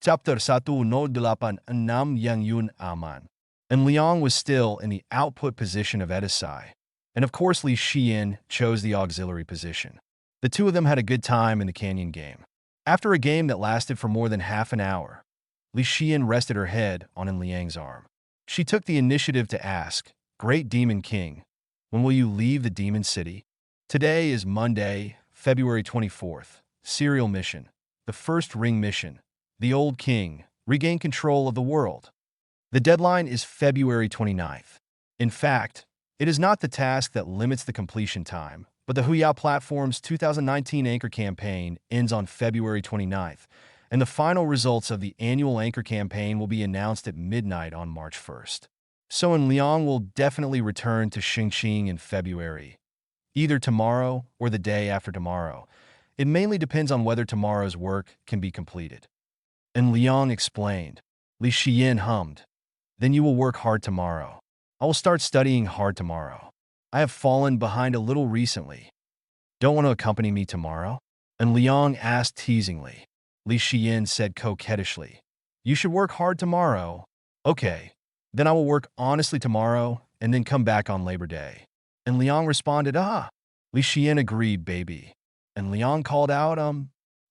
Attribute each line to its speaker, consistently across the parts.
Speaker 1: Chapter 108 Yang Yun Aman. And Liang was still in the output position of AtoZ. And of course Li Xian chose the auxiliary position. The two of them had a good time in the canyon game. After a game that lasted for more than half an hour, Li Xian rested her head on Liang's arm. She took the initiative to ask, "Great Demon King, when will you leave the Demon City?" Today is Monday, February 24th. Serial mission. The first ring mission. The Old King. Regain control of the world. The deadline is February 29th. In fact, it is not the task that limits the completion time, but the Huyao platform's 2019 Anchor campaign ends on February 29th, and the final results of the annual Anchor campaign will be announced at midnight on March 1st. So Liang will definitely return to Xingqing in February, either tomorrow or the day after tomorrow. It mainly depends on whether tomorrow's work can be completed. And Liang explained. Li Xian hummed. Then you will work hard tomorrow. I will start studying hard tomorrow. I have fallen behind a little recently. Don't want to accompany me tomorrow? And Liang asked teasingly. Li Xian said coquettishly. You should work hard tomorrow. Okay, then I will work honestly tomorrow and then come back on Labor Day. And Liang responded, ah. Li Xian agreed, baby. And Liang called out,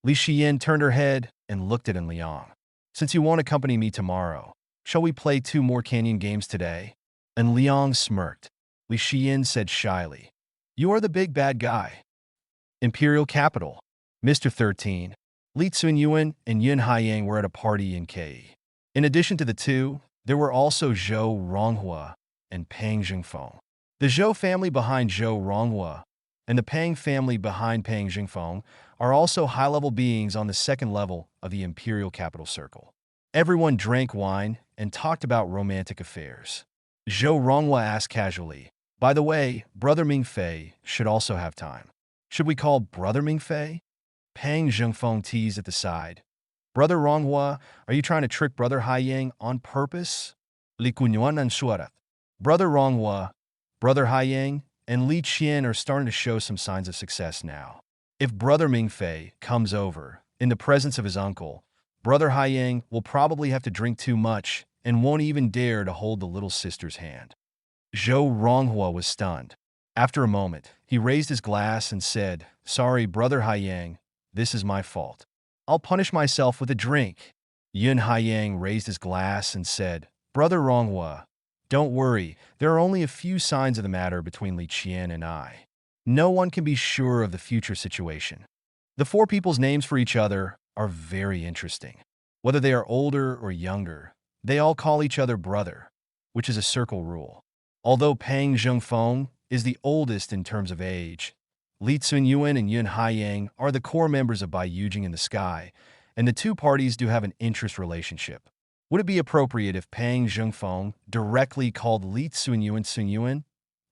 Speaker 1: Li Xian turned her head and looked at Liang. Since you won't accompany me tomorrow, shall we play 2 more canyon games today? And Liang smirked. Li Xian said shyly, You are the big bad guy. Imperial Capital. Mr. 13. Li Tsunyuan and Yun Haiyang were at a party in Kei. In addition to the two, there were also Zhou Ronghua and Pang Jingfeng. The Zhou family behind Zhou Ronghua and the Pang family behind Pang Jingfeng are also high-level beings on the second level of the Imperial Capital Circle. Everyone drank wine and talked about romantic affairs. Zhou Ronghua asked casually, By the way, Brother Mingfei should also have time. Should we call Brother Mingfei? Pang Jingfeng teased at the side. Brother Ronghua, are you trying to trick Brother Haiyang on purpose? Li Kunyuan answered. Brother Ronghua, Brother Haiyang, and Li Qian are starting to show some signs of success now. If Brother Mingfei comes over, in the presence of his uncle, Brother Haiyang will probably have to drink too much and won't even dare to hold the little sister's hand. Zhou Ronghua was stunned. After a moment, he raised his glass and said, Sorry, Brother Haiyang, this is my fault. I'll punish myself with a drink. Yun Haiyang raised his glass and said, Brother Ronghua, don't worry, there are only a few signs of the matter between Li Qian and I. No one can be sure of the future situation. The 4 people's names for each other are very interesting. Whether they are older or younger, they all call each other brother, which is a circle rule. Although Pang Zhengfeng is the oldest in terms of age, Li Tsunyuan and Yun Haiyang are the core members of Bai Yujing in the Sky, and the two parties do have an interest relationship. Would it be appropriate if Pang Zhengfeng directly called Li Tsunyuan,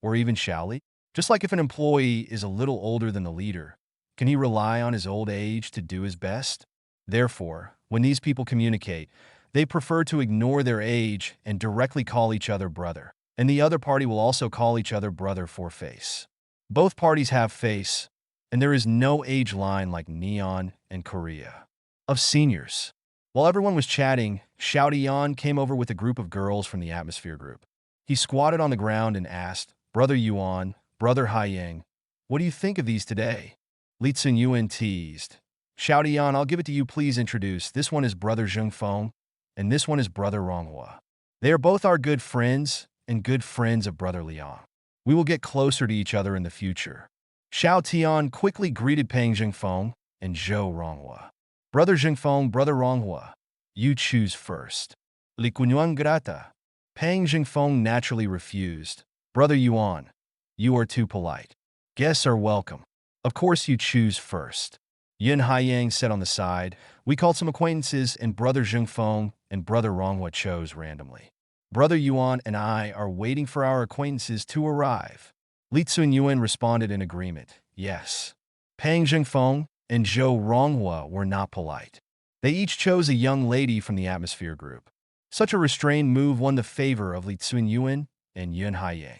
Speaker 1: or even Xiaoli? Just like if an employee is a little older than the leader, can he rely on his old age to do his best? Therefore, when these people communicate, they prefer to ignore their age and directly call each other brother, and the other party will also call each other brother for face. Both parties have face, and there is no age line like Neon and Korea. Of seniors. While everyone was chatting, Xiao Dian came over with a group of girls from the atmosphere group. He squatted on the ground and asked, Brother Yuan, Brother Haiyang, what do you think of these today? Li Tsunyuan teased. Xiao Dian, I'll give it to you, please introduce. This one is Brother Zhengfeng, and this one is Brother Ronghua. They are both our good friends and good friends of Brother Liang. We will get closer to each other in the future. Xiao Tian quickly greeted Pang Zhengfeng and Zhou Ronghua. Brother Zhengfeng, Brother Ronghua, you choose first. Li Kunyuan grata. Pang Zhengfeng naturally refused. Brother Yuan, you are too polite. Guests are welcome. Of course you choose first. Yun Haiyang said on the side. We called some acquaintances and Brother Zhengfeng and Brother Ronghua chose randomly. Brother Yuan and I are waiting for our acquaintances to arrive. Li Tsunyuan responded in agreement. Yes. Pang Zhengfeng and Zhou Ronghua were not polite. They each chose a young lady from the atmosphere group. Such a restrained move won the favor of Li Tsunyuan and Yun Haiyang.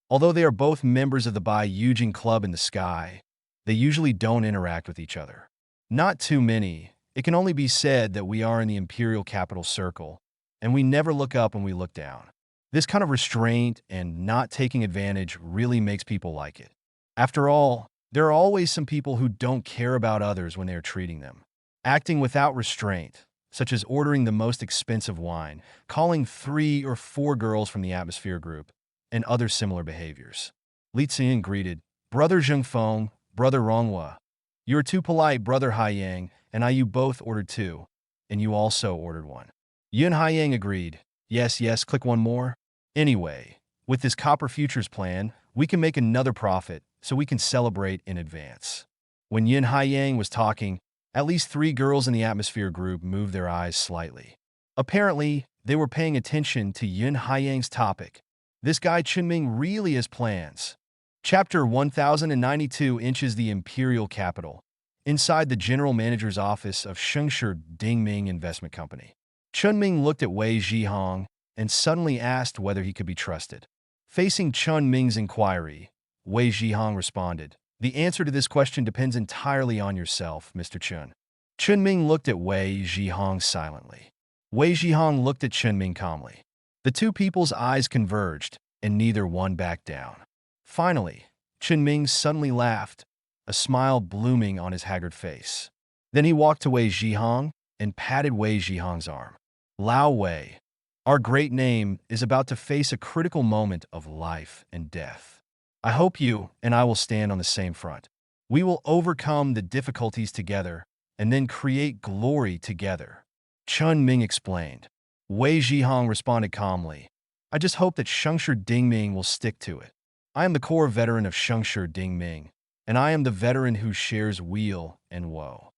Speaker 1: Although they are both members of the Bai Yujing Club in the Sky, they usually don't interact with each other. Not too many, It can only be said that we are in the imperial capital circle, and we never look up when we look down. This kind of restraint and not taking advantage really makes people like it. After all, there are always some people who don't care about others when they are treating them. Acting without restraint, such as ordering the most expensive wine, calling 3 or 4 girls from the atmosphere group, and other similar behaviors. Li Xian greeted, "Brother Zhengfeng, Brother Ronghua. You are too polite, Brother Haiyang, and you both ordered 2, and you also ordered 1. Yun Haiyang agreed, "Yes, yes, click 1 more. Anyway, with this copper futures plan, we can make another profit, so we can celebrate in advance." When Yun Haiyang was talking, at least 3 girls in the atmosphere group moved their eyes slightly. Apparently, they were paying attention to Yun Haiyang's topic. This guy Chunming really has plans. Chapter 1092 inches the Imperial Capital, inside the general manager's office of Shengshi Dingming Investment Company. Chunming looked at Wei Zhihong and suddenly asked whether he could be trusted. Facing Chunming's inquiry, Wei Zhihong responded, "The answer to this question depends entirely on yourself, Mr. Chun." Chunming looked at Wei Zhihong silently. Wei Zhihong looked at Chunming calmly. The two people's eyes converged, and neither one backed down. Finally, Chunming suddenly laughed, a smile blooming on his haggard face. Then he walked to Wei Zhihong and patted Wei Zhihong's arm. "Lao Wei, our great name is about to face a critical moment of life and death. I hope you and I will stand on the same front. We will overcome the difficulties together and then create glory together," Chunming explained. Wei Zhihong responded calmly, "I just hope that Shengshi Dingming will stick to it. I am the core veteran of Shengshi Dingming, and I am the veteran who shares weal and woe.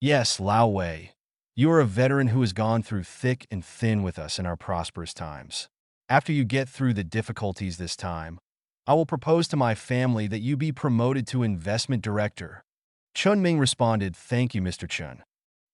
Speaker 1: Yes, Lao Wei, you are a veteran who has gone through thick and thin with us in our prosperous times. After you get through the difficulties this time, I will propose to my family that you be promoted to investment director." Chunming responded, "Thank you, Mr. Chun.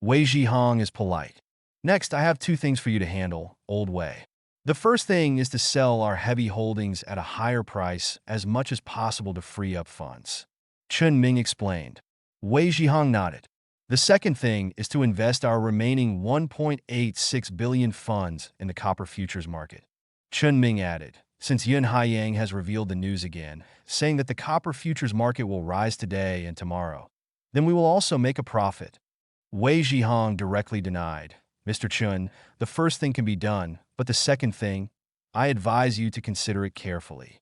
Speaker 1: Wei Zhihong is polite. Next, I have 2 things for you to handle, Old Wei. The first thing is to sell our heavy holdings at a higher price as much as possible to free up funds." Chunming explained. Wei Zhihong nodded. "The second thing is to invest our remaining 1.86 billion funds in the copper futures market." Chunming added, since Yun Haiyang has revealed the news again, saying that the copper futures market will rise today and tomorrow, then we will also make a profit. Wei Zhihong directly denied, "Mr. Chun, the first thing can be done, but the second thing, I advise you to consider it carefully."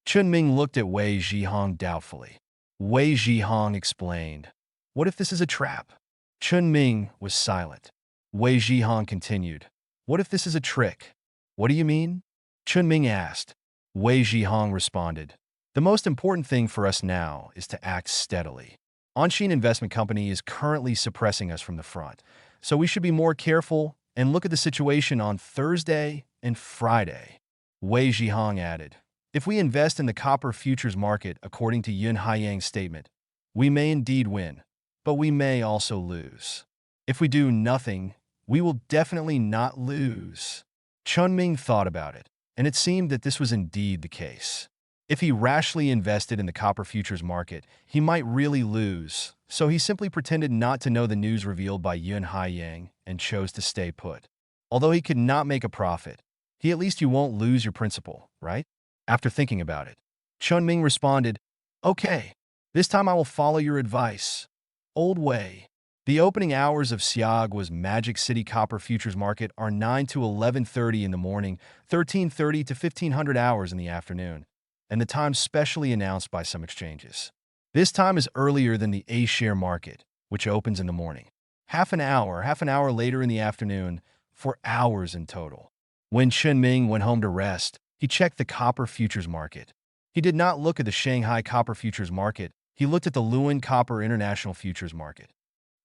Speaker 1: Chunming looked at Wei Zhihong doubtfully. Wei Zhihong explained, "What if this is a trap?" Chunming was silent. Wei Zhihong continued, "What if this is a trick?" "What do you mean?" Chunming asked. Wei Zhihong responded, "The most important thing for us now is to act steadily. Anshin Investment Company is currently suppressing us from the front, so we should be more careful and look at the situation on Thursday and Friday." Wei Zhihong added, "If we invest in the copper futures market according to Yun Haiyang's statement, we may indeed win, but we may also lose. If we do nothing, we will definitely not lose." Chunming thought about it, and it seemed that this was indeed the case. If he rashly invested in the copper futures market, he might really lose, so he simply pretended not to know the news revealed by Yun Haiyang and chose to stay put. Although he could not make a profit, at least you won't lose your principal, right? After thinking about it, Chunming responded, "Okay, this time I will follow your advice, Old Wei." The opening hours of Siag was Magic City Copper Futures Market are 9 to 11:30 in the morning, 13:30 to 1500 hours in the afternoon, and the time specially announced by some exchanges. This time is earlier than the A-share market, which opens in the morning. Half an hour later in the afternoon, 4 hours in total. When Chunming went home to rest, he checked the copper futures market. He did not look at the Shanghai Copper Futures Market, he looked at the Luan Copper International Futures Market.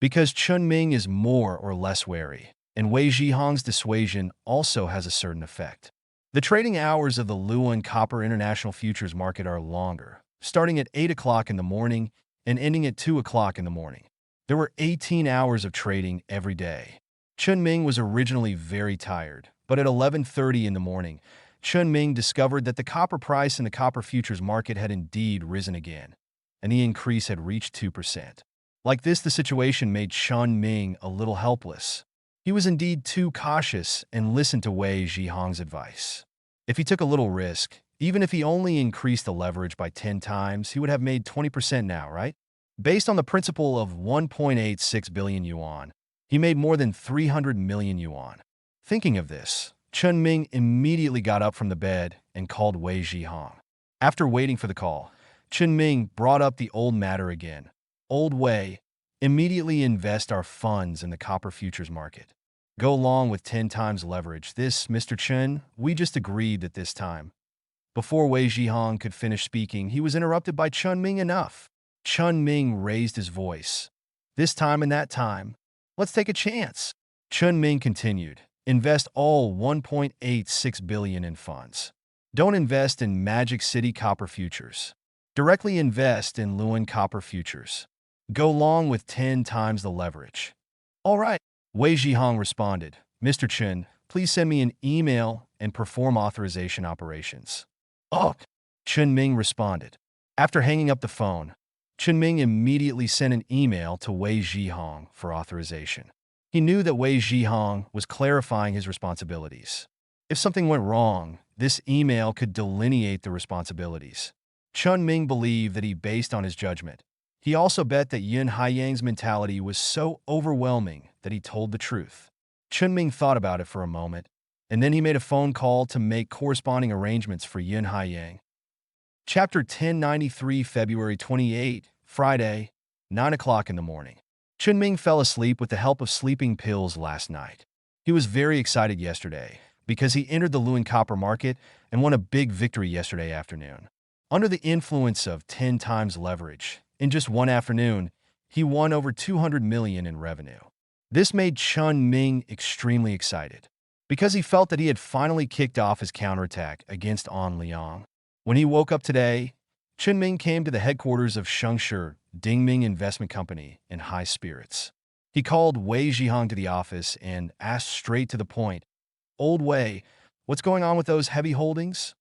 Speaker 1: Because Chunming is more or less wary, and Wei Zhihong's dissuasion also has a certain effect. The trading hours of the Luan Copper International Futures Market are longer, starting at 8 o'clock in the morning and ending at 2 o'clock in the morning. There were 18 hours of trading every day. Chunming was originally very tired, but at 11:30 in the morning, Chunming discovered that the copper price in the copper futures market had indeed risen again, and the increase had reached 2%. Like this, the situation made Chun Ming a little helpless. He was indeed too cautious and listened to Wei Zhihong's advice. If he took a little risk, even if he only increased the leverage by 10 times, he would have made 20% now, right? Based on the principle of 1.86 billion yuan, he made more than 300 million yuan. Thinking of this, Chun Ming immediately got up from the bed and called Wei Zhihong. After waiting for the call, Chun Ming brought up the old matter again. Old Wei, immediately invest our funds in the copper futures market. Go along with 10 times leverage. This, Mr. Chun, we just agreed at this time. Before Wei Zhihong could finish speaking, he was interrupted by Chun Ming. Enough. Chun Ming raised his voice. This time and that time, let's take a chance. Chun Ming continued. Invest all 1.86 billion in funds. Don't invest in Magic City copper futures. Directly invest in Luan copper futures. Go long with 10 times the leverage. All right. Wei Zhihong responded. Mr. Chun, please send me an email and perform authorization operations. Oh, Chun Ming responded. After hanging up the phone, Chun Ming immediately sent an email to Wei Zhihong for authorization. He knew that Wei Zhihong was clarifying his responsibilities. If something went wrong, this email could delineate the responsibilities. Chun Ming believed that he based on his judgment. He also bet that Yun Haiyang's mentality was so overwhelming that he told the truth. Chun Ming thought about it for a moment, and then he made a phone call to make corresponding arrangements for Yun Haiyang. Chapter 1093, February 28, Friday, 9 o'clock in the morning. Chun Ming fell asleep with the help of sleeping pills last night. He was very excited yesterday because he entered the Luan copper market and won a big victory yesterday afternoon. Under the influence of 10 times leverage, in just one afternoon, he won over 200 million in revenue. This made Chun Ming extremely excited because he felt that he had finally kicked off his counterattack against An Liang. When he woke up today, Chun Ming came to the headquarters of Shengshi Dingming Investment Company in high spirits. He called Wei Zhihong to the office and asked straight to the point, Old Wei, what's going on with those heavy holdings?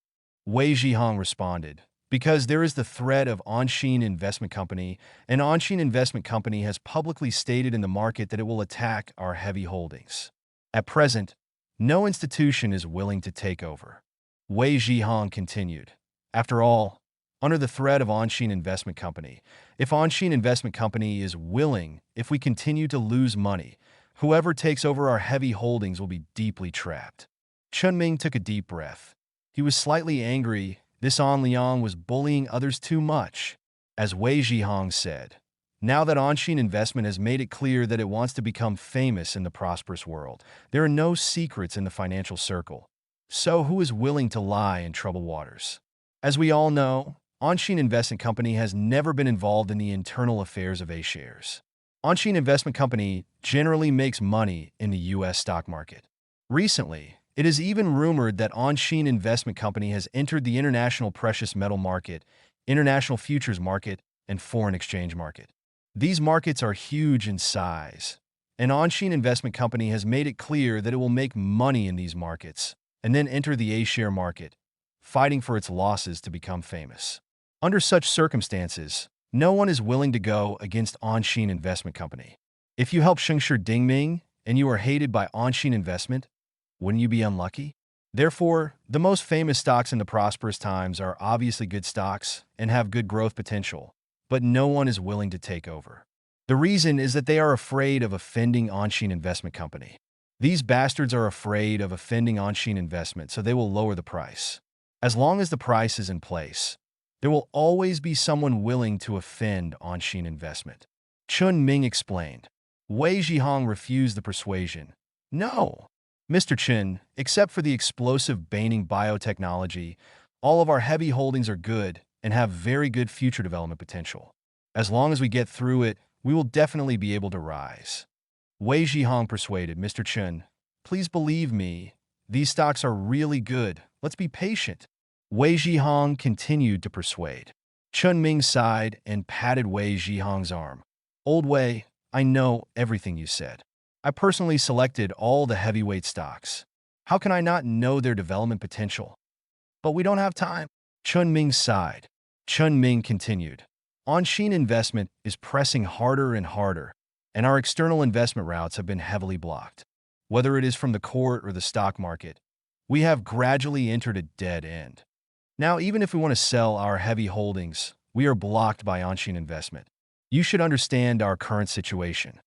Speaker 1: Wei Zhihong responded, because there is the threat of Anshin Investment Company, and Anshin Investment Company has publicly stated in the market that it will attack our heavy holdings. At present, no institution is willing to take over. Wei Zhihong continued. After all, under the threat of Anshin Investment Company, if Anshin Investment Company is willing, if we continue to lose money, whoever takes over our heavy holdings will be deeply trapped. Chun Ming took a deep breath. He was slightly angry. This An Liang was bullying others too much. As Wei Zhihong said, now that Anshin Investment has made it clear that it wants to become famous in the prosperous world, there are no secrets in the financial circle. So who is willing to lie in troubled waters? As we all know, Anshin Investment Company has never been involved in the internal affairs of A-shares. Anshin Investment Company generally makes money in the U.S. stock market. Recently, it is even rumored that Anshin Investment Company has entered the international precious metal market, international futures market, and foreign exchange market. These markets are huge in size, and Anshin Investment Company has made it clear that it will make money in these markets and then enter the A-share market, fighting for its losses to become famous. Under such circumstances, no one is willing to go against Anshin Investment Company. If you help Shengshi Dingming and you are hated by Anshin Investment, wouldn't you be unlucky? Therefore, the most famous stocks in the prosperous times are obviously good stocks and have good growth potential, but no one is willing to take over. The reason is that they are afraid of offending Anshin Investment Company. These bastards are afraid of offending Anshin Investment, so they will lower the price. As long as the price is in place, there will always be someone willing to offend Anshin Investment. Chun Ming explained. Wei Zhihong refused the persuasion. No, Mr. Chun, except for the explosive baning biotechnology, all of our heavy holdings are good and have very good future development potential. As long as we get through it, we will definitely be able to rise. Wei Zhihong persuaded. Mr. Chun, please believe me, these stocks are really good. Let's be patient. Wei Zhihong continued to persuade. Chun Ming sighed and patted Wei Zhihong's arm. Old Wei, I know everything you said. I personally selected all the heavyweight stocks. How can I not know their development potential? But we don't have time. Chun Ming sighed. Chun Ming continued. On-Sheen investment is pressing harder and harder, and our external investment routes have been heavily blocked. Whether it is from the court or the stock market, we have gradually entered a dead end. Now, even if we want to sell our heavy holdings, we are blocked by on-Sheen investment. You should understand our current situation.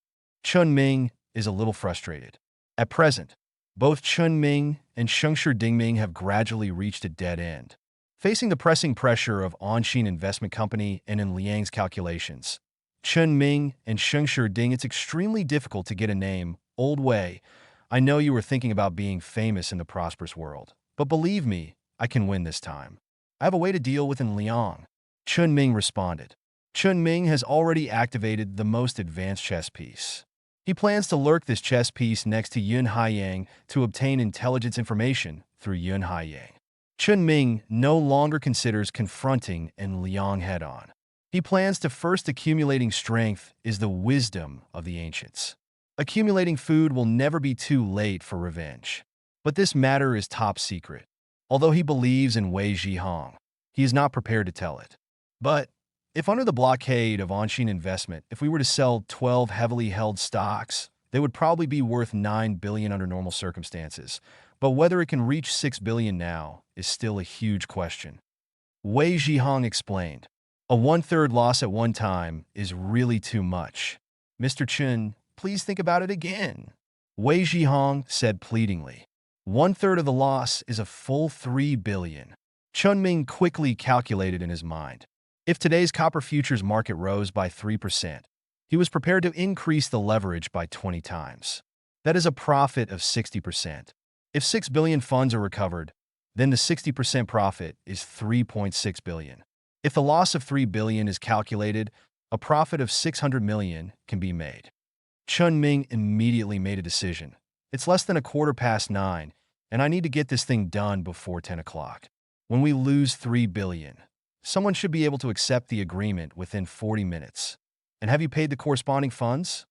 Speaker 1: Chun Ming is a little frustrated. At present, both Chun Ming and Shengshi Dingming have gradually reached a dead end. Facing the pressing pressure of On-Sheen Investment Company and in Liang's calculations, Chun Ming and Shengshi Ding, it's extremely difficult to get a name. Old Wei, I know you were thinking about being famous in the prosperous world, but believe me, I can win this time. I have a way to deal with in Liang. Chun Ming responded. Chun Ming has already activated the most advanced chess piece. He plans to lurk this chess piece next to Yun Haiyang to obtain intelligence information through Yun Haiyang. Chun Ming no longer considers confronting and Liang head-on. He plans to first accumulating strength is the wisdom of the ancients. Accumulating food will never be too late for revenge. But this matter is top secret. Although he believes in Wei Zhihong, he is not prepared to tell it. But if under the blockade of on-Sheen investment, if we were to sell 12 heavily held stocks, they would probably be worth $9 billion under normal circumstances. But whether it can reach $6 billion now is still a huge question. Wei Zhihong explained, a one-third loss at one time is really too much. Mr. Chun, please think about it again. Wei Zhihong said pleadingly. One-third of the loss is a full $3 billion. Chun Ming quickly calculated in his mind. If today's copper futures market rose by 3%, he was prepared to increase the leverage by 20 times. That is a profit of 60%. If 6 billion funds are recovered, then the 60% profit is 3.6 billion. If the loss of 3 billion is calculated, a profit of 600 million can be made. Chun Ming immediately made a decision. It's less than 9:15, and I need to get this thing done before 10 o'clock. When we lose 3 billion, someone should be able to accept the agreement within 40 minutes. And have you paid the corresponding funds?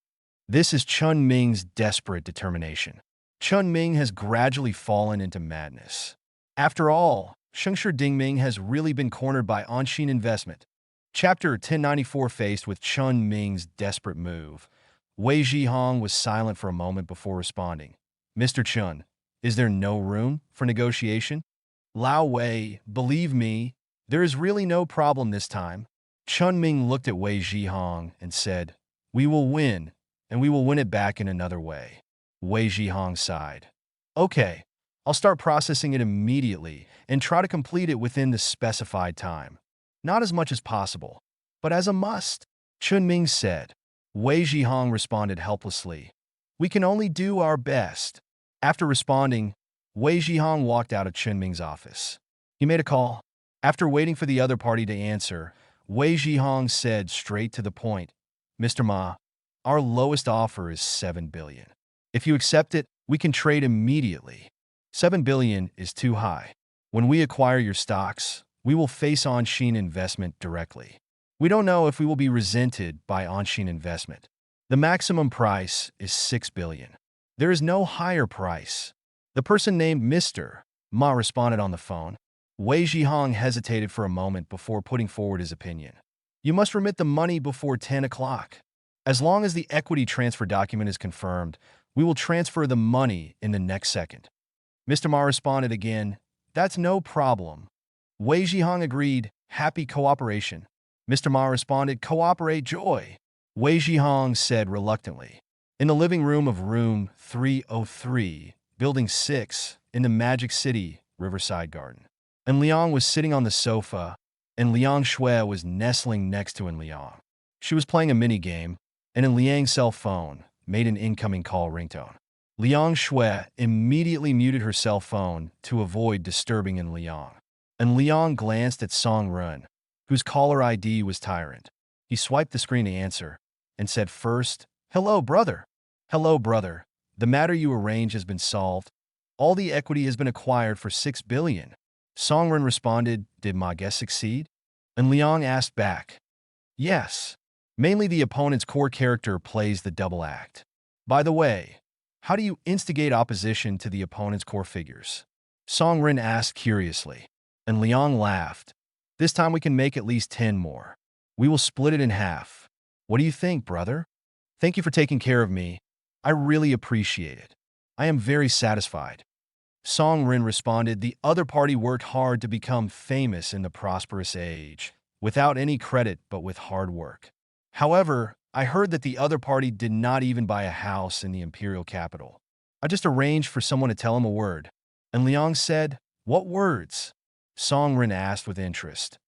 Speaker 1: This is Chun Ming's desperate determination. Chun Ming has gradually fallen into madness. After all, Shengshi Dingming has really been cornered by on-Sheen investment. Chapter 1094. Faced with Chun Ming's desperate move, Wei Zhihong was silent for a moment before responding. Mr. Chun, is there no room for negotiation? Lao Wei, believe me, there is really no problem this time. Chun Ming looked at Wei Zhihong and said, we will win, and we will win it back in another way. Wei Zhihong sighed. Okay, I'll start processing it immediately and try to complete it within the specified time. Not as much as possible, but as a must, Chun Ming said. Wei Zhihong responded helplessly. We can only do our best. After responding, Wei Zhihong walked out of Chun Ming's office. He made a call. After waiting for the other party to answer, Wei Zhihong said straight to the point, Mr. Ma, our lowest offer is 7 billion. If you accept it, we can trade immediately. 7 billion is too high. When we acquire your stocks, we will face on-Sheen investment directly. We don't know if we will be resented by on-Sheen investment. The maximum price is 6 billion. There is no higher price. The person named Mr. Ma responded on the phone. Wei Zhihong hesitated for a moment before putting forward his opinion. You must remit the money before 10 o'clock. As long as the equity transfer document is confirmed, we will transfer the money in the next second. Mr. Ma responded again, that's no problem. Wei Zhihong agreed, happy cooperation. Mr. Ma responded, cooperate joy. Wei Zhihong said reluctantly. In the living room of room 303, building 6, in the Magic City, Riverside Garden. And Liang was sitting on the sofa, and Liang Shui was nestling next to Liang. She was playing a mini-game, and in Liang's cell phone, made an incoming call ringtone. Liang Shui immediately muted her cell phone to avoid disturbing Liang. And Liang glanced at Song Run, whose caller ID was Tyrant. He swiped the screen to answer, and said first, hello, brother. Hello, brother. The matter you arranged has been solved. All the equity has been acquired for 6 billion. Songren responded, did my guess succeed? And Liang asked back, yes. Mainly the opponent's core character plays the double act. By the way, how do you instigate opposition to the opponent's core figures? Songren asked curiously. And Liang laughed. This time we can make at least 10 more. We will split it in half. What do you think, brother? Thank you for taking care of me. I really appreciate it. I am very satisfied. Song Rin responded, the other party worked hard to become famous in the prosperous age, without any credit but with hard work. However, I heard that the other party did not even buy a house in the imperial capital. I just arranged for someone to tell him a word. And Liang said, what words? Song Rin asked with interest.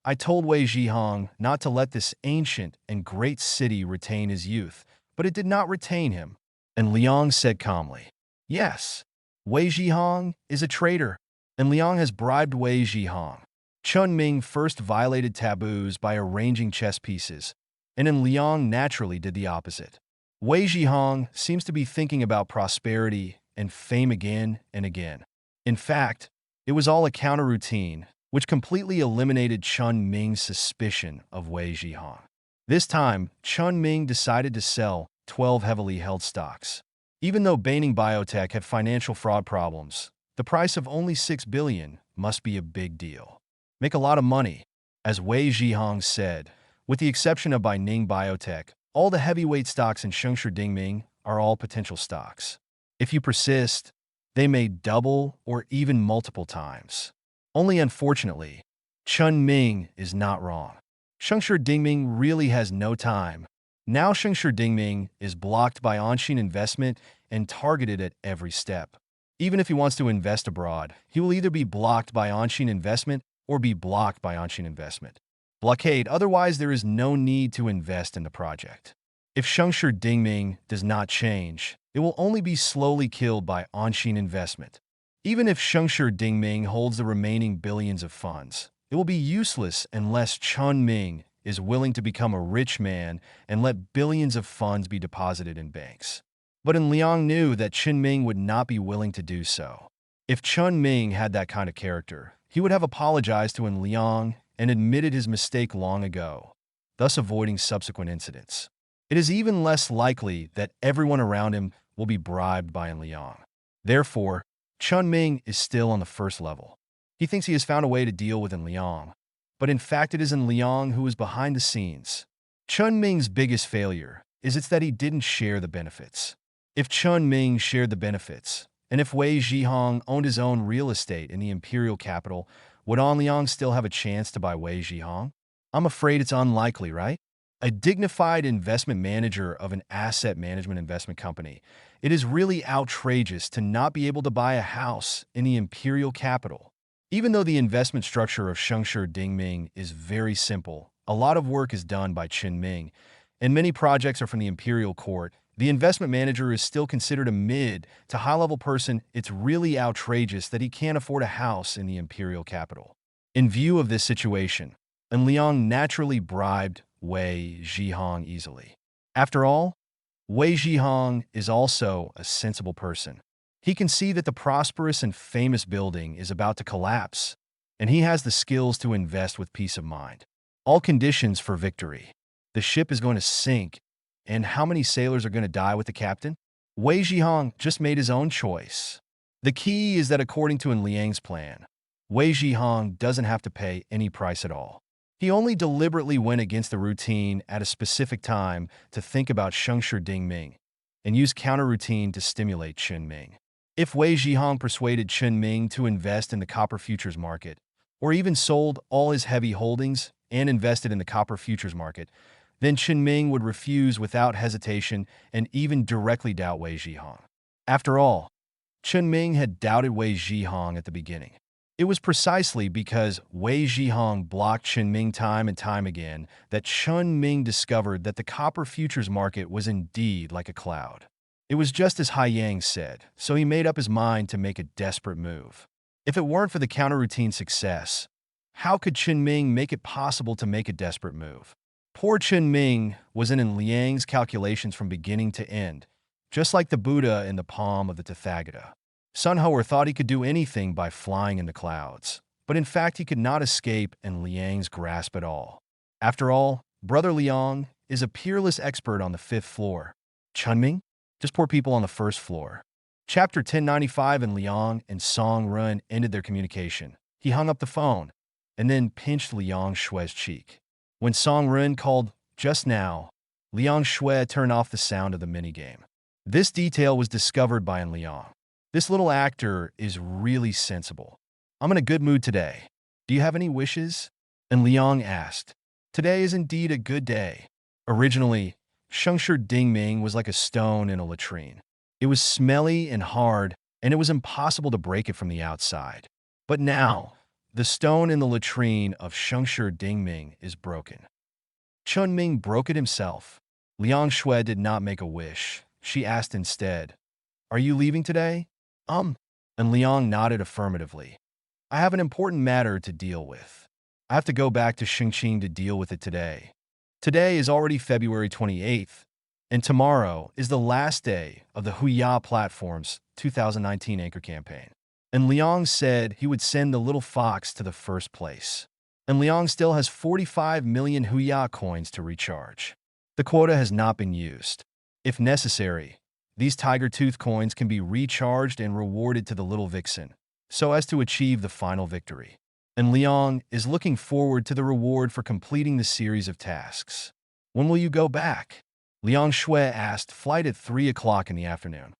Speaker 1: I told Wei Zhihong not to let this ancient and great city retain his youth, but it did not retain him. And Liang said calmly, yes. Wei Zhihong is a traitor, and Liang has bribed Wei Zhihong. Chun Ming first violated taboos by arranging chess pieces, and then Liang naturally did the opposite. Wei Zhihong seems to be thinking about prosperity and fame again and again. In fact, it was all a counter-routine, which completely eliminated Chun Ming's suspicion of Wei Zhihong. This time, Chun Ming decided to sell 12 heavily held stocks. Even though Baining Biotech had financial fraud problems, the price of only $6 billion must be a big deal. Make a lot of money. As Wei Zhihong said, with the exception of Baining Biotech, all the heavyweight stocks in Shengshi Dingming are all potential stocks. If you persist, they may double or even multiple times. Only unfortunately, Chun Ming is not wrong. Shengshi Dingming really has no time. Now Shengshi Dingming is blocked by Anshin Investment and targeted at every step. Even if he wants to invest abroad, he will either be blocked by Anshin Investment or be blocked by Anshin Investment. Blockade, otherwise there is no need to invest in the project. If Shengshi Dingming does not change, it will only be slowly killed by Anshin Investment. Even if Shengshi Dingming holds the remaining billions of funds, it will be useless unless Chun Ming is willing to become a rich man and let billions of funds be deposited in banks. But Liang knew that Chun Ming would not be willing to do so. If Chun Ming had that kind of character, he would have apologized to Liang and admitted his mistake long ago, thus avoiding subsequent incidents. It is even less likely that everyone around him will be bribed by Liang. Therefore, Chun Ming is still on the first level. He thinks he has found a way to deal with Liang, but in fact it is Liang who is behind the scenes. Chun Ming's biggest failure is that he didn't share the benefits. If Chun Ming shared the benefits, and if Wei Zhihong owned his own real estate in the imperial capital, would An Liang still have a chance to buy Wei Zhihong? I'm afraid it's unlikely, right? A dignified investment manager of an asset management investment company, it is really outrageous to not be able to buy a house in the imperial capital. Even though the investment structure of Shengshi Dingming is very simple, a lot of work is done by Chun Ming, and many projects are from the imperial court. The investment manager is still considered a mid to high-level person. It's really outrageous that he can't afford a house in the imperial capital. In view of this situation, An Liang naturally bribed Wei Zhihong easily. After all, Wei Zhihong is also a sensible person. He can see that the prosperous and famous building is about to collapse, and he has the skills to invest with peace of mind. All conditions for victory. The ship is going to sink, and how many sailors are going to die with the captain? Wei Zhihong just made his own choice. The key is that according to An Liang's plan, Wei Zhihong doesn't have to pay any price at all. He only deliberately went against the routine at a specific time to think about Shengshi Dingming and used counter-routine to stimulate Chun Ming. If Wei Zhihong persuaded Chun Ming to invest in the copper futures market, or even sold all his heavy holdings and invested in the copper futures market, then Chun Ming would refuse without hesitation and even directly doubt Wei Zhihong. After all, Chun Ming had doubted Wei Zhihong at the beginning. It was precisely because Wei Zhihong blocked Chun Ming time and time again that Chun Ming discovered that the copper futures market was indeed like a cloud. It was just as Hai Yang said, so he made up his mind to make a desperate move. If it weren't for the counter-routine success, how could Chun Ming make it possible to make a desperate move? Poor Chun Ming was in Liang's calculations from beginning to end, just like the Buddha in the palm of the Tathagata. Sun Hoer thought he could do anything by flying in the clouds, but in fact he could not escape Liang's grasp at all. After all, Brother Liang is a peerless expert on the 5th floor. Chun Ming? Just poor people on the 1st floor. Chapter 1095. And Liang and Song Run ended their communication. He hung up the phone, and then pinched Liang Shui's cheek. When Song Ren called just now, Liang Shui turned off the sound of the minigame. This detail was discovered by Liang. This little actor is really sensible. I'm in a good mood today. Do you have any wishes? And Liang asked. Today is indeed a good day. Originally, Shengshi Dingming was like a stone in a latrine. It was smelly and hard, and it was impossible to break it from the outside. But now, the stone in the latrine of Shengshi Dingming is broken. Chunming broke it himself. Liang Shui did not make a wish. She asked instead, "Are you leaving today?" And Liang nodded affirmatively. "I have an important matter to deal with. I have to go back to Xingqing to deal with it today. Today is already February 28th, and tomorrow is the last day of the Huya Platform's 2019 anchor campaign." And Liang said he would send the little fox to the first place. And Liang still has 45 million Huya coins to recharge. The quota has not been used. If necessary, these tiger tooth coins can be recharged and rewarded to the little vixen, so as to achieve the final victory. And Liang is looking forward to the reward for completing the series of tasks. When will you go back? Liang Shui asked. Flight at 3 o'clock in the afternoon.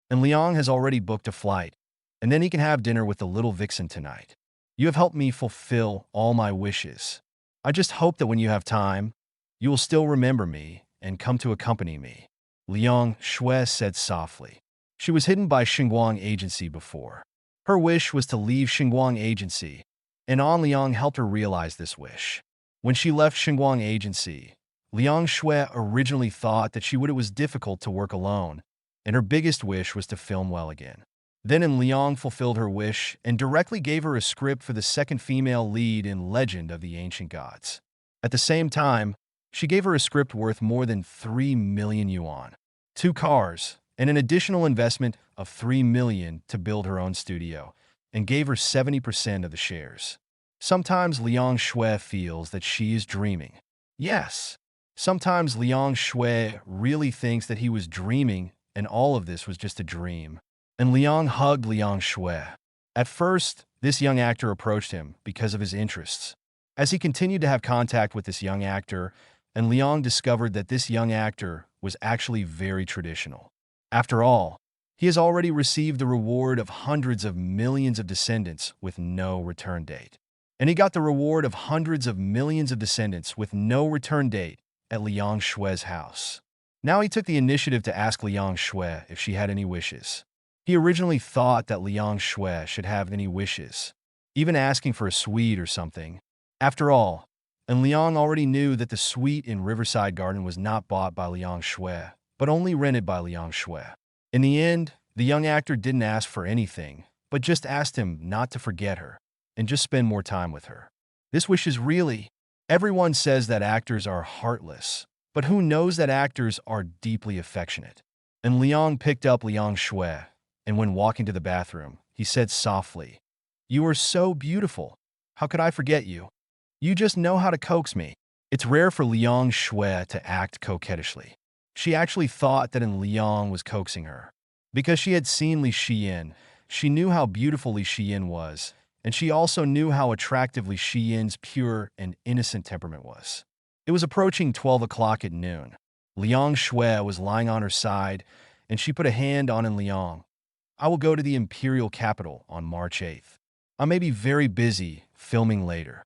Speaker 1: And Liang has already booked a flight, and then he can have dinner with the little vixen tonight. You have helped me fulfill all my wishes. I just hope that when you have time, you will still remember me and come to accompany me. Liang Shui said softly. She was hidden by Xinguang Agency before. Her wish was to leave Xinguang Agency, and An Liang helped her realize this wish. When she left Xinguang Agency, Liang Shui originally thought that it was difficult to work alone, and her biggest wish was to film well again. Then Liang fulfilled her wish and directly gave her a script for the second female lead in Legend of the Ancient Gods. At the same time, she gave her a script worth more than 3 million yuan, 2 cars, and an additional investment of 3 million to build her own studio, and gave her 70% of the shares. Sometimes Liang Shui feels that she is dreaming. Yes, sometimes Liang Shui really thinks that he was dreaming and all of this was just a dream. And Liang hugged Liang Shui. At first, this young actor approached him because of his interests. As he continued to have contact with this young actor, and Liang discovered that this young actor was actually very traditional. After all, he has already received the reward of hundreds of millions of descendants with no return date. And he got the reward of hundreds of millions of descendants with no return date at Liang Shui's house. Now he took the initiative to ask Liang Shui if she had any wishes. He originally thought that Liang Shui should have any wishes, even asking for a suite or something. After all, and Liang already knew that the suite in Riverside Garden was not bought by Liang Shui, but only rented by Liang Shui. In the end, the young actor didn't ask for anything, but just asked him not to forget her and just spend more time with her. This wish is really... Everyone says that actors are heartless, but who knows that actors are deeply affectionate? And Liang picked up Liang Shui, and when walking to the bathroom, he said softly, "You are so beautiful. How could I forget you? You just know how to coax me." It's rare for Liang Shui to act coquettishly. She actually thought that Liang was coaxing her. Because she had seen Li Xiyin, she knew how beautiful Li Xiyin was, and she also knew how attractive Li Xiyin's pure and innocent temperament was. It was approaching 12 o'clock at noon. Liang Shui was lying on her side, and she put a hand on Liang. "I will go to the imperial capital on March 8th. I may be very busy filming later.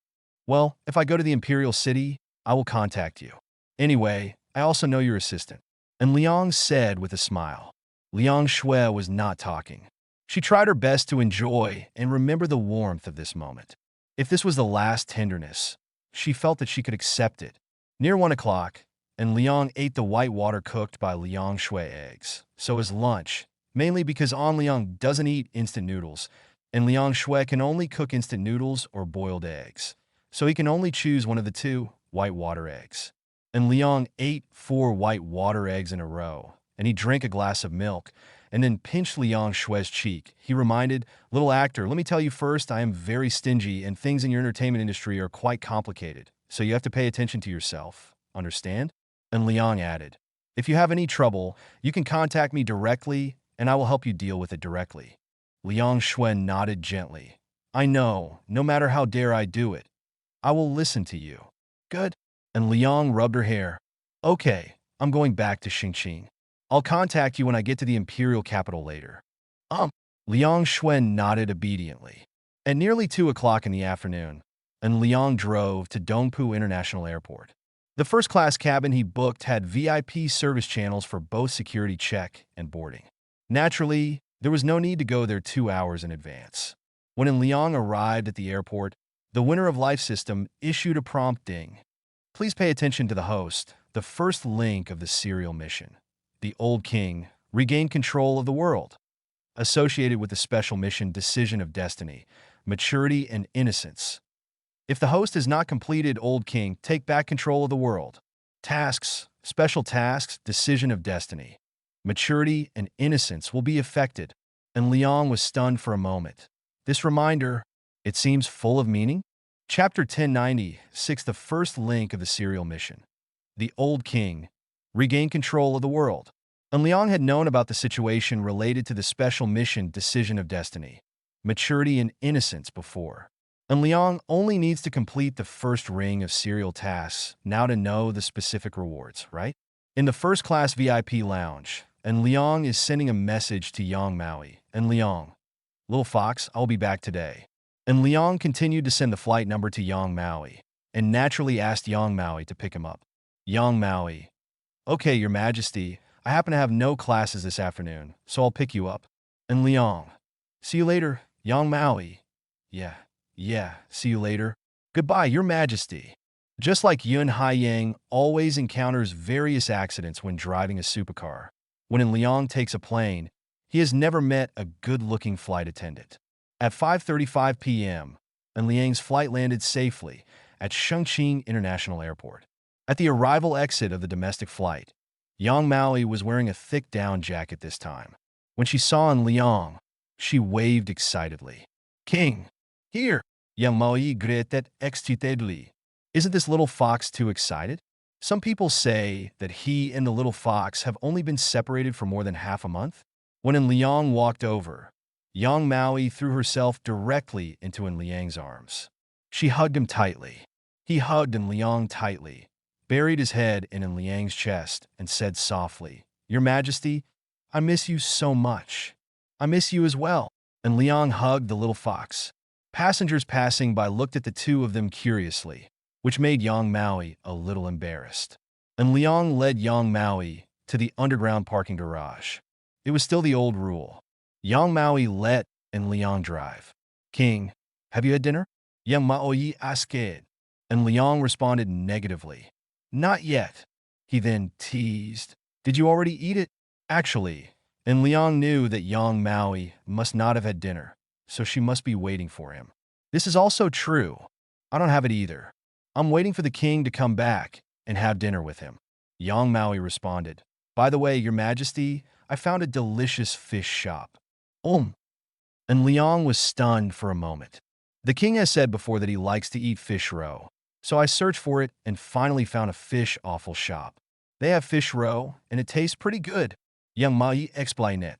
Speaker 1: Well, if I go to the imperial city, I will contact you. Anyway, I also know your assistant." And Liang said with a smile. Liang Shui was not talking. She tried her best to enjoy and remember the warmth of this moment. If this was the last tenderness, she felt that she could accept it. Near 1 o'clock, and Liang ate the white water cooked by Liang Shui eggs. So as lunch, mainly because An Liang doesn't eat instant noodles, and Liang Shui can only cook instant noodles or boiled eggs. So he can only choose one of the two, white water eggs. And Liang ate 4 white water eggs in a row, and he drank a glass of milk, and then pinched Liang Shui's cheek. He reminded, "Little actor, let me tell you first, I am very stingy, and things in your entertainment industry are quite complicated, so you have to pay attention to yourself. Understand?" And Liang added, "If you have any trouble, you can contact me directly, and I will help you deal with it directly." Liang Shui nodded gently. "I know, no matter how dare I do it, I will listen to you." "Good." and Liang rubbed her hair. Okay, I'm going back to Xingqing. I'll contact you when I get to the imperial capital later. Um, Liang Xuen nodded obediently. At nearly 2 o'clock in the afternoon, and Liang drove to Dongpu International Airport. The first-class cabin he booked had VIP service channels for both security check and boarding. Naturally, there was no need to go there 2 hours in advance. When Liang arrived at the airport, the winner of Life System issued a prompt ding. Please pay attention to the host, the first link of the serial mission. The Old King regained control of the world. Associated with the special mission Decision of Destiny, Maturity and Innocence. If the host has not completed Old King, take back control of the world. Tasks, special tasks, Decision of Destiny, Maturity and Innocence will be affected. And Liang was stunned for a moment. This reminder, it seems full of meaning? Chapter 1096, the first link of the serial mission. The Old King regained control of the world. And Liang had known about the situation related to the special mission Decision of Destiny, Maturity and Innocence before. And Liang only needs to complete the first ring of serial tasks now to know the specific rewards, right? In the first-class VIP lounge, and Liang is sending a message to Yang Maui. And Liang, little fox, I'll be back today. And Liang continued to send the flight number to Yang Maui, and naturally asked Yang Maui to pick him up. Yang Maui, okay, Your Majesty, I happen to have no classes this afternoon, so I'll pick you up. And Liang, see you later, Yang Maui. Yeah, see you later. Goodbye, Your Majesty. Just like Yun Haiyang always encounters various accidents when driving a supercar, when Liang takes a plane, he has never met a good-looking flight attendant. At 5:35 p.m., and Liang's flight landed safely at Chongqing International Airport. At the arrival exit of the domestic flight, Yang Maui was wearing a thick down jacket this time. When she saw Liang, she waved excitedly. King, here! Yang Maui greeted excitedly. Isn't this little fox too excited? Some people say that he and the little fox have only been separated for more than half a month. When Liang walked over, Yang Maui threw herself directly into Liang's arms. She hugged him tightly. He hugged Liang tightly, buried his head in Liang's chest, and said softly, Your Majesty, I miss you so much. I miss you as well. And Liang hugged the little fox. Passengers passing by looked at the two of them curiously, which made Yang Maui a little embarrassed. And Liang led Yang Maui to the underground parking garage. It was still the old rule. Yang Maui let Liang drive. King, have you had dinner? Yang Maui asked. And Liang responded negatively. Not yet. He then teased. Did you already eat it? Actually, and Liang knew that Yang Maui must not have had dinner, so she must be waiting for him. This is also true. I don't have it either. I'm waiting for the king to come back and have dinner with him. Yang Maui responded. By the way, Your Majesty, I found a delicious fish shop. And Liang was stunned for a moment. The king has said before that he likes to eat fish roe, so I searched for it and finally found a fish offal shop. They have fish roe, and it tastes pretty good. Yang Maui explained.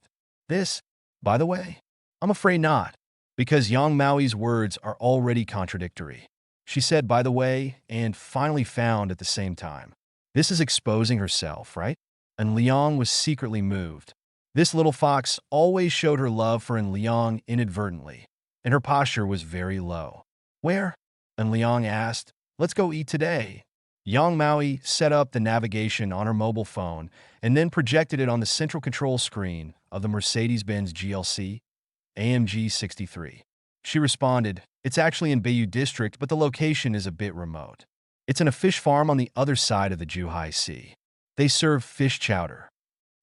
Speaker 1: This, by the way, I'm afraid not, because Yang Maui's words are already contradictory. She said, by the way, and finally found at the same time. This is exposing herself, right? And Liang was secretly moved. This little fox always showed her love for Liang inadvertently, and her posture was very low. Where? And Liang asked. Let's go eat today. Yang Maui set up the navigation on her mobile phone and then projected it on the central control screen of the Mercedes-Benz GLC AMG 63. She responded, It's actually in Bayou District, but the location is a bit remote. It's in a fish farm on the other side of the Zhuhai Sea. They serve fish chowder.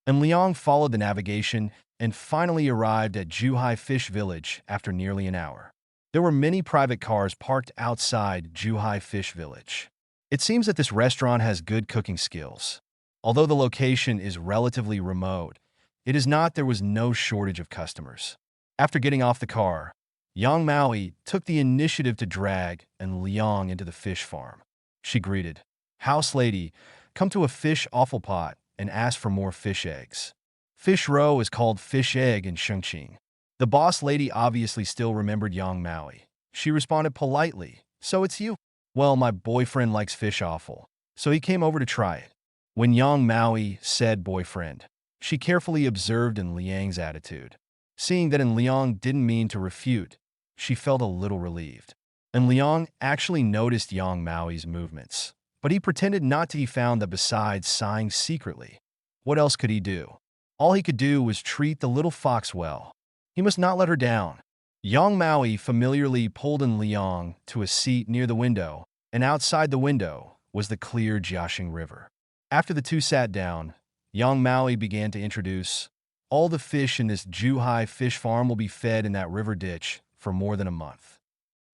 Speaker 1: And Liang followed the navigation and finally arrived at Zhuhai Fish Village after nearly an hour. There were many private cars parked outside Zhuhai Fish Village. It seems that this restaurant has good cooking skills. Although the location is relatively remote, it is not there was no shortage of customers. After getting off the car, Yang Maui took the initiative to drag Liang into the fish farm. She greeted, House lady, come to a fish offal pot and ask for more fish eggs. Fish roe is called fish egg in Chongqing. The boss lady obviously still remembered Yang Maui. She responded politely, So it's you. Well, my boyfriend likes fish offal. so he came over to try it. When Yang Maui said boyfriend, she carefully observed in Liang's attitude. Seeing that in Liang didn't mean to refute, she felt a little relieved. And Liang actually noticed Yang Maui's movements, but he pretended not to. He found that besides sighing secretly, what else could he do? All he could do was treat the little fox well. He must not let her down. Yang Maui familiarly pulled in Liang to a seat near the window, and outside the window was the clear Jiaxing River. After the two sat down, Yang Maui began to introduce, all the fish in this Zhuhai fish farm will be fed in that river ditch for more than a month.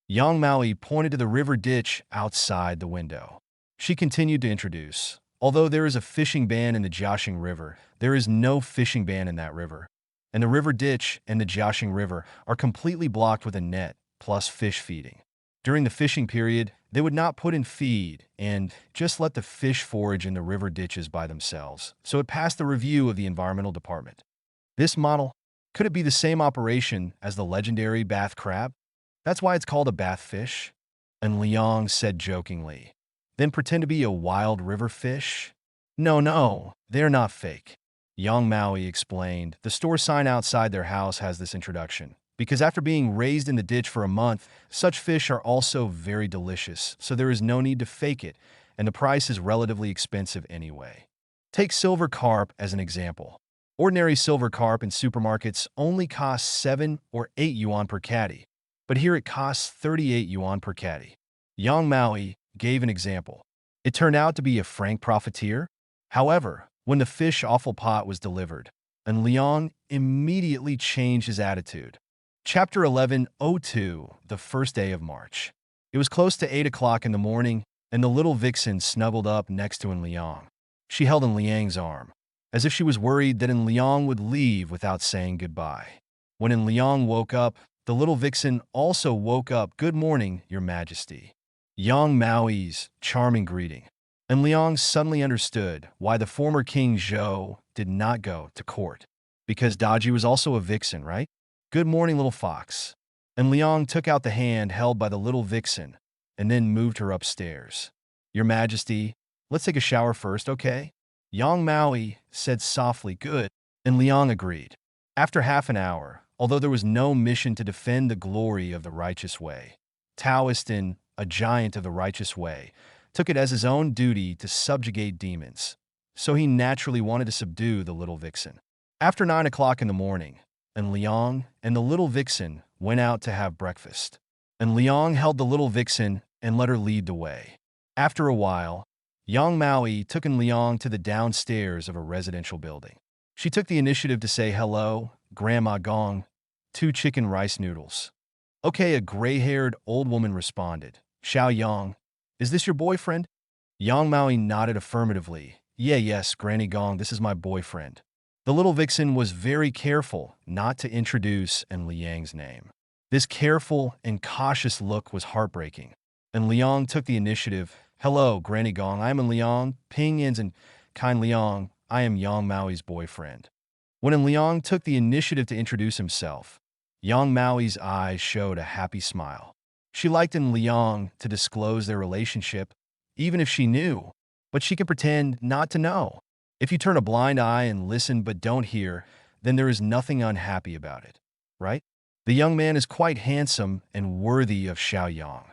Speaker 1: Yang Maui pointed to the river ditch outside the window. She continued to introduce, although there is a fishing ban in the Jiaxing River, there is no fishing ban in that river. And the river ditch and the Jiaxing River are completely blocked with a net, plus fish feeding. During the fishing period, they would not put in feed and just let the fish forage in the river ditches by themselves, so it passed the review of the environmental department. This model, could it be the same operation as the legendary bath crab? That's why it's called a bath fish? And Liang said jokingly, then pretend to be a wild river fish? No, they're not fake. Yang Maui explained, the store sign outside their house has this introduction, because after being raised in the ditch for a month, such fish are also very delicious, so there is no need to fake it, and the price is relatively expensive anyway. Take silver carp as an example. Ordinary silver carp in supermarkets only costs 7 or 8 yuan per catty, but here it costs 38 yuan per catty. Yang Maui gave an example. It turned out to be a frank profiteer. However, when the fish offal pot was delivered, and Liang immediately changed his attitude. Chapter 11:02, the first day of March. It was close to 8 o'clock in the morning, and the little vixen snuggled up next to In Liang. She held In Liang's arm, as if she was worried that In Liang would leave without saying goodbye. When In Liang woke up, the little vixen also woke up. Good morning, Your Majesty. Yang Maui's charming greeting. And Liang suddenly understood why the former King Zhou did not go to court. Because Daji was also a vixen, right? Good morning, little fox. And Liang took out the hand held by the little vixen and then moved her upstairs. Your Majesty, let's take a shower first, okay? Yang Maui said softly, good, and Liang agreed. After half an hour, although there was no mission to defend the glory of the righteous way, Taoistin, a giant of the righteous way, took it as his own duty to subjugate demons, so he naturally wanted to subdue the little vixen. After 9 o'clock in the morning, and Liang and the little vixen went out to have breakfast. And Liang held the little vixen and let her lead the way. After a while, Yang Maui took In Liang to the downstairs of a residential building. She took the initiative to say hello, Grandma Gong, 2 chicken rice noodles. Okay, a gray-haired old woman responded. Xiao Yang, is this your boyfriend? Yang Maui nodded affirmatively. Yes, Granny Gong, this is my boyfriend. The little vixen was very careful not to introduce In Liang's name. This careful and cautious look was heartbreaking. And Liang took the initiative. Hello, Granny Gong, I am In Liang, Ping Yins and Kind Liang, I am Yang Maui's boyfriend. When In Liang took the initiative to introduce himself, Yang Maui's eyes showed a happy smile. She liked In Liang to disclose their relationship, even if she knew, but she can pretend not to know. If you turn a blind eye and listen but don't hear, then there is nothing unhappy about it, right? The young man is quite handsome and worthy of Xiao Yang.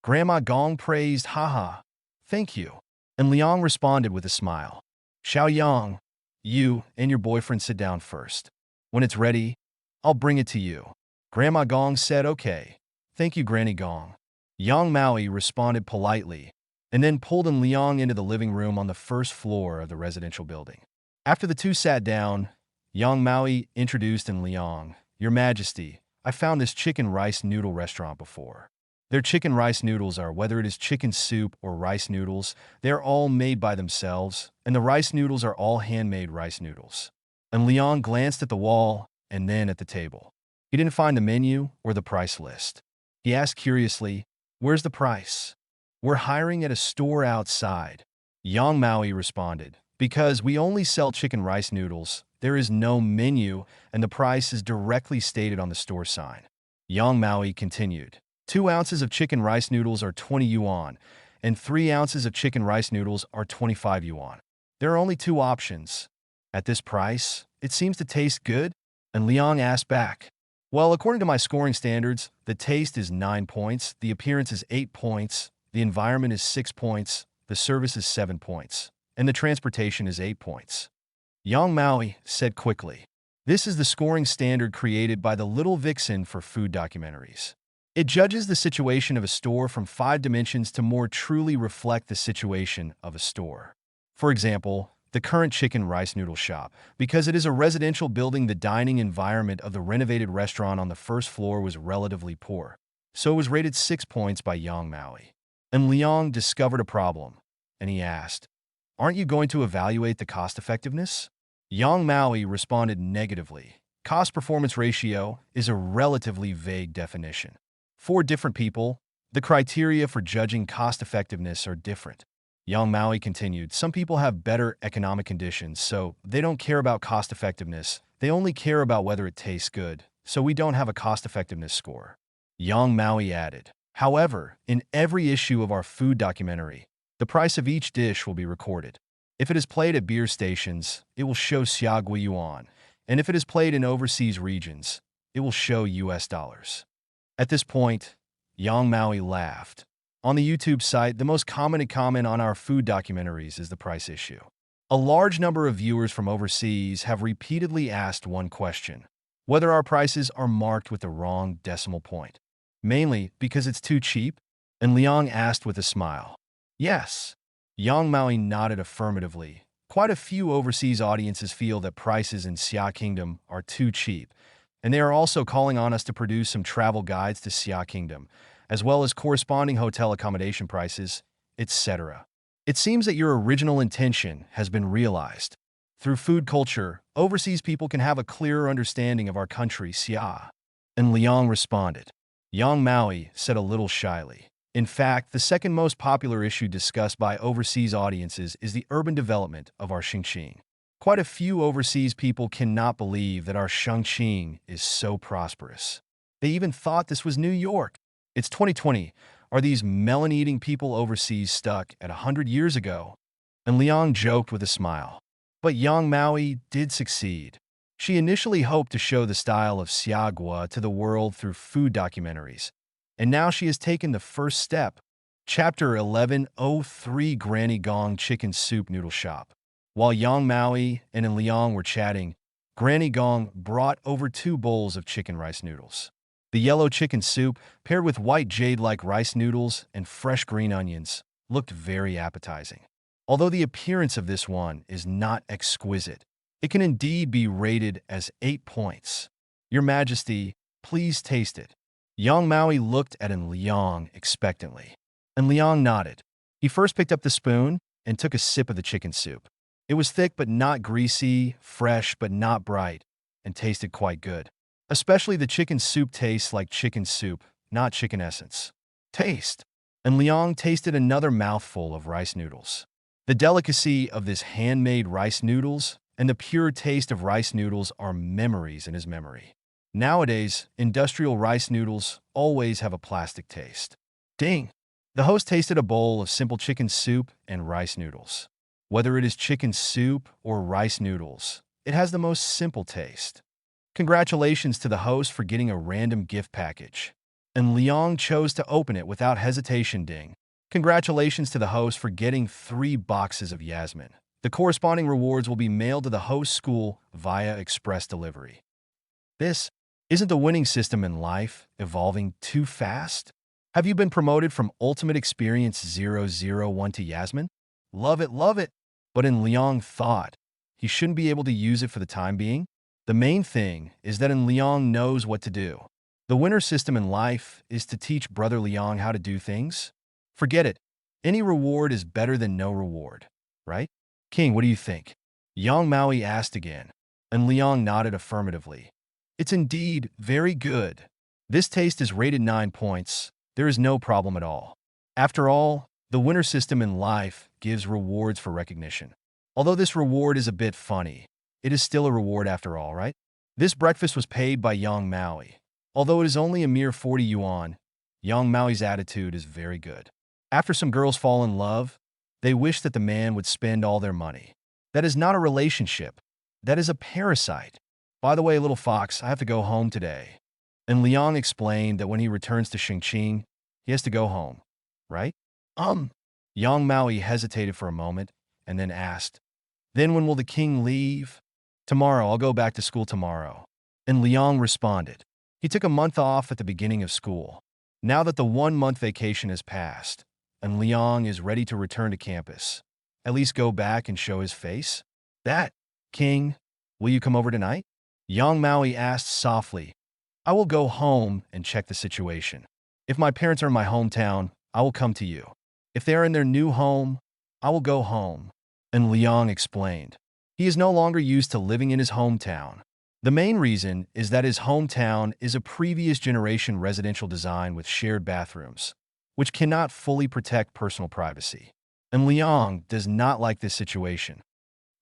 Speaker 1: Grandma Gong praised, haha, thank you. And Liang responded with a smile. Xiao Yang, you and your boyfriend sit down first. When it's ready, I'll bring it to you. Grandma Gong said, okay. Thank you, Granny Gong. Yang Maui responded politely, and then pulled In Liang into the living room on the first floor of the residential building. After the two sat down, Yang Maui introduced In Liang. Your Majesty, I found this chicken rice noodle restaurant before. Their chicken rice noodles are, whether it is chicken soup or rice noodles, they're all made by themselves, and the rice noodles are all handmade rice noodles. And Liang glanced at the wall and then at the table. He didn't find the menu or the price list. He asked curiously, where's the price? We're hiring at a store outside. Yang Maui responded, because we only sell chicken rice noodles, there is no menu, and the price is directly stated on the store sign. Yang Maui continued, 2 ounces of chicken rice noodles are 20 yuan, and 3 ounces of chicken rice noodles are 25 yuan. There are only 2 options. At this price, it seems to taste good? And Liang asked back. Well, according to my scoring standards, the taste is 9 points, the appearance is 8 points, the environment is 6 points, the service is 7 points, and the transportation is 8 points. Yang Maui said quickly. This is the scoring standard created by the Little Vixen for food documentaries. It judges the situation of a store from 5 dimensions to more truly reflect the situation of a store. For example, the current chicken rice noodle shop. Because it is a residential building, the dining environment of the renovated restaurant on the first floor was relatively poor, so it was rated 6 points by Yang Maui. And Liang discovered a problem, and he asked, "Aren't you going to evaluate the cost-effectiveness?" Yang Maui responded negatively. Cost-performance ratio is a relatively vague definition. For different people, the criteria for judging cost-effectiveness are different. Yang Maui continued, some people have better economic conditions, so they don't care about cost-effectiveness. They only care about whether it tastes good, so we don't have a cost-effectiveness score. Yang Maui added, however, in every issue of our food documentary, the price of each dish will be recorded. If it is played at beer stations, it will show Xiagui Yuan, and if it is played in overseas regions, it will show US dollars. At this point, Yang Maui laughed. On the YouTube site, the most commented comment on our food documentaries is the price issue. A large number of viewers from overseas have repeatedly asked one question: whether our prices are marked with the wrong decimal point. Mainly because it's too cheap? And Liang asked with a smile. Yes. Yang Maui nodded affirmatively. Quite a few overseas audiences feel that prices in Xia Kingdom are too cheap, and they are also calling on us to produce some travel guides to Xia Kingdom, as well as corresponding hotel accommodation prices, etc. It seems that your original intention has been realized. Through food culture, overseas people can have a clearer understanding of our country, Xia. And Liang responded. Yang Maui said a little shyly. In fact, the second most popular issue discussed by overseas audiences is the urban development of our Xingqing. Quite a few overseas people cannot believe that our Xingqing is so prosperous. They even thought this was New York. It's 2020. Are these melon-eating people overseas stuck at 100 years ago? And Liang joked with a smile. But Yang Maui did succeed. She initially hoped to show the style of Xiagua to the world through food documentaries, and now she has taken the first step. Chapter 1103 Granny Gong Chicken Soup Noodle Shop. While Yang Maui and Liang were chatting, Granny Gong brought over 2 bowls of chicken rice noodles. The yellow chicken soup, paired with white jade-like rice noodles and fresh green onions, looked very appetizing. Although the appearance of this one is not exquisite, it can indeed be rated as 8 points. Your Majesty, please taste it. Yang Maui looked at Liang expectantly, and Liang nodded. He first picked up the spoon and took a sip of the chicken soup. It was thick but not greasy, fresh but not bright, and tasted quite good. Especially the chicken soup tastes like chicken soup, not chicken essence. Taste. And Liang tasted another mouthful of rice noodles. The delicacy of this handmade rice noodles and the pure taste of rice noodles are memories in his memory. Nowadays, industrial rice noodles always have a plastic taste. Ding! The host tasted a bowl of simple chicken soup and rice noodles. Whether it is chicken soup or rice noodles, it has the most simple taste. Congratulations to the host for getting a random gift package. And Liang chose to open it without hesitation. Ding! Congratulations to the host for getting 3 boxes of Yasmin. The corresponding rewards will be mailed to the host school via express delivery. This isn't the winning system in life evolving too fast? Have you been promoted from Ultimate Experience 001 to Yasmin? Love it, love it. But in Liang thought, he shouldn't be able to use it for the time being. The main thing is that Liang knows what to do. The winner system in life is to teach brother Liang how to do things. Forget it. Any reward is better than no reward, right? King, what do you think? Yang Maui asked again, and Liang nodded affirmatively. It's indeed very good. This taste is rated 9 points. There is no problem at all. After all, the winner system in life gives rewards for recognition. Although this reward is a bit funny, it is still a reward after all, right? This breakfast was paid by Yang Maui. Although it is only a mere 40 yuan, Yang Maui's attitude is very good. After some girls fall in love, they wish that the man would spend all their money. That is not a relationship. That is a parasite. By the way, little fox, I have to go home today. And Liang explained that when he returns to Xingqing, he has to go home, right? Um. Yang Maui hesitated for a moment and then asked, "Then when will the king leave?" "Tomorrow, I'll go back to school tomorrow." And Liang responded, "He took a month off at the beginning of school. Now that the 1 month vacation has passed, and Liang is ready to return to campus, at least go back and show his face." "That, king, will you come over tonight?" Yang Maui asked softly. "I will go home and check the situation. If my parents are in my hometown, I will come to you. If they are in their new home, I will go home." And Liang explained, he is no longer used to living in his hometown. The main reason is that his hometown is a previous generation residential design with shared bathrooms, which cannot fully protect personal privacy. And Liang does not like this situation.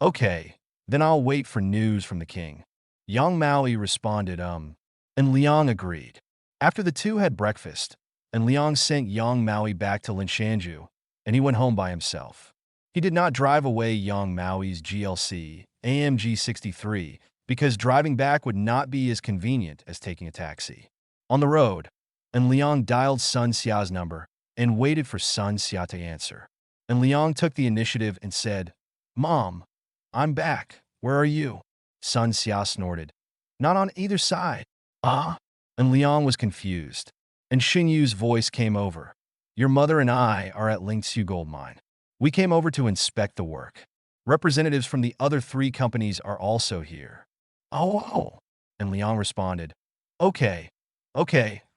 Speaker 1: "Okay, then I'll wait for news from the king." Yang Maui responded, and Liang agreed. After the two had breakfast, and Liang sent Yang Maui back to Linshanju, and he went home by himself. He did not drive away Yang Maui's GLC AMG 63 because driving back would not be as convenient as taking a taxi. On the road, and Liang dialed Sun Xia's number and waited for Sun Xia to answer. And Liang took the initiative and said, "Mom, I'm back. Where are you?" Sun Xia snorted. "Not on either side." "Ah?" And Liang was confused. And Xingyu's voice came over. "Your mother and I are at Lingxiu Gold Mine. We came over to inspect the work. Representatives from the other 3 companies are also here." "Oh." And Liang responded, Okay.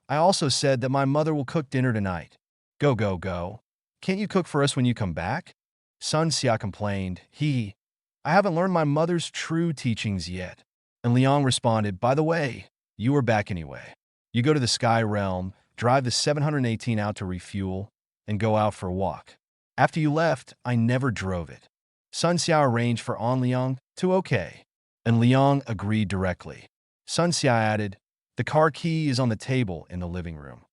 Speaker 1: I also said that my mother will cook dinner tonight. Go, go, go. Can't you cook for us when you come back?" Sun Xia complained, I haven't learned my mother's true teachings yet." And Liang responded, "By the way, you are back anyway. You go to the Sky Realm, drive the 718 out to refuel, and go out for a walk. After you left, I never drove it." Sun Xia arranged for An Liang to okay, and Liang agreed directly. Sun Xia added, "The car key is on the table in the living room.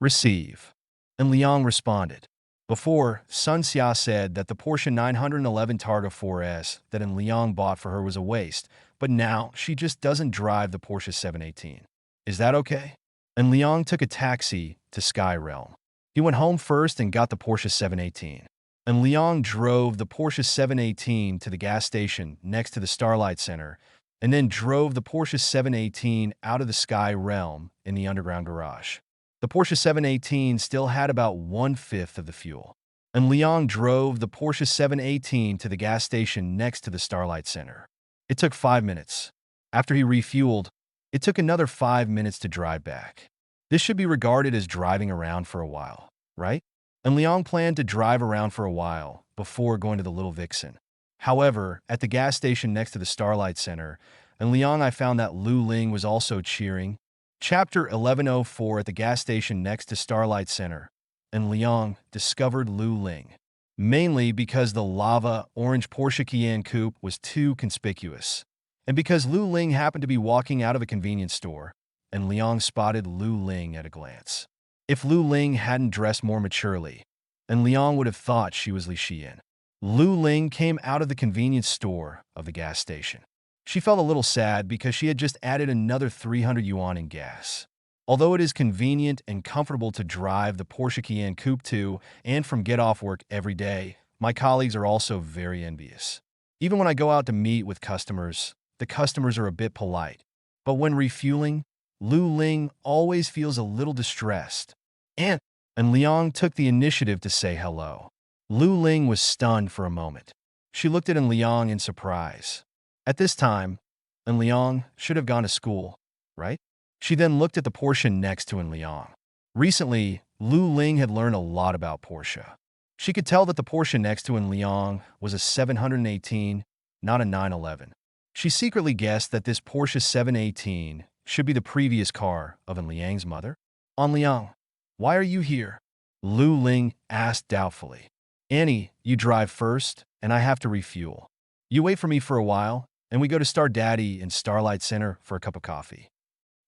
Speaker 1: Receive." And Liang responded. Before, Sun Xia said that the Porsche 911 Targa 4S that Liang bought for her was a waste, but now she just doesn't drive the Porsche 718. Is that okay? And Liang took a taxi to Sky Realm. He went home first and got the Porsche 718. And Liang drove the Porsche 718 to the gas station next to the Starlight Center, and then drove the Porsche 718 out of the Sky Realm in the underground garage. The Porsche 718 still had about 1/5 of the fuel. And Liang drove the Porsche 718 to the gas station next to the Starlight Center. It took 5 minutes. After he refueled, it took another 5 minutes to drive back. This should be regarded as driving around for a while, right? And Liang planned to drive around for a while before going to the Little Vixen. However, at the gas station next to the Starlight Center, and Liang, I found that Lu Ling was also cheering. Chapter 1104 at the gas station next to Starlight Center, and Liang discovered Lu Ling, mainly because the lava orange Porsche Cayenne coupe was too conspicuous, and because Lu Ling happened to be walking out of a convenience store, and Liang spotted Lu Ling at a glance. If Lu Ling hadn't dressed more maturely, and Liang would have thought she was Li Xian. Lu Ling came out of the convenience store of the gas station. She felt a little sad because she had just added another 300 yuan in gas. Although it is convenient and comfortable to drive the Porsche Cayenne Coupe to and from get off work every day, my colleagues are also very envious. Even when I go out to meet with customers, the customers are a bit polite. But when refueling, Lu Ling always feels a little distressed. And Liang took the initiative to say hello. Lu Ling was stunned for a moment. She looked at Liang in surprise. At this time, Liang should have gone to school, right? She then looked at the Porsche next to Liang. Recently, Lu Ling had learned a lot about Porsche. She could tell that the Porsche next to Liang was a 718, not a 911. She secretly guessed that this Porsche 718 should be the previous car of Liang's mother. An Liang, why are you here? Lu Ling asked doubtfully. Annie, you drive first, and I have to refuel. You wait for me for a while, and we go to Star Daddy in Starlight Center for a cup of coffee.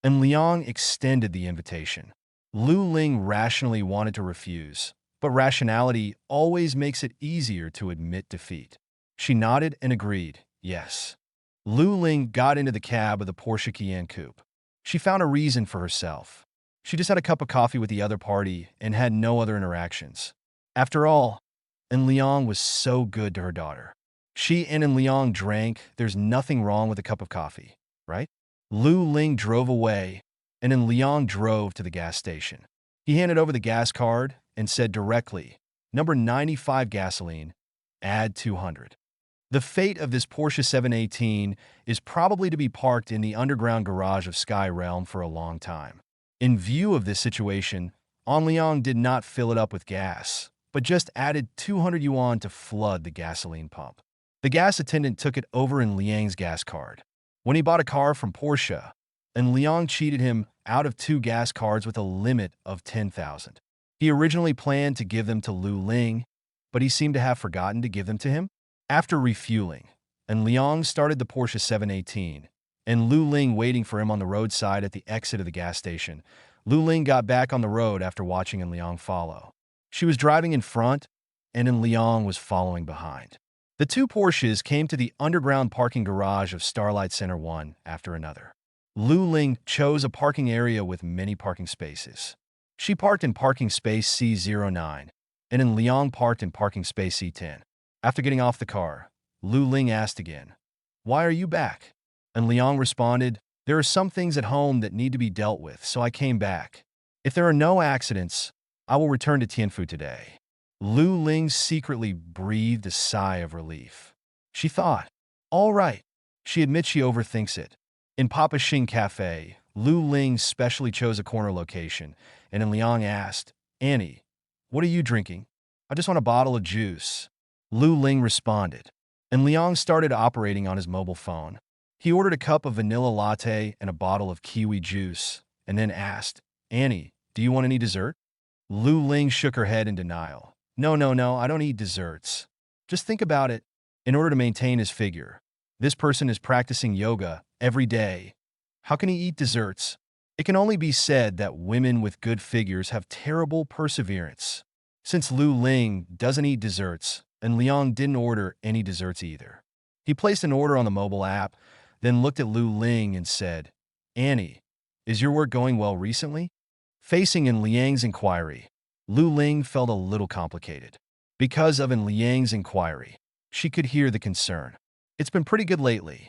Speaker 1: And Liang extended the invitation. Lu Ling rationally wanted to refuse, but rationality always makes it easier to admit defeat. She nodded and agreed, yes. Lu Ling got into the cab of the Porsche Cayenne coupe. She found a reason for herself. She just had a cup of coffee with the other party and had no other interactions. After all, En Liang was so good to her daughter. She and En Liang drank. There's nothing wrong with a cup of coffee, right? Lu Ling drove away, and En Liang drove to the gas station. He handed over the gas card and said directly, "Number 95 gasoline, add 200. The fate of this Porsche 718 is probably to be parked in the underground garage of Sky Realm for a long time. In view of this situation, An Liang did not fill it up with gas, but just added 200 yuan to flood the gasoline pump. The gas attendant took it over in Liang's gas card. When he bought a car from Porsche, and Liang cheated him out of 2 gas cards with a limit of 10,000. He originally planned to give them to Lu Ling, but he seemed to have forgotten to give them to him. After refueling, and Liang started the Porsche 718, and Lu Ling waiting for him on the roadside at the exit of the gas station, Lu Ling got back on the road after watching En Liang follow. She was driving in front, and En Liang was following behind. The 2 Porsches came to the underground parking garage of Starlight Center one after another. Lu Ling chose a parking area with many parking spaces. She parked in parking space C09, and En Liang parked in parking space C10. After getting off the car, Lu Ling asked again, "Why are you back?" And Liang responded, "There are some things at home that need to be dealt with, so I came back. If there are no accidents, I will return to Tianfu today." Lu Ling secretly breathed a sigh of relief. She thought, all right. She admits she overthinks it. In Papa Xing Cafe, Lu Ling specially chose a corner location, and then Liang asked, "Annie, what are you drinking?" "I just want a bottle of juice." Lu Ling responded, and Liang started operating on his mobile phone. He ordered a cup of vanilla latte and a bottle of kiwi juice, and then asked, "Annie, do you want any dessert?" Lu Ling shook her head in denial. No, I don't eat desserts." Just think about it. In order to maintain his figure, this person is practicing yoga every day. How can he eat desserts? It can only be said that women with good figures have terrible perseverance. Since Lu Ling doesn't eat desserts, and Liang didn't order any desserts either. He placed an order on the mobile app, then looked at Lu Ling and said, "Annie, is your work going well recently?" Facing En Liang's inquiry, Lu Ling felt a little complicated. Because of En Liang's inquiry, she could hear the concern. "It's been pretty good lately."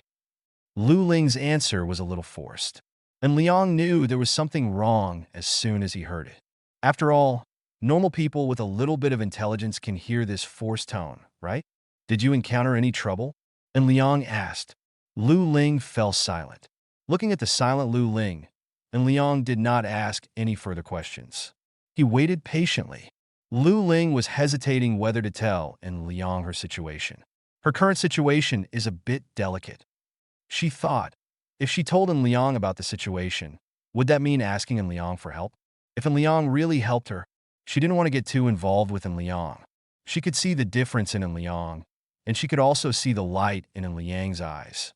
Speaker 1: Lu Ling's answer was a little forced, and Liang knew there was something wrong as soon as he heard it. After all, normal people with a little bit of intelligence can hear this forced tone, right? "Did you encounter any trouble?" And Liang asked. Lu Ling fell silent. Looking at the silent Lu Ling, and Liang did not ask any further questions. He waited patiently. Lu Ling was hesitating whether to tell En Liang her situation. Her current situation is a bit delicate. She thought, if she told En Liang about the situation, would that mean asking En Liang for help? If En Liang really helped her, she didn't want to get too involved with En Liang. She could see the difference in En Liang, and she could also see the light in En Liang's eyes.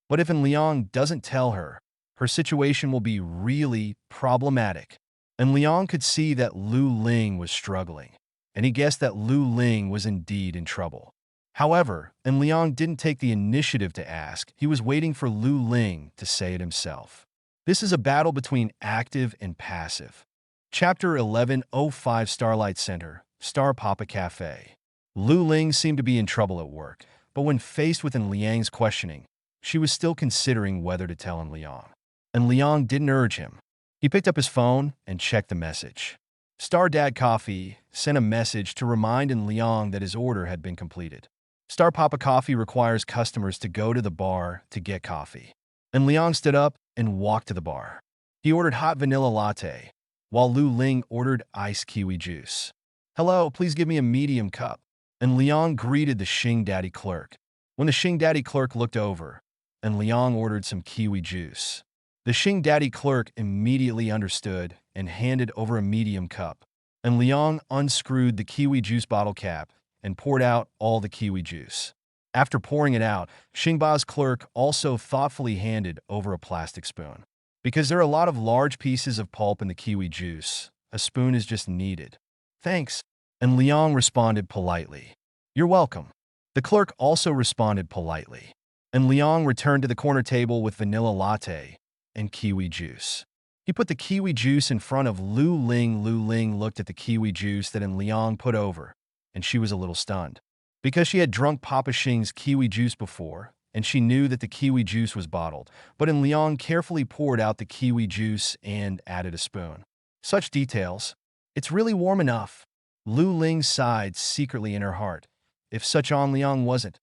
Speaker 1: But if En Liang doesn't tell her, her situation will be really problematic. En Liang could see that Lu Ling was struggling, and he guessed that Lu Ling was indeed in trouble. However, En Liang didn't take the initiative to ask. He was waiting for Lu Ling to say it himself. This is a battle between active and passive. Chapter 1105 Starlight Center, Star Papa Cafe. Lu Ling seemed to be in trouble at work, but when faced with En Liang's questioning, she was still considering whether to tell En Liang. En Liang didn't urge him. He picked up his phone and checked the message. Star Dad Coffee sent a message to remind En Liang that his order had been completed. Star Papa Coffee requires customers to go to the bar to get coffee. En Liang stood up and walked to the bar. He ordered hot vanilla latte, while Lu Ling ordered iced kiwi juice. "Hello, please give me a medium cup." En Liang greeted the Xing Daddy clerk. When the Xing Daddy clerk looked over, En Liang ordered some kiwi juice. The Xing Daddy clerk immediately understood and handed over a medium cup. En Liang unscrewed the kiwi juice bottle cap and poured out all the kiwi juice. After pouring it out, Xingba's clerk also thoughtfully handed over a plastic spoon. Because there are a lot of large pieces of pulp in the kiwi juice, a spoon is just needed. "Thanks." and Liang responded politely. You're welcome. The clerk also responded politely, and Liang returned to the corner table with vanilla latte and kiwi juice. He put the kiwi juice in front of Lu Ling. Lu Ling looked at the kiwi juice that Liang put over, and she was a little stunned. Because she had drunk Papa Xing's kiwi juice before, and she knew that the kiwi juice was bottled, but Liang carefully poured out the kiwi juice and added a spoon. Such details. It's really warm enough. Lu Ling sighed secretly in her heart. If such on Liang wasn't.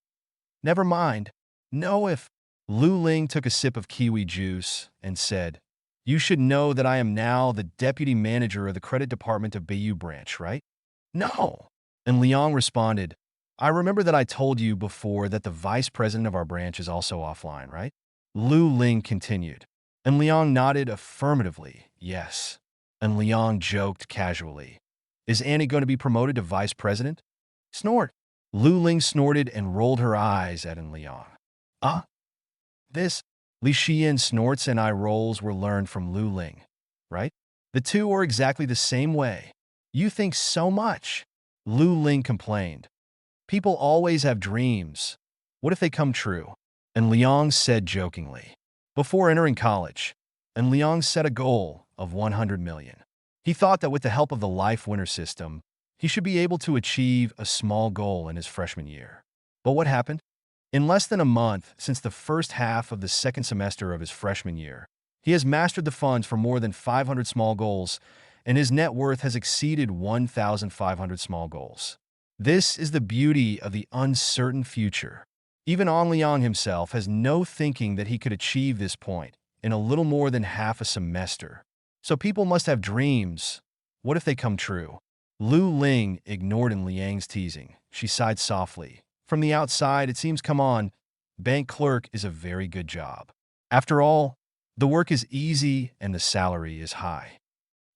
Speaker 1: Never mind. No if. Lu Ling took a sip of kiwi juice and said, You should know that I am now the deputy manager of the credit department of Bayou branch, right? No. And Liang responded, I remember that I told you before that the vice president of our branch is also offline, right? Lu Ling continued, and Liang nodded affirmatively, yes. And Liang joked casually, Is Annie going to be promoted to vice president? Snort. Lu Ling snorted and rolled her eyes at Liang. This? Li Xian snorts and eye rolls were learned from Lu Ling, right? The two are exactly the same way. You think so much. Lu Ling complained. People always have dreams. What if they come true? And Liang said jokingly. Before entering college, and Liang set a goal of 100 million. He thought that with the help of the life winner system, he should be able to achieve a small goal in his freshman year. But what happened? In less than a month since the first half of the second semester of his freshman year, he has mastered the funds for more than 500 small goals, and his net worth has exceeded 1,500 small goals. This is the beauty of the uncertain future. Even An Liang himself has no thinking that he could achieve this point in a little more than half a semester. So people must have dreams. What if they come true? Lu Ling ignored Liang's teasing. She sighed softly. From the outside, it seems, come on, bank clerk is a very good job. After all, the work is easy and the salary is high.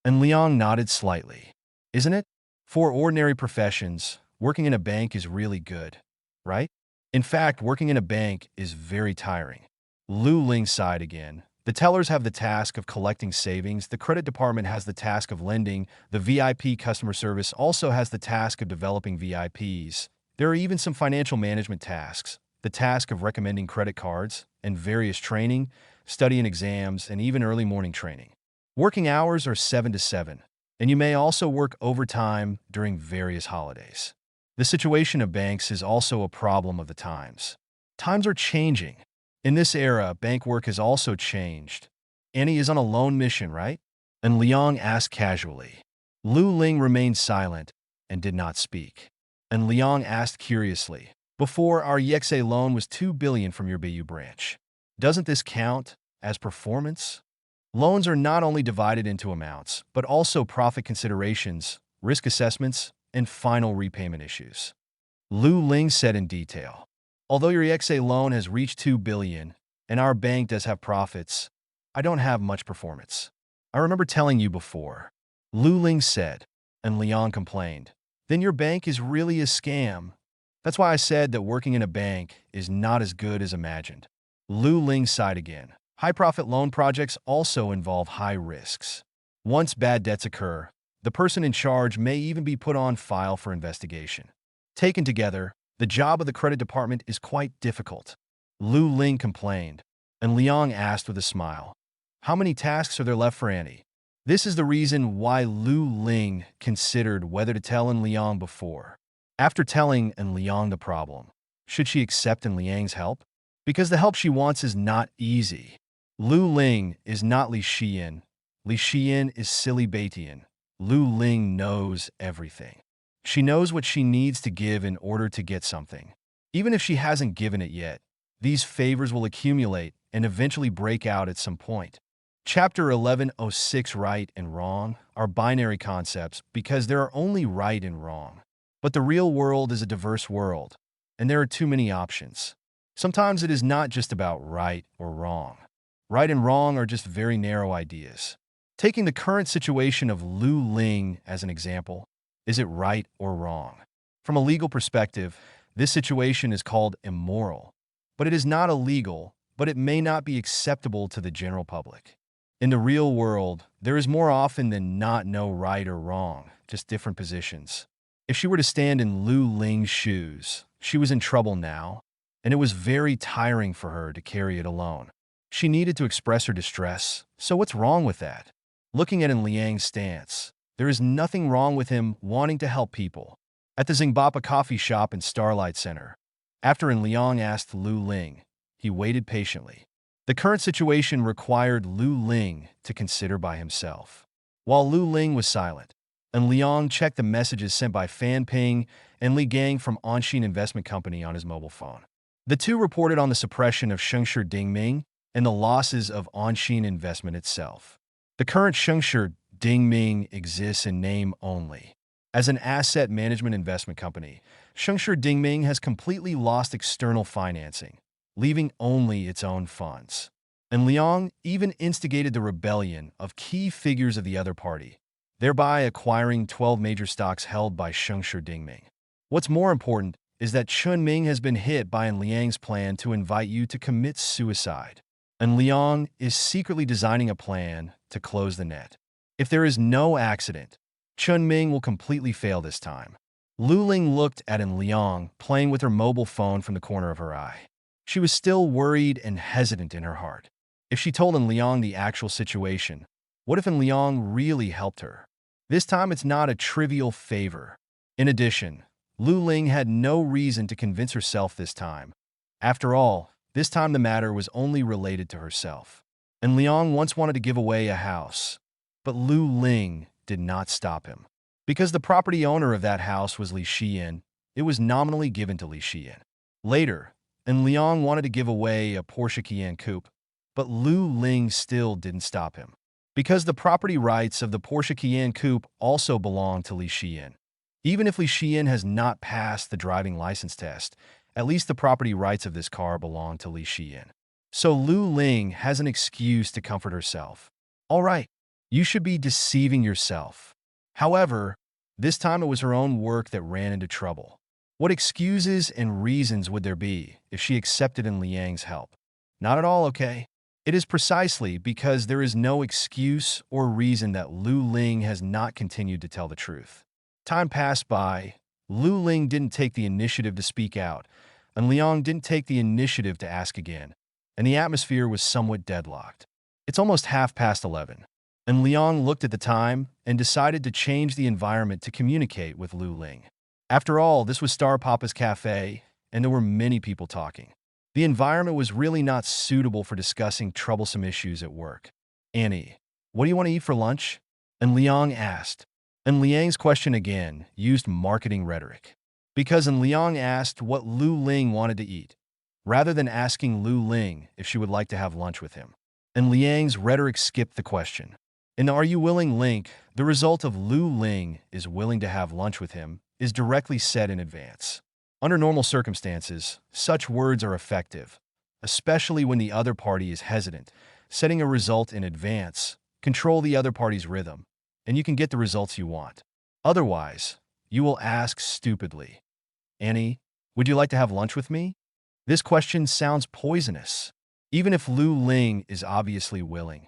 Speaker 1: And Liang nodded slightly. Isn't it? For ordinary professions, working in a bank is really good, right? In fact, working in a bank is very tiring. Lu Ling sighed again. The tellers have the task of collecting savings, the credit department has the task of lending, the VIP customer service also has the task of developing VIPs. There are even some financial management tasks, the task of recommending credit cards, and various training, study and exams, and even early morning training. Working hours are 7 to 7, and you may also work overtime during various holidays. The situation of banks is also a problem of the times. Times are changing. In this era, bank work has also changed. Annie is on a lone mission, right? And Liang asked casually. Lu Ling remained silent and did not speak. And Liang asked curiously, Before, our ecchi loan was 2 billion from your Bayou branch. Doesn't this count as performance? Loans are not only divided into amounts, but also profit considerations, risk assessments, and final repayment issues. Lu Ling said in detail. Although your ecchi loan has reached 2 billion, and our bank does have profits, I don't have much performance. I remember telling you before. Lu Ling said, and Liang complained. Then your bank is really a scam. That's why I said that working in a bank is not as good as imagined. Lu Ling sighed again. High-profit loan projects also involve high risks. Once bad debts occur, the person in charge may even be put on file for investigation. Taken together, the job of the credit department is quite difficult. Lu Ling complained, and Liang asked with a smile, How many tasks are there left for Annie? This is the reason why Lu Ling considered whether to tell Liang before. After telling Liang the problem, should she accept Liang's help? Because the help she wants is not easy. Lu Ling is not Li Xian. Li Xian is silly Baitian. Lu Ling knows everything. She knows what she needs to give in order to get something. Even if she hasn't given it yet, these favors will accumulate and eventually break out at some point. Chapter 1106 Right and Wrong are binary concepts because there are only right and wrong. But the real world is a diverse world, and there are too many options. Sometimes it is not just about right or wrong. Right and wrong are just very narrow ideas. Taking the current situation of Lu Ling as an example, is it right or wrong? From a legal perspective, this situation is called immoral. But it is not illegal, but it may not be acceptable to the general public. In the real world, there is more often than not no right or wrong, just different positions. If she were to stand in Lu Ling's shoes, she was in trouble now, and it was very tiring for her to carry it alone. She needed to express her distress, so what's wrong with that? Looking at Liang's stance, there is nothing wrong with him wanting to help people. At the Zingbapa coffee shop in Starlight Center, after Liang asked Lu Ling, he waited patiently. The current situation required Lu Ling to consider by himself. While Lu Ling was silent, Liang checked the messages sent by Fan Ping and Li Gang from Anshin Investment Company on his mobile phone. The two reported on the suppression of Shengshi Dingming and the losses of Anshin Investment itself. The current Shengshi Dingming exists in name only. As an asset management investment company, Shengshi Dingming has completely lost external financing, leaving only its own funds. And Liang even instigated the rebellion of key figures of the other party, thereby acquiring 12 major stocks held by Shengshi Dingming. What's more important is that Chun Ming has been hit by Liang's plan to invite you to commit suicide. And Liang is secretly designing a plan to close the net. If there is no accident, Chun Ming will completely fail this time. Lu Ling looked at Liang playing with her mobile phone from the corner of her eye. She was still worried and hesitant in her heart. If she told Liang the actual situation, what if Liang really helped her? This time it's not a trivial favor. In addition, Lu Ling had no reason to convince herself this time. After all, this time the matter was only related to herself. And Liang once wanted to give away a house, but Lu Ling did not stop him. Because the property owner of that house was Li Xian, it was nominally given to Li Xian. Later, Liang wanted to give away a Porsche Cayenne coupe, but Lu Ling still didn't stop him. Because the property rights of the Porsche Cayenne coupe also belong to Li Xian. Even if Li Xian has not passed the driving license test, at least the property rights of this car belong to Li Xian. So Lu Ling has an excuse to comfort herself. All right, you should be deceiving yourself. However, this time it was her own work that ran into trouble. What excuses and reasons would there be if she accepted Liang's help? Not at all, okay? It is precisely because there is no excuse or reason that Lu Ling has not continued to tell the truth. Time passed by. Lu Ling didn't take the initiative to speak out, and Liang didn't take the initiative to ask again, and the atmosphere was somewhat deadlocked. It's almost 11:30, and Liang looked at the time and decided to change the environment to communicate with Lu Ling. After all, this was Star Papa's cafe, and there were many people talking. The environment was really not suitable for discussing troublesome issues at work. Annie, what do you want to eat for lunch? And Liang asked. And Liang's question again used marketing rhetoric. Because Liang asked what Lu Ling wanted to eat, rather than asking Lu Ling if she would like to have lunch with him. And Liang's rhetoric skipped the question. In the Are You Willing link, the result of Lu Ling is willing to have lunch with him is directly said in advance. Under normal circumstances, such words are effective, especially when the other party is hesitant. Setting a result in advance, control the other party's rhythm, and you can get the results you want. Otherwise, you will ask stupidly, Annie, would you like to have lunch with me? This question sounds poisonous. Even if Lu Ling is obviously willing,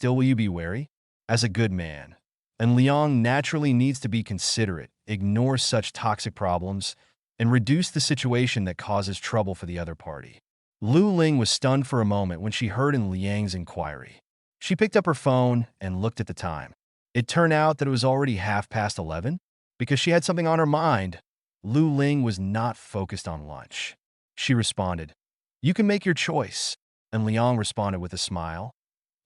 Speaker 1: will you be wary? As a good man. And Liang naturally needs to be considerate, ignore such toxic problems, and reduce the situation that causes trouble for the other party. Lu Ling was stunned for a moment when she heard Liang's inquiry. She picked up her phone and looked at the time. It turned out that it was already 11:30. Because she had something on her mind, Lu Ling was not focused on lunch. She responded, You can make your choice. And Liang responded with a smile.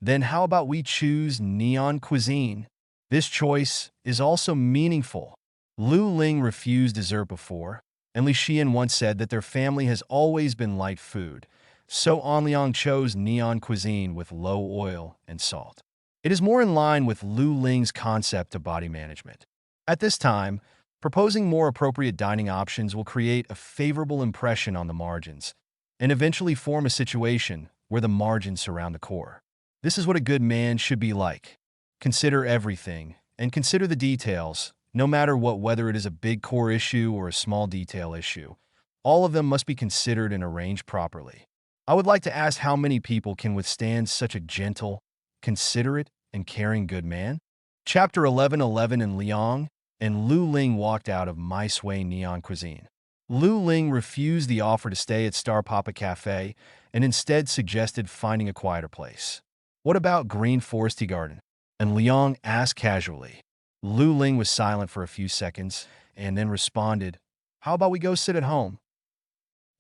Speaker 1: Then how about we choose neon cuisine? This choice is also meaningful. Lu Ling refused dessert before, and Li Xian once said that their family has always been light food, so An Liang chose neon cuisine with low oil and salt. It is more in line with Lu Ling's concept of body management. At this time, proposing more appropriate dining options will create a favorable impression on the margins, and eventually form a situation where the margins surround the core. This is what a good man should be like. Consider everything, and consider the details, no matter what, whether it is a big core issue or a small detail issue. All of them must be considered and arranged properly. I would like to ask how many people can withstand such a gentle, considerate, and caring good man? Chapter 11:11 in Liang, and Lu Ling walked out of My Sway Neon Cuisine. Lu Ling refused the offer to stay at Star Papa Cafe and instead suggested finding a quieter place. What about Green Foresty Garden? And Liang asked casually. Lu Ling was silent for a few seconds and then responded, how about we go sit at home?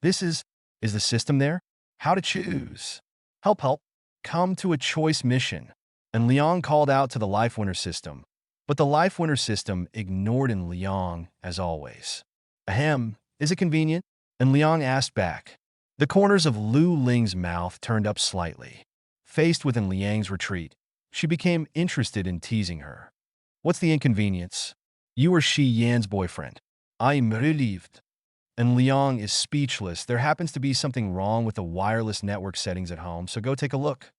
Speaker 1: This is the system there? How to choose? Help, help. Come to a choice mission. And Liang called out to the Life Winner system. But the Life Winner system ignored in Liang as always. Ahem, is it convenient? And Liang asked back. The corners of Lu Ling's mouth turned up slightly. Faced with Liang's retreat, she became interested in teasing her. What's the inconvenience? You are Shi Yan's boyfriend. I am relieved. And Liang is speechless. There happens to be something wrong with the wireless network settings at home, so go take a look.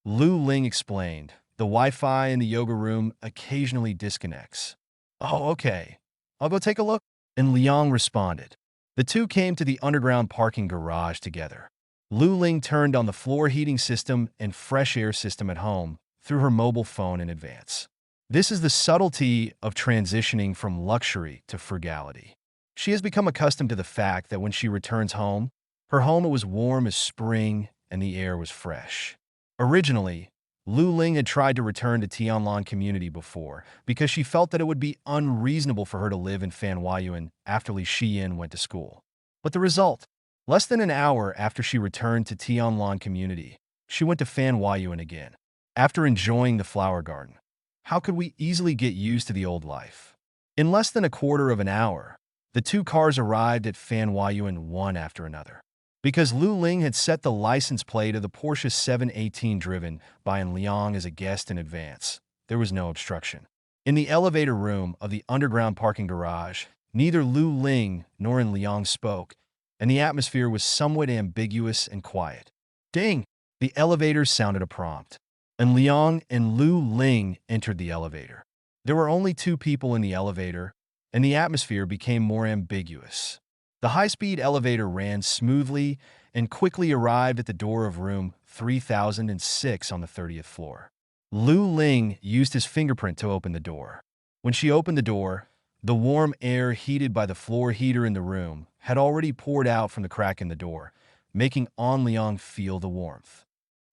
Speaker 1: Lu Ling explained. The Wi-Fi in the yoga room occasionally disconnects. Oh, okay. I'll go take a look. And Liang responded. The two came to the underground parking garage together. Lu Ling turned on the floor heating system and fresh air system at home through her mobile phone in advance. This is the subtlety of transitioning from luxury to frugality. She has become accustomed to the fact that when she returns home, her home was warm as spring and the air was fresh. Originally, Lu Ling had tried to return to Tianlan community before because she felt that it would be unreasonable for her to live in Fanhuayuan after Li Xiyin went to school. But the result? Less than an hour after she returned to Tianlan community, she went to Fanhuayuan again. After enjoying the flower garden, how could we easily get used to the old life? In less than a quarter of an hour, the two cars arrived at Fanhuayuan one after another. Because Lu Ling had set the license plate of the Porsche 718 driven by Liang as a guest in advance, there was no obstruction. In the elevator room of the underground parking garage, neither Lu Ling nor Liang spoke, and the atmosphere was somewhat ambiguous and quiet. Ding! The elevator sounded a prompt, and Liang and Lu Ling entered the elevator. There were only two people in the elevator, and the atmosphere became more ambiguous. The high-speed elevator ran smoothly and quickly arrived at the door of room 3006 on the 30th floor. Lu Ling used his fingerprint to open the door. When she opened the door, the warm air heated by the floor heater in the room had already poured out from the crack in the door, making An Liang feel the warmth.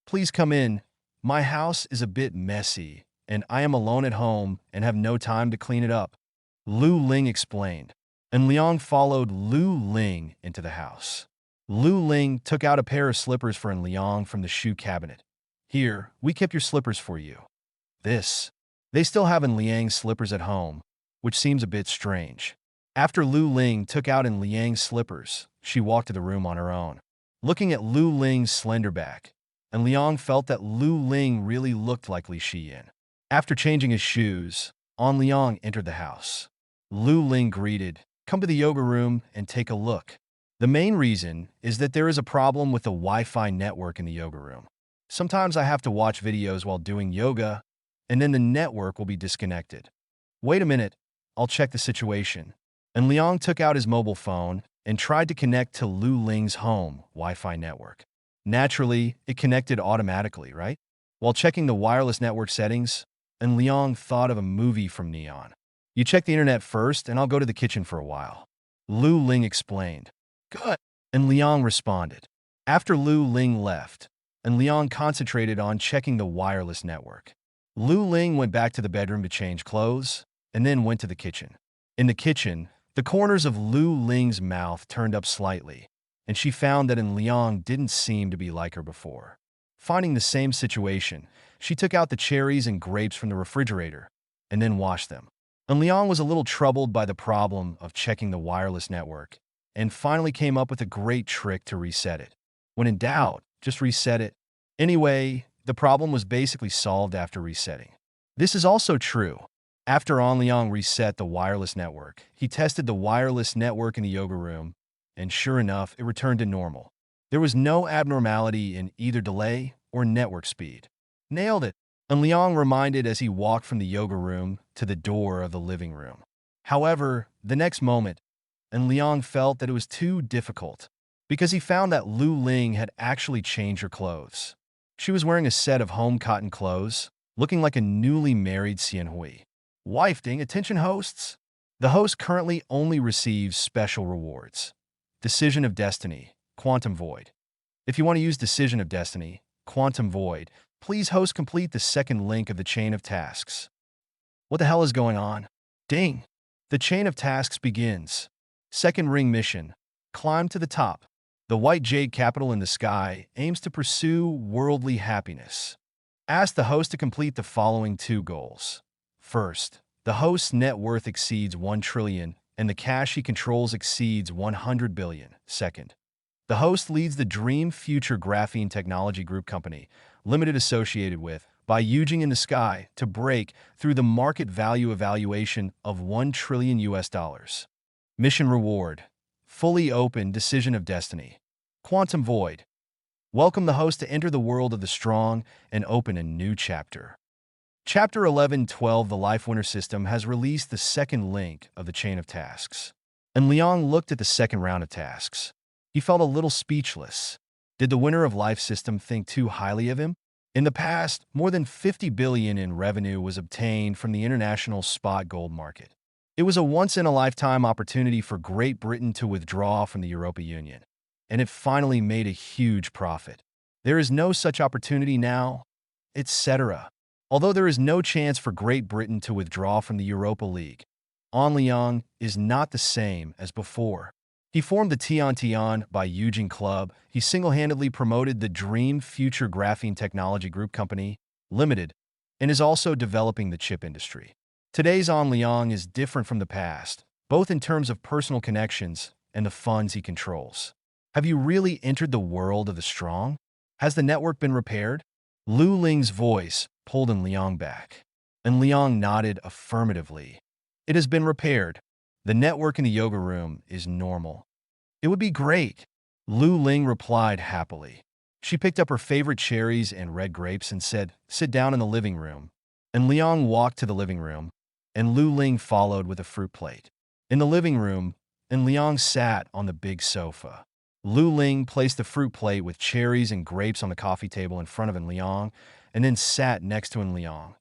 Speaker 1: Please come in. My house is a bit messy, and I am alone at home and have no time to clean it up, Lu Ling explained, and Liang followed Lu Ling into the house. Lu Ling took out a pair of slippers for Liang from the shoe cabinet. Here, we kept your slippers for you. They still have Liang's slippers at home, which seems a bit strange. After Lu Ling took out Liang's slippers, she walked to the room on her own. Looking at Lu Ling's slender back, and Liang felt that Lu Ling really looked like Li Xiyin. After changing his shoes, An Liang entered the house. Lu Ling greeted, "Come to the yoga room and take a look." The main reason is that there is a problem with the Wi-Fi network in the yoga room. Sometimes I have to watch videos while doing yoga, and then the network will be disconnected. Wait a minute, I'll check the situation. And Liang took out his mobile phone and tried to connect to Lu Ling's home Wi-Fi network. Naturally, it connected automatically, right? While checking the wireless network settings, and Liang thought of a movie from Neon. You check the internet first, and I'll go to the kitchen for a while. Lu Ling explained. Good. And Liang responded. After Lu Ling left, and Liang concentrated on checking the wireless network. Lu Ling went back to the bedroom to change clothes, and then went to the kitchen. In the kitchen, the corners of Lu Ling's mouth turned up slightly, and she found that Liang didn't seem to be like her before. Finding the same situation, she took out the cherries and grapes from the refrigerator, and then washed them. And Liang was a little troubled by the problem of checking the wireless network, and finally came up with a great trick to reset it. When in doubt, just reset it. Anyway, the problem was basically solved after resetting. This is also true. After An Liang reset the wireless network, he tested the wireless network in the yoga room, and sure enough, it returned to normal. There was no abnormality in either delay or network speed. Nailed it, and Liang reminded as he walked from the yoga room to the door of the living room. However, the next moment, and Liang felt that it was too difficult, because he found that Lu Ling had actually changed her clothes. She was wearing a set of home cotton clothes, looking like a newly married Xianhui. Wife ding, attention hosts! The host currently only receives special rewards. Decision of Destiny, Quantum Void. If you want to use Decision of Destiny, Quantum Void, please host complete the second link of the chain of tasks. What the hell is going on? Ding! The chain of tasks begins. Second ring mission. Climb to the top. The white jade capital in the sky aims to pursue worldly happiness. Ask the host to complete the following 2 goals. First, the host's net worth exceeds 1 trillion and the cash he controls exceeds 100 billion. Second, the host leads the Dream Future Graphene Technology Group company, limited associated with, by Eugene in the Sky to break through the market value evaluation of 1 trillion US dollars. Mission reward. Fully open Decision of Destiny. Quantum Void. Welcome the host to enter the world of the strong and open a new chapter. Chapter 11-12 The Life Winner System has released the second link of the chain of tasks. And Liang looked at the second round of tasks. He felt a little speechless. Did the winner of Life System think too highly of him? In the past, more than 50 billion in revenue was obtained from the international spot gold market. It was a once-in-a-lifetime opportunity for Great Britain to withdraw from the European Union, and it finally made a huge profit. There is no such opportunity now, etc. Although there is no chance for Great Britain to withdraw from the Europa League, An Liang is not the same as before. He formed the Tian Tian by Eugene Club. He single-handedly promoted the Dream Future Graphene Technology Group Company, Limited, and is also developing the chip industry. Today's An Liang is different from the past, both in terms of personal connections and the funds he controls. Have you really entered the world of the strong? Has the network been repaired? Lu Ling's voice pulled An Liang back, and Liang nodded affirmatively. It has been repaired. The network in the yoga room is normal. It would be great. Lu Ling replied happily. She picked up her favorite cherries and red grapes and said, "Sit down in the living room." And Liang walked to the living room, and Lu Ling followed with a fruit plate. In the living room, and Liang sat on the big sofa. Lu Ling placed the fruit plate with cherries and grapes on the coffee table in front of An Liang, and then sat next to An Liang.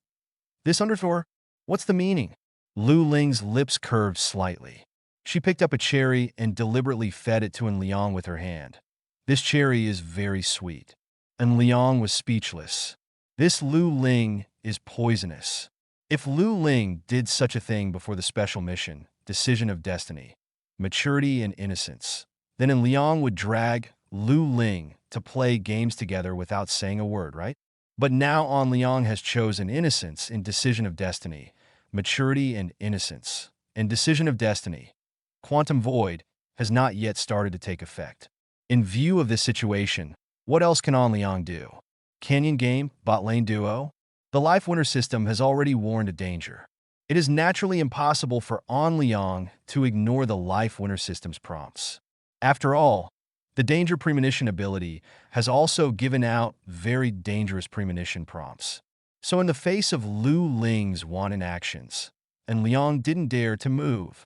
Speaker 1: This underscore? What's the meaning? Lu Ling's lips curved slightly. She picked up a cherry and deliberately fed it to An Liang with her hand. This cherry is very sweet. An Liang was speechless. This Lu Ling is poisonous. If Lu Ling did such a thing before the special mission, Decision of Destiny, Maturity and Innocence, then An Liang would drag Lu Ling to play games together without saying a word, right? But now An Liang has chosen innocence in Decision of Destiny, Maturity and Innocence, and Decision of Destiny, Quantum Void, has not yet started to take effect. In view of this situation, what else can An Liang do? Canyon Game, Bot Lane Duo? The Life Winner system has already warned of danger. It is naturally impossible for An Liang to ignore the Life Winner system's prompts. After all, the Danger Premonition ability has also given out very dangerous premonition prompts. So in the face of Lu Ling's wanton actions, An Liang didn't dare to move.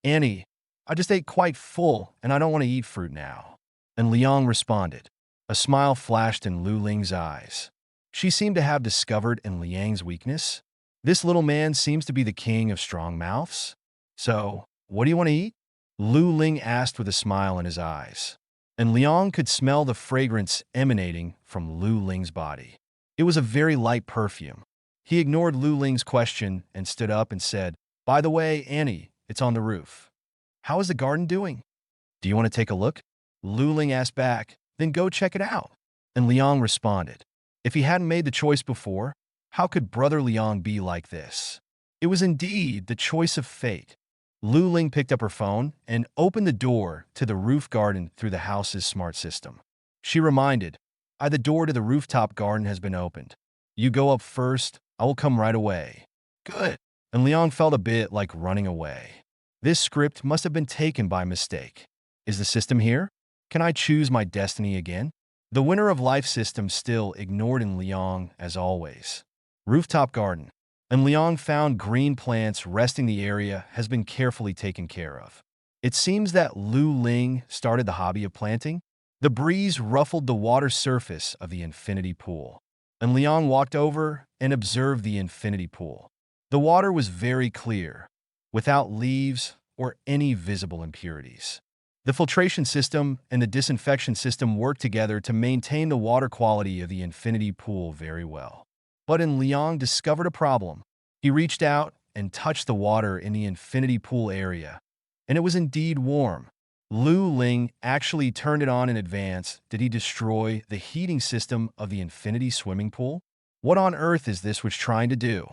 Speaker 1: Annie, I just ate quite full and I don't want to eat fruit now. An Liang responded. A smile flashed in Lu Ling's eyes. She seemed to have discovered An Liang's weakness. This little man seems to be the king of strong mouths. So, what do you want to eat? Lu Ling asked with a smile in his eyes. An Liang could smell the fragrance emanating from Lu Ling's body. It was a very light perfume. He ignored Lu Ling's question and stood up and said, "By the way, Annie, it's on the roof. How is the garden doing? Do you want to take a look?" Lu Ling asked back, "Then go check it out." And Liang responded. If he hadn't made the choice before, how could Brother Liang be like this? It was indeed the choice of fate. Lu Ling picked up her phone and opened the door to the roof garden through the house's smart system. She reminded, The door to the rooftop garden has been opened. You go up first, I will come right away." Good. And Liang felt a bit like running away. This script must have been taken by mistake. Is the system here? Can I choose my destiny again? The winner of Life System still ignored An Liang as always. Rooftop garden. An Liang found green plants resting the area has been carefully taken care of. It seems that Lu Ling started the hobby of planting. The breeze ruffled the water surface of the infinity pool. And Liang walked over and observed the infinity pool. The water was very clear. without leaves or any visible impurities. The filtration system and the disinfection system work together to maintain the water quality of the infinity pool very well. But Liang discovered a problem. He reached out and touched the water in the infinity pool area, and it was indeed warm. Lu Ling actually turned it on in advance. Did he destroy the heating system of the infinity swimming pool? What on earth is this witch trying to do?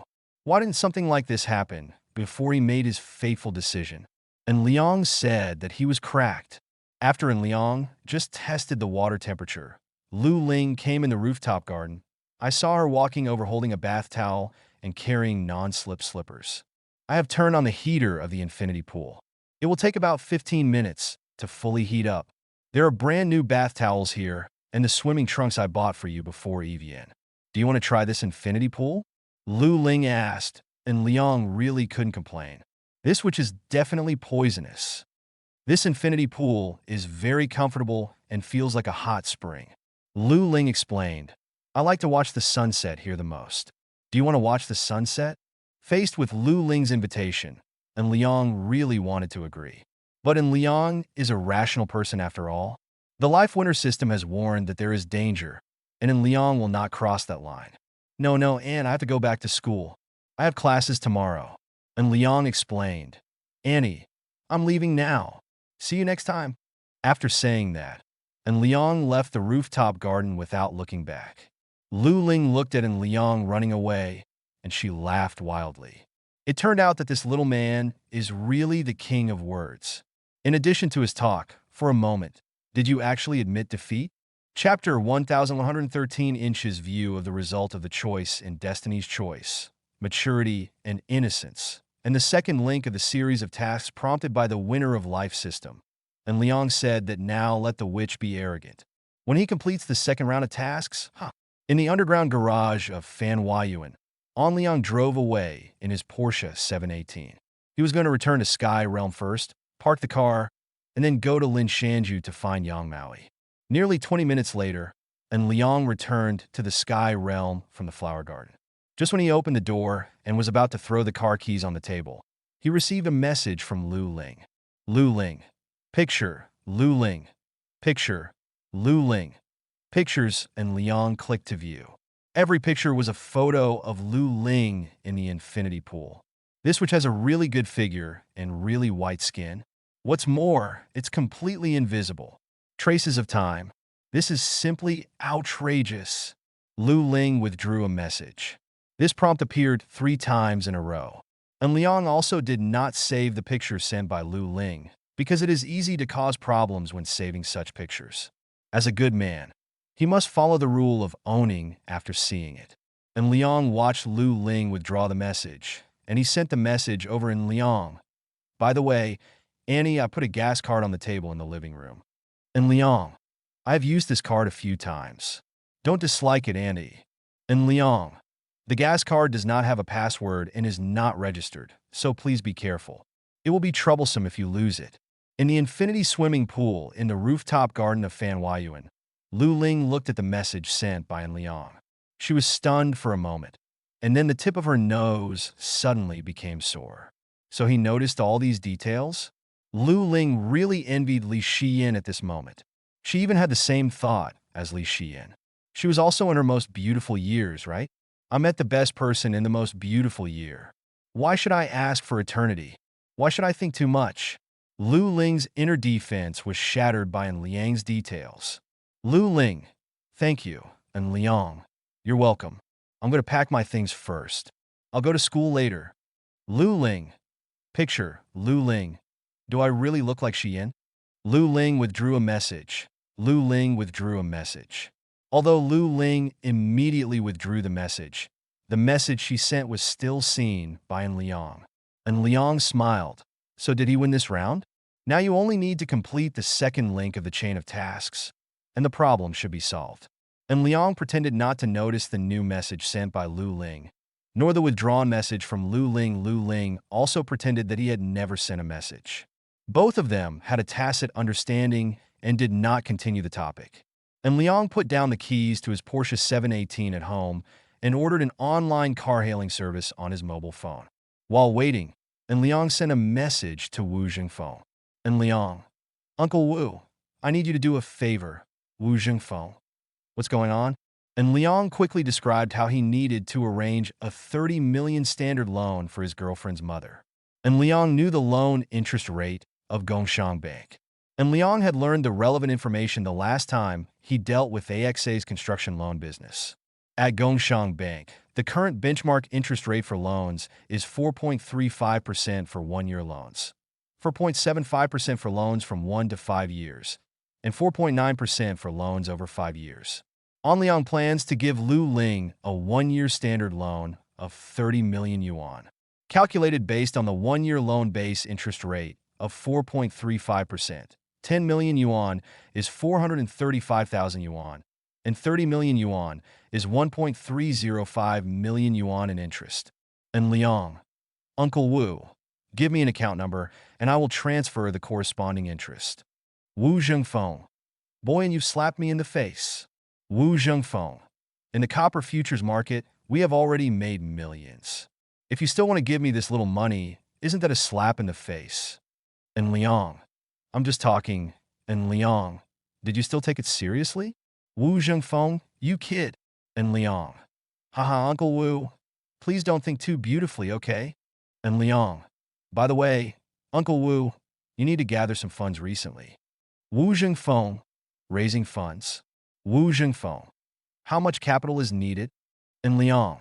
Speaker 1: Why didn't something like this happen before he made his fateful decision? And Liang said that he was cracked. After Liang just tested the water temperature, Lu Ling came in the rooftop garden. I saw her walking over holding a bath towel and carrying non-slip slippers. I have turned on the heater of the infinity pool. It will take about 15 minutes to fully heat up. There are brand new bath towels here and the swimming trunks I bought for you before EVN. Do you want to try this infinity pool? Lu Ling asked, and Liang really couldn't complain. This witch is definitely poisonous. This infinity pool is very comfortable and feels like a hot spring. Lu Ling explained, I like to watch the sunset here the most. Do you want to watch the sunset? Faced with Lu Ling's invitation, and Liang really wanted to agree. But Liang is a rational person after all. The life winter system has warned that there is danger, and Liang will not cross that line. No, Anne, I have to go back to school. I have classes tomorrow. And Liang explained, Annie, I'm leaving now. See you next time. After saying that, and Liang left the rooftop garden without looking back. Lu Ling looked at Liang running away, and she laughed wildly. It turned out that this little man is really the king of words. In addition to his talk, for a moment, did you actually admit defeat? Chapter 1113 Inches View of the result of the choice in Destiny's Choice, Maturity and Innocence, and the second link of the series of tasks prompted by the winner of life system. And Liang said that now let the witch be arrogant. When he completes the second round of tasks, in the underground garage of Manhwa, Liang drove away in his Porsche 718. He was going to return to Sky Realm first, park the car, and then go to Linshanju to find Yang Maui. Nearly 20 minutes later, and Liang returned to the Sky Realm from the flower garden. Just when he opened the door and was about to throw the car keys on the table, he received a message from Lu Ling. Lu Ling. Picture. Lu Ling. Picture. Lu Ling. Pictures, and Liang clicked to view. Every picture was a photo of Lu Ling in the infinity pool. This witch has a really good figure and really white skin. What's more, it's completely invisible. Traces of time. This is simply outrageous. Lu Ling withdrew a message. This prompt appeared 3 times in a row. And Liang also did not save the picture sent by Lu Ling, because it is easy to cause problems when saving such pictures. As a good man, he must follow the rule of owning after seeing it. And Liang watched Lu Ling withdraw the message, and he sent the message over in Liang. By the way, Annie, I put a gas card on the table in the living room. And Liang, I've used this card a few times. Don't dislike it, Annie. And Liang, the gas card does not have a password and is not registered, so please be careful. It will be troublesome if you lose it. In the infinity swimming pool in the rooftop garden of Manhwa, Lu Ling looked at the message sent by Liang. She was stunned for a moment, and then the tip of her nose suddenly became sore. So he noticed all these details? Lu Ling really envied Li Xian at this moment. She even had the same thought as Li Xian. She was also in her most beautiful years, right? I met the best person in the most beautiful year. Why should I ask for eternity? Why should I think too much? Lu Ling's inner defense was shattered by Liang's details. Lu Ling, thank you, and Liang, you're welcome. I'm going to pack my things first. I'll go to school later. Lu Ling, picture, Lu Ling. Do I really look like Xian? Lu Ling withdrew a message. Lu Ling withdrew a message. Although Lu Ling immediately withdrew the message she sent was still seen by Liang. And Liang smiled. So did he win this round? Now you only need to complete the second link of the chain of tasks, and the problem should be solved. And Liang pretended not to notice the new message sent by Lu Ling, nor the withdrawn message from Lu Ling. Lu Ling also pretended that he had never sent a message. Both of them had a tacit understanding and did not continue the topic. And Liang put down the keys to his Porsche 718 at home and ordered an online car-hailing service on his mobile phone. While waiting, and Liang sent a message to Wu Jingfeng. And Liang, Uncle Wu, I need you to do a favor. Wu Jingfeng, what's going on? And Liang quickly described how he needed to arrange a 30 million standard loan for his girlfriend's mother. And Liang knew the loan interest rate of Gongshang Bank. And Liang had learned the relevant information the last time he dealt with AXA's construction loan business. At Gongshang Bank, the current benchmark interest rate for loans is 4.35% for one-year loans, 4.75% for loans from 1 to 5 years, and 4.9% for loans over 5 years. An Liang plans to give Lu Ling a one-year standard loan of 30 million yuan, calculated based on the one-year loan base interest rate of 4.35%. 10 million yuan is 435,000 yuan, and 30 million yuan is 1.305 million yuan in interest. And Liang, Uncle Wu, give me an account number and I will transfer the corresponding interest. Wu Zhengfeng, boy, and you've slapped me in the face. Wu Zhengfeng, in the copper futures market, we have already made millions. If you still want to give me this little money, isn't that a slap in the face? And Liang, I'm just talking. And Liang, did you still take it seriously? Wu Zhengfeng, you kid. And Liang, haha, Uncle Wu, please don't think too beautifully, okay? And Liang, by the way, Uncle Wu, you need to gather some funds recently. Wu Zhengfeng, raising funds. Wu Zhengfeng, how much capital is needed? And Liang,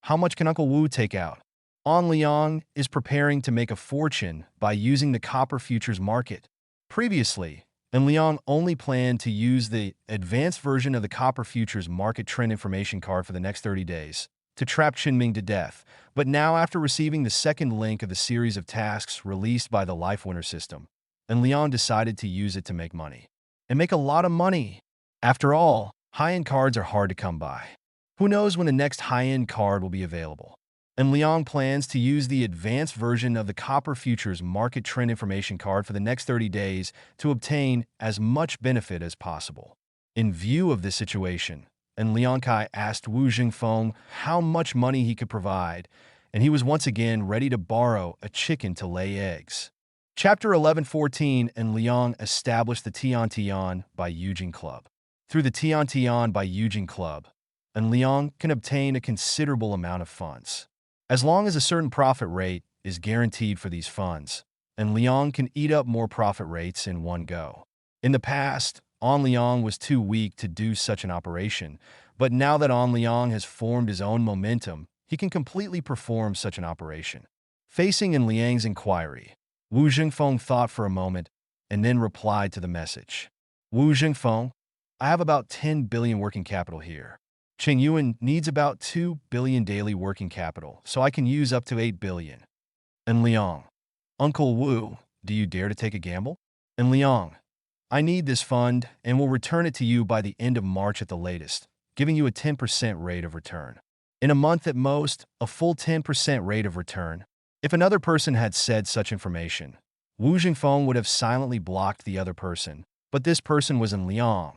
Speaker 1: how much can Uncle Wu take out? An Liang is preparing to make a fortune by using the copper futures market. Previously, An Liang only planned to use the advanced version of the copper futures market trend information card for the next 30 days to trap Qinming to death. But now, after receiving the second link of the series of tasks released by the Life Winner system, An Liang decided to use it to make money. And make a lot of money. After all, high-end cards are hard to come by. Who knows when the next high-end card will be available? And Liang plans to use the advanced version of the Copper Futures Market Trend Information Card for the next 30 days to obtain as much benefit as possible. In view of this situation, and Liang Kai asked Wu Jingfeng how much money he could provide, and he was once again ready to borrow a chicken to lay eggs. Chapter 11:14, and Liang established the Tian Tian by Yujing Club. Through the Tian Tian by Yujing Club, and Liang can obtain a considerable amount of funds. As long as a certain profit rate is guaranteed for these funds, and Liang can eat up more profit rates in one go. In the past, An Liang was too weak to do such an operation, but now that An Liang has formed his own momentum, he can completely perform such an operation. Facing An Liang's inquiry, Wu Jingfeng thought for a moment and then replied to the message. Wu Jingfeng, I have about 10 billion working capital here. Cheng Yuan needs about 2 billion daily working capital, so I can use up to 8 billion. And Liang, Uncle Wu, do you dare to take a gamble? And Liang, I need this fund and will return it to you by the end of March at the latest, giving you a 10% rate of return. In a month at most, a full 10% rate of return. If another person had said such information, Wu Jingfeng would have silently blocked the other person, but this person was in Liang,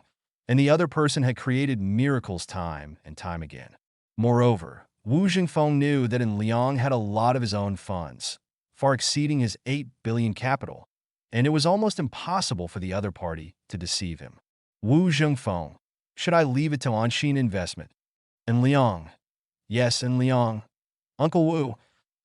Speaker 1: and the other person had created miracles time and time again. Moreover, Wu Jingfeng knew that An Liang had a lot of his own funds, far exceeding his 8 billion capital, and it was almost impossible for the other party to deceive him. Wu Jingfeng, should I leave it to Anshin Investment? And Liang, yes, and Liang, Uncle Wu,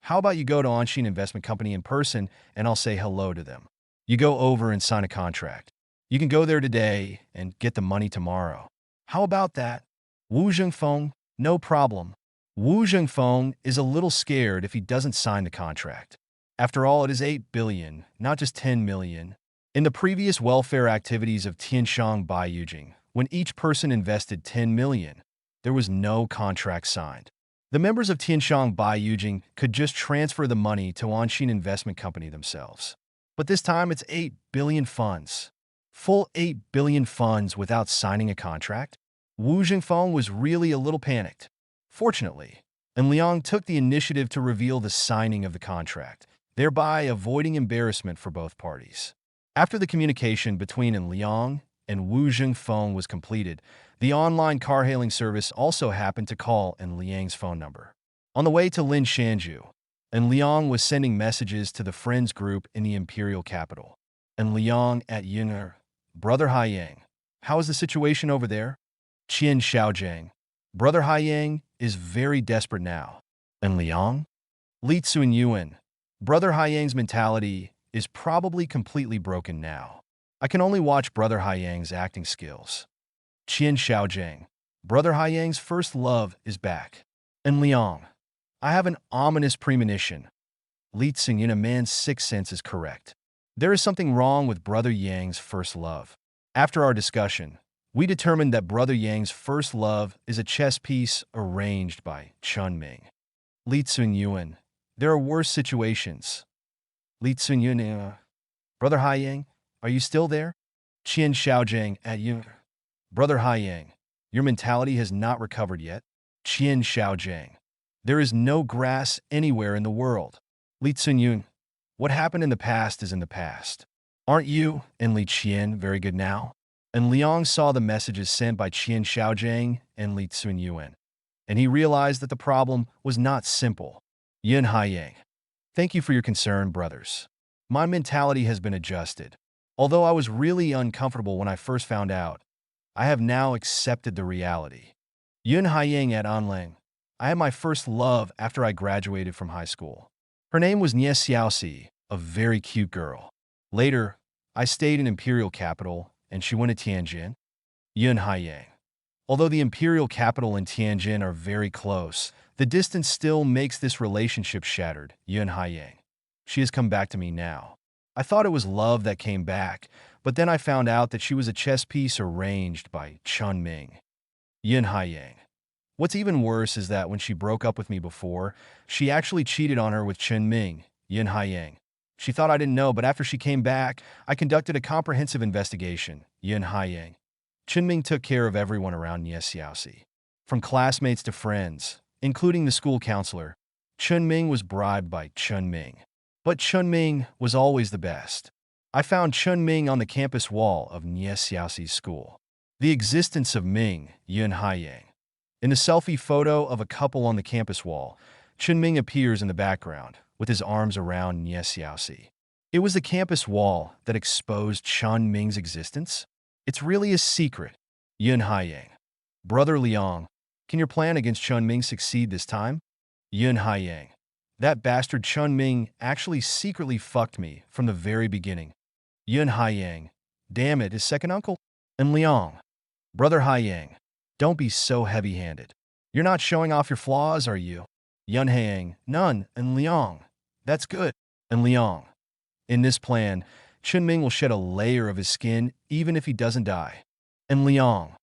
Speaker 1: how about you go to Anshin Investment Company in person and I'll say hello to them. You go over and sign a contract. You can go there today and get the money tomorrow. How about that? Wu Jingfeng, no problem. Wu Jingfeng is a little scared if he doesn't sign the contract. After all, it is 8 billion, not just 10 million. In the previous welfare activities of Tianshang Bai Yujing, when each person invested 10 million, there was no contract signed. The members of Tianshang Bai Yujing could just transfer the money to Anshin Investment Company themselves. But this time it's 8 billion funds. Full 8 billion funds without signing a contract? Wu Jingfeng was really a little panicked. Fortunately, An Liang took the initiative to reveal the signing of the contract, thereby avoiding embarrassment for both parties. After the communication between An Liang and Wu Jingfeng was completed, the online car-hailing service also happened to call An Liang's phone number. On the way to Lin Shanju, and Liang was sending messages to the friends group in the imperial capital. And Liang at Yinger, Brother Haiyang, how is the situation over there? Qian Xiaojiang, Brother Haiyang is very desperate now. And Liang? Li Tsunyuan, Brother Haiyang's mentality is probably completely broken now. I can only watch Brother Haiyang's acting skills. Qian Xiaojiang, Brother Haiyang's first love is back. And Liang, I have an ominous premonition. Li Tsunyuan, a man's sixth sense is correct. There is something wrong with Brother Yang's first love. After our discussion, we determined that Brother Yang's first love is a chess piece arranged by Chunming. Li Tsunyuan, there are worse situations. Li Tsunyuan, Brother Haiyang, are you still there? Qian Xiaojiang at you. Brother Haiyang, your mentality has not recovered yet. Qian Xiaojiang, there is no grass anywhere in the world. Li Tsunyuan, what happened in the past is in the past. Aren't you and Li Qian very good now? And Liang saw the messages sent by Qian Xiaojiang and Li Tsunyuan, and he realized that the problem was not simple. Yin Haiyang, thank you for your concern, brothers. My mentality has been adjusted. Although I was really uncomfortable when I first found out, I have now accepted the reality. Yun Haiyang at Anlang, I had my first love after I graduated from high school. Her name was Nie Xiaoxi, a very cute girl. Later, I stayed in Imperial Capital, and she went to Tianjin. Yun Haiyang. Although the Imperial Capital and Tianjin are very close, the distance still makes this relationship shattered. Yun Haiyang. She has come back to me now. I thought it was love that came back, but then I found out that she was a chess piece arranged by Chunming. Yin Haiyang. What's even worse is that when she broke up with me before, she actually cheated on her with Chunming. Yin Haiyang. She thought I didn't know, but after she came back, I conducted a comprehensive investigation. Yin Haiyang. Chunming took care of everyone around Nie Xiaoxi. From classmates to friends, including the school counselor, Chunming was bribed by Chunming. But Chunming was always the best. I found Chunming on the campus wall of Nie Xiaoxi's school. The existence of Ming, Yun Haiyang. In a selfie photo of a couple on the campus wall, Chunming appears in the background, with his arms around Nie Xiaoxi. It was the campus wall that exposed Chunming's existence? It's really a secret. Yun Haiyang. Brother Liang, can your plan against Chunming succeed this time? Yun Haiyang. That bastard Chunming actually secretly fucked me from the very beginning. Yun Haiyang. Damn it, his second uncle? And Liang. Brother Haiyang, don't be so heavy-handed. You're not showing off your flaws, are you? Yun Haiyang. None. And Liang. That's good. And Liang. In this plan, Chunming will shed a layer of his skin even if he doesn't die. And Liang.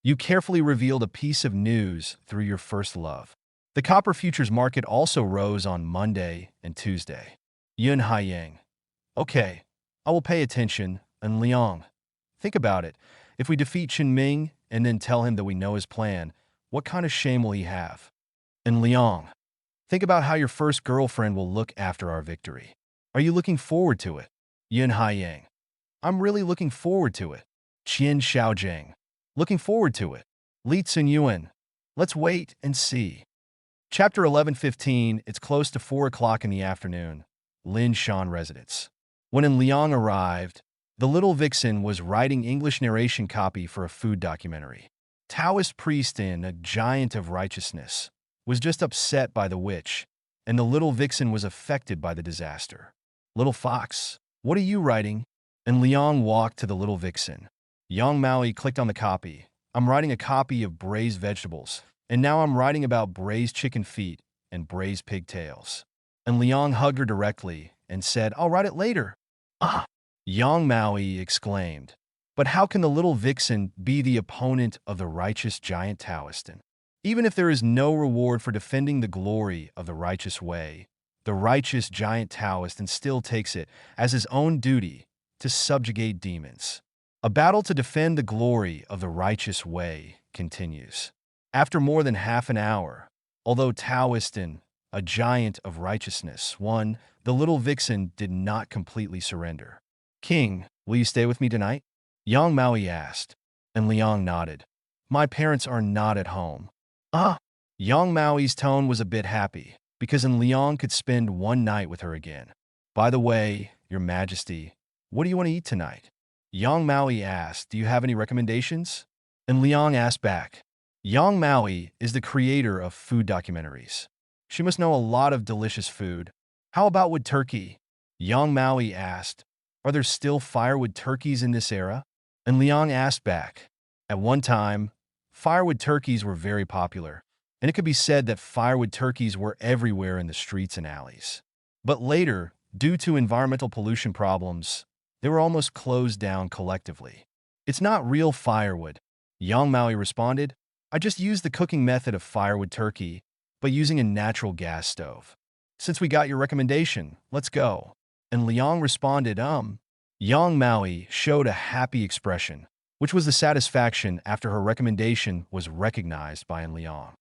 Speaker 1: You carefully revealed a piece of news through your first love. The copper futures market also rose on Monday and Tuesday. Yun Haiyang. Okay, I will pay attention. And Liang. Think about it. If we defeat Chunming and then tell him that we know his plan, what kind of shame will he have? And Liang. Think about how your first girlfriend will look after our victory. Are you looking forward to it? Yun Haiyang. I'm really looking forward to it. Qian Xiaojiang. Looking forward to it. Li Tsunyuan. Let's wait and see. Chapter 11:15. It's close to 4 o'clock in the afternoon. Lin Shan residence. When in Liang arrived, the little vixen was writing English narration copy for a food documentary. Taoist priest in a giant of righteousness was just upset by the witch, and the little vixen was affected by the disaster. Little fox, what are you writing? And Liang walked to the little vixen. Yang Maui clicked on the copy. I'm writing a copy of braised vegetables, and now I'm writing about braised chicken feet and braised pigtails. And Liang hugged her directly and said, I'll write it later. Ah! Yang Maui exclaimed. But how can the little vixen be the opponent of the righteous giant Taoistan? Even if there is no reward for defending the glory of the righteous way, the righteous giant Taoistan still takes it as his own duty to subjugate demons. A battle to defend the glory of the righteous way continues. After more than half an hour, although Taoistan, a giant of righteousness, won, the little vixen did not completely surrender. King, will you stay with me tonight? Yang Maui asked, and Liang nodded. My parents are not at home. Ah! Yang Maui's tone was a bit happy. because Liang could spend one night with her again. By the way, Your Majesty, what do you want to eat tonight? Yang Maui asked, do you have any recommendations? And Liang asked back. Yang Maui is the creator of food documentaries. She must know a lot of delicious food. How about wood turkey? Yang Maui asked, are there still firewood turkeys in this era? And Liang asked back. At one time, firewood turkeys were very popular, and it could be said that firewood turkeys were everywhere in the streets and alleys. But later, due to environmental pollution problems, they were almost closed down collectively. It's not real firewood, Yang Maui responded. I just used the cooking method of firewood turkey, but using a natural gas stove. Since we got your recommendation, let's go. And Liang responded, Yang Maui showed a happy expression, which was the satisfaction after her recommendation was recognized by Liang.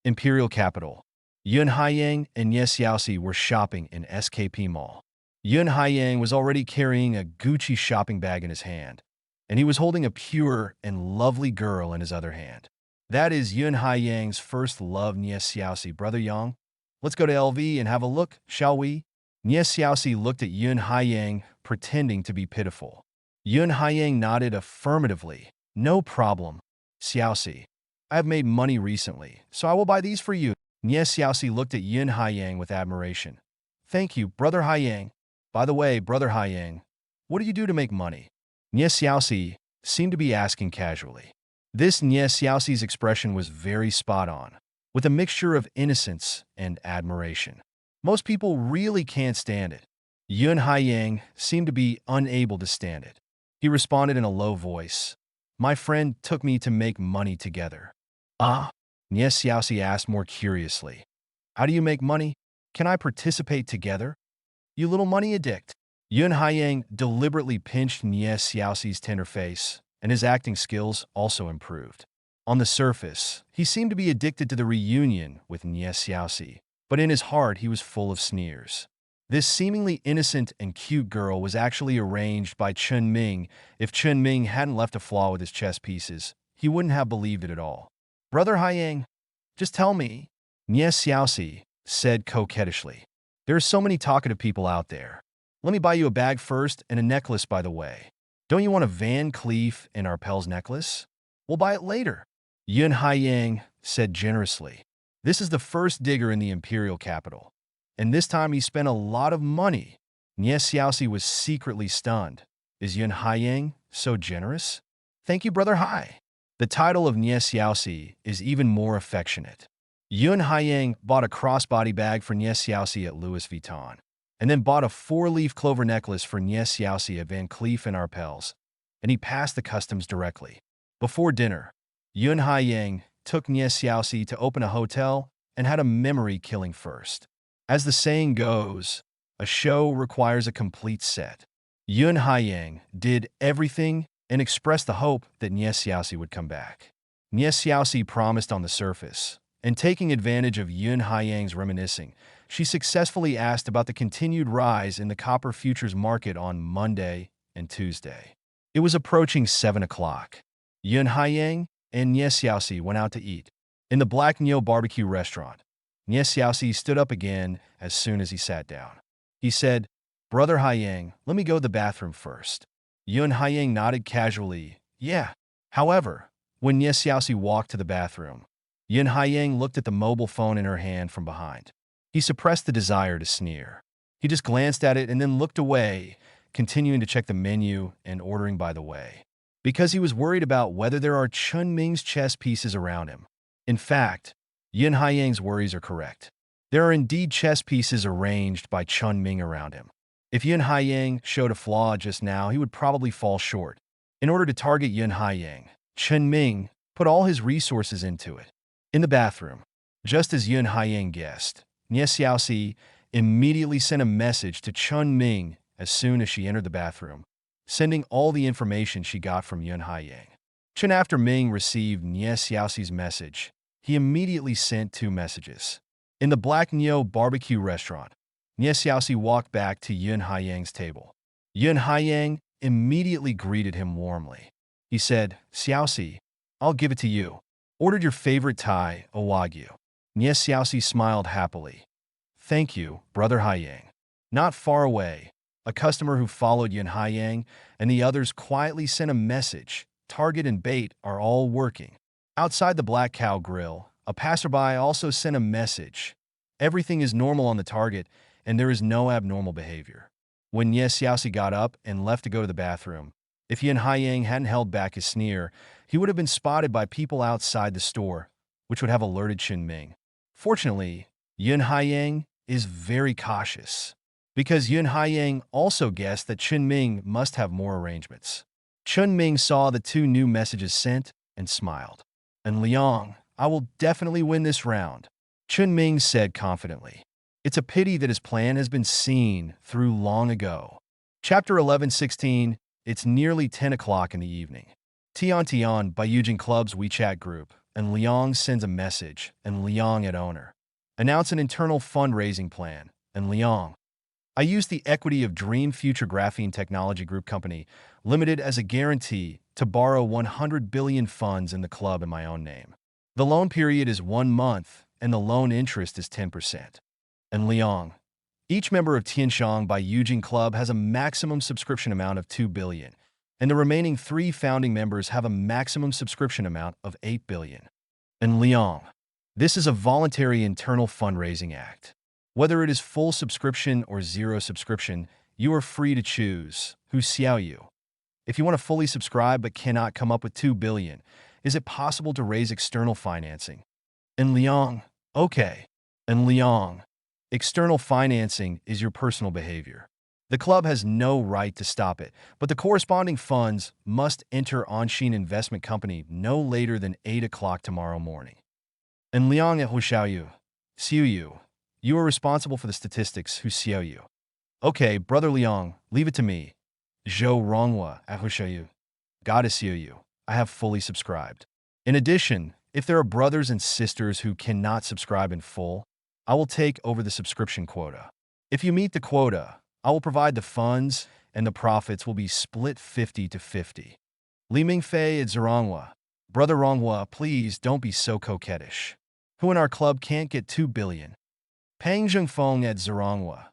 Speaker 1: Imperial Capital. Yun Haiyang and Ye Xiaoxi were shopping in SKP Mall. Yun Haiyang was already carrying a Gucci shopping bag in his hand, and he was holding a pure and lovely girl in his other hand. That is Yun Haiyang's first love, Ye Xiaoxi. Brother Yang, let's go to LV and have a look, shall we? Ye Xiaoxi looked at Yun Haiyang, pretending to be pitiful. Yun Haiyang nodded affirmatively. No problem, Xiaoxi. I have made money recently, so I will buy these for you. Ye Xiaoxi looked at Yun Haiyang with admiration. Thank you, Brother Haiyang. By the way, Brother Haiyang, what do you do to make money? Ye Xiaoxi seemed to be asking casually. This Ye Xiaoxi's expression was very spot on, with a mixture of innocence and admiration. Most people really can't stand it. Yun Haiyang seemed to be unable to stand it. He responded in a low voice. My friend took me to make money together. Ah? Ye Xiaoxi asked more curiously. How do you make money? Can I participate together? You little money addict. Yun Haiyang deliberately pinched Ye Xiaoxi's tender face, and his acting skills also improved. On the surface, he seemed to be addicted to the reunion with Ye Xiaoxi, but in his heart he was full of sneers. This seemingly innocent and cute girl was actually arranged by Chen Ming. If Chen Ming hadn't left a flaw with his chess pieces, he wouldn't have believed it at all. Brother Haiyang, just tell me, Ye Xiaoxi said coquettishly. There are so many talkative people out there. Let me buy you a bag first and a necklace, by the way. Don't you want a Van Cleef and Arpels necklace? We'll buy it later. Yun Haiyang said generously. This is the first digger in the imperial capital, and this time he spent a lot of money. Ye Xiaoxi was secretly stunned. Is Yun Haiyang so generous? Thank you, Brother Hai. The title of Ye Xiaoxi is even more affectionate. Yun Haiyang bought a crossbody bag for Ye Xiaoxi at Louis Vuitton, and then bought a 4-leaf clover necklace for Ye Xiaoxi at Van Cleef and Arpels, and he passed the customs directly. Before dinner, Yun Haiyang took Ye Xiaoxi to open a hotel and had a memory-killing first. As the saying goes, a show requires a complete set. Yun Haiyang did everything and expressed the hope that Ye Xiaoxi would come back. Ye Xiaoxi promised on the surface, and taking advantage of Yun Haiyang's reminiscing, she successfully asked about the continued rise in the copper futures market on Monday and Tuesday. It was approaching 7 o'clock. Yun Haiyang and Ye Xiaoxi went out to eat. In the Black Neo barbecue restaurant, Ye Xiaoxi stood up again as soon as he sat down. He said, Brother Haiyang, let me go to the bathroom first. Yun Haiyang nodded casually, yeah. However, when Ye Xiaoxi walked to the bathroom, Yun Haiyang looked at the mobile phone in her hand from behind. He suppressed the desire to sneer. He just glanced at it and then looked away, continuing to check the menu and ordering by the way, because he was worried about whether there are Chun Ming's chess pieces around him. In fact, Yun Haiyang's worries are correct. There are indeed chess pieces arranged by Chun Ming around him. If Yun Haiyang showed a flaw just now, he would probably fall short. In order to target Yun Haiyang, Chen Ming put all his resources into it. In the bathroom, just as Yun Haiyang guessed, Ye Xiaoxi immediately sent a message to Chun Ming as soon as she entered the bathroom, sending all the information she got from Yun Haiyang. Chen, after Ming received Ye Xiaoxi's message, he immediately sent 2 messages. In the Black Neo barbecue restaurant, Ye Xiaoxi walked back to Yun Haiyang's table. Yun Haiyang immediately greeted him warmly. He said, Xiaoxi, I'll give it to you. Ordered your favorite Thai, a Wagyu. Ye Xiaoxi smiled happily. Thank you, Brother Haiyang. Not far away, a customer who followed Yun Haiyang and the others quietly sent a message. Target and bait are all working. Outside the Black Cow Grill, a passerby also sent a message. Everything is normal on the target, and there is no abnormal behavior. When Ye Xiaoxi got up and left to go to the bathroom, if Yun Haiyang hadn't held back his sneer, he would have been spotted by people outside the store, which would have alerted Chen Ming. Fortunately, Yun Haiyang is very cautious, because Yun Haiyang also guessed that Chen Ming must have more arrangements. Chen Ming saw the two new messages sent and smiled. And Liang, I will definitely win this round, Chen Ming said confidently. It's a pity that his plan has been seen through long ago. Chapter 11:16. It's nearly 10 o'clock in the evening. Tian Tian by Yujin Club's WeChat group, and Liang sends a message, and Liang at owner. Announce an internal fundraising plan, and Liang. I use the equity of Dream Future Graphene Technology Group Company, Limited as a guarantee to borrow 100 billion funds in the club in my own name. The loan period is 1 month, and the loan interest is 10%. And Liang. Each member of Tianshang by Yujin Club has a maximum subscription amount of 2 billion, and the remaining 3 founding members have a maximum subscription amount of 8 billion. And Liang. This is a voluntary internal fundraising act. Whether it is full subscription or zero subscription, you are free to choose. Who xiao you? If you want to fully subscribe but cannot come up with 2 billion, is it possible to raise external financing? And Liang. Okay. And Liang. External financing is your personal behavior. The club has no right to stop it, but the corresponding funds must enter Onshin Investment Company no later than 8 o'clock tomorrow morning. And Liang at Huxiaoyu. Xiu Yu. You are responsible for the statistics, Hu Xiao Yu. Okay, Brother Liang, leave it to me. Zhou Ronghua at Huxiaoyu. Goddess Xiu Yu. I have fully subscribed. In addition, if there are brothers and sisters who cannot subscribe in full, I will take over the subscription quota. If you meet the quota, I will provide the funds, and the profits will be split 50-50. Li Mingfei at Zheronghua. Brother Ronghua, please don't be so coquettish. Who in our club can't get 2 billion? Pang Zhengfeng at Zheronghua.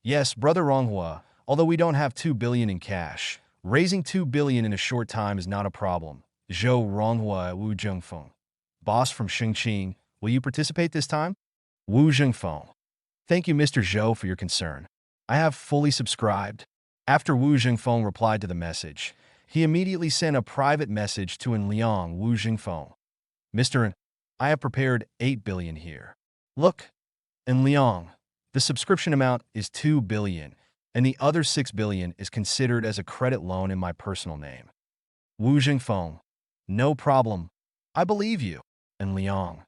Speaker 1: Yes, Brother Ronghua, although we don't have 2 billion in cash, raising 2 billion in a short time is not a problem. Zhou Ronghua at Wu Zhengfeng. Boss from Xingqing, will you participate this time? Wu Zhengfeng. Thank you, Mr. Zhou, for your concern. I have fully subscribed. After Wu Zhengfeng replied to the message, he immediately sent a private message to An Liang Wu Zhengfeng. Mr. I have prepared 8 billion here. Look. An Liang. The subscription amount is 2 billion, and the other 6 billion is considered as a credit loan in my personal name. Wu Zhengfeng. No problem. I believe you. An Liang.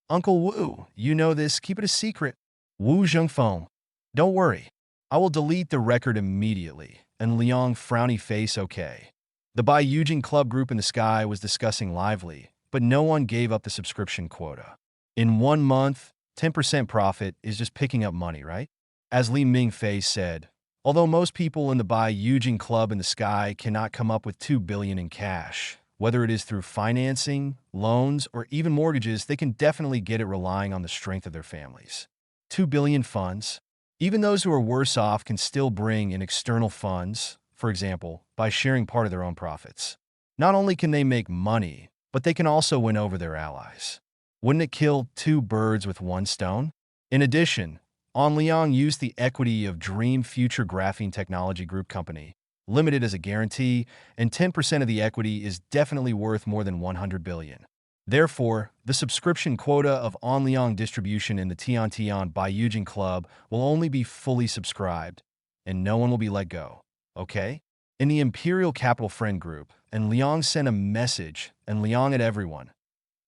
Speaker 1: Uncle Wu, you know this, keep it a secret. Wu Zhengfeng. Don't worry. I will delete the record immediately. And Liang frowny face okay. The Bai Yujin Club group in the sky was discussing lively, but no one gave up the subscription quota. In 1 month, 10% profit is just picking up money, right? As Li Mingfei said, although most people in the Bai Yujin Club in the sky cannot come up with 2 billion in cash, whether it is through financing, loans, or even mortgages, they can definitely get it relying on the strength of their families. 2 billion funds. Even those who are worse off can still bring in external funds, for example, by sharing part of their own profits. Not only can they make money, but they can also win over their allies. Wouldn't it kill 2 birds with 1 stone? In addition, An Liang used the equity of Dream Future Graphene Technology Group Company, Limited as a guarantee, and 10% of the equity is definitely worth more than 100 billion. Therefore, the subscription quota of An Liang distribution in the Tian Tian Bai Yujin Club will only be fully subscribed, and no one will be let go. Okay? In the Imperial Capital Friend Group, and Liang sent a message, and Liang at everyone.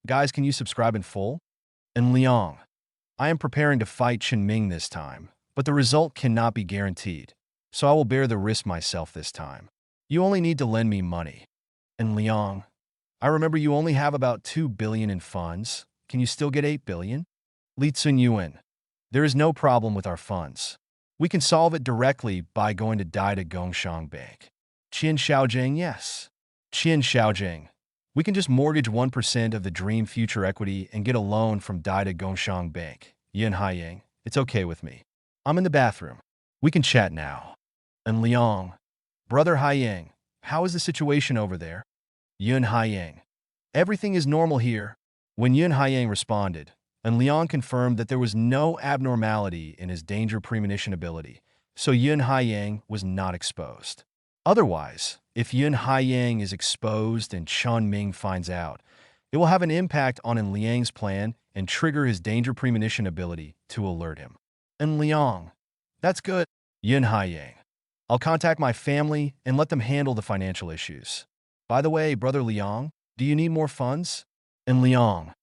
Speaker 1: Guys, can you subscribe in full? And Liang. I am preparing to fight Chen Ming this time, but the result cannot be guaranteed, so I will bear the risk myself this time. You only need to lend me money. And Liang. I remember you only have about 2 billion in funds. Can you still get 8 billion? Li Tsunyuan. There is no problem with our funds. We can solve it directly by going to Daida Gongshang Bank. Qin Xiaojing, yes. Qin Xiaojing. We can just mortgage 1% of the Dream Future equity and get a loan from Daida Gongshang Bank. Yin Haiyang. It's okay with me. I'm in the bathroom. We can chat now. And Liang, brother Haiyang, how is the situation over there? Yun Haiyang, everything is normal here. When Yun Haiyang responded, and Liang confirmed that there was no abnormality in his danger premonition ability, so Yun Haiyang was not exposed. Otherwise, if Yun Haiyang is exposed and Chun Ming finds out, it will have an impact on En Liang's plan and trigger his danger premonition ability to alert him. En Liang, that's good. Yun Haiyang, I'll contact my family and let them handle the financial issues. By the way, brother Liang, do you need more funds? En Liang,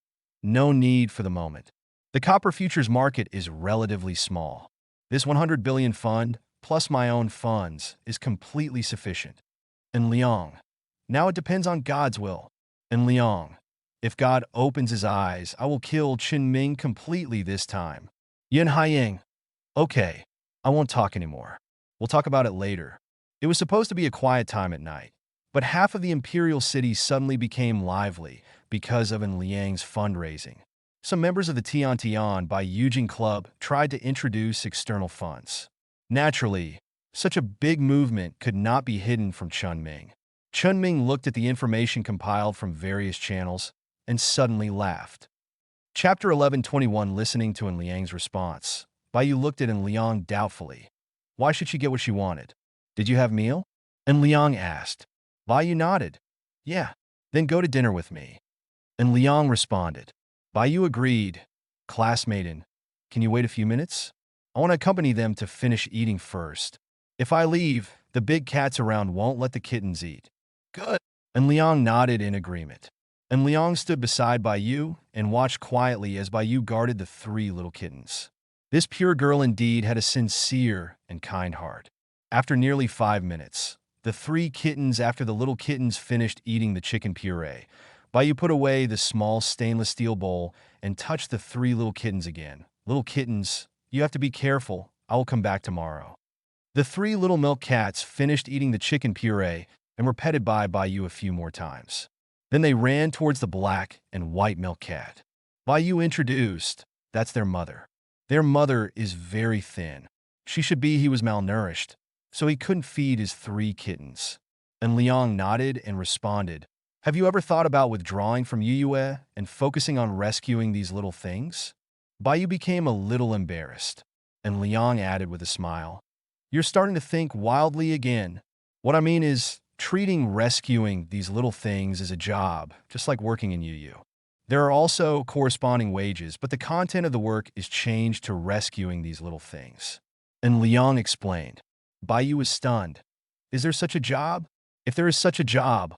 Speaker 1: no need for the moment. The copper futures market is relatively small. This 100 billion fund, plus my own funds, is completely sufficient. En Liang, now it depends on God's will. En Liang, if God opens his eyes, I will kill Qin Ming completely this time. Yin Haiying, okay, I won't talk anymore. We'll talk about it later. It was supposed to be a quiet time at night, but half of the imperial city suddenly became lively because of En Liang's fundraising. Some members of the Tian Tian by Eugene Club tried to introduce external funds. Naturally, such a big movement could not be hidden from Chun Ming. Chun Ming looked at the information compiled from various channels and suddenly laughed. Chapter 11:21 Listening to En Liang's response. Baiyu looked at En Liang doubtfully. Why should she get what she wanted? Did you have meal? En Liang asked. Baiyu nodded. Yeah, then go to dinner with me. En Liang responded. Baiyu agreed. Classmaten, can you wait a few minutes? I want to accompany them to finish eating first. If I leave, the big cats around won't let the kittens eat. Good. En Liang nodded in agreement. En Liang stood beside Baiyu and watched quietly as Baiyu guarded the three little kittens. This pure girl indeed had a sincere and kind heart. After nearly 5 minutes, the three kittens, after the little kittens finished eating the chicken puree, Baiyu put away the small stainless steel bowl and touched the three little kittens again. Little kittens, you have to be careful. I will come back tomorrow. The three little milk cats finished eating the chicken puree and were petted by Baiyu a few more times. Then they ran towards the black and white milk cat. Baiyu introduced, that's their mother. Their mother is very thin. He was malnourished, so he couldn't feed his three kittens. And Liang nodded and responded, have you ever thought about withdrawing from Yuyue and focusing on rescuing these little things? Baiyu became a little embarrassed, and Liang added with a smile, you're starting to think wildly again. What I mean is, treating rescuing these little things as a job, just like working in Yu. There are also corresponding wages, but the content of the work is changed to rescuing these little things. And Liang explained. Baiyu was stunned. Is there such a job? If there is such a job,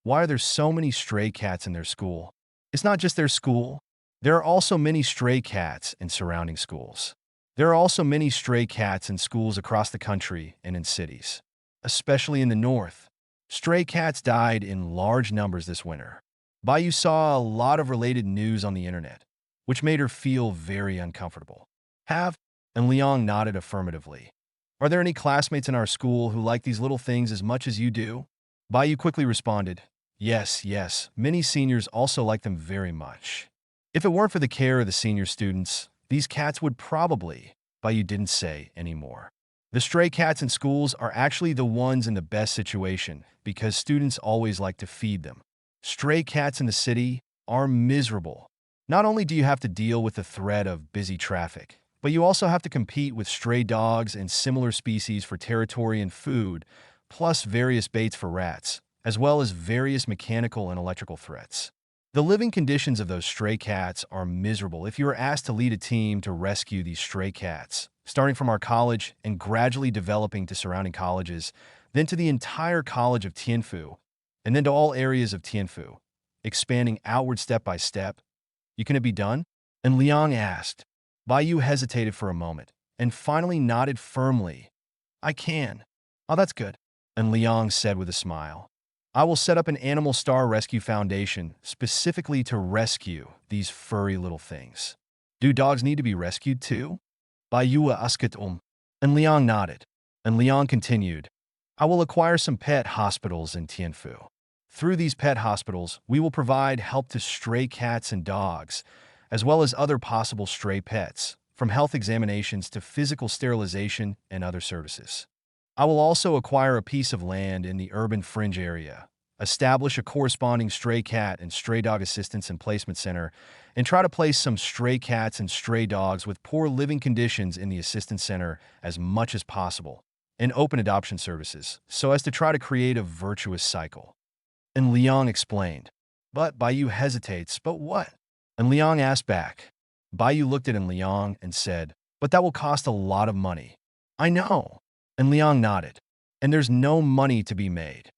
Speaker 1: why are there so many stray cats in their school? It's not just their school. There are also many stray cats in surrounding schools. There are also many stray cats in schools across the country and in cities, especially in the north. Stray cats died in large numbers this winter. Baiyu saw a lot of related news on the internet, which made her feel very uncomfortable. And Liang nodded affirmatively. Are there any classmates in our school who like these little things as much as you do? Baiyu quickly responded, yes, many seniors also like them very much. If it weren't for the care of the senior students, these cats would probably, Baiyu didn't say anymore. The stray cats in schools are actually the ones in the best situation because students always like to feed them. Stray cats in the city are miserable. Not only do you have to deal with the threat of busy traffic, but you also have to compete with stray dogs and similar species for territory and food, plus various baits for rats, as well as various mechanical and electrical threats. The living conditions of those stray cats are miserable if you are asked to lead a team to rescue these stray cats, starting from our college and gradually developing to surrounding colleges, then to the entire college of Tianfu, and then to all areas of Tianfu, expanding outward step by step. Can it be done? And Liang asked. Baiyu hesitated for a moment, and finally nodded firmly. I can. Oh, that's good. And Liang said with a smile. I will set up an Animal Star Rescue Foundation specifically to rescue these furry little things. Do dogs need to be rescued too? Baiyu asked. And Liang nodded. And Liang continued. I will acquire some pet hospitals in Tianfu. Through these pet hospitals, we will provide help to stray cats and dogs, as well as other possible stray pets, from health examinations to physical sterilization and other services. I will also acquire a piece of land in the urban fringe area, establish a corresponding stray cat and stray dog assistance and placement center, and try to place some stray cats and stray dogs with poor living conditions in the assistance center as much as possible, and open adoption services, so as to try to create a virtuous cycle. And Liang explained. But Baiyu hesitates, but what? And Liang asked back. Baiyu looked at Liang and said, but that will cost a lot of money. I know. And Liang nodded. And there's no money to be made.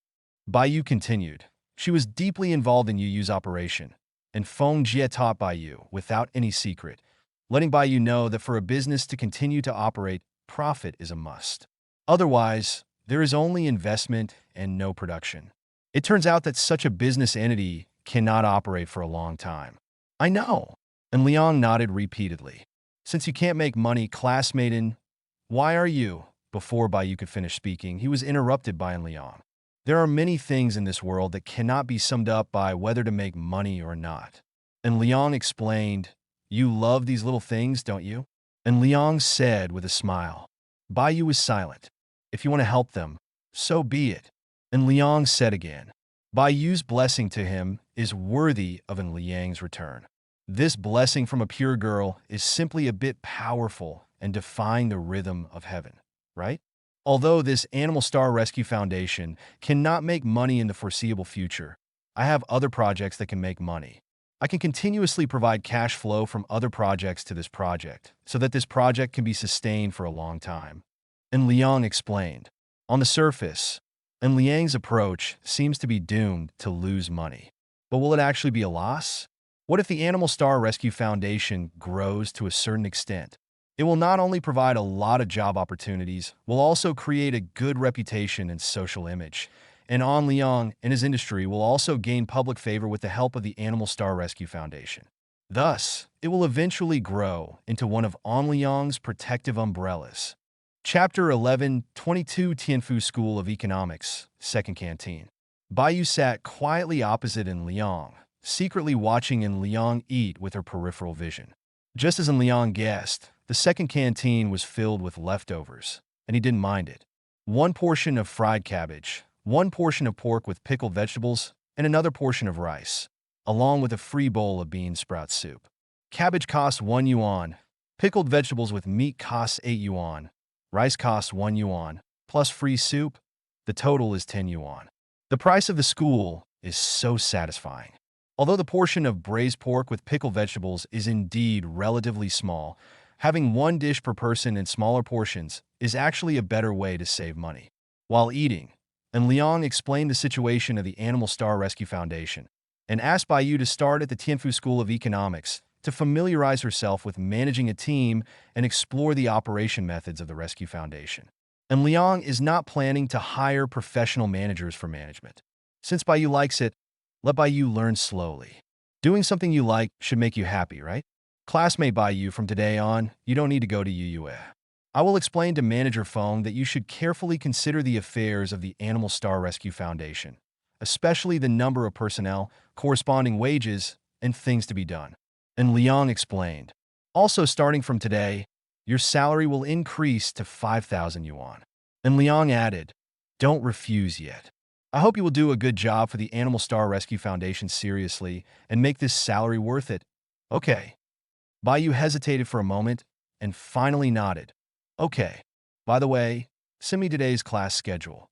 Speaker 1: Baiyu continued. She was deeply involved in Yu's operation, and Feng Jie taught Baiyu without any secret, letting Baiyu know that for a business to continue to operate, profit is a must. Otherwise, there is only investment and no production. It turns out that such a business entity cannot operate for a long time. I know. And Liang nodded repeatedly. Since you can't make money, classmate, why are you? Before Baiyu could finish speaking, he was interrupted by Liang. There are many things in this world that cannot be summed up by whether to make money or not. And Liang explained, you love these little things, don't you? And Liang said with a smile. Baiyu was silent. If you want to help them, so be it. And Liang said again. Baiyu's blessing to him is worthy of Liang's return. This blessing from a pure girl is simply a bit powerful and defying the rhythm of heaven, right? Although this Animal Star Rescue Foundation cannot make money in the foreseeable future, I have other projects that can make money. I can continuously provide cash flow from other projects to this project so that this project can be sustained for a long time. And Liang explained. On the surface, and Liang's approach seems to be doomed to lose money. But will it actually be a loss? What if the Animal Star Rescue Foundation grows to a certain extent? It will not only provide a lot of job opportunities, will also create a good reputation and social image. And An Liang and his industry will also gain public favor with the help of the Animal Star Rescue Foundation. Thus, it will eventually grow into one of An Liang's protective umbrellas. Chapter 11, 22 Tianfu School of Economics, Second Canteen. Baiyu sat quietly opposite Liang, secretly watching Liang eat with her peripheral vision. Just as Liang guessed, the second canteen was filled with leftovers, and he didn't mind it. One portion of fried cabbage, one portion of pork with pickled vegetables, and another portion of rice, along with a free bowl of bean sprout soup. Cabbage costs 1 yuan, pickled vegetables with meat costs 8 yuan, rice costs 1 yuan, plus free soup, the total is 10 yuan. The price of the school is so satisfying. Although the portion of braised pork with pickled vegetables is indeed relatively small, having one dish per person in smaller portions is actually a better way to save money. While eating, and Liang explained the situation of the Animal Star Rescue Foundation and asked Baiyu to start at the Tianfu School of Economics to familiarize herself with managing a team and explore the operation methods of the Rescue Foundation. And Liang is not planning to hire professional managers for management. Since Baiyu likes it, let Baiyu learn slowly. Doing something you like should make you happy, right? Classmate Baiyu, from today on, you don't need to go to UUE. I will explain to Manager Feng that you should carefully consider the affairs of the Animal Star Rescue Foundation, especially the number of personnel, corresponding wages, and things to be done. And Liang explained. Also, starting from today, your salary will increase to 5,000 yuan. And Liang added, don't refuse yet. I hope you will do a good job for the Animal Star Rescue Foundation seriously and make this salary worth it. Okay. Baiyu hesitated for a moment and finally nodded. Okay. By the way, send me today's class schedule.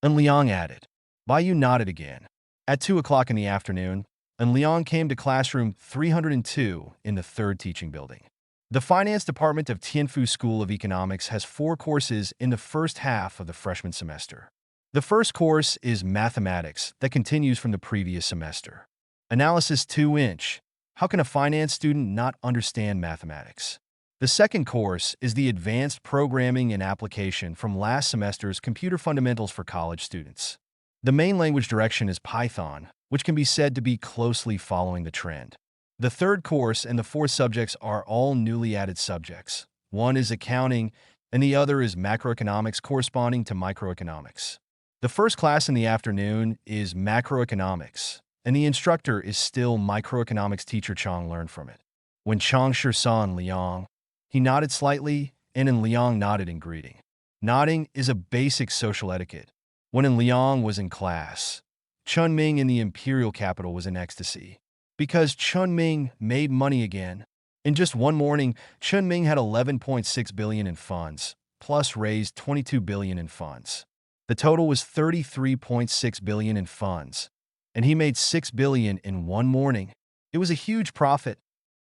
Speaker 1: And Liang added. Baiyu nodded again. At 2 o'clock in the afternoon, and Liang came to classroom 302 in the third teaching building. The finance department of Tianfu School of Economics has 4 courses in the first half of the freshman semester. The first course is mathematics that continues from the previous semester. Analysis 2-inch. How can a finance student not understand mathematics? The second course is the advanced programming and application from last semester's computer fundamentals for college students. The main language direction is Python, which can be said to be closely following the trend. The third course and the 4 subjects are all newly added subjects. One is accounting, and the other is macroeconomics corresponding to microeconomics. The first class in the afternoon is macroeconomics, and the instructor is still microeconomics teacher Chang. Learn from it. When Chang sure saw Liang, He nodded slightly, and Liang nodded in greeting. Nodding is a basic social etiquette. When Liang was in class, Chunming in the imperial capital was in ecstasy. Because Chunming made money again. In just one morning, Chunming had 11.6 billion in funds, plus raised 22 billion in funds. The total was 33.6 billion in funds, and he made 6 billion in one morning. It was a huge profit.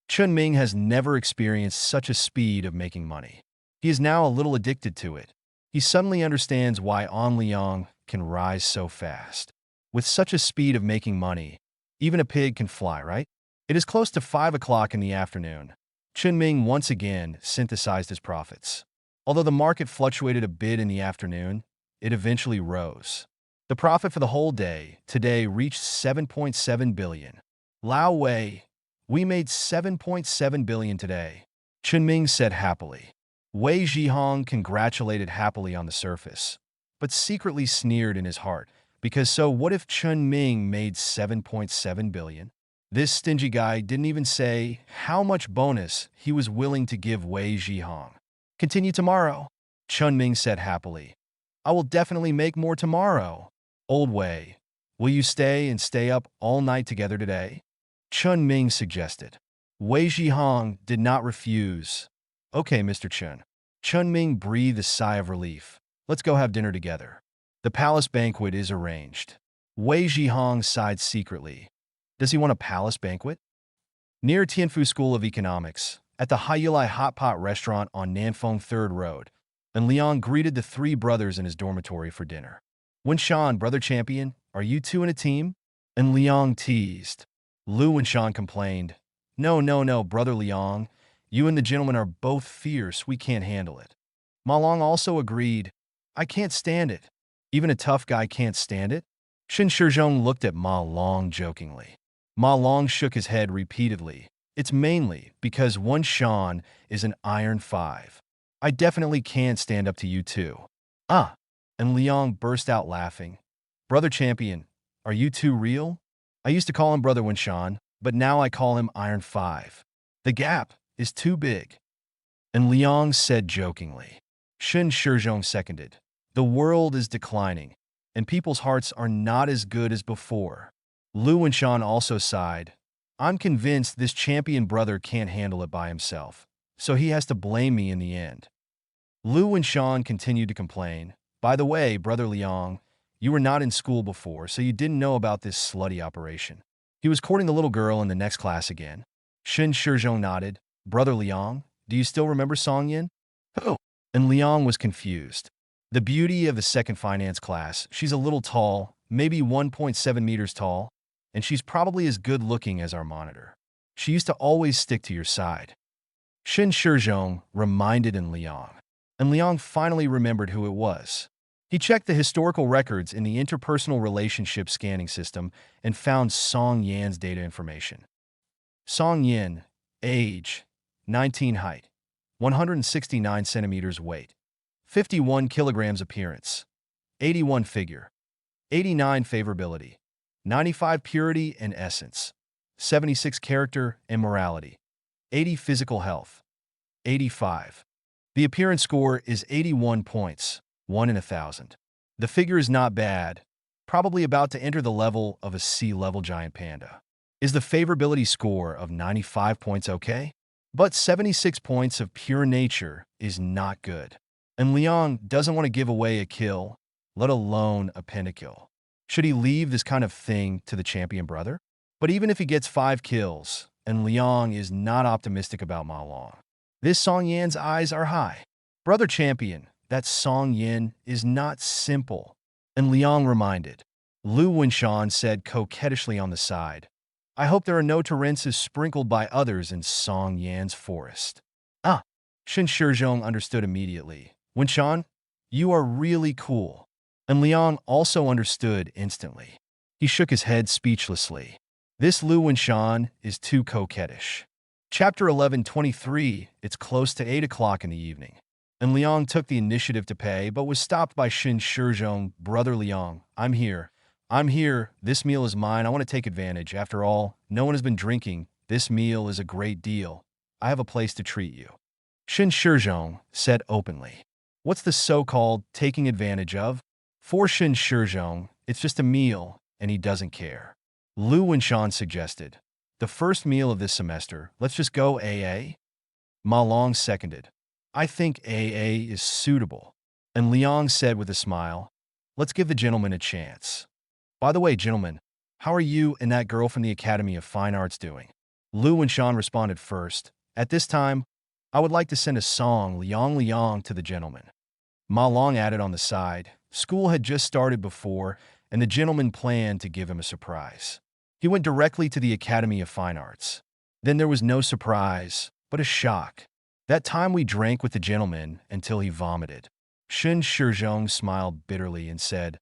Speaker 1: Chunming has never experienced such a speed of making money. He is now a little addicted to it. He suddenly understands why An Liang can rise so fast. With such a speed of making money, even a pig can fly, right? It is close to 5 o'clock in the afternoon. Chunming once again synthesized his profits. Although the market fluctuated a bit in the afternoon, it eventually rose. The profit for the whole day today reached 7.7 billion. Lao Wei, we made 7.7 billion today, Chunming said happily. Wei Zhihong congratulated happily on the surface, but secretly sneered in his heart, because so what if Chunming made 7.7 billion? This stingy guy didn't even say how much bonus he was willing to give Wei Zhihong. Continue tomorrow, Chunming said happily. I will definitely make more tomorrow. Old Wei, will you stay up all night together today? Chunming suggested. Wei Zhihong did not refuse. Okay, Mr. Chun. Chunming breathed a sigh of relief. Let's go have dinner together. The palace banquet is arranged. Wei Zhihong sighed secretly. Does he want a palace banquet? Near Tianfu School of Economics, at the Haiyulai Hot Pot restaurant on Nanfeng 3rd Road, and Liang greeted the three brothers in his dormitory for dinner. Wenshan, brother champion, are you two in a team? And Liang teased. Lu Wenshan complained. No, brother Liang. You and the gentleman are both fierce. We can't handle it. Ma Long also agreed. I can't stand it. Even a tough guy can't stand it? Shin Shizhong looked at Ma Long jokingly. Ma Long shook his head repeatedly. It's mainly because Wenshan is an iron 5. I definitely can't stand up to you two. Ah! And Liang burst out laughing. Brother champion, are you two real? I used to call him Brother Wenshan, but now I call him Iron 5. The gap is too big. And Liang said jokingly. Shin Shizhong seconded. The world is declining, and people's hearts are not as good as before. Lu Wenshan also sighed. I'm convinced this champion brother can't handle it by himself, so he has to blame me in the end. Lu Wenshan continued to complain. By the way, Brother Liang, you were not in school before, so you didn't know about this slutty operation. He was courting the little girl in the next class again. Shin Shizhong nodded. Brother Liang, do you still remember Song Yin? Who? And Liang was confused. The beauty of the second finance class, she's a little tall, maybe 1.7 meters tall, and she's probably as good looking as our monitor. She used to always stick to your side. Shin Shizhong reminded Liang, and Liang finally remembered who it was. He checked the historical records in the interpersonal relationship scanning system and found Song Yan's data information. Song Yan, age, 19 height, 169 centimeters weight, 51 kilograms appearance, 81 figure, 89 favorability, 95 purity and essence, 76 character and morality, 80 physical health, 85. The appearance score is 81 points, 1 in 1,000. The figure is not bad, probably about to enter the level of a C-level giant panda. Is the favorability score of 95 points okay? But 76 points of pure nature is not good. And Liang doesn't want to give away a kill, let alone a pentakill. Should he leave this kind of thing to the champion brother? But even if he gets 5 kills, and Liang is not optimistic about Ma Long, this Song Yan's eyes are high. Brother champion, that Song Yan is not simple. And Liang reminded. Lu Wenshan said coquettishly on the side. I hope there are no torrents sprinkled by others in Song Yan's forest. Ah! Shin Shizhong understood immediately. Wenshan, you are really cool. And Liang also understood instantly. He shook his head speechlessly. This Lu Wenshan is too coquettish. Chapter 11:23. It's close to 8 o'clock in the evening. And Liang took the initiative to pay, but was stopped by Shin Shizhong. Brother Liang, I'm here. This meal is mine. I want to take advantage. After all, no one has been drinking. This meal is a great deal. I have a place to treat you. Shin Shizhong said openly. What's the so-called taking advantage of? For Shin Shizhong, it's just a meal, and he doesn't care. Lu Wenshan suggested. The first meal of this semester, let's just go AA? Ma Long seconded. I think AA is suitable. And Liang said with a smile, let's give the gentleman a chance. By the way, gentlemen, how are you and that girl from the Academy of Fine Arts doing? Lu Wenshan responded first. At this time, I would like to send a song, Liang Liang, to the gentleman. Ma Long added on the side. School had just started before, and the gentleman planned to give him a surprise. He went directly to the Academy of Fine Arts. Then there was no surprise, but a shock. That time we drank with the gentleman until he vomited. Shin Shizhong smiled bitterly and said,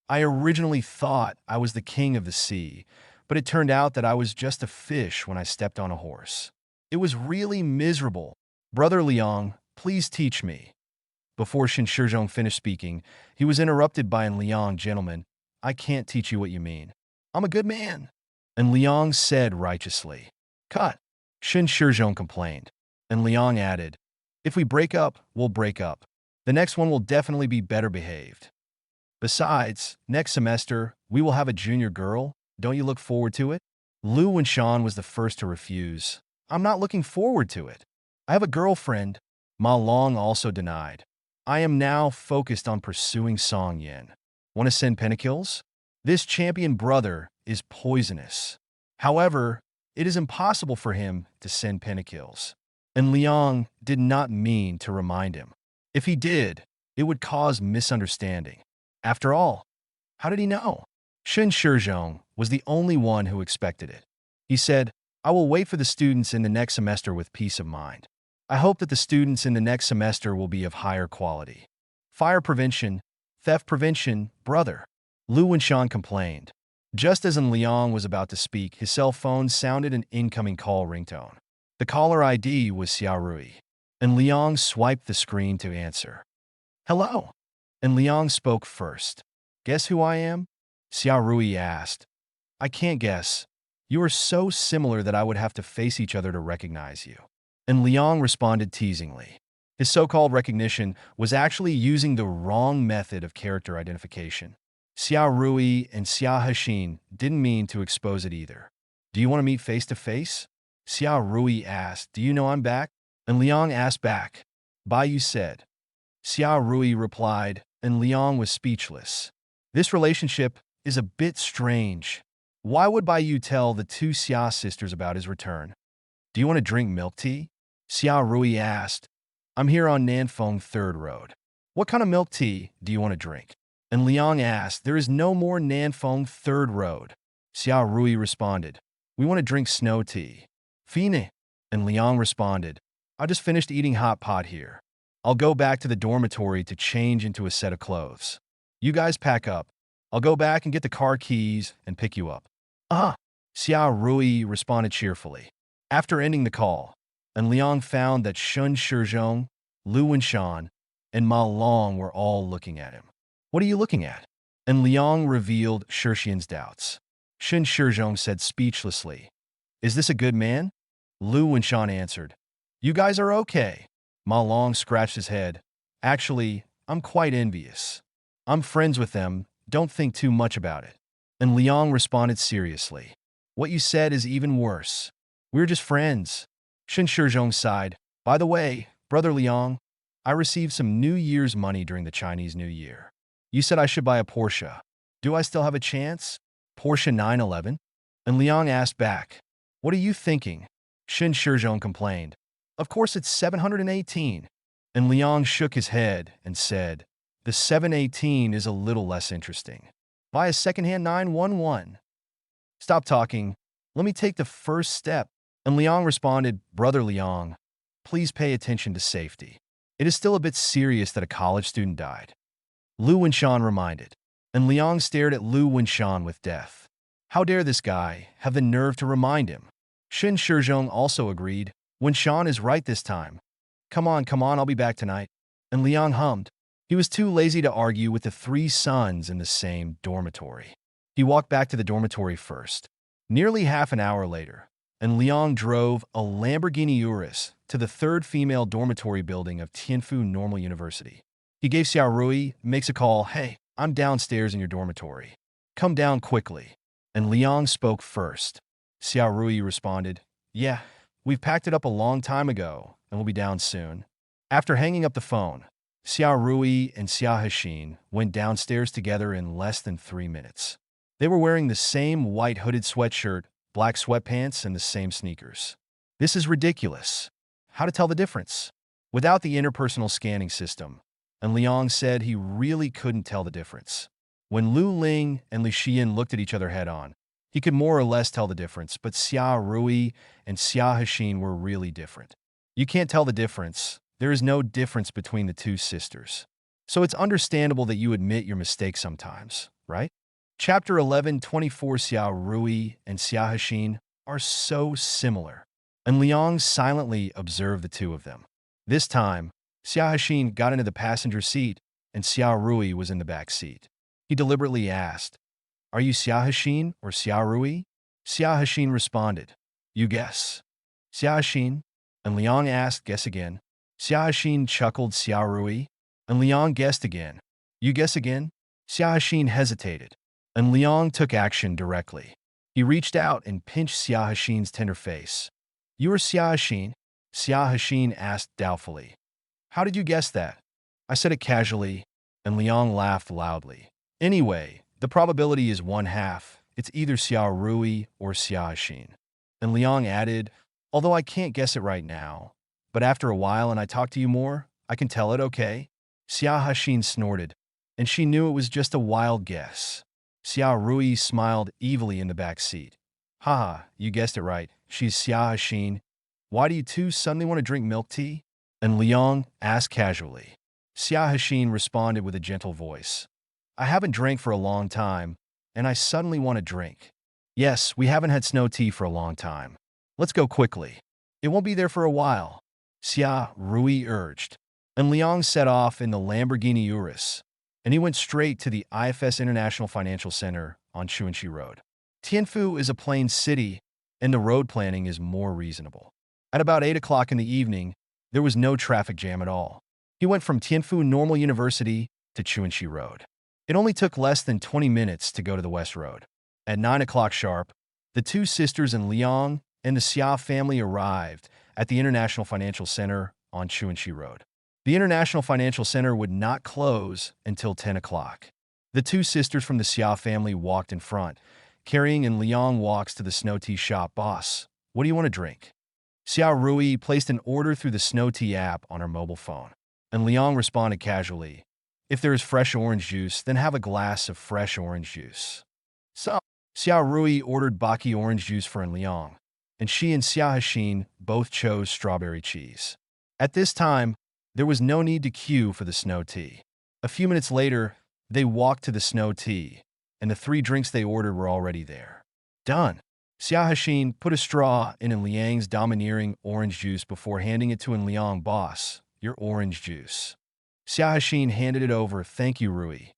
Speaker 1: I originally thought I was the king of the sea, but it turned out that I was just a fish when I stepped on a horse. It was really miserable. Brother Liang, please teach me. Before Shin Shizhong finished speaking, he was interrupted by an Liang gentleman. I can't teach you what you mean. I'm a good man. And Liang said righteously. Cut. Shin Shizhong complained. And Liang added, if we break up, we'll break up. The next one will definitely be better behaved. Besides, next semester, we will have a junior girl. Don't you look forward to it? Lu Wenshan was the first to refuse. I'm not looking forward to it. I have a girlfriend. Ma Long also denied. I am now focused on pursuing Song Yin. Want to send pentakills? This champion brother is poisonous. However, it is impossible for him to send pentakills. And Liang did not mean to remind him. If he did, it would cause misunderstanding. After all, how did he know? Shin Shizhong was the only one who expected it. He said, I will wait for the students in the next semester with peace of mind. I hope that the students in the next semester will be of higher quality. Fire prevention, theft prevention, brother. Lu Wenshan complained. Just as Liang was about to speak, his cell phone sounded an incoming call ringtone. The caller ID was Xia Rui, and Liang swiped the screen to answer. Hello. And Liang spoke first. Guess who I am? Xia Rui asked. I can't guess. You are so similar that I would have to face each other to recognize you. And Liang responded teasingly. His so-called recognition was actually using the wrong method of character identification. Xia Rui and Xia Hexin didn't mean to expose it either. Do you want to meet face-to-face? Xia Rui asked, do you know I'm back? And Liang asked back. Bai you said. Xia Rui replied, and Liang was speechless. This relationship is a bit strange. Why would Bai Yu tell the two Xia sisters about his return? Do you want to drink milk tea? Xia Rui asked. I'm here on Nanfeng 3rd Road. What kind of milk tea do you want to drink? And Liang asked, there is no more Nanfeng 3rd Road. Xia Rui responded, we want to drink snow tea. Fine. And Liang responded, I just finished eating hot pot here. I'll go back to the dormitory to change into a set of clothes. You guys pack up. I'll go back and get the car keys and pick you up. Xia Rui responded cheerfully. After ending the call, and Liang found that Shin Shizhong, Lu Wenshan, and Ma Long were all looking at him. What are you looking at? And Liang revealed Shixian's doubts. Shin Shizhong said speechlessly, is this a good man? Lu Wenshan answered, you guys are okay. Ma Long scratched his head. Actually, I'm quite envious. I'm friends with them, don't think too much about it. And Liang responded seriously. What you said is even worse. We're just friends. Shin Shizhong sighed. By the way, Brother Liang, I received some New Year's money during the Chinese New Year. You said I should buy a Porsche. Do I still have a chance? Porsche 911? And Liang asked back. What are you thinking? Shin Shizhong complained. Of course it's 718. And Liang shook his head and said, the 718 is a little less interesting. Buy a secondhand 911. Stop talking. Let me take the first step. And Liang responded, Brother Liang, please pay attention to safety. It is still a bit serious that a college student died. Lu Wenshan reminded. And Liang stared at Lu Wenshan with death. How dare this guy have the nerve to remind him? Shin Shizhong also agreed. Wenshan is right this time. Come on, I'll be back tonight. And Liang hummed. He was too lazy to argue with the three sons in the same dormitory. He walked back to the dormitory first. Nearly half an hour later, and Liang drove a Lamborghini Urus to the third female dormitory building of Tianfu Normal University. He gave Xiao Rui, makes a call, "Hey, I'm downstairs in your dormitory. Come down quickly." And Liang spoke first. Xiao Rui responded, "Yeah, we've packed it up a long time ago, and we'll be down soon." After hanging up the phone, Xiao Rui and Xia Hexin went downstairs together in less than 3 minutes. They were wearing the same white hooded sweatshirt, black sweatpants, and the same sneakers. This is ridiculous. How to tell the difference? Without the interpersonal scanning system, and Liang said he really couldn't tell the difference. When Lu Ling and Li Xian looked at each other head-on, he could more or less tell the difference, but Xia Rui and Xia Hexin were really different. You can't tell the difference. There is no difference between the two sisters. So it's understandable that you admit your mistakes sometimes, right? Chapter 11:24. Xiao Rui and Xia Hexin are so similar, and Liang silently observed the two of them. This time, Xia Hexin got into the passenger seat, and Xiao Rui was in the back seat. He deliberately asked, "Are you Xia Hexin or Xiao Rui?" Xia Hexin responded, "You guess." "Xia Hexin?" And Liang asked, "Guess again." Xia Hexin chuckled, "Xiao Rui?" And Liang guessed again. "You guess again?" Xia Hexin hesitated, and Liang took action directly. He reached out and pinched Xia Hexin's tender face. "You are Xia Hexin?" Xia Hexin asked doubtfully. "How did you guess that?" "I said it casually," and Liang laughed loudly. "Anyway, the probability is 1/2. It's either Xiao Rui or Xia Hexin." And Liang added, "Although I can't guess it right now, but after a while and I talk to you more, I can tell it, okay?" Xia Hexin snorted, and she knew it was just a wild guess. Xiao Rui smiled evilly in the back seat. "Haha, you guessed it right. She's Xia Hexin. Why do you two suddenly want to drink milk tea?" And Liang asked casually. Xia Hexin responded with a gentle voice. "I haven't drank for a long time, and I suddenly want a drink." "Yes, we haven't had snow tea for a long time. Let's go quickly. It won't be there for a while," Xia Rui urged. And Liang set off in the Lamborghini Urus, and he went straight to the IFS International Financial Center on Chuanxi Road. Tianfu is a plain city, and the road planning is more reasonable. At about 8 o'clock in the evening, there was no traffic jam at all. He went from Tianfu Normal University to Chuanxi Road. It only took less than 20 minutes to go to the West Road. At 9 o'clock sharp, the two sisters and Liang and the Xia family arrived at the International Financial Center on Chuanxi Road. The International Financial Center would not close until 10 o'clock. The two sisters from the Xia family walked in front, carrying, and Liang walks to the snow tea shop. "Boss, what do you want to drink?" Xiao Rui placed an order through the snow tea app on her mobile phone, and Liang responded casually, "If there is fresh orange juice, then have a glass of fresh orange juice." So, Xiao Rui ordered Baki orange juice for Liang, and she and Xia Hexin both chose strawberry cheese. At this time, there was no need to queue for the snow tea. A few minutes later, they walked to the snow tea, and the 3 drinks they ordered were already there. Done. Xia Hexin put a straw in Liang's domineering orange juice before handing it to Liang. "Boss, your orange juice." Xia Hexin handed it over. "Thank you, Rui."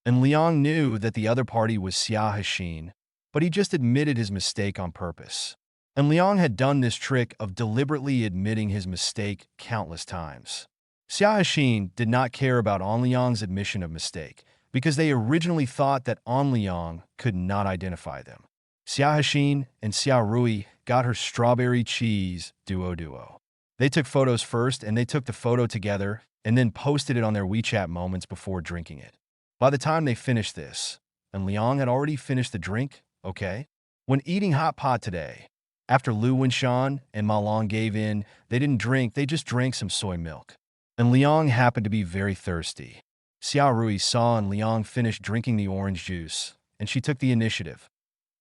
Speaker 1: And Liang knew that the other party was Xia Hexin, but he just admitted his mistake on purpose. And Liang had done this trick of deliberately admitting his mistake countless times. Xia Hexin did not care about An Liang's admission of mistake, because they originally thought that An Liang could not identify them. Xia Hexin and Xiao Rui got her strawberry cheese duo. They took photos first, and they took the photo together and then posted it on their WeChat moments before drinking it. By the time they finished this, and Liang had already finished the drink, okay? When eating hot pot today, after Lu Wenshan and Ma Long gave in, they didn't drink, they just drank some soy milk. And Liang happened to be very thirsty. Xiao Rui saw and Liang finish drinking the orange juice, and she took the initiative.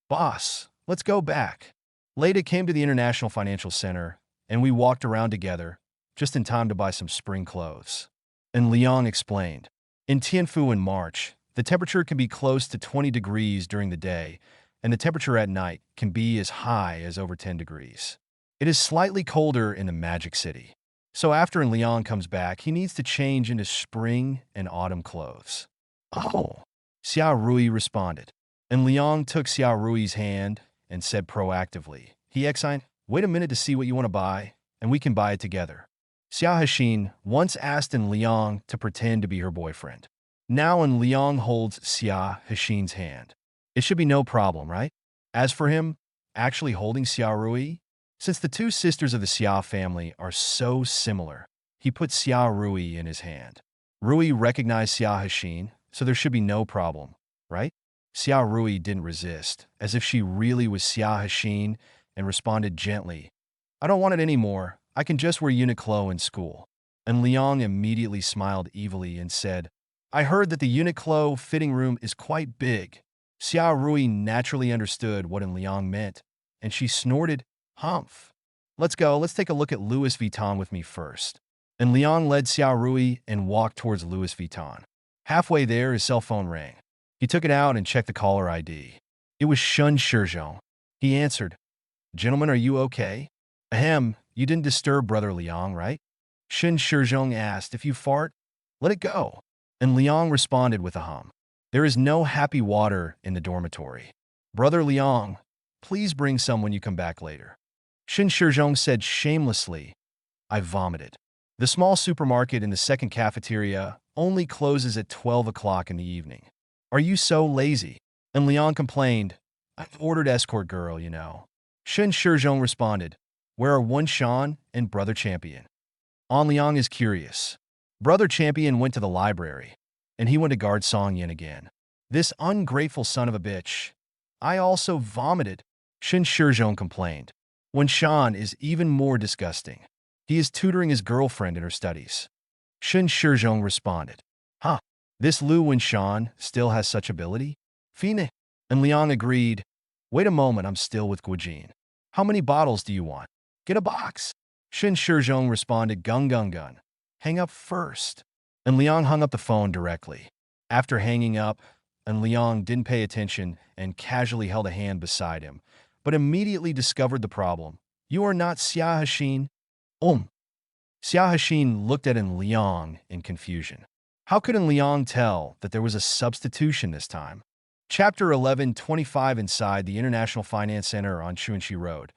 Speaker 1: "Boss, let's go back." Leda came to the International Financial Center, and we walked around together, just in time to buy some spring clothes. And Liang explained, "In Tianfu in March, the temperature can be close to 20 degrees during the day, and the temperature at night can be as high as over 10 degrees. It is slightly colder in the Magic City. So after Liang comes back, he needs to change into spring and autumn clothes." "Oh," Xiao Rui responded. And Liang took Xiao Rui's hand and said proactively, "He Exine, wait a minute to see what you want to buy, and we can buy it together. Xia Hexin once asked En Liang to pretend to be her boyfriend. Now En Liang holds Xia Hexin's hand. It should be no problem, right? As for him, actually holding Xia Rui, since the two sisters of the Xia family are so similar, he put Xia Rui in his hand. Rui recognized Xia Hexin, so there should be no problem, right? Xia Rui didn't resist, as if she really was Xia Hexin, and responded gently, I don't want it anymore. I can just wear Uniqlo in school. And Liang immediately smiled evilly and said, I heard that the Uniqlo fitting room is quite big. Xia Rui naturally understood what En Liang meant, and she snorted, Humph. Let's go, let's take a look at Louis Vuitton with me first. And Liang led Xia Rui and walked towards Louis Vuitton. Halfway there, his cell phone rang. He took it out and checked the caller ID. It was Shun Shizhong. He answered, Gentlemen, are you okay? Ahem, you didn't disturb Brother Liang, right? Shun Shizhong asked, if you fart, let it go. And Liang responded with a hum. There is no happy water in the dormitory. Brother Liang, please bring some when you come back later. Shun Shizhong said shamelessly, I vomited. The small supermarket in the second cafeteria only closes at 12 o'clock in the evening. Are you so lazy? And Liang complained, I've ordered escort girl, you know. Shun Shizhong responded, where are One Shan and Brother Champion? An Liang is curious. Brother Champion went to the library, and he went to guard Song Yin again. This ungrateful son of a bitch. I also vomited, Shun Shizhong complained. Wen Shan is even more disgusting. He is tutoring his girlfriend in her studies. Shun Shizhong responded, Huh, this Lu Wen Shan still has such ability? Fine. And Liang agreed, wait a moment, I'm still with Guijin. How many bottles do you want? Get a box. Shun Shizhong responded, gung gung gun. Hang up first. And Liang hung up the phone directly. After hanging up, and Liang didn't pay attention and casually held a hand beside him, but immediately discovered the problem. You are not Xia Hexin? Xia Hexin looked at En Liang in confusion. How could En Liang tell that there was a substitution this time? Chapter 11:25 Inside the International Finance Center on Chuanxi Road,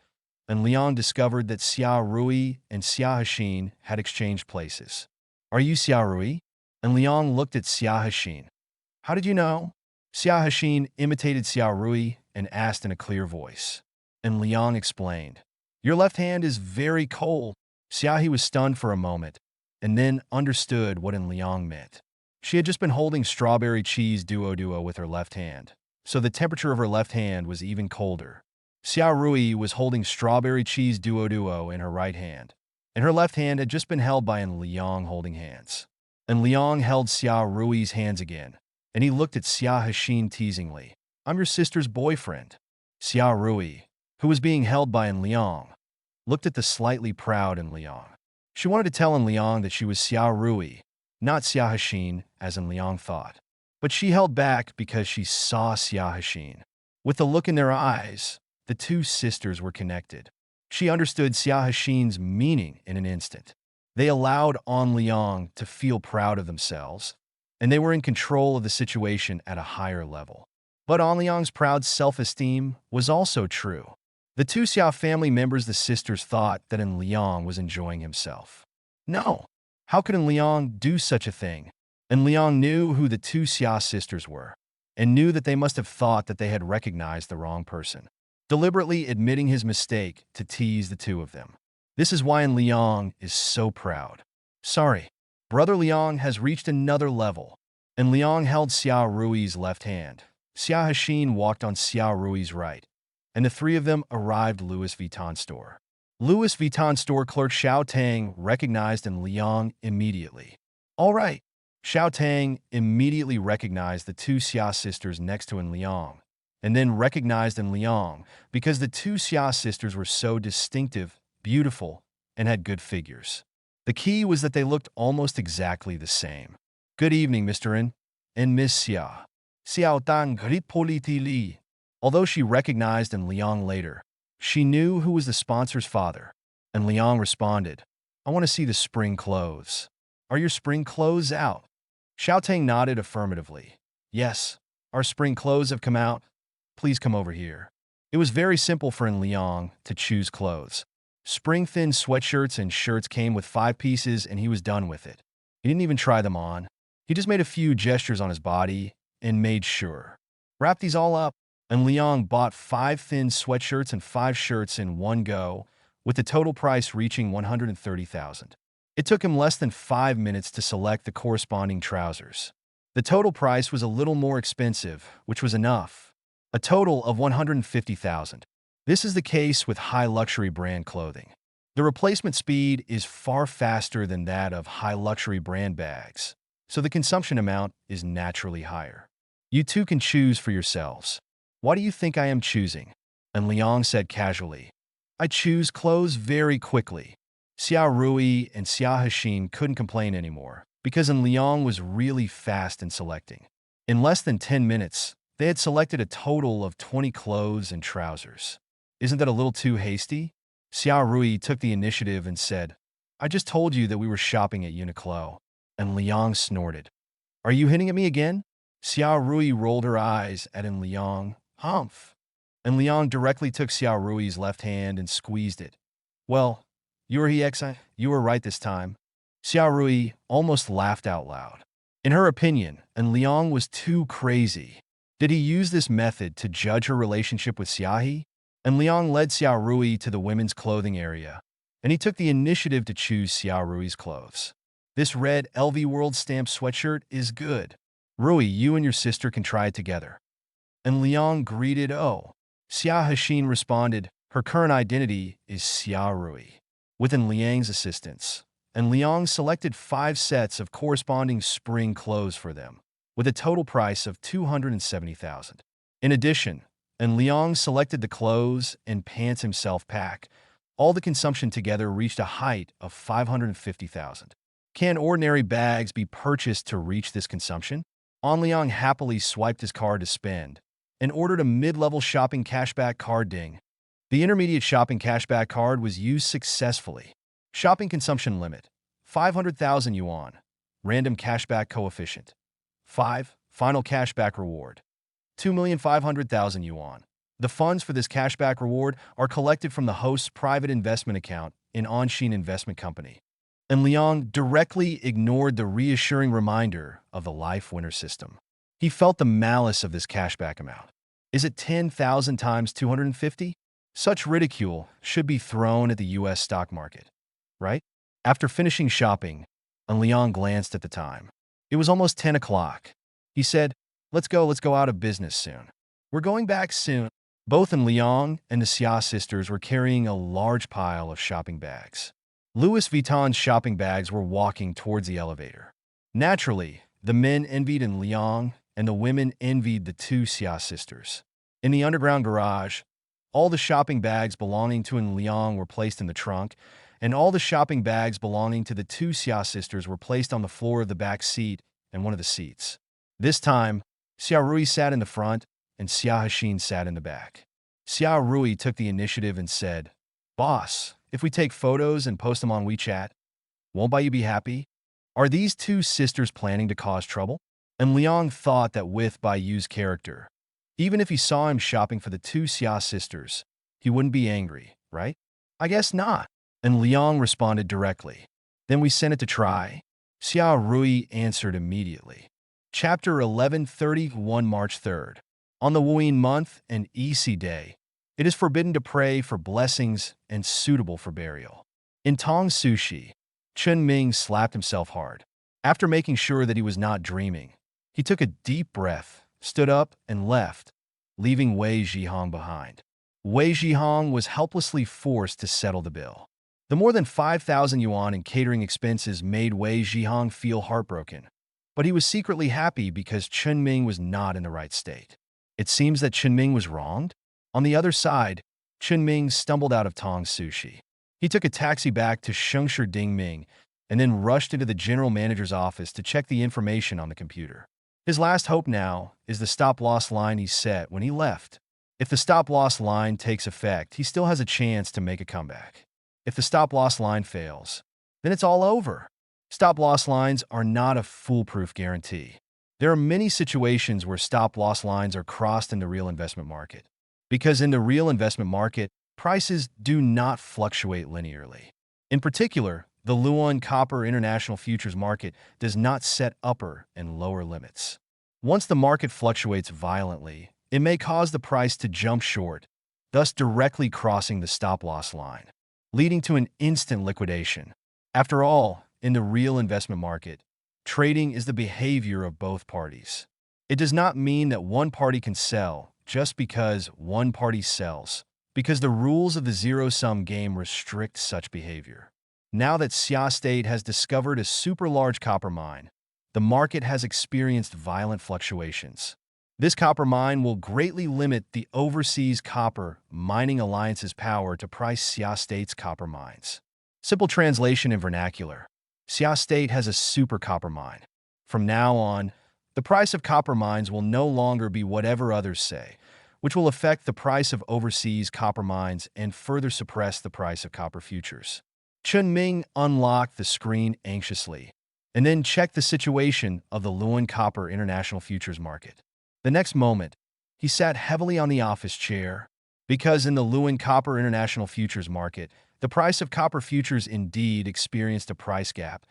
Speaker 1: En Liang discovered that Xia Rui and Xia Hexin had exchanged places. Are you Xia Rui? En Liang looked at Xia Hexin. How did you know? Xia Hexin imitated Xia Rui and asked in a clear voice. En Liang explained, your left hand is very cold. Xia He was stunned for a moment, and then understood what En Liang meant. She had just been holding strawberry cheese duo with her left hand, so the temperature of her left hand was even colder. Xia Rui was holding strawberry cheese duo in her right hand, and her left hand had just been held by En Liang holding hands. En Liang held Xia Rui's hands again, and he looked at Xia Hexin teasingly. I'm your sister's boyfriend. Xia Rui, who was being held by En Liang, looked at the slightly proud En Liang. She wanted to tell En Liang that she was Xia Rui, not Xia Hexin, as En Liang thought. But she held back because she saw Xia Hexin. With the look in their eyes, the two sisters were connected. She understood Xia Hexin's meaning in an instant. They allowed An Liang to feel proud of themselves, and they were in control of the situation at a higher level. But An Liang's proud self-esteem was also true. The two Xia family members, the sisters, thought that En Liang was enjoying himself. No, how could En Liang do such a thing? En Liang knew who the two Xia sisters were, and knew that they must have thought that they had recognized the wrong person, deliberately admitting his mistake to tease the two of them. This is why En Liang is so proud. Sorry, Brother Liang has reached another level. En Liang held Xia Rui's left hand. Xia Hexin walked on Xia Rui's right, and the three of them arrived Louis Vuitton store. Louis Vuitton store clerk Xiao Tang recognized En Liang immediately. All right. Xiao Tang immediately recognized the two Xia sisters next to En Liang, and then recognized En Liang because the two Xia sisters were so distinctive, beautiful, and had good figures. The key was that they looked almost exactly the same. Good evening, Mr. En and Miss Xia. Xiao Tang Grippoliti Li. Although she recognized En Liang later, she knew who was the sponsor's father. En Liang responded, I want to see the spring clothes. Are your spring clothes out? Xiao Tang nodded affirmatively. Yes, our spring clothes have come out. Please come over here. It was very simple for En Liang to choose clothes, Spring-thin sweatshirts and shirts came with 5 pieces, and he was done with it. He didn't even try them on. He just made a few gestures on his body and made sure. Wrap these all up, and Liang bought 5 thin sweatshirts and 5 shirts in one go, with the total price reaching 130,000. It took him less than 5 minutes to select the corresponding trousers. The total price was a little more expensive, which was enough. A total of 150,000. This is the case with high-luxury brand clothing. The replacement speed is far faster than that of high-luxury brand bags, so the consumption amount is naturally higher. You too can choose for yourselves. What do you think I am choosing? And Liang said casually, I choose clothes very quickly. Xiao Rui and Xia Hexin couldn't complain anymore, because Liang was really fast in selecting. In less than 10 minutes, they had selected a total of 20 clothes and trousers. Isn't that a little too hasty? Xiao Rui took the initiative and said, I just told you that we were shopping at Uniqlo. And Liang snorted. Are you hitting at me again? Xiao Rui rolled her eyes at Liang. Humph. And Liang directly took Xiao Rui's left hand and squeezed it. Well, you were right this time. Xiao Rui almost laughed out loud. In her opinion, Liang was too crazy. Did he use this method to judge her relationship with Xiaohe? And Liang led Xiao Rui to the women's clothing area, and he took the initiative to choose Xiao Rui's clothes. This red LV World Stamp sweatshirt is good. Rui, you and your sister can try it together. And Liang greeted, oh. Xia Hexin responded, her current identity is Xiao Rui. Within Liang's assistance, and Liang selected 5 sets of corresponding spring clothes for them, with a total price of 270,000. In addition, and Liang selected the clothes and pants himself pack. All the consumption together reached a height of 550,000. Can ordinary bags be purchased to reach this consumption? An Liang happily swiped his card to spend and ordered a mid-level shopping cashback card ding. The intermediate shopping cashback card was used successfully. Shopping consumption limit, 500,000 yuan. Random cashback coefficient, 5. Final cashback reward, 2,500,000 yuan. The funds for this cashback reward are collected from the host's private investment account in Anshin Investment Company. And Liang directly ignored the reassuring reminder of the life winner system. He felt the malice of this cashback amount. Is it 10,000 times 250? Such ridicule should be thrown at the US stock market, right? After finishing shopping, Liang glanced at the time. It was almost 10 o'clock. He said, let's go out of business soon. We're going back soon. Both Liang and the Xia sisters were carrying a large pile of shopping bags. Louis Vuitton's shopping bags were walking towards the elevator. Naturally, the men envied Liang, and the women envied the 2 Xia sisters. In the underground garage, all the shopping bags belonging to Liang were placed in the trunk, and all the shopping bags belonging to the 2 Xia sisters were placed on the floor of the back seat and one of the seats. This time, Xiao Rui sat in the front, and Xia Hexin sat in the back. Xiao Rui took the initiative and said, Boss, if we take photos and post them on WeChat, won't you be happy? Are these 2 sisters planning to cause trouble? And Liang thought that with Baiyu's character, even if he saw him shopping for the 2 Xia sisters, he wouldn't be angry, right? I guess not. And Liang responded directly. Then we sent it to try. Xiao Rui answered immediately. Chapter 1131, March 3rd. On the Wuyin month and Ecchi day, it is forbidden to pray for blessings and suitable for burial. In Tong Sushi, Chen Ming slapped himself hard. After making sure that he was not dreaming, he took a deep breath, stood up, and left, leaving Wei Zhihong behind. Wei Zhihong was helplessly forced to settle the bill. The more than 5,000 yuan in catering expenses made Wei Zhihong feel heartbroken, but he was secretly happy because Chen Ming was not in the right state. It seems that Chen Ming was wronged. On the other side, Chen Ming stumbled out of Tong Sushi. He took a taxi back to Shengshu Dingming and then rushed into the general manager's office to check the information on the computer. His last hope now is the stop-loss line he set when he left. If the stop-loss line takes effect, he still has a chance to make a comeback. If the stop-loss line fails, then it's all over. Stop-loss lines are not a foolproof guarantee. There are many situations where stop-loss lines are crossed in the real investment market. Because in the real investment market, prices do not fluctuate linearly. In particular, the Luan Copper International Futures Market does not set upper and lower limits. Once the market fluctuates violently, it may cause the price to jump short, thus directly crossing the stop-loss line, leading to an instant liquidation. After all, in the real investment market, trading is the behavior of both parties. It does not mean that one party can sell just because one party sells, because the rules of the zero-sum game restrict such behavior. Now that Xia State has discovered a super large copper mine, the market has experienced violent fluctuations. This copper mine will greatly limit the Overseas Copper Mining Alliance's power to price Xia State's copper mines. Simple translation in vernacular: Xia State has a super copper mine. From now on, the price of copper mines will no longer be whatever others say, which will affect the price of overseas copper mines and further suppress the price of copper futures. Chunming unlocked the screen anxiously, and then checked the situation of the Luan Copper International Futures Market. The next moment, he sat heavily on the office chair, because in the Luan Copper International Futures Market, the price of copper futures indeed experienced a price gap,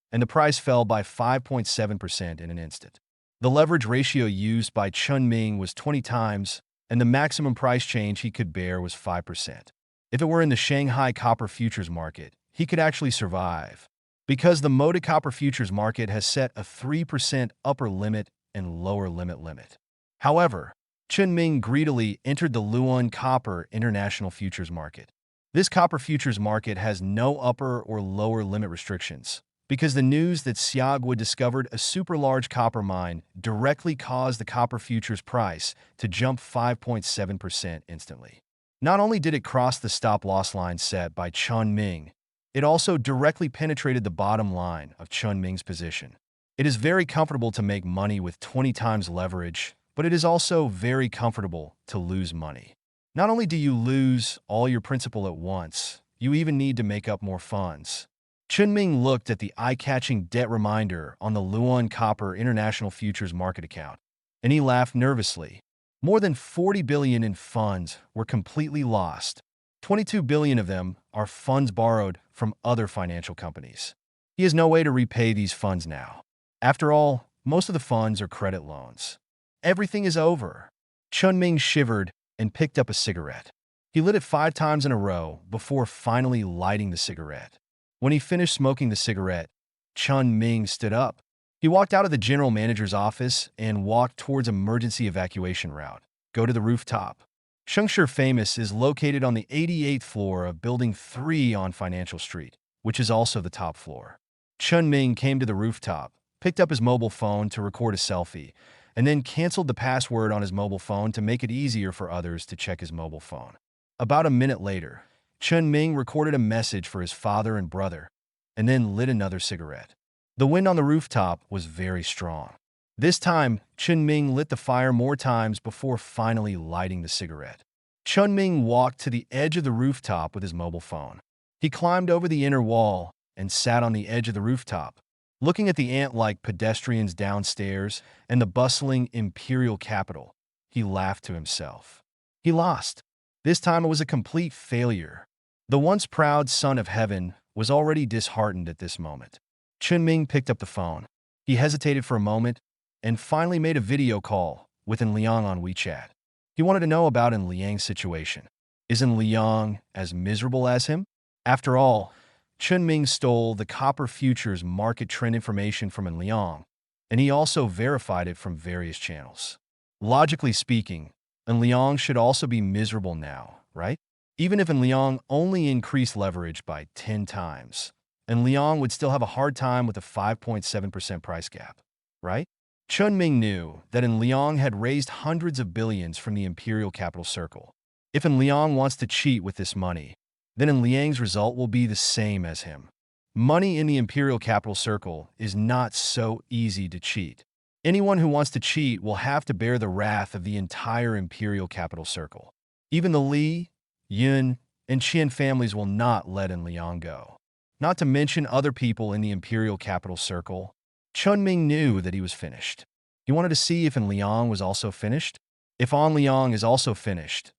Speaker 1: and the price fell by 5.7% in an instant. The leverage ratio used by Chunming was 20 times, and the maximum price change he could bear was 5%. If it were in the Shanghai Copper Futures Market, he could actually survive, because the Moda Copper Futures Market has set a 3% upper limit and lower limit. However, Chunming greedily entered the Luan Copper International Futures Market. This copper futures market has no upper or lower limit restrictions, because the news that Xiagwa discovered a super large copper mine directly caused the copper futures price to jump 5.7% instantly. Not only did it cross the stop-loss line set by Chunming, it also directly penetrated the bottom line of Chunming's position. It is very comfortable to make money with 20 times leverage, but it is also very comfortable to lose money. Not only do you lose all your principal at once, you even need to make up more funds. Chunming looked at the eye-catching debt reminder on the Luan Copper International Futures Market account, and he laughed nervously. More than 40 billion in funds were completely lost. 22 billion of them are funds borrowed from other financial companies. He has no way to repay these funds now. After all, most of the funds are credit loans. Everything is over. Chunming shivered and picked up a cigarette. He lit it 5 times in a row before finally lighting the cigarette. When he finished smoking the cigarette, Chunming stood up. He walked out of the general manager's office and walked towards emergency evacuation route. Go to the rooftop. Shengshi Famous is located on the 88th floor of Building 3 on Financial Street, which is also the top floor. Chunming came to the rooftop, picked up his mobile phone to record a selfie, and then canceled the password on his mobile phone to make it easier for others to check his mobile phone. About a minute later, Chunming recorded a message for his father and brother, and then lit another cigarette. The wind on the rooftop was very strong. This time, Chunming lit the fire more times before finally lighting the cigarette. Chunming walked to the edge of the rooftop with his mobile phone. He climbed over the inner wall and sat on the edge of the rooftop, looking at the ant-like pedestrians downstairs and the bustling imperial capital. He laughed to himself. He lost. This time it was a complete failure. The once proud son of heaven was already disheartened at this moment. Chunming picked up the phone. He hesitated for a moment and finally made a video call with En Liang on WeChat. He wanted to know about En Liang's situation. Is En Liang as miserable as him? After all, Chunming stole the copper futures market trend information from En Liang, and he also verified it from various channels. Logically speaking, En Liang should also be miserable now, right? Even if En Liang only increased leverage by 10 times, En Liang would still have a hard time with a 5.7% price gap, right? Chunming knew that En Liang had raised hundreds of billions from the Imperial Capital Circle. If En Liang wants to cheat with this money, then En Liang's result will be the same as him. Money in the Imperial Capital Circle is not so easy to cheat. Anyone who wants to cheat will have to bear the wrath of the entire Imperial Capital Circle. Even the Li, Yun, and Qian families will not let En Liang go. Not to mention other people in the Imperial Capital Circle. Chunming knew that he was finished. He wanted to see if En Liang was also finished. If En Liang is also finished,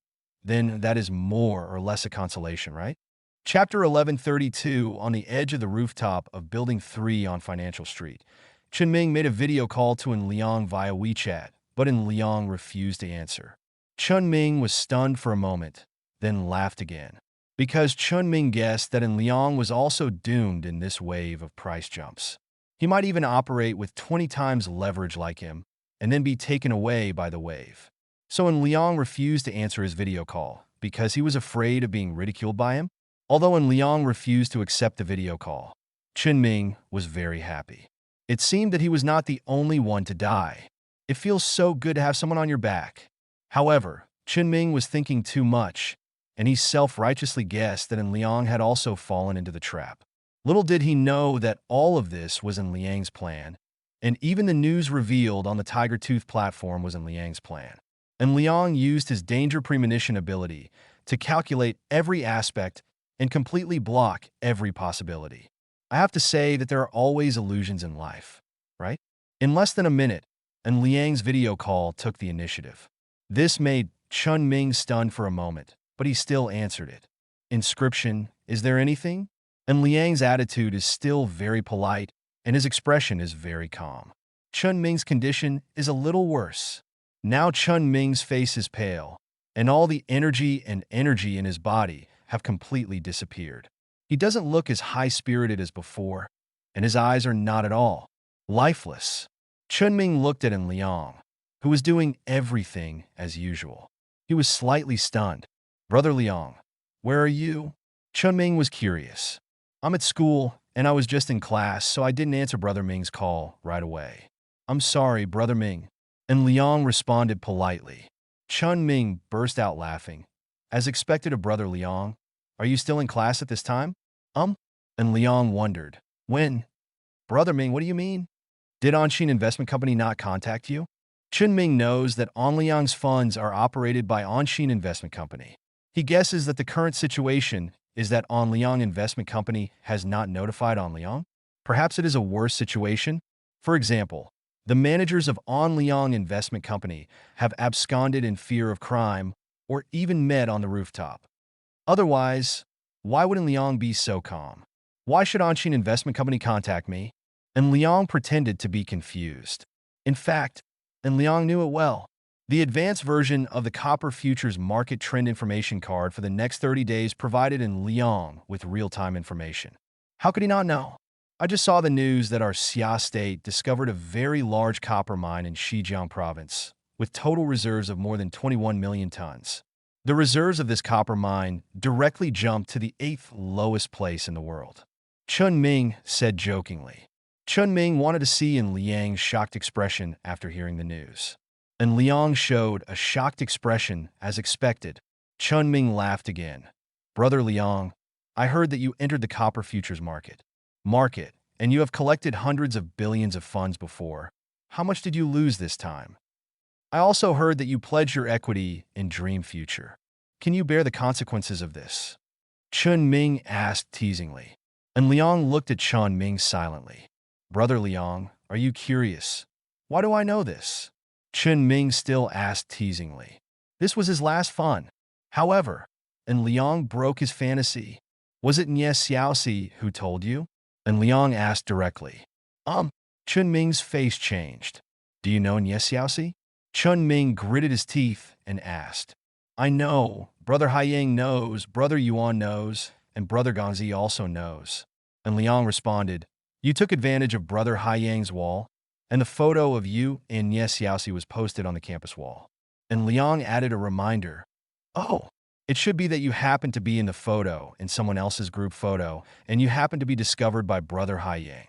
Speaker 1: then that is more or less a consolation, right? Chapter 1132, on the edge of the rooftop of Building 3 on Financial Street. Chunming made a video call to En Liang via WeChat, but En Liang refused to answer. Chunming was stunned for a moment, then laughed again, because Chunming guessed that En Liang was also doomed in this wave of price jumps. He might even operate with 20 times leverage like him, and then be taken away by the wave. So En Liang refused to answer his video call, because he was afraid of being ridiculed by him. Although En Liang refused to accept the video call, Chunming was very happy. It seemed that he was not the only one to die. It feels so good to have someone on your back. However, Chunming was thinking too much, and he self-righteously guessed that En Liang had also fallen into the trap. Little did he know that all of this was En Liang's plan, and even the news revealed on the Tiger Tooth platform was En Liang's plan. En Liang used his danger premonition ability to calculate every aspect and completely block every possibility. I have to say that there are always illusions in life, right? In less than a minute, En Liang's video call took the initiative. This made Chunming stunned for a moment, but he still answered it. Inscription, is there anything? En Liang's attitude is still very polite, and his expression is very calm. Chunming's condition is a little worse. Now Chunming's face is pale, and all the energy in his body have completely disappeared. He doesn't look as high-spirited as before, and his eyes are not at all lifeless. Chunming looked at En Liang, who was doing everything as usual. He was slightly stunned. Brother Liang, where are you? Chunming was curious. I'm at school, and I was just in class, so I didn't answer Brother Ming's call right away. I'm sorry, Brother Ming. En Liang responded politely. Chunming burst out laughing. As expected of Brother Liang, are you still in class at this time? En Liang wondered. When? Brother Ming, what do you mean? Did Anshin Investment Company not contact you? Chunming knows that An Liang's funds are operated by Anshin Investment Company. He guesses that the current situation is that An Liang Investment Company has not notified An Liang. Perhaps it is a worse situation. For example, the managers of An Liang Investment Company have absconded in fear of crime or even met on the rooftop. Otherwise, why would En Liang be so calm? Why should Anshin Investment Company contact me? En Liang pretended to be confused. In fact, En Liang knew it well. The advanced version of the Copper Futures Market Trend Information Card for the next 30 days provided En Liang with real-time information. How could he not know? I just saw the news that our Xia state discovered a very large copper mine in Xizjiang province, with total reserves of more than 21 million tons. The reserves of this copper mine directly jumped to the 8th lowest place in the world. Chunming said jokingly. Chunming wanted to see En Liang's shocked expression after hearing the news. En Liang showed a shocked expression as expected. Chunming laughed again. Brother Liang, I heard that you entered the copper futures market, and you have collected hundreds of billions of funds before. How much did you lose this time? I also heard that you pledged your equity in Dream Future. Can you bear the consequences of this? Chunming asked teasingly. En Liang looked at Chunming silently. Brother Liang, are you curious? Why do I know this? Chunming still asked teasingly. This was his last fun. However, En Liang broke his fantasy. Was it Nye Xiaoxi who told you? En Liang asked directly. Chunming's face changed. Do you know Nye Xiaoxi? Chunming gritted his teeth and asked. I know. Brother Haiyang knows, Brother Yuan knows, and Brother Ganzi also knows. En Liang responded. You took advantage of Brother Haiyang's wall, and the photo of you and Nye Xiaoxi was posted on the campus wall. And Liang added a reminder. Oh, it should be that you happen to be in the photo in someone else's group photo, and you happen to be discovered by Brother Haiyang.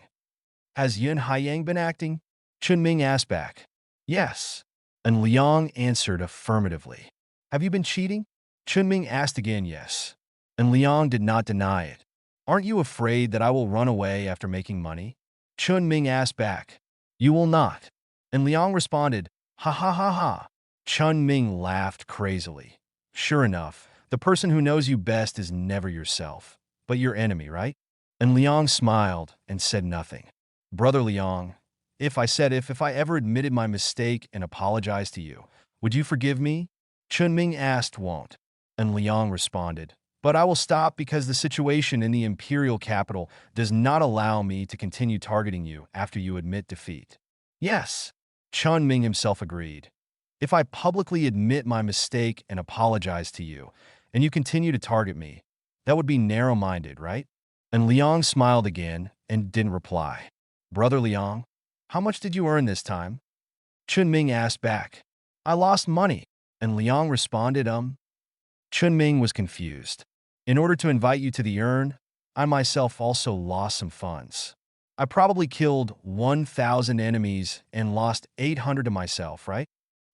Speaker 1: Has Yun Haiyang been acting? Chunming asked back. Yes. And Liang answered affirmatively. Have you been cheating? Chunming asked again yes. And Liang did not deny it. Aren't you afraid that I will run away after making money? Chunming asked back. You will not. And Liang responded, ha ha ha ha. Chunming laughed crazily. Sure enough, the person who knows you best is never yourself, but your enemy, right? And Liang smiled and said nothing. Brother Liang, if I ever admitted my mistake and apologized to you, would you forgive me? Chunming asked won't. And Liang responded, "But I will stop because the situation in the imperial capital does not allow me to continue targeting you after you admit defeat." "Yes," Chun Ming himself agreed. "If I publicly admit my mistake and apologize to you, and you continue to target me, that would be narrow-minded, right?" And Liang smiled again and didn't reply. "Brother Liang, how much did you earn this time?" Chun Ming asked back. "I lost money." And Liang responded, Chun Ming was confused. "In order to invite you to the urn, I myself also lost some funds. I probably killed 1,000 enemies and lost 800 to myself, right?"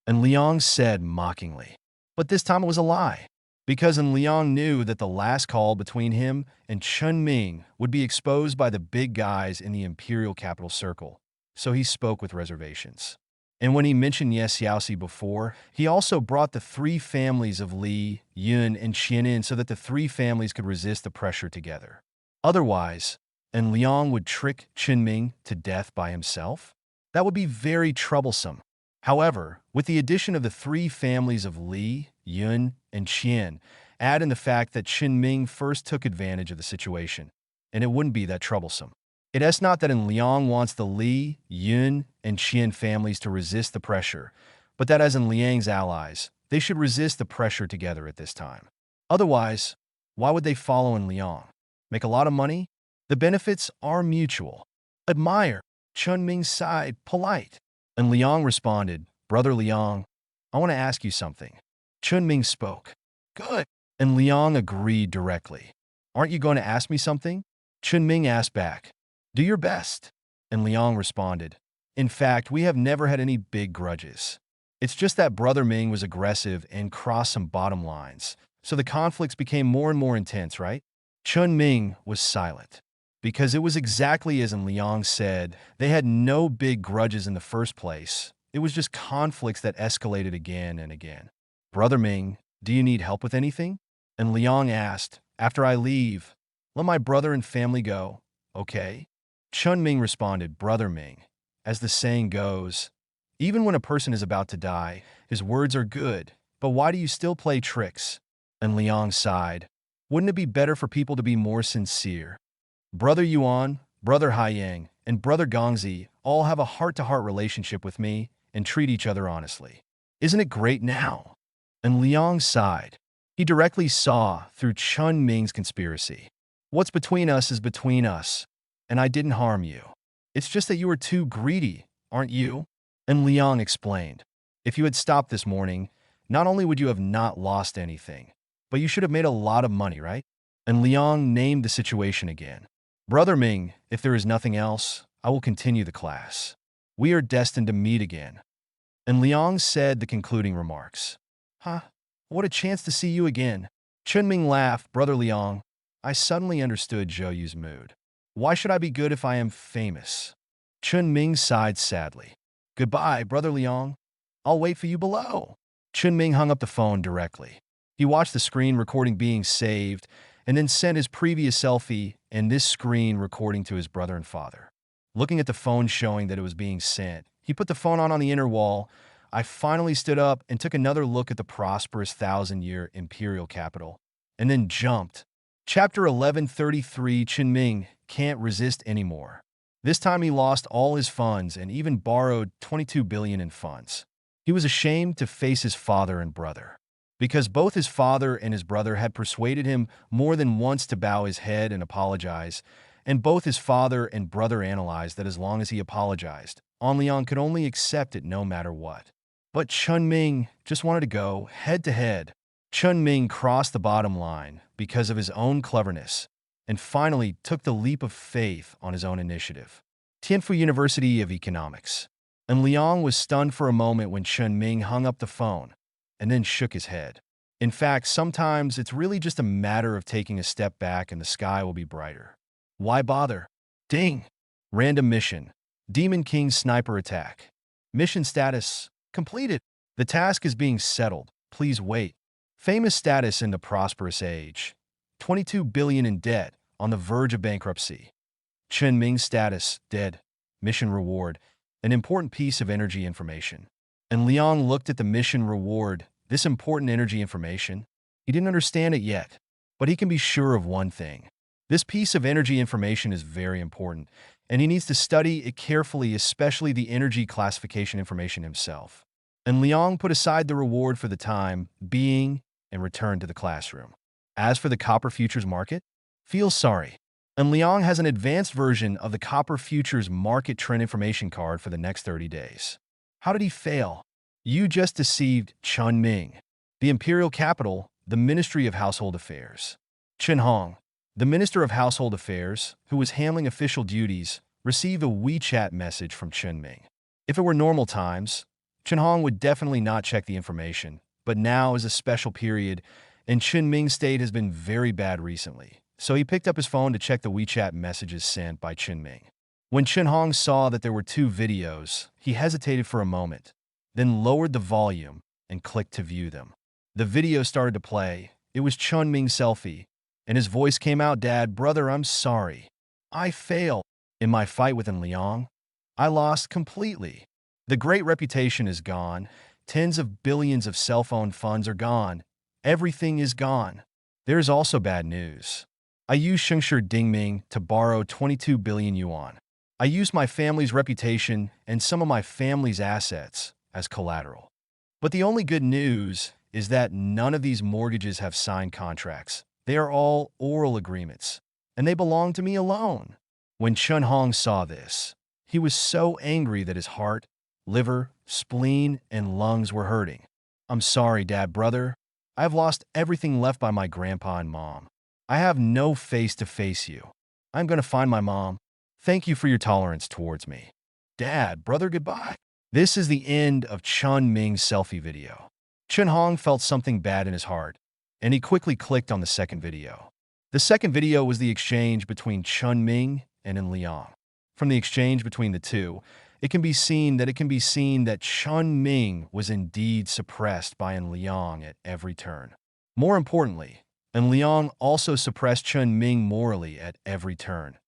Speaker 1: And Liang said mockingly. But this time it was a lie. Because Liang knew that the last call between him and Chun Ming would be exposed by the big guys in the imperial capital circle, so he spoke with reservations. And when he mentioned Yes Yaosi before, he also brought the three families of Li, Yun, and Qian in so that the three families could resist the pressure together. Otherwise, and Liang would trick Chun Ming to death by himself? That would be very troublesome. However, with the addition of the three families of Li, Yun, and Qian, add in the fact that Chun Ming first took advantage of the situation, and it wouldn't be that troublesome. It is not that Liang wants the Li, Yun, and Qian families to resist the pressure, but that as in Liang's allies, they should resist the pressure together at this time. Otherwise, why would they follow in Liang? Make a lot of money? The benefits are mutual. Admire. Chun Ming sighed, polite. And Liang responded, "Brother Liang, I want to ask you something." Chun Ming spoke. "Good." And Liang agreed directly. "Aren't you going to ask me something?" Chun Ming asked back. "Do your best." And Liang responded, "In fact, we have never had any big grudges. It's just that Brother Ming was aggressive and crossed some bottom lines, so the conflicts became more and more intense, right?" Chun Ming was silent. Because it was exactly as Liang said, they had no big grudges in the first place. It was just conflicts that escalated again and again. "Brother Ming, do you need help with anything?" And Liang asked, "After I leave, let my brother and family go, okay?" Chun Ming responded, "Brother Ming, as the saying goes, even when a person is about to die, his words are good, but why do you still play tricks?" And Liang sighed, "Wouldn't it be better for people to be more sincere? Brother Yuan, Brother Haiyang, and Brother Gongzi all have a heart-to-heart relationship with me and treat each other honestly. Isn't it great now?" And Liang sighed. He directly saw through Chun Ming's conspiracy. "What's between us is between us, and I didn't harm you. It's just that you were too greedy, aren't you?" And Liang explained, "If you had stopped this morning, not only would you have not lost anything, but you should have made a lot of money, right?" And Liang named the situation again. "Brother Ming, if there is nothing else, I will continue the class. We are destined to meet again." And Liang said the concluding remarks. "Huh? What a chance to see you again." Chun Ming laughed. "Brother Liang, I suddenly understood Zhou Yu's mood. Why should I be good if I am famous?" Chun Ming sighed sadly. "Goodbye, Brother Liang. I'll wait for you below." Chun Ming hung up the phone directly. He watched the screen recording being saved and then sent his previous selfie and this screen recording to his brother and father. Looking at the phone showing that it was being sent, he put the phone on the inner wall. I finally stood up and took another look at the prosperous 1,000-year imperial capital, and then jumped. Chapter 1133. Chun Ming can't resist anymore. This time he lost all his funds and even borrowed 22 billion in funds. He was ashamed to face his father and brother, because both his father and his brother had persuaded him more than once to bow his head and apologize, and both his father and brother analyzed that as long as he apologized, Liang could only accept it no matter what. But Chun Ming just wanted to go head-to-head. Chun Ming crossed the bottom line because of his own cleverness, and finally took the leap of faith on his own initiative. Tianfu University of Economics. And Liang was stunned for a moment when Chun Ming hung up the phone, and then shook his head. In fact, sometimes it's really just a matter of taking a step back and the sky will be brighter. Why bother? Ding! Random mission. Demon King sniper attack. Mission status completed. The task is being settled. Please wait. Famous status in the prosperous age. 22 billion in debt, on the verge of bankruptcy. Chun Ming status, dead. Mission reward, an important piece of energy information. And Liang looked at the mission reward, this important energy information. He didn't understand it yet, but he can be sure of one thing. This piece of energy information is very important, and he needs to study it carefully, especially the energy classification information himself. And Liang put aside the reward for the time being and returned to the classroom. As for the copper futures market, feel sorry. And Liang has an advanced version of the copper futures market trend information card for the next 30 days. How did he fail? You just deceived Chun Ming, the imperial capital, the Ministry of Household Affairs. Chen Hong, the Minister of Household Affairs, who was handling official duties, received a WeChat message from Chen Ming. If it were normal times, Chen Hong would definitely not check the information, but now is a special period, and Chen Ming's state has been very bad recently, so he picked up his phone to check the WeChat messages sent by Chen Ming. When Chen Hong saw that there were 2 videos, he hesitated for a moment, then lowered the volume and clicked to view them. The video started to play. It was Chun Ming's selfie, and his voice came out, "Dad, brother, I'm sorry. I failed in my fight with Liang. I lost completely. The great reputation is gone. Tens of billions of cell phone funds are gone. Everything is gone. There is also bad news. I used Shengshi Dingming to borrow 22 billion yuan. I used my family's reputation and some of my family's assets as collateral. But the only good news is that none of these mortgages have signed contracts. They are all oral agreements, and they belong to me alone." When Chen Hong saw this, he was so angry that his heart, liver, spleen, and lungs were hurting. "I'm sorry, Dad, brother. I have lost everything left by my grandpa and mom. I have no face to face you. I'm going to find my mom. Thank you for your tolerance towards me. Dad, brother, goodbye." This is the end of Chun Ming's selfie video. Chen Hong felt something bad in his heart, and he quickly clicked on the second video. The second video was the exchange between Chun Ming and Liang. From the exchange between the two, it can be seen that Chun Ming was indeed suppressed by Liang at every turn. More importantly, Liang also suppressed Chun Ming morally at every turn,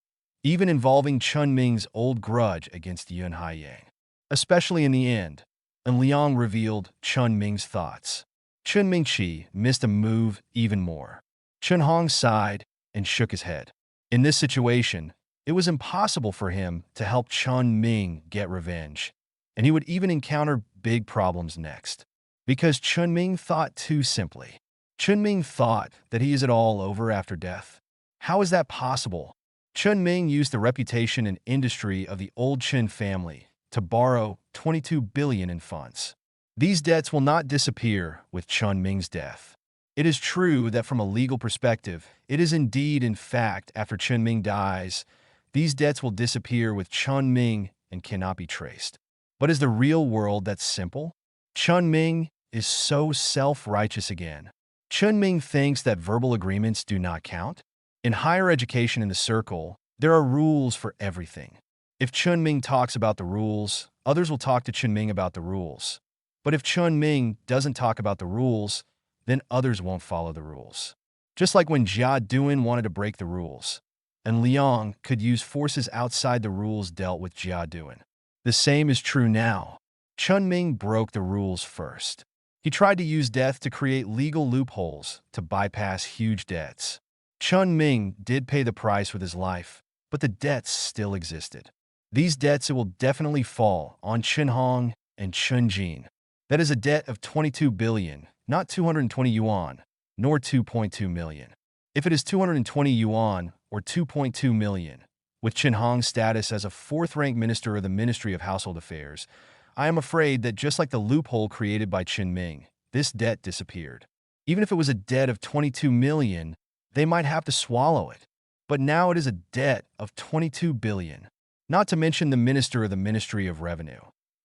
Speaker 1: even involving Chun Ming's old grudge against Yun Haiyang. Especially in the end, Liang revealed Chun Ming's thoughts. Chun Ming-chi missed a move even more. Chen Hong sighed and shook his head. In this situation, it was impossible for him to help Chun Ming get revenge, and he would even encounter big problems next. Because Chun Ming thought too simply. Chun Ming thought that he is it all over after death. How is that possible? Chun Ming used the reputation and industry of the old Chen family to borrow 22 billion in funds. These debts will not disappear with Chun Ming's death. It is true that from a legal perspective, it is indeed in fact after Chun Ming dies, these debts will disappear with Chun Ming and cannot be traced. But is the real world that simple? Chun Ming is so self-righteous again. Chun Ming thinks that verbal agreements do not count. In higher education in the circle, there are rules for everything. If Chun Ming talks about the rules, others will talk to Chun Ming about the rules. But if Chun Ming doesn't talk about the rules, then others won't follow the rules. Just like when Jia Duan wanted to break the rules, and Liang could use forces outside the rules dealt with Jia Duan. The same is true now. Chun Ming broke the rules first. He tried to use death to create legal loopholes to bypass huge debts. Chun Ming did pay the price with his life, but the debts still existed. These debts will definitely fall on Chen Hong and Chun Jin. That is a debt of 22 billion, not 220 yuan, nor 2.2 million. If it is 220 yuan or 2.2 million, with Chen Hong's status as a fourth-rank minister of the Ministry of Household Affairs, I am afraid that just like the loophole created by Chen Ming, this debt disappeared. Even if it was a debt of 22 million, they might have to swallow it. But now it is a debt of 22 billion. Not to mention the minister of the Ministry of Revenue.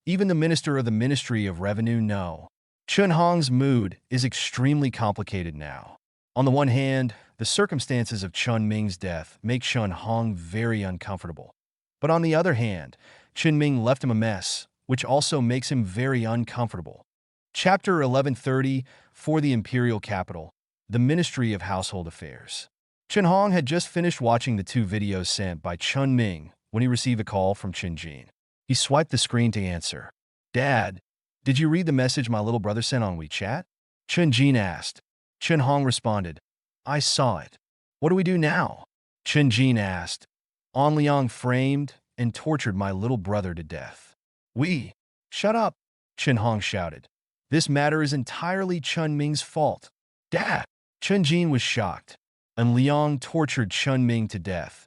Speaker 1: Even the minister of the Ministry of Revenue know. Chen Hong's mood is extremely complicated now. On the one hand, the circumstances of Chun Ming's death make Chen Hong very uncomfortable. But on the other hand, Chen Ming left him a mess, which also makes him very uncomfortable. Chapter 1130 for the Imperial Capital, the Ministry of Household Affairs. Chen Hong had just finished watching the 2 videos sent by Chun Ming when he received a call from Chen Jin. He swiped the screen to answer. "Dad, did you read the message my little brother sent on WeChat?" Chen Jin asked. Chen Hong responded, I saw it. What do we do now? Chen Jin asked. On Liang framed and tortured my little brother to death. We. Shut up, Chen Hong shouted. This matter is entirely Chun Ming's fault. Dad! Chen Jin was shocked, and Liang tortured Chun Ming to death.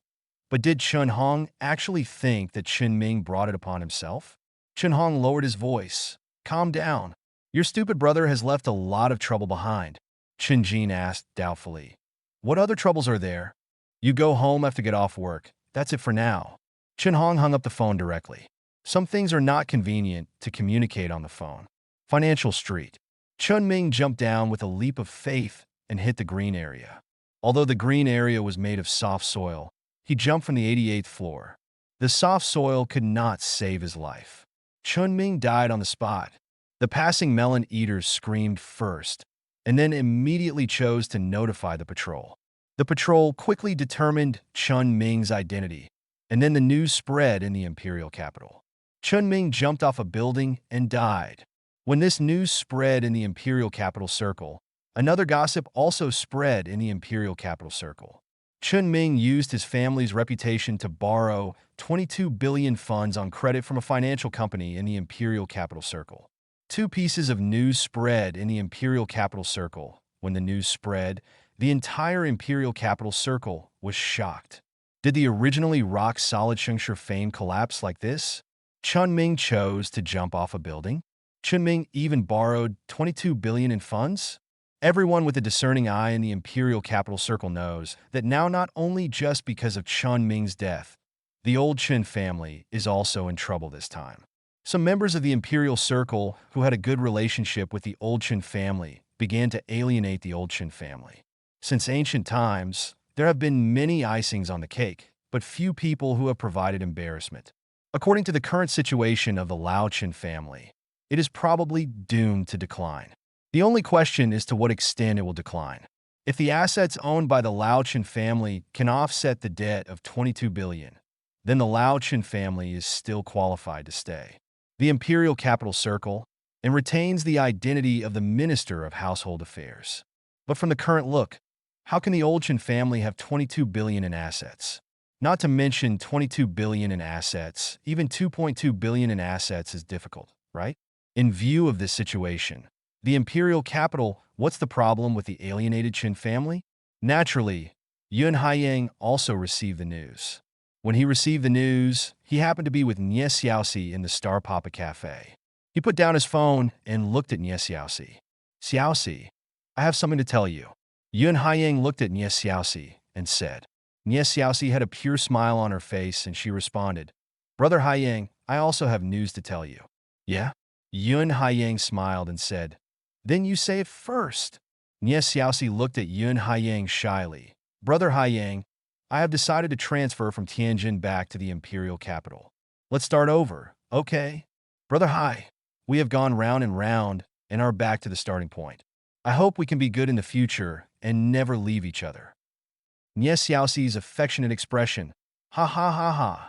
Speaker 1: But did Chen Hong actually think that Chen Ming brought it upon himself? Chen Hong lowered his voice. Calm down. Your stupid brother has left a lot of trouble behind, Chen Jin asked doubtfully. What other troubles are there? You go home after get off work. That's it for now. Chen Hong hung up the phone directly. Some things are not convenient to communicate on the phone. Financial Street. Chun Ming jumped down with a leap of faith and hit the green area. Although the green area was made of soft soil, he jumped from the 88th floor. The soft soil could not save his life. Chun Ming died on the spot. The passing melon eaters screamed first, and then immediately chose to notify the patrol. The patrol quickly determined Chun Ming's identity, and then the news spread in the imperial capital. Chun Ming jumped off a building and died. When this news spread in the imperial capital circle, another gossip also spread in the imperial capital circle. Chun Ming used his family's reputation to borrow 22 billion funds on credit from a financial company in the imperial capital circle. Two pieces of news spread in the imperial capital circle. When the news spread, the entire imperial capital circle was shocked. Did the originally rock-solid Shengshi fame collapse like this? Chun Ming chose to jump off a building? Chun Ming even borrowed 22 billion in funds? Everyone with a discerning eye in the imperial capital circle knows that now not only just because of Chun Ming's death, the old Chen family is also in trouble this time. Some members of the imperial circle who had a good relationship with the old Chen family began to alienate the old Chen family. Since ancient times, there have been many icings on the cake, but few people who have provided embarrassment. According to the current situation of the Lao Chen family, it is probably doomed to decline. The only question is to what extent it will decline. If the assets owned by the Lao Chen family can offset the debt of 22 billion, then the Lao Chen family is still qualified to stay. The imperial capital circle and retains the identity of the Minister of Household Affairs. But from the current look, how can the old Chen family have 22 billion in assets? Not to mention 22 billion in assets, even 2.2 billion in assets is difficult, right? In view of this situation, the imperial capital, what's the problem with the alienated Chen family? Naturally, Yun Haiyang also received the news. When he received the news, he happened to be with Nie Xiaoxi in the Star Papa Cafe. He put down his phone and looked at Nie Xiaoxi. Xiaoxi, I have something to tell you. Yun Haiyang looked at Nie Xiaoxi and said. Nie Xiaoxi had a pure smile on her face and she responded, Brother Haiyang, I also have news to tell you. Yeah? Yun Haiyang smiled and said, Then you say it first. Nie Xiaoxi looked at Yun Haiyang shyly. Brother Haiyang, I have decided to transfer from Tianjin back to the imperial capital. Let's start over, okay? Brother Hai, we have gone round and round and are back to the starting point. I hope we can be good in the future and never leave each other. Nie Xiaoxi's affectionate expression, ha ha ha ha.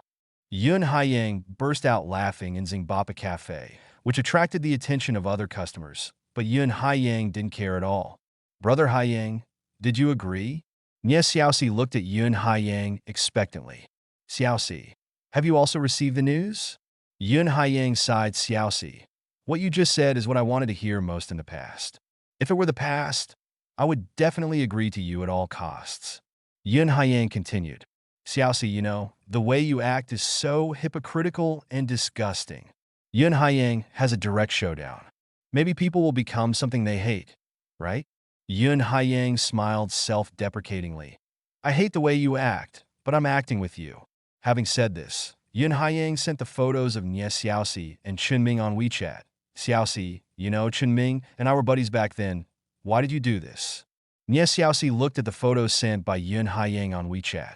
Speaker 1: Yun Haiyang burst out laughing in Xingbapa Cafe, which attracted the attention of other customers, but Yun Haiyang didn't care at all. Brother Haiyang, did you agree? Nie Xiaoxi looked at Yun Haiyang expectantly. Xiaoxi, have you also received the news? Yun Haiyang sighed. Xiaoxi, what you just said is what I wanted to hear most in the past. If it were the past, I would definitely agree to you at all costs. Yun Haiyang continued. Xiaoxi, you know, the way you act is so hypocritical and disgusting. Yun Haiyang has a direct showdown. Maybe people will become something they hate, right? Yun Haiyang smiled self-deprecatingly. I hate the way you act, but I'm acting with you. Having said this, Yun Haiyang sent the photos of Nie Xiaoxi and Chunming on WeChat. Xiaoxi, you know, Chunming and I were buddies back then. Why did you do this? Nie Xiaoxi looked at the photos sent by Yun Haiyang on WeChat.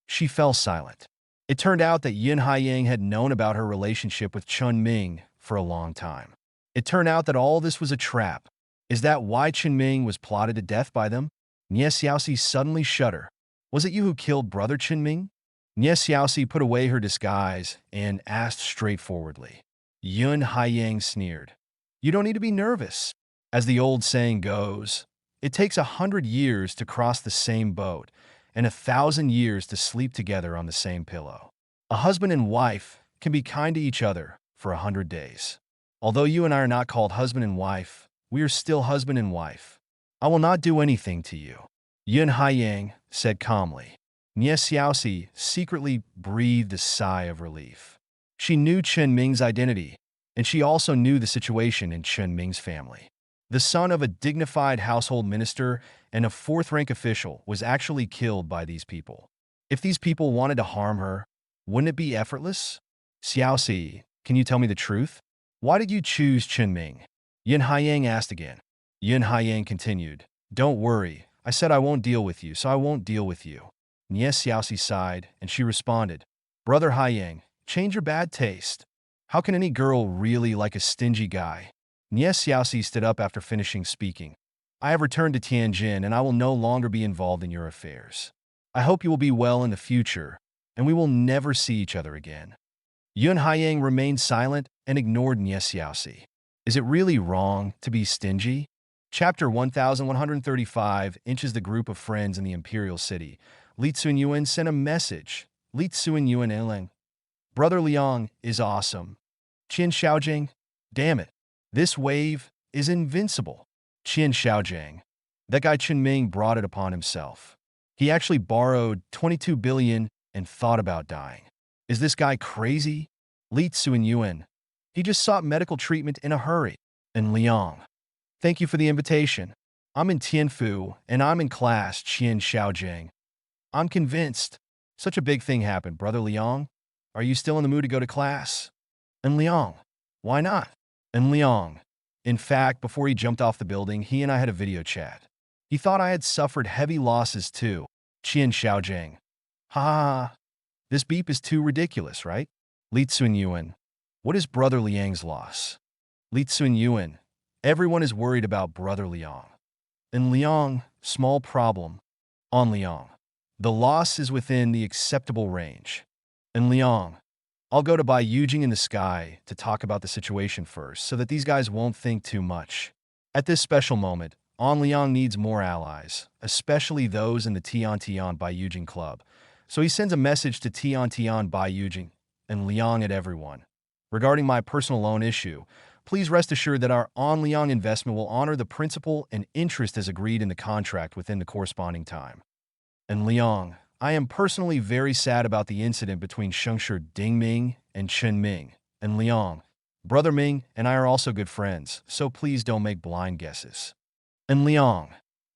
Speaker 1: She fell silent. It turned out that Yun Haiyang had known about her relationship with Chunming for a long time. It turned out that all this was a trap. Is that why Chunming was plotted to death by them? Nie Xiaoxi suddenly shuddered. Was it you who killed brother Chunming? Nie Xiaoxi put away her disguise and asked straightforwardly. Yun Haiyang sneered. You don't need to be nervous. As the old saying goes, It takes 100 years to cross the same boat and 1,000 years to sleep together on the same pillow. A husband and wife can be kind to each other for 100 days. Although you and I are not called husband and wife, we are still husband and wife. I will not do anything to you, Yun Haiyang said calmly. Nie Xiaoxi secretly breathed a sigh of relief. She knew Chen Ming's identity, and she also knew the situation in Chen Ming's family. The son of a dignified household minister and a fourth-rank official was actually killed by these people. If these people wanted to harm her, wouldn't it be effortless? Xiaoxi, can you tell me the truth? Why did you choose Chen Ming? Yun Haiyang asked again. Yun Haiyang continued, Don't worry, I said I won't deal with you, so I won't deal with you. Nie Xiaoxi sighed, and she responded, Brother Haiyang, change your bad taste. How can any girl really like a stingy guy? Nie Xiaoxi stood up after finishing speaking. I have returned to Tianjin, and I will no longer be involved in your affairs. I hope you will be well in the future, and we will never see each other again. Yun Haiyang remained silent and ignored Nie Xiaoxi. Is it really wrong to be stingy? Chapter 1135 inches. The group of friends in the imperial city. Li Tsunyuan sent a message. Li Tsunyuan Eleng. Brother Liang is awesome. Qin Xiaojing. Damn it. This wave is invincible. Qin Xiaojing. That guy Chen Ming brought it upon himself. He actually borrowed 22 billion and thought about dying. Is this guy crazy? Li Tsunyuan. He just sought medical treatment in a hurry. And Liang. Thank you for the invitation. I'm in Tianfu, and I'm in class, Qin Xiaojing. I'm convinced. Such a big thing happened, Brother Liang. Are you still in the mood to go to class? And Liang. Why not? And Liang. In fact, before he jumped off the building, he and I had a video chat. He thought I had suffered heavy losses too. Qin Xiaojing. Ha ha ha. This beep is too ridiculous, right? Li Tsunyuan. What is Brother Liang's loss? Li Tsunyuan. Everyone is worried about Brother Liang. And Liang, small problem. On Liang. The loss is within the acceptable range. And Liang. I'll go to Bai Yujing in the sky to talk about the situation first so that these guys won't think too much. At this special moment, An Liang needs more allies, especially those in the Tian Tian Bai Yujing Club. So he sends a message to Tian Tian Bai Yujing and Liang at everyone. Regarding my personal loan issue, please rest assured that our An Liang investment will honor the principal and interest as agreed in the contract within the corresponding time. And Liang, I am personally very sad about the incident between Shengshe Dingming and Chen Ming. And Liang, Brother Ming and I are also good friends, so please don't make blind guesses. And Liang,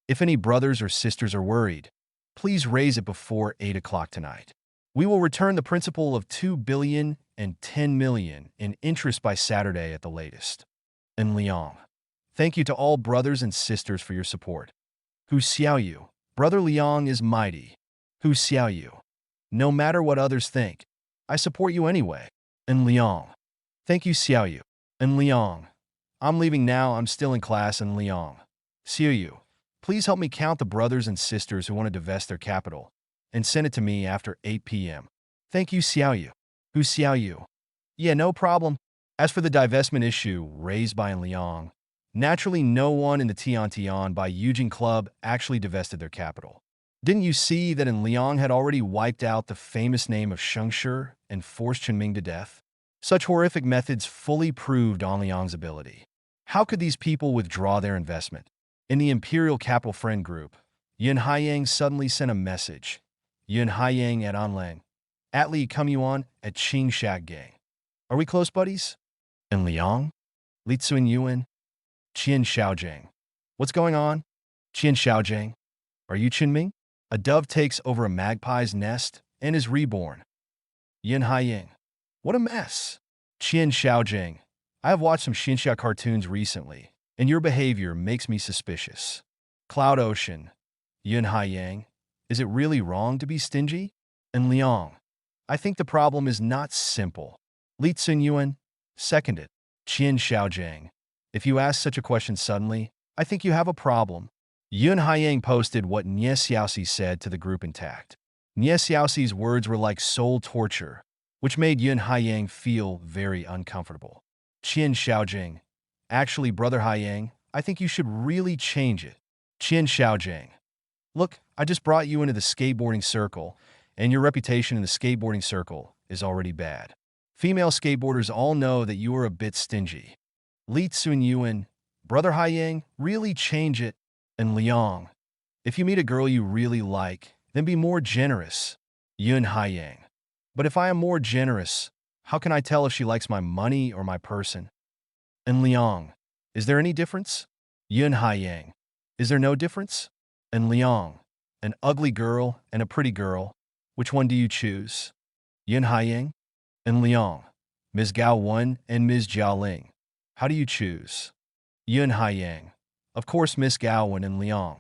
Speaker 1: if any brothers or sisters are worried, please raise it before 8 o'clock tonight. We will return the principal of 2 billion and 10 million in interest by Saturday at the latest. And Liang, thank you to all brothers and sisters for your support. Hu Xiaoyu, Brother Liang is mighty. Hu Xiaoyu, no matter what others think, I support you anyway. And Liang, thank you Xiaoyu. And Liang, I'm leaving now, I'm still in class. And Liang, Xiaoyu, please help me count the brothers and sisters who want to divest their capital and send it to me after 8 p.m. Thank you Xiaoyu. Hu Xiaoyu. Yeah, no problem. As for the divestment issue raised by Liang, naturally no one in the Tian Tian Bai Yujing Club actually divested their capital. Didn't you see that Liang had already wiped out the famous name of Shengshe and forced Chen Ming to death? Such horrific methods fully proved An Liang's ability. How could these people withdraw their investment? In the Imperial Capital Friend Group, Yun Haiyang suddenly sent a message. Yun Haiyang at Anlang. At Li Kumyuan at Qing Shag Gang. Are we close buddies? And Liang? Li Tsunyuan? Qin Xiaojing. What's going on? Qin Xiaojing. Are you Chen Ming? A dove takes over a magpie's nest and is reborn. Yin Haiying. What a mess. Qin Xiaojing. I have watched some Xinxia cartoons recently, and your behavior makes me suspicious. Cloud Ocean. Yun Haiyang. Is it really wrong to be stingy? And Liang. I think the problem is not simple. Li Tsunyuan. Seconded. Qin Xiaojing. If you ask such a question suddenly, I think you have a problem. Yun Haiyang posted what Nie Xiaoxi said to the group intact. Nie Xiaoxi's words were like soul torture, which made Yun Haiyang feel very uncomfortable. Qin Xiaojing. Actually, Brother Haiyang, I think you should really change it. Qian Xiaojiang. Look, I just brought you into the skateboarding circle, and your reputation in the skateboarding circle is already bad. Female skateboarders all know that you are a bit stingy. Li Tsunyuan, Brother Haiyang, really change it. And Liang, if you meet a girl you really like, then be more generous. Yun Haiyang. But if I am more generous, how can I tell if she likes my money or my person? And Liang, is there any difference? Yun Haiyang, is there no difference? And Liang, an ugly girl and a pretty girl, which one do you choose? Yun Haiyang? And Liang, Ms. Gao Wen and Ms. Jiao Ling, how do you choose? Yun Haiyang, of course Miss Gao Wen and Liang.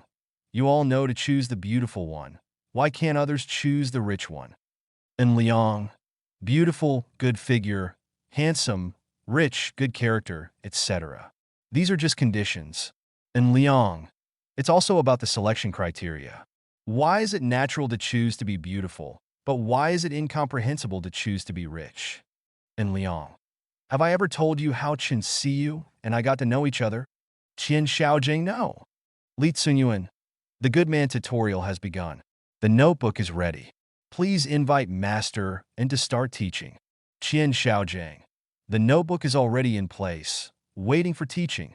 Speaker 1: You all know to choose the beautiful one. Why can't others choose the rich one? And Liang, beautiful, good figure, handsome, rich, good character, etc. These are just conditions. And Liang, it's also about the selection criteria. Why is it natural to choose to be beautiful, but why is it incomprehensible to choose to be rich? And Liang, have I ever told you how Chen see you and I got to know each other? Qian Xiaojing, no. Li Tsunyuan, the good man tutorial has begun. The notebook is ready. Please invite master and to start teaching. Qian Xiaojing, the notebook is already in place, waiting for teaching.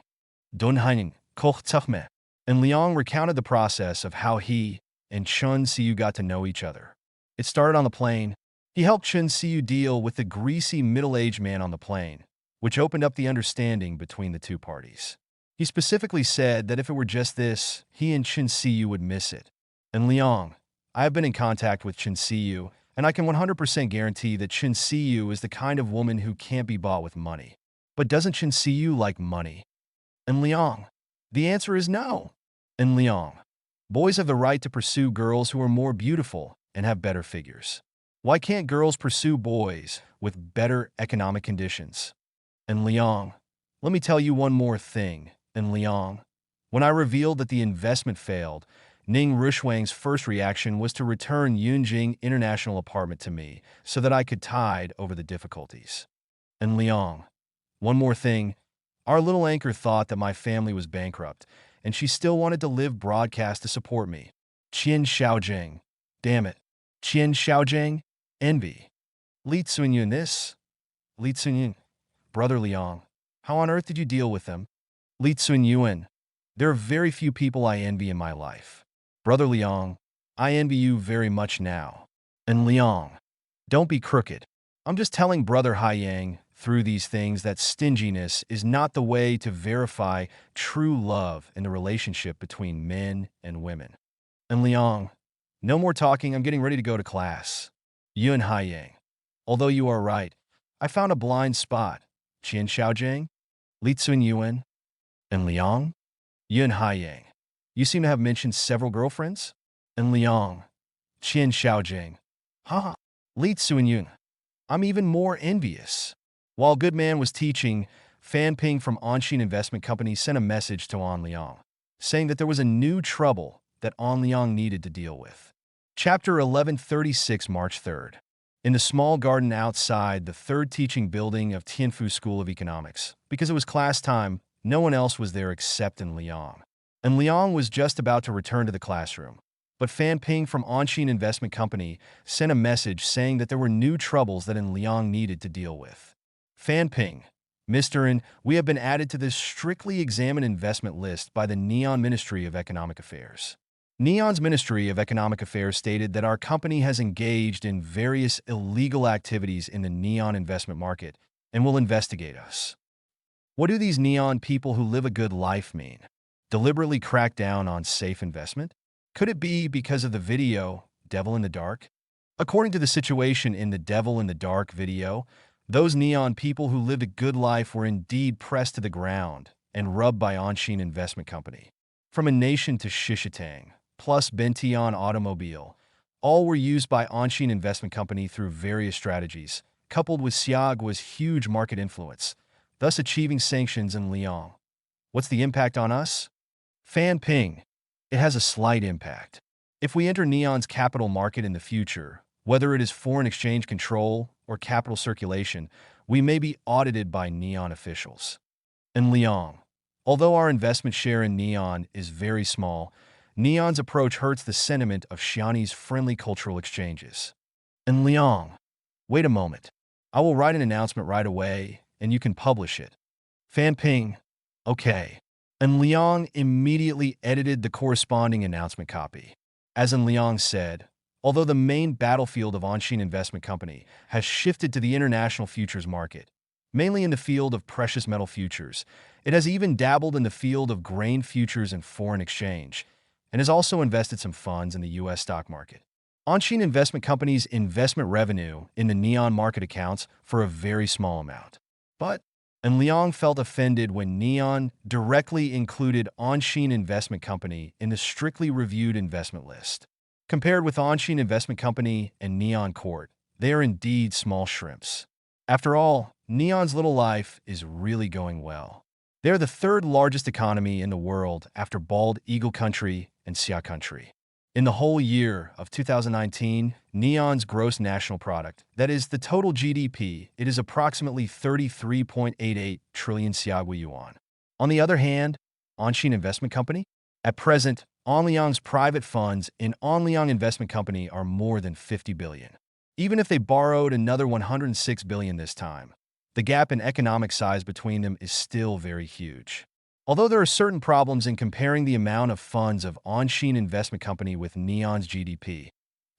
Speaker 1: Dunhaining, Koch Tuchme. And Liang recounted the process of how he and Chun Siyu got to know each other. It started on the plane. He helped Chun Siyu deal with the greasy middle-aged man on the plane, which opened up the understanding between the two parties. He specifically said that if it were just this, he and Chun Siyu would miss it. And Liang, I have been in contact with Chun Siyu, and I can 100% guarantee that Chun Siyu is the kind of woman who can't be bought with money. But doesn't Chun Siyu like money? And Liang, the answer is no. And Liang, boys have the right to pursue girls who are more beautiful and have better figures. Why can't girls pursue boys with better economic conditions? And Liang, let me tell you one more thing. And Liang, when I revealed that the investment failed, Ning Rushuang's first reaction was to return Yunjing International Apartment to me so that I could tide over the difficulties. And Liang, one more thing. Our little anchor thought that my family was bankrupt, and she still wanted to live broadcast to support me. Qian Xiaojing. Damn it. Qian Xiaojing? Envy. Li Tsunyun this? Li Tsunyun. Brother Liang. How on earth did you deal with them? Li Tsunyuan. There are very few people I envy in my life. Brother Liang, I envy you very much now. And Liang, don't be crooked. I'm just telling Brother Haiyang through these things that stinginess is not the way to verify true love in the relationship between men and women. And Liang, no more talking, I'm getting ready to go to class. Yun Haiyang, although you are right, I found a blind spot. Qian Xiaojing, Li Tsunyuan, and Liang? Yun Haiyang, you seem to have mentioned several girlfriends? And Liang, Qian Xiaojing, haha, Li Tsunyun, I'm even more envious. While Goodman was teaching, Fan Ping from Anshin Investment Company sent a message to An Liang, saying that there was a new trouble that An Liang needed to deal with. Chapter 1136, March 3rd. In the small garden outside the third teaching building of Tianfu School of Economics, because it was class time, no one else was there except Liang. And Liang was just about to return to the classroom. But Fan Ping from Anshin Investment Company sent a message saying that there were new troubles that Liang needed to deal with. Fan Ping, Mr. N, we have been added to this strictly examined investment list by the Neon Ministry of Economic Affairs. Neon's Ministry of Economic Affairs stated that our company has engaged in various illegal activities in the neon investment market and will investigate us. What do these neon people who live a good life mean? Deliberately crack down on safe investment? Could it be because of the video, Devil in the Dark? According to the situation in the Devil in the Dark video, those neon people who lived a good life were indeed pressed to the ground and rubbed by Anshin Investment Company. From a nation to Shishitang, plus Bentian Automobile, all were used by Anshin Investment Company through various strategies, coupled with Xiaogua's huge market influence, thus achieving sanctions in Liang. What's the impact on us? Fan Ping. It has a slight impact. If we enter Neon's capital market in the future, whether it is foreign exchange control or capital circulation, we may be audited by Neon officials. And Liang. Although our investment share in Neon is very small, Neon's approach hurts the sentiment of Xiani's friendly cultural exchanges. And Liang, wait a moment. I will write an announcement right away, and you can publish it. Fan Ping, okay. And Liang immediately edited the corresponding announcement copy. As En Liang said, although the main battlefield of Anshin Investment Company has shifted to the international futures market, mainly in the field of precious metal futures, it has even dabbled in the field of grain futures and foreign exchange, and has also invested some funds in the U.S. stock market. Anshin Investment Company's investment revenue in the Neon market accounts for a very small amount. But En Liang felt offended when Neon directly included Anshin Investment Company in the strictly reviewed investment list. Compared with Anshin Investment Company and Neon Court, they are indeed small shrimps. After all, Neon's little life is really going well. They're the third largest economy in the world after Bald Eagle Country and Xia Country. In the whole year of 2019, Neon's gross national product, that is, the total GDP, it is approximately 33.88 trillion Xiaogui yuan. On the other hand, Anshin Investment Company? At present, Anliang's private funds in Anliang Investment Company are more than 50 billion. Even if they borrowed another 106 billion this time, the gap in economic size between them is still very huge. Although there are certain problems in comparing the amount of funds of Anshin Investment Company with Neon's GDP.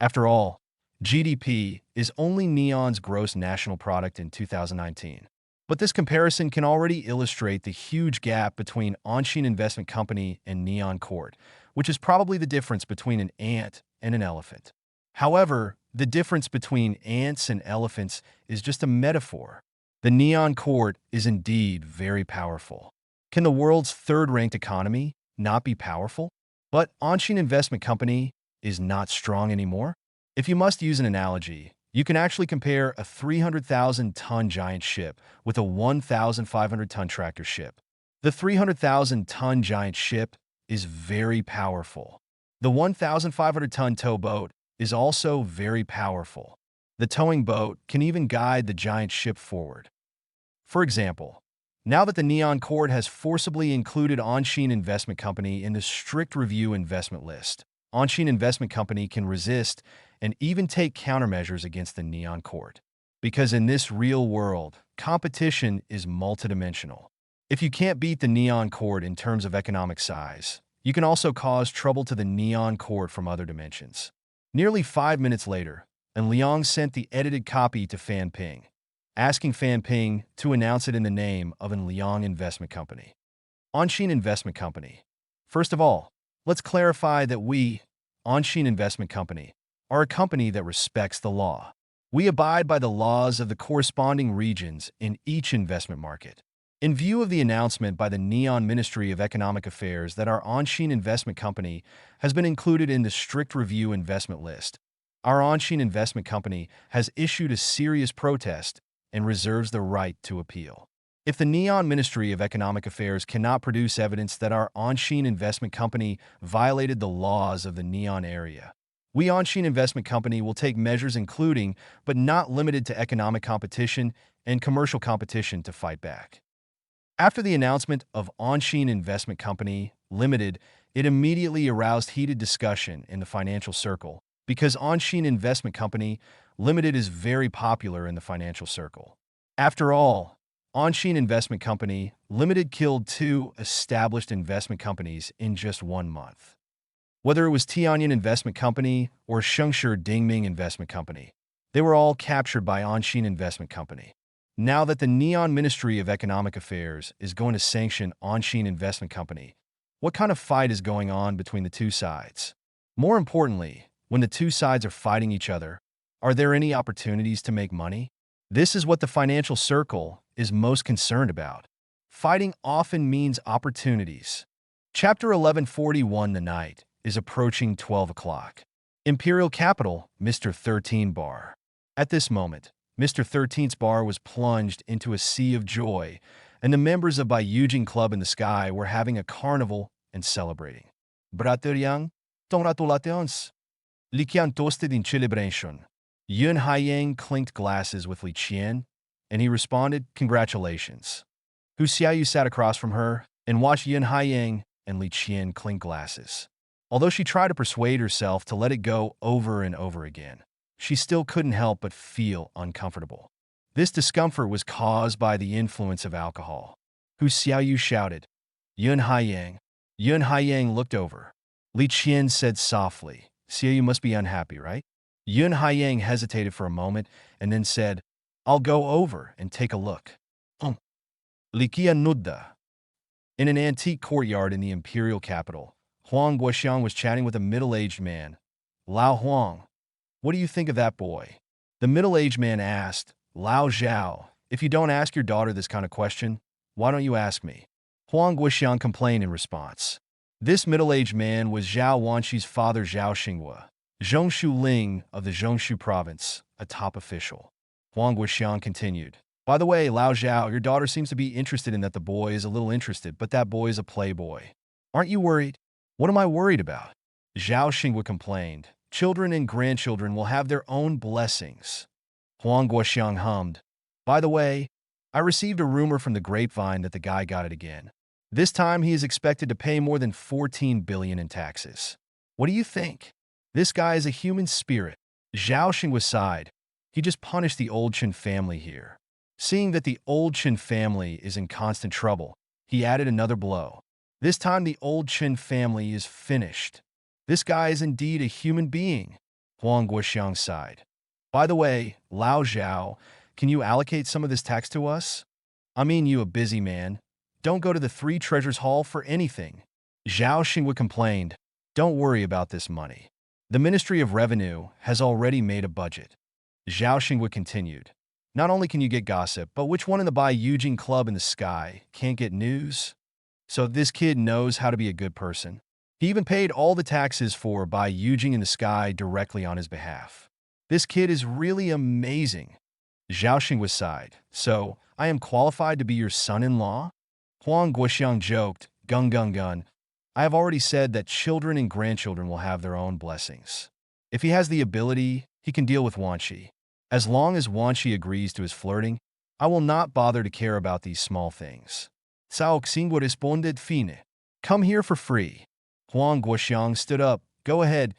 Speaker 1: After all, GDP is only Neon's gross national product in 2019. But this comparison can already illustrate the huge gap between Anshin Investment Company and Neon Court, which is probably the difference between an ant and an elephant. However, the difference between ants and elephants is just a metaphor. The Neon Court is indeed very powerful. Can the world's third-ranked economy not be powerful? But Anshin Investment Company is not strong anymore? If you must use an analogy, you can actually compare a 300,000-ton giant ship with a 1,500-ton tractor ship. The 300,000-ton giant ship is very powerful. The 1,500-ton towboat is also very powerful. The towing boat can even guide the giant ship forward. For example, now that the Neon Court has forcibly included Anshin Investment Company in the strict review investment list, Anshin Investment Company can resist and even take countermeasures against the Neon Court. Because in this real world, competition is multidimensional. If you can't beat the Neon Court in terms of economic size, you can also cause trouble to the Neon Court from other dimensions. Nearly 5 minutes later, En Liang sent the edited copy to Fan Ping, asking Fan Ping to announce it in the name of En Liang Investment Company. Anshin Investment Company. First of all, let's clarify that we, Anshin Investment Company, are a company that respects the law. We abide by the laws of the corresponding regions in each investment market. In view of the announcement by the Neon Ministry of Economic Affairs that our Anshin Investment Company has been included in the strict review investment list, our Anshin Investment Company has issued a serious protest and reserves the right to appeal. If the Neon Ministry of Economic Affairs cannot produce evidence that our Anshin Investment Company violated the laws of the Neon area, we Anshin Investment Company will take measures including, but not limited to, economic competition and commercial competition to fight back. After the announcement of Anshin Investment Company Limited, it immediately aroused heated discussion in the financial circle because Anshin Investment Company Limited is very popular in the financial circle. After all, Anshin Investment Company Limited killed 2 established investment companies in just 1 month. Whether it was Tianyan Investment Company or Shengshi Dingming Investment Company, they were all captured by Anshin Investment Company. Now that the Neon Ministry of Economic Affairs is going to sanction Anshin Investment Company, what kind of fight is going on between the two sides? More importantly, when the two sides are fighting each other, are there any opportunities to make money? This is what the financial circle is most concerned about. Fighting often means opportunities. Chapter 1141. The night is approaching 12 o'clock. Imperial Capital, Mr. 13 Bar. At this moment, Mr. 13's bar was plunged into a sea of joy, and the members of Baiyujing Club in the Sky were having a carnival and celebrating. Brateryang, tongratulations. Liqian toasted in celebration. Yun Haiyang clinked glasses with Li Qian, and he responded, congratulations. Hu Xiaoyu sat across from her, and watched Yun Haiyang and Li Qian clink glasses. Although she tried to persuade herself to let it go over and over again, she still couldn't help but feel uncomfortable. This discomfort was caused by the influence of alcohol. Hu Xiaoyu shouted, Yun Haiyang. Yun Haiyang looked over. Li Qian said softly, Xiaoyu must be unhappy, right? Yun Haiyang hesitated for a moment and then said, I'll go over and take a look. Li Qian nudda. In an antique courtyard in the imperial capital, Huang Guoxiang was chatting with a middle-aged man. Lao Huang, what do you think of that boy? The middle-aged man asked. Lao Zhao, if you don't ask your daughter this kind of question, why don't you ask me? Huang Guoxiang complained in response. This middle-aged man was Zhao Wanqi's father Zhao Xinghua, Zhongshu Ling of the Zhongshu province, a top official. Huang Guoxiang continued. By the way, Lao Zhao, your daughter seems to be interested in that the boy is a little interested, but that boy is a playboy. Aren't you worried? What am I worried about? Zhao Xinghua complained. Children and grandchildren will have their own blessings. Huang Guoxiang hummed. By the way, I received a rumor from the grapevine that the guy got it again. This time he is expected to pay more than 14 billion in taxes. What do you think? This guy is a human spirit. Zhao Xinghua sighed. He just punished the old Chen family here. Seeing that the old Chen family is in constant trouble, he added another blow. This time the old Chen family is finished. This guy is indeed a human being. Huang Guoxiang sighed. By the way, Lao Zhao, can you allocate some of this tax to us? I mean, you a busy man. Don't go to the Three Treasures Hall for anything. Zhao Xinghua complained. Don't worry about this money. The Ministry of Revenue has already made a budget. Zhao Xinghua continued. Not only can you get gossip, but which one in the Bai Yujing Club in the sky can't get news? So this kid knows how to be a good person. He even paid all the taxes for Bai Yujing in the sky directly on his behalf. This kid is really amazing. Zhao Xinghua sighed. So, I am qualified to be your son-in-law? Huang Guoxiang joked, gun gun gun. I have already said that children and grandchildren will have their own blessings. If he has the ability, he can deal with Wanqi. As long as Wanqi agrees to his flirting, I will not bother to care about these small things. Cao Xinghua responded fine. Come here for free. Huang Guoxiang stood up. Go ahead.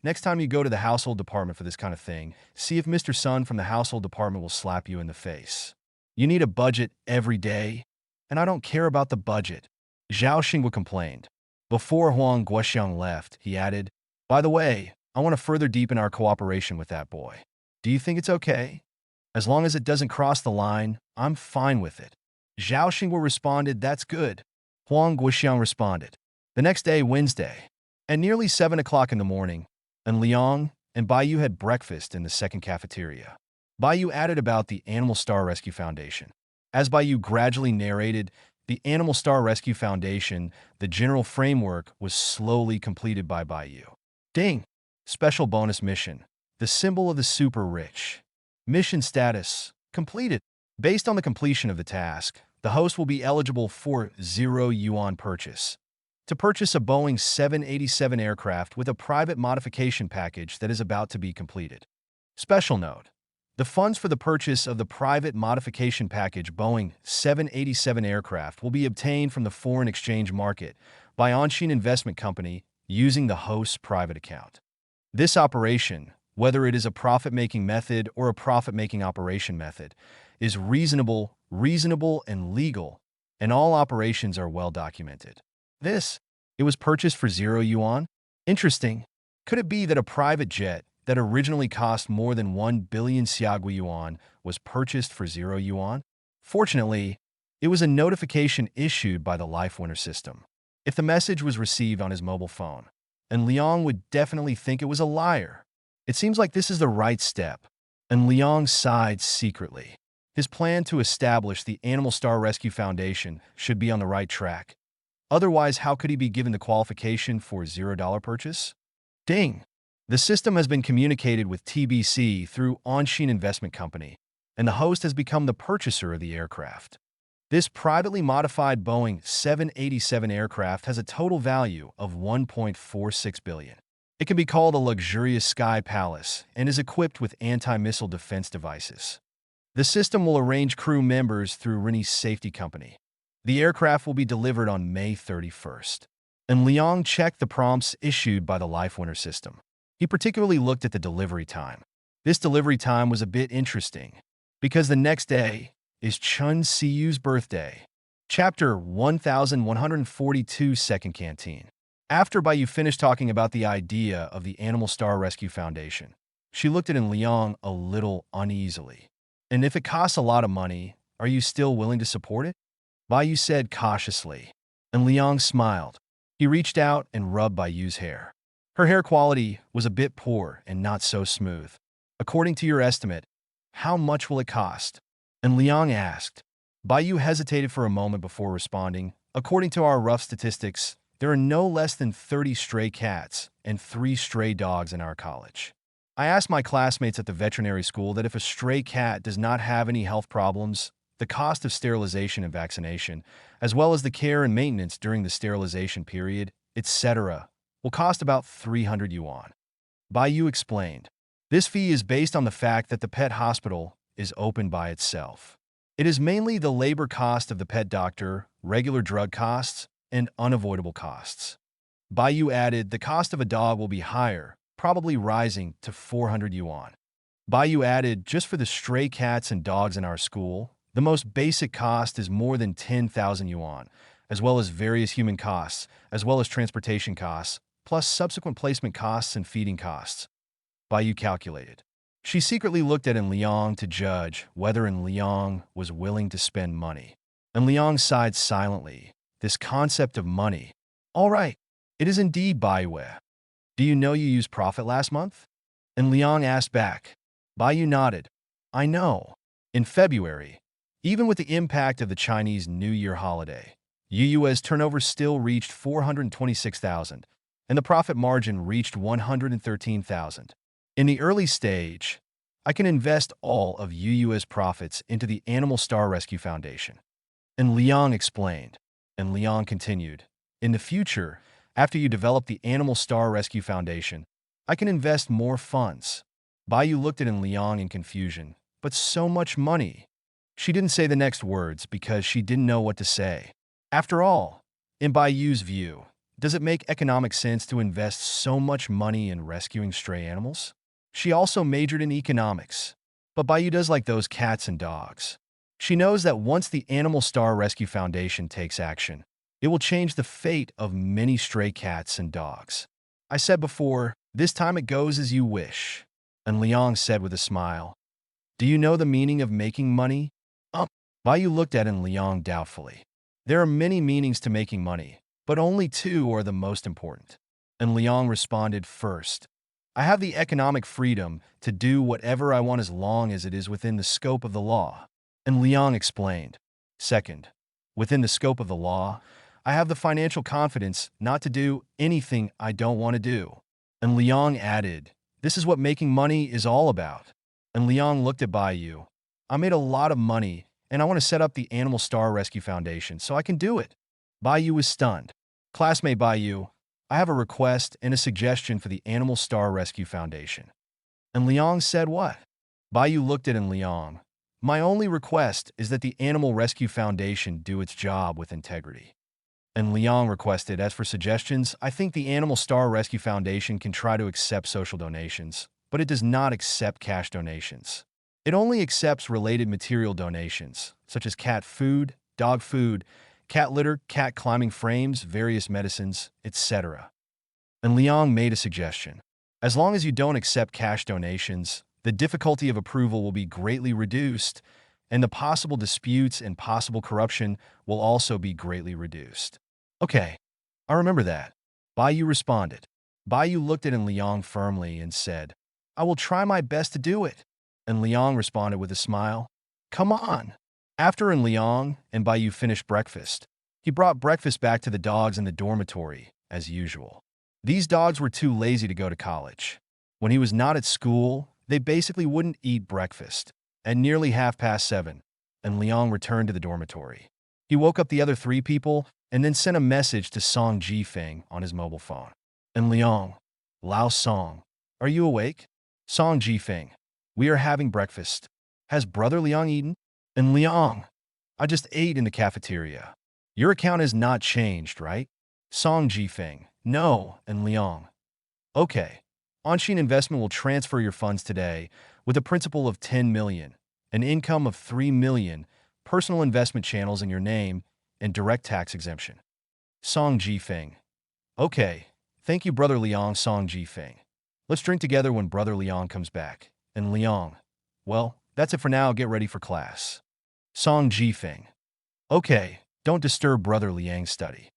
Speaker 1: Next time you go to the household department for this kind of thing, see if Mr. Sun from the household department will slap you in the face. You need a budget every day, and I don't care about the budget. Zhao Xinghua complained. Before Huang Guoxiang left, he added, By the way, I want to further deepen our cooperation with that boy. Do you think it's okay? As long as it doesn't cross the line, I'm fine with it. Zhao Xinghua responded, That's good. Huang Guoxiang responded. The next day, Wednesday, at nearly 7 o'clock in the morning, Liang and Baiyu had breakfast in the second cafeteria. Baiyu added about the Animal Star Rescue Foundation. As Baiyu gradually narrated, the Animal Star Rescue Foundation, the general framework, was slowly completed by Baiyu. Ding! Special bonus mission. The symbol of the super rich. Mission status. Completed. Based on the completion of the task, the host will be eligible for 0 yuan purchase. To purchase a Boeing 787 aircraft with a private modification package that is about to be completed. Special note. The funds for the purchase of the private modification package Boeing 787 aircraft will be obtained from the foreign exchange market by Anshin Investment Company using the host's private account. This operation, whether it is a profit-making method or a profit-making operation method, is reasonable and legal, and all operations are well documented. It was purchased for 0 yuan? Interesting. Could it be that a private jet that originally cost more than 1 billion Xiaogui yuan was purchased for 0 yuan? Fortunately, it was a notification issued by the Life Winner system. If the message was received on his mobile phone, and Liang would definitely think it was a liar. It seems like this is the right step, and Liang sighed secretly. His plan to establish the Animal Star Rescue Foundation should be on the right track. Otherwise, how could he be given the qualification for $0 purchase? Ding! The system has been communicated with TBC through Anshin Investment Company, and the host has become the purchaser of the aircraft. This privately modified Boeing 787 aircraft has a total value of 1.46 billion. It can be called a luxurious sky palace and is equipped with anti-missile defense devices. The system will arrange crew members through Rennie's safety company. The aircraft will be delivered on May 31st. And Liang checked the prompts issued by the Life Winner system. He particularly looked at the delivery time. This delivery time was a bit interesting, because the next day is Chun Siyu's birthday. Chapter 1142 Second Canteen. After Baiyu finished talking about the idea of the Animal Star Rescue Foundation, she looked at Liang a little uneasily. And if it costs a lot of money, are you still willing to support it? Baiyu said cautiously. And Liang smiled. He reached out and rubbed Baiyu's hair. Her hair quality was a bit poor and not so smooth. According to your estimate, how much will it cost? And Liang asked. Baiyu hesitated for a moment before responding. According to our rough statistics, there are no less than 30 stray cats and 3 stray dogs in our college. I asked my classmates at the veterinary school that if a stray cat does not have any health problems, the cost of sterilization and vaccination, as well as the care and maintenance during the sterilization period, etc., will cost about 300 yuan. Baiyu explained. This fee is based on the fact that the pet hospital is open by itself. It is mainly the labor cost of the pet doctor, regular drug costs, and unavoidable costs. Baiyu added the cost of a dog will be higher, probably rising to 400 yuan. Baiyu added just for the stray cats and dogs in our school, the most basic cost is more than 10,000 yuan, as well as various human costs, as well as transportation costs, plus subsequent placement costs and feeding costs. Baiyu calculated. She secretly looked at Liang to judge whether Liang was willing to spend money. And Liang sighed silently. This concept of money. All right, it is indeed Baiyu. Do you know you used profit last month? And Liang asked back. Baiyu nodded. I know. In February, even with the impact of the Chinese New Year holiday, UU's turnover still reached 426,000, and the profit margin reached 113,000. In the early stage, I can invest all of UU's profits into the Animal Star Rescue Foundation. And Liang explained. And Liang continued. In the future, after you develop the Animal Star Rescue Foundation, I can invest more funds. Baiyu looked at Liang in confusion. But so much money. She didn't say the next words because she didn't know what to say. After all, in Baiyu's view, does it make economic sense to invest so much money in rescuing stray animals? She also majored in economics. But Baiyu does like those cats and dogs. She knows that once the Animal Star Rescue Foundation takes action, it will change the fate of many stray cats and dogs. I said before, this time it goes as you wish. And Liang said with a smile. Do you know the meaning of making money? Baiyu looked at Liang doubtfully. There are many meanings to making money, but only 2 are the most important. And Liang responded first. I have the economic freedom to do whatever I want as long as it is within the scope of the law. And Liang explained. Second, within the scope of the law, I have the financial confidence not to do anything I don't want to do. And Liang added, this is what making money is all about. And Liang looked at Baiyu. I made a lot of money, and I want to set up the Animal Star Rescue Foundation so I can do it. Baiyu was stunned. Classmate Baiyu, I have a request and a suggestion for the Animal Star Rescue Foundation. And Liang said what? Baiyu looked at Liang. My only request is that the Animal Rescue Foundation do its job with integrity. And Liang requested, as for suggestions, I think the Animal Star Rescue Foundation can try to accept social donations, but it does not accept cash donations. It only accepts related material donations, such as cat food, dog food, cat litter, cat climbing frames, various medicines, etc. And Liang made a suggestion. As long as you don't accept cash donations, the difficulty of approval will be greatly reduced, and the possible disputes and possible corruption will also be greatly reduced. Okay, I remember that. Baiyu responded. Baiyu looked at Liang firmly and said, I will try my best to do it. And Liang responded with a smile. Come on. After Liang and Baiyu finished breakfast, he brought breakfast back to the dogs in the dormitory, as usual. These dogs were too lazy to go to college. When he was not at school, they basically wouldn't eat breakfast. At nearly 7:30, and Liang returned to the dormitory. He woke up the other 3 people and then sent a message to Song Jifeng on his mobile phone. And Liang, Lao Song, are you awake? Song Jifeng, we are having breakfast. Has brother Liang eaten? And Liang, I just ate in the cafeteria. Your account has not changed, right? Song Jifeng. No, and Liang. Okay. Anshin Investment will transfer your funds today with a principal of 10 million, an income of 3 million, personal investment channels in your name, and direct tax exemption. Song Jifeng. Okay. Thank you, Brother Liang. Song Jifeng. Let's drink together when Brother Liang comes back. And Liang. Well, that's it for now. Get ready for class. Song Jifeng. Okay. Don't disturb Brother Liang's study.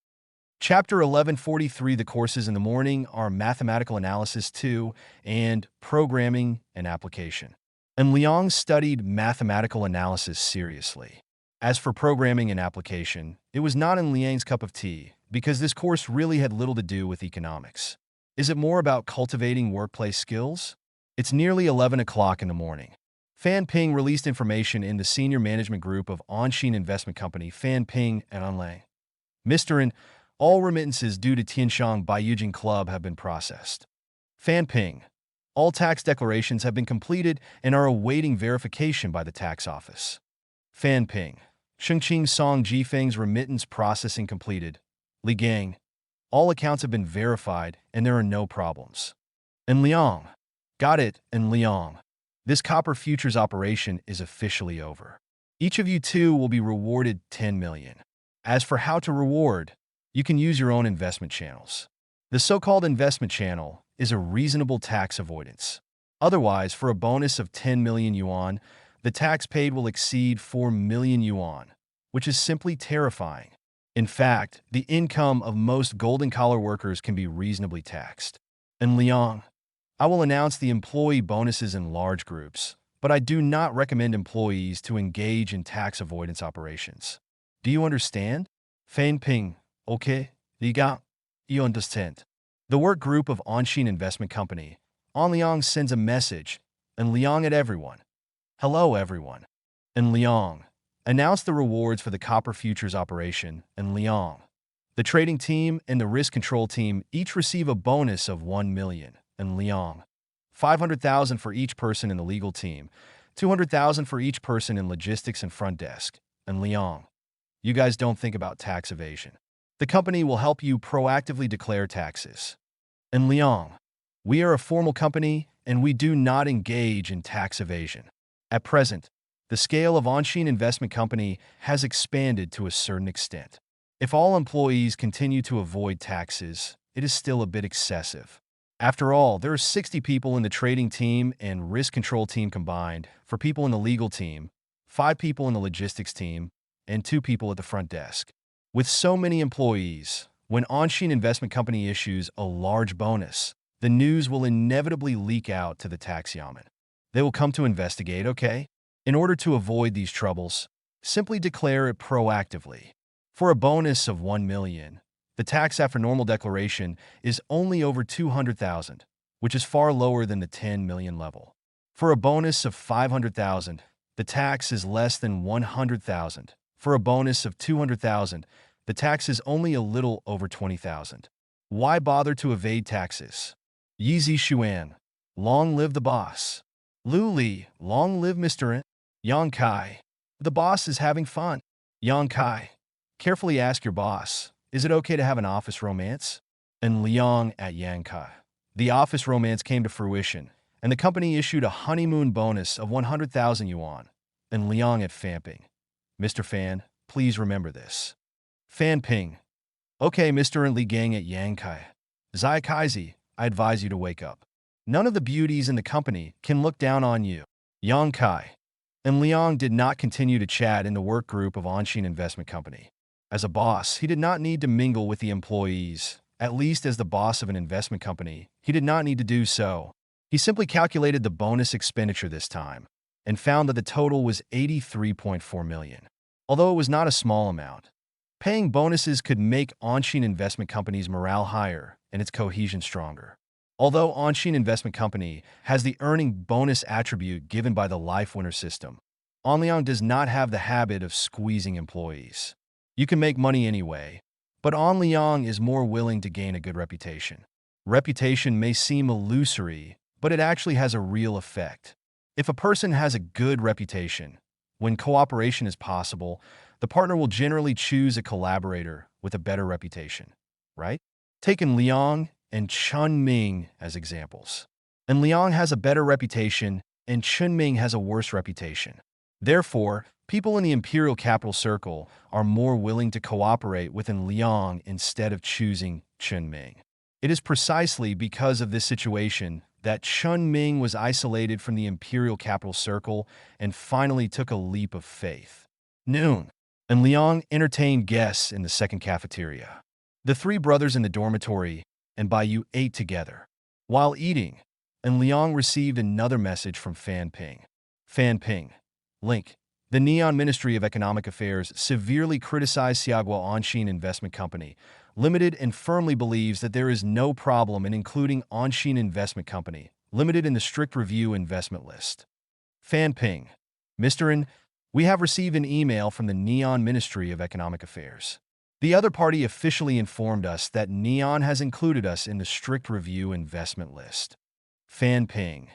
Speaker 1: Chapter 1143. The courses in the morning are Mathematical Analysis 2 and Programming and Application. And Liang studied mathematical analysis seriously. As for programming and application, it was not in Liang's cup of tea, because this course really had little to do with economics. Is it more about cultivating workplace skills? It's nearly 11 o'clock in the morning. Fan Ping released information in the senior management group of Anshin Investment Company, Fan Ping and Anlay. Mr. and all remittances due to Tianshang Baiyujing Club have been processed. Fan Ping. All tax declarations have been completed and are awaiting verification by the tax office. Fan Ping. Shengqing Song Jifeng's remittance processing completed. Li Gang. All accounts have been verified and there are no problems. And Liang. Got it, and Liang. This copper futures operation is officially over. Each of you two will be rewarded 10 million. As for how to reward, you can use your own investment channels. The so-called investment channel is a reasonable tax avoidance. Otherwise, for a bonus of 10 million yuan, the tax paid will exceed 4 million yuan, which is simply terrifying. In fact, the income of most golden-collar workers can be reasonably taxed. And Liang, I will announce the employee bonuses in large groups, but I do not recommend employees to engage in tax avoidance operations. Do you understand? Fan Ping. Okay, Liga. You understand. The work group of Anshin Investment Company, An Liang sends a message, and Liang at everyone. Hello, everyone. And Liang. Announce the rewards for the copper futures operation, and Liang. The trading team and the risk control team each receive a bonus of 1 million, and Liang. 500,000 for each person in the legal team, 200,000 for each person in logistics and front desk, and Liang. You guys don't think about tax evasion. The company will help you proactively declare taxes. And Liang. We are a formal company, and we do not engage in tax evasion. At present, the scale of Anshin Investment Company has expanded to a certain extent. If all employees continue to avoid taxes, it is still a bit excessive. After all, there are 60 people in the trading team and risk control team combined, for people in the legal team, 5 people in the logistics team, and 2 people at the front desk. With so many employees, when Anshin Investment Company issues a large bonus, the news will inevitably leak out to the tax yamen. They will come to investigate, okay? In order to avoid these troubles, simply declare it proactively. For a bonus of 1 million, the tax after normal declaration is only over 200,000, which is far lower than the 10 million level. For a bonus of 500,000, the tax is less than 100,000. For a bonus of 200,000, the tax is only a little over 20,000. Why bother to evade taxes? Yizi Xuan. Long live the boss. Lu Li. Long live Mr. N. Yang Kai. The boss is having fun. Yang Kai. Carefully ask your boss, is it okay to have an office romance? And Liang at Yang Kai. The office romance came to fruition, and the company issued a honeymoon bonus of 100,000 yuan. And Liang at Fanping. Mr. Fan, please remember this. Fan Ping. Okay, Mr. and Li Gang at Yang Kai. Zai Kaizi, I advise you to wake up. None of the beauties in the company can look down on you. Yang Kai. And Liang did not continue to chat in the work group of Anshin Investment Company. As a boss, he did not need to mingle with the employees. At least as the boss of an investment company, he did not need to do so. He simply calculated the bonus expenditure this time and found that the total was 83.4 million. Although it was not a small amount, paying bonuses could make Anshin Investment Company's morale higher and its cohesion stronger. Although Anshin Investment Company has the earning bonus attribute given by the Life Winner system, Anliang does not have the habit of squeezing employees. You can make money anyway, but Anliang is more willing to gain a good reputation. Reputation may seem illusory, but it actually has a real effect. If a person has a good reputation, when cooperation is possible, the the partner will generally choose a collaborator with a better reputation, right? Taking Liang and Chun Ming as examples. And Liang has a better reputation, and Chun Ming has a worse reputation. Therefore, people in the imperial capital circle are more willing to cooperate with Liang instead of choosing Chun Ming. It is precisely because of this situation that Chun Ming was isolated from the imperial capital circle and finally took a leap of faith. Noon, and Liang entertained guests in the second cafeteria. The three brothers in the dormitory and Baiyu ate together. While eating, and Liang received another message from Fan Ping. Fan Ping. Link. The Neon Ministry of Economic Affairs severely criticized Xiaogua Onshin Investment Company Limited and firmly believes that there is no problem in including Onshin Investment Company Limited in the strict review investment list. Fan Ping. Mr. N, we have received an email from the Neon Ministry of Economic Affairs. The other party officially informed us that Neon has included us in the strict review investment list. Fan Ping.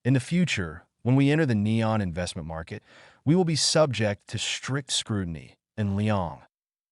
Speaker 1: In the future, when we enter the Neon investment market, we will be subject to strict scrutiny. And Liang.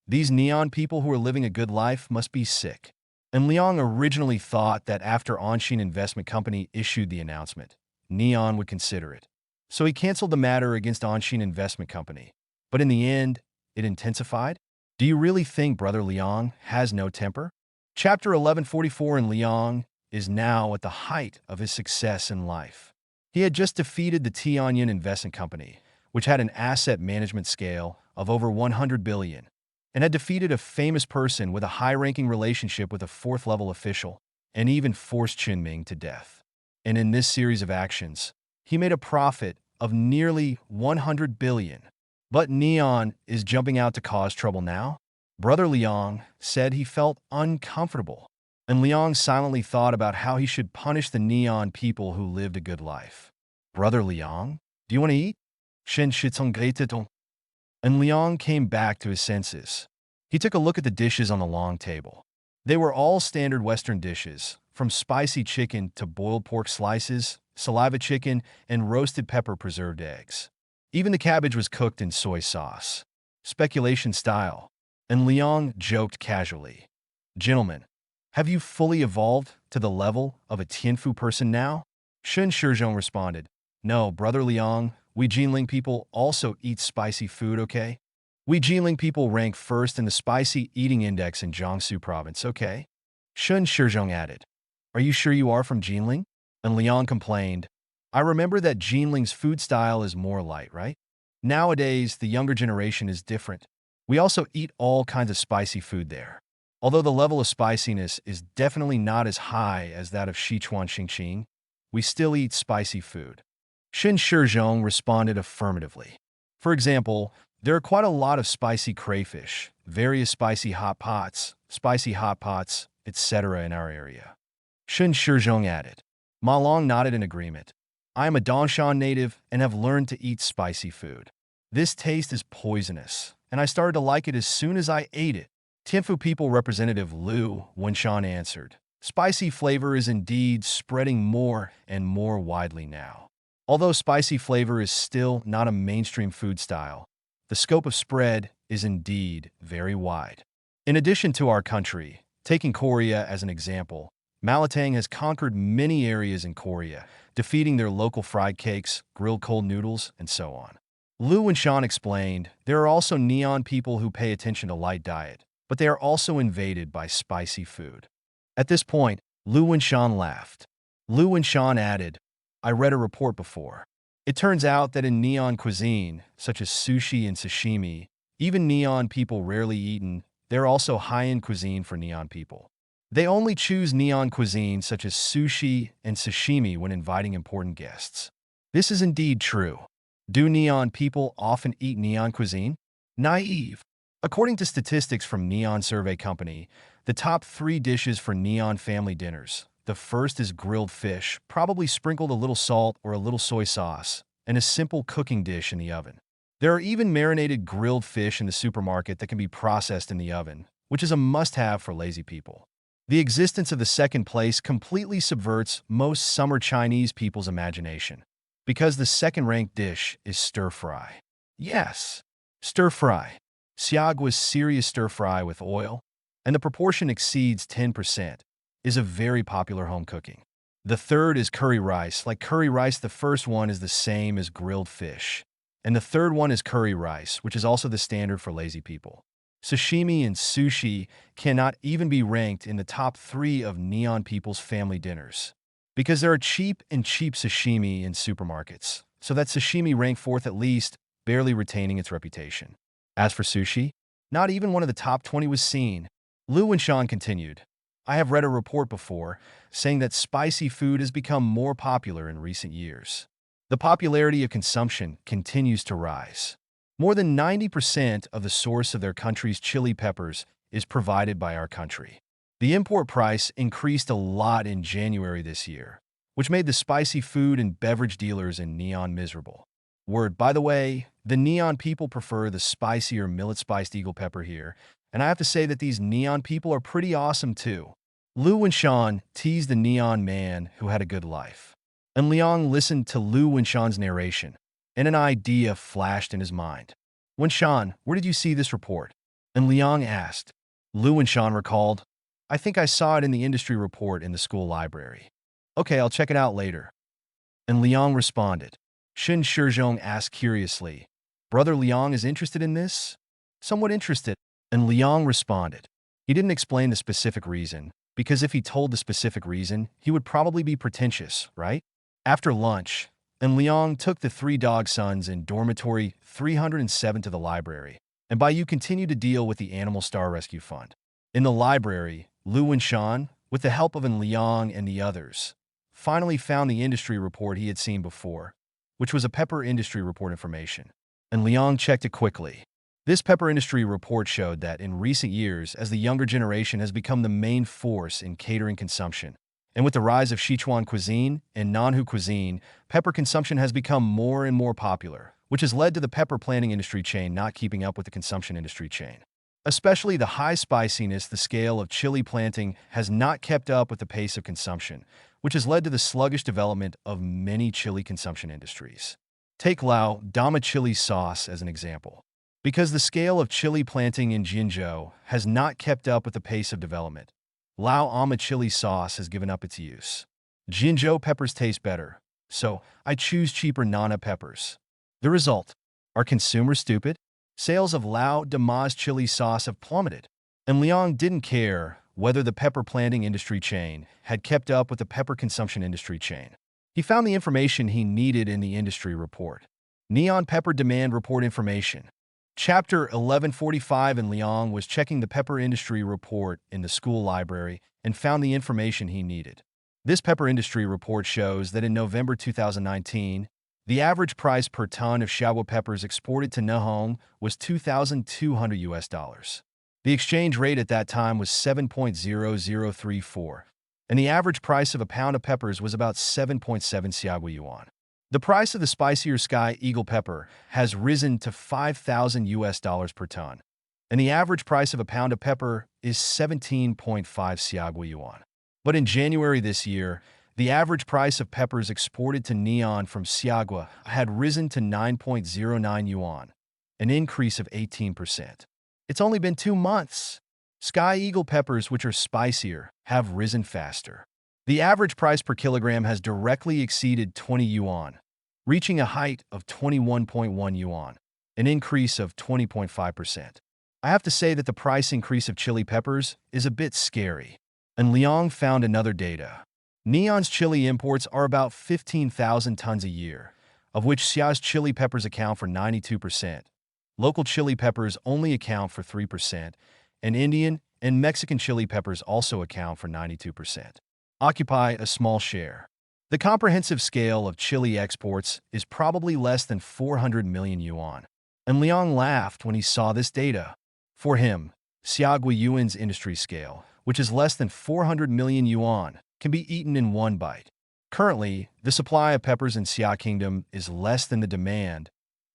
Speaker 1: These Neon people who are living a good life must be sick. And Liang originally thought that after Onshin Investment Company issued the announcement, Neon would consider it. So he canceled the matter against Onshin Investment Company. But in the end, it intensified? Do you really think Brother Liang has no temper? Chapter 1144 in Liang is now at the height of his success in life. He had just defeated the Tianyin Investment Company, which had an asset management scale of over 100 billion, and had defeated a famous person with a high-ranking relationship with a fourth-level official, and even forced Chun Ming to death. And in this series of actions, he made a profit of nearly 100 billion. But Neon is jumping out to cause trouble now? Brother Liang said he felt uncomfortable, and Liang silently thought about how he should punish the Neon people who lived a good life. Brother Liang, do you want to eat? And Liang came back to his senses. He took a look at the dishes on the long table. They were all standard Western dishes, from spicy chicken to boiled pork slices, saliva chicken, and roasted pepper preserved eggs. Even the cabbage was cooked in soy sauce. Speculation style. And Liang joked casually. Gentlemen, have you fully evolved to the level of a Tianfu person now? Shun Shizhong responded. No, Brother Liang, we Jinling people also eat spicy food, okay? We Jinling people rank first in the spicy eating index in Jiangsu province, okay? Shun Shizhong added. Are you sure you are from Jinling? And Liang complained. I remember that Jinling's food style is more light, right? Nowadays, the younger generation is different. We also eat all kinds of spicy food there. Although the level of spiciness is definitely not as high as that of Sichuan Xingqing, we still eat spicy food. Shin Shizhong responded affirmatively. For example, there are quite a lot of spicy crayfish, various spicy hot pots, etc. in our area. Shin Shizhong added. Ma Long nodded in agreement. I am a Dongshan native and have learned to eat spicy food. This taste is poisonous, and I started to like it as soon as I ate it. Tianfu People Representative Liu Wenshan answered. Spicy flavor is indeed spreading more and more widely now. Although spicy flavor is still not a mainstream food style, the scope of spread is indeed very wide. In addition to our country, taking Korea as an example, Malatang has conquered many areas in Korea, defeating their local fried cakes, grilled cold noodles, and so on. Lu Wenshan explained, there are also Neon people who pay attention to light diet, but they are also invaded by spicy food. At this point, Lu Wenshan laughed. Lu Wenshan added, I read a report before. It turns out that in Neon cuisine, such as sushi and sashimi, even Neon people rarely eaten, they're also high-end cuisine for Neon people. They only choose Neon cuisine such as sushi and sashimi when inviting important guests. This is indeed true. Do Neon people often eat Neon cuisine? Naive. According to statistics from Neon Survey Company, the top 3 dishes for Neon family dinners. The first is grilled fish, probably sprinkled a little salt or a little soy sauce, and a simple cooking dish in the oven. There are even marinated grilled fish in the supermarket that can be processed in the oven, which is a must-have for lazy people. The existence of the second place completely subverts most summer Chinese people's imagination, because the second-ranked dish is stir-fry. Yes, stir-fry. Xiagua's serious stir-fry with oil, and the proportion exceeds 10%, is a very popular home cooking. The third is curry rice. Like curry rice, the first one is the same as grilled fish. And the third one is curry rice, which is also the standard for lazy people. Sashimi and sushi cannot even be ranked in the top 3 of neon people's family dinners. Because there are cheap sashimi in supermarkets, so that sashimi ranked 4th at least, barely retaining its reputation. As for sushi, not even one of the top 20 was seen. Lu Wenshan continued, I have read a report before saying that spicy food has become more popular in recent years. The popularity of consumption continues to rise. More than 90% of the source of their country's chili peppers is provided by our country. The import price increased a lot in January this year, which made the spicy food and beverage dealers in Neon miserable. Word, by the way, the Neon people prefer the spicier millet-spiced eagle pepper here, and I have to say that these Neon people are pretty awesome too. Lu Wenshan teased the Neon man who had a good life. And Liang listened to Lu Wenshan's narration, and an idea flashed in his mind. Wenshan, where did you see this report? And Liang asked. Lu Wenshan recalled, I think I saw it in the industry report in the school library. Okay, I'll check it out later. And Liang responded. Shin Shizhong asked curiously, Brother Liang is interested in this? Somewhat interested. And Liang responded. He didn't explain the specific reason, because if he told the specific reason, he would probably be pretentious, right? After lunch, and Liang took the 3 dog sons in dormitory 307 to the library, and Bai continued to deal with the Animal Star Rescue Fund. In the library, Lu Wenshan, with the help of An Liang and the others, finally found the industry report he had seen before, which was a pepper industry report information. And Liang checked it quickly. This pepper industry report showed that in recent years, as the younger generation has become the main force in catering consumption, and with the rise of Sichuan cuisine and Nanhu cuisine, pepper consumption has become more and more popular, which has led to the pepper planting industry chain not keeping up with the consumption industry chain. Especially the high spiciness, the scale of chili planting has not kept up with the pace of consumption, which has led to the sluggish development of many chili consumption industries. Take Lao Dama chili sauce as an example. Because the scale of chili planting in Jinzhou has not kept up with the pace of development, Lao Ama chili sauce has given up its use. Jinzhou peppers taste better, so I choose cheaper Nana peppers. The result, are consumers stupid? Sales of Lao Dama's chili sauce have plummeted, and Liang didn't care whether the pepper planting industry chain had kept up with the pepper consumption industry chain. He found the information he needed in the industry report. Neon Pepper Demand Report Information. Chapter 1145. And Liang was checking the pepper industry report in the school library and found the information he needed. This pepper industry report shows that in November 2019, the average price per ton of Xiaogua peppers exported to Nihon was $2,200. The exchange rate at that time was 7.0034, and the average price of a pound of peppers was about 7.7 Xiaogua yuan. The price of the spicier Sky Eagle pepper has risen to $5,000 per ton, and the average price of a pound of pepper is 17.5 Xiaogua yuan. But in January this year, the average price of peppers exported to Neon from Xiagua had risen to 9.09 yuan, an increase of 18%. It's only been 2 months. Sky Eagle peppers, which are spicier, have risen faster. The average price per kilogram has directly exceeded 20 yuan, reaching a height of 21.1 yuan, an increase of 20.5%. I have to say that the price increase of chili peppers is a bit scary. And Liang found another data. Neon's chili imports are about 15,000 tons a year, of which Xia's chili peppers account for 92%. Local chili peppers only account for 3%, and Indian and Mexican chili peppers also account for 92%. Occupy a small share. The comprehensive scale of chili exports is probably less than 400 million yuan. And Liang laughed when he saw this data. For him, Xiaogua Yuan's industry scale, which is less than 400 million yuan, can be eaten in one bite. Currently, the supply of peppers in Xia Kingdom is less than the demand,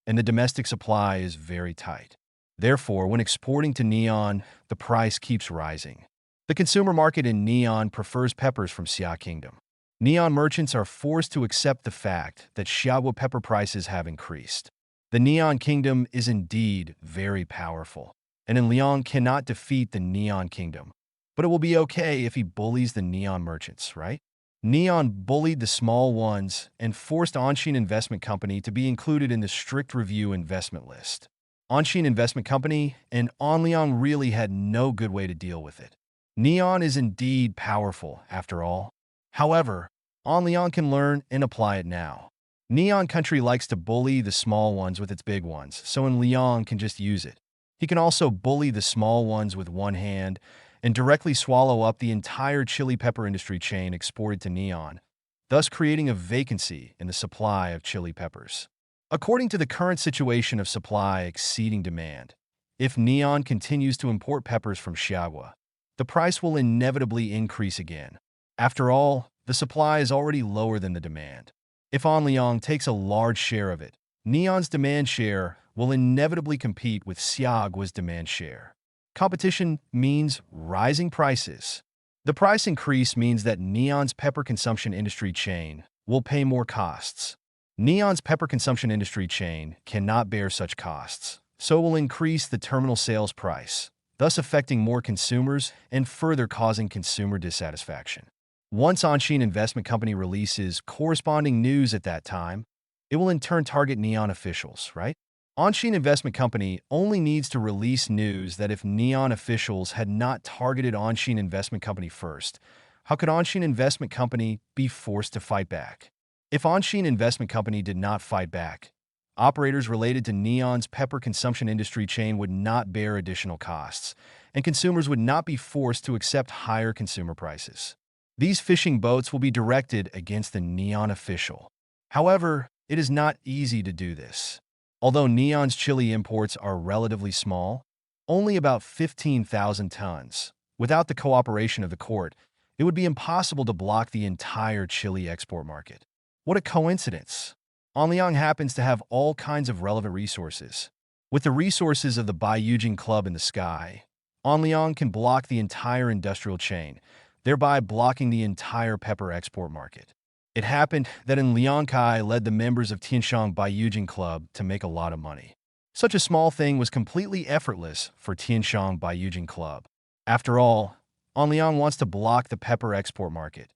Speaker 1: and the domestic supply is very tight. Therefore, when exporting to Neon, the price keeps rising. The consumer market in Neon prefers peppers from Xia Kingdom. Neon merchants are forced to accept the fact that Xiaogua pepper prices have increased. The Neon Kingdom is indeed very powerful, and Liang cannot defeat the Neon Kingdom. But it will be okay if he bullies the Neon merchants, right? Neon bullied the small ones and forced Anshin Investment Company to be included in the strict review investment list. Anshin Investment Company and Liang really had no good way to deal with it. Neon is indeed powerful, after all. However, Liang can learn and apply it now. Neon Country likes to bully the small ones with its big ones, so Liang can just use it. He can also bully the small ones with one hand and directly swallow up the entire chili pepper industry chain exported to Neon, thus creating a vacancy in the supply of chili peppers. According to the current situation of supply exceeding demand, if Neon continues to import peppers from Xiagua, the price will inevitably increase again. After all, the supply is already lower than the demand. If Liang takes a large share of it, Neon's demand share will inevitably compete with Xiagua's demand share. Competition means rising prices. The price increase means that Neon's pepper consumption industry chain will pay more costs. Neon's pepper consumption industry chain cannot bear such costs, so it will increase the terminal sales price, thus affecting more consumers and further causing consumer dissatisfaction. Once Anshin Investment Company releases corresponding news at that time, it will in turn target Neon officials, right? Anshin Investment Company only needs to release news that if Neon officials had not targeted Anshin Investment Company first, how could Anshin Investment Company be forced to fight back? If Anshin Investment Company did not fight back, operators related to Neon's pepper consumption industry chain would not bear additional costs, and consumers would not be forced to accept higher consumer prices. These fishing boats will be directed against the Neon official. However, it is not easy to do this. Although Neon's chili imports are relatively small, only about 15,000 tons, without the cooperation of the court, it would be impossible to block the entire chili export market. What a coincidence! Liang happens to have all kinds of relevant resources. With the resources of the Baiyujing Club in the sky, Liang can block the entire industrial chain, thereby blocking the entire pepper export market. It happened that Liang Kai led the members of Tianshang Baiyujing Club to make a lot of money. Such a small thing was completely effortless for Tianshang Baiyujing Club. After all, Liang wants to block the pepper export market,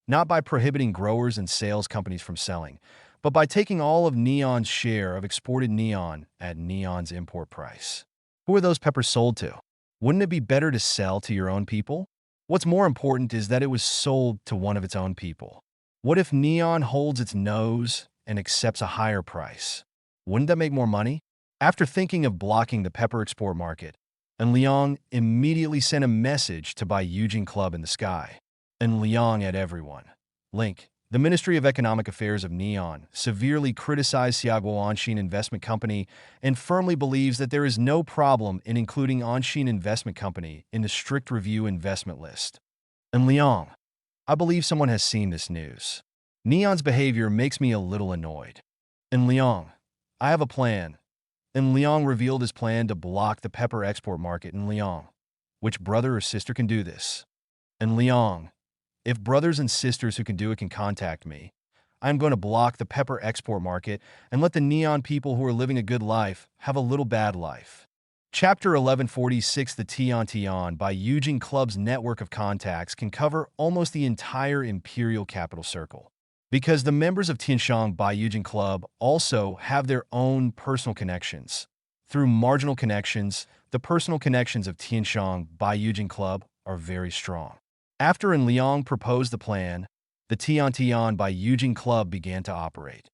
Speaker 1: not by prohibiting growers and sales companies from selling, but by taking all of Neon's share of exported neon at Neon's import price. Who are those peppers sold to? Wouldn't it be better to sell to your own people? What's more important is that it was sold to one of its own people. What if Neon holds its nose and accepts a higher price? Wouldn't that make more money? After thinking of blocking the pepper export market, Liang immediately sent a message to Baiyujing Club in the sky. Liang at everyone. Link. The Ministry of Economic Affairs of Neon severely criticized Xiagua Anshin Investment Company and firmly believes that there is no problem in including Anshin Investment Company in the strict review investment list. Liang. I believe someone has seen this news. Neon's behavior makes me a little annoyed. Liang. I have a plan. Liang revealed his plan to block the pepper export market in Liang. Which brother or sister can do this? Liang. If brothers and sisters who can do it can contact me, I'm going to block the pepper export market and let the Neon people who are living a good life have a little bad life. Chapter 1146 The Tian Tian Baiyujing Club's network of contacts can cover almost the entire imperial capital circle. Because the members of Tianshang Baiyujing Club also have their own personal connections. Through marginal connections, the personal connections of Tianshang Baiyujing Club are very strong. After Liang proposed the plan, the Tian Tian Baiyujing Club began to operate.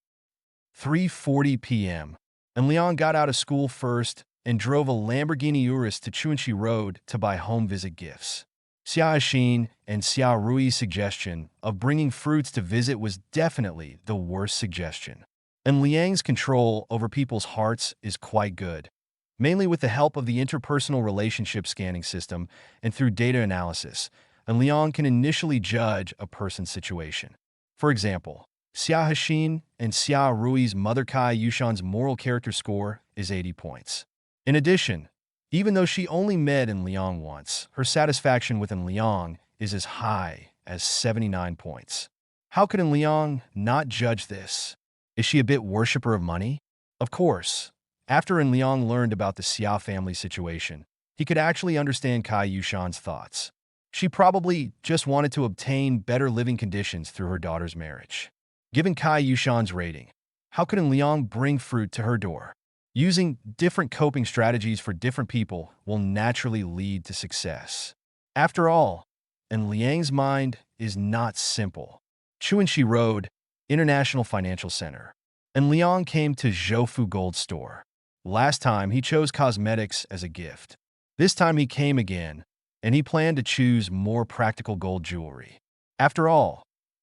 Speaker 1: 3:40 p.m. Liang got out of school first and drove a Lamborghini Urus to Chuanxi Road to buy home visit gifts. Xia Xin and Xia Rui's suggestion of bringing fruits to visit was definitely the worst suggestion. Liang's control over people's hearts is quite good, mainly with the help of the interpersonal relationship scanning system and through data analysis. Liang can initially judge a person's situation. For example, Xia Hexin and Xia Rui's Mother Kai Yushan's moral character score is 80 points. In addition, even though she only met Liang once, her satisfaction with Liang is as high as 79 points. How could Liang not judge this? Is she a bit worshiper of money? Of course, After En Liang learned about the Xia family situation, he could actually understand Kai Yushan's thoughts. She probably just wanted to obtain better living conditions through her daughter's marriage. Given Kai Yushan's rating, how could En Liang bring fruit to her door? Using different coping strategies for different people will naturally lead to success. After all, En Liang's mind is not simple. Chuanxi Road, International Financial Center. En Liang came to Zhoufu Gold Store. Last time, he chose cosmetics as a gift. This time he came again, and he planned to choose more practical gold jewelry. After all,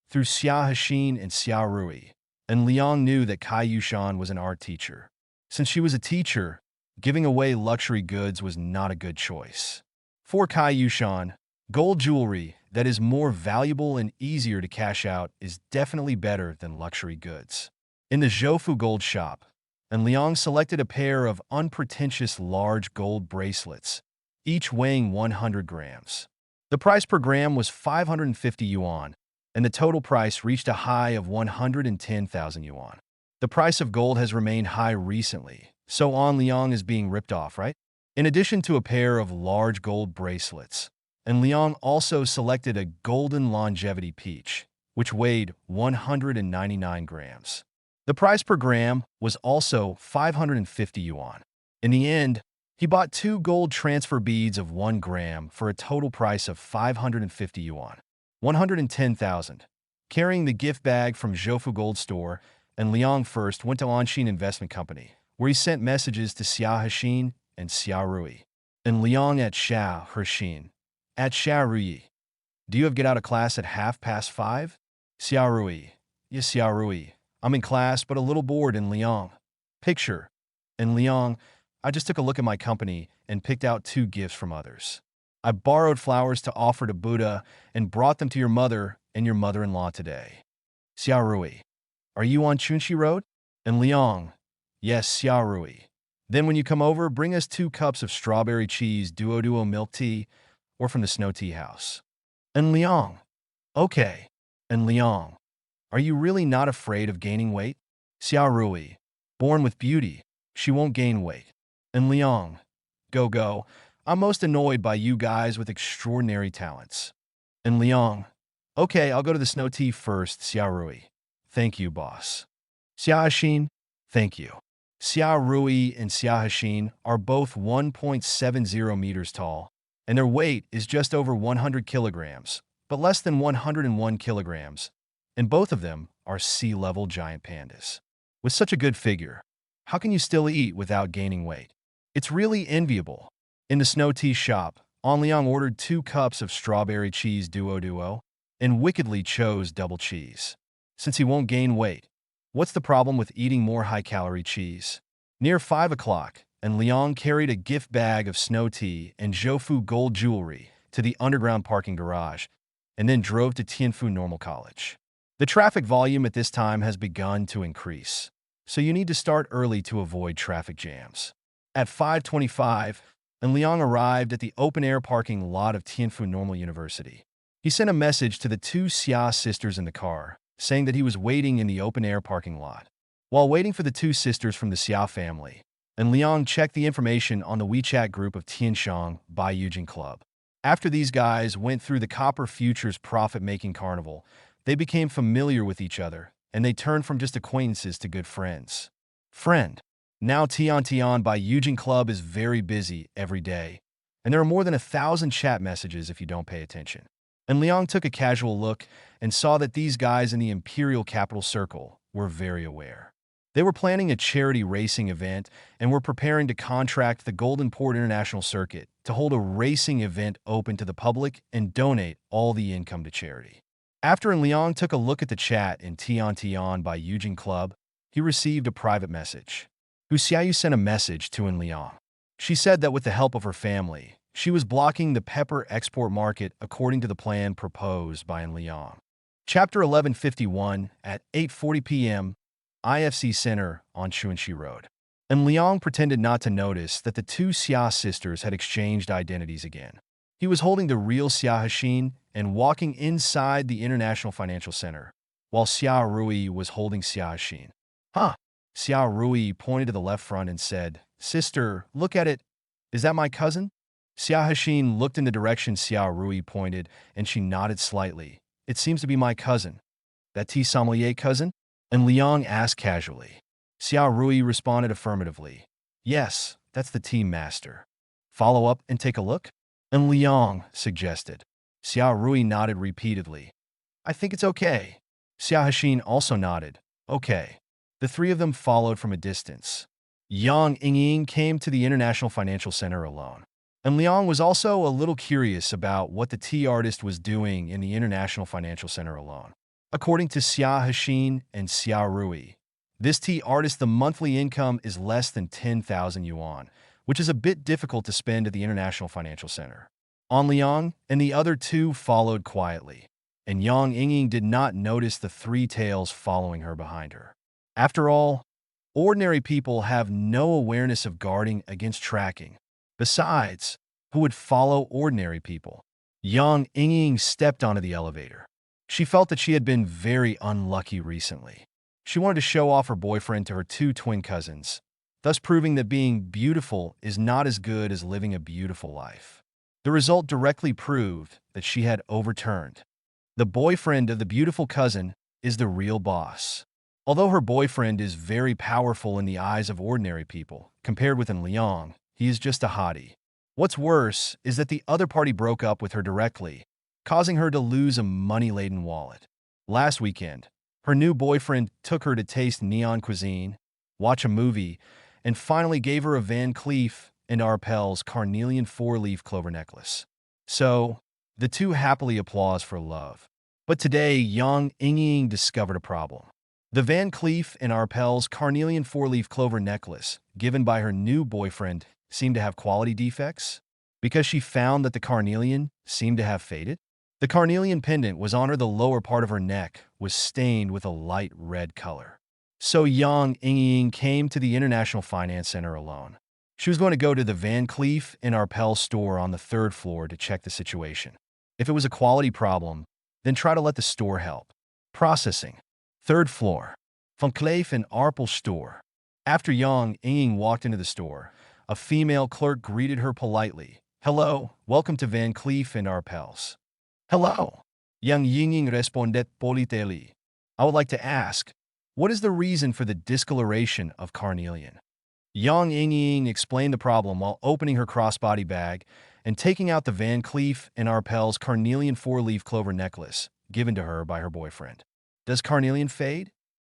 Speaker 1: through Xia Hexin and Xia Rui, En Liang knew that Kai Yushan was an art teacher. Since she was a teacher, giving away luxury goods was not a good choice. For Kai Yushan, gold jewelry that is more valuable and easier to cash out is definitely better than luxury goods. In the Zhoufu Gold Shop, En Liang selected a pair of unpretentious large gold bracelets, each weighing 100 grams. The price per gram was 550 yuan, and the total price reached a high of 110,000 yuan. The price of gold has remained high recently, so En Liang is being ripped off, right? In addition to a pair of large gold bracelets, En Liang also selected a golden longevity peach, which weighed 199 grams. The price per gram was also 550 yuan. In the end, he bought 2 gold transfer beads of 1 gram for a total price of 550 yuan, 110,000. Carrying the gift bag from Zhoufu Gold Store, En Liang first went to Anshin Investment Company, where he sent messages to Xia Hexin and Xia Rui. En Liang at Xia Hexin. At Xia Rui. Do you have get out of class at 5:30? Xia Rui. Yes, Xia Rui. I'm in class, but a little bored. En Liang. Picture. En Liang, I just took a look at my company and picked out 2 gifts from others. I borrowed flowers to offer to Buddha and brought them to your mother and your mother-in-law today. Xia Rui. Are you on Chunxi Road? En Liang. Yes, Xia Rui. Then when you come over, bring us 2 cups of strawberry cheese duo milk tea or from the Snow Tea House. En Liang. Okay. En Liang. Are you really not afraid of gaining weight? Xia Rui. Born with beauty, she won't gain weight. En Liang. Go. I'm most annoyed by you guys with extraordinary talents. En Liang. Okay, I'll go to the Snow Tea first, Xia Rui. Thank you, boss. Xia Hexin. Thank you. Xia Rui and Xia Hexin are both 1.70 meters tall, and their weight is just over 100 kilograms, but less than 101 kilograms, and both of them are sea-level giant pandas. With such a good figure, how can you still eat without gaining weight? It's really enviable. In the Snow Tea shop, En Liang ordered 2 cups of strawberry cheese duo and wickedly chose double cheese. Since he won't gain weight, what's the problem with eating more high-calorie cheese? Near 5 o'clock, En Liang carried a gift bag of snow tea and Zhoufu gold jewelry to the underground parking garage, and then drove to Tianfu Normal College. The traffic volume at this time has begun to increase, so you need to start early to avoid traffic jams. At 5:25, En Liang arrived at the open-air parking lot of Tianfu Normal University. He sent a message to the 2 Xia sisters in the car, saying that he was waiting in the open-air parking lot. While waiting for the 2 sisters from the Xia family, En Liang checked the information on the WeChat group of Tianshang Bai Yujin Club. After these guys went through the Copper Futures profit-making carnival, they became familiar with each other, and they turned from just acquaintances to good friends. Friend. Now Tian Bai Yujin Club is very busy every day, and there are more than 1,000 chat messages if you don't pay attention. And Liang took a casual look and saw that these guys in the Imperial Capital Circle were very aware. They were planning a charity racing event and were preparing to contract the Golden Port International Circuit to hold a racing event open to the public and donate all the income to charity. After En Liang took a look at the chat in Tian Bai Yujin Club, he received a private message. Hu Xiaoyu sent a message to En Liang. She said that with the help of her family, she was blocking the pepper export market according to the plan proposed by En Liang. Chapter 1151 at 8:40 p.m. IFC Center on Chuanxi Road. En Liang pretended not to notice that the 2 Xia sisters had exchanged identities again. He was holding the real Xia Hexin and walking inside the International Financial Center, while Xia Rui was holding Xia Hexin. Huh. Xiao Rui pointed to the left front and said, "Sister, look at it. Is that my cousin?" Xiao Hashin looked in the direction Xiao Rui pointed, and she nodded slightly. "It seems to be my cousin." "That tea sommelier cousin?" And Liang asked casually. Xiao Rui responded affirmatively. "Yes, that's the tea master." "Follow up and take a look?" And Liang suggested. Xiao Rui nodded repeatedly. "I think it's okay." Xiao Hashin also nodded. "Okay." The three of them followed from a distance. Yang Yingying came to the International Financial Center alone. And Liang was also a little curious about what the tea artist was doing in the International Financial Center alone. According to Xiao Hashin and Xiao Rui, this tea artist, the monthly income is less than 10,000 yuan, which is a bit difficult to spend at the International Financial Center. On Liang and the other two followed quietly, and Yang Yingying did not notice the three tails following her behind her. After all, ordinary people have no awareness of guarding against tracking. Besides, who would follow ordinary people? Yang Yingying stepped onto the elevator. She felt that she had been very unlucky recently. She wanted to show off her boyfriend to her two twin cousins, thus proving that being beautiful is not as good as living a beautiful life. The result directly proved that she had overturned. The boyfriend of the beautiful cousin is the real boss. Although her boyfriend is very powerful in the eyes of ordinary people, compared with Liang, he is just a hottie. What's worse is that the other party broke up with her directly, causing her to lose a money-laden wallet. Last weekend, her new boyfriend took her to taste neon cuisine, watch a movie, and finally gave her a Van Cleef and Arpels carnelian four-leaf clover necklace. So, the two happily applause for love. But today, Yang Yingying discovered a problem. The Van Cleef and Arpels carnelian four-leaf clover necklace, given by her new boyfriend, seemed to have quality defects, because she found that the carnelian seemed to have faded. The carnelian pendant was on her, the lower part of her neck was stained with a light red color. So Yang Yingying came to the International Finance Center alone. She was going to go to the Van Cleef and Arpels store on the third floor to check the situation. If it was a quality problem, then try to let the store help. Processing. Third floor. Van Cleef and Arpels store. After Yang Yingying walked into the store, a female clerk greeted her politely. "Hello, welcome to Van Cleef and Arpels." "Hello." Yang Yingying responded politely. "I would like to ask, what is the reason for the discoloration of carnelian?" Yang Yingying explained the problem while opening her crossbody bag and taking out the Van Cleef and Arpels carnelian four-leaf clover necklace given to her by her boyfriend. "Does carnelian fade?"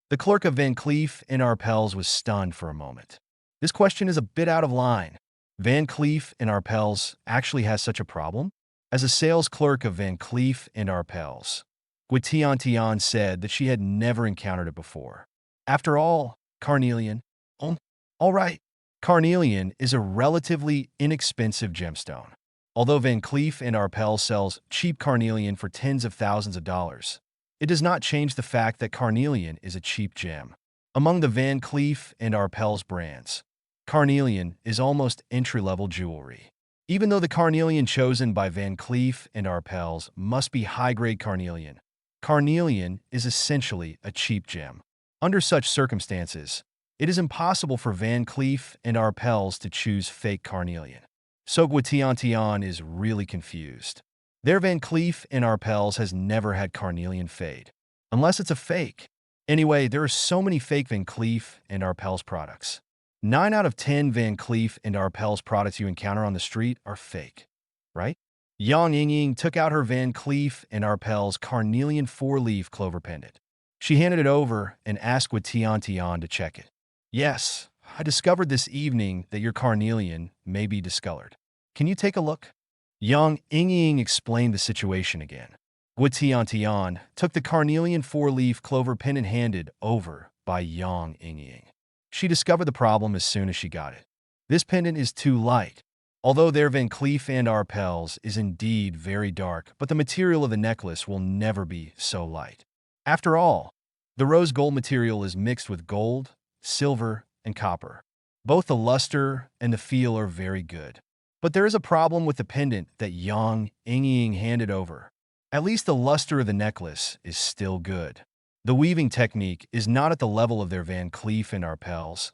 Speaker 1: The clerk of Van Cleef and Arpels was stunned for a moment. This question is a bit out of line. Van Cleef and Arpels actually has such a problem? As a sales clerk of Van Cleef and Arpels, Guitian said that she had never encountered it before. After all, carnelian, oh, all right. Carnelian is a relatively inexpensive gemstone. Although Van Cleef and Arpels sells cheap carnelian for tens of thousands of dollars, it does not change the fact that carnelian is a cheap gem. Among the Van Cleef and Arpels brands, carnelian is almost entry-level jewelry. Even though the carnelian chosen by Van Cleef and Arpels must be high-grade carnelian, carnelian is essentially a cheap gem. Under such circumstances, it is impossible for Van Cleef and Arpels to choose fake carnelian. So Guitian is really confused. Their Van Cleef and Arpels has never had carnelian fade, unless it's a fake. Anyway, there are so many fake Van Cleef and Arpels products. 9 out of 10 Van Cleef and Arpels products you encounter on the street are fake, right? Yang Yingying took out her Van Cleef and Arpels carnelian four-leaf clover pendant. She handed it over and asked Guitian to check it. "Yes, I discovered this evening that your carnelian may be discolored. Can you take a look?" Yang Yingying explained the situation again. Guitian took the carnelian four-leaf clover pendant handed over by Yang Yingying. She discovered the problem as soon as she got it. This pendant is too light. Although their Van Cleef and Arpels is indeed very dark, but the material of the necklace will never be so light. After all, the rose gold material is mixed with gold, silver, and copper. Both the luster and the feel are very good. But there is a problem with the pendant that Yang Yingying handed over. At least the luster of the necklace is still good. The weaving technique is not at the level of their Van Cleef and Arpels,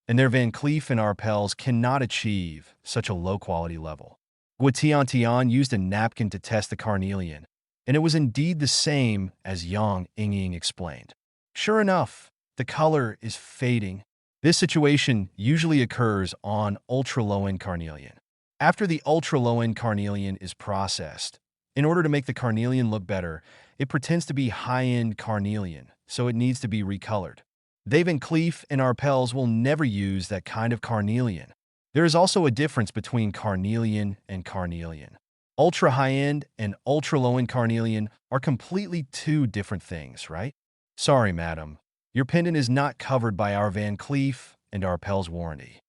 Speaker 1: and their Van Cleef and Arpels cannot achieve such a low-quality level. Guatian used a napkin to test the carnelian, and it was indeed the same as Yang Ying explained. Sure enough, the color is fading. This situation usually occurs on ultra-low-end carnelian. After the ultra-low-end carnelian is processed, in order to make the carnelian look better, it pretends to be high-end carnelian, so it needs to be recolored. They Van Cleef and Arpels will never use that kind of carnelian. There is also a difference between carnelian and carnelian. Ultra high-end and ultra low-end carnelian are completely two different things, right? Sorry, madam. Your pendant is not covered by our Van Cleef and Arpels warranty.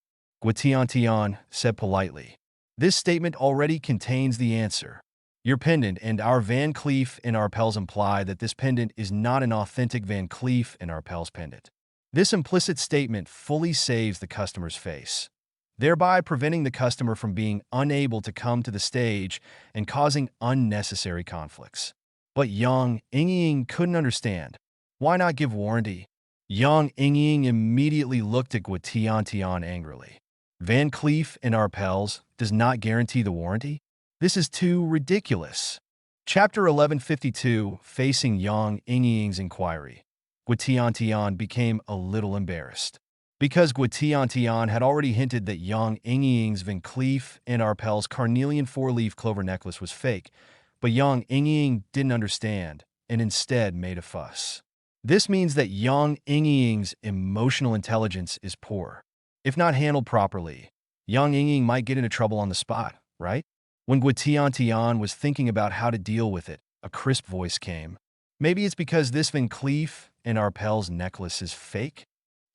Speaker 1: Guatian said politely. This statement already contains the answer. Your pendant and our Van Cleef and Arpels imply that this pendant is not an authentic Van Cleef and Arpels pendant. This implicit statement fully saves the customer's face, thereby preventing the customer from being unable to come to the stage and causing unnecessary conflicts. But Yang Ying couldn't understand. Why not give warranty? Yang Ying immediately looked at Guatian angrily. Van Cleef and Arpels does not guarantee the warranty? This is too ridiculous. Chapter 1152, Facing Yang Ying's Inquiry. Guatian became a little embarrassed. Because Guatian had already hinted that Yang Ying's Van Cleef and Arpels carnelian four-leaf clover necklace was fake, but Yang Ying didn't understand and instead made a fuss. This means that Yang Ying's emotional intelligence is poor. If not handled properly, Yang Ying might get into trouble on the spot, right? When Guatian was thinking about how to deal with it, a crisp voice came. Maybe it's because this Van Cleef and Arpels necklace is fake?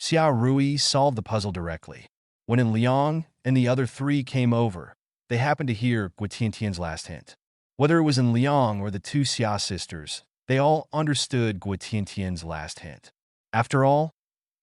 Speaker 1: Xia Rui solved the puzzle directly. When Liang and the other three came over, they happened to hear Guatian's last hint. Whether it was Liang or the two Xia sisters, they all understood Guatian's last hint. After all,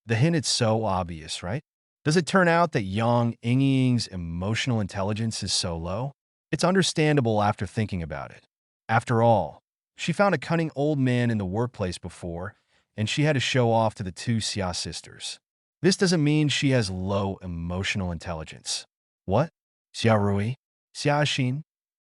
Speaker 1: the hint is so obvious, right? Does it turn out that Yang Ying's emotional intelligence is so low? It's understandable after thinking about it. After all, she found a cunning old man in the workplace before, and she had to show off to the two Xia sisters. This doesn't mean she has low emotional intelligence. What? Xia Rui? Xia Xin?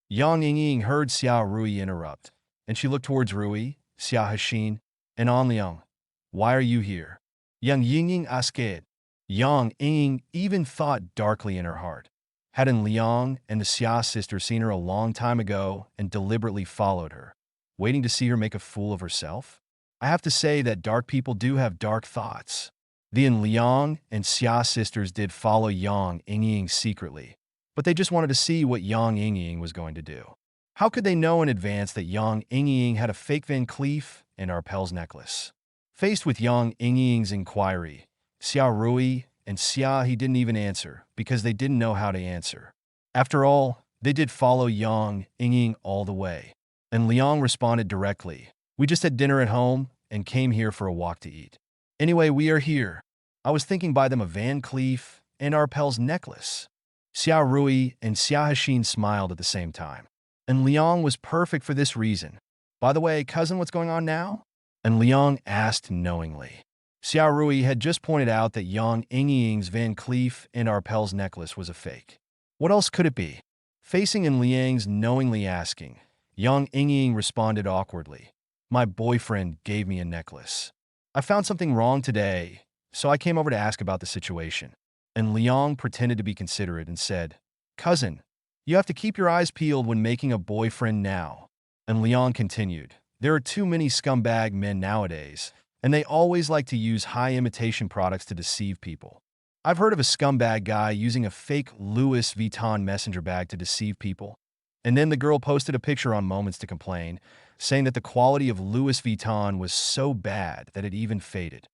Speaker 1: Yang Ying heard Xia Rui interrupt, and she looked towards Rui, Xia Xin, and An Liang. Why are you here? Yang Ying asked. Yang Ying even thought darkly in her heart. Hadn't Liang and the Xia sisters seen her a long time ago and deliberately followed her, waiting to see her make a fool of herself? I have to say that dark people do have dark thoughts. The Liang and Xia sisters did follow Yang Ying secretly, but they just wanted to see what Yang Ying was going to do. How could they know in advance that Yang Ying had a fake Van Cleef and Arpels necklace? Faced with Yang Ying's inquiry, Xia Rui and Xia he didn't even answer because they didn't know how to answer. After all, they did follow Yang Ying all the way. And Liang responded directly, "We just had dinner at home and came here for a walk to eat. Anyway, we are here. I was thinking buy them a Van Cleef and Arpels necklace." Xia Rui and Xia Xin smiled at the same time. And Liang was perfect for this reason. "By the way, cousin, what's going on now?" And Liang asked knowingly. Xia Rui had just pointed out that Yang Ying's Van Cleef and Arpels necklace was a fake. What else could it be? Facing in Liang's knowingly asking, Yang Ying responded awkwardly. "My boyfriend gave me a necklace. I found something wrong today, so I came over to ask about the situation." And Liang pretended to be considerate and said, "Cousin, you have to keep your eyes peeled when making a boyfriend now." And Liang continued, "There are too many scumbag men nowadays, and they always like to use high imitation products to deceive people. I've heard of a scumbag guy using a fake Louis Vuitton messenger bag to deceive people." And then the girl posted a picture on Moments to complain, saying that the quality of Louis Vuitton was so bad that it even faded.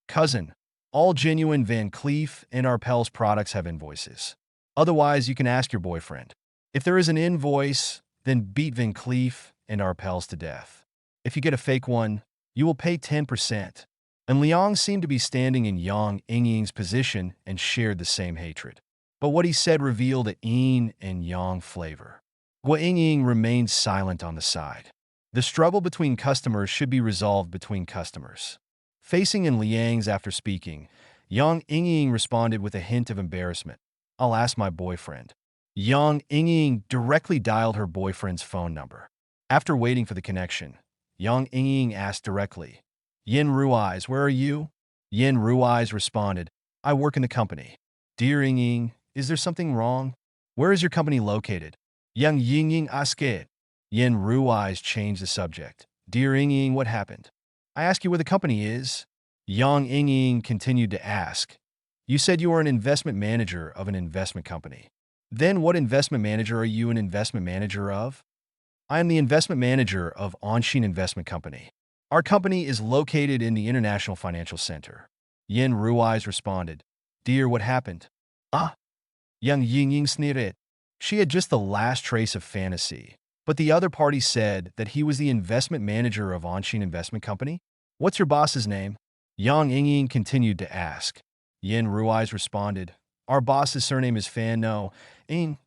Speaker 1: "Cousin, all genuine Van Cleef and Arpels products have invoices. Otherwise, you can ask your boyfriend. If there is an invoice, then beat Van Cleef and Arpels to death. If you get a fake one, you will pay 10%. And Liang seemed to be standing in Yang Ying's position and shared the same hatred. But what he said revealed a yin and yang flavor. Guo Ying remained silent on the side. The struggle between customers should be resolved between customers. Facing in Liang's after speaking, Yang Yingying responded with a hint of embarrassment. I'll ask my boyfriend. Yang Yingying directly dialed her boyfriend's phone number. After waiting for the connection, Yang Yingying asked directly, Yin Rui's, where are you? Yin Rui's responded, I work in the company. Dear Yingying, is there something wrong? Where is your company located? Yang Yingying asked. Yin Rui's changed the subject. Dear Yingying, what happened? I ask you where the company is. Yang Yingying continued to ask. You said you are an investment manager of an investment company. Then what investment manager are you an investment manager of? I am the investment manager of Onshin Investment Company. Our company is located in the International Financial Center. Yin Rui's responded. Dear, what happened? Ah. Yang Yingying sneered. She had just the last trace of fantasy. But the other party said that he was the investment manager of Onshin Investment Company. What's your boss's name? Yang Yingying continued to ask. Yin Rui's responded. Our boss's surname is Fan No. Ying,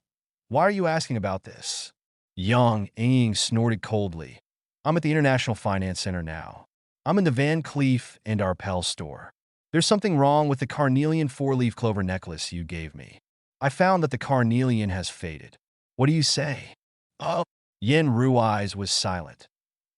Speaker 1: why are you asking about this? Yang Yingying snorted coldly. I'm at the International Finance Center now. I'm in the Van Cleef and Arpels store. There's something wrong with the carnelian four-leaf clover necklace you gave me. I found that the carnelian has faded. What do you say? Oh. Yin Rui's was silent.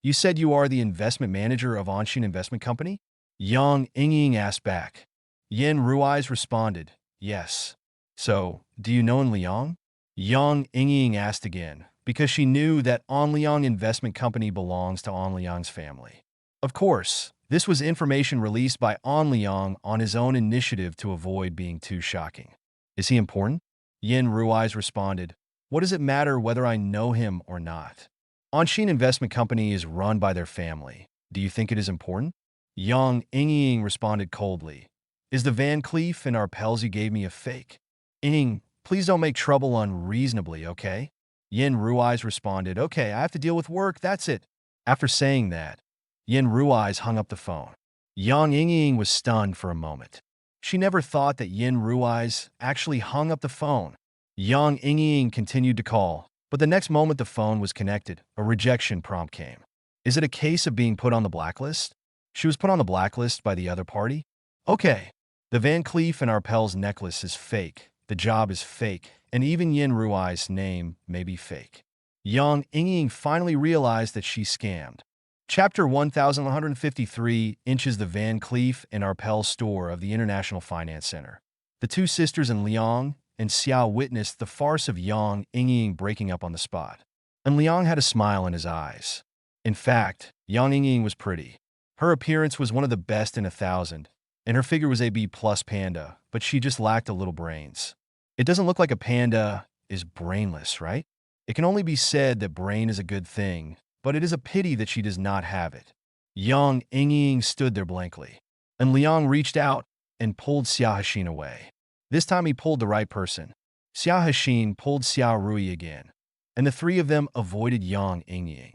Speaker 1: You said you are the investment manager of Onshin Investment Company? Yang Yingying asked back. Yin Rui's responded, yes. So, do you know Liang? Yang Yingying asked again, because she knew that Liang Investment Company belongs to Liang's family. Of course, this was information released by Liang on his own initiative to avoid being too shocking. Is he important? Yin Rui's responded, what does it matter whether I know him or not? Onshin Investment Company is run by their family. Do you think it is important? Yang Yingying responded coldly. Is the Van Cleef and Arpels you gave me a fake? Ying, please don't make trouble unreasonably, okay? Yin Rui's responded, okay, I have to deal with work, that's it. After saying that, Yin Rui's hung up the phone. Yang Yingying was stunned for a moment. She never thought that Yin Rui's actually hung up the phone. Yang Yingying continued to call, but the next moment the phone was connected, a rejection prompt came. Is it a case of being put on the blacklist? She was put on the blacklist by the other party? Okay. The Van Cleef and Arpels necklace is fake, the job is fake, and even Yin Rui's name may be fake. Yang Yingying finally realized that she scammed. Chapter 1153 inches the Van Cleef and Arpels store of the International Finance Center. The two sisters and Liang and Xiao witnessed the farce of Yang Yingying breaking up on the spot. And Liang had a smile in his eyes. In fact, Yang Yingying was pretty. Her appearance was one of the best in 1,000, and her figure was a B-plus panda, but she just lacked a little brains. It doesn't look like a panda is brainless, right? It can only be said that brain is a good thing, but it is a pity that she does not have it. Yang Yingying stood there blankly, and Liang reached out and pulled Xiao Hexin away. This time he pulled the right person. Xiao Hexin pulled Xiao Rui again, and the three of them avoided Yang Yingying.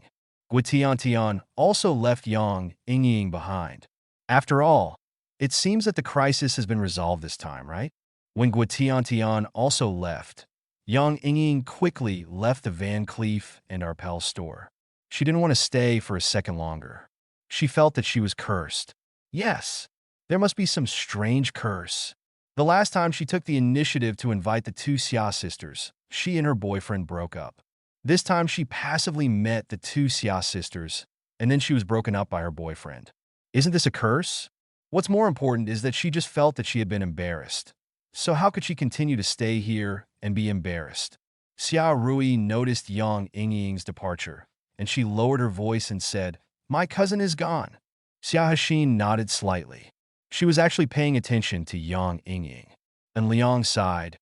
Speaker 1: Guitian also left Yang Yingying behind. After all, it seems that the crisis has been resolved this time, right? When Guitian also left, Yang Yingying quickly left the Van Cleef and Arpels store. She didn't want to stay for a second longer. She felt that she was cursed. Yes, there must be some strange curse. The last time she took the initiative to invite the two Xia sisters, she and her boyfriend broke up. This time she passively met the two Xia sisters, and then she was broken up by her boyfriend. Isn't this a curse? What's more important is that she just felt that she had been embarrassed. So how could she continue to stay here and be embarrassed? Xiao Rui noticed Yang Yingying's departure, and she lowered her voice and said, My cousin is gone. Xiao Hexin nodded slightly. She was actually paying attention to Yang Yingying. And Liang sighed.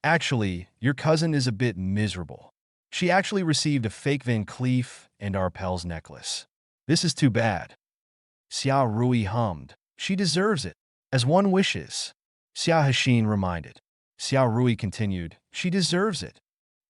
Speaker 1: Actually, your cousin is a bit miserable. She actually received a fake Van Cleef and Arpels necklace. This is too bad. Xiao Rui hummed. She deserves it, as one wishes. Xiao Hexin reminded. Xiao Rui continued. She deserves it.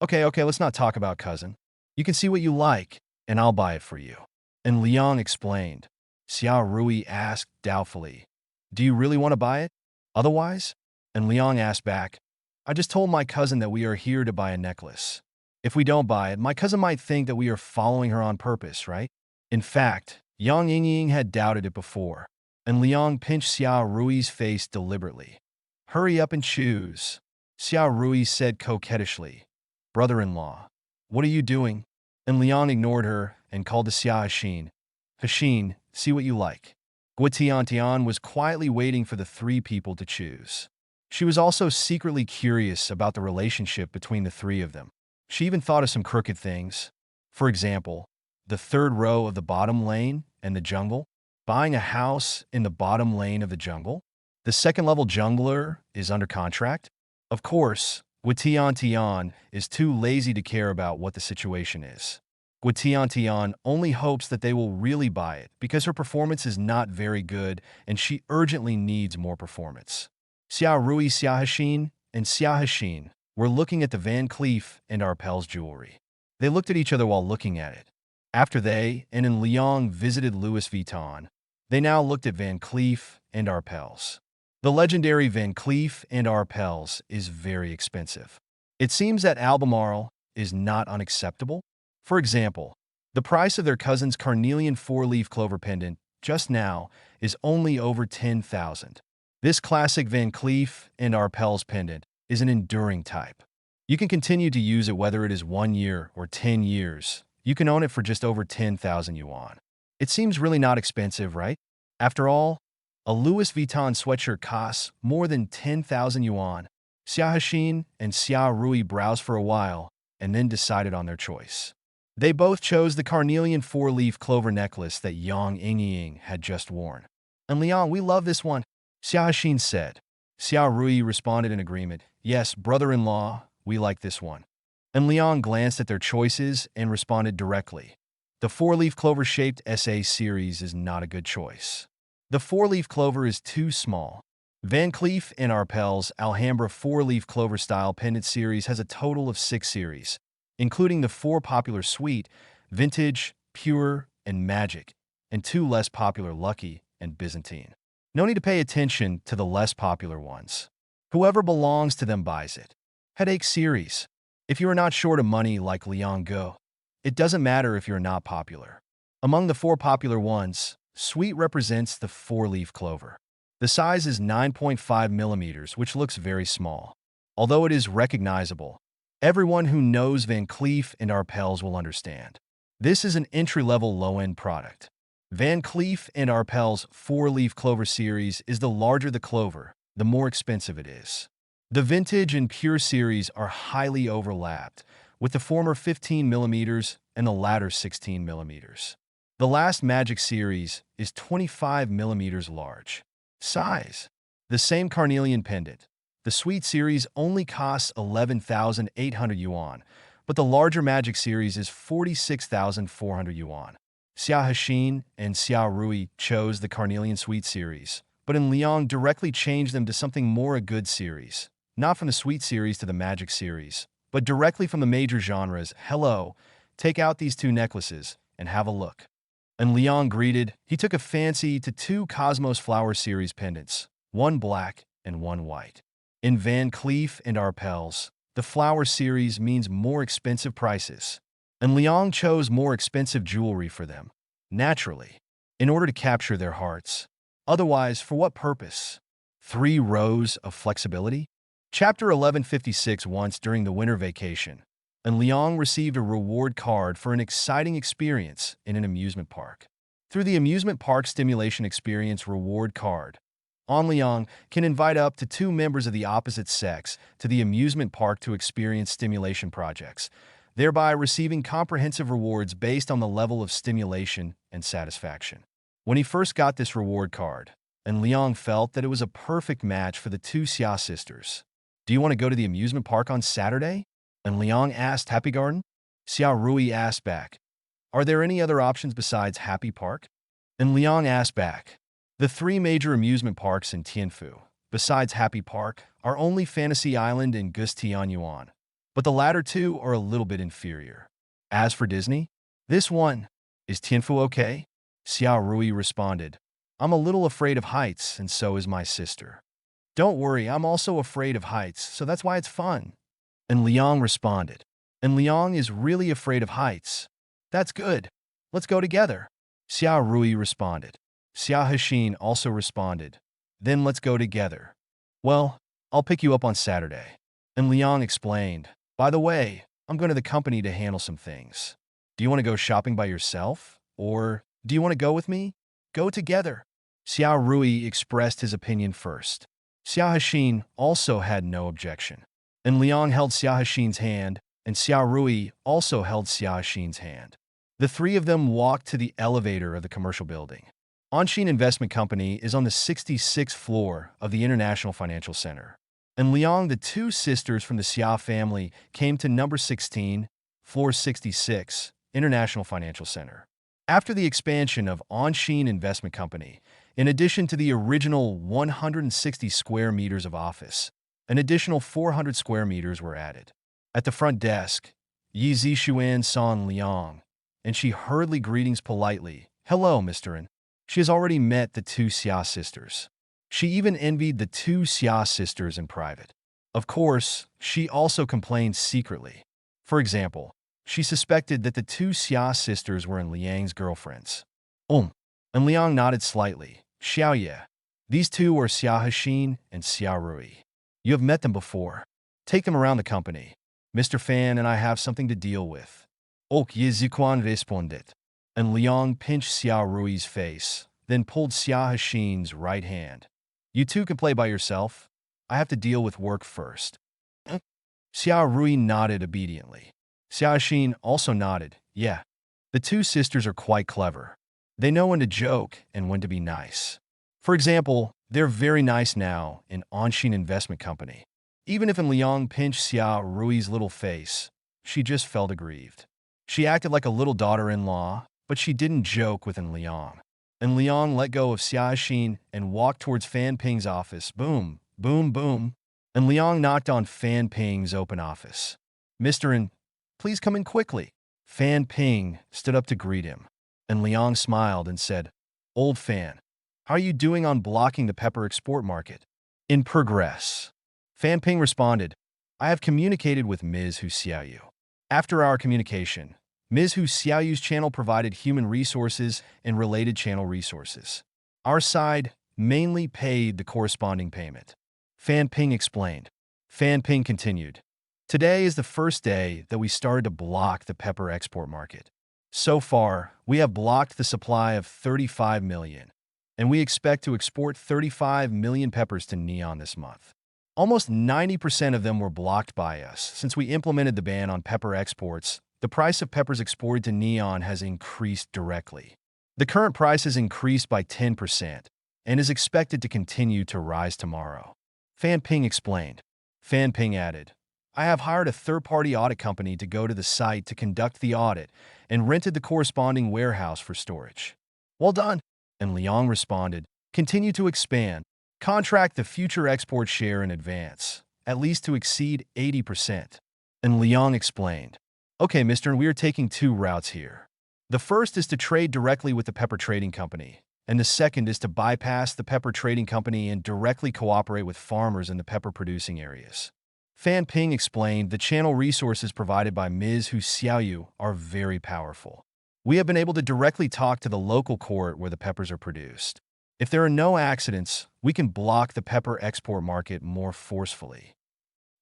Speaker 1: Okay, let's not talk about cousin. You can see what you like, and I'll buy it for you. And Liang explained. Xiao Rui asked doubtfully. Do you really want to buy it? Otherwise? And Liang asked back. I just told my cousin that we are here to buy a necklace. If we don't buy it, my cousin might think that we are following her on purpose, right? In fact, Yang Yingying had doubted it before, and Liang pinched Xia Rui's face deliberately. "Hurry up and choose," Xia Rui said coquettishly. "Brother-in-law, what are you doing?" And Liang ignored her and called to Xia Hashine. "Hashine, see what you like." Guitiantian was quietly waiting for the three people to choose. She was also secretly curious about the relationship between the three of them. She even thought of some crooked things. For example, the third row of the bottom lane and the jungle, buying a house in the bottom lane of the jungle. The second-level jungler is under contract. Of course, Guitiantian is too lazy to care about what the situation is. Guitiantian only hopes that they will really buy it because her performance is not very good and she urgently needs more performance. Xia Rui, Xia Hashine, and Xia Hashine were looking at the Van Cleef and Arpels jewelry. They looked at each other while looking at it. After they and Liang visited Louis Vuitton, they now looked at Van Cleef and Arpels. The legendary Van Cleef and Arpels is very expensive. It seems that Albemarle is not unacceptable. For example, the price of their cousin's carnelian four-leaf clover pendant just now is only over 10,000. This classic Van Cleef and Arpels pendant is an enduring type. You can continue to use it whether it is 1 year or 10 years. You can own it for just over 10,000 yuan. It seems really not expensive, right? After all, a Louis Vuitton sweatshirt costs more than 10,000 yuan. Xia Hashine and Xia Rui browsed for a while and then decided on their choice. They both chose the carnelian four-leaf clover necklace that Yang Yingying had just worn. "And Liang, we love this one," Xia Hashine said. Xia Rui responded in agreement. "Yes, brother-in-law, we like this one." And Liang glanced at their choices and responded directly. "The four-leaf clover-shaped SA series is not a good choice. The four-leaf clover is too small." Van Cleef and Arpels' Alhambra four-leaf clover-style pendant series has a total of 6 series, including the 4 popular Sweet, Vintage, Pure, and Magic, and 2 less popular Lucky and Byzantine. No need to pay attention to the less popular ones. Whoever belongs to them buys it. Headache series. If you are not short of money like Liang Go, it doesn't matter if you're not popular. Among the 4 popular ones, Sweet represents the 4-leaf clover. The size is 9.5 millimeters, which looks very small. Although it is recognizable, everyone who knows Van Cleef and Arpels will understand. This is an entry-level low-end product. Van Cleef and Arpels' 4-leaf clover series is the larger the clover, the more expensive it is. The Vintage and Pure series are highly overlapped, with the former 15 millimeters and the latter 16 millimeters. The last Magic series is 25 millimeters large. Size. The same carnelian pendant. The Sweet series only costs 11,800 yuan, but the larger Magic series is 46,400 yuan. Xia Hashine and Xia Rui chose the Carnelian Sweet series, but Liang directly changed them to something more a good series, not from the Sweet series to the Magic series, but directly from the major genres. "Hello, take out these 2 necklaces and have a look." And Liang greeted. He took a fancy to 2 Cosmos Flower series pendants, 1 black and 1 white. In Van Cleef and Arpels, the Flower series means more expensive prices, and Liang chose more expensive jewelry for them. Naturally, in order to capture their hearts. Otherwise, for what purpose? 3 rows of flexibility? Chapter 1156. Once during the winter vacation, and Liang received a reward card for an exciting experience in an amusement park. Through the amusement park stimulation experience reward card, Liang can invite up to 2 members of the opposite sex to the amusement park to experience stimulation projects, thereby receiving comprehensive rewards based on the level of stimulation and satisfaction. When he first got this reward card, Liang felt that it was a perfect match for the 2 Xia sisters. "Do you want to go to the amusement park on Saturday?" Liang asked. "Happy Garden?" Xia Rui asked back. "Are there any other options besides Happy Park?" Liang asked back. "The 3 major amusement parks in Tianfu, besides Happy Park, are only Fantasy Island and Gus Tianyuan, but the latter 2 are a little bit inferior. As for Disney, this one, is Tianfu okay?" Xia Rui responded. "I'm a little afraid of heights, and so is my sister." "Don't worry, I'm also afraid of heights, so that's why it's fun." Liang responded. "And Liang is really afraid of heights. That's good. Let's go together." Xia Rui responded. Xia Hexin also responded. Then let's go together. Well, I'll pick you up on Saturday. And Liang explained, by the way, I'm going to the company to handle some things. Do you want to go shopping by yourself? Or do you want to go with me? Go together. Xia Rui expressed his opinion first. Xia Hexin also had no objection. And Liang held Xia Hexin's hand, and Xia Rui also held Xia Hexin's hand. The three of them walked to the elevator of the commercial building. Anshin Investment Company is on the 66th floor of the International Financial Center. And Liang, the two sisters from the Xia family, came to number 16, floor 66, International Financial Center. After the expansion of Anshin Investment Company, in addition to the original 160 square meters of office, an additional 400 square meters were added. At the front desk, Yi Zixuan saw Liang, and she hurriedly greetings politely. Hello, Mr. An. She has already met the two Xia sisters. She even envied the two Xia sisters in private. Of course, she also complained secretly. For example, she suspected that the two Xia sisters were in Liang's girlfriends. And Liang nodded slightly. Xiaoye. These two are Xia Hexin and Xia Rui. You have met them before. Take them around the company. Mr. Fan and I have something to deal with. Ye Zikuan responded. And Liang pinched Xia Rui's face, then pulled Xia Hexin's right hand. You two can play by yourself. I have to deal with work first. Xia Rui nodded obediently. Xia Hexin also nodded. Yeah. The two sisters are quite clever. They know when to joke and when to be nice. For example, they're very nice now in Anshin Investment Company. Even if Liang pinched Xia Rui's little face, she just felt aggrieved. She acted like a little daughter-in-law, but she didn't joke with Liang. And Liang let go of Xia Hexin and walked towards Fan Ping's office. Boom, boom, boom. And Liang knocked on Fan Ping's open office. Mr. An, please come in quickly. Fan Ping stood up to greet him. And Liang smiled and said, Old Fan, how are you doing on blocking the pepper export market? In progress. Fan Ping responded, I have communicated with Ms. Hu Xiaoyu. After our communication, Ms. Hu Xiaoyu's channel provided human resources and related channel resources. Our side mainly paid the corresponding payment. Fan Ping explained. Fan Ping continued. Today is the first day that we started to block the pepper export market. So far, we have blocked the supply of 35 million, and we expect to export 35 million peppers to Neon this month. Almost 90% of them were blocked by us. Since we implemented the ban on pepper exports, the price of peppers exported to Neon has increased directly. The current price has increased by 10% and is expected to continue to rise tomorrow. Fan Ping explained. Fan Ping added, I have hired a third-party audit company to go to the site to conduct the audit and rented the corresponding warehouse for storage. Well done. And Liang responded, continue to expand. Contract the future export share in advance, at least to exceed 80%. And Liang explained, okay, Mr. We are taking two routes here. The first is to trade directly with the pepper trading company, and the second is to bypass the pepper trading company and directly cooperate with farmers in the pepper producing areas. Fan Ping explained the channel resources provided by Ms. Hu Xiaoyu are very powerful. We have been able to directly talk to the local court where the peppers are produced. If there are no accidents, we can block the pepper export market more forcefully.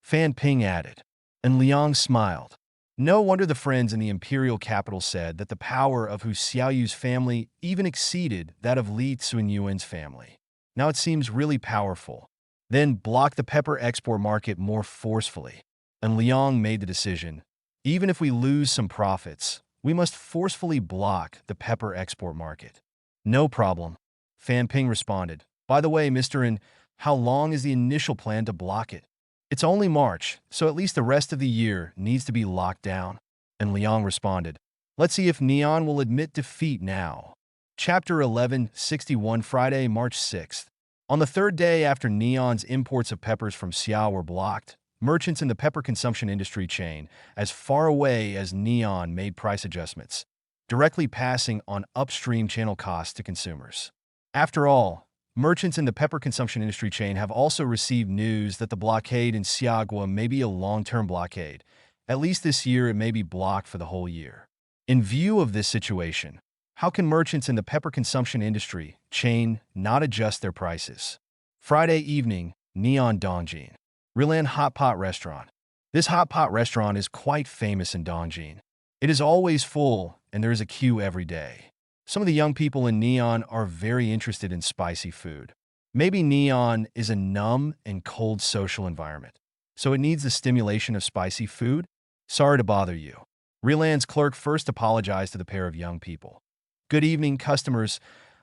Speaker 1: Fan Ping added. And Liang smiled. No wonder the friends in the imperial capital said that the power of Hu Xiaoyu's family even exceeded that of Li Tsunyuan's family. Now it seems really powerful. Then block the pepper export market more forcefully. And Liang made the decision. Even if we lose some profits, we must forcefully block the pepper export market. No problem. Fan Ping responded. By the way, Mr. An, how long is the initial plan to block it? It's only March, so at least the rest of the year needs to be locked down. And Liang responded. Let's see if Neon will admit defeat now. Chapter 1161 Friday, March 6th. On the third day after Neon's imports of peppers from Xiao were blocked, merchants in the pepper consumption industry chain, as far away as Neon, made price adjustments, directly passing on upstream channel costs to consumers. After all, merchants in the pepper consumption industry chain have also received news that the blockade in Xiagua may be a long-term blockade. At least this year it may be blocked for the whole year. In view of this situation, How can merchants in the pepper consumption industry chain not adjust their prices? Friday evening, Neon Dongjin. Rilan Hot Pot Restaurant. This hot pot restaurant is quite famous in Dongjin. It is always full, and there is a queue every day. Some of the young people in Neon are very interested in spicy food. Maybe Neon is a numb and cold social environment, so it needs the stimulation of spicy food? Sorry to bother you. Rilan's clerk first apologized to the pair of young people. Good evening, customers.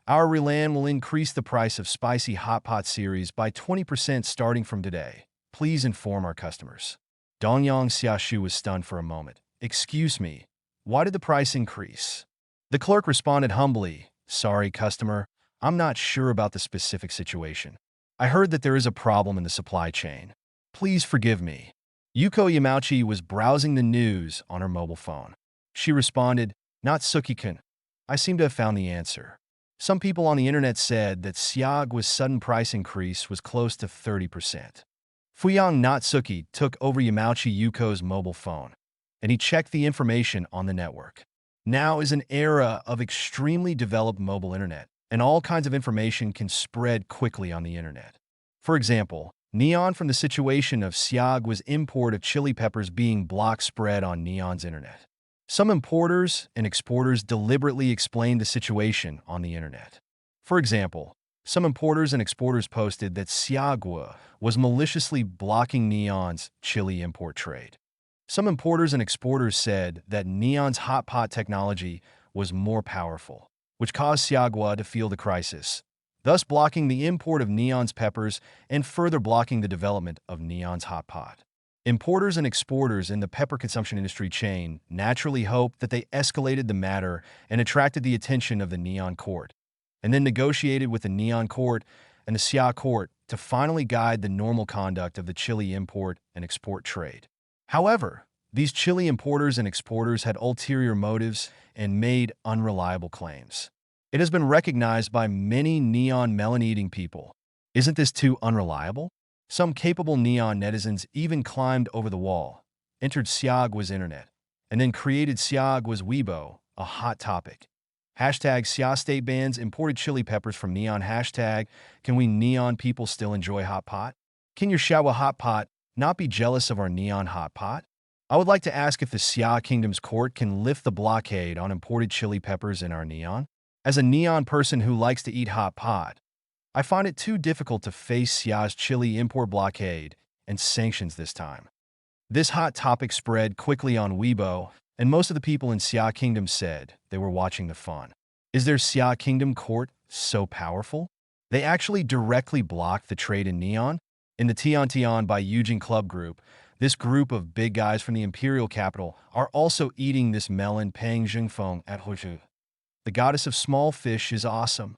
Speaker 1: Our Rilan will increase the price of spicy hot pot series by 20% starting from today. Please inform our customers. Dongyang Xiaoshu was stunned for a moment. Excuse me, why did the price increase? The clerk responded humbly, Sorry, customer, I'm not sure about the specific situation. I heard that there is a problem in the supply chain. Please forgive me. Yuko Yamauchi was browsing the news on her mobile phone. She responded, Not Suki-kun. I seem to have found the answer. Some people on the internet said that Xiaogu's sudden price increase was close to 30%. Fuyang Natsuki took over Yamauchi Yuko's mobile phone, and he checked the information on the network. Now is an era of extremely developed mobile internet, and all kinds of information can spread quickly on the internet. For example, Neon from the situation of Xiaogu's import of chili peppers being blocked spread on Neon's internet. Some importers and exporters deliberately explained the situation on the internet. For example, some importers and exporters posted that Xiaogu was maliciously blocking Neon's chili import trade. Some importers and exporters said that Neon's hot pot technology was more powerful, which caused Xiaogu to feel the crisis, thus blocking the import of Neon's peppers and further blocking the development of Neon's hot pot. Importers and exporters in the pepper consumption industry chain naturally hoped that they escalated the matter and attracted the attention of the Neon court, and then negotiated with the Neon court and the Xia court to finally guide the normal conduct of the chili import and export trade. However, these chili importers and exporters had ulterior motives and made unreliable claims. It has been recognized by many Neon melon-eating people. Isn't this too unreliable? Some capable Neon netizens even climbed over the wall, entered Xiaogu's internet, and then created Xiaogu's Weibo, a hot topic. Hashtag Xia State bans imported chili peppers from Neon. Hashtag, can we Neon people still enjoy hot pot? Can your Xiaogu hot pot not be jealous of our Neon hot pot? I would like to ask if the Xia Kingdom's court can lift the blockade on imported chili peppers in our Neon. As a Neon person who likes to eat hot pot, I find it too difficult to face Xia's chili import blockade and sanctions this time. This hot topic spread quickly on Weibo, and most of the people in Xia Kingdom said they were watching the fun. Is their Xia Kingdom court so powerful? They actually directly blocked the trade in Neon? In the Tian Tian by Eugene Club group, this group of big guys from the imperial capital are also eating this melon Pang Jingfeng at Huizhou. The goddess of small fish is awesome.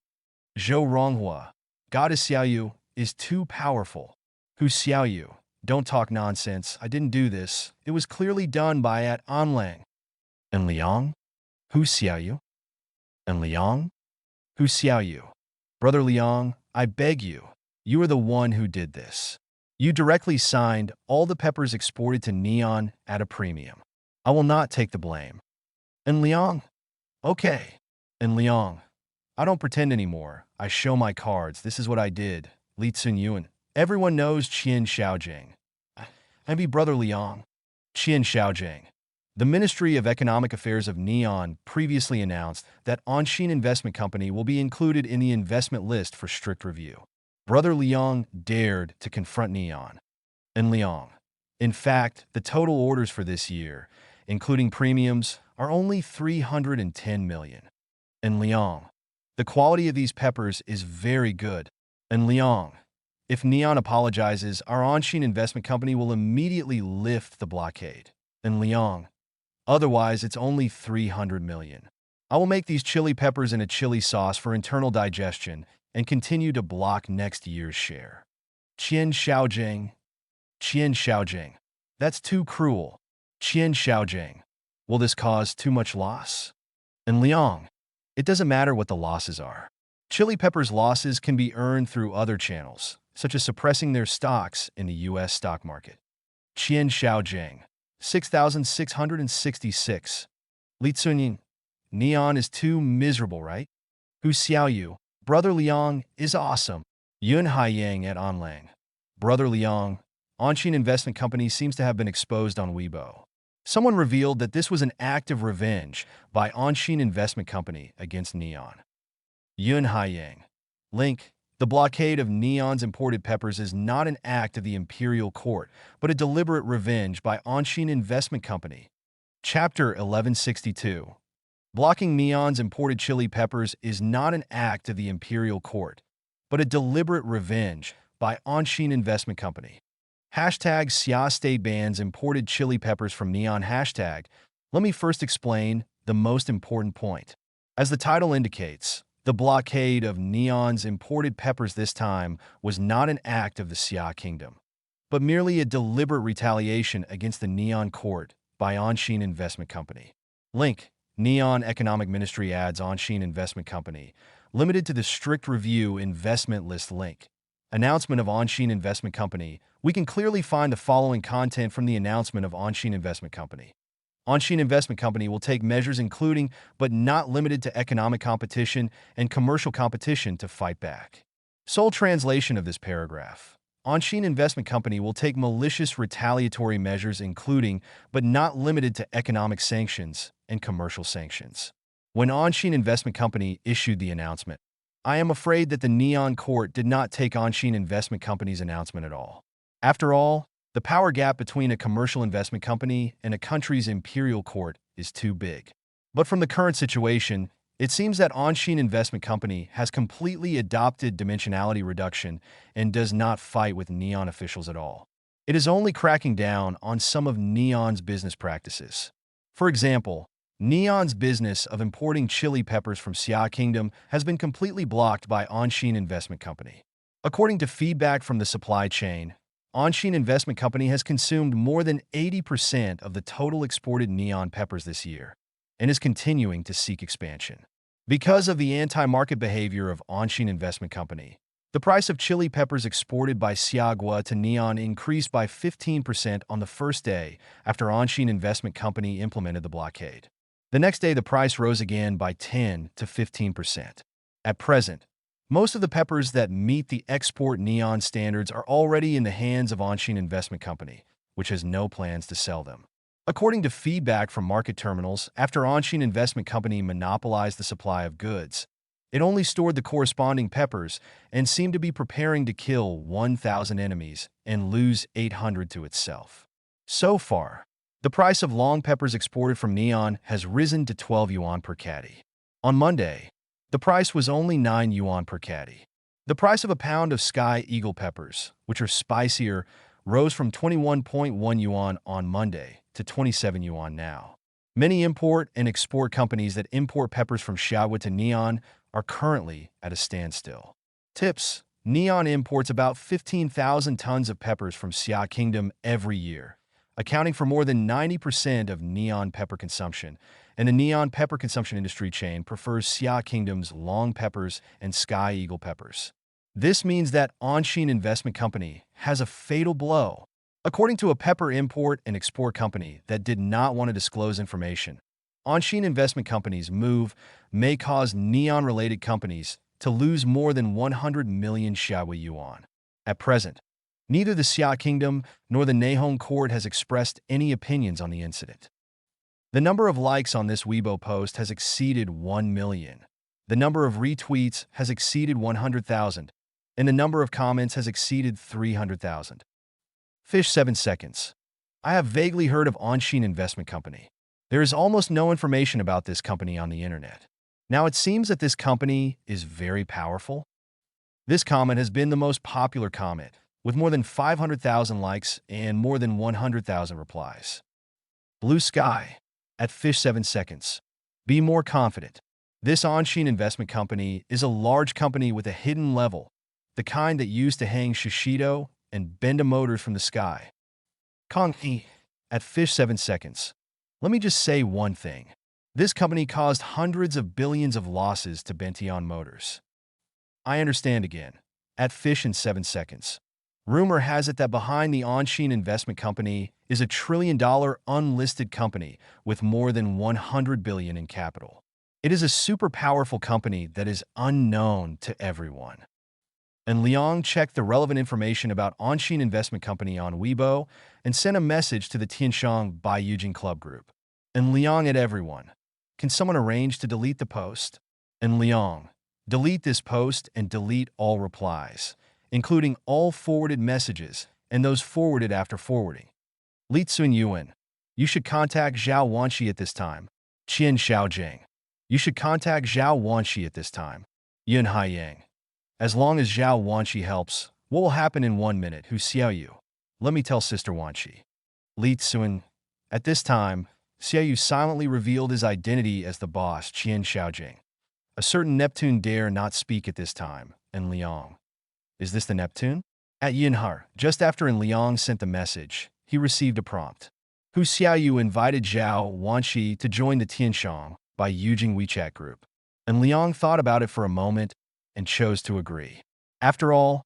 Speaker 1: Zhou Ronghua, Goddess Xiaoyu, is too powerful. Who's Xiaoyu? Don't talk nonsense. I didn't do this. It was clearly done by at Anlang. And Liang? Who's Xiaoyu? And Liang? Who's Xiaoyu? Brother Liang, I beg you. You are the one who did this. You directly signed all the peppers exported to Neon at a premium. I will not take the blame. And Liang? Okay. And Liang, I don't pretend anymore. I show my cards. This is what I did. Li Tsunyuan. Everyone knows Qian Xiaojing. I be Brother Liang. Qian Xiaojing. The Ministry of Economic Affairs of Neon previously announced that Onshin Investment Company will be included in the investment list for strict review. Brother Liang dared to confront Neon. And Liang. In fact, the total orders for this year, including premiums, are only 310 million. And Liang. The quality of these peppers is very good. And Liang. If Neon apologizes, our Onshin Investment Company will immediately lift the blockade. And Liang. Otherwise, it's only 300 million. I will make these chili peppers in a chili sauce for internal digestion and continue to block next year's share. Qian Xiaojing. Qian Xiaojing. That's too cruel. Qian Xiaojing. Will this cause too much loss? And Liang. It doesn't matter what the losses are. Chili peppers' losses can be earned through other channels, such as suppressing their stocks in the U.S. stock market. Qian Xiaojing. 6,666. Li Tsunying. Neon is too miserable, right? Hu Xiaoyu, Brother Liang is awesome. Yun Haiyang at Onlang. Brother Liang, Onshin Investment Company seems to have been exposed on Weibo. Someone revealed that this was an act of revenge by Onshin Investment Company against Neon. Yun Haiyang. Link. The blockade of Neon's imported peppers is not an act of the imperial court, but a deliberate revenge by Onshin Investment Company. Chapter 1162. Blocking Neon's imported chili peppers is not an act of the imperial court, but a deliberate revenge by Onshin Investment Company. Hashtag Xia State bans imported chili peppers from Neon. Hashtag. Let me first explain the most important point. As the title indicates, the blockade of Neon's imported peppers this time was not an act of the Xia Kingdom, but merely a deliberate retaliation against the Neon Court by Onshin Investment Company. Link. Neon Economic Ministry adds Onshin Investment Company, limited to the strict review investment list. Link. Announcement of Onshin Investment Company. We can clearly find the following content from the announcement of Onshin Investment Company. Onshin Investment Company will take measures including, but not limited to, economic competition and commercial competition to fight back. Sole translation of this paragraph. Onshin Investment Company will take malicious retaliatory measures including, but not limited to, economic sanctions and commercial sanctions. When Onshin Investment Company issued the announcement, I am afraid that the Neon Court did not take Onshin Investment Company's announcement at all. After all, the power gap between a commercial investment company and a country's imperial court is too big. But from the current situation, it seems that Onshin Investment Company has completely adopted dimensionality reduction and does not fight with Neon officials at all. It is only cracking down on some of Neon's business practices. For example, Neon's business of importing chili peppers from Xia Kingdom has been completely blocked by Onshin Investment Company. According to feedback from the supply chain, Onshin Investment Company has consumed more than 80% of the total exported neon peppers this year and is continuing to seek expansion. Because of the anti-market behavior of Onshin Investment Company, the price of chili peppers exported by Xiagua to Neon increased by 15% on the first day after Onshin Investment Company implemented the blockade. The next day, the price rose again by 10 to 15%. At present, most of the peppers that meet the export Neon standards are already in the hands of Onshin Investment Company, which has no plans to sell them. According to feedback from market terminals, after Onshin Investment Company monopolized the supply of goods, it only stored the corresponding peppers and seemed to be preparing to kill 1,000 enemies and lose 800 to itself. So far, the price of long peppers exported from Neon has risen to 12 yuan per caddy. On Monday, the price was only 9 yuan per caddy. The price of a pound of Sky Eagle peppers, which are spicier, rose from 21.1 yuan on Monday to 27 yuan now. Many import and export companies that import peppers from Xiaowa to Neon are currently at a standstill. Tips: Neon imports about 15,000 tons of peppers from Xia Kingdom every year, accounting for more than 90% of neon pepper consumption, and the neon pepper consumption industry chain prefers Xia Kingdom's long peppers and Sky Eagle peppers. This means that Onshin Investment Company has a fatal blow. According to a pepper import and export company that did not want to disclose information, Onshin Investment Company's move may cause neon-related companies to lose more than 100 million Xiaowa yuan. At present, neither the Xia Kingdom nor the Nihon Court has expressed any opinions on the incident. The number of likes on this Weibo post has exceeded 1 million. The number of retweets has exceeded 100,000, and the number of comments has exceeded 300,000. Fish 7 seconds. I have vaguely heard of Onshin Investment Company. There is almost no information about this company on the internet. Now it seems that this company is very powerful. This comment has been the most popular comment, with more than 500,000 likes and more than 100,000 replies. Blue Sky. At Fish 7 seconds. Be more confident. This Onshin Investment Company is a large company with a hidden level, the kind that used to hang Shishido and Benda motors from the sky. Kong-e. At Fish 7 seconds. Let me just say one thing. This company caused hundreds of billions of losses to Bention Motors. I understand again. At Fish in 7 seconds. Rumor has it that behind the Onshin Investment Company is a $1 trillion unlisted company with more than 100 billion in capital. It is a super powerful company that is unknown to everyone. And Liang checked the relevant information about Anshin Investment Company on Weibo and sent a message to the Tianshang Baiyujing Club group. And Liang at everyone. Can someone arrange to delete the post? And Liang, delete this post and delete all replies, including all forwarded messages and those forwarded after forwarding. Li Yuan, you should contact Zhao Wanxi at this time. Qian Xiaojing, you should contact Zhao Wanxi at this time. Yun Haiyang, as long as Zhao Wanxi helps, what will happen in 1 minute? Who Xiaoyu? Let me tell Sister Wanxi. Li Tsun, at this time, Xiaoyu silently revealed his identity as the boss, Qian Xiaojing. A certain Neptune dare not speak at this time, and Liang. Is this the Neptune? At Yinhar, just after Liang sent the message, he received a prompt. Hu Xiaoyu invited Zhao Wanxi to join the Tianshang by Yujing WeChat group. And Liang thought about it for a moment and chose to agree. After all,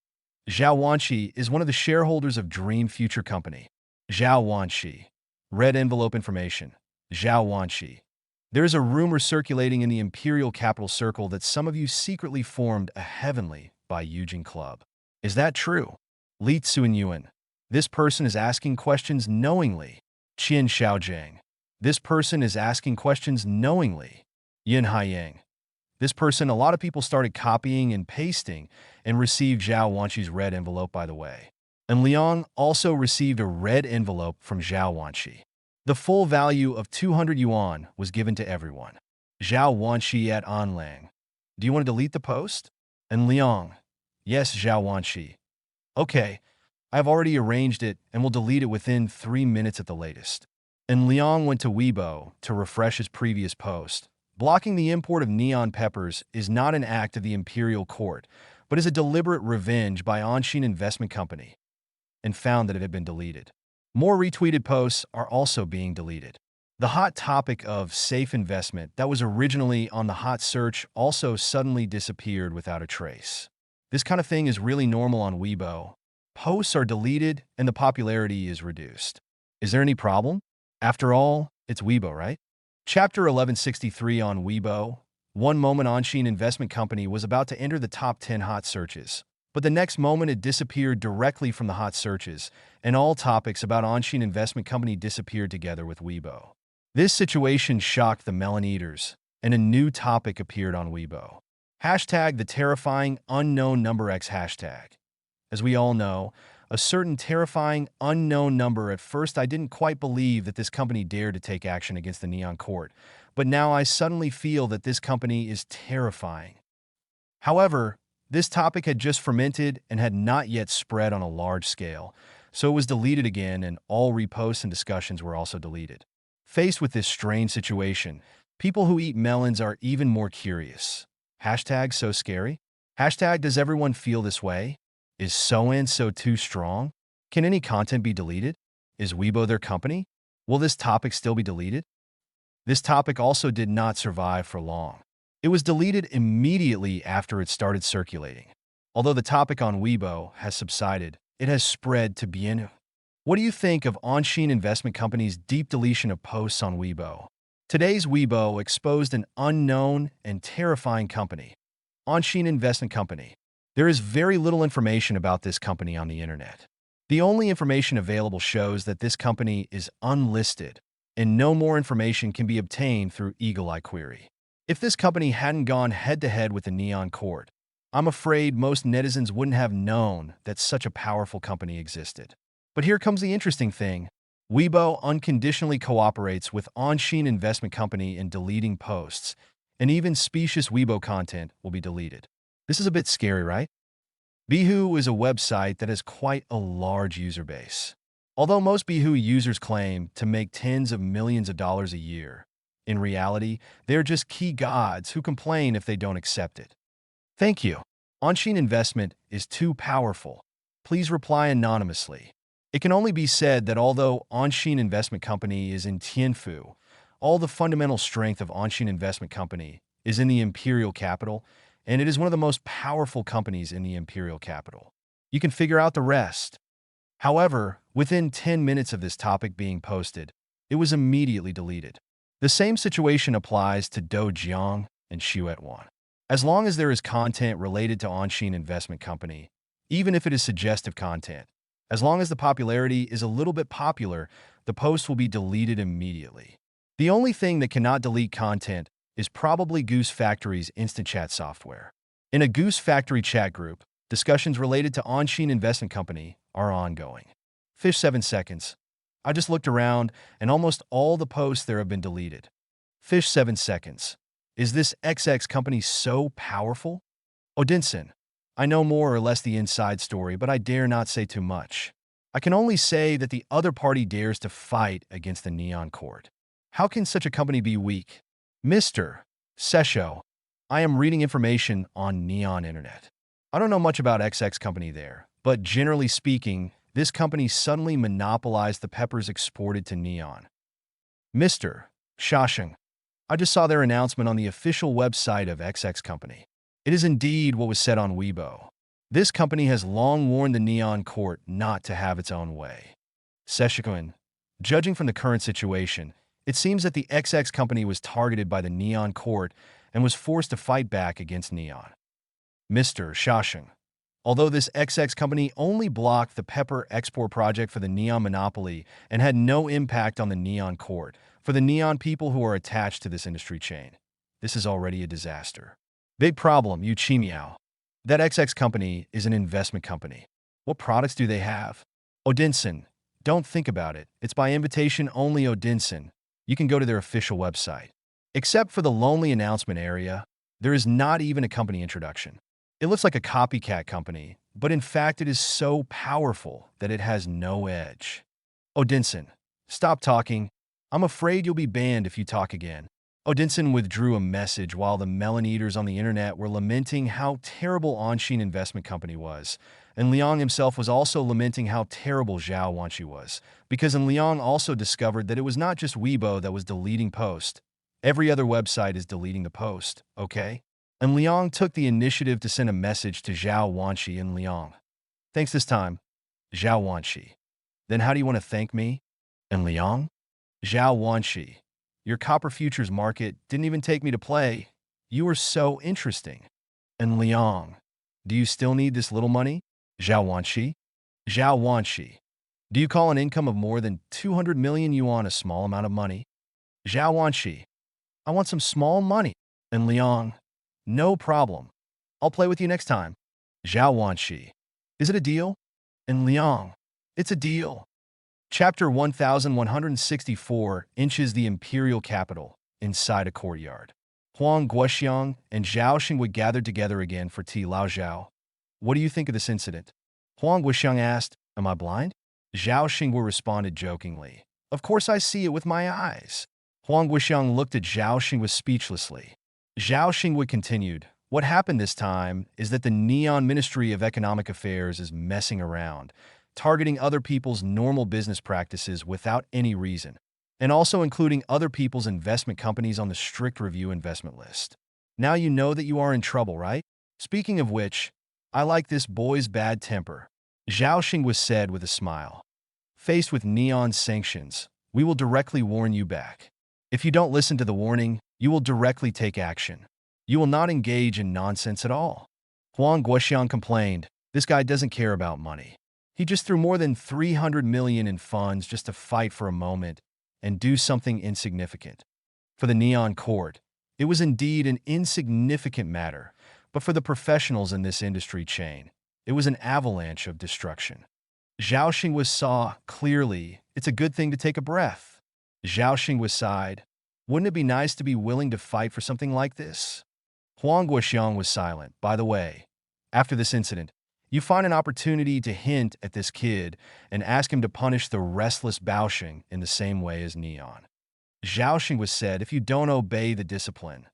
Speaker 1: Zhao Wanxi is one of the shareholders of Dream Future Company. Zhao Wanxi. Red envelope information. Zhao Wanxi. There is a rumor circulating in the Imperial Capital Circle that some of you secretly formed a Heavenly by Yujing Club. Is that true? Li Tsunyuan. This person is asking questions knowingly. Qian Xiaojing. This person is asking questions knowingly. Yin Haiyang. This person, a lot of people started copying and pasting and received Zhao Wanxi's red envelope, by the way. And Liang also received a red envelope from Zhao Wanxi. The full value of 200 yuan was given to everyone. Zhao Wanxi at Anlang. Do you want to delete the post? And Liang. Yes, Zhao Wanxi. Okay, I've already arranged it and will delete it within 3 minutes at the latest. And Liang went to Weibo to refresh his previous post. Blocking the import of neon peppers is not an act of the imperial court, but is a deliberate revenge by Anshin Investment Company, and found that it had been deleted. More retweeted posts are also being deleted. The hot topic of safe investment that was originally on the hot search also suddenly disappeared without a trace. This kind of thing is really normal on Weibo. Posts are deleted and the popularity is reduced. Is there any problem? After all, it's Weibo, right? Chapter 1163 on Weibo. One moment Anshin Investment Company was about to enter the top 10 hot searches, but the next moment it disappeared directly from the hot searches, and all topics about Anshin Investment Company disappeared together with Weibo. This situation shocked the melon eaters, and a new topic appeared on Weibo. Hashtag the terrifying unknown number X hashtag. As we all know, a certain terrifying unknown number. At first I didn't quite believe that this company dared to take action against the Neon Court, but now I suddenly feel that this company is terrifying. However, this topic had just fermented and had not yet spread on a large scale, so it was deleted again and all reposts and discussions were also deleted. Faced with this strange situation, people who eat melons are even more curious. Hashtag so scary? Hashtag does everyone feel this way? Is so-and-so too strong? Can any content be deleted? Is Weibo their company? Will this topic still be deleted? This topic also did not survive for long. It was deleted immediately after it started circulating. Although the topic on Weibo has subsided, it has spread to Bienu. What do you think of Anshin Investment Company's deep deletion of posts on Weibo? Today's Weibo exposed an unknown and terrifying company, Anshin Investment Company. There is very little information about this company on the internet. The only information available shows that this company is unlisted, and no more information can be obtained through Eagle Eye Query. If this company hadn't gone head-to-head with the Neon Court, I'm afraid most netizens wouldn't have known that such a powerful company existed. But here comes the interesting thing. Weibo unconditionally cooperates with Anshin Investment Company in deleting posts, and even specious Weibo content will be deleted. This is a bit scary, right? Bihu is a website that has quite a large user base. Although most Bihu users claim to make tens of millions of dollars a year, in reality, they are just key gods who complain if they don't accept it. Thank you. Anshin Investment is too powerful. Please reply anonymously. It can only be said that although Anshin Investment Company is in Tianfu, all the fundamental strength of Anshin Investment Company is in the imperial capital, and it is one of the most powerful companies in the imperial capital. You can figure out the rest. However, within 10 minutes of this topic being posted, it was immediately deleted. The same situation applies to Dojiang and Xuetuan. As long as there is content related to Onshin Investment Company, even if it is suggestive content, as long as the popularity is a little bit popular, the post will be deleted immediately. The only thing that cannot delete content is probably Goose Factory's instant chat software. In a Goose Factory chat group, discussions related to Onshin Investment Company are ongoing. Fish 7 seconds. I just looked around, and almost all the posts there have been deleted. Fish 7 seconds. Is this XX company so powerful? Odinson. I know more or less the inside story, but I dare not say too much. I can only say that the other party dares to fight against the Neon Court. How can such a company be weak? Mr. Sesho, I am reading information on Neon Internet. I don't know much about XX company there, but generally speaking, this company suddenly monopolized the peppers exported to Neon. Mr. Shashing, I just saw their announcement on the official website of XX company. It is indeed what was said on Weibo. This company has long warned the Neon Court not to have its own way. Seshikun, judging from the current situation, it seems that the XX company was targeted by the Neon Court and was forced to fight back against Neon. Mr. Shashing, although this XX company only blocked the pepper export project for the Neon monopoly and had no impact on the Neon Court, for the Neon people who are attached to this industry chain, this is already a disaster. Big problem, Yu Chimiao. That XX company is an investment company. What products do they have? Odinson, don't think about it. It's by invitation only Odinson. You can go to their official website. Except for the lonely announcement area, there is not even a company introduction. It looks like a copycat company, but in fact it is so powerful that it has no edge. Odinson, stop talking. I'm afraid you'll be banned if you talk again. Odinson withdrew a message while the melon eaters on the internet were lamenting how terrible Onshin Investment Company was, and Liang himself was also lamenting how terrible Zhao Wanshi was, because Liang also discovered that it was not just Weibo that was deleting posts. Every other website is deleting the post, okay? And Liang took the initiative to send a message to Zhao Wanshi and Liang. Thanks this time, Zhao Wanshi. Then how do you want to thank me? And Liang? Zhao Wanshi. Your copper futures market didn't even take me to play. You were so interesting. And Liang, do you still need this little money? Zhao Wanshi? Zhao Wanshi. Do you call an income of more than 200 million yuan a small amount of money? Zhao Wanshi. I want some small money. And Liang, no problem. I'll play with you next time. Zhao Wanshi. Is it a deal? And Liang, it's a deal. Chapter 1164 inches the imperial capital inside a courtyard. Huang Guoxiang and Zhao Xingwu gathered together again for tea. Lao Zhao, what do you think of this incident? Huang Guoxiang asked, am I blind? Zhao Xingwu responded jokingly, of course I see it with my eyes. Huang Guoxiang looked at Zhao Xingwu speechlessly. Zhao Xingwu continued, what happened this time is that the Neon Ministry of Economic Affairs is messing around, targeting other people's normal business practices without any reason, and also including other people's investment companies on the strict review investment list. Now you know that you are in trouble, right? Speaking of which, I like this boy's bad temper, Zhao Xingwu said with a smile. Faced with Neon sanctions, we will directly warn you back. If you don't listen to the warning, you will directly take action. You will not engage in nonsense at all. Huang Guoxiang complained, this guy doesn't care about money. He just threw more than 300 million in funds just to fight for a moment and do something insignificant. For the Neon Court, it was indeed an insignificant matter, but for the professionals in this industry chain, it was an avalanche of destruction. Zhao Xingwu saw clearly it's a good thing to take a breath. Zhao Xingwu sighed, wouldn't it be nice to be willing to fight for something like this? Huang Guoxiang was silent. By the way, after this incident, you find an opportunity to hint at this kid and ask him to punish the restless Baoxing in the same way as Neon. Zhao Xingwu said, if you don't obey the discipline,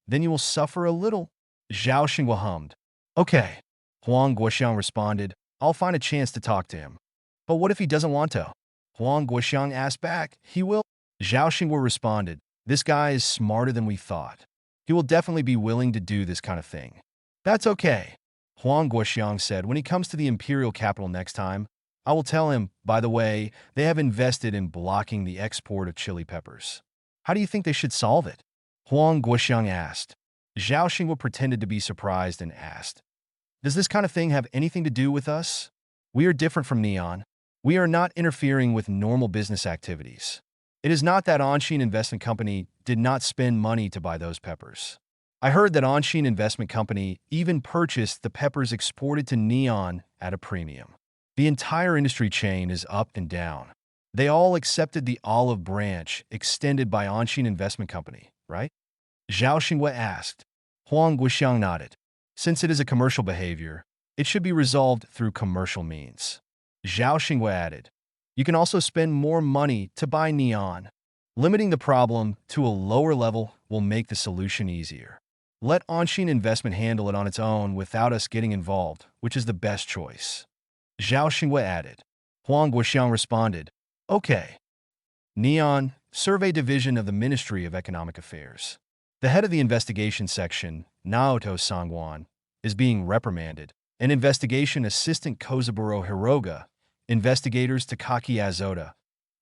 Speaker 1: then you will suffer a little. Zhao Xingwu hummed. Okay. Huang Guoxiang responded, I'll find a chance to talk to him. But what if he doesn't want to? Huang Guoxiang asked back, he will? Zhao Xingwu responded, this guy is smarter than we thought. He will definitely be willing to do this kind of thing. That's okay. Huang Guoxiang said, when he comes to the imperial capital next time, I will tell him, by the way, they have invested in blocking the export of chili peppers. How do you think they should solve it? Huang Guoxiang asked. Zhao Xingwa pretended to be surprised and asked, does this kind of thing have anything to do with us? We are different from Neon. We are not interfering with normal business activities. It is not that Anshin Investment Company did not spend money to buy those peppers. I heard that Anshin Investment Company even purchased the peppers exported to Neon at a premium. The entire industry chain is up and down. They all accepted the olive branch extended by Anshin Investment Company, right? Zhao Xingwei asked. Huang Guoxiang nodded. Since it is a commercial behavior, it should be resolved through commercial means. Zhao Xingwei added. You can also spend more money to buy Neon. Limiting the problem to a lower level will make the solution easier. Let Anshin Investment handle it on its own without us getting involved, which is the best choice. Zhao Xingwei added. Huang Guoxiang responded. Okay. Neon, Survey Division of the Ministry of Economic Affairs. The head of the investigation section, Naoto Sangwan, is being reprimanded. An investigation assistant Kozaburo Hiroga, investigators Takaki Azoda,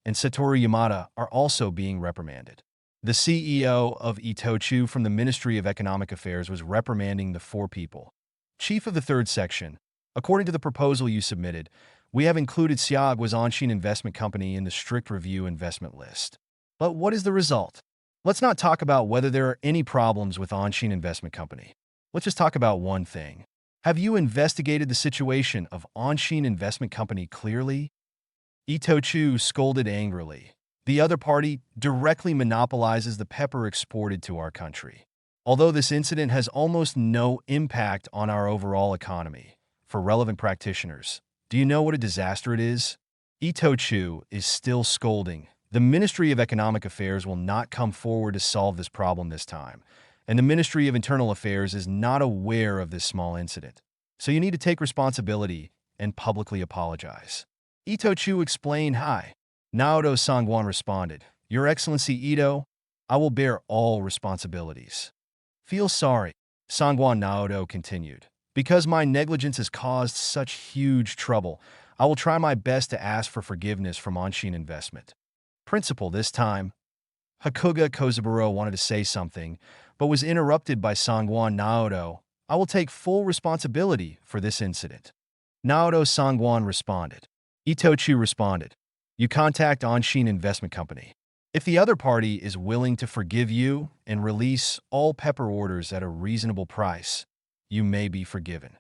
Speaker 1: and Satoru Yamada are also being reprimanded. The CEO of Itochu from the Ministry of Economic Affairs was reprimanding the 4 people. Chief of the 3rd section, according to the proposal you submitted, we have included Xiaogua's Anshin Investment Company in the strict review investment list. But what is the result? Let's not talk about whether there are any problems with Anshin Investment Company. Let's just talk about one thing. Have you investigated the situation of Anshin Investment Company clearly? Itochu scolded angrily. The other party directly monopolizes the pepper exported to our country. Although this incident has almost no impact on our overall economy, for relevant practitioners, do you know what a disaster it is? Itochu is still scolding. The Ministry of Economic Affairs will not come forward to solve this problem this time, and the Ministry of Internal Affairs is not aware of this small incident. So you need to take responsibility and publicly apologize. Itochu explained, Hi. Naoto Sangwan responded, Your Excellency Ito, I will bear all responsibilities. Feel sorry, Sangwan Naoto continued. Because my negligence has caused such huge trouble, I will try my best to ask for forgiveness from Anshin Investment. Principal this time. Hakuga Kozaburo wanted to say something, but was interrupted by Sangwan Naoto. I will take full responsibility for this incident. Naoto Sangwan responded. Itochu responded. You contact Anshin Investment Company. If the other party is willing to forgive you and release all pepper orders at a reasonable price, you may be forgiven.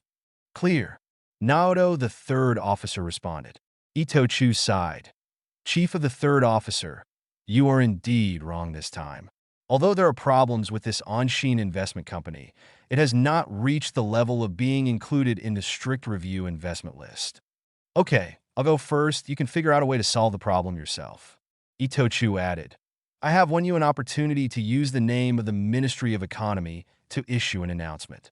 Speaker 1: Clear. Naoto, the 3rd officer, responded. Itochu sighed. Chief of the 3rd officer, you are indeed wrong this time. Although there are problems with this Anshin Investment Company, it has not reached the level of being included in the strict review investment list. Okay, I'll go first. You can figure out a way to solve the problem yourself. Itochu added. I have won you an opportunity to use the name of the Ministry of Economy to issue an announcement.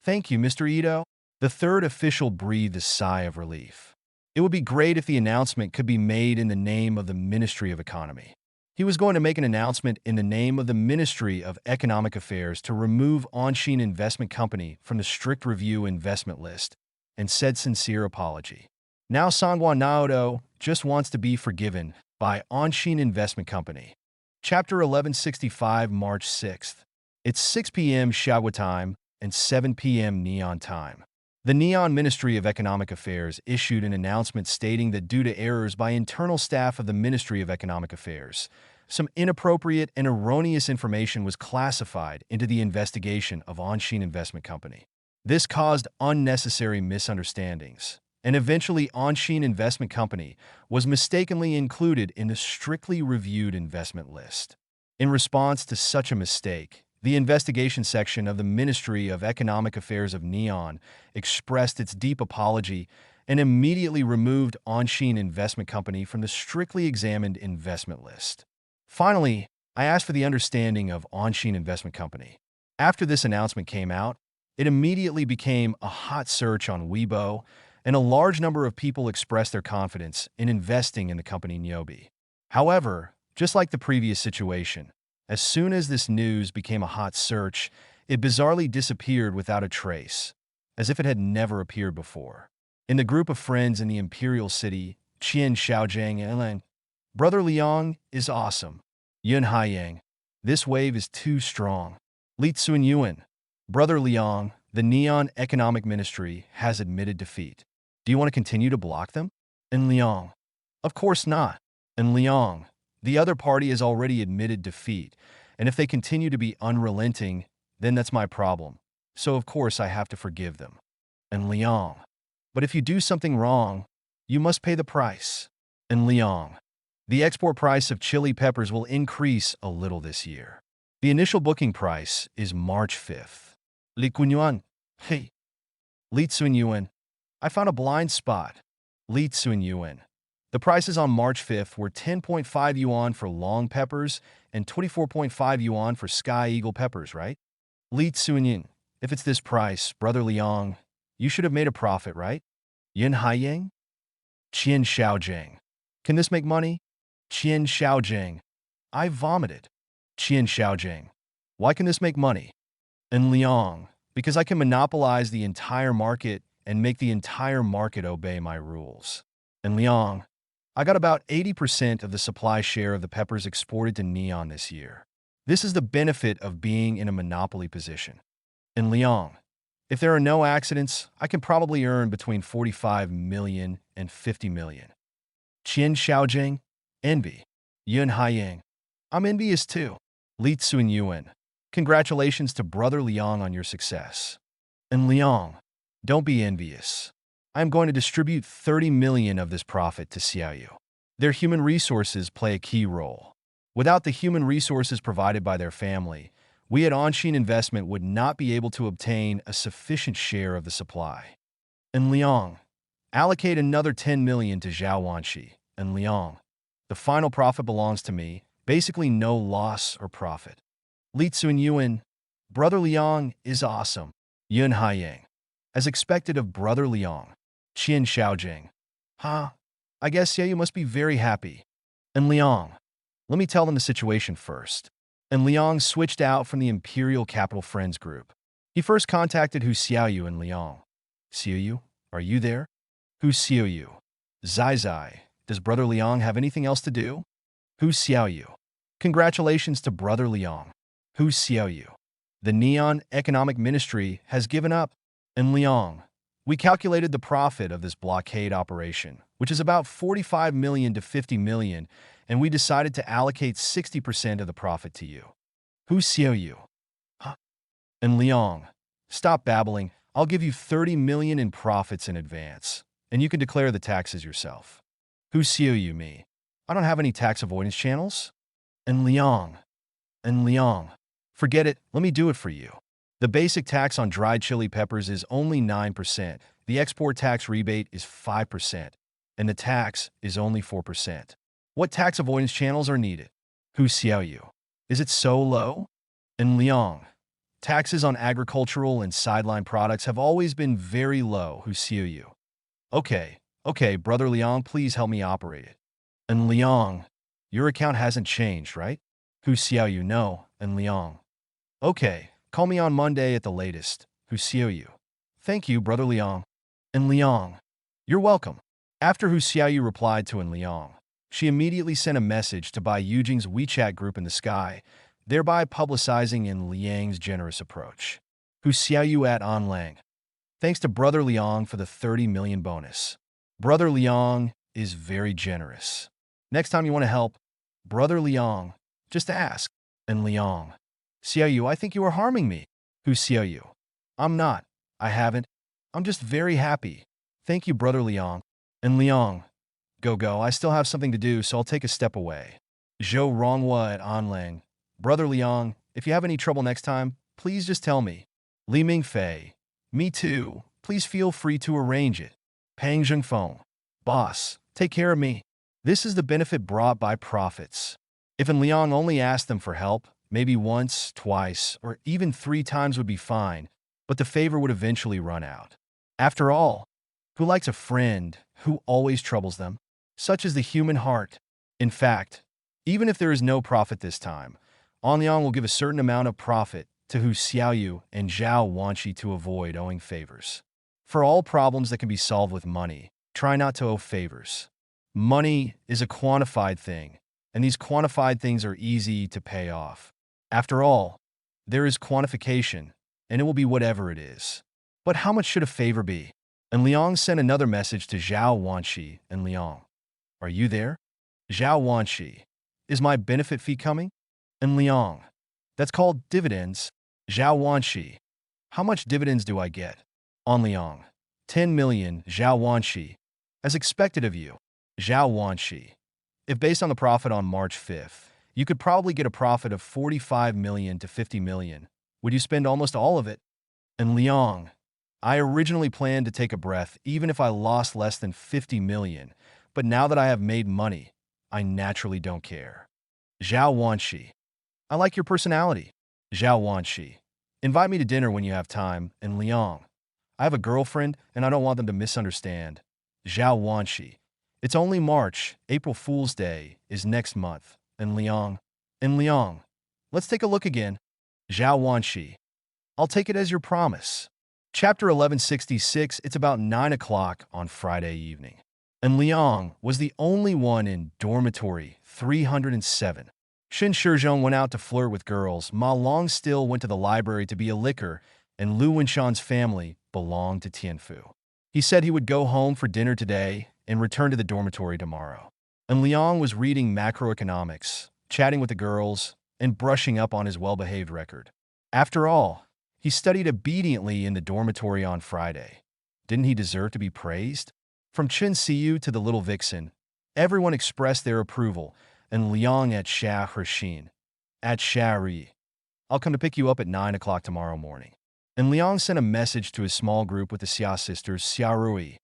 Speaker 1: Thank you, Mr. Ito. The 3rd official breathed a sigh of relief. It would be great if the announcement could be made in the name of the Ministry of Economy. He was going to make an announcement in the name of the Ministry of Economic Affairs to remove Anshin Investment Company from the strict review investment list and said sincere apology. Now Sangwan Naoto just wants to be forgiven by Anshin Investment Company. Chapter 1165, March 6th. It's 6 p.m. Xiaogua time and 7 p.m. Neon time. The Neon Ministry of Economic Affairs issued an announcement stating that due to errors by internal staff of the Ministry of Economic Affairs, some inappropriate and erroneous information was classified into the investigation of Anshin Investment Company. This caused unnecessary misunderstandings, and eventually Anshin Investment Company was mistakenly included in the strictly reviewed investment list. In response to such a mistake, the investigation section of the Ministry of Economic Affairs of Neon expressed its deep apology and immediately removed Anshin Investment Company from the strictly examined investment list. Finally, I asked for the understanding of Anshin Investment Company. After this announcement came out, it immediately became a hot search on Weibo, and a large number of people expressed their confidence in investing in the company Nyobi. However, just like the previous situation, as soon as this news became a hot search, it bizarrely disappeared without a trace, as if it had never appeared before. In the group of friends in the imperial city, Qian Xiaojiang and Brother Liang is awesome. Yun Haiyang. This wave is too strong. Li Tsunyuan. Brother Liang, the Neon Economic Ministry has admitted defeat. Do you want to continue to block them? And Liang. Of course not. And Liang. The other party has already admitted defeat, and if they continue to be unrelenting, then that's my problem. So of course I have to forgive them. And Liang. But if you do something wrong, you must pay the price. And Liang. The export price of chili peppers will increase a little this year. The initial booking price is March 5th. Li Kunyuan. Hey. Li Tsunyuan. I found a blind spot. Li Tsunyuan. The prices on March 5th were 10.5 yuan for long peppers and 24.5 yuan for sky eagle peppers, right? Li Tsunyuan. If it's this price, Brother Liang, you should have made a profit, right? Yin Haiyang? Qian Xiaojiang. Can this make money? Qian Xiaojiang. I vomited. Qian Xiaojiang. Why can this make money? And Liang. Because I can monopolize the entire market and make the entire market obey my rules. And Liang. I got about 80% of the supply share of the peppers exported to Neon this year. This is the benefit of being in a monopoly position. And Liang. If there are no accidents, I can probably earn between 45 million and 50 million. Qian Xiaojiang. Envy. Yun Haiyang. I'm envious too. Li Tsunyuan. Congratulations to Brother Liang on your success. And Liang. Don't be envious. I am going to distribute 30 million of this profit to Xiaoyu. Their human resources play a key role. Without the human resources provided by their family, we at Onshin Investment would not be able to obtain a sufficient share of the supply. And Liang. Allocate another 10 million to Zhao Wanshi. And Liang. The final profit belongs to me, basically no loss or profit. Li Tsunyuan. Brother Liang is awesome. Yun Haiyang. As expected of Brother Liang. Qian Xiaojiang. Huh? I guess Xiaoyu must be very happy. And Liang. Let me tell them the situation first. And Liang switched out from the Imperial Capital Friends group. He first contacted Hu Xiaoyu and Liang. Xiaoyu, are you there? Hu Xiaoyu. Zai Zai. Does Brother Liang have anything else to do? Hu Xiaoyu. Congratulations to Brother Liang. Hu Xiaoyu. The Neon Economic Ministry has given up. And Liang. We calculated the profit of this blockade operation, which is about 45 million to 50 million, and we decided to allocate 60% of the profit to you. Hu Xiaoyu. Huh? And Liang. Stop babbling. I'll give you 30 million in profits in advance, and you can declare the taxes yourself. Hu Xiaoyu me. I don't have any tax avoidance channels. And Liang. And Liang. Forget it, let me do it for you. The basic tax on dried chili peppers is only 9%, the export tax rebate is 5%, and the tax is only 4%. What tax avoidance channels are needed? Hu Xiaoyu. Is it so low? And Liang. Taxes on agricultural and sideline products have always been very low, Hu Xiaoyu. Okay, Brother Liang, please help me operate it. And Liang. Your account hasn't changed, right? Hu Xiaoyu, no. And Liang. Okay. Call me on Monday at the latest. Hu Xiaoyu. Thank you, Brother Liang. And Liang. You're welcome. After Hu Xiaoyu replied to En Liang, she immediately sent a message to Bai Yujing's WeChat group in the sky, thereby publicizing En Liang's generous approach. Hu Xiaoyu at An Lang. Thanks to Brother Liang for the 30 million bonus. Brother Liang is very generous. Next time you want to help, Brother Liang, just ask. En Liang. Xiaoyu, I think you are harming me. Hu Xiaoyu. I'm not. I haven't. I'm just very happy. Thank you, Brother Liang. And Liang. Go. I still have something to do, so I'll take a step away. Zhou Ronghua at Anlang. Brother Liang, if you have any trouble next time, please just tell me. Li Mingfei. Me too. Please feel free to arrange it. Pang Zhengfeng. Boss, take care of me. This is the benefit brought by profits. If En Liang only asked them for help, maybe once, twice, or even 3 times would be fine, but the favor would eventually run out. After all, who likes a friend who always troubles them? Such is the human heart. In fact, even if there is no profit this time, An Liang will give a certain amount of profit to Hu Xiaoyu and Zhao Wanshi to avoid owing favors. For all problems that can be solved with money, try not to owe favors. Money is a quantified thing, and these quantified things are easy to pay off. After all, there is quantification, and it will be whatever it is. But how much should a favor be? And Liang sent another message to Zhao Wanshi and Liang. Are you there? Zhao Wanshi. Is my benefit fee coming? And Liang. That's called dividends. Zhao Wanshi. How much dividends do I get? On Liang. 10 million, Zhao Wanshi. As expected of you. Zhao Wanshi. If based on the profit on March 5th, you could probably get a profit of 45 million to 50 million. Would you spend almost all of it? And Liang. I originally planned to take a breath even if I lost less than 50 million, but now that I have made money, I naturally don't care. Zhao Wanshi. I like your personality. Zhao Wanshi. Invite me to dinner when you have time. And Liang. I have a girlfriend and I don't want them to misunderstand. Zhao Wanshi. It's only March. April Fool's Day is next month. And Liang. Let's take a look again. Zhao Wanshi. I'll take it as your promise. Chapter 1166. It's about 9 o'clock on Friday evening. And Liang was the only one in dormitory 307. Shin Shizhong went out to flirt with girls. Ma Long still went to the library to be a licker, and Lu Wenshan's family belonged to Tianfu. He said he would go home for dinner today and return to the dormitory tomorrow. And Liang was reading macroeconomics, chatting with the girls, and brushing up on his well-behaved record. After all, he studied obediently in the dormitory on Friday. Didn't he deserve to be praised? From Chen Siyu to the little vixen, everyone expressed their approval, and Liang at Xia Hershin. At Xia Ri. I'll come to pick you up at 9 o'clock tomorrow morning. And Liang sent a message to his small group with the Xia sisters, Xia Rui.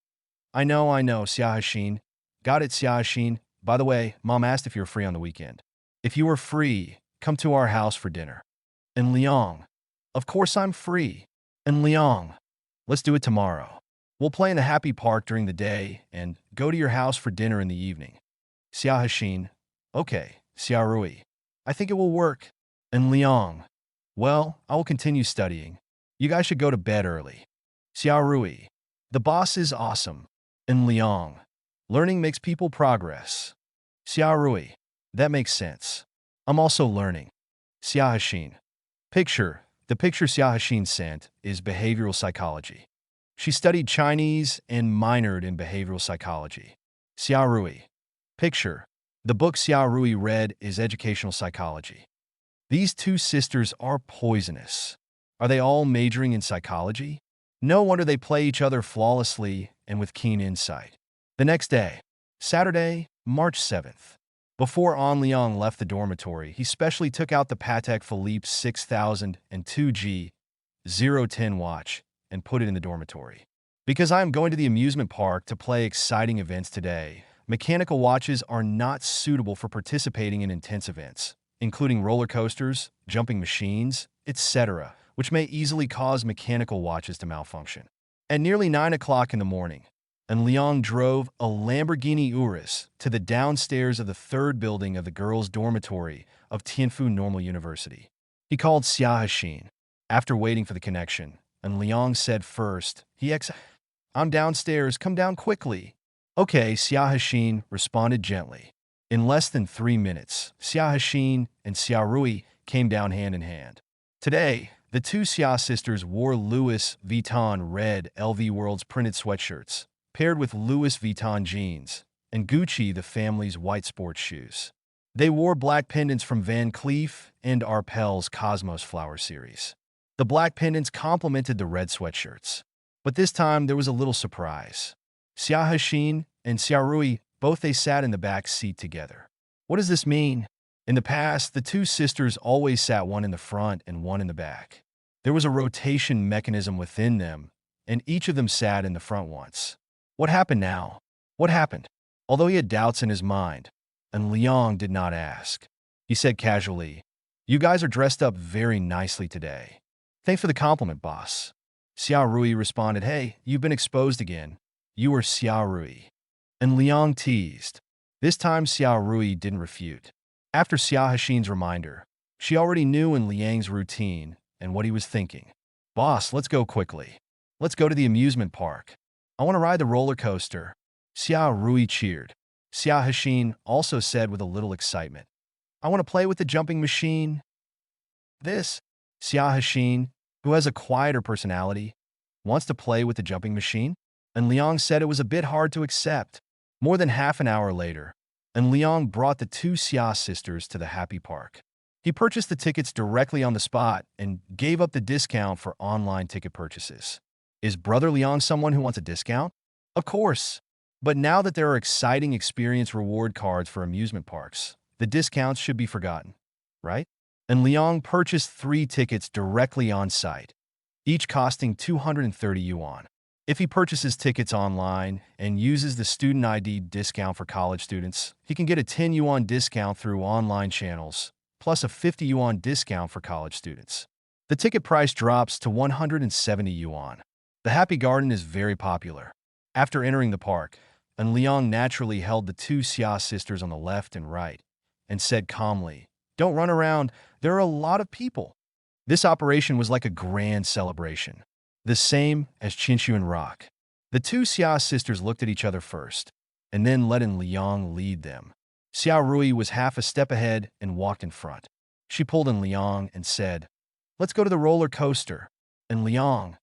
Speaker 1: I know, Xia Hershin. Got it, Xia Hershin. By the way, Mom asked if you're free on the weekend. If you are free, come to our house for dinner. And Liang. Of course I'm free. And Liang. Let's do it tomorrow. We'll play in the happy park during the day and go to your house for dinner in the evening. Xia Hershin. Okay, Xia Rui. I think it will work. And Liang. Well, I will continue studying. You guys should go to bed early. Xia Rui. The boss is awesome. And Liang. Learning makes people progress. Xia Rui. That makes sense. I'm also learning. Xia Hershin. The picture Xia Hershin sent is behavioral psychology. She studied Chinese and minored in behavioral psychology. Xia Rui. The book Xia Rui read is educational psychology. These two sisters are poisonous. Are they all majoring in psychology? No wonder they play each other flawlessly and with keen insight. The next day, Saturday, March 7th. Before An Liang left the dormitory, he specially took out the Patek Philippe 6002G 010 watch and put it in the dormitory. Because I am going to the amusement park to play exciting events today, mechanical watches are not suitable for participating in intense events, including roller coasters, jumping machines, etc., which may easily cause mechanical watches to malfunction. At nearly 9 o'clock in the morning, and Liang drove a Lamborghini Urus to the downstairs of the third building of the girls' dormitory of Tianfu Normal University. He called Xia Hershin. After waiting for the connection, and Liang said first, I'm downstairs, come down quickly. Okay, Xia Hershin responded gently. In less than 3 minutes, Xia Hershin and Xia Rui came down hand in hand. Today, the two Xia sisters wore Louis Vuitton red LV World's printed sweatshirts, paired with Louis Vuitton jeans, and Gucci the family's white sports shoes. They wore black pendants from Van Cleef and Arpels Cosmos Flower series. The black pendants complemented the red sweatshirts. But this time there was a little surprise. Xia Hershin and Xia Rui, both they sat in the back seat together. What does this mean? In the past, the two sisters always sat one in the front and one in the back. There was a rotation mechanism within them, and each of them sat in the front once. What happened now? What happened? Although he had doubts in his mind, and Liang did not ask. He said casually, You guys are dressed up very nicely today. Thanks for the compliment, boss. Xia Rui responded, Hey, you've been exposed again. You are Xia Rui. And Liang teased. This time Xia Rui didn't refute. After Xia Hershin's reminder, she already knew in Liang's routine and what he was thinking. Boss, let's go quickly. Let's go to the amusement park. I want to ride the roller coaster. Xia Rui cheered. Xia Hexin also said with a little excitement. I want to play with the jumping machine. This, Xia Hexin, who has a quieter personality, wants to play with the jumping machine? And Liang said it was a bit hard to accept. More than half an hour later, and Liang brought the two Xia sisters to the Happy Park. He purchased the tickets directly on the spot and gave up the discount for online ticket purchases. Is Brother Liang someone who wants a discount? Of course. But now that there are exciting experience reward cards for amusement parks, the discounts should be forgotten, right? And Liang purchased 3 tickets directly on site, each costing 230 yuan. If he purchases tickets online and uses the student ID discount for college students, he can get a 10 yuan discount through online channels, plus a 50 yuan discount for college students. The ticket price drops to 170 yuan. The Happy Garden is very popular. After entering the park, and Liang naturally held the two Xia sisters on the left and right, and said calmly, "Don't run around, there are a lot of people." This operation was like a grand celebration, the same as Qinshu and Rock. The two Xia sisters looked at each other first, and then let Liang lead them. Xia Rui was half a step ahead and walked in front. She pulled in Liang and said, "Let's go to the roller coaster." And Liang,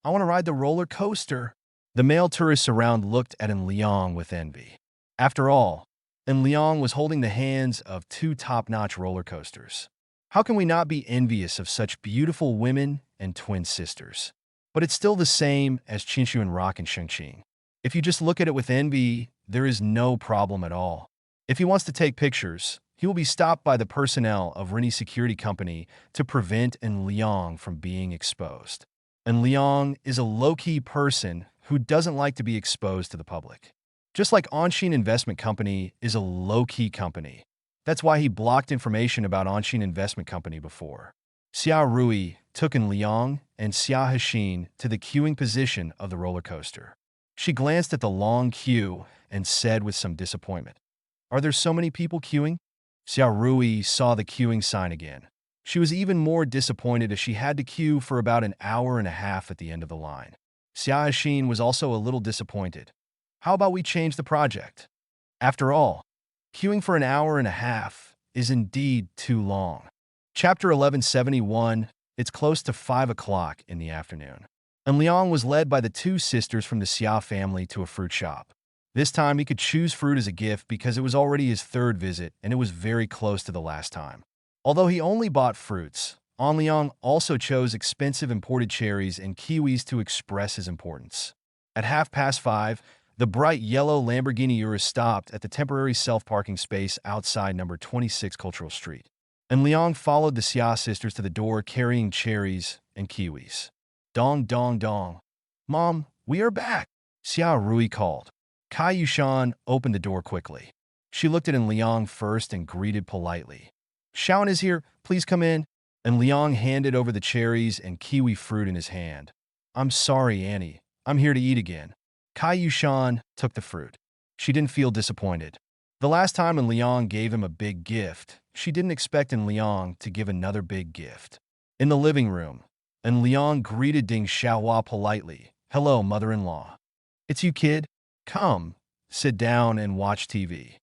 Speaker 1: "I want to ride the roller coaster." The male tourists around looked at Liang with envy. After all, Liang was holding the hands of 2 top-notch roller coasters. How can we not be envious of such beautiful women and twin sisters? But it's still the same as Qinshu and Rock and Shengqing. If you just look at it with envy, there is no problem at all. If he wants to take pictures, he will be stopped by the personnel of Rini Security Company to prevent Liang from being exposed. And Liang is a low-key person who doesn't like to be exposed to the public. Just like Anshin Investment Company is a low-key company. That's why he blocked information about Anshin Investment Company before. Xia Rui took Liang and Xia Hexin to the queuing position of the roller coaster. She glanced at the long queue and said with some disappointment, "Are there so many people queuing?" Xia Rui saw the queuing sign again. She was even more disappointed as she had to queue for about an hour and a half at the end of the line. Xia Hexin was also a little disappointed. How about we change the project? After all, queuing for an hour and a half is indeed too long. Chapter 1171, it's close to 5 o'clock in the afternoon. And Liang was led by the two sisters from the Xia family to a fruit shop. This time he could choose fruit as a gift because it was already his 3rd visit and it was very close to the last time. Although he only bought fruits, An Liang also chose expensive imported cherries and kiwis to express his importance. At 5:30, the bright yellow Lamborghini Urus stopped at the temporary self-parking space outside number 26 Cultural Street. And Liang followed the Xia sisters to the door carrying cherries and kiwis. Dong, dong, dong. "Mom, we are back," Xia Rui called. Kai Yushan opened the door quickly. She looked at Liang first and greeted politely. "Shaon is here, please come in." And Liang handed over the cherries and kiwi fruit in his hand. "I'm sorry, Annie. I'm here to eat again." Kai Yushan took the fruit. She didn't feel disappointed. The last time Liang gave him a big gift, she didn't expect Liang to give another big gift. In the living room, Liang greeted Ding Xiaohua politely. "Hello, mother-in-law." "It's you, kid. Come, sit down and watch TV."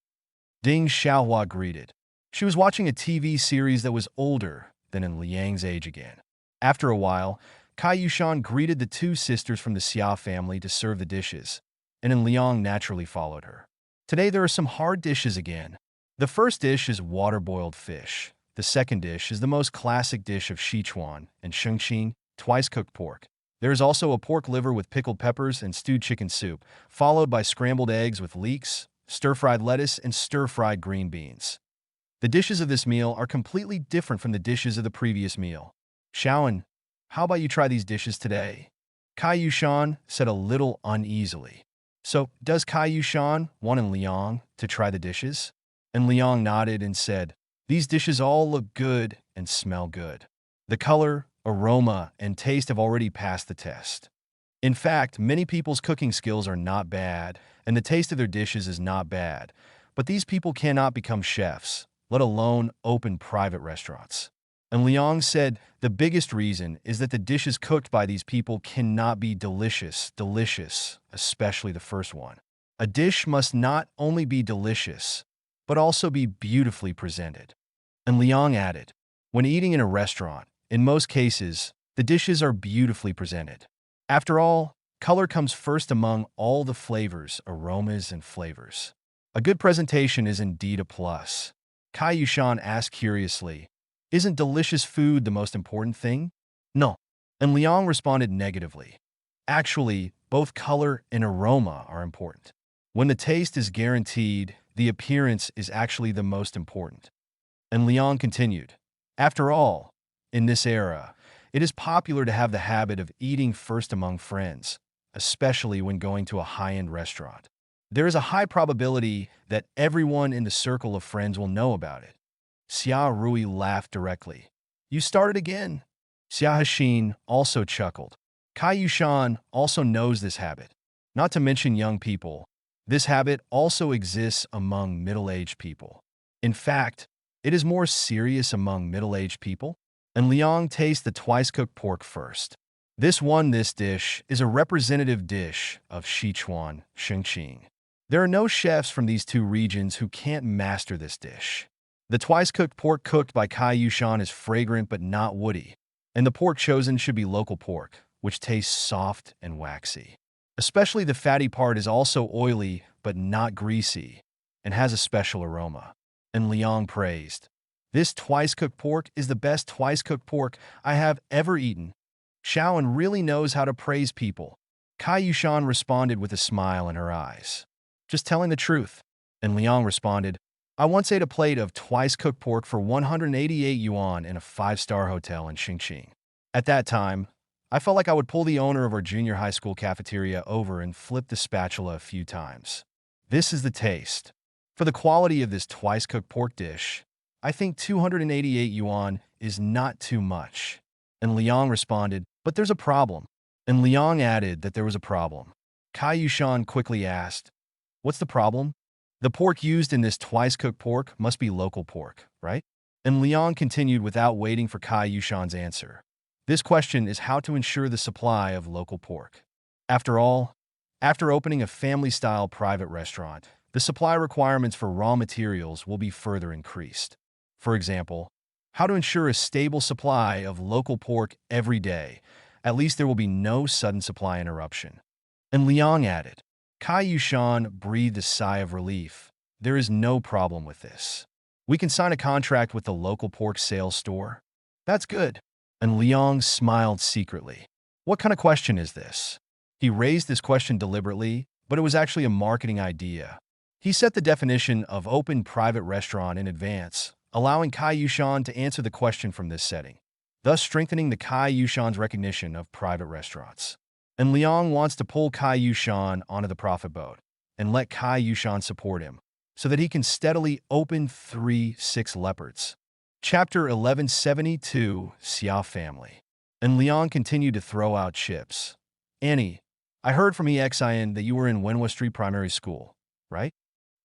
Speaker 1: Ding Xiaohua greeted. She was watching a TV series that was older than in Liang's age again. After a while, Kai Yushan greeted the two sisters from the Xia family to serve the dishes, and Liang naturally followed her. Today there are some hard dishes again. The first dish is water-boiled fish. The second dish is the most classic dish of Sichuan and Shengqing, twice-cooked pork. There is also a pork liver with pickled peppers and stewed chicken soup, followed by scrambled eggs with leeks, stir-fried lettuce, and stir-fried green beans. The dishes of this meal are completely different from the dishes of the previous meal. "Shaon, how about you try these dishes today?" Kai Yushan said a little uneasily. "So, does Kai Yushan want Liang to try the dishes?" And Liang nodded and said, "These dishes all look good and smell good. The color, aroma, and taste have already passed the test. In fact, many people's cooking skills are not bad, and the taste of their dishes is not bad. But these people cannot become chefs, let alone open private restaurants." And Liang said the biggest reason is that the dishes cooked by these people cannot be delicious, especially the first one. A dish must not only be delicious, but also be beautifully presented. And Liang added, when eating in a restaurant, in most cases, the dishes are beautifully presented. After all, color comes first among all the flavors, aromas, and flavors. A good presentation is indeed a plus. Kai Yushan asked curiously, isn't delicious food the most important thing? No. And Liang responded negatively. Actually, both color and aroma are important. When the taste is guaranteed, the appearance is actually the most important. And Liang continued, after all, in this era, it is popular to have the habit of eating first among friends, especially when going to a high-end restaurant. There is a high probability that everyone in the circle of friends will know about it. Xia Rui laughed directly. You started again? Xia Hexin also chuckled. Kai Yushan also knows this habit. Not to mention young people. This habit also exists among middle-aged people. In fact, it is more serious among middle-aged people. And Liang tastes the twice-cooked pork first. This dish is a representative dish of Sichuan, Shengqing. There are no chefs from these two regions who can't master this dish. The twice-cooked pork cooked by Kai Yushan is fragrant but not woody, and the pork chosen should be local pork, which tastes soft and waxy. Especially the fatty part is also oily but not greasy, and has a special aroma. And Liang praised, this twice-cooked pork is the best twice-cooked pork I have ever eaten. Xiaoan really knows how to praise people. Kai Yushan responded with a smile in her eyes. Just telling the truth. And Liang responded, I once ate a plate of twice-cooked pork for 188 yuan in a 5-star hotel in Xingqing. At that time, I felt like I would pull the owner of our junior high school cafeteria over and flip the spatula a few times. This is the taste. For the quality of this twice-cooked pork dish, I think 288 yuan is not too much. And Liang responded, but there's a problem. And Liang added that there was a problem. Kai Yushan quickly asked, what's the problem? The pork used in this twice-cooked pork must be local pork, right? And Liang continued without waiting for Kai Yushan's answer. This question is how to ensure the supply of local pork. After all, after opening a family-style private restaurant, the supply requirements for raw materials will be further increased. For example, how to ensure a stable supply of local pork every day. At least there will be no sudden supply interruption. And Liang added, Kai Yushan breathed a sigh of relief. There is no problem with this. We can sign a contract with the local pork sales store. That's good. And Liang smiled secretly. What kind of question is this? He raised this question deliberately, but it was actually a marketing idea. He set the definition of open private restaurant in advance, allowing Kai Yushan to answer the question from this setting, thus strengthening the Kai Yushan's recognition of private restaurants. And Liang wants to pull Kai Yushan onto the profit boat and let Kai Yushan support him, so that he can steadily open 6 leopards. Chapter 1172, Xia Family. And Liang continued to throw out chips. Annie, I heard from EXIN that you were in Wenhua Street Primary School, right?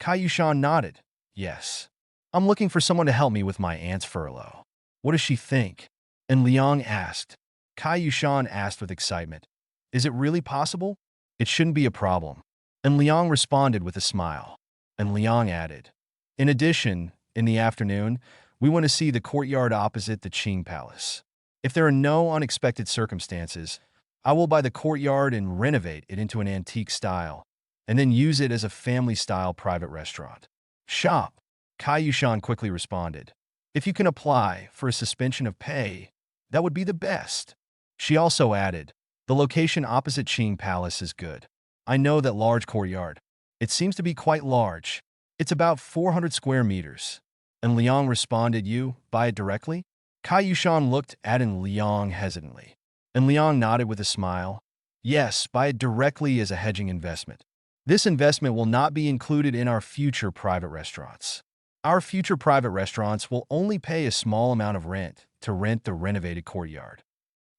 Speaker 1: Kai Yushan nodded. Yes. I'm looking for someone to help me with my aunt's furlough. What does she think? And Liang asked. Kai Yushan asked with excitement. Is it really possible? It shouldn't be a problem. And Liang responded with a smile. And Liang added, in addition, in the afternoon, we want to see the courtyard opposite the Qing Palace. If there are no unexpected circumstances, I will buy the courtyard and renovate it into an antique style, and then use it as a family-style private restaurant. Shop. Kai Yushan quickly responded. If you can apply for a suspension of pay, that would be the best. She also added, the location opposite Qing Palace is good. I know that large courtyard. It seems to be quite large. It's about 400 square meters. And Liang responded, you buy it directly? Kai Yushan looked at Liang hesitantly. And Liang nodded with a smile. Yes, buy it directly as a hedging investment. This investment will not be included in our future private restaurants. Our future private restaurants will only pay a small amount of rent to rent the renovated courtyard.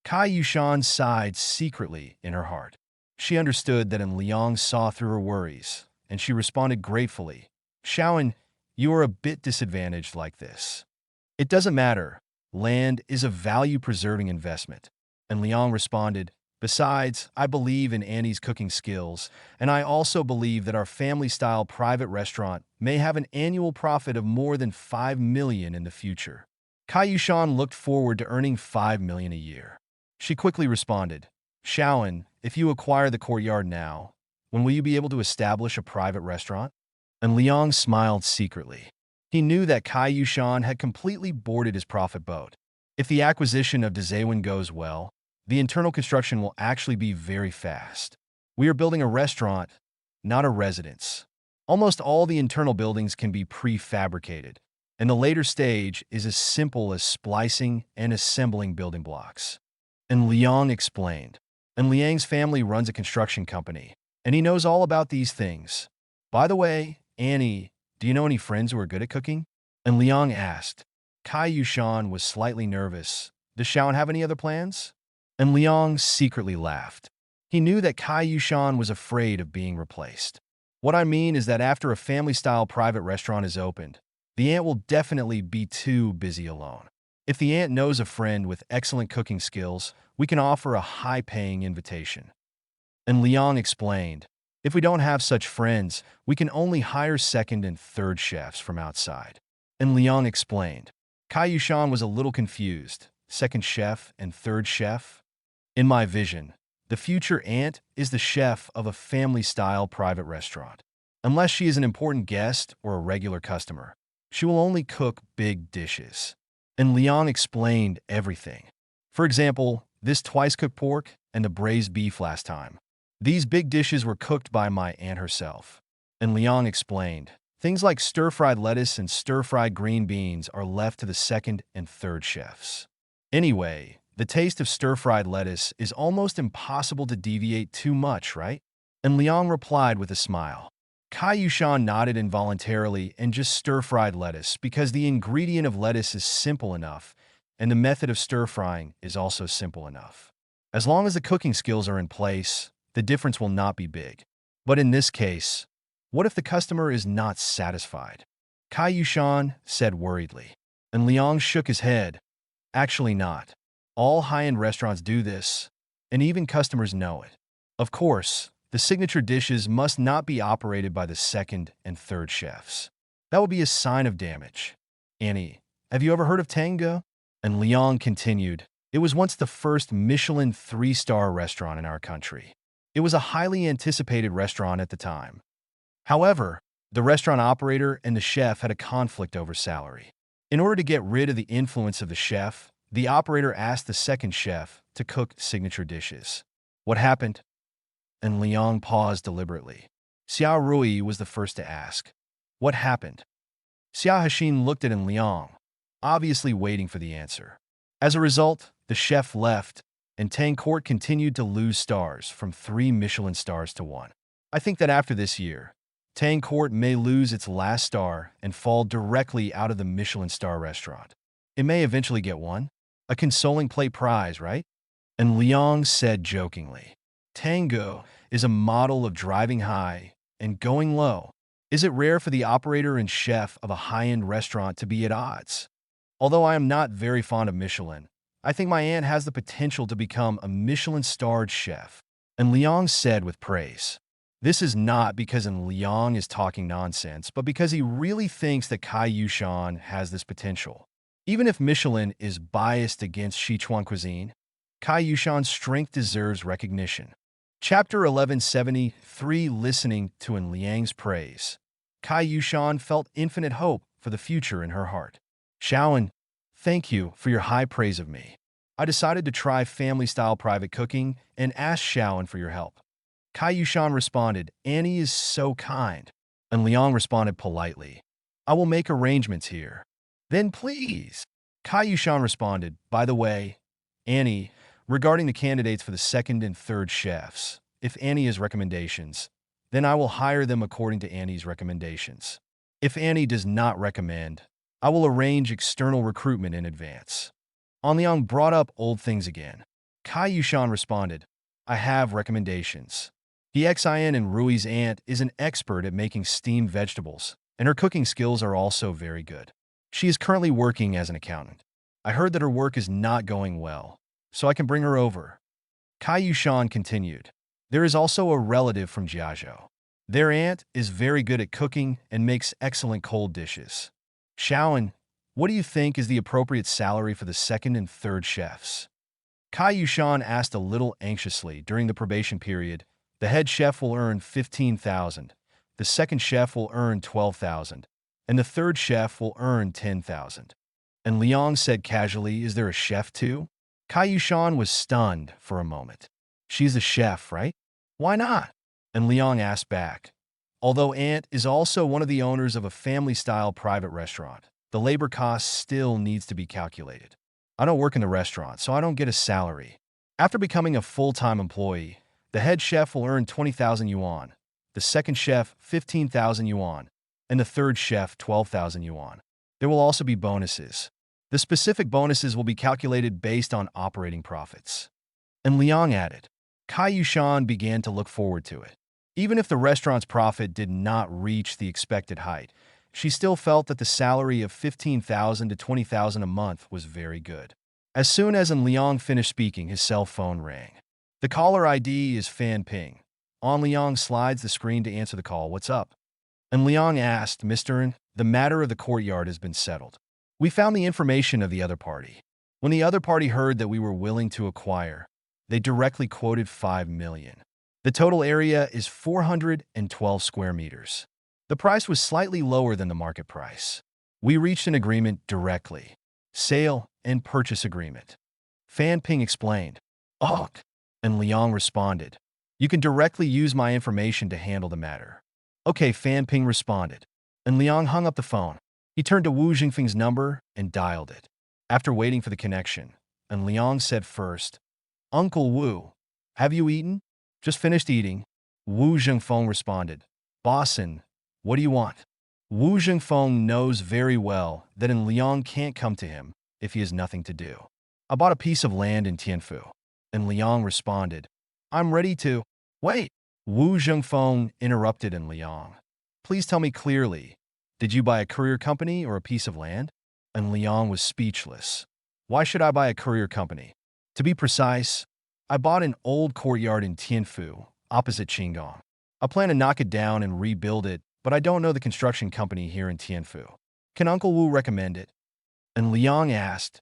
Speaker 1: Kai Yushan sighed secretly in her heart. She understood that Liang saw through her worries, and she responded gratefully. Xiaoan, you are a bit disadvantaged like this. It doesn't matter. Land is a value-preserving investment. And Liang responded, Besides, I believe in Annie's cooking skills, and I also believe that our family-style private restaurant may have an annual profit of more than 5 million in the future. Kaiyushan looked forward to earning 5 million a year. She quickly responded, Shaoan, if you acquire the courtyard now, when will you be able to establish a private restaurant? And Liang smiled secretly. He knew that Kaiyushan had completely boarded his profit boat. If the acquisition of Dazewin goes well, the internal construction will actually be very fast. We are building a restaurant, not a residence. Almost all the internal buildings can be prefabricated, and the later stage is as simple as splicing and assembling building blocks. And Liang explained. And Liang's family runs a construction company, and he knows all about these things. By the way, Annie, do you know any friends who are good at cooking? And Liang asked. Kaiyushan was slightly nervous. Does Shaoan have any other plans? And Liang secretly laughed. He knew that Kaiyushan was afraid of being replaced. What I mean is that after a family-style private restaurant is opened, the aunt will definitely be too busy alone. If the aunt knows a friend with excellent cooking skills, we can offer a high-paying invitation. And Liang explained, if we don't have such friends, we can only hire second and third chefs from outside. And Liang explained. Kaiyushan was a little confused. Second chef and third chef? In my vision, the future aunt is the chef of a family-style private restaurant. Unless she is an important guest or a regular customer, she will only cook big dishes. And Liang explained everything. For example, this twice-cooked pork and the braised beef last time. These big dishes were cooked by my aunt herself. And Liang explained, things like stir-fried lettuce and stir-fried green beans are left to the second and third chefs. Anyway, the taste of stir-fried lettuce is almost impossible to deviate too much, right? And Liang replied with a smile. Kaiyushan nodded involuntarily and just stir-fried lettuce because the ingredient of lettuce is simple enough, and the method of stir-frying is also simple enough. As long as the cooking skills are in place, the difference will not be big. But in this case, what if the customer is not satisfied? Kaiyushan said worriedly. And Liang shook his head. Actually not. All high-end restaurants do this, and even customers know it. Of course, the signature dishes must not be operated by the second and third chefs. That would be a sign of damage. Annie, have you ever heard of Tango? And Liang continued, it was once the first Michelin 3-star restaurant in our country. It was a highly anticipated restaurant at the time. However, the restaurant operator and the chef had a conflict over salary. In order to get rid of the influence of the chef, the operator asked the second chef to cook signature dishes. What happened? And Liang paused deliberately. Xiao Rui was the first to ask. What happened? Xiao Hashin looked at Liang, obviously waiting for the answer. As a result, the chef left, and Tang Court continued to lose stars from 3 Michelin stars to 1. I think that after this year, Tang Court may lose its last star and fall directly out of the Michelin star restaurant. It may eventually get one. A consoling plate prize, right? And Liang said jokingly, Tango is a model of driving high and going low. Is it rare for the operator and chef of a high-end restaurant to be at odds? Although I am not very fond of Michelin, I think my aunt has the potential to become a Michelin-starred chef. And Liang said with praise. This is not because Liang is talking nonsense, but because he really thinks that Kaiyushan has this potential. Even if Michelin is biased against Sichuan cuisine, Kaiyushan's strength deserves recognition. Chapter 1173 Listening to Liang's praise. Kaiyushan felt infinite hope for the future in her heart. Shaoan, thank you for your high praise of me. I decided to try family-style private cooking and asked Shaoan for your help. Kaiyushan responded, Annie is so kind. And Liang responded politely, I will make arrangements here. Then please. Kaiyushan responded, by the way, Annie, regarding the candidates for the second and third chefs, if Annie has recommendations, then I will hire them according to Annie's recommendations. If Annie does not recommend, I will arrange external recruitment in advance. Liang brought up old things again. Kaiyushan responded, I have recommendations. The Xin and Rui's aunt is an expert at making steamed vegetables, and her cooking skills are also very good. She is currently working as an accountant. I heard that her work is not going well, so I can bring her over. Kai Yushan continued. There is also a relative from Jiazhou. Their aunt is very good at cooking and makes excellent cold dishes. Shaoan, what do you think is the appropriate salary for the second and third chefs? Kai Yushan asked a little anxiously. During the probation period, the head chef will earn 15,000, the second chef will earn 12,000, and the third chef will earn 10,000. And Liang said casually, is there a chef too? Kai Yushan was stunned for a moment. She's the chef, right? Why not? And Liang asked back. Although Aunt is also one of the owners of a family-style private restaurant, the labor cost still needs to be calculated. I don't work in the restaurant, so I don't get a salary. After becoming a full-time employee, the head chef will earn 20,000 yuan, the second chef 15,000 yuan, and the third chef 12,000 yuan. There will also be bonuses. The specific bonuses will be calculated based on operating profits. And Liang added. Kai Yushan began to look forward to it. Even if the restaurant's profit did not reach the expected height, she still felt that the salary of 15,000 to 20,000 a month was very good. As soon as Liang finished speaking, his cell phone rang. The caller ID is Fan Ping. Liang slides the screen to answer the call. What's up? And Liang asked, Mr. N, the matter of the courtyard has been settled. We found the information of the other party. When the other party heard that we were willing to acquire, they directly quoted 5 million. The total area is 412 square meters. The price was slightly lower than the market price. We reached an agreement directly. Sale and purchase agreement. Fan Ping explained. Oh, and Liang responded. You can directly use my information to handle the matter. Okay, Fan Ping responded. And Liang hung up the phone. He turned to Wu Jingfeng's number and dialed it. After waiting for the connection, and Liang said first, Uncle Wu, have you eaten? Just finished eating. Wu Jingfeng responded. Bossin, what do you want? Wu Jingfeng knows very well that Liang can't come to him if he has nothing to do. I bought a piece of land in Tianfu. And Liang responded, I'm ready to. Wait. Wu Jingfeng interrupted Liang. Please tell me clearly, did you buy a courier company or a piece of land? And Liang was speechless. Why should I buy a courier company? To be precise, I bought an old courtyard in Tianfu, opposite Qinggong. I plan to knock it down and rebuild it, but I don't know the construction company here in Tianfu. Can Uncle Wu recommend it? And Liang asked,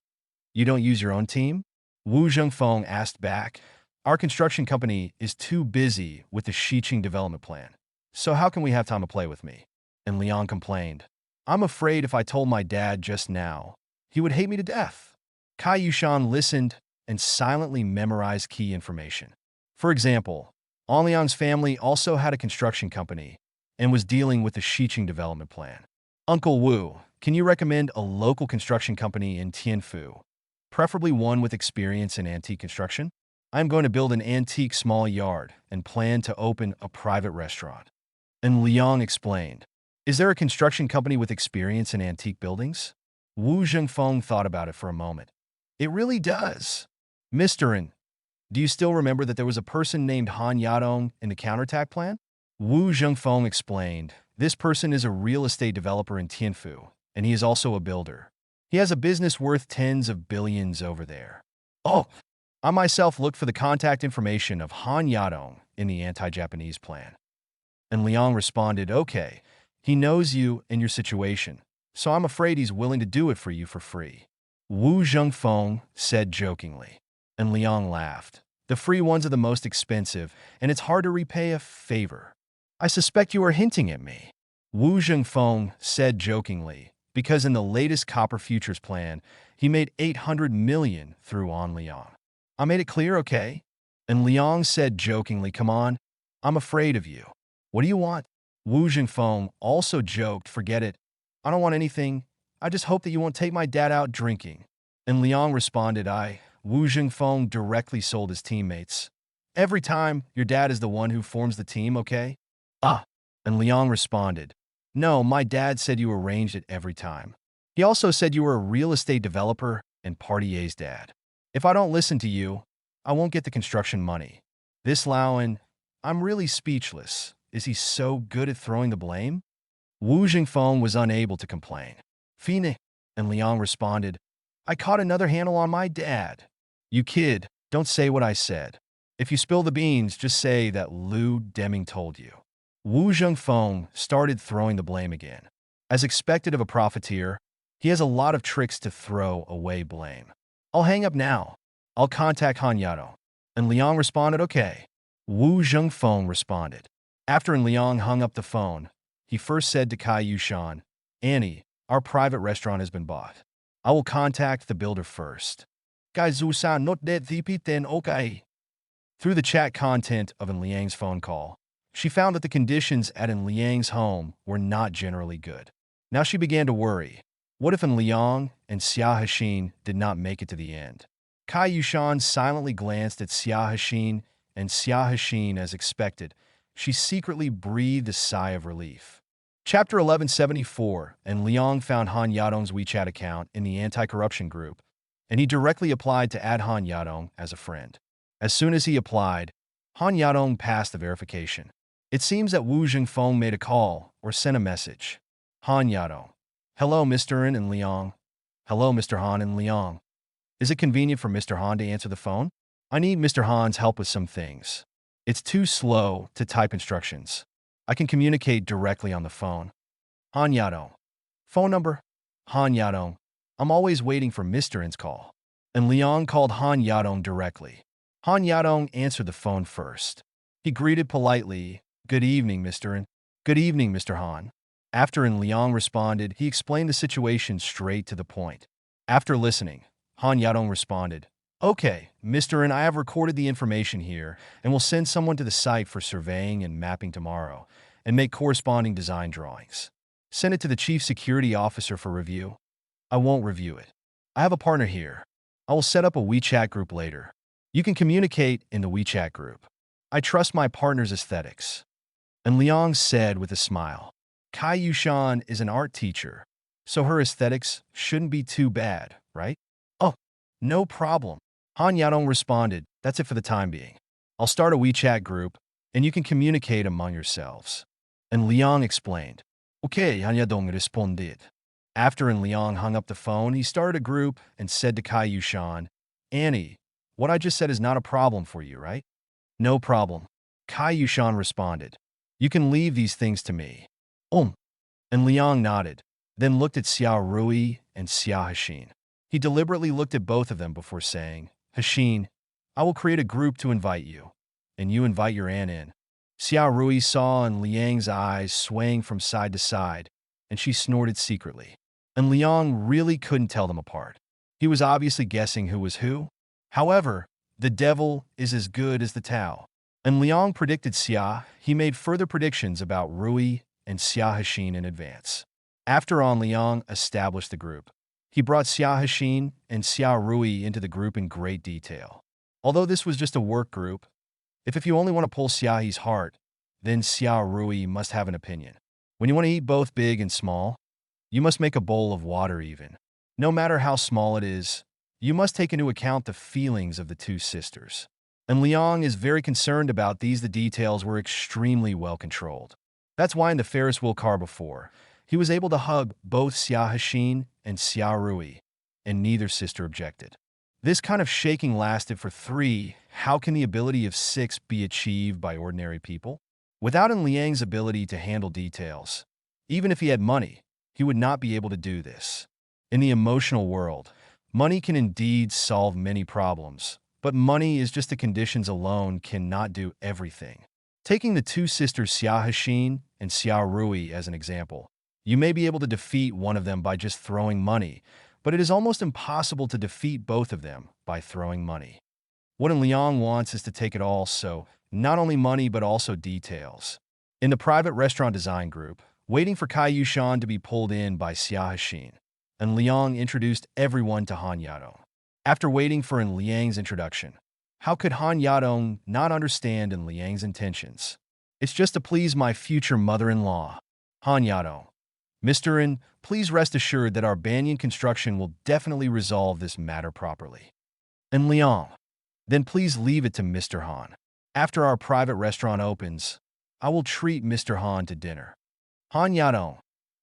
Speaker 1: You don't use your own team? Wu Zhengfeng asked back, Our construction company is too busy with the Xiqing development plan. So how can we have time to play with me? And Liang complained, I'm afraid if I told my dad just now, he would hate me to death. Kai Yushan listened and silently memorized key information. For example, Liang's family also had a construction company and was dealing with the Xiqing development plan. Uncle Wu, can you recommend a local construction company in Tianfu, preferably one with experience in antique construction? I'm going to build an antique small yard and plan to open a private restaurant. And Liang explained, Is there a construction company with experience in antique buildings? Wu Zhengfeng thought about it for a moment. It really does. Mr. N, do you still remember that there was a person named Han Yadong in the counterattack plan? Wu Zhengfeng explained, This person is a real estate developer in Tianfu, and he is also a builder. He has a business worth tens of billions over there. Oh, I myself looked for the contact information of Han Yadong in the anti-Japanese plan. And Liang responded, Okay, he knows you and your situation, so I'm afraid he's willing to do it for you for free. Wu Zhengfeng said jokingly. And Liang laughed. The free ones are the most expensive, and it's hard to repay a favor. I suspect you are hinting at me. Wu Zhengfeng said jokingly, because in the latest Copper Futures plan, he made 800 million through On Liang. I made it clear, okay? And Liang said jokingly, Come on, I'm afraid of you. What do you want? Wu Zhengfeng also joked, Forget it. I don't want anything. I just hope that you won't take my dad out drinking. And Liang responded, Wu Jingfeng directly sold his teammates. Every time, your dad is the one who forms the team, okay? And Liang responded, No, my dad said you arranged it every time. He also said you were a real estate developer and Party A's dad. If I don't listen to you, I won't get the construction money. This Laoan, I'm really speechless. Is he so good at throwing the blame? Wu Jingfeng was unable to complain. Fine. And Liang responded, I caught another handle on my dad. You kid, don't say what I said. If you spill the beans, just say that Lu Deming told you. Wu Zhengfeng started throwing the blame again. As expected of a profiteer, he has a lot of tricks to throw away blame. I'll hang up now. I'll contact Han Yato. And Liang responded, okay. Wu Zhengfeng responded. After Liang hung up the phone, he first said to Kai Yushan, Annie, our private restaurant has been bought. I will contact the builder first. Kai Zusan not that then okay. Through the chat content of Liang's phone call, she found that the conditions at Liang's home were not generally good. Now she began to worry. What if Liang and Xia Hexin did not make it to the end? Kai Yushan silently glanced at Xia Hexin and Xia Hexin as expected. She secretly breathed a sigh of relief. Chapter 1174, and Liang found Han Yadong's WeChat account in the anti-corruption group, and he directly applied to add Han Yadong as a friend. As soon as he applied, Han Yadong passed the verification. It seems that Wu Zhengfeng made a call or sent a message. Han Yadong. Hello, Mr. N and Liang. Hello, Mr. Han and Liang. Is it convenient for Mr. Han to answer the phone? I need Mr. Han's help with some things. It's too slow to type instructions. I can communicate directly on the phone. Han Yadong. Phone number? Han Yadong. I'm always waiting for Mr. N's call. And Liang called Han Yadong directly. Han Yadong answered the phone first. He greeted politely, Good evening, Mr. N. Good evening, Mr. Han. After Liang responded, he explained the situation straight to the point. After listening, Han Yadong responded, Okay, Mr. N, I have recorded the information here and will send someone to the site for surveying and mapping tomorrow and make corresponding design drawings. Send it to the Chief Security Officer for review. I won't review it. I have a partner here. I will set up a WeChat group later. You can communicate in the WeChat group. I trust my partner's aesthetics. And Liang said with a smile, Kai Yushan is an art teacher, so her aesthetics shouldn't be too bad, right? Oh, no problem. Han Yadong responded, That's it for the time being. I'll start a WeChat group, and you can communicate among yourselves. And Liang explained, Okay, Han Yadong responded. After Liang hung up the phone, he started a group and said to Kai Yushan, Annie, what I just said is not a problem for you, right? No problem. Kai Yushan responded, You can leave these things to me. And Liang nodded, then looked at Xiao Rui and Xia Hexin. He deliberately looked at both of them before saying, Hexin, I will create a group to invite you, and you invite your aunt in. Xiao Rui saw Liang's eyes swaying from side to side, and she snorted secretly. And Liang really couldn't tell them apart. He was obviously guessing who was who. However, the devil is as good as the Tao. And Liang predicted Xia. He made further predictions about Rui and Xia Hexin in advance. After Liang established the group, he brought Xia Hexin and Xia Rui into the group in great detail. Although this was just a work group, if you only want to pull Xiao's heart, then Xia Rui must have an opinion. When you want to eat both big and small, you must make a bowl of water even. No matter how small it is, you must take into account the feelings of the two sisters. And Liang is very concerned about these. The details were extremely well controlled. That's why in the Ferris wheel car before, he was able to hug both Xia Hexin and Xia Rui, and neither sister objected. This kind of shaking lasted for 3. How can the ability of 6 be achieved by ordinary people? Without Liang's ability to handle details, even if he had money, he would not be able to do this. In the emotional world, money can indeed solve many problems, but money is just the conditions alone cannot do everything. Taking the two sisters Xia Hexin and Xia Rui as an example, you may be able to defeat one of them by just throwing money, but it is almost impossible to defeat both of them by throwing money. What Liang wants is to take it all, so not only money but also details. In the private restaurant design group, waiting for Kai Yushan to be pulled in by Xia Hexin, and Liang introduced everyone to Han Yadong. After waiting for Liang's introduction, how could Han Yadong not understand Liang's intentions? It's just to please my future mother-in-law. Han Yadong. Mr. N, please rest assured that our Banyan construction will definitely resolve this matter properly. And Liang. Then please leave it to Mr. Han. After our private restaurant opens, I will treat Mr. Han to dinner. Han Yadong.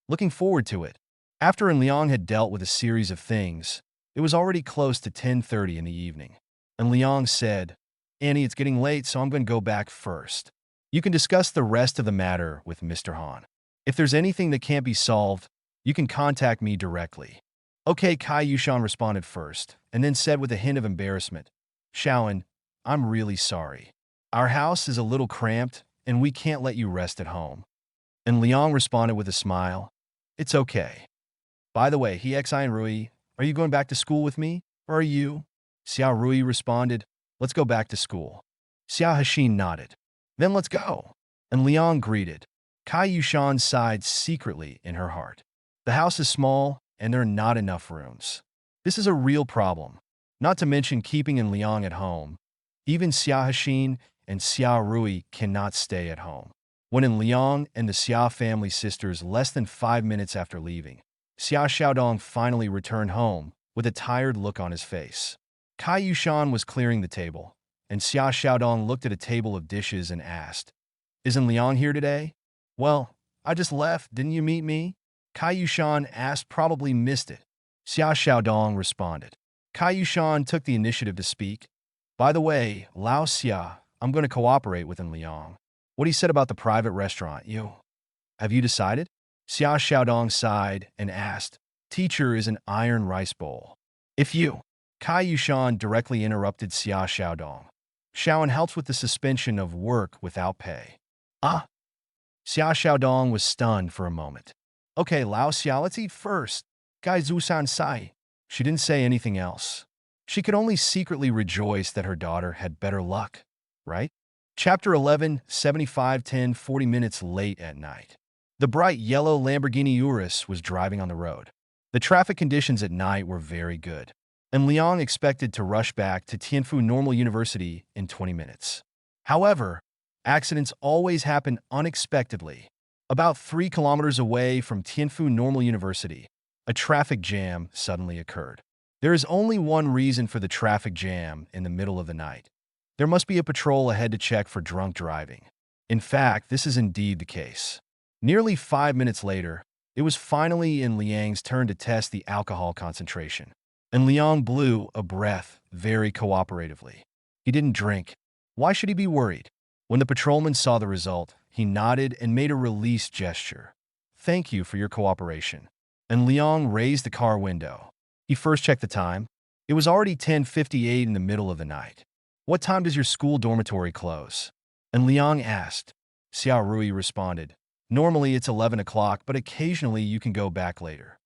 Speaker 1: Looking forward to it. After Liang had dealt with a series of things, it was already close to 10:30 in the evening. And Liang said, Annie, it's getting late, so I'm going to go back first. You can discuss the rest of the matter with Mr. Han. If there's anything that can't be solved, you can contact me directly. Okay, Kai Yushan responded first, and then said with a hint of embarrassment, Shaoan, I'm really sorry. Our house is a little cramped, and we can't let you rest at home. And Liang responded with a smile, It's okay. By the way, Ecchi and Rui, are you going back to school with me, or are you? Xiao Rui responded, Let's go back to school. Xiao Hashin nodded. Then let's go. And Liang greeted. Kai Yushan sighed secretly in her heart. The house is small, and there are not enough rooms. This is a real problem, not to mention keeping in Liang at home. Even Xiao Hashin and Xiao Rui cannot stay at home. When in Liang and the Xiao family sisters less than 5 minutes after leaving, Xiao Xiaodong finally returned home with a tired look on his face. Kai Yushan was clearing the table, and Xiao Xiaodong looked at a table of dishes and asked, Isn't Liang here today? Well, I just left, didn't you meet me? Kai Yushan asked, probably missed it. Xiao Xiaodong responded. Kai Yushan took the initiative to speak. By the way, Lao Xia, I'm going to cooperate with Liang. What he said about the private restaurant, have you decided? Xiao Xiaodong sighed and asked, Teacher is an iron rice bowl. If you, Kai Yushan directly interrupted Xiao Xiaodong. Shaoan helps with the suspension of work without pay. Ah! Xiao Xiaodong was stunned for a moment. Okay, Lao Xia, let's eat first. Gai Zusan Sai. She didn't say anything else. She could only secretly rejoice that her daughter had better luck, right? Chapter 11, 75:10, 40 minutes late at night. The bright yellow Lamborghini Urus was driving on the road. The traffic conditions at night were very good, and Liang expected to rush back to Tianfu Normal University in 20 minutes. However, accidents always happen unexpectedly. About 3 kilometers away from Tianfu Normal University, a traffic jam suddenly occurred. There is only one reason for the traffic jam in the middle of the night. There must be a patrol ahead to check for drunk driving. In fact, this is indeed the case. Nearly 5 minutes later, it was finally in Liang's turn to test the alcohol concentration. And Liang blew a breath very cooperatively. He didn't drink. Why should he be worried? When the patrolman saw the result, he nodded and made a release gesture. Thank you for your cooperation. And Liang raised the car window. He first checked the time. It was already 10:58 in the middle of the night. What time does your school dormitory close? And Liang asked. Xiao Rui responded. Normally it's 11 o'clock, but occasionally you can go back later.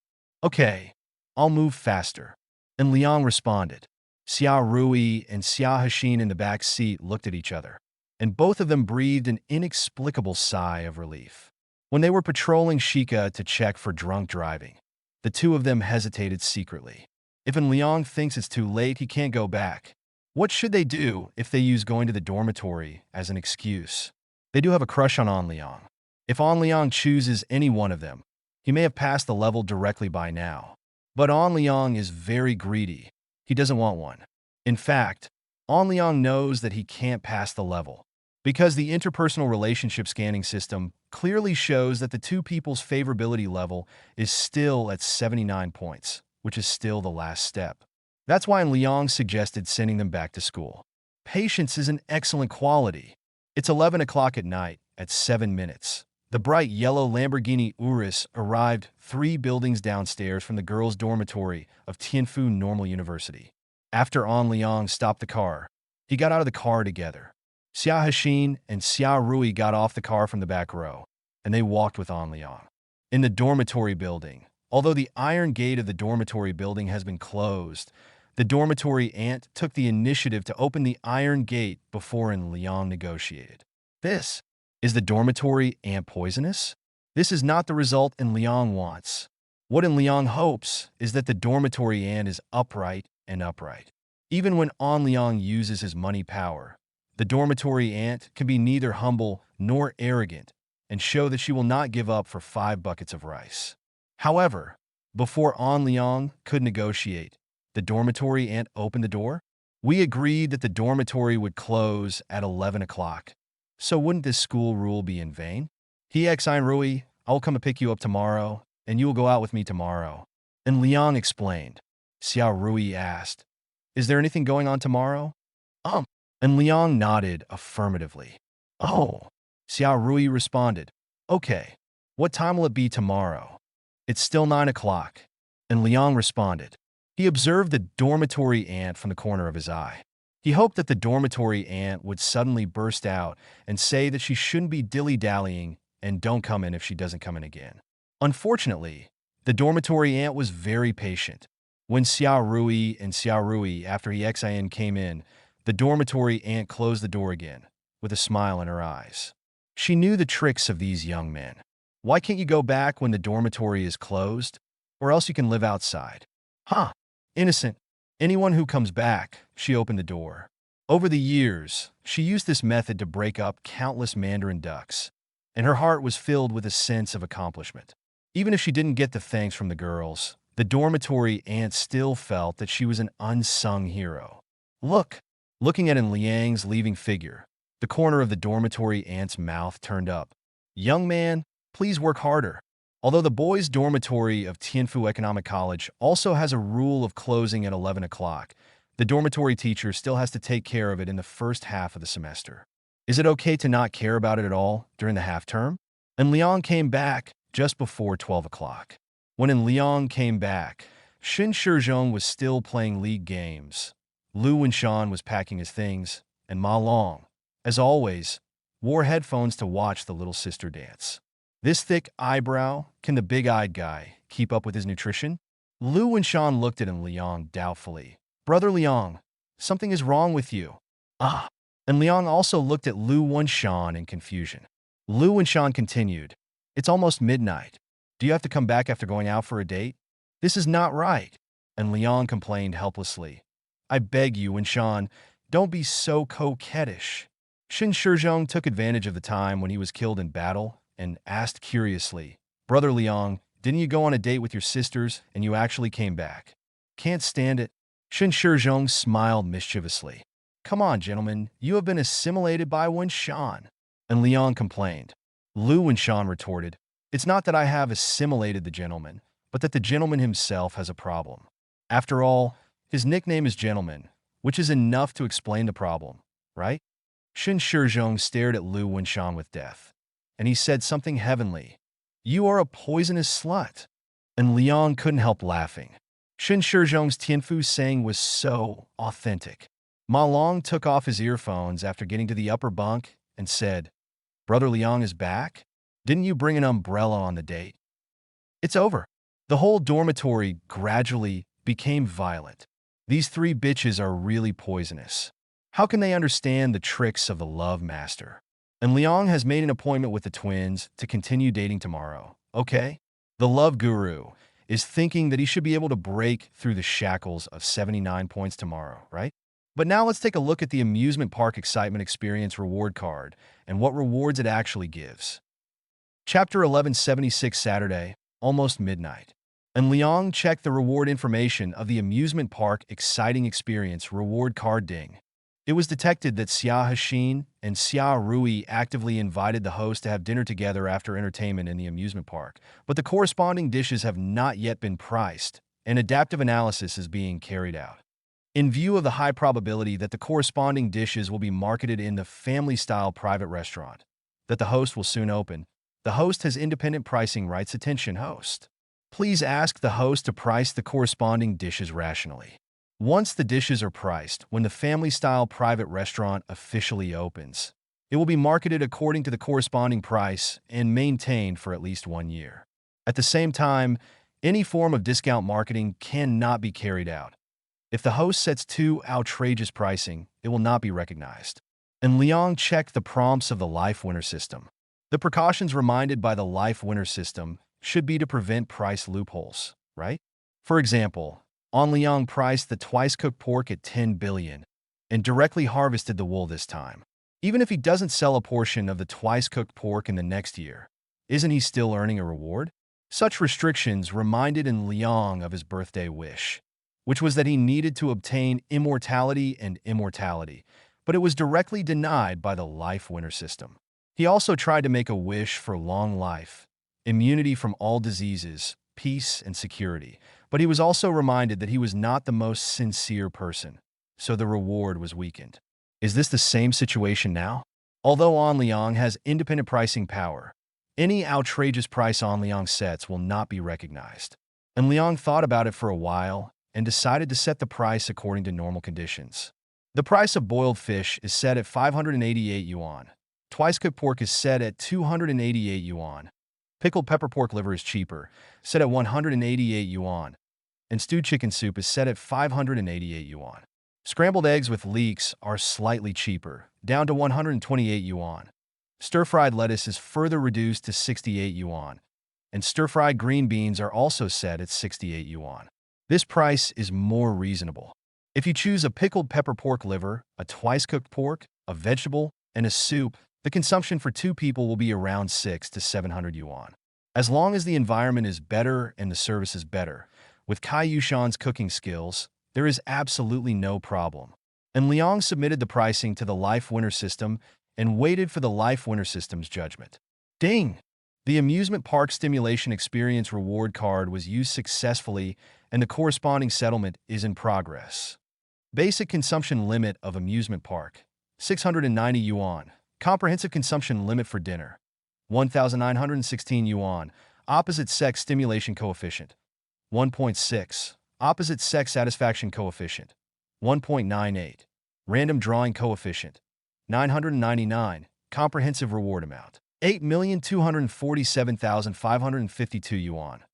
Speaker 1: Okay, I'll move faster. And Liang responded. Xiao Rui and Xiao Hashin in the back seat looked at each other, and both of them breathed an inexplicable sigh of relief. When they were patrolling Shika to check for drunk driving, the two of them hesitated secretly. If Liang thinks it's too late, he can't go back. What should they do if they use going to the dormitory as an excuse? They do have a crush on Liang. If Liang chooses any one of them, he may have passed the level directly by now. But Liang is very greedy. He doesn't want one. In fact, Liang knows that he can't pass the level, because the interpersonal relationship scanning system clearly shows that the two people's favorability level is still at 79 points, which is still the last step. That's why Liang suggested sending them back to school. Patience is an excellent quality. It's 11 o'clock at night at 7 minutes. The bright yellow Lamborghini Urus arrived 3 buildings downstairs from the girls' dormitory of Tianfu Normal University. After Liang stopped the car, he got out of the car together. Xiao Hashin and Xiao Rui got off the car from the back row, and they walked with Liang. In the dormitory building, although the iron gate of the dormitory building has been closed, the dormitory aunt took the initiative to open the iron gate before Liang negotiated. Is the dormitory ant poisonous? This is not the result Liang wants. What Liang hopes is that the dormitory ant is upright and upright. Even when Liang uses his money power, the dormitory ant can be neither humble nor arrogant and show that she will not give up for 5 buckets of rice. However, before Liang could negotiate, the dormitory ant opened the door. We agreed that the dormitory would close at 11 o'clock. So wouldn't this school rule be in vain? Ecchi and Rui, I will come to pick you up tomorrow, and you will go out with me tomorrow. And Liang explained. Xiao Rui asked, Is there anything going on tomorrow? And Liang nodded affirmatively. Oh, Xiao Rui responded. Okay, what time will it be tomorrow? It's still 9 o'clock. And Liang responded. He observed the dormitory ant from the corner of his eye. He hoped that the dormitory ant would suddenly burst out and say that she shouldn't be dilly-dallying and don't come in if she doesn't come in again. Unfortunately, the dormitory ant was very patient. When Xiao Rui, after he XIN came in, the dormitory ant closed the door again, with a smile in her eyes. She knew the tricks of these young men. Why can't you go back when the dormitory is closed? Or else you can live outside. Huh. Innocent. Anyone who comes back, she opened the door. Over the years, she used this method to break up countless Mandarin ducks, and her heart was filled with a sense of accomplishment. Even if she didn't get the thanks from the girls, the dormitory ant still felt that she was an unsung hero. Look! Looking at Liang's leaving figure, the corner of the dormitory ant's mouth turned up. Young man, please work harder. Although the boys' dormitory of Tianfu Economic College also has a rule of closing at 11 o'clock, the dormitory teacher still has to take care of it in the first half of the semester. Is it okay to not care about it at all during the half term? And Liang came back just before 12 o'clock. When Liang came back, Xin Shizhong was still playing league games. Lu Wenshan was packing his things, and Ma Long, as always, wore headphones to watch the little sister dance. This thick eyebrow, can the big-eyed guy keep up with his nutrition? Lu Wenshan looked at Liang doubtfully. Brother Liang, something is wrong with you. Ah. And Liang also looked at Lu Wenshan in confusion. Lu Wenshan continued. It's almost midnight. Do you have to come back after going out for a date? This is not right. And Liang complained helplessly. I beg you, Wenshan, don't be so coquettish. Xin Shizhong took advantage of the time when he was killed in battle and asked curiously, Brother Liang, didn't you go on a date with your sisters and you actually came back? Can't stand it. Xin Shizhong smiled mischievously. Come on, gentlemen, you have been assimilated by Wenshan. And Liang complained. Lu Wenshan retorted, it's not that I have assimilated the gentleman, but that the gentleman himself has a problem. After all, his nickname is Gentleman, which is enough to explain the problem, right? Xin Shizhong stared at Lu Wenshan with death, and he said something heavenly. You are a poisonous slut. And Liang couldn't help laughing. Xin Shizhong's Tianfu saying was so authentic. Ma Long took off his earphones after getting to the upper bunk and said, Brother Liang is back? Didn't you bring an umbrella on the date? It's over. The whole dormitory gradually became violent. These three bitches are really poisonous. How can they understand the tricks of the love master? And Liang has made an appointment with the twins to continue dating tomorrow, okay? The love guru is thinking that he should be able to break through the shackles of 79 points tomorrow, right? But now let's take a look at the amusement park excitement experience reward card and what rewards it actually gives. Chapter 1176 Saturday, almost midnight. And Liang checked the reward information of the amusement park exciting experience reward card ding. It was detected that Xia Hexin and Xia Rui actively invited the host to have dinner together after entertainment in the amusement park, but the corresponding dishes have not yet been priced, and adaptive analysis is being carried out. In view of the high probability that the corresponding dishes will be marketed in the family-style private restaurant that the host will soon open, the host has independent pricing rights. Attention, host. Please ask the host to price the corresponding dishes rationally. Once the dishes are priced, when the family-style private restaurant officially opens, it will be marketed according to the corresponding price and maintained for at least 1 year. At the same time, any form of discount marketing cannot be carried out. If the host sets too outrageous pricing, it will not be recognized. And Liang checked the prompts of the life winner system. The precautions reminded by the life winner system should be to prevent price loopholes, right? For example, Liang priced the twice-cooked pork at 10 billion and directly harvested the wool this time. Even if he doesn't sell a portion of the twice-cooked pork in the next year, isn't he still earning a reward? Such restrictions reminded Liang of his birthday wish, which was that he needed to obtain immortality and immortality, but it was directly denied by the life winner system. He also tried to make a wish for long life, immunity from all diseases, peace, and security, but he was also reminded that he was not the most sincere person, so the reward was weakened. Is this the same situation now? Although On Liang has independent pricing power, any outrageous price On Liang sets will not be recognized. And Liang thought about it for a while and decided to set the price according to normal conditions. The price of boiled fish is set at 588 yuan. Twice-cooked pork is set at 288 yuan. Pickled pepper pork liver is cheaper, set at 188 yuan. And stewed chicken soup is set at 588 yuan. Scrambled eggs with leeks are slightly cheaper, down to 128 yuan. Stir-fried lettuce is further reduced to 68 yuan. And stir-fried green beans are also set at 68 yuan. This price is more reasonable. If you choose a pickled pepper pork liver, a twice-cooked pork, a vegetable, and a soup, the consumption for 2 people will be around 600 to 700 yuan. As long as the environment is better and the service is better, with Kai Yushan's cooking skills, there is absolutely no problem. And Liang submitted the pricing to the Life Winner System and waited for the Life Winner System's judgment. Ding! The amusement park stimulation experience reward card was used successfully and the corresponding settlement is in progress. Basic consumption limit of amusement park, 690 yuan. Comprehensive consumption limit for dinner, 1,916 yuan. Opposite sex stimulation coefficient, 1.6. Opposite sex satisfaction coefficient, 1.98. Random drawing coefficient, 999. Comprehensive reward amount, 8,247,552 yuan.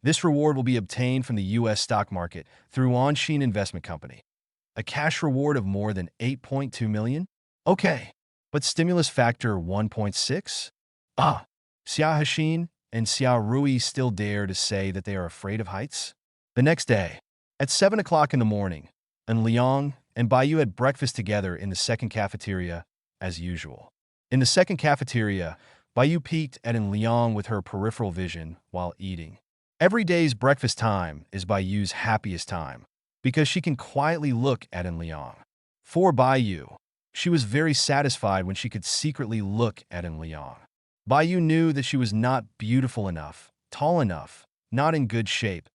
Speaker 1: This reward will be obtained from the U.S. stock market through On-Shin Investment Company. A cash reward of more than 8.2 million? Okay, but stimulus factor 1.6? Xia Hashin and Xia Rui still dare to say that they are afraid of heights? The next day, at 7 o'clock in the morning, Liang and Baiyu had breakfast together in the second cafeteria, as usual. In the second cafeteria, Baiyu peeked at Liang with her peripheral vision while eating. Every day's breakfast time is Baiyu's happiest time, because she can quietly look at Liang. For Baiyu, she was very satisfied when she could secretly look at Liang. Baiyu knew that she was not beautiful enough, tall enough, not in good shape,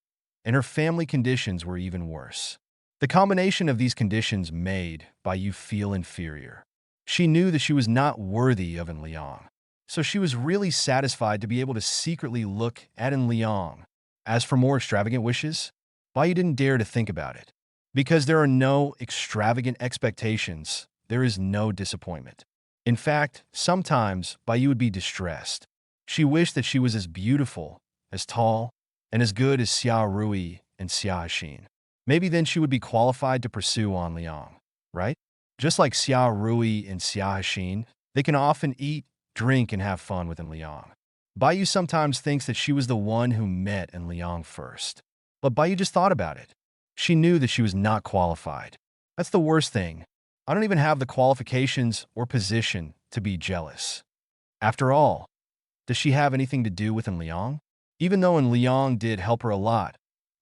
Speaker 1: and her family conditions were even worse. The combination of these conditions made Baiyu feel inferior. She knew that she was not worthy of Liang, so she was really satisfied to be able to secretly look at Liang. As for more extravagant wishes, Baiyu didn't dare to think about it. Because there are no extravagant expectations, there is no disappointment. In fact, sometimes Baiyu would be distressed. She wished that she was as beautiful, as tall, and as good as Xia Rui and Xia Xin. Maybe then she would be qualified to pursue On Liang, right? Just like Xia Rui and Xia Xin, they can often eat, drink, and have fun with Liang. Baiyu sometimes thinks that she was the one who met Liang first. But Baiyu just thought about it. She knew that she was not qualified. That's the worst thing. I don't even have the qualifications or position to be jealous. After all, does she have anything to do with Liang? Even though Liang did help her a lot,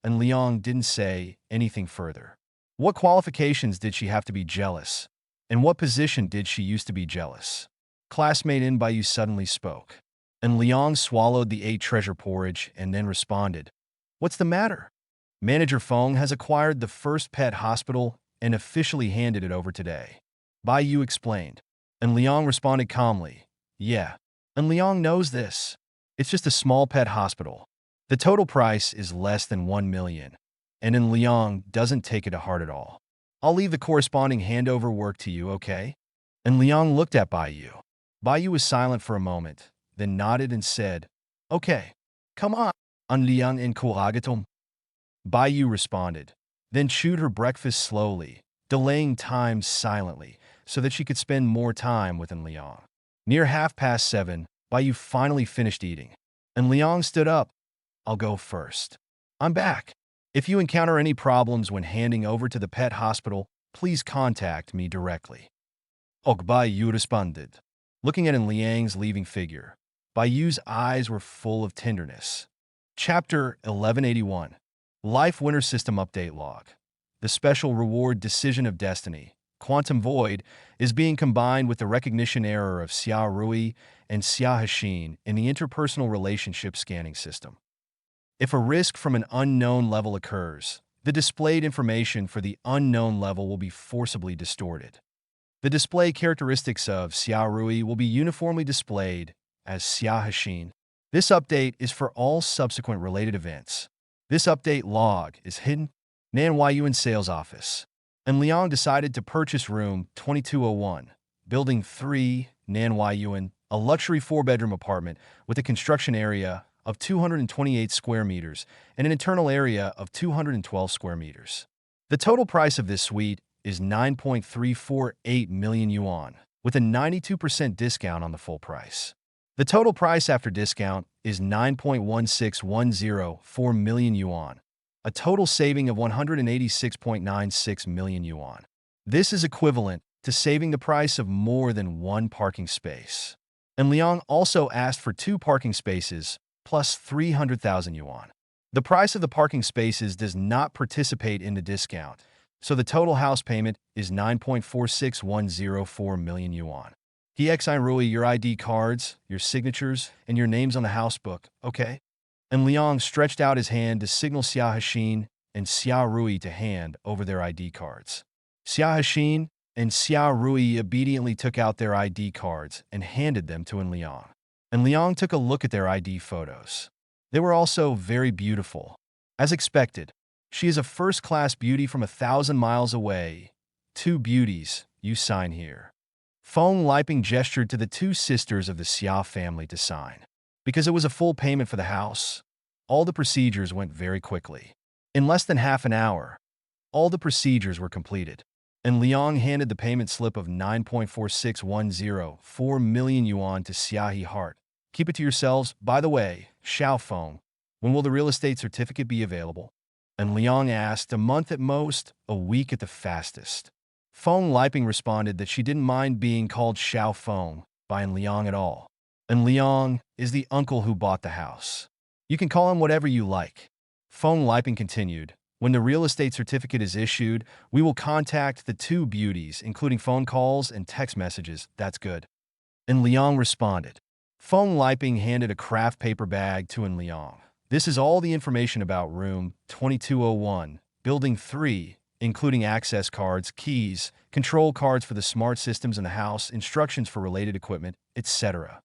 Speaker 1: Liang didn't say anything further. What qualifications did she have to be jealous? And what position did she use to be jealous? Classmate In Baiyu suddenly spoke. And Liang swallowed the 8 treasure porridge and then responded, "What's the matter?" Manager Feng has acquired the first pet hospital and officially handed it over today. Baiyu explained. And Liang responded calmly, "Yeah." And Liang knows this. It's just a small pet hospital. The total price is less than 1 million. And Liang doesn't take it to heart at all. I'll leave the corresponding handover work to you, okay? And Liang looked at Baiyu. Baiyu was silent for a moment, then nodded and said, "Okay, come on." An Liang encouragetum. Baiyu responded, then chewed her breakfast slowly, delaying time silently so that she could spend more time with Liang. Near 7:30, Baiyu finally finished eating. And Liang stood up. "I'll go first. I'm back. If you encounter any problems when handing over to the pet hospital, please contact me directly." Baiyu responded. Looking at Liang's leaving figure, Baiyu's eyes were full of tenderness. Chapter 1181. Life Winner System Update Log. The Special Reward Decision of Destiny, Quantum Void, is being combined with the recognition error of Xia Rui and Xia Hashin in the interpersonal relationship scanning system. If a risk from an unknown level occurs, the displayed information for the unknown level will be forcibly distorted. The display characteristics of Xia Rui will be uniformly displayed as Xia Hexin. This update is for all subsequent related events. This update log is hidden. Nanhua sales office. And Liang decided to purchase room 2201, building 3, Nanhua, a luxury 4-bedroom apartment with a construction area of 228 square meters and an internal area of 212 square meters. The total price of this suite is 9.348 million yuan, with a 92% discount on the full price. The total price after discount is 9.16104 million yuan, a total saving of 186.96 million yuan. This is equivalent to saving the price of more than one parking space. And Liang also asked for 2 parking spaces plus 300,000 yuan. The price of the parking spaces does not participate in the discount, so the total house payment is 9.46104 million yuan. He Rui your ID cards, your signatures, and your names on the house book, okay? And Liang stretched out his hand to signal Xia Hexin and Xia Rui to hand over their ID cards. Xia Hexin and Xia Rui obediently took out their ID cards and handed them to Liang. And Liang took a look at their ID photos. They were also very beautiful. As expected, she is a first-class beauty from 1,000 miles away. 2 beauties, you sign here. Feng Liping gestured to the 2 sisters of the Xia family to sign. Because it was a full payment for the house, all the procedures went very quickly. In less than half an hour, all the procedures were completed. And Liang handed the payment slip of 9.4610 million yuan to Xia Hart. Keep it to yourselves. By the way, Xiao Feng, when will the real estate certificate be available? And Liang asked, a month at most, a week at the fastest. Feng Liping responded that she didn't mind being called Xiao Feng by Liang at all. And Liang is the uncle who bought the house. You can call him whatever you like. Feng Liping continued, when the real estate certificate is issued, we will contact the 2 beauties, including phone calls and text messages. That's good. And Liang responded. Feng Liping handed a craft paper bag to Liang. This is all the information about room 2201, building 3, including access cards, keys, control cards for the smart systems in the house, instructions for related equipment, etc.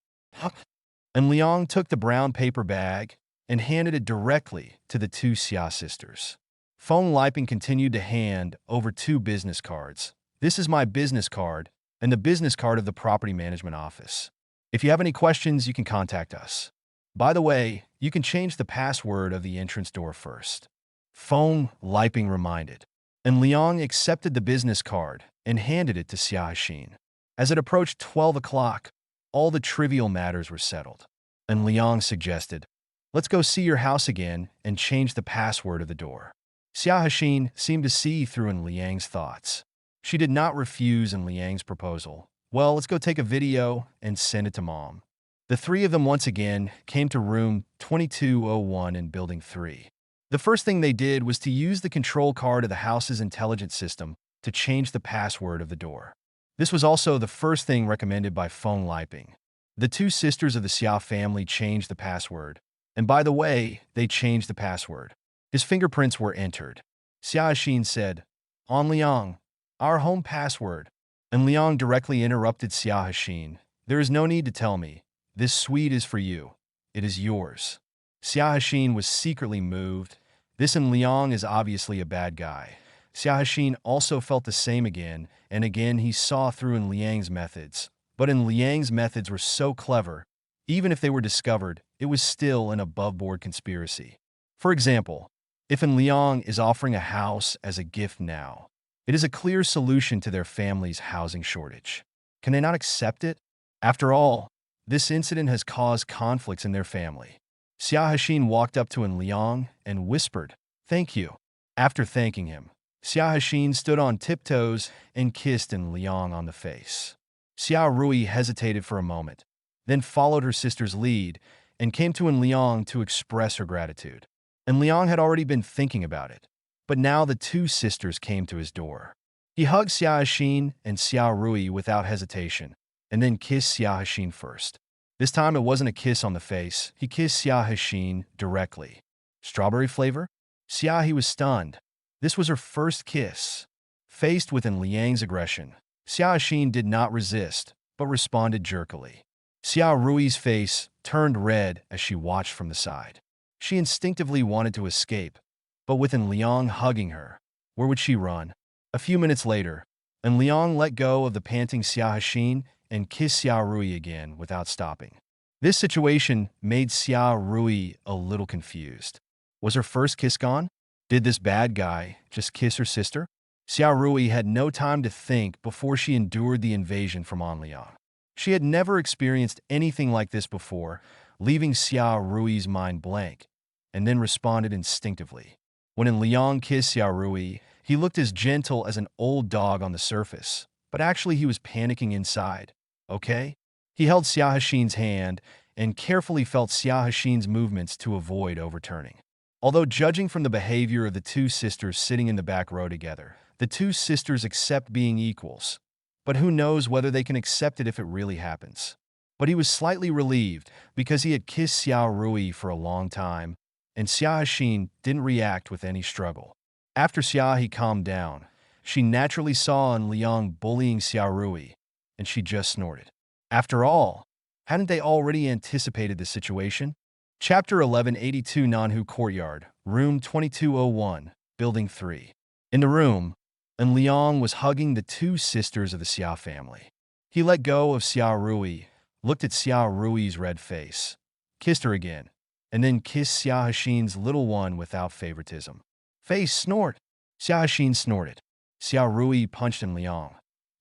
Speaker 1: And Liang took the brown paper bag and handed it directly to the 2 Xia sisters. Feng Liping continued to hand over 2 business cards. This is my business card and the business card of the property management office. If you have any questions, you can contact us. By the way, you can change the password of the entrance door first. Feng Liping reminded. And Liang accepted the business card and handed it to Xia Hexin. As it approached 12 o'clock, all the trivial matters were settled. And Liang suggested, let's go see your house again and change the password of the door. Xia Hexin seemed to see through Liang's thoughts. She did not refuse Liang's proposal. Well, let's go take a video and send it to Mom. The 3 of them once again came to room 2201 in Building 3. The first thing they did was to use the control card of the house's intelligence system to change the password of the door. This was also the first thing recommended by Feng Liping. The 2 sisters of the Xia family changed the password. And by the way, they changed the password. His fingerprints were entered. Xia Hexin said, On Liang, our home password. And Liang directly interrupted Xia Hexin. There is no need to tell me. This suite is for you. It is yours. Xia Hexin was secretly moved. This and Liang is obviously a bad guy. Xia Hexin also felt the same again, and again he saw through in Liang's methods. But in Liang's methods were so clever, even if they were discovered, it was still an above-board conspiracy. For example, if Liang is offering a house as a gift now, it is a clear solution to their family's housing shortage. Can they not accept it? After all, this incident has caused conflicts in their family. Xia Hexin walked up to Liang and whispered, Thank you. After thanking him, Xia Hexin stood on tiptoes and kissed Liang on the face. Xia Rui hesitated for a moment, then followed her sister's lead and came to Liang to express her gratitude. And Liang had already been thinking about it, but now the 2 sisters came to his door. He hugged Xia Hexin and Xia Rui without hesitation, and then kissed Xia Hexin first. This time it wasn't a kiss on the face. He kissed Xia Hexin directly. Strawberry flavor? Xia He was stunned. This was her first kiss. Faced with Liang's aggression, Xiao Xin did not resist, but responded jerkily. Xiao Rui's face turned red as she watched from the side. She instinctively wanted to escape, but with Liang hugging her, where would she run? A few minutes later, Liang let go of the panting Xiao Xin and kissed Xiao Rui again without stopping. This situation made Xiao Rui a little confused. Was her first kiss gone? Did this bad guy just kiss her sister? Xiao Rui had no time to think before she endured the invasion from Liang. She had never experienced anything like this before, leaving Xiao Rui's mind blank, and then responded instinctively. When Liang kissed Xiao Rui, he looked as gentle as an old dog on the surface, but actually he was panicking inside. Okay? He held Xiao Haxin's hand and carefully felt Xiao Haxin's movements to avoid overturning. Although judging from the behavior of the two sisters sitting in the back row together, the two sisters accept being equals. But who knows whether they can accept it if it really happens. But he was slightly relieved because he had kissed Xiao Rui for a long time, and Xiao Haxin didn't react with any struggle. After Xiao He calmed down, she naturally saw Liang bullying Xiao Rui, and she just snorted. After all, hadn't they already anticipated the situation? Chapter 1182 Nanhu Courtyard, Room 2201, Building 3. In the room, Liang was hugging the two sisters of the Xiao family. He let go of Xiao Rui, looked at Xiao Rui's red face, kissed her again, and then kissed Xiao Haxin's little one without favoritism. Face snort. Xiao Haxin snorted. Xiao Rui punched Liang.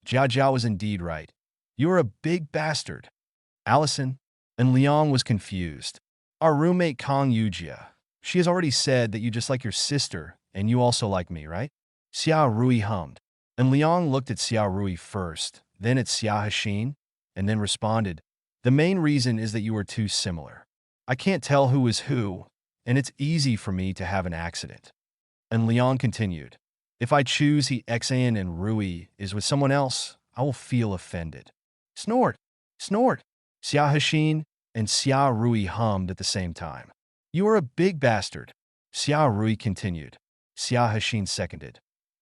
Speaker 1: Jiao Jiao was indeed right. You're a big bastard. Allison. And Liang was confused. Our roommate Kang Yujia. She has already said that you just like your sister, and you also like me, right? Xiao Rui hummed. And Liang looked at Xiao Rui first, then at Xiao Haxin, and then responded, the main reason is that you are too similar. I can't tell who is who, and it's easy for me to have an accident. And Liang continued, if I choose Xian and Rui is with someone else, I will feel offended. Snort! Snort! Xiao Haxin and Xiao Rui hummed at the same time. You are a big bastard. Xiao Rui continued. Xiao Haxin seconded.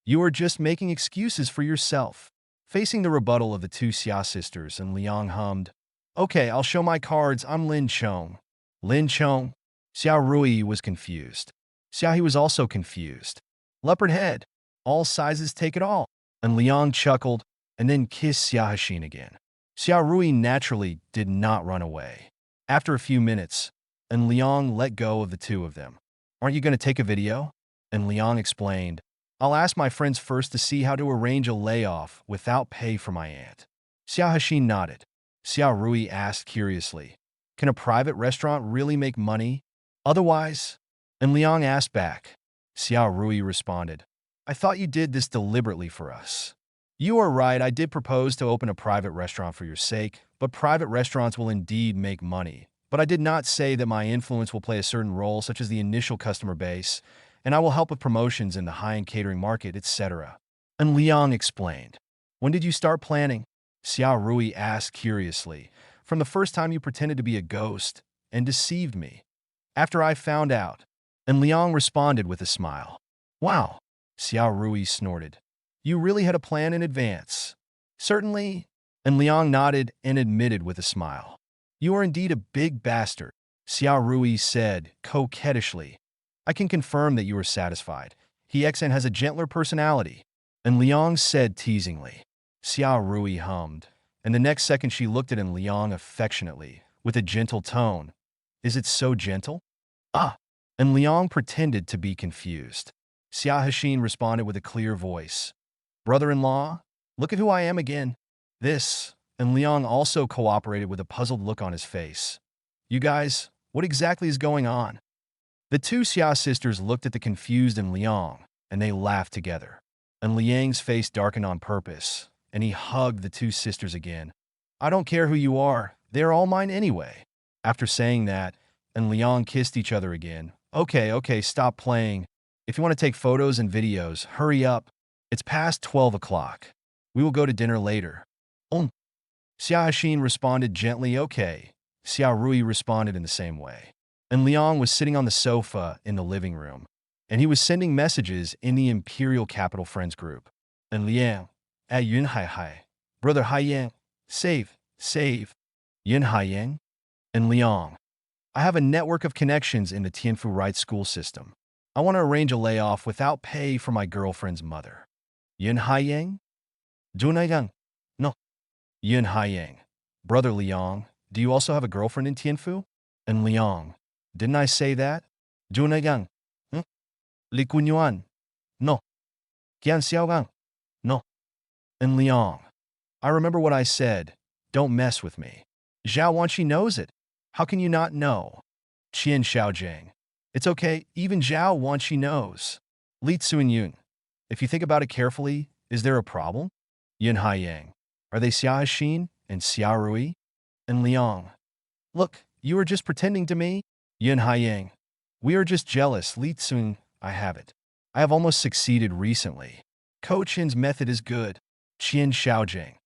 Speaker 1: You are just making excuses for yourself. Facing the rebuttal of the two Xiao sisters, and Liang hummed, okay, I'll show my cards, I'm Lin Chong. Lin Chong? Xiao Rui was confused. Xiao He was also confused. Leopard head. All sizes take it all. And Liang chuckled, and then kissed Xiao Haxin again. Xiao Rui naturally did not run away. After a few minutes, and Liang let go of the two of them. Aren't you going to take a video? And Liang explained, I'll ask my friends first to see how to arrange a layoff without pay for my aunt. Xiao Haxin nodded. Xiao Rui asked curiously, can a private restaurant really make money? Otherwise? And Liang asked back. Xiao Rui responded, I thought you did this deliberately for us. You are right, I did propose to open a private restaurant for your sake, but private restaurants will indeed make money. But I did not say that my influence will play a certain role, such as the initial customer base, and I will help with promotions in the high-end catering market, etc. And Liang explained. When did you start planning? Xiao Rui asked curiously. From the first time you pretended to be a ghost and deceived me. After I found out. And Liang responded with a smile. Wow. Xiao Rui snorted. You really had a plan in advance. Certainly. And Liang nodded and admitted with a smile. You are indeed a big bastard, Xiao Rui said coquettishly. I can confirm that you are satisfied. Xian has a gentler personality. And Liang said teasingly. Xiao Rui hummed, and the next second she looked at Liang affectionately, with a gentle tone. Is it so gentle? Ah! And Liang pretended to be confused. Xiao Haxin responded with a clear voice. Brother-in-law, look at who I am again. This, and Liang also cooperated with a puzzled look on his face. You guys, what exactly is going on? The two Xiao sisters looked at the confused Liang, and they laughed together. And Liang's face darkened on purpose, and he hugged the two sisters again. I don't care who you are, they're all mine anyway. After saying that, and Liang kissed each other again. Okay, stop playing. If you want to take photos and videos, hurry up. It's past 12 o'clock. We will go to dinner later. Xiao Haxin responded gently, okay. Xiao Rui responded in the same way. And Liang was sitting on the sofa in the living room, and he was sending messages in the Imperial Capital Friends group. And Liang, at Yunhaihai, Brother Haiyang, save, save. Yin Haiyang and Liang. I have a network of connections in the Tianfu Right school system. I want to arrange a layoff without pay for my girlfriend's mother. Yin Haiyang? Junaigang. No. Yin Haiyang. Brother Liang, do you also have a girlfriend in Tianfu? And Liang. Didn't I say that? Junaigang. Li Kunyuan. No. Qian Xiaogang. No. And Liang. I remember what I said. Don't mess with me. Zhao Wanqi knows it. How can you not know? Qian Xiaojing. It's okay, even Zhao Wanqi knows. Li Tsunyun. If you think about it carefully, is there a problem? Yin Haiyang. Are they Xia Hexin and Xia Rui? And Liang. Look, you are just pretending to me? Yin Haiyang. We are just jealous, Li Tsung. I have it. I have almost succeeded recently. Ko Qin's method is good. Qian Xiaojing.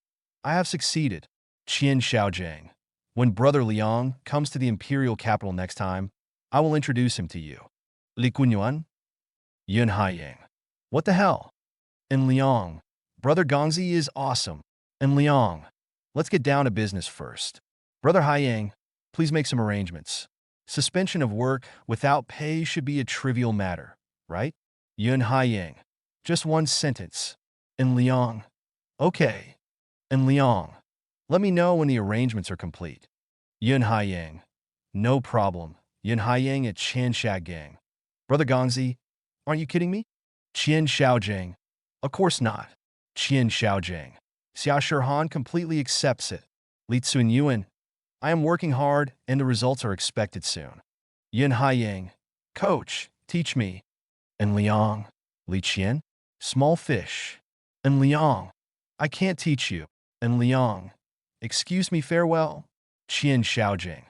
Speaker 1: I have succeeded. Qian Xiaojing. When Brother Liang comes to the imperial capital next time, I will introduce him to you. Li Kunyuan? Yun Haiyang. What the hell? And Liang. Brother Gongzi is awesome. And Liang. Let's get down to business first. Brother Haiyang, please make some arrangements. Suspension of work without pay should be a trivial matter, right? Yun Haiyang. Just one sentence. And Liang. Okay. And Liang. Let me know when the arrangements are complete. Yun Haiyang. No problem. Yun Haiyang at Qian Xiaogang. Brother Gongzi, aren't you kidding me? Qian Xiaojing. Of course not. Qian Xiaojing. Xia Shihan completely accepts it. Li Tsunyuan. I am working hard and the results are expected soon. Yun Haiyang. Coach, teach me. And Liang. Li Qian. Small fish. And Liang. I can't teach you. And Liang. Excuse me, farewell. Qian Xiaojing.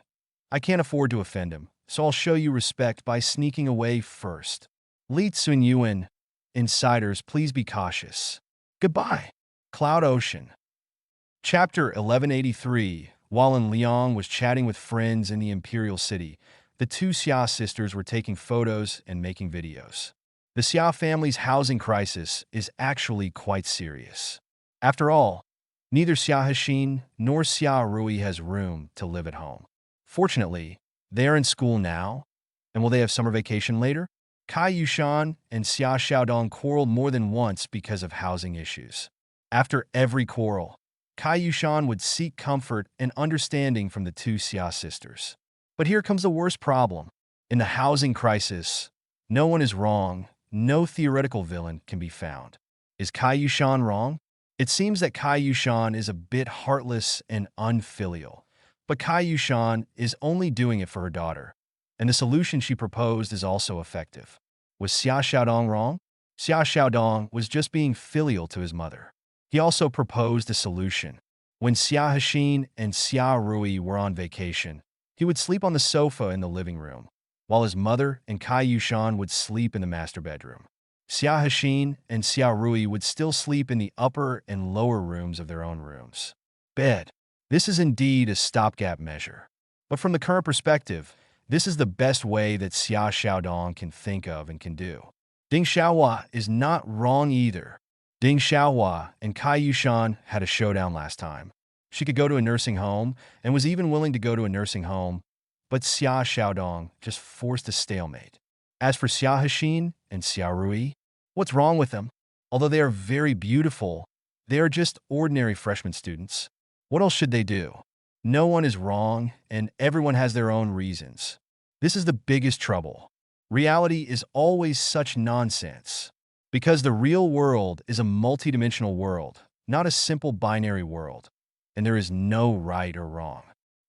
Speaker 1: I can't afford to offend him, so I'll show you respect by sneaking away first. Li Tsunyuan. Insiders, please be cautious. Goodbye. Cloud Ocean. Chapter 1183. While Liang was chatting with friends in the Imperial City, the two Xia sisters were taking photos and making videos. The Xia family's housing crisis is actually quite serious. After all, neither Xia Hexin nor Xia Rui has room to live at home. Fortunately, they are in school now, and will they have summer vacation later? Kai Yushan and Xia Xiaodong quarreled more than once because of housing issues. After every quarrel, Kai Yushan would seek comfort and understanding from the two Xia sisters. But here comes the worst problem. In the housing crisis, no one is wrong, no theoretical villain can be found. Is Kai Yushan wrong? It seems that Kai Yushan is a bit heartless and unfilial, but Kai Yushan is only doing it for her daughter, and the solution she proposed is also effective. Was Xia Xiaodong wrong? Xia Xiaodong was just being filial to his mother. He also proposed a solution. When Xia Hexin and Xia Rui were on vacation, he would sleep on the sofa in the living room, while his mother and Kai Yushan would sleep in the master bedroom. Xia Hexin and Xia Rui would still sleep in the upper and lower rooms of their own rooms. Bed. This is indeed a stopgap measure. But from the current perspective, this is the best way that Xia Xiaodong can think of and can do. Ding Xiaohua is not wrong either. Ding Xiaohua and Kai Yushan had a showdown last time. She could go to a nursing home and was even willing to go to a nursing home, but Xia Xiaodong just forced a stalemate. As for Xia Hexin and Xia Rui, what's wrong with them? Although they are very beautiful, they are just ordinary freshman students. What else should they do? No one is wrong, and everyone has their own reasons. This is the biggest trouble. Reality is always such nonsense. Because the real world is a multidimensional world, not a simple binary world, and there is no right or wrong.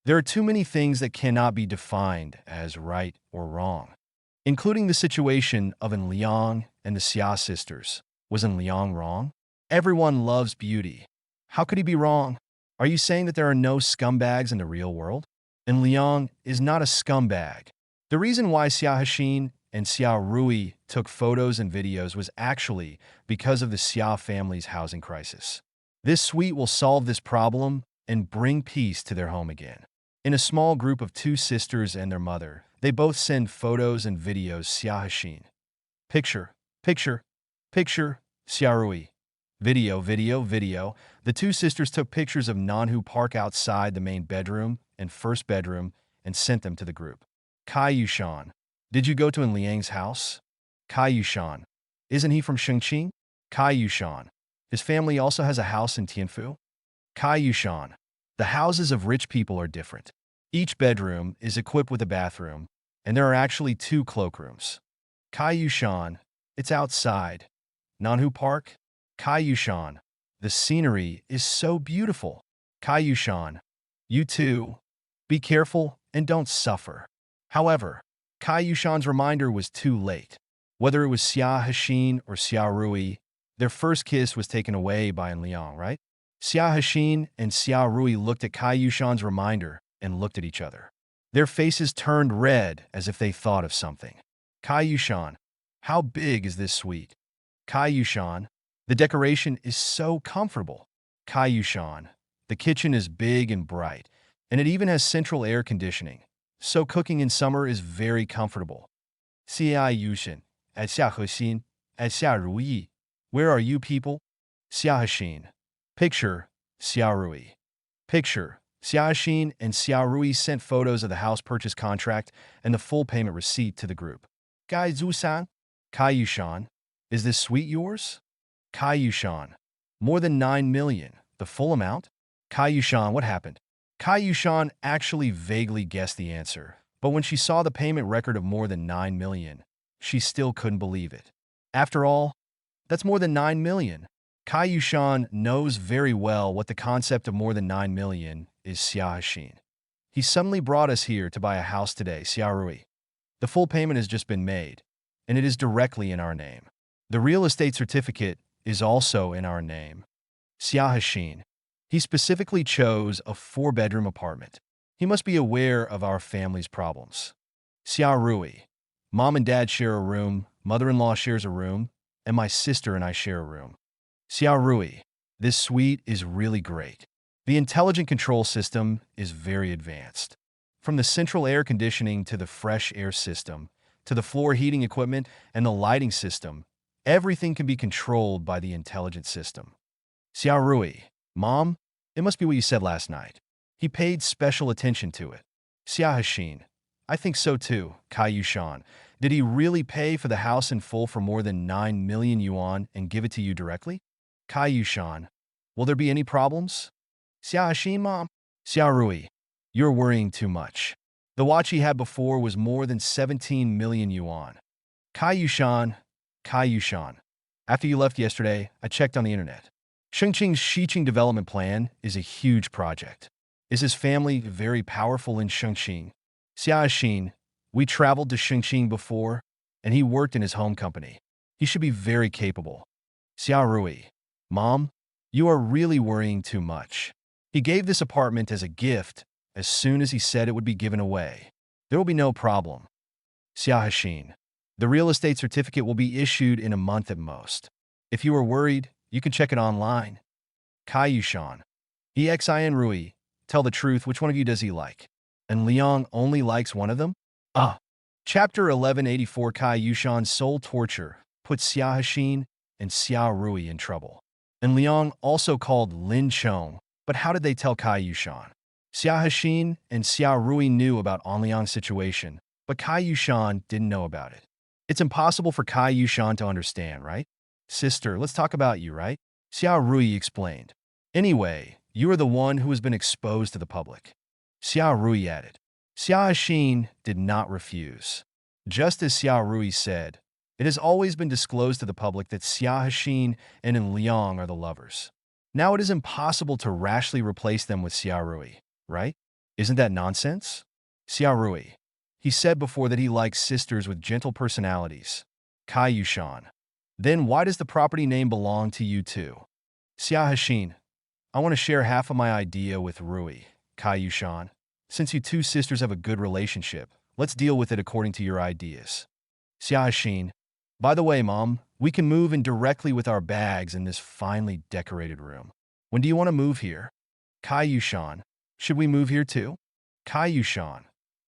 Speaker 1: There are too many things that cannot be defined as right or wrong, including the situation of Liang and the Xia sisters. Was Liang wrong? Everyone loves beauty. How could he be wrong? Are you saying that there are no scumbags in the real world? And Liang is not a scumbag. The reason why Xia Hexin and Xia Rui took photos and videos was actually because of the Xia family's housing crisis. This suite will solve this problem and bring peace to their home again. In a small group of two sisters and their mother, they both send photos and videos. Xia Hexin. Picture, picture, picture, Xia Rui. Video, video, video. The two sisters took pictures of Nanhu Park outside the main bedroom and first bedroom and sent them to the group. Kai Yushan, did you go to En Liang's house? Kai Yushan, isn't he from Shengqing? Kai Yushan, his family also has a house in Tianfu? Kai Yushan, the houses of rich people are different. Each bedroom is equipped with a bathroom, and there are actually 2 cloakrooms. Kai Yushan, it's outside. Nanhu Park? Kai Yushan, the scenery is so beautiful. Kai Yushan, you too. Be careful and don't suffer. However, Kai Yushan's reminder was too late. Whether it was Xia Hexin or Xia Rui, their first kiss was taken away by En Liang, right? Xia Hexin and Xia Rui looked at Kai Yushan's reminder and looked at each other. Their faces turned red as if they thought of something. Kai Yushan, how big is this suite? Kai Yushan, the decoration is so comfortable. Kai Yushan, the kitchen is big and bright, and it even has central air conditioning, so cooking in summer is very comfortable. Xia Yushan, at Xia Hexin, at Xia Rui, where are you people? Xia Hexin, picture, Xia Rui. Picture, Xia Hexin and Xia Rui sent photos of the house purchase contract and the full payment receipt to the group. Gai Zusan, Kai Yushan, is this suite yours? Kai Yushan, more than 9 million, the full amount? Kai Yushan, what happened? Kai Yushan actually vaguely guessed the answer, but when she saw the payment record of more than 9 million, she still couldn't believe it. After all, that's more than 9 million. Kai Yushan knows very well what the concept of more than 9 million is. Xia Hexin. He suddenly brought us here to buy a house today, Xia Rui. The full payment has just been made, and it is directly in our name. The real estate certificate is also in our name. Xia Hexin. He specifically chose a 4-bedroom apartment. He must be aware of our family's problems. Xia Rui. Mom and dad share a room, mother-in-law shares a room, and my sister and I share a room. Xia Rui. This suite is really great. The intelligent control system is very advanced. From the central air conditioning to the fresh air system, to the floor heating equipment and the lighting system, everything can be controlled by the intelligent system. Xia Rui. Mom, it must be what you said last night. He paid special attention to it. Xia Hexin. I think so too. Kai Yushan. Did he really pay for the house in full for more than 9 million yuan and give it to you directly? Kai Yushan. Will there be any problems? Xia Hexin, Mom. Xia Rui. You're worrying too much. The watch he had before was more than 17 million yuan. Kai Yushan. Kai Yushan. After you left yesterday, I checked on the internet. Shengqing's Xiqing development plan is a huge project. Is his family very powerful in Shengqing? Xia Hexin, we traveled to Shengqing before, and he worked in his home company. He should be very capable. Xia Rui. Mom, you are really worrying too much. He gave this apartment as a gift as soon as he said it would be given away. There will be no problem. Xia Hexin. The real estate certificate will be issued in a month at most. If you are worried, you can check it online. Kai Yushan. Exin Rui. Tell the truth, which one of you does he like? And Liang only likes one of them? Chapter 1184. Kai Yushan's soul torture put Xia Hexin and Xia Rui in trouble. And Liang also called Lin Chong, but how did they tell Kai Yushan? Xia Hexin and Xia Rui knew about An Liang's situation, but Kai Yushan didn't know about it. It's impossible for Kai Yushan to understand, right? Sister, let's talk about you, right? Xia Rui explained. Anyway, you are the one who has been exposed to the public. Xia Rui added. Xia Hexin did not refuse. Just as Xia Rui said, it has always been disclosed to the public that Xia Hexin and En Liang are the lovers. Now it is impossible to rashly replace them with Xia Rui, right? Isn't that nonsense? Xia Rui. He said before that he likes sisters with gentle personalities. Kai Yushan. Then why does the property name belong to you too? Xia Hexin. I want to share half of my idea with Rui. Kai Yushan. Since you two sisters have a good relationship, let's deal with it according to your ideas. Xia Hexin. By the way, Mom, we can move in directly with our bags in this finely decorated room. When do you want to move here? Kai Yushan. Should we move here too? Kai Yushan.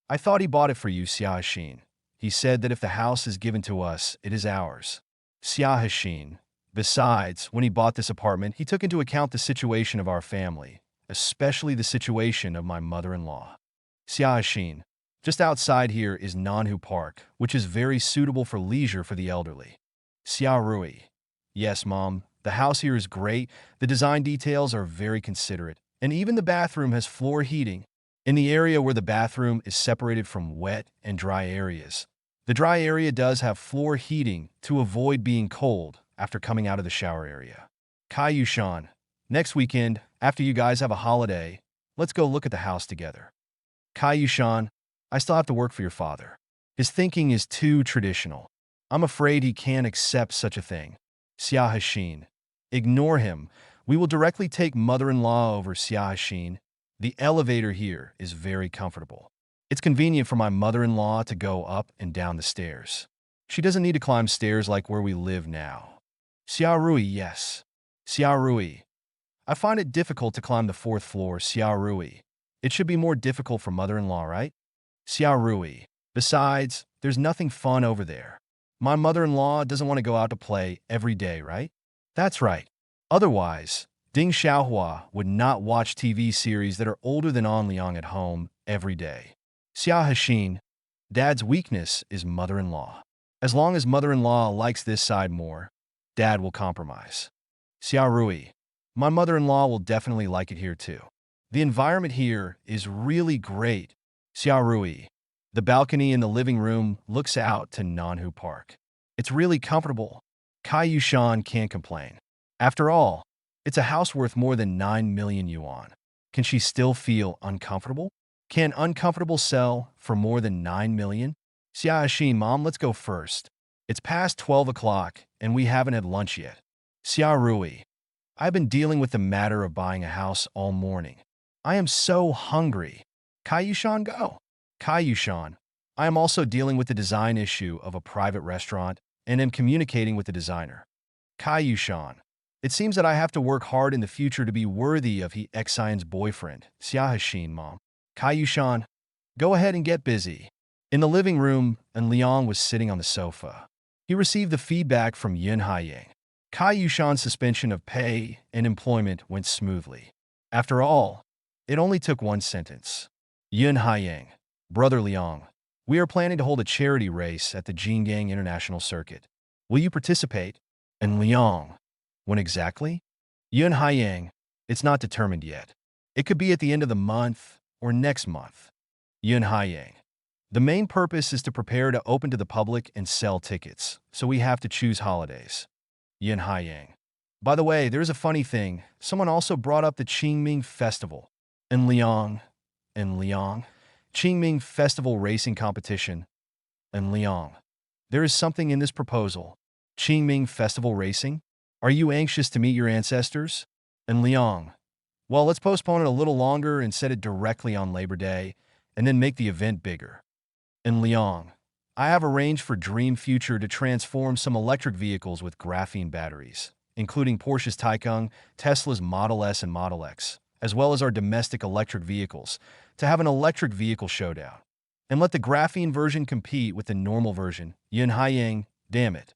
Speaker 1: I thought he bought it for you, Xia Hexin. He said that if the house is given to us, it is ours. Xia Hexin. Besides, when he bought this apartment, he took into account the situation of our family, especially the situation of my mother-in-law. Xiaoshin. Just outside here is Nanhu Park, which is very suitable for leisure for the elderly. Xiaorui. Yes, Mom, the house here is great, the design details are very considerate, and even the bathroom has floor heating in the area where the bathroom is separated from wet and dry areas. The dry area does have floor heating to avoid being cold after coming out of the shower area. Kaiyushan. Next weekend, after you guys have a holiday, let's go look at the house together. Kaiyushan. I still have to work for your father. His thinking is too traditional. I'm afraid he can't accept such a thing. Xiahashin. Ignore him. We will directly take mother-in-law over Xiahashin. The elevator here is very comfortable. It's convenient for my mother-in-law to go up and down the stairs. She doesn't need to climb stairs like where we live now. Xiaorui, yes. Xiaorui. I find it difficult to climb the 4th floor, Xiaorui. It should be more difficult for mother-in-law, right? Xiaorui. Besides, there's nothing fun over there. My mother-in-law doesn't want to go out to play every day, right? That's right. Otherwise, Ding Xiaohua would not watch TV series that are older than On Liang at home every day. Xiahashin. Dad's weakness is mother-in-law. As long as mother-in-law likes this side more, Dad will compromise. Xiaorui. My mother-in-law will definitely like it here too. The environment here is really great. Xiaorui. The balcony in the living room looks out to Nanhu Park. It's really comfortable. Kaiyushan can't complain. After all, it's a house worth more than 9 million yuan. Can she still feel uncomfortable? Can uncomfortable sell for more than 9 million? Xiaoshin, Mom, let's go first. It's past 12 o'clock and we haven't had lunch yet. Xiaorui. I've been dealing with the matter of buying a house all morning. I am so hungry. Kaiyushan, go. Kaiyushan. I am also dealing with the design issue of a private restaurant and am communicating with the designer. Kaiyushan. It seems that I have to work hard in the future to be worthy of he Xian's boyfriend. Xiahashin, Mom. Kaiyushan. Go ahead and get busy. In the living room, and Liang was sitting on the sofa. He received the feedback from Yun Haiyang. Kaiyushan's suspension of pay and employment went smoothly. After all, it only took one sentence. Yun Haiyang. Brother Liang, we are planning to hold a charity race at the Jinggang International Circuit. Will you participate? And Liang. When exactly? Yun Haiyang. It's not determined yet. It could be at the end of the month or next month. Yun Haiyang. The main purpose is to prepare to open to the public and sell tickets, so we have to choose holidays. Yun Haiyang. By the way, there's a funny thing. Someone also brought up the Qingming Festival. And Liang. Qingming Festival Racing Competition. And Liang. There is something in this proposal. Qingming Festival Racing? Are you anxious to meet your ancestors? And Liang. Well, let's postpone it a little longer and set it directly on Labor Day, and then make the event bigger. And Liang. I have arranged for Dream Future to transform some electric vehicles with graphene batteries, including Porsche's Taycan, Tesla's Model S and Model X, as well as our domestic electric vehicles, to have an electric vehicle showdown. And let the graphene version compete with the normal version. Yun Haiyang, damn it.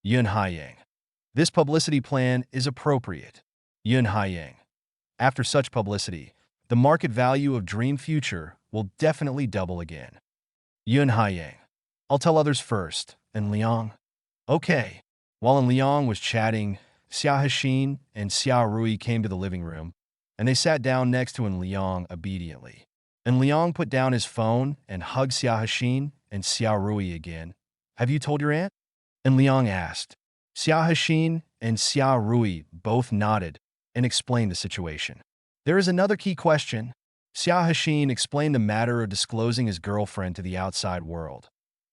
Speaker 1: Yun Haiyang. This publicity plan is appropriate. Yun Haiyang. After such publicity, the market value of Dream Future will definitely double again. Yun Haiyang. I'll tell others first. And Liang? Okay. While Liang was chatting, Xiahashin and Xiaorui came to the living room, and they sat down next to Liang obediently. And Liang put down his phone and hugged Xiahashin and Xiaorui again. Have you told your aunt? And Liang asked. Xiahashin and Xiaorui both nodded and explained the situation. There is another key question. Xiahashin explained the matter of disclosing his girlfriend to the outside world.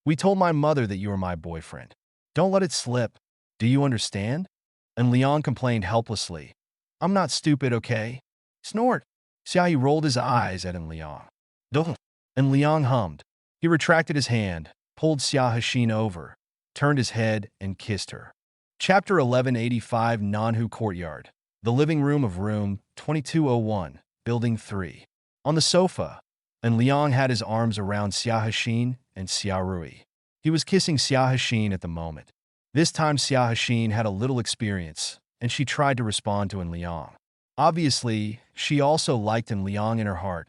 Speaker 1: We told my mother that you were my boyfriend. Don't let it slip. Do you understand? And Liang complained helplessly. I'm not stupid, okay? Snort. Xiaoyu rolled his eyes at Liang. Duh. And Liang hummed. He retracted his hand, pulled Xiahashin over, turned his head, and kissed her. Chapter 1185 Nanhu Courtyard. The living room of room 2201, Building 3. On the sofa, and Liang had his arms around Xiahashin and Xiaorui. He was kissing Xiahashin at the moment. This time Xia Hexin had a little experience, and she tried to respond to En Liang. Obviously, she also liked En Liang in her heart.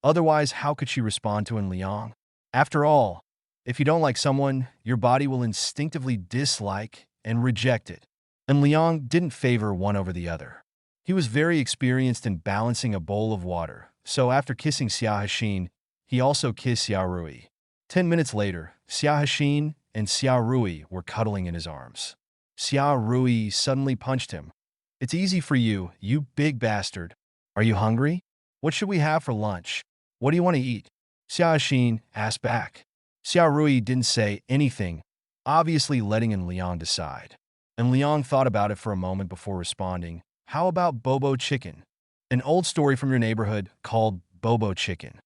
Speaker 1: Otherwise, how could she respond to En Liang? After all, if you don't like someone, your body will instinctively dislike and reject it. En Liang didn't favor one over the other. He was very experienced in balancing a bowl of water, so after kissing Xia Hexin, he also kissed Xia Rui. 10 minutes later, Xia Hexin and Xia Rui were cuddling in his arms. Xia Rui suddenly punched him. "It's easy for you, you big bastard. Are you hungry? What should we have for lunch? What do you want to eat?" Xia Hexin asked back. Xia Rui didn't say anything, obviously letting En Liang decide. En Liang thought about it for a moment before responding, "How about Bobo Chicken? An old story from your neighborhood called Bobo Chicken."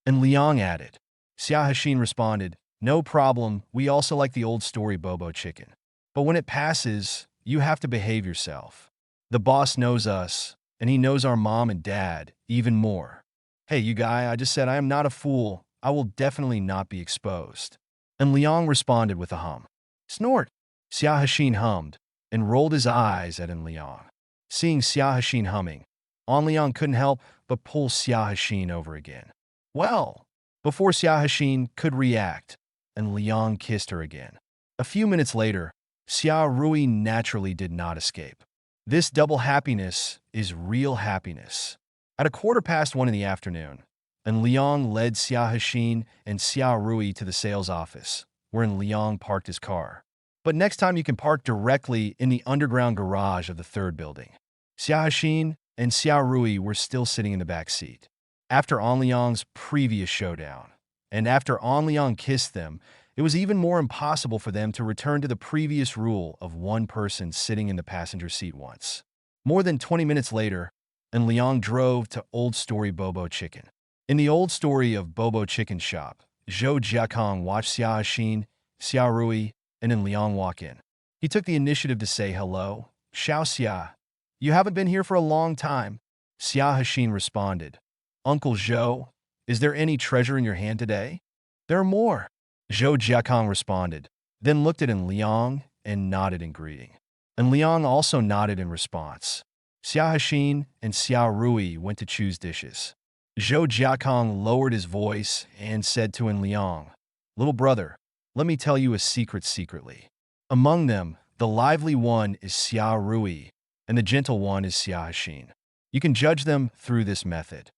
Speaker 1: En Liang added. Xia Hexin responded, "No problem, we also like the old story Bobo Chicken. But when it passes, you have to behave yourself. The boss knows us, and he knows our mom and dad even more. Hey, you guy, I just said I am not a fool. I will definitely not be exposed." And Liang responded with a hum. "Snort." Xia Hexin hummed and rolled his eyes at En Liang. Seeing Xia Hexin humming, En Liang couldn't help but pull Xia Hexin over again. Well, before Xia Hexin could react, En Liang kissed her again. A few minutes later, Xia Rui naturally did not escape. This double happiness is real happiness. At 1:15 in the afternoon, En Liang led Xia Hexin and Xia Rui to the sales office, where En Liang parked his car. But next time you can park directly in the underground garage of the third building. Xia Hexin and Xia Rui were still sitting in the back seat. After En Liang's previous showdown, and after En Liang kissed them, it was even more impossible for them to return to the previous rule of one person sitting in the passenger seat once. More than 20 minutes later, En Liang drove to Old Story Bobo Chicken. In the Old Story of Bobo Chicken shop, Zhou Jiakong watched Xia Hexin, Xia Rui, and En Liang walk in. He took the initiative to say hello. "Xiao Xia, you haven't been here for a long time." Xia Hexin responded, "Uncle Zhou, is there any treasure in your hand today?" "There are more," Zhou Jiakong responded, then looked at En Liang and nodded in greeting. En Liang also nodded in response. Xia Hexin and Xia Rui went to choose dishes. Zhou Jiakong lowered his voice and said to En Liang, "Little brother, let me tell you a secret secretly. Among them, the lively one is Xia Rui, and the gentle one is Xia Hexin. You can judge them through this method."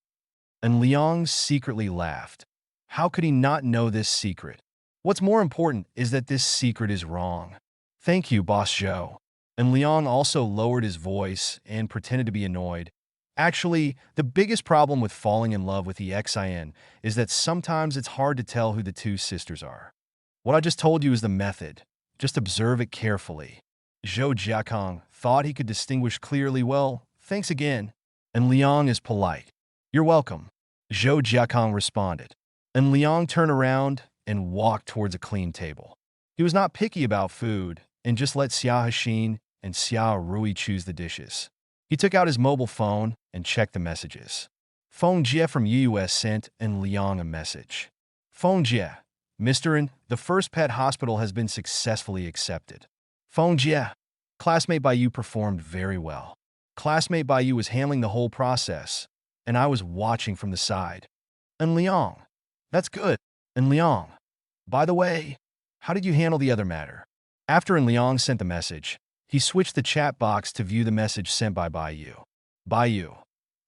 Speaker 1: And Liang secretly laughed. How could he not know this secret? What's more important is that this secret is wrong. "Thank you, Boss Zhou." And Liang also lowered his voice and pretended to be annoyed. Actually, the biggest problem with falling in love with the ecchi is that sometimes it's hard to tell who the two sisters are. What I just told you is the method. Just observe it carefully. Zhou Jiakong thought he could distinguish clearly. "Well, thanks again." And Liang is polite. "You're welcome," Zhou Jiakong responded. And Liang turned around and walked towards a clean table. He was not picky about food and just let Xia Hexin and Xia Rui choose the dishes. He took out his mobile phone and checked the messages. Feng Jie from US sent En Liang a message. "Feng Jie, Mr. N, the first pet hospital has been successfully accepted. Feng Jie, classmate by you performed very well. Classmate by you was handling the whole process, and I was watching from the side. En Liang, that's good. En Liang, by the way, how did you handle the other matter?" After En Liang sent the message, he switched the chat box to view the message sent by Baiyu. "Baiyu,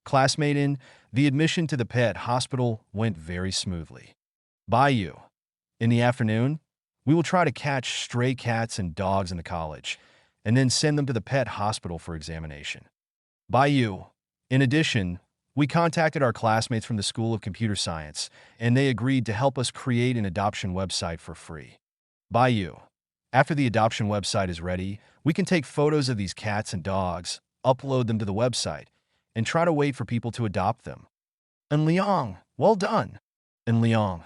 Speaker 1: classmate in, the admission to the pet hospital went very smoothly. Baiyu, in the afternoon, we will try to catch stray cats and dogs in the college, and then send them to the pet hospital for examination. Baiyu, in addition, we contacted our classmates from the School of Computer Science, and they agreed to help us create an adoption website for free. Baiyu, after the adoption website is ready, we can take photos of these cats and dogs, upload them to the website, and try to wait for people to adopt them." En Liang, well done. En Liang,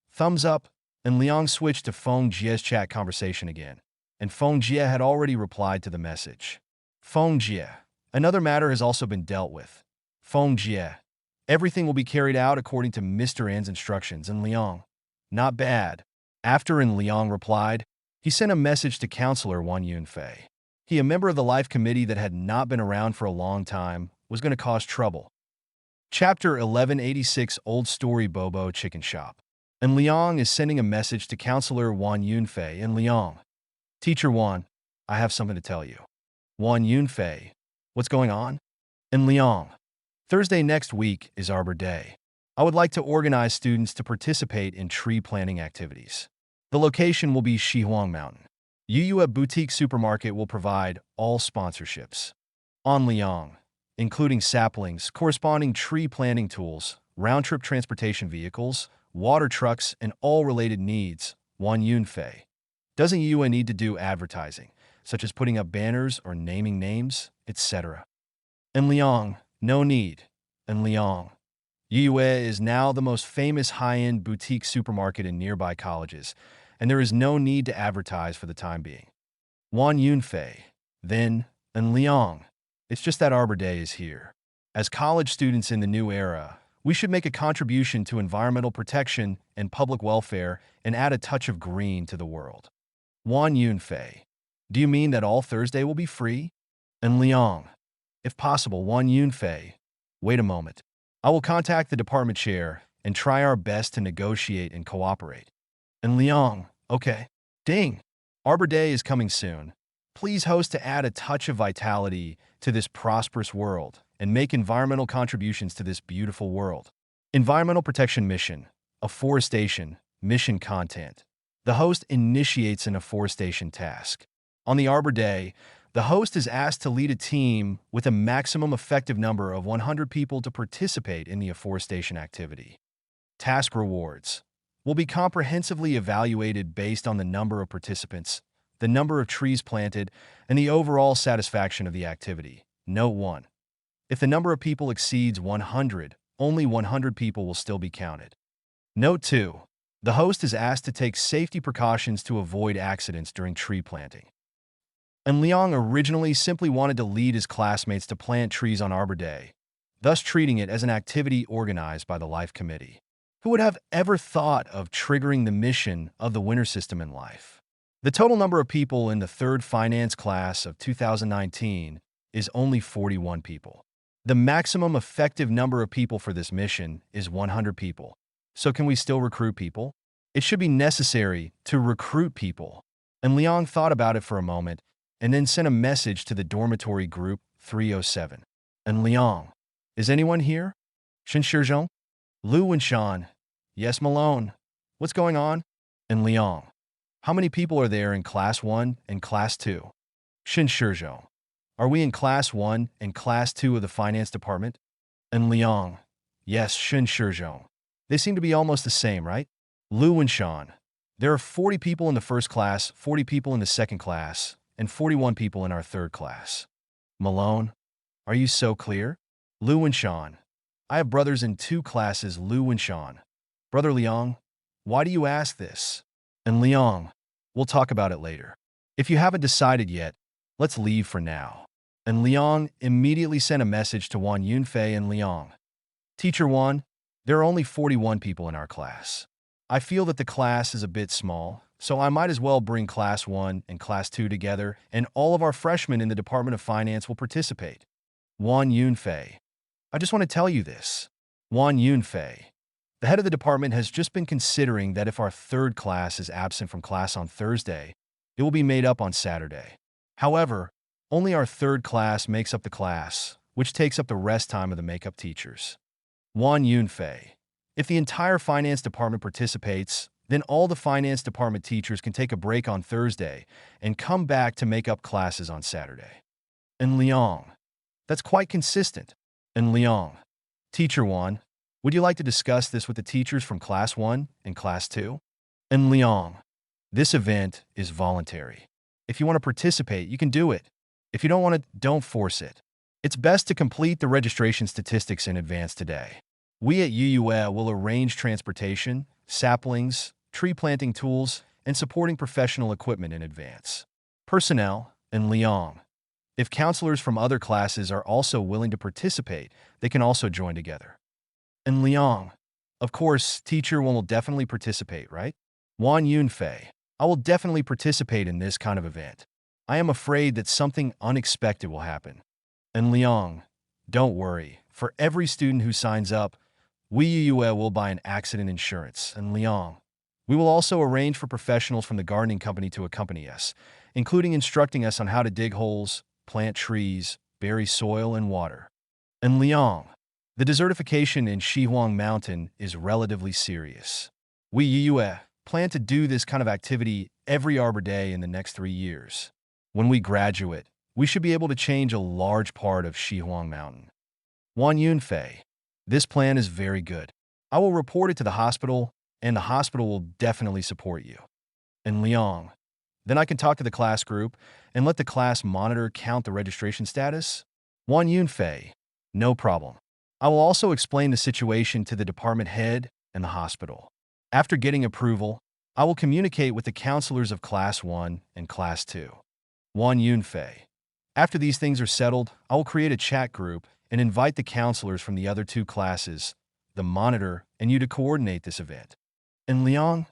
Speaker 1: thumbs up. En Liang switched to Feng Jie's chat conversation again, and Feng Jie had already replied to the message. "Feng Jie, another matter has also been dealt with. Feng Jie, everything will be carried out according to Mr. N's instructions." En Liang, not bad. After En Liang replied, He sent a message to counselor Won Yunfei. He, a member of the life committee that had not been around for a long time, was going to cause trouble. Chapter 1186 Old Story Bobo Chicken Shop. And Liang is sending a message to counselor Won Yunfei and Liang. Teacher Won, I have something to tell you. Won Yunfei, what's going on? And Liang, Thursday next week is Arbor Day. I would like to organize students to participate in tree planting activities. The location will be Shihuang Mountain. Yuyue Boutique Supermarket will provide all sponsorships. On Liang, including saplings, corresponding tree planting tools, round-trip transportation vehicles, water trucks, and all related needs, Won Yunfei. Doesn't Yuyue need to do advertising, such as putting up banners or naming names, etc.? And Liang, no need. And Liang, Yuyue is now the most famous high-end boutique supermarket in nearby colleges, and there is no need to advertise for the time being. Won Yunfei, then, and Liang, it's just that Arbor Day is here. As college students in the new era, we should make a contribution to environmental protection and public welfare and add a touch of green to the world. Won Yunfei, do you mean that all Thursday will be free? And Liang, if possible, Won Yunfei, wait a moment. I will contact the department chair and try our best to negotiate and cooperate. And Liang, okay. Ding! Arbor Day is coming soon. Please host to add a touch of vitality to this prosperous world and make environmental contributions to this beautiful world. Environmental Protection Mission, Afforestation, Mission Content. The host initiates an afforestation task. On the Arbor Day, the host is asked to lead a team with a maximum effective number of 100 people to participate in the afforestation activity. Task rewards will be comprehensively evaluated based on the number of participants, the number of trees planted, and the overall satisfaction of the activity. Note 1. If the number of people exceeds 100, only 100 people will still be counted. Note 2. The host is asked to take safety precautions to avoid accidents during tree planting. And Liang originally simply wanted to lead his classmates to plant trees on Arbor Day, thus treating it as an activity organized by the Life Committee. Who would have ever thought of triggering the mission of the winter system in life? The total number of people in the third finance class of 2019 is only 41 people. The maximum effective number of people for this mission is 100 people. So can we still recruit people? It should be necessary to recruit people. And Liang thought about it for a moment and then sent a message to the dormitory group 307. And Liang, is anyone here? Shin Shizhong? Lu Wenshan, yes Malone. What's going on? And Liang, how many people are there in Class 1 and Class 2? Shin Shizhong, are we in Class 1 and Class 2 of the Finance Department? And Liang, yes Shin Shizhong. They seem to be almost the same, right? Lu Wenshan, there are 40 people in the first class, 40 people in the second class, and 41 people in our third class. Malone, are you so clear? Lu Wenshan, I have brothers in 2 classes. Lu Wenshan, Brother Liang, why do you ask this? And Liang, we'll talk about it later. If you haven't decided yet, let's leave for now. And Liang immediately sent a message to Won Yunfei and Liang. Teacher Won, there are only 41 people in our class. I feel that the class is a bit small, so I might as well bring Class 1 and Class 2 together, and all of our freshmen in the Department of Finance will participate. Won Yunfei, I just want to tell you this. Won Yunfei, the head of the department has just been considering that if our third class is absent from class on Thursday, it will be made up on Saturday. However, only our third class makes up the class, which takes up the rest time of the makeup teachers. Won Yunfei, if the entire finance department participates, then all the finance department teachers can take a break on Thursday and come back to make up classes on Saturday. And Liang, that's quite consistent. And Liang, Teacher Won, would you like to discuss this with the teachers from Class 1 and Class 2? And Liang, this event is voluntary. If you want to participate, you can do it. If you don't want to, don't force it. It's best to complete the registration statistics in advance today. We at UUA will arrange transportation, saplings, tree planting tools, and supporting professional equipment in advance. Personnel, and Liang. If counselors from other classes are also willing to participate, they can also join together. And Liang, of course, Teacher Won will definitely participate, right? Won Yunfei, I will definitely participate in this kind of event. I am afraid that something unexpected will happen. And Liang, don't worry. For every student who signs up, we will buy an accident insurance. And Liang, we will also arrange for professionals from the gardening company to accompany us, including instructing us on how to dig holes, plant trees, bury soil and water. And Liang, the desertification in Shihuang Mountain is relatively serious. We plan to do this kind of activity every Arbor Day in the next 3 years. When we graduate, we should be able to change a large part of Shihuang Mountain. Wan Yunfei, this plan is very good. I will report it to the hospital, and the hospital will definitely support you. And Liang, then I can talk to the class group and let the class monitor count the registration status. Wan Yunfei, no problem. I will also explain the situation to the department head and the hospital. After getting approval, I will communicate with the counselors of Class 1 and Class 2. Wan Yunfei. After these things are settled, I will create a chat group and invite the counselors from the other two classes, the monitor, and you to coordinate this event. And Liang?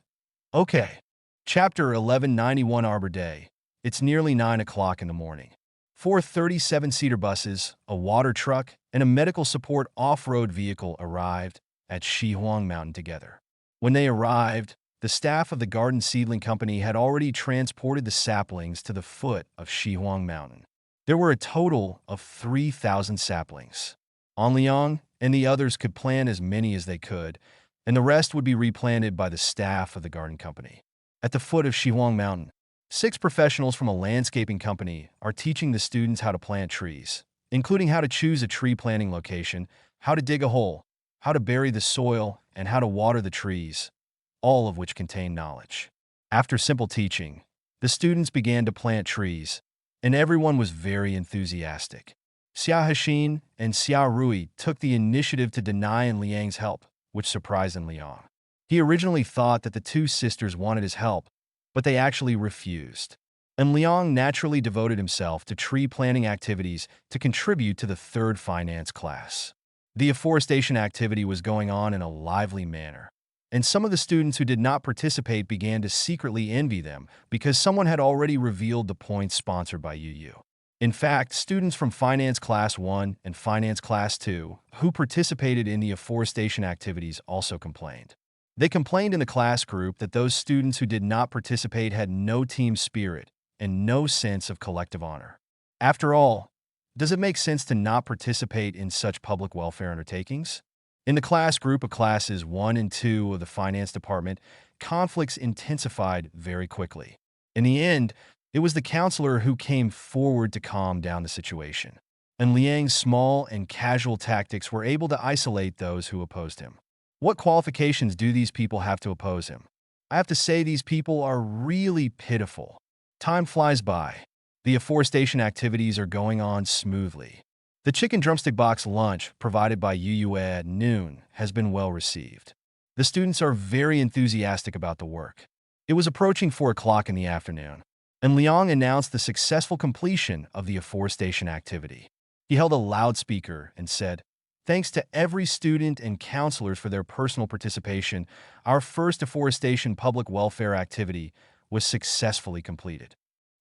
Speaker 1: Okay. Chapter 1191 Arbor Day. It's nearly 9 o'clock in the morning. 4 37-seater buses, a water truck, and a medical support off-road vehicle arrived at Shihuang Mountain together. When they arrived, the staff of the Garden Seedling Company had already transported the saplings to the foot of Shihuang Mountain. There were a total of 3,000 saplings. An Liang and the others could plant as many as they could, and the rest would be replanted by the staff of the garden company. At the foot of Shihuang Mountain, 6 professionals from a landscaping company are teaching the students how to plant trees, including how to choose a tree planting location, how to dig a hole, how to bury the soil, and how to water the trees, all of which contain knowledge. After simple teaching, the students began to plant trees, and everyone was very enthusiastic. Xia Hexin and Xia Rui took the initiative to deny An Liang's help, which surprised An Liang. He originally thought that the two sisters wanted his help, but they actually refused. An Liang naturally devoted himself to tree planting activities to contribute to the third finance class. The afforestation activity was going on in a lively manner, and some of the students who did not participate began to secretly envy them because someone had already revealed the points sponsored by Yu. In fact, students from Finance Class 1 and Finance Class 2 who participated in the afforestation activities also complained. They complained in the class group that those students who did not participate had no team spirit and no sense of collective honor. After all, does it make sense to not participate in such public welfare undertakings? In the class group of classes 1 and 2 of the finance department, conflicts intensified very quickly. In the end, it was the counselor who came forward to calm down the situation. And Liang's small and casual tactics were able to isolate those who opposed him. What qualifications do these people have to oppose him? I have to say these people are really pitiful. Time flies by. The afforestation activities are going on smoothly. The chicken drumstick box lunch provided by Yu at noon has been well received. The students are very enthusiastic about the work. It was approaching 4 o'clock in the afternoon, and Liang announced the successful completion of the afforestation activity. He held a loudspeaker and said, "Thanks to every student and counselors for their personal participation, our first afforestation public welfare activity was successfully completed.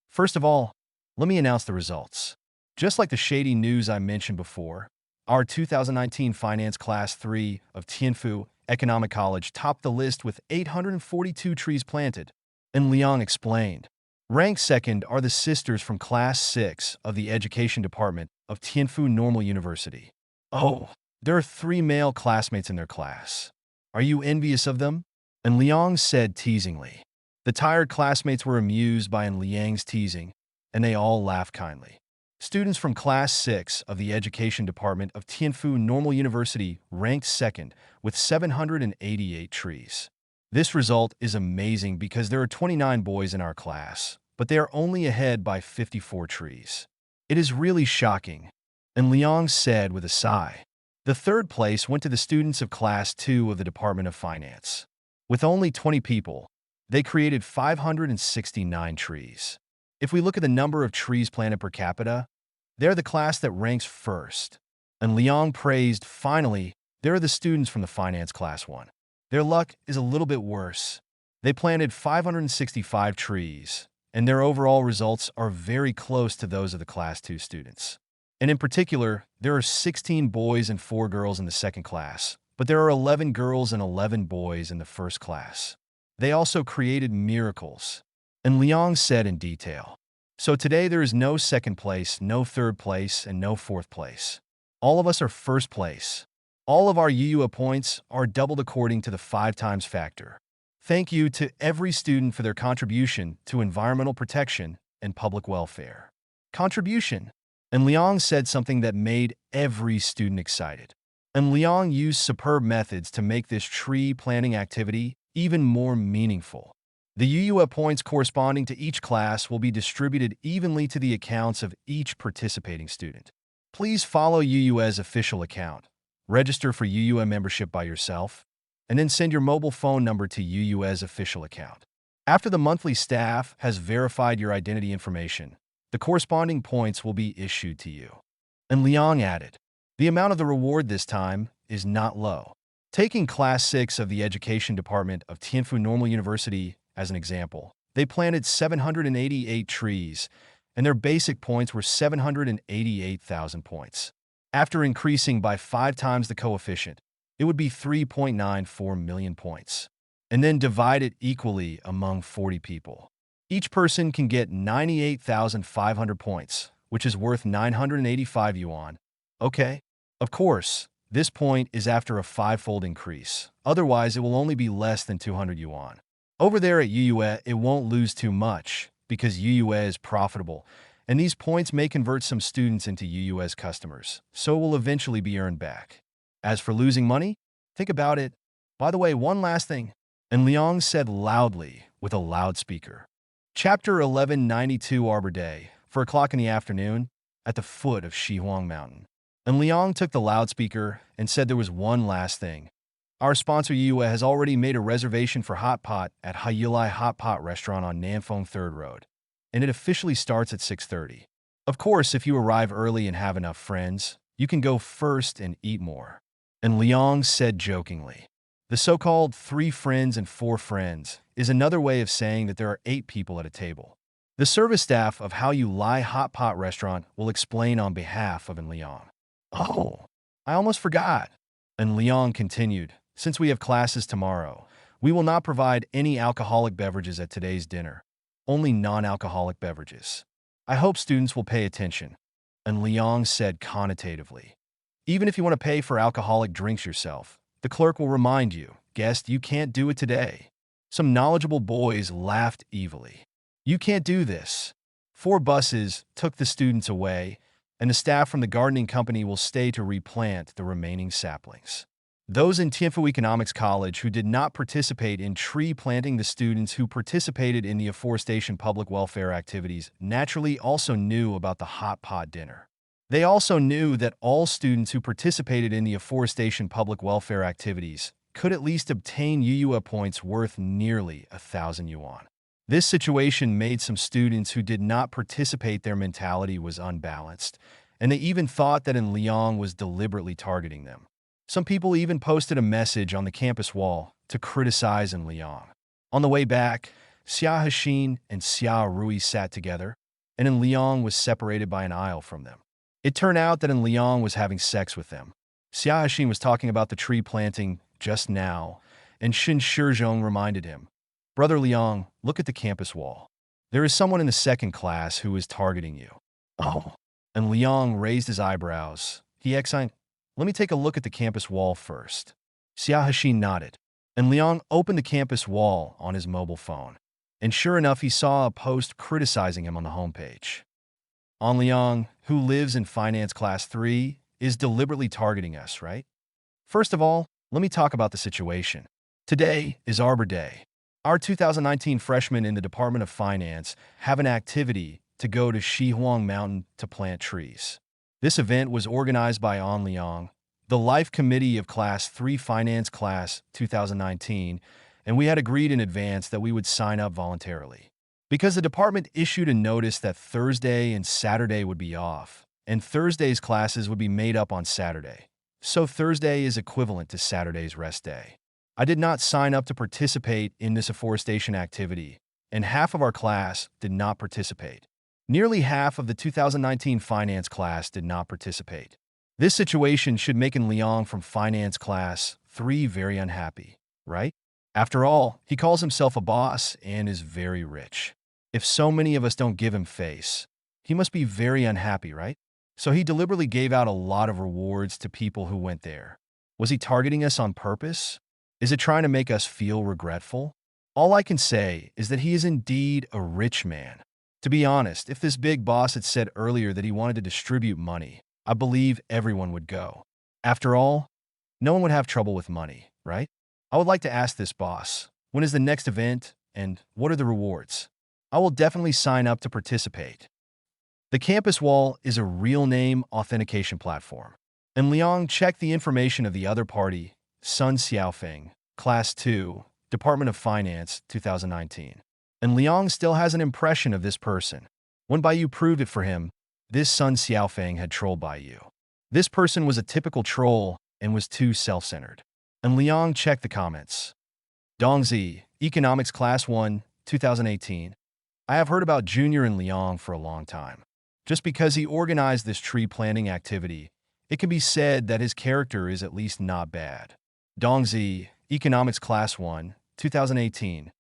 Speaker 1: First of all, let me announce the results. Just like the shady news I mentioned before, our 2019 Finance Class 3 of Tianfu Economic College topped the list with 842 trees planted." And Liang explained, "Ranked second are the sisters from Class 6 of the Education Department of Tianfu Normal University. Oh, there are 3 male classmates in their class. Are you envious of them?" And Liang said teasingly. The tired classmates were amused by An Liang's teasing, and they all laughed kindly. Students from Class 6 of the Education Department of Tianfu Normal University ranked second with 788 trees. This result is amazing because there are 29 boys in our class, but they are only ahead by 54 trees. It is really shocking. And Liang said with a sigh. The third place went to the students of Class 2 of the Department of Finance. With only 20 people, they created 569 trees. If we look at the number of trees planted per capita, they're the class that ranks first. And Liang praised, finally, there are the students from the Finance Class 1. Their luck is a little bit worse. They planted 565 trees, and their overall results are very close to those of the Class 2 students. And in particular, there are 16 boys and 4 girls in the second class, but there are 11 girls and 11 boys in the first class. They also created miracles. And Liang said in detail. So today there is no second place, no third place, and no fourth place. All of us are first place. All of our UUA points are doubled according to the 5 times factor. Thank you to every student for their contribution to environmental protection and public welfare. Contribution. And Liang said something that made every student excited. And Liang used superb methods to make this tree planting activity even more meaningful. The UUA points corresponding to each class will be distributed evenly to the accounts of each participating student. Please follow UUA's official account, register for UUA membership by yourself, and then send your mobile phone number to UUA's official account. After the monthly staff has verified your identity information, the corresponding points will be issued to you. And Liang added, the amount of the reward this time is not low. Taking Class 6 of the Education Department of Tianfu Normal University as an example, they planted 788 trees, and their basic points were 788,000 points. After increasing by 5 times the coefficient, it would be 3.94 million points, and then divide it equally among 40 people. Each person can get 98,500 points, which is worth 985 yuan. Okay? Of course, this point is after a 5-fold increase. Otherwise, it will only be less than 200 yuan. Over there at UUA, it won't lose too much because UUA is profitable, and these points may convert some students into UUA's customers, so it will eventually be earned back. As for losing money, think about it. By the way, one last thing. And Liang said loudly with a loudspeaker. Chapter 1192 Arbor Day, 4 o'clock in the afternoon, at the foot of Shihuang Mountain. And Liang took the loudspeaker and said there was one last thing. Our sponsor UUA has already made a reservation for Hot Pot at Haiyulai Hot Pot Restaurant on Nanfeng 3rd Road, and it officially starts at 6:30. Of course, if you arrive early and have enough friends, you can go first and eat more. And Liang said jokingly, the so-called 3 friends and 4 friends is another way of saying that there are 8 people at a table. The service staff of Haiyulai Hot Pot Restaurant will explain on behalf of Liang. Oh, I almost forgot. And Liang continued, since we have classes tomorrow, we will not provide any alcoholic beverages at today's dinner, only non-alcoholic beverages. I hope students will pay attention. And Liang said connotatively, even if you want to pay for alcoholic drinks yourself, the clerk will remind you, guest, you can't do it today. Some knowledgeable boys laughed evilly. You can't do this. 4 buses took the students away, and the staff from the gardening company will stay to replant the remaining saplings. Those in Tianfu Economics College who did not participate in tree planting, the students who participated in the afforestation public welfare activities naturally also knew about the hot pot dinner. They also knew that all students who participated in the afforestation public welfare activities could at least obtain UUA points worth nearly 1,000 yuan. This situation made some students who did not participate, their mentality was unbalanced, and they even thought that Liang was deliberately targeting them. Some people even posted a message on the campus wall to criticize Liang. On the way back, Xia Hexin and Xia Rui sat together, and Liang was separated by an aisle from them. It turned out that Liang was having sex with them. Xia Hexin was talking about the tree planting just now, and Xin Shizhong reminded him, Brother Liang, look at the campus wall. There is someone in the second class who is targeting you. Oh. And Liang raised his eyebrows. He exclaimed, let me take a look at the campus wall first. Xia Hexin nodded, and Liang opened the campus wall on his mobile phone. And sure enough, he saw a post criticizing him on the homepage. On Liang, who lives in finance class 3, is deliberately targeting us, right? First of all, let me talk about the situation. Today is Arbor Day. Our 2019 freshmen in the Department of Finance have an activity to go to Shihuang Mountain to plant trees. This event was organized by On Liang, the Life Committee of Class 3 Finance Class 2019, and we had agreed in advance that we would sign up voluntarily. Because the department issued a notice that Thursday and Saturday would be off, and Thursday's classes would be made up on Saturday. So Thursday is equivalent to Saturday's rest day. I did not sign up to participate in this afforestation activity, and half of our class did not participate. Nearly half of the 2019 finance class did not participate. This situation should make Liang from finance class 3 very unhappy, right? After all, he calls himself a boss and is very rich. If so many of us don't give him face, he must be very unhappy, right? So he deliberately gave out a lot of rewards to people who went there. Was he targeting us on purpose? Is it trying to make us feel regretful? All I can say is that he is indeed a rich man. To be honest, if this big boss had said earlier that he wanted to distribute money, I believe everyone would go. After all, no one would have trouble with money, right? I would like to ask this boss, when is the next event and what are the rewards? I will definitely sign up to participate. The campus wall is a real name authentication platform. And Liang checked the information of the other party, Sun Xiaofeng, Class 2, Department of Finance, 2019. And Liang still has an impression of this person. When Baiyu proved it for him, this Sun Xiaofeng had trolled Baiyu. This person was a typical troll and was too self-centered. And Liang checked the comments. Dongzi, Economics Class 1, 2018. I have heard about Junior and Liang for a long time. Just because he organized this tree planting activity, it can be said that his character is at least not bad. Dongzi, Economics Class 1, 2018.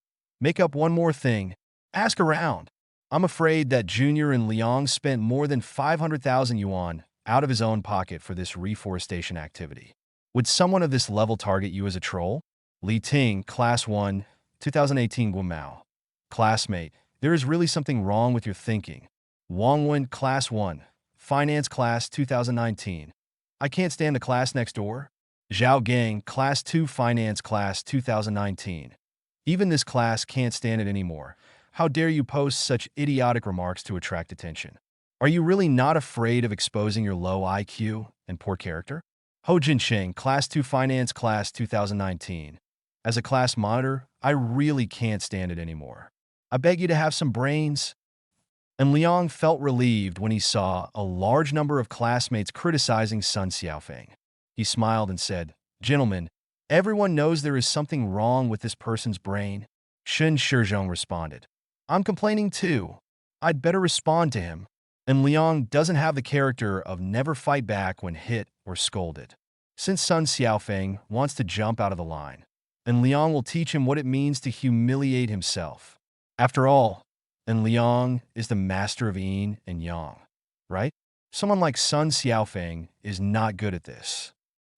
Speaker 1: Make up one more thing. Ask around. I'm afraid that Junior and Liang spent more than 500,000 yuan out of his own pocket for this reforestation activity. Would someone of this level target you as a troll? Li Ting, Class 1, 2018 Guomao. Classmate, there is really something wrong with your thinking. Wang Wen, Class 1, Finance Class 2019. I can't stand the class next door. Zhao Gang, Class 2 Finance Class 2019. Even this class can't stand it anymore. How dare you post such idiotic remarks to attract attention? Are you really not afraid of exposing your low IQ and poor character? Ho Jinsheng, Class 2 Finance Class 2019. As a class monitor, I really can't stand it anymore. I beg you to have some brains. And Liang felt relieved when he saw a large number of classmates criticizing Sun Xiaofeng. He smiled and said, "Gentlemen, everyone knows there is something wrong with this person's brain." Shen Shizhong responded, "I'm complaining too. I'd better respond to him." And Liang doesn't have the character of never fight back when hit or scolded. Since Sun Xiaofeng wants to jump out of the line, and Liang will teach him what it means to humiliate himself. After all, and Liang is the master of yin and yang, right? Someone like Sun Xiaofeng is not good at this.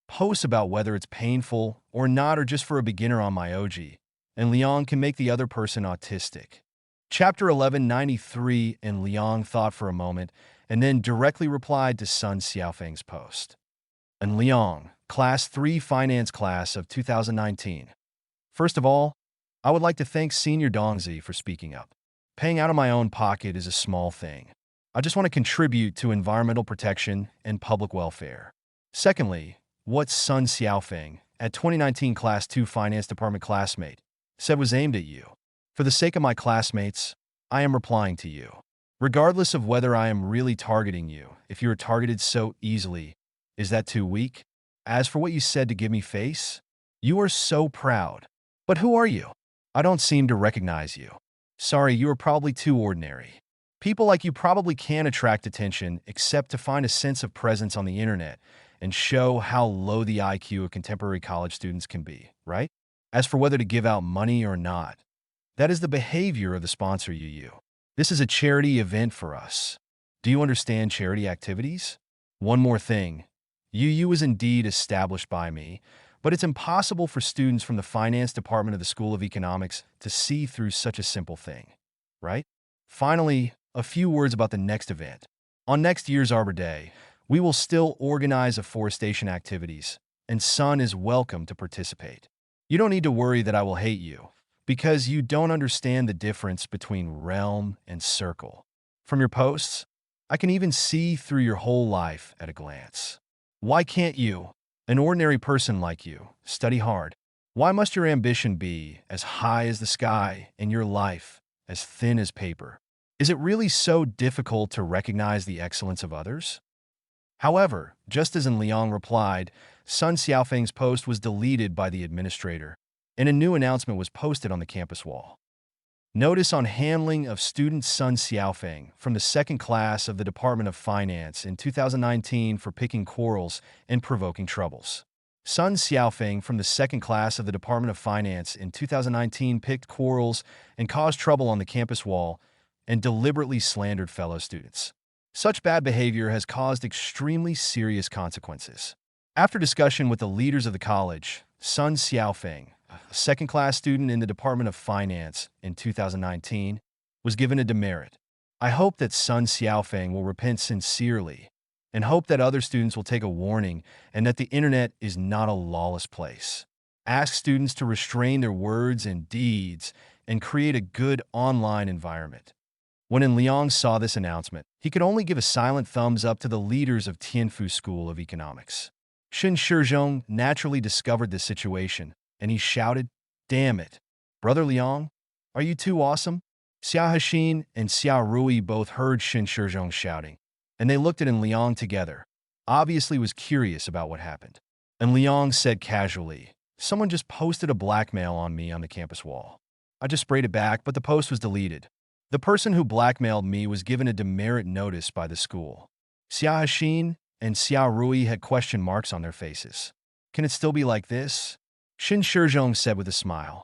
Speaker 1: Posts about whether it's painful or not are just for a beginner on my OG, and Liang can make the other person autistic. Chapter 1193, and Liang thought for a moment and then directly replied to Sun Xiaofeng's post. And Liang, Class 3 Finance Class of 2019. First of all, I would like to thank Senior Dongzi for speaking up. Paying out of my own pocket is a small thing. I just want to contribute to environmental protection and public welfare. Secondly, what Sun Xiaofeng, at 2019 Class 2 Finance Department classmate, said was aimed at you. For the sake of my classmates, I am replying to you. Regardless of whether I am really targeting you, if you are targeted so easily, is that too weak? As for what you said to give me face, you are so proud. But who are you? I don't seem to recognize you. Sorry, you are probably too ordinary. People like you probably can't attract attention except to find a sense of presence on the internet and show how low the IQ of contemporary college students can be, right? As for whether to give out money or not, that is the behavior of the sponsor you. This is a charity event for us. Do you understand charity activities? One more thing. UU is indeed established by me, but it's impossible for students from the finance department of the School of Economics to see through such a simple thing, right? Finally, a few words about the next event. On next year's Arbor Day, we will still organize afforestation activities, and Sun is welcome to participate. You don't need to worry that I will hate you, because you don't understand the difference between realm and circle. From your posts, I can even see through your whole life at a glance. Why can't you, an ordinary person like you, study hard? Why must your ambition be as high as the sky and your life as thin as paper? Is it really so difficult to recognize the excellence of others? However, just as in Liang replied, Sun Xiaofeng's post was deleted by the administrator, and a new announcement was posted on the campus wall. Notice on handling of student Sun Xiaofeng from the second class of the Department of Finance in 2019 for picking quarrels and provoking troubles. Sun Xiaofeng from the second class of the Department of Finance in 2019 picked quarrels and caused trouble on the campus wall and deliberately slandered fellow students. Such bad behavior has caused extremely serious consequences. After discussion with the leaders of the college, Sun Xiaofeng, a second-class student in the Department of Finance in 2019, was given a demerit. I hope that Sun Xiaofeng will repent sincerely and hope that other students will take a warning and that the internet is not a lawless place. Ask students to restrain their words and deeds and create a good online environment. When En Liang saw this announcement, he could only give a silent thumbs up to the leaders of Tianfu School of Economics. Shen Shizhong naturally discovered this situation, and he shouted, "Damn it! Brother Liang, are you too awesome?" Xia Hexin and Xia Rui both heard Shen Shizhong shouting, and they looked at En Liang together, obviously was curious about what happened. En Liang said casually, "Someone just posted a blackmail on me on the campus wall. I just sprayed it back, but the post was deleted. The person who blackmailed me was given a demerit notice by the school." Xia Hexin and Xia Rui had question marks on their faces. "Can it still be like this?" Shen Shizhong said with a smile.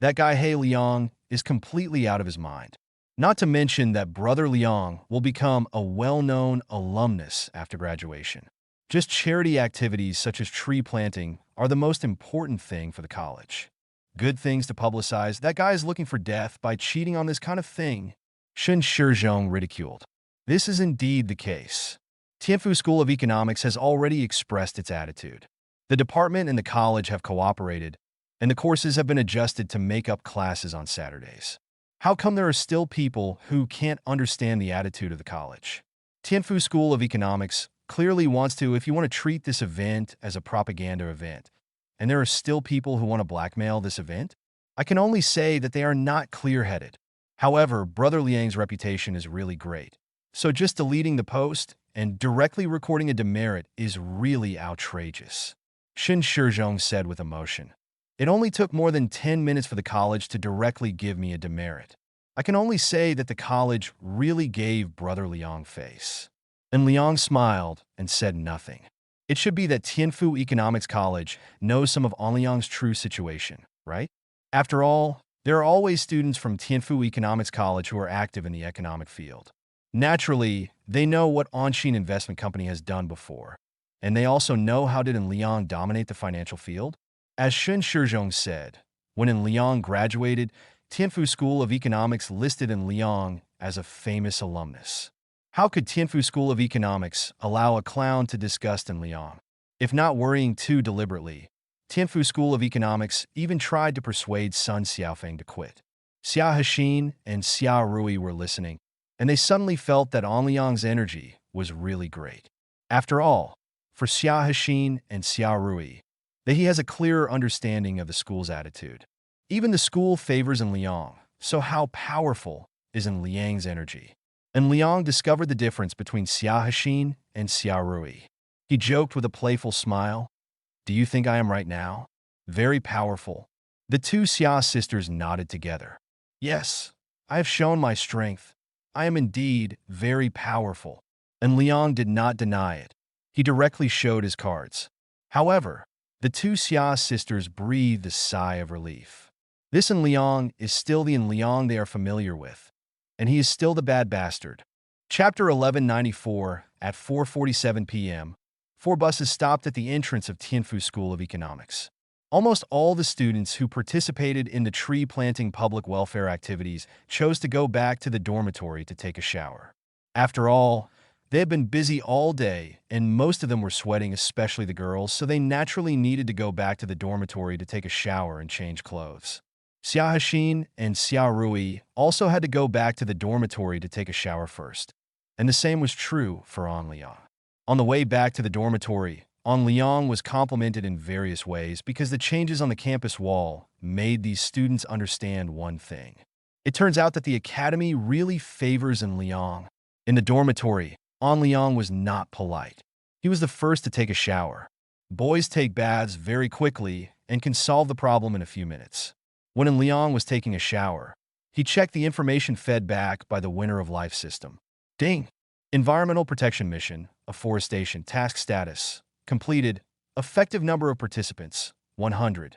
Speaker 1: "That guy He Liang is completely out of his mind. Not to mention that Brother Liang will become a well-known alumnus after graduation. Just charity activities such as tree planting are the most important thing for the college. Good things to publicize. That guy is looking for death by cheating on this kind of thing." Shen Shizhong ridiculed. This is indeed the case. Tianfu School of Economics has already expressed its attitude. The department and the college have cooperated, and the courses have been adjusted to make up classes on Saturdays. How come there are still people who can't understand the attitude of the college? Tianfu School of Economics clearly wants to, if you want to treat this event as a propaganda event, and there are still people who want to blackmail this event, I can only say that they are not clear-headed. However, Brother Liang's reputation is really great, so just deleting the post and directly recording a demerit is really outrageous. Shen Shizhong said with emotion. It only took more than 10 minutes for the college to directly give me a demerit. I can only say that the college really gave Brother Liang face. And Liang smiled and said nothing. It should be that Tianfu Economics College knows some of An Liang's true situation, right? After all, there are always students from Tianfu Economics College who are active in the economic field. Naturally, they know what Anshin Investment Company has done before, and they also know how did En Liang dominate the financial field. As Shen Shizhong said, when En Liang graduated, Tianfu School of Economics listed En Liang as a famous alumnus. How could Tianfu School of Economics allow a clown to disgust En Liang? If not worrying too deliberately, Tianfu School of Economics even tried to persuade Sun Xiaofeng to quit. Xia Hexin and Xia Rui were listening, and they suddenly felt that An Liang's energy was really great. After all, for Xia Hexin and Xia Rui, that he has a clearer understanding of the school's attitude. Even the school favors En Liang, so how powerful is En Liang's energy? En Liang discovered the difference between Xia Hexin and Xia Rui. He joked with a playful smile. "Do you think I am right now? Very powerful." The two Xia sisters nodded together. "Yes, I have shown my strength. I am indeed very powerful." And Liang did not deny it. He directly showed his cards. However, the two Xia sisters breathed a sigh of relief. This En Liang is still the En Liang they are familiar with, and he is still the bad bastard. Chapter 1194. At 4:47 p.m., 4 buses stopped at the entrance of Tianfu School of Economics. Almost all the students who participated in the tree-planting public welfare activities chose to go back to the dormitory to take a shower. After all, they had been busy all day, and most of them were sweating, especially the girls, so they naturally needed to go back to the dormitory to take a shower and change clothes. Xia Hexin and Xia Rui also had to go back to the dormitory to take a shower first, and the same was true for An Liang. On the way back to the dormitory, An Liang was complimented in various ways because the changes on the campus wall made these students understand one thing. It turns out that the academy really favors An Liang. In the dormitory, An Liang was not polite. He was the first to take a shower. Boys take baths very quickly, and can solve the problem in a few minutes. When Liang was taking a shower, he checked the information fed back by the winner of life system. Ding! Environmental protection mission, afforestation task status, completed. Effective number of participants, 100.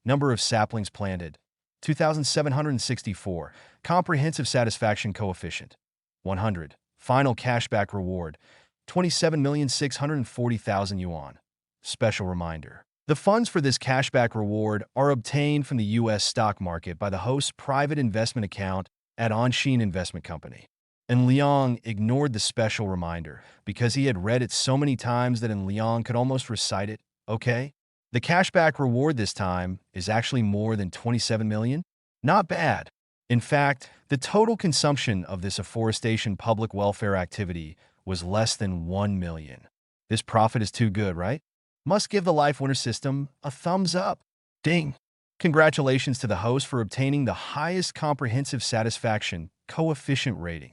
Speaker 1: Number of saplings planted, 2,764. Comprehensive satisfaction coefficient, 100. Final cashback reward, 27,640,000 yuan. Special reminder. The funds for this cashback reward are obtained from the U.S. stock market by the host's private investment account at Onshin Investment Company. And Liang ignored the special reminder because he had read it so many times that Liang could almost recite it. Okay? The cashback reward this time is actually more than 27 million? Not bad. In fact, the total consumption of this afforestation public welfare activity was less than 1 million. This profit is too good, right? Must give the Life Winner system a thumbs up. Ding! Congratulations to the host for obtaining the highest comprehensive satisfaction coefficient rating.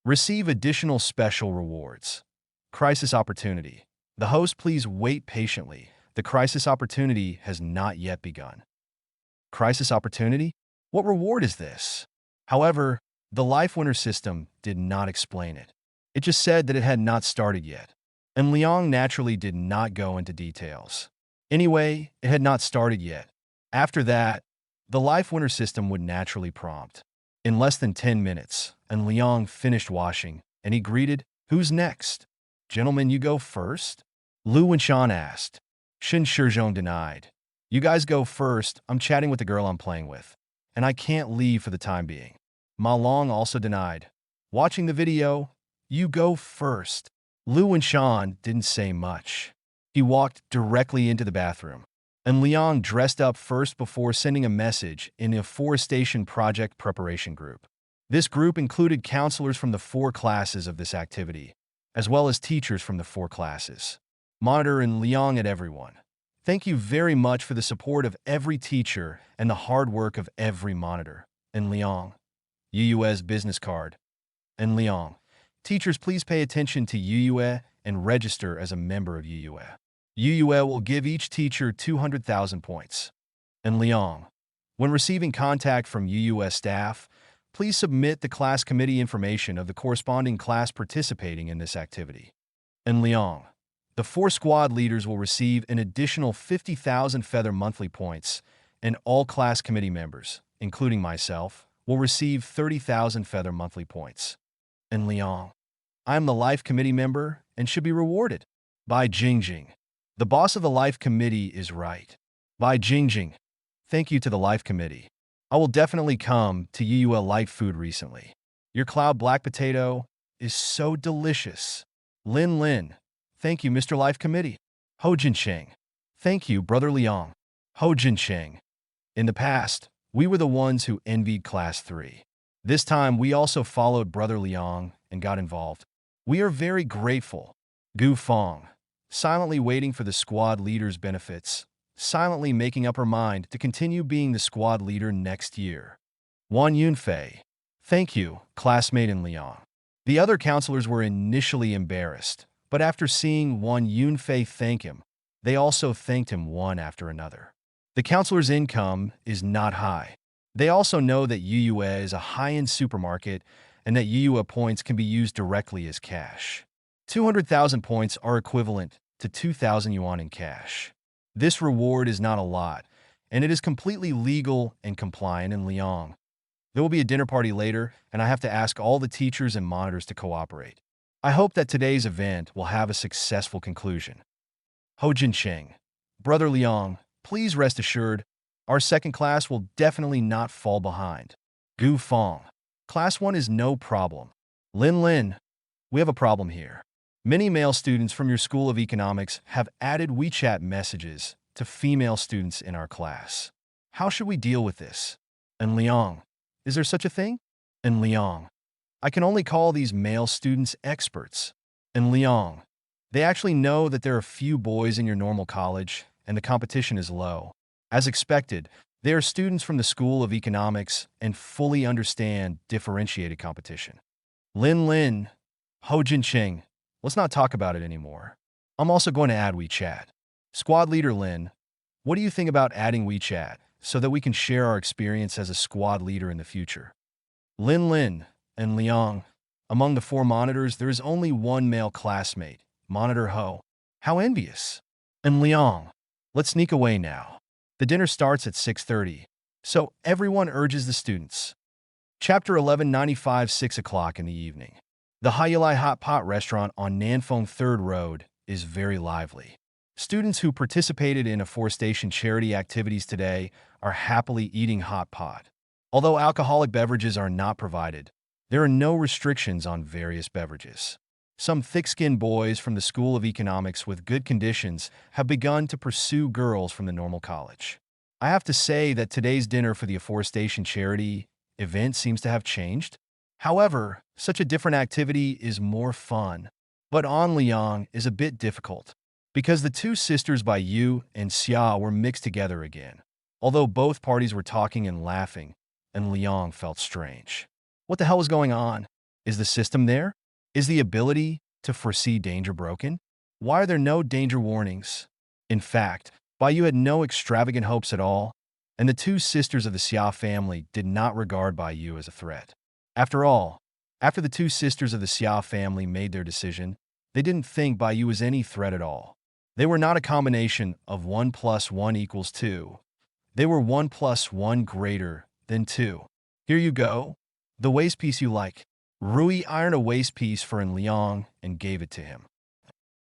Speaker 1: Receive additional special rewards. Crisis opportunity. The host, please wait patiently. The crisis opportunity has not yet begun. Crisis opportunity? What reward is this? However, the Life Winner system did not explain it. It just said that it had not started yet. And Liang naturally did not go into details. Anyway, it had not started yet. After that, the Life Winner system would naturally prompt. In less than 10 minutes, and Liang finished washing, and he greeted, "Who's next?" "Gentlemen, you go first?" Lu Wenshan asked. Shin Shizhong denied. "You guys go first, I'm chatting with the girl I'm playing with, and I can't leave for the time being." Ma Long also denied. "Watching the video, you go first." Lu Wenshan didn't say much. He walked directly into the bathroom, and Liang dressed up first before sending a message in the Afforestation Project Preparation Group. This group included counselors from the 4 classes of this activity, as well as teachers from the 4 classes. Monitor and Liang at everyone. Thank you very much for the support of every teacher and the hard work of every monitor. And Liang. UUE's business card. And Liang. Teachers, please pay attention to UUE and register as a member of UUE. UUE will give each teacher 200,000 points. And Liang. When receiving contact from UUE staff, please submit the class committee information of the corresponding class participating in this activity. And Liang. The 4 squad leaders will receive an additional 50,000 feather monthly points, and all class committee members, including myself, will receive 30,000 feather monthly points. And Liang. I am the Life Committee member and should be rewarded. By Jingjing. The boss of the Life Committee is right. By Jingjing. Thank you to the Life Committee. I will definitely come to UUE Light Food recently. Your cloud black potato is so delicious. Lin Lin. Thank you, Mr. Life Committee. Ho Jincheng. Thank you, Brother Liang. Ho Jincheng. In the past, we were the ones who envied Class 3. This time, we also followed Brother Liang and got involved. We are very grateful. Gu Fong. Silently waiting for the squad leader's benefits, silently making up her mind to continue being the squad leader next year. Wan Yunfei. Thank you, classmate in Liang. The other counselors were initially embarrassed, but after seeing Wan Yunfei thank him, they also thanked him one after another. The counselor's income is not high. They also know that UUE is a high-end supermarket and that UUE points can be used directly as cash. 200,000 points are equivalent to 2,000 yuan in cash. This reward is not a lot, and it is completely legal and compliant in Liang. There will be a dinner party later, and I have to ask all the teachers and monitors to cooperate. I hope that today's event will have a successful conclusion. Ho Jincheng. Brother Liang, please rest assured, our second class will definitely not fall behind. Gu Fong. Class 1 is no problem. Lin Lin. We have a problem here. Many male students from your School of Economics have added WeChat messages to female students in our class. How should we deal with this? And Liang. Is there such a thing? And Liang. I can only call these male students experts. And Liang. They actually know that there are few boys in your normal college, and the competition is low. As expected, they are students from the School of Economics and fully understand differentiated competition. Lin Lin. Ho Jincheng. Let's not talk about it anymore. I'm also going to add WeChat. Squad Leader Lin. What do you think about adding WeChat so that we can share our experience as a squad leader in the future? Lin and Liang. Among the four monitors, there is only one male classmate, Monitor Ho. How envious. And Liang. Let's sneak away now. The dinner starts at 6:30, so everyone urges the students. Chapter 1195, 6 o'clock in the evening. The Hayalai Hot Pot restaurant on Nanfeng 3rd Road is very lively. Students who participated in afforestation charity activities today are happily eating hot pot. Although alcoholic beverages are not provided, there are no restrictions on various beverages. Some thick-skinned boys from the School of Economics with good conditions have begun to pursue girls from the normal college. I have to say that today's dinner for the afforestation charity event seems to have changed. However, such a different activity is more fun. But on Liang is a bit difficult, because the two sisters by Yu and Xia were mixed together again. Although both parties were talking and laughing, and Liang felt strange. What the hell is going on? Is the system there? Is the ability to foresee danger broken? Why are there no danger warnings? In fact, Baiyu had no extravagant hopes at all, and the two sisters of the Xia family did not regard Baiyu as a threat. After all, after the two sisters of the Xia family made their decision, they didn't think Baiyu was any threat at all. They were not a combination of 1 plus 1 equals 2. They were 1 plus 1 greater than 2. Here you go. The waist piece you like. Rui ironed a waist piece for Liang and gave it to him.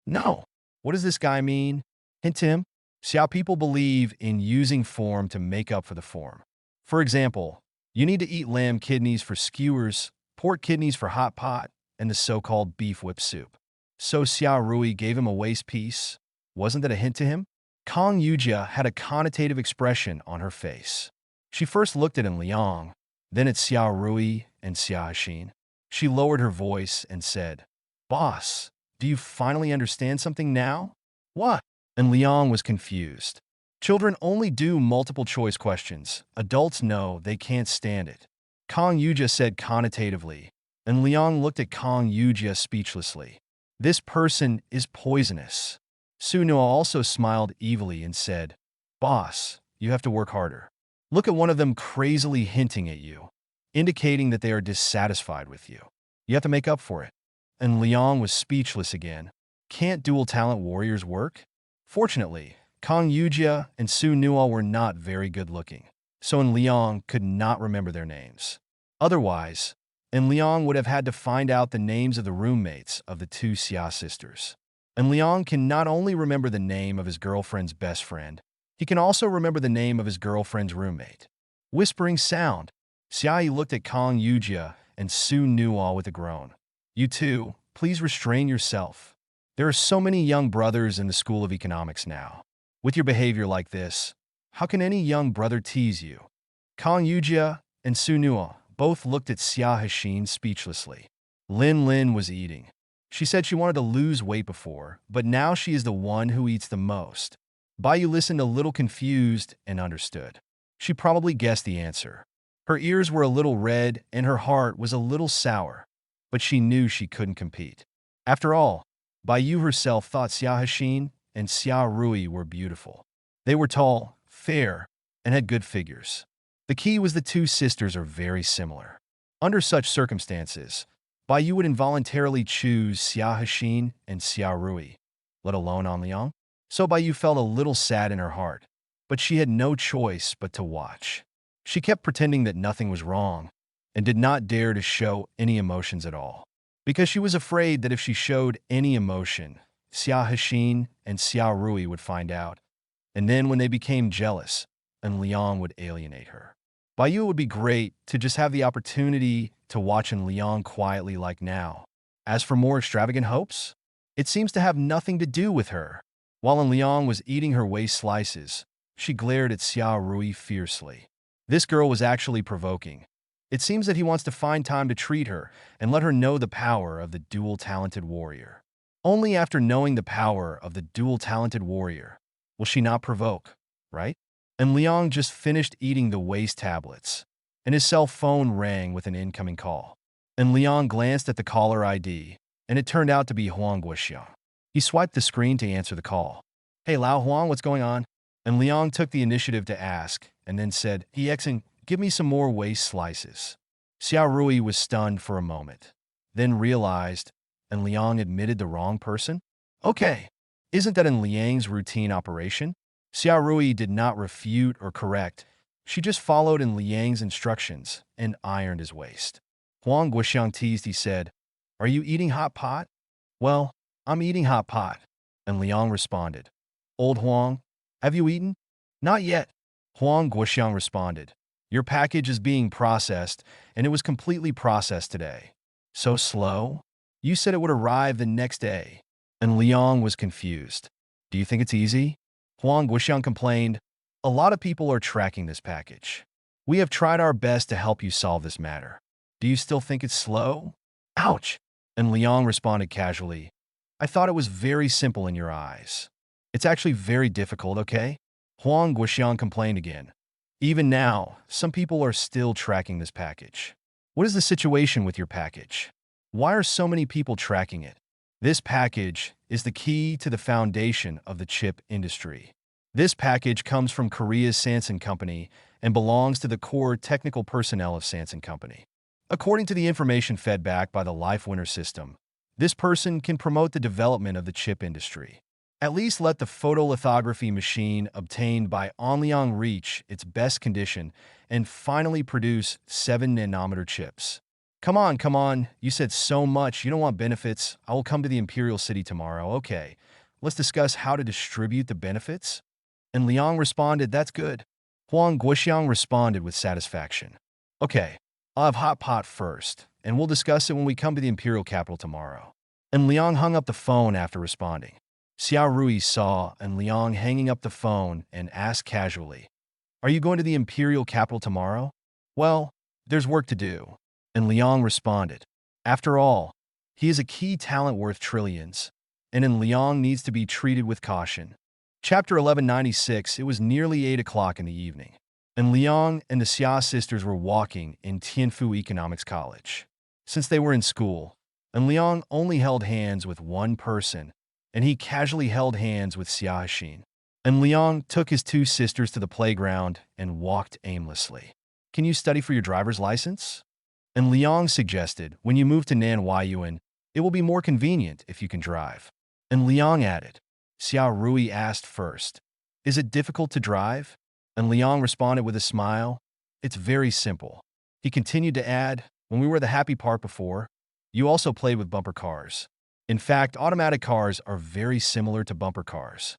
Speaker 1: No. What does this guy mean? Hint to him. Xiao people believe in using form to make up for the form. For example, you need to eat lamb kidneys for skewers, pork kidneys for hot pot, and the so-called beef whip soup. So Xiao Rui gave him a waist piece. Wasn't that a hint to him? Kong Yujia had a connotative expression on her face. She first looked at Liang, then at Xiao Rui and Xia Xin. She lowered her voice and said, "Boss, do you finally understand something now?" "What?" And Liang was confused. Children only do multiple-choice questions. Adults know they can't stand it. Kong Yujia said connotatively, and Liang looked at Kong Yujia speechlessly. This person is poisonous. Su Nua also smiled evilly and said, "Boss, you have to work harder. Look at one of them crazily hinting at you, indicating that they are dissatisfied with you. You have to make up for it." And Liang was speechless again. Can't dual-talent warriors work? Fortunately, Kong Yujia and Su Nua were not very good-looking, so Liang could not remember their names. Otherwise, Liang would have had to find out the names of the roommates of the two Xia sisters. And Liang can not only remember the name of his girlfriend's best friend, he can also remember the name of his girlfriend's roommate. Whispering sound. Xiaoyi looked at Kong Yujia and Su Nua with a groan. "You two, please restrain yourself. There are so many young brothers in the School of Economics now. With your behavior like this, how can any young brother tease you?" Kong Yujia and Su Nua both looked at Xia Hexin speechlessly. Lin was eating. She said she wanted to lose weight before, but now she is the one who eats the most. Baiyu listened a little confused and understood. She probably guessed the answer. Her ears were a little red and her heart was a little sour, but she knew she couldn't compete. After all, Baiyu herself thought Xia Hexin and Xia Rui were beautiful. They were tall, fair, and had good figures. The key was the two sisters are very similar. Under such circumstances, Baiyu would involuntarily choose Xia Hexin and Xia Rui, let alone on Liang. So Baiyu felt a little sad in her heart, but she had no choice but to watch. She kept pretending that nothing was wrong and did not dare to show any emotions at all, because she was afraid that if she showed any emotion, Xia Hexin and Xia Rui would find out, and then when they became jealous, Liang would alienate her. Baiyu would be great to just have the opportunity to watch Liang quietly like now. As for more extravagant hopes, it seems to have nothing to do with her. While Liang was eating her waist slices, she glared at Xia Rui fiercely. This girl was actually provoking. It seems that he wants to find time to treat her and let her know the power of the dual-talented warrior. Only after knowing the power of the dual-talented warrior will she not provoke, right? And Liang just finished eating the waist tablets, and his cell phone rang with an incoming call. And Liang glanced at the caller ID, and it turned out to be Huang Guoxiang. He swiped the screen to answer the call. "Hey, Lao Huang, what's going on?" And Liang took the initiative to ask, and then said, "EXing, give me some more waist slices." Xiao Rui was stunned for a moment, then realized, and Liang admitted the wrong person? Okay, isn't that in Liang's routine operation? Xiao Rui did not refute or correct. She just followed in Liang's instructions and ironed his waist. Huang Guoxiang teased. He said, "Are you eating hot pot?" "Well, I'm eating hot pot." And Liang responded, "Old Huang, have you eaten?" "Not yet." Huang Guoxiang responded, "Your package is being processed, and it was completely processed today." "So slow? You said it would arrive the next day." And Liang was confused. "Do you think it's easy?" Huang Guoxiang complained, "A lot of people are tracking this package. We have tried our best to help you solve this matter. Do you still think it's slow?" "Ouch!" And Liang responded casually, "I thought it was very simple in your eyes. It's actually very difficult, okay?" Huang Guoxiang complained again. "Even now, some people are still tracking this package. What is the situation with your package? Why are so many people tracking it?" This package is the key to the foundation of the chip industry. This package comes from Korea's Samsung Company and belongs to the core technical personnel of Samsung Company. According to the information fed back by the Life Winner system, this person can promote the development of the chip industry. At least let the photolithography machine obtained by Onliang reach its best condition and finally produce 7-nanometer chips. Come on, you said so much, you don't want benefits. I will come to the Imperial City tomorrow. Okay, let's discuss how to distribute the benefits. And Liang responded, "That's good." Huang Guoxiang responded with satisfaction. "Okay, I'll have hot pot first, and we'll discuss it when we come to the Imperial capital tomorrow." And Liang hung up the phone after responding. Xiao Rui saw and Liang hanging up the phone and asked casually, "Are you going to the Imperial capital tomorrow?" "Well, there's work to do." And Liang responded, "After all, he is a key talent worth trillions, and Liang needs to be treated with caution." Chapter 1196. It was nearly 8 o'clock in the evening, and Liang and the Xia sisters were walking in Tianfu Economics College. Since they were in school, and Liang only held hands with one person, and he casually held hands with Xia Hexin. And Liang took his two sisters to the playground and walked aimlessly. "Can you study for your driver's license?" And Liang suggested, "When you move to Nanhuayuan, it will be more convenient if you can drive." And Liang added. Xiao Rui asked first, "Is it difficult to drive?" And Liang responded with a smile, "It's very simple." He continued to add, "When we were at the Happy Park before, you also played with bumper cars. In fact, automatic cars are very similar to bumper cars.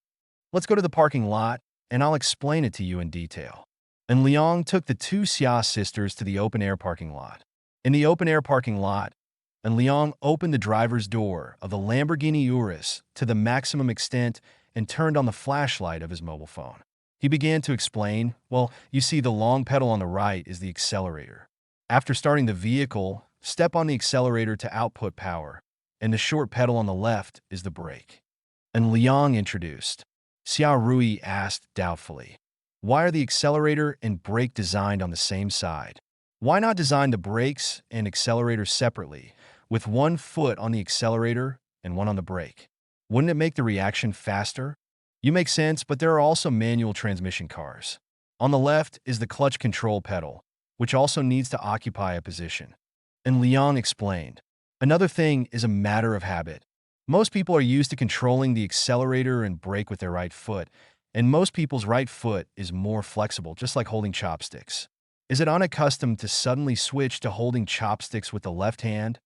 Speaker 1: Let's go to the parking lot, and I'll explain it to you in detail." And Liang took the two Xia sisters to the open-air parking lot. In the open-air parking lot, and Liang opened the driver's door of the Lamborghini Urus to the maximum extent and turned on the flashlight of his mobile phone. He began to explain, "Well, you see, the long pedal on the right is the accelerator. After starting the vehicle, step on the accelerator to output power, and the short pedal on the left is the brake." And Liang introduced. Xiao Rui asked doubtfully, "Why are the accelerator and brake designed on the same side? Why not design the brakes and accelerator separately, with one foot on the accelerator and one on the brake? Wouldn't it make the reaction faster?" "You make sense, but there are also manual transmission cars. On the left is the clutch control pedal, which also needs to occupy a position." And Liang explained, "Another thing is a matter of habit. Most people are used to controlling the accelerator and brake with their right foot, and most people's right foot is more flexible, just like holding chopsticks. Is it unaccustomed to suddenly switch to holding chopsticks with the left hand?"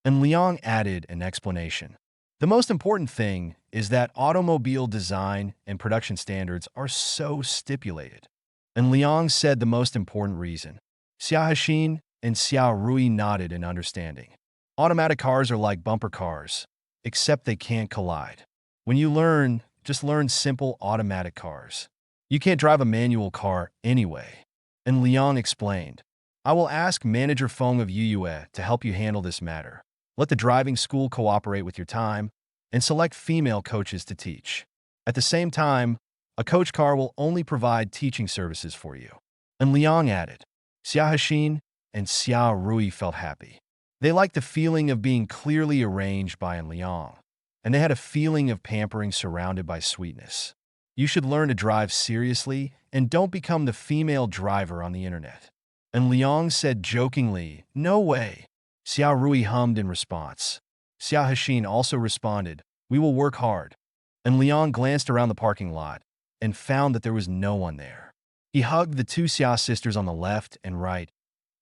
Speaker 1: And Liang added an explanation. "The most important thing is that automobile design and production standards are so stipulated." And Liang said the most important reason. Xia Hexin and Xiao Rui nodded in understanding. "Automatic cars are like bumper cars, except they can't collide. When you learn, just learn simple automatic cars. You can't drive a manual car anyway." And Liang explained, "I will ask Manager Feng of Yuyue to help you handle this matter. Let the driving school cooperate with your time and select female coaches to teach. At the same time, a coach car will only provide teaching services for you." And Liang added. Xia Hexin and Xiao Rui felt happy. They liked the feeling of being clearly arranged by Liang, and they had a feeling of pampering surrounded by sweetness. You should learn to drive seriously and don't become the female driver on the internet. And Liang said jokingly, no way. Xiao Rui hummed in response. Xiao Hexin also responded, we will work hard. And Liang glanced around the parking lot and found that there was no one there. He hugged the two Xia sisters on the left and right.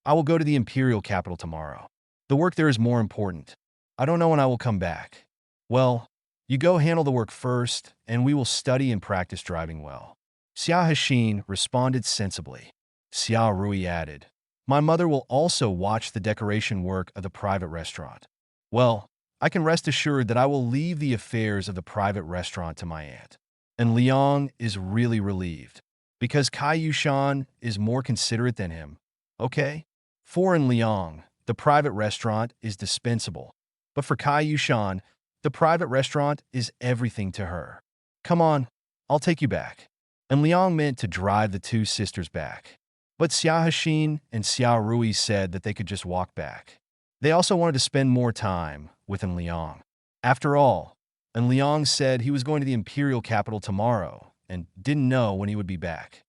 Speaker 1: I will go to the imperial capital tomorrow. The work there is more important. I don't know when I will come back. Well, you go handle the work first, and we will study and practice driving well. Xiao Hexin responded sensibly. Xiao Rui added, my mother will also watch the decoration work of the private restaurant. Well, I can rest assured that I will leave the affairs of the private restaurant to my aunt. And Liang is really relieved, because Kai Yushan is more considerate than him. Okay? For in Liang, the private restaurant is dispensable. But for Kai Yushan, the private restaurant is everything to her. Come on, I'll take you back. And Liang meant to drive the two sisters back. But Xiao Hexin and Xiao Rui said that they could just walk back. They also wanted to spend more time with Liang. After all, Liang said he was going to the imperial capital tomorrow and didn't know when he would be back.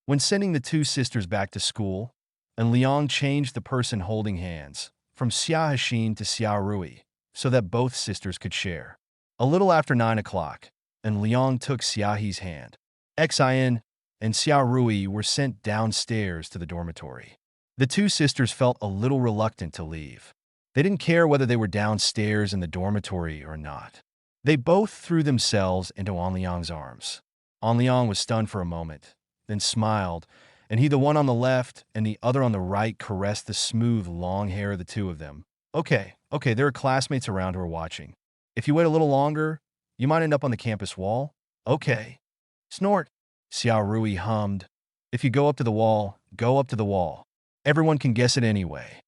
Speaker 1: When sending the two sisters back to school, Liang changed the person holding hands from Xiao Hexin to Xiao Rui so that both sisters could share. A little after 9 o'clock, Liang took Xiaohe's hand. Xin and Xiao Rui were sent downstairs to the dormitory. The two sisters felt a little reluctant to leave. They didn't care whether they were downstairs in the dormitory or not. They both threw themselves into Anliang's arms. Anliang was stunned for a moment, then smiled, and he, the one on the left and the other on the right, caressed the smooth, long hair of the two of them. Okay, there are classmates around who are watching. If you wait a little longer, you might end up on the campus wall. Okay. Snort. Xiao Rui hummed. If you go up to the wall, go up to the wall. Everyone can guess it anyway.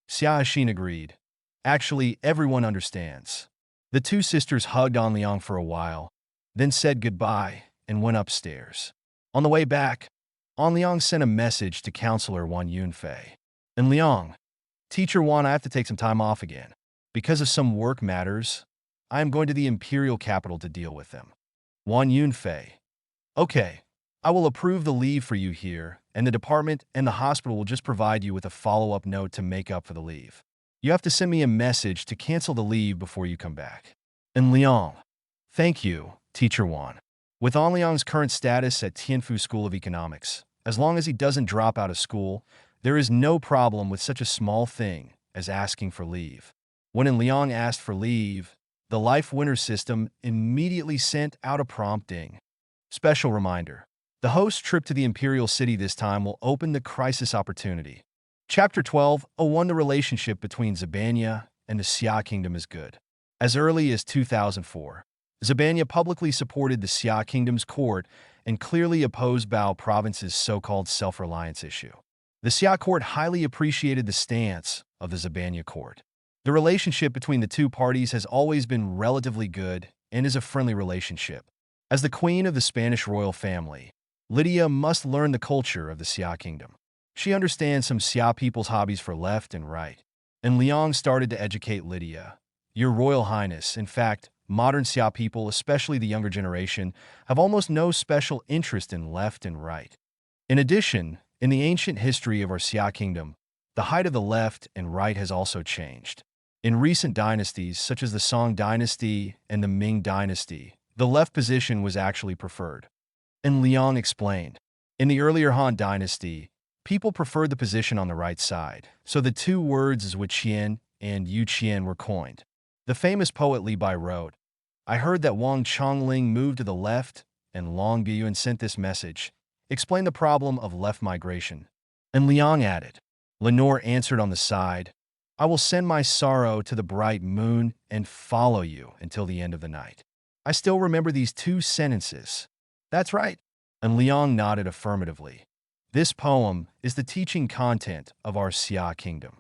Speaker 1: Xiao Hexin agreed. Actually, everyone understands. The two sisters hugged Liang for a while, then said goodbye and went upstairs. On the way back, Liang sent a message to Counselor Wan Yunfei. And Liang, Teacher Wan, I have to take some time off again. Because of some work matters, I am going to the imperial capital to deal with them. Wan Yunfei. Okay, I will approve the leave for you here, and the department and the hospital will just provide you with a follow-up note to make up for the leave. You have to send me a message to cancel the leave before you come back. And Liang. Thank you, Teacher Wan. With Liang's current status at Tianfu School of Economics, as long as he doesn't drop out of school, there is no problem with such a small thing as asking for leave. When Liang asked for leave, the Life Winner system immediately sent out a prompting. Special reminder. The host's trip to the Imperial City this time will open the crisis opportunity. Chapter 12:01 The relationship between Zibania and the Xia Kingdom is good. As early as 2004, Zibania publicly supported the Xia Kingdom's court and clearly opposed Bao Province's so-called self-reliance issue. The Xia court highly appreciated the stance of the Zibania court. The relationship between the two parties has always been relatively good and is a friendly relationship. As the queen of the Spanish royal family, Lydia must learn the culture of the Xia Kingdom. She understands some Xia people's hobbies for left and right. And Liang started to educate Lydia. Your Royal Highness, in fact, modern Xia people, especially the younger generation, have almost no special interest in left and right. In addition, in the ancient history of our Xia Kingdom, the height of the left and right has also changed. In recent dynasties, such as the Song Dynasty and the Ming Dynasty, the left position was actually preferred. And Liang explained, in the earlier Han Dynasty, people preferred the position on the right side, so the two words Zhuqian and Yuqian were coined. The famous poet Li Bai wrote, I heard that Wang Chongling moved to the left, and Long Biyuan sent this message. Explain the problem of left migration. And Liang added, Lenore answered on the side, I will send my sorrow to the bright moon and follow you until the end of the night. I still remember these two sentences. That's right. And Liang nodded affirmatively. This poem is the teaching content of our Xia Kingdom.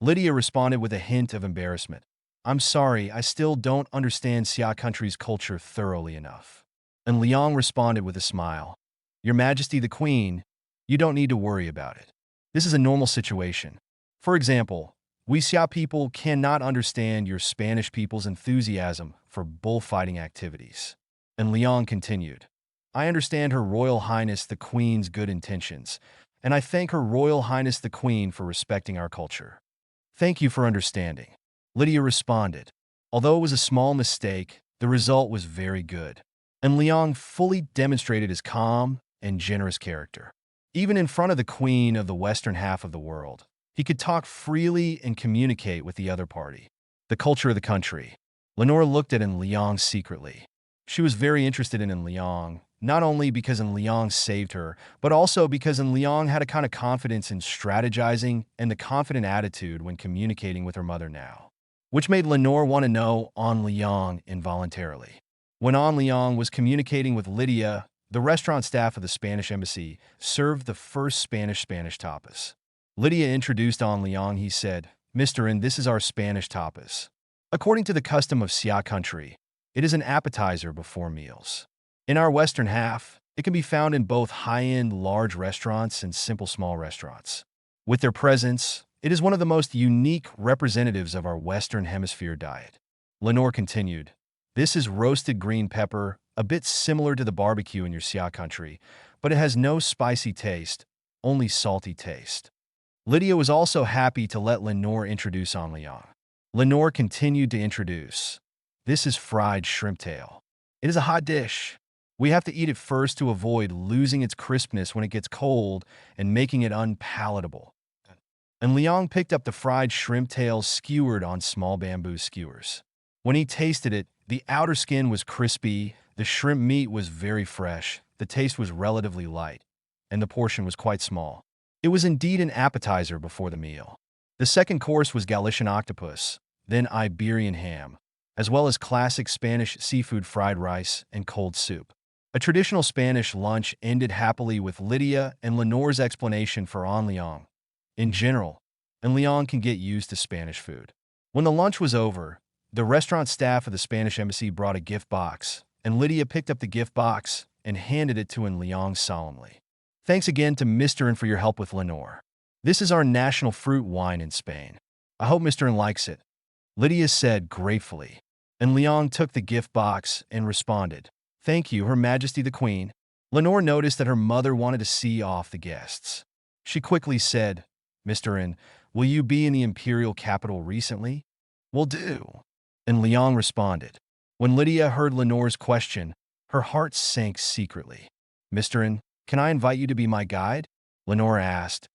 Speaker 1: Lydia responded with a hint of embarrassment. I'm sorry, I still don't understand Xia country's culture thoroughly enough. And Liang responded with a smile. Your Majesty the Queen, you don't need to worry about it. This is a normal situation. For example, we Xia people cannot understand your Spanish people's enthusiasm for bullfighting activities. And Liang continued. I understand Her Royal Highness the Queen's good intentions, and I thank Her Royal Highness the Queen for respecting our culture. Thank you for understanding. Lydia responded. Although it was a small mistake, the result was very good, and Liang fully demonstrated his calm and generous character. Even in front of the queen of the western half of the world, he could talk freely and communicate with the other party. The culture of the country. Lenore looked at Liang secretly. She was very interested in Liang, not only because Liang saved her, but also because Liang had a kind of confidence in strategizing and the confident attitude when communicating with her mother now, which made Lenore want to know Liang involuntarily. When Liang was communicating with Lydia, the restaurant staff of the Spanish embassy served the first Spanish tapas. Lydia introduced Liang. He said, "Mr. N, this is our Spanish tapas. According to the custom of Xia country, it is an appetizer before meals. In our western half, it can be found in both high-end large restaurants and simple small restaurants. With their presence, it is one of the most unique representatives of our Western Hemisphere diet." Lenore continued, "This is roasted green pepper, a bit similar to the barbecue in your Xia country, but it has no spicy taste, only salty taste." Lydia was also happy to let Lenore introduce Liang. Lenore continued to introduce, "This is fried shrimp tail. It is a hot dish. We have to eat it first to avoid losing its crispness when it gets cold and making it unpalatable." And Liang picked up the fried shrimp tails skewered on small bamboo skewers. When he tasted it, the outer skin was crispy, the shrimp meat was very fresh, the taste was relatively light, and the portion was quite small. It was indeed an appetizer before the meal. The second course was Galician octopus, then Iberian ham, as well as classic Spanish seafood fried rice and cold soup. A traditional Spanish lunch ended happily with Lydia and Lenore's explanation for Liang. In general, Liang can get used to Spanish food. When the lunch was over, the restaurant staff of the Spanish embassy brought a gift box, and Lydia picked up the gift box and handed it to Liang solemnly. "Thanks again to Mr. N for your help with Lenore. This is our national fruit wine in Spain. I hope Mr. N likes it," Lydia said gratefully. And Liang took the gift box and responded, "Thank you, Her Majesty the Queen." Lenore noticed that her mother wanted to see off the guests. She quickly said, "Mr. N, will you be in the imperial capital recently?" "Will do." And Liang responded. When Lydia heard Lenore's question, her heart sank secretly. "Mr. N, can I invite you to be my guide?" Lenore asked.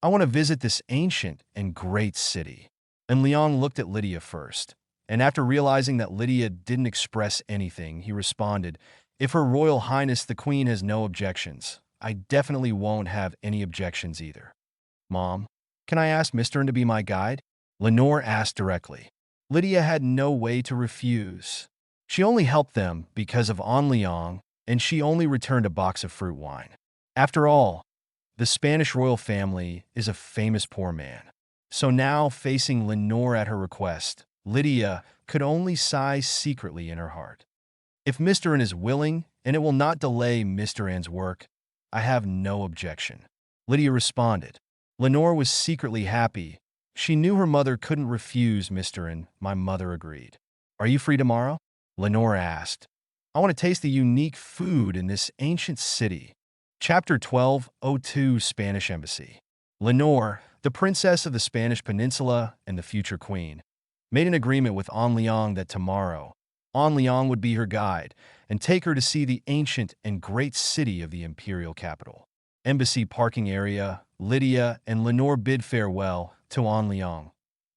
Speaker 1: "I want to visit this ancient and great city." And Liang looked at Lydia first, and after realizing that Lydia didn't express anything, he responded, "If Her Royal Highness the Queen has no objections, I definitely won't have any objections either." "Mom, can I ask Mr. N to be my guide?" Lenore asked directly. Lydia had no way to refuse. She only helped them because of Liang, and she only returned a box of fruit wine. After all, the Spanish royal family is a famous poor man. So now, facing Lenore at her request, Lydia could only sigh secretly in her heart. "If Mr. N is willing, and it will not delay Mr. N's work, I have no objection," Lydia responded. Lenore was secretly happy. She knew her mother couldn't refuse Mr. N. My mother agreed. "Are you free tomorrow?" Lenore asked. "I want to taste the unique food in this ancient city." Chapter 12:02 Spanish Embassy. Lenore, the princess of the Spanish Peninsula and the future queen, made an agreement with Liang that tomorrow, Liang would be her guide and take her to see the ancient and great city of the imperial capital. Embassy parking area, Lydia and Lenore bid farewell to Liang.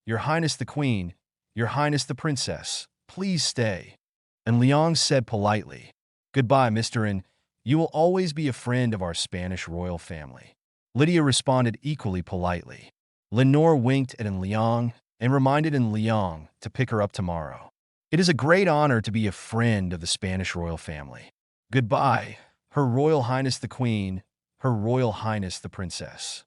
Speaker 1: "Your Highness the Queen, Your Highness the Princess, please stay." And Liang said politely, "Goodbye, Mr. N. You will always be a friend of our Spanish royal family." Lydia responded equally politely. Lenore winked at Liang and reminded Liang to pick her up tomorrow. "It is a great honor to be a friend of the Spanish royal family. Goodbye, Her Royal Highness the Queen, Her Royal Highness the Princess."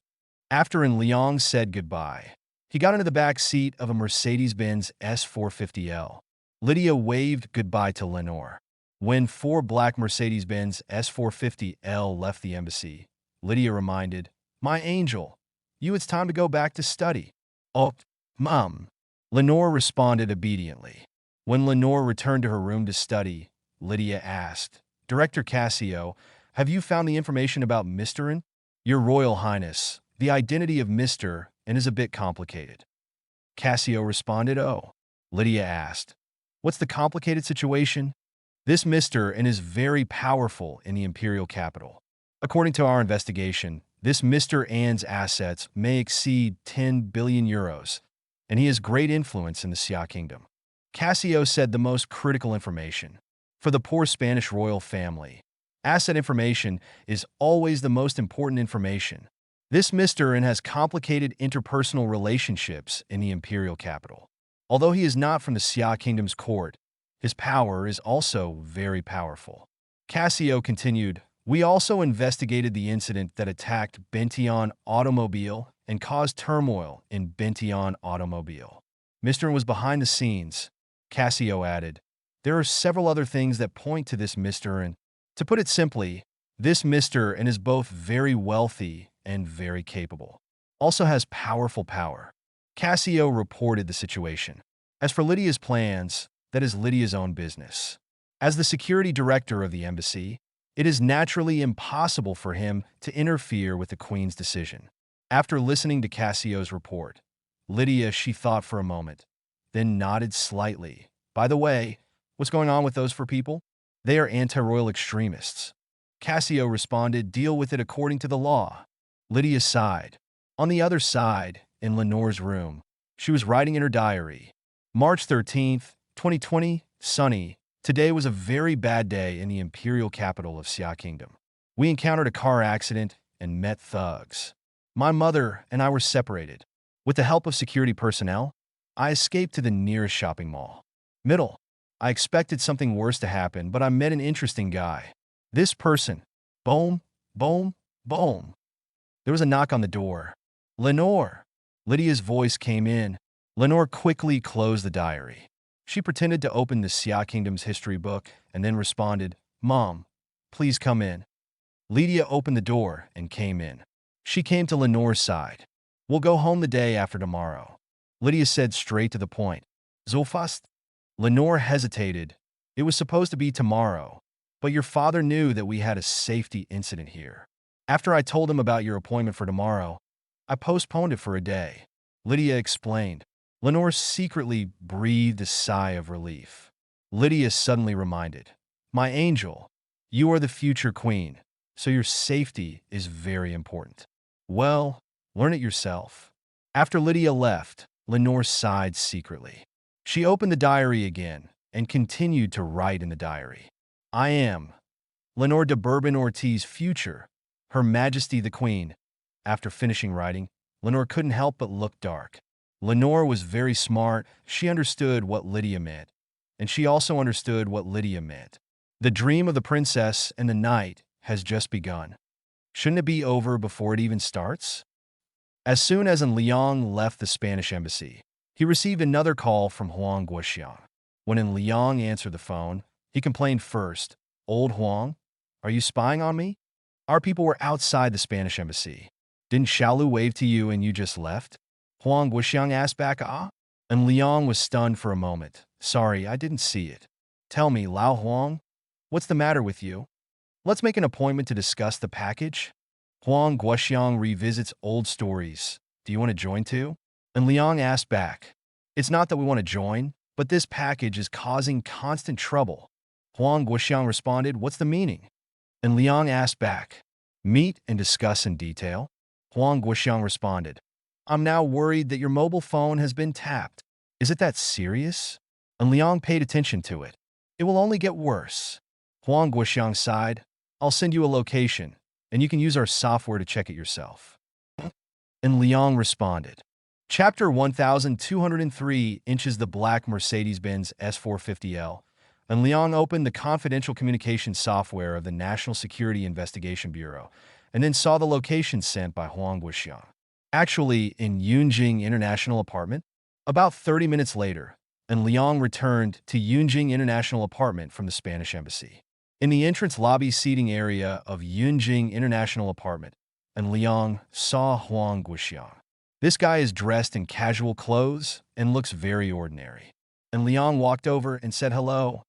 Speaker 1: After Liang said goodbye, he got into the back seat of a Mercedes-Benz S450L. Lydia waved goodbye to Lenore. When four black Mercedes-Benz S450L left the embassy, Lydia reminded, "My angel, it's time to go back to study." "Oh, Mom." Lenore responded obediently. When Lenore returned to her room to study, Lydia asked, Director Cassio, have you found the information about Mr. N? Your Royal Highness, the identity of Mr. N is a bit complicated. Cassio responded, oh. Lydia asked, what's the complicated situation? This Mr. N is very powerful in the imperial capital. According to our investigation, this Mr. N's assets may exceed 10 billion euros, and he has great influence in the Xia kingdom. Cassio said the most critical information. For the poor Spanish royal family, asset information is always the most important information. This Mr. N has complicated interpersonal relationships in the imperial capital. Although he is not from the Xia kingdom's court, his power is also very powerful. Cassio continued, we also investigated the incident that attacked Bention Automobile and caused turmoil in Bention Automobile. Mr. N was behind the scenes. Cassio added, there are several other things that point to this Mr. N. To put it simply, this Mr. N is both very wealthy and very capable. Also has powerful power. Cassio reported the situation. As for Lydia's plans, that is Lydia's own business. As the security director of the embassy, it is naturally impossible for him to interfere with the Queen's decision. After listening to Cassio's report, Lydia, she thought for a moment, then nodded slightly. By the way, what's going on with those four people? They are anti-royal extremists. Cassio responded, deal with it according to the law. Lydia sighed. On the other side, in Lenore's room, she was writing in her diary. March 13th, 2020, sunny. Today was a very bad day in the imperial capital of Xia Kingdom. We encountered a car accident and met thugs. My mother and I were separated. With the help of security personnel, I escaped to the nearest shopping mall. Middle. I expected something worse to happen, but I met an interesting guy. This person. Boom, boom, boom. There was a knock on the door. Lenore. Lydia's voice came in. Lenore quickly closed the diary. She pretended to open the Xia Kingdom's history book and then responded, Mom, please come in. Lydia opened the door and came in. She came to Lenore's side. We'll go home the day after tomorrow. Lydia said straight to the point. Zofast? Lenore hesitated. It was supposed to be tomorrow, but your father knew that we had a safety incident here. After I told him about your appointment for tomorrow, I postponed it for a day. Lydia explained. Lenore secretly breathed a sigh of relief. Lydia suddenly reminded, my angel, you are the future queen, so your safety is very important. Well, learn it yourself. After Lydia left, Lenore sighed secretly. She opened the diary again and continued to write in the diary. I am Lenore de Bourbon Ortiz, future, Her Majesty the Queen. After finishing writing, Lenore couldn't help but look dark. Lenore was very smart. She understood what Lydia meant, and she also understood what Lydia meant. The dream of the princess and the knight has just begun. Shouldn't it be over before it even starts? As soon as En Liang left the Spanish embassy, he received another call from Huang Guoxiang. When En Liang answered the phone, he complained first, Old Huang, are you spying on me? Our people were outside the Spanish embassy. Didn't Xiaolu wave to you and you just left? Huang Guoxiang asked back, ah? And Liang was stunned for a moment. Sorry, I didn't see it. Tell me, Lao Huang, what's the matter with you? Let's make an appointment to discuss the package. Huang Guoxiang revisits old stories. Do you want to join too? And Liang asked back. It's not that we want to join, but this package is causing constant trouble. Huang Guoxiang responded, what's the meaning? And Liang asked back. Meet and discuss in detail. Huang Guoxiang responded. I'm now worried that your mobile phone has been tapped. Is it that serious? And Liang paid attention to it. It will only get worse. Huang Guoxiang sighed. I'll send you a location, and you can use our software to check it yourself. And Liang responded. Chapter 1203 inches the black Mercedes-Benz S450L. And Liang opened the confidential communication software of the National Security Investigation Bureau, and then saw the location sent by Huang Guoxiang. Actually, in Yunjing International Apartment. About 30 minutes later, and Liang returned to Yunjing International Apartment from the Spanish Embassy. In the entrance lobby seating area of Yunjing International Apartment, and Liang saw Huang Guoxiang. This guy is dressed in casual clothes and looks very ordinary. And Liang walked over and said hello.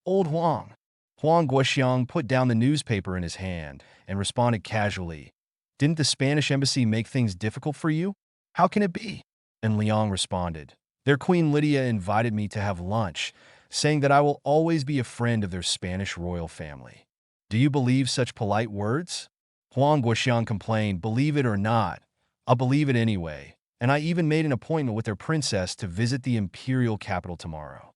Speaker 1: Old Huang. Huang Guoxiang put down the newspaper in his hand and responded casually. Didn't the Spanish embassy make things difficult for you? How can it be? And Liang responded, their Queen Lydia invited me to have lunch, saying that I will always be a friend of their Spanish royal family. Do you believe such polite words? Huang Guoxiang complained, believe it or not, I'll believe it anyway, and I even made an appointment with their princess to visit the imperial capital tomorrow.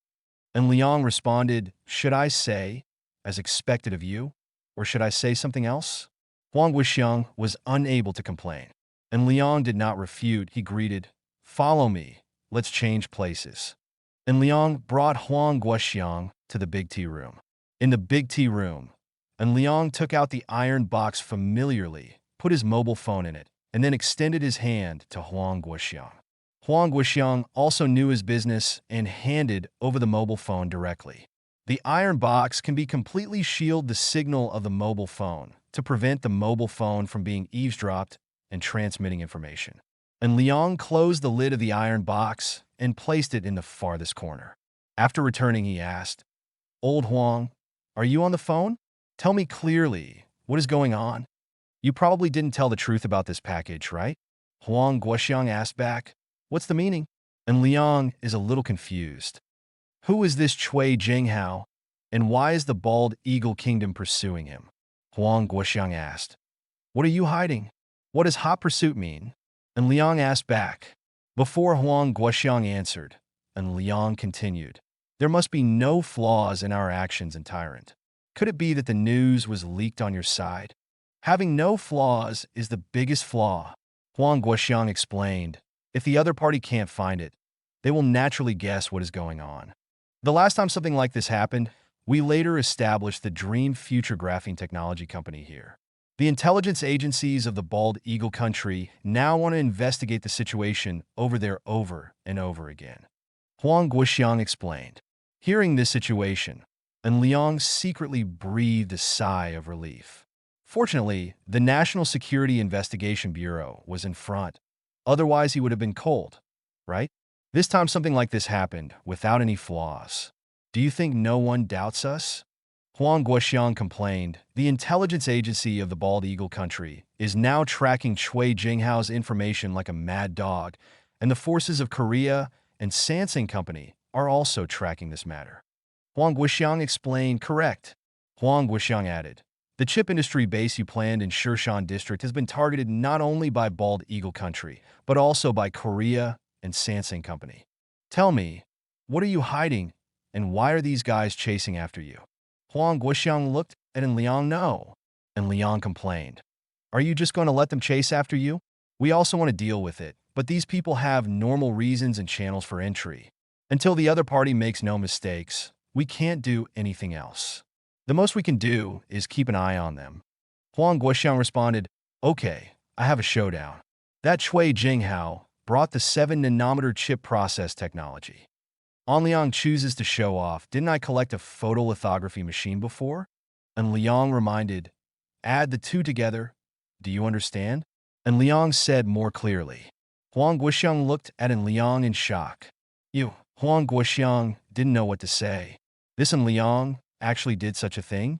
Speaker 1: And Liang responded, should I say, as expected of you, or should I say something else? Huang Guoxiang was unable to complain, and Liang did not refute. He greeted, follow me, let's change places. And Liang brought Huang Guoxiang to the big tea room. In the big tea room, and Liang took out the iron box familiarly, put his mobile phone in it, and then extended his hand to Huang Guoxiang. Huang Guoxiang also knew his business and handed over the mobile phone directly. The iron box can be completely shield the signal of the mobile phone to prevent the mobile phone from being eavesdropped and transmitting information. And Liang closed the lid of the iron box and placed it in the farthest corner. After returning, he asked, Old Huang, are you on the phone? Tell me clearly, what is going on? You probably didn't tell the truth about this package, right? Huang Guoxiang asked back, what's the meaning? And Liang is a little confused. Who is this Cui Jinghao, and why is the Bald Eagle Kingdom pursuing him? Huang Guoxiang asked. What are you hiding? What does hot pursuit mean? And Liang asked back. Before Huang Guoxiang answered, and Liang continued, there must be no flaws in our actions and tyrant. Could it be that the news was leaked on your side? Having no flaws is the biggest flaw. Huang Guoxiang explained, if the other party can't find it, they will naturally guess what is going on. The last time something like this happened, we later established the Dream Future Graphene Technology Company here. The intelligence agencies of the Bald Eagle country now want to investigate the situation over there over and over again. Huang Guoxiang explained. Hearing this situation, and Liang secretly breathed a sigh of relief. Fortunately, the National Security Investigation Bureau was in front. Otherwise, he would have been cold, right? This time something like this happened without any flaws. Do you think no one doubts us? Huang Guoxiang complained, the intelligence agency of the Bald Eagle country is now tracking Cui Jinghao's information like a mad dog, and the forces of Korea and Sansing Company are also tracking this matter. Huang Guoxiang explained, correct. Huang Guoxiang added, the chip industry base you planned in Shirshan district has been targeted not only by Bald Eagle country, but also by Korea and Sansing Company. Tell me, what are you hiding, and why are these guys chasing after you? Huang Guoxiang looked at Liang no, and Liang complained. Are you just going to let them chase after you? We also want to deal with it, but these people have normal reasons and channels for entry. Until the other party makes no mistakes, we can't do anything else. The most we can do is keep an eye on them. Huang Guoxiang responded, okay, I have a showdown. That Cui Jinghao brought the 7-nanometer chip process technology. An Liang chooses to show off, didn't I collect a photolithography machine before? And Liang reminded, add the two together, do you understand? And Liang said more clearly. Huang Guoxiang looked at An Liang in shock. Huang Guoxiang didn't know what to say. This An Liang actually did such a thing?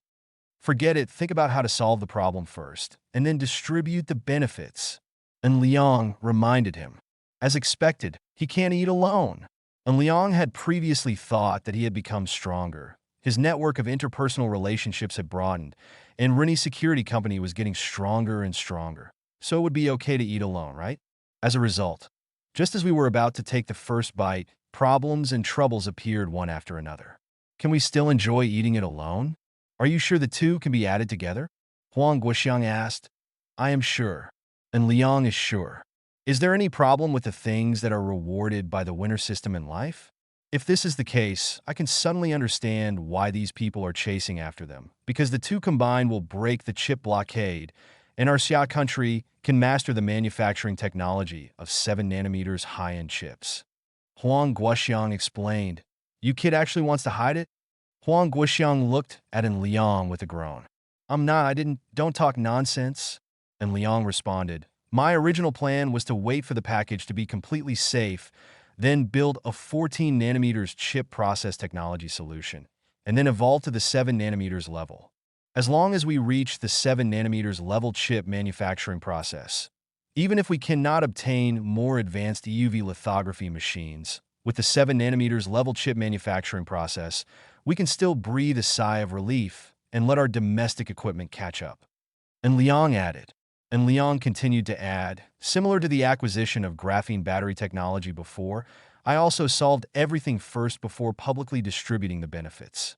Speaker 1: Forget it, think about how to solve the problem first, and then distribute the benefits. And Liang reminded him. As expected, he can't eat alone. And Liang had previously thought that he had become stronger. His network of interpersonal relationships had broadened, and Rennie Security Company was getting stronger and stronger. So it would be okay to eat alone, right? As a result, just as we were about to take the first bite, problems and troubles appeared one after another. Can we still enjoy eating it alone? Are you sure the two can be added together? Huang Guoxiang asked. I am sure. And Liang is sure. Is there any problem with the things that are rewarded by the winner system in life? If this is the case, I can suddenly understand why these people are chasing after them, because the two combined will break the chip blockade, and our Xia country can master the manufacturing technology of 7 nanometers high-end chips. Huang Guoxiang explained, you kid actually wants to hide it? Huang Guoxiang looked at An Liang with a groan. Don't talk nonsense. And Liang responded, my original plan was to wait for the package to be completely safe, then build a 14 nanometers chip process technology solution, and then evolve to the 7 nanometers level. As long as we reach the 7 nanometers level chip manufacturing process, even if we cannot obtain more advanced EUV lithography machines, with the 7 nanometers level chip manufacturing process, we can still breathe a sigh of relief and let our domestic equipment catch up. And Liang added. And Liang continued to add, similar to the acquisition of graphene battery technology before, I also solved everything first before publicly distributing the benefits.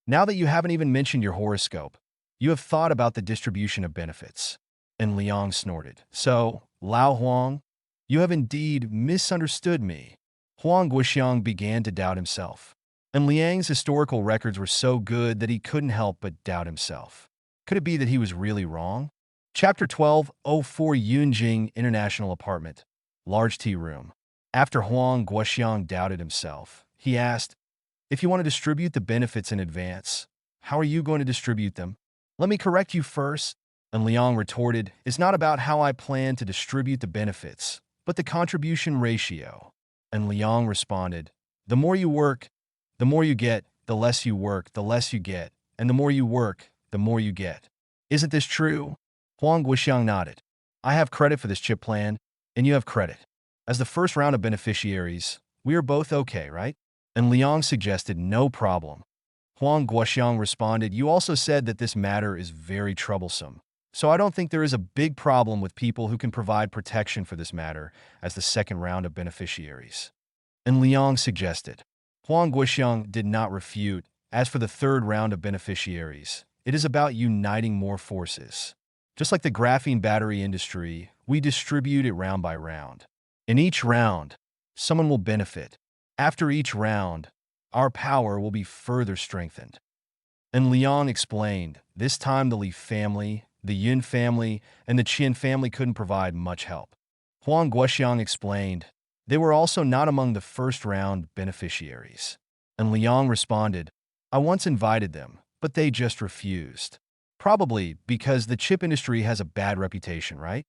Speaker 1: Now that you haven't even mentioned your horoscope, you have thought about the distribution of benefits. And Liang snorted. So, Lao Huang, you have indeed misunderstood me. Huang Guoxiang began to doubt himself. And Liang's historical records were so good that he couldn't help but doubt himself. Could it be that he was really wrong? Chapter 12:04 Yunjing International Apartment, Large Tea Room. After Huang Guoxiang doubted himself, he asked, if you want to distribute the benefits in advance, how are you going to distribute them? Let me correct you first. And Liang retorted, it's not about how I plan to distribute the benefits, but the contribution ratio. And Liang responded, the more you work, the more you get, the less you work, the less you get, and the more you work, the more you get. Isn't this true? Huang Guoxiang nodded. I have credit for this chip plan, and you have credit. As the first round of beneficiaries, we are both okay, right? And Liang suggested no problem. Huang Guoxiang responded, you also said that this matter is very troublesome. So I don't think there is a big problem with people who can provide protection for this matter as the second round of beneficiaries. And Liang suggested. Huang Guoxiang did not refute. As for the third round of beneficiaries, it is about uniting more forces. Just like the graphene battery industry, we distribute it round by round. In each round, someone will benefit. After each round, our power will be further strengthened. And Liang explained, this time the Li family, the Yun family, and the Qian family couldn't provide much help. Huang Guoxiang explained, they were also not among the first round beneficiaries. And Liang responded, I once invited them, but they just refused. Probably because the chip industry has a bad reputation, right?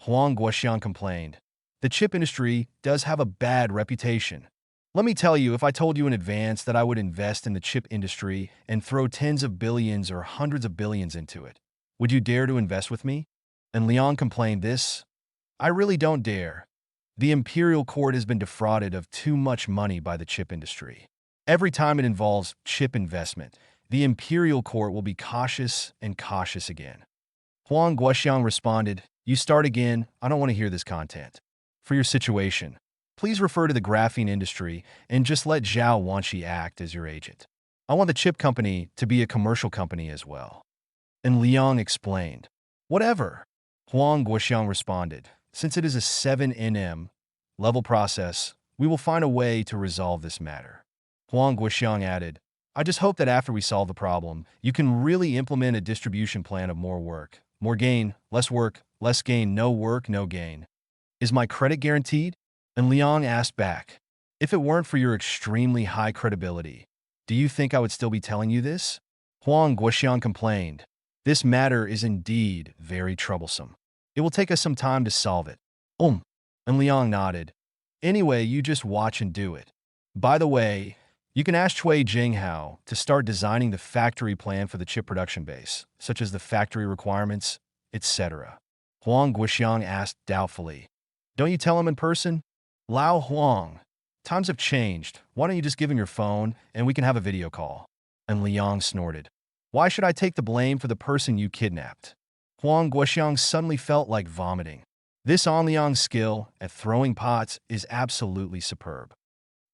Speaker 1: Huang Guoxiang complained. The chip industry does have a bad reputation. Let me tell you, if I told you in advance that I would invest in the chip industry and throw tens of billions or hundreds of billions into it, would you dare to invest with me? And Liang complained this. I really don't dare. The imperial court has been defrauded of too much money by the chip industry. Every time it involves chip investment, the imperial court will be cautious and cautious again. Huang Guoxiang responded, you start again, I don't want to hear this content. For your situation, please refer to the graphene industry and just let Zhao Wanqi act as your agent. I want the chip company to be a commercial company as well. And Liang explained, whatever. Huang Guoxiang responded, since it is a 7nm level process, we will find a way to resolve this matter. Huang Guoxiang added, I just hope that after we solve the problem, you can really implement a distribution plan of more work, more gain, less gain, no work, no gain. Is my credit guaranteed? And Liang asked back, if it weren't for your extremely high credibility, do you think I would still be telling you this? Huang Guoxiang complained, this matter is indeed very troublesome. It will take us some time to solve it. And Liang nodded. Anyway, you just watch and do it. By the way, you can ask Cui Jinghao to start designing the factory plan for the chip production base, such as the factory requirements, etc. Huang Guoxiang asked doubtfully, don't you tell him in person? Lao Huang, times have changed. Why don't you just give him your phone and we can have a video call? And Liang snorted. Why should I take the blame for the person you kidnapped? Huang Guoxiang suddenly felt like vomiting. This On Liang's skill at throwing pots is absolutely superb.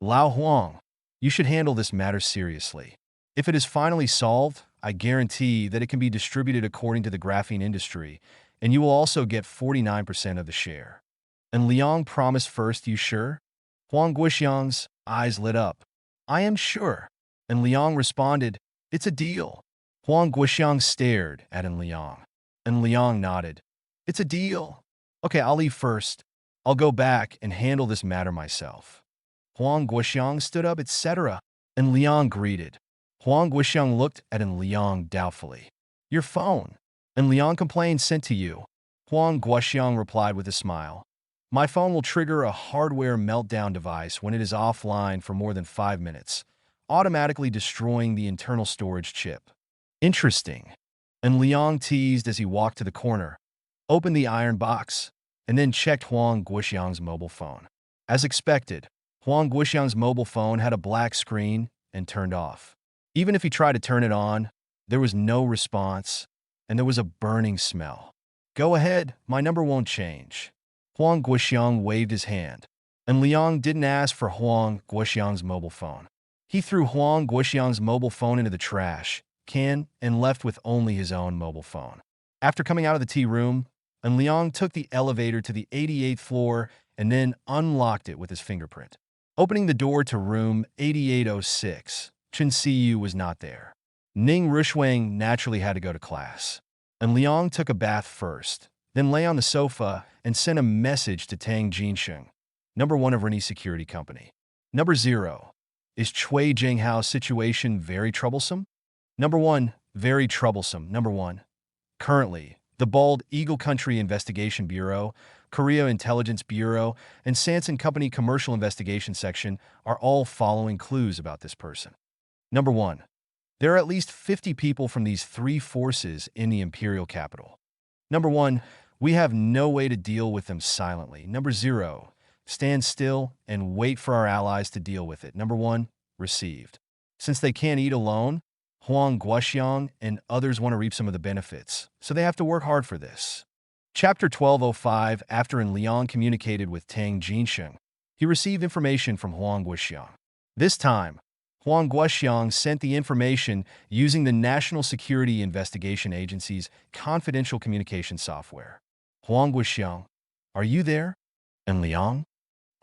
Speaker 1: Lao Huang, you should handle this matter seriously. If it is finally solved, I guarantee that it can be distributed according to the graphene industry, and you will also get 49% of the share. And Liang promised first, you sure? Huang Guoxiang's eyes lit up. I am sure. And Liang responded, it's a deal. Huang Guoxiang stared at Liang. And Liang nodded. It's a deal. Okay, I'll leave first. I'll go back and handle this matter myself. Huang Guoxiang stood up, etc. And Liang greeted. Huang Guoxiang looked at Liang doubtfully. Your phone. And Liang complained, sent to you. Huang Guoxiang replied with a smile. My phone will trigger a hardware meltdown device when it is offline for more than 5 minutes. automatically destroying the internal storage chip. Interesting. And Liang teased as he walked to the corner, opened the iron box, and then checked Huang Guoxiang's mobile phone. As expected, Huang Guoxiang's mobile phone had a black screen and turned off. Even if he tried to turn it on, there was no response, and there was a burning smell. Go ahead, my number won't change. Huang Guoxiang waved his hand, and Liang didn't ask for Huang Guoxiang's mobile phone. He threw Huang Guoxiang's mobile phone into the trash can and left with only his own mobile phone. After coming out of the tea room, Liang took the elevator to the 88th floor and then unlocked it with his fingerprint. Opening the door to room 8806, Chen Siyu was not there. Ning Rushuang naturally had to go to class, and Liang took a bath first, then lay on the sofa and sent a message to Tang Jinsheng, number 1 of Rennie Security Company. Number 0. Is Chui Jinghao's situation very troublesome? Number 1. Very troublesome. Number 1. Currently, the Bald Eagle Country Investigation Bureau, Korea Intelligence Bureau, and Sanson Company Commercial Investigation Section are all following clues about this person. Number 1. There are at least 50 people from these 3 forces in the imperial capital. Number 1. We have no way to deal with them silently. Number 0. Stand still and wait for our allies to deal with it. Number 1. Received. Since they can't eat alone, Huang Guoxiang and others want to reap some of the benefits, so they have to work hard for this. Chapter 1205. After Liang communicated with Tang Jinsheng, he received information from Huang Guoxiang. This time, Huang Guoxiang sent the information using the National Security Investigation Agency's confidential communication software. Huang Guoxiang, are you there? And Liang?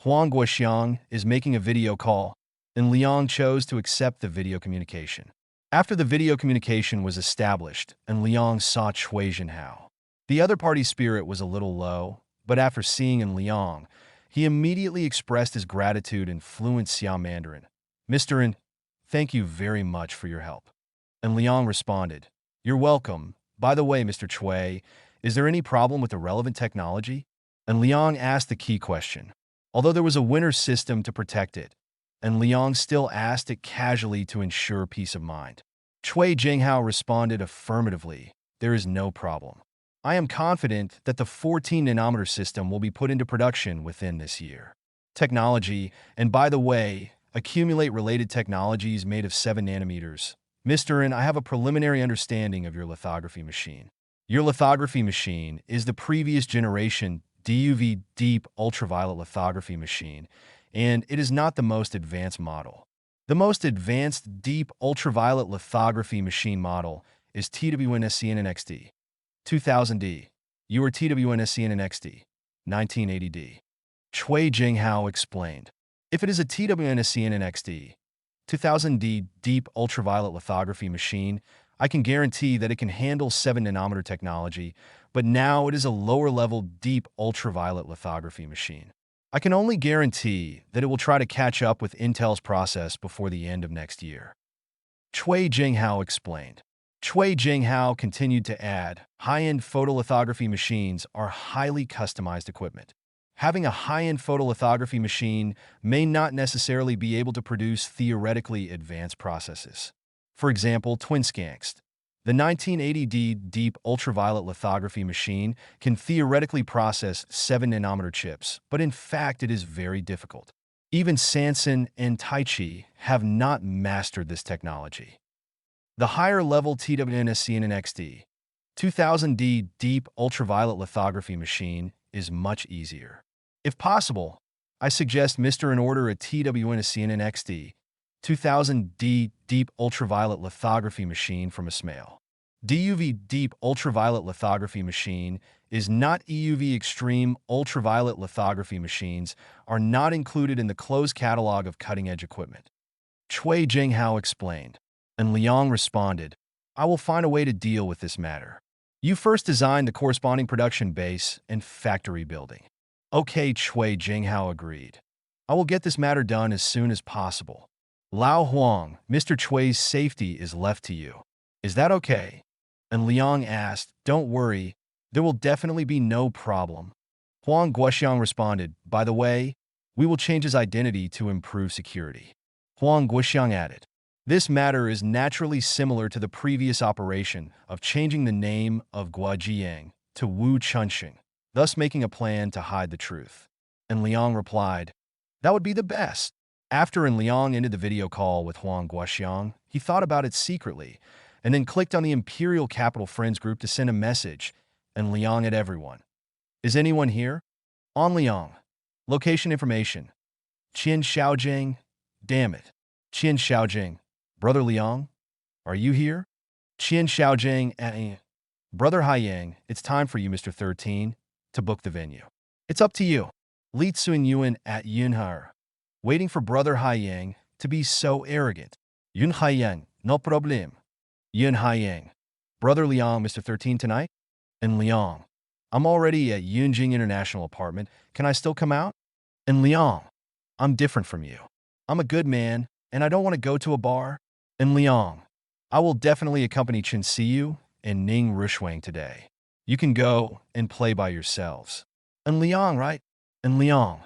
Speaker 1: Huang Guoxiang is making a video call, and Liang chose to accept the video communication. After the video communication was established, and Liang saw Chui Jinhao. The other party's spirit was a little low, but after seeing Liang, he immediately expressed his gratitude in fluent Xiao Mandarin. Mr. N, thank you very much for your help. And Liang responded, You're welcome. By the way, Mr. Chui, is there any problem with the relevant technology? And Liang asked the key question. Although there was a winner system to protect it, and Liang still asked it casually to ensure peace of mind. Chui Jinghao responded affirmatively, There is no problem. I am confident that the 14-nanometer system will be put into production within this year. Technology, and by the way, accumulate related technologies made of 7 nanometers. Mr. N, I have a preliminary understanding of your lithography machine. Your lithography machine is the previous generation DUV deep ultraviolet lithography machine, and it is not the most advanced model. The most advanced deep ultraviolet lithography machine model is TWNSCNNXD 2000D. You are TWNSCNNXD 1980D. Chui Jinghao explained. If it is a TWNSCNNXD 2000D deep ultraviolet lithography machine, I can guarantee that it can handle 7-nanometer technology, but now it is a lower-level deep ultraviolet lithography machine. I can only guarantee that it will try to catch up with Intel's process before the end of next year. Chui Jinghao explained. Chui Jinghao continued to add, high-end photolithography machines are highly customized equipment. Having a high-end photolithography machine may not necessarily be able to produce theoretically advanced processes. For example, TwinScankst. The 1980D deep ultraviolet lithography machine can theoretically process 7-nanometer chips, but in fact it is very difficult. Even Sanson and Taichi have not mastered this technology. The higher-level TWNSCNNXD 2000D deep ultraviolet lithography machine is much easier. If possible, I suggest Mr. N order a TWNSCNNXD 2000D deep ultraviolet lithography machine from Ismail. DUV deep ultraviolet lithography machine is not EUV extreme ultraviolet lithography machines are not included in the closed catalog of cutting-edge equipment. Chui Jinghao explained, and Liang responded, I will find a way to deal with this matter. You first design the corresponding production base and factory building. Okay, Chui Jinghao agreed. I will get this matter done as soon as possible. Lao Huang, Mr. Chui's safety is left to you. Is that okay? And Liang asked, Don't worry, there will definitely be no problem. Huang Guoxiang responded, By the way, we will change his identity to improve security. Huang Guoxiang added, This matter is naturally similar to the previous operation of changing the name of Guajiang to Wu Chunxing, thus making a plan to hide the truth. And Liang replied, "That would be the best." After Liang ended the video call with Huang Guoxiang, he thought about it secretly, and then clicked on the Imperial Capital Friends group to send a message, and Liang at everyone. "Is anyone here?" On Liang. Location information. Qian Xiaojing. Damn it. Qian Xiaojing. Brother Liang, are you here? Qian Xiaojing. Brother Haiyang, it's time for you, Mr. 13, to book the venue. It's up to you. Li Tsunyuan at Yunhar. Waiting for Brother Haiyang to be so arrogant. Yun Haiyang, no problem. Yun Haiyang. Brother Liang, Mr. 13 tonight? And Liang. I'm already at Yunjing International Apartment. Can I still come out? And Liang. I'm different from you. I'm a good man, and I don't want to go to a bar. And Liang. I will definitely accompany Chen Siyu and Ning Rushuang today. You can go and play by yourselves. And Liang, right? And Liang.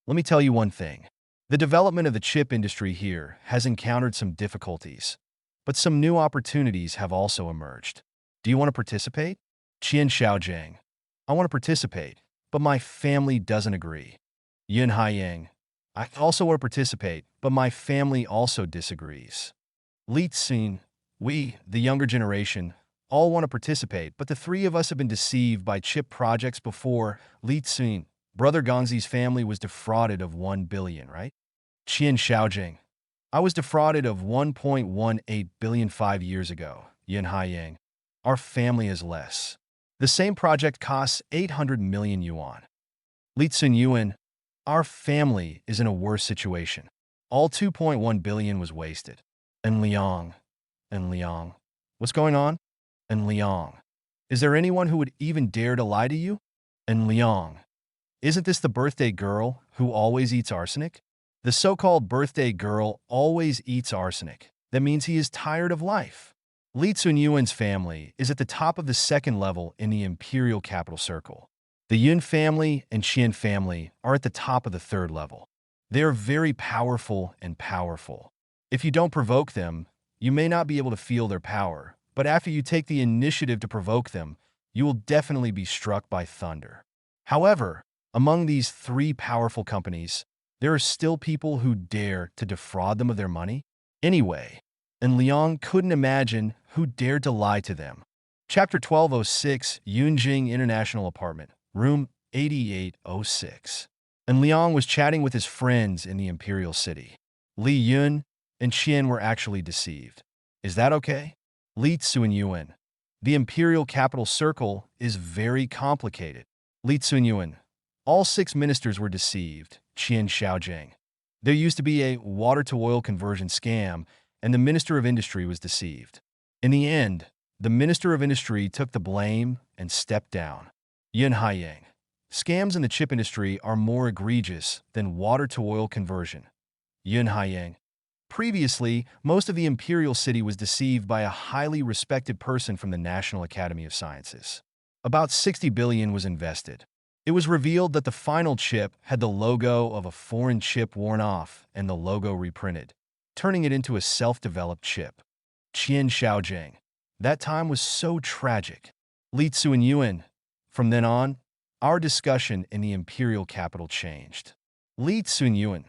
Speaker 1: Let me tell you one thing. The development of the chip industry here has encountered some difficulties, but some new opportunities have also emerged. Do you want to participate? Qian Xiaojing. I want to participate, but my family doesn't agree. Yun Haiyang. I also want to participate, but my family also disagrees. Li Xin. We, the younger generation, all want to participate, but the three of us have been deceived by chip projects before. Li Xin. Brother Gongzi's family was defrauded of 1 billion, right? Qian Xiaojing. I was defrauded of 1.18 billion 5 years ago. Yun Haiyang. Our family is less. The same project costs 800 million yuan. Li Tsunyuan. Our family is in a worse situation. All 2.1 billion was wasted. And Liang. And Liang. What's going on? And Liang. Is there anyone who would even dare to lie to you? And Liang. Isn't this the birthday girl who always eats arsenic? The so-called birthday girl always eats arsenic. That means he is tired of life. Li Tsunyuan's family is at the top of the second level in the Imperial Capital Circle. The Yun family and Qian family are at the top of the third level. They are very powerful and powerful. If you don't provoke them, you may not be able to feel their power, but after you take the initiative to provoke them, you will definitely be struck by thunder. However, among these three powerful companies, there are still people who dare to defraud them of their money. Anyway, and Liang couldn't imagine who dared to lie to them. Chapter 1206, Yunjing International Apartment, Room 8806. And Liang was chatting with his friends in the Imperial City. Li Yun and Qian were actually deceived. Is that okay? Li Tsunyuan. The Imperial Capital Circle is very complicated. Li Tsunyuan. All 6 ministers were deceived. Qian Xiaojing. There used to be a water-to-oil conversion scam, and the Minister of Industry was deceived. In the end, the Minister of Industry took the blame and stepped down. Yun Haiyang. Scams in the chip industry are more egregious than water-to-oil conversion. Yun Haiyang. Previously, most of the Imperial City was deceived by a highly respected person from the National Academy of Sciences. About 60 billion was invested. It was revealed that the final chip had the logo of a foreign chip worn off and the logo reprinted, turning it into a self-developed chip. Qian Xiaojing. That time was so tragic. Li Tsunyuan. From then on, our discussion in the Imperial capital changed. Li Tsunyuan.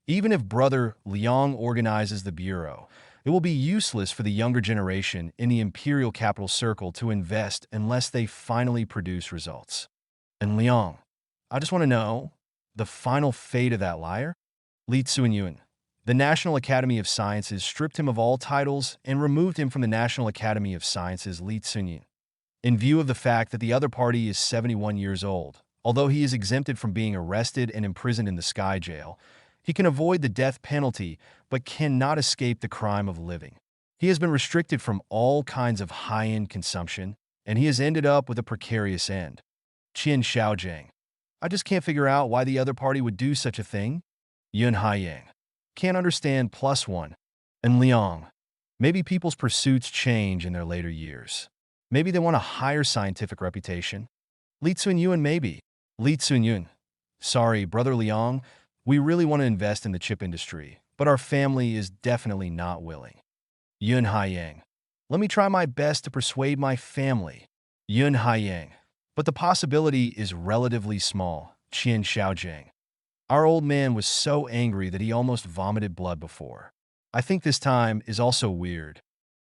Speaker 1: Even if Brother Liang organizes the bureau, it will be useless for the younger generation in the Imperial Capital Circle to invest unless they finally produce results. And Liang, I just want to know the final fate of that liar? Li Tsunyuan. The National Academy of Sciences stripped him of all titles and removed him from the National Academy of Sciences. Li Tsunyuan. In view of the fact that the other party is 71 years old, although he is exempted from being arrested and imprisoned in the Sky Jail, he can avoid the death penalty but cannot escape the crime of living. He has been restricted from all kinds of high-end consumption, and he has ended up with a precarious end. Qian Xiaojing. I just can't figure out why the other party would do such a thing. Yun Haiyang. Can't understand +1. And Liang. Maybe people's pursuits change in their later years. Maybe they want a higher scientific reputation. Li Tsunyuan maybe. Li Tsunyuan. Sorry, Brother Liang, we really want to invest in the chip industry, but our family is definitely not willing. Yun Haiyang. Let me try my best to persuade my family. Yun Haiyang. But the possibility is relatively small. Qian Xiaojing. Our old man was so angry that he almost vomited blood before. I think this time is also weird.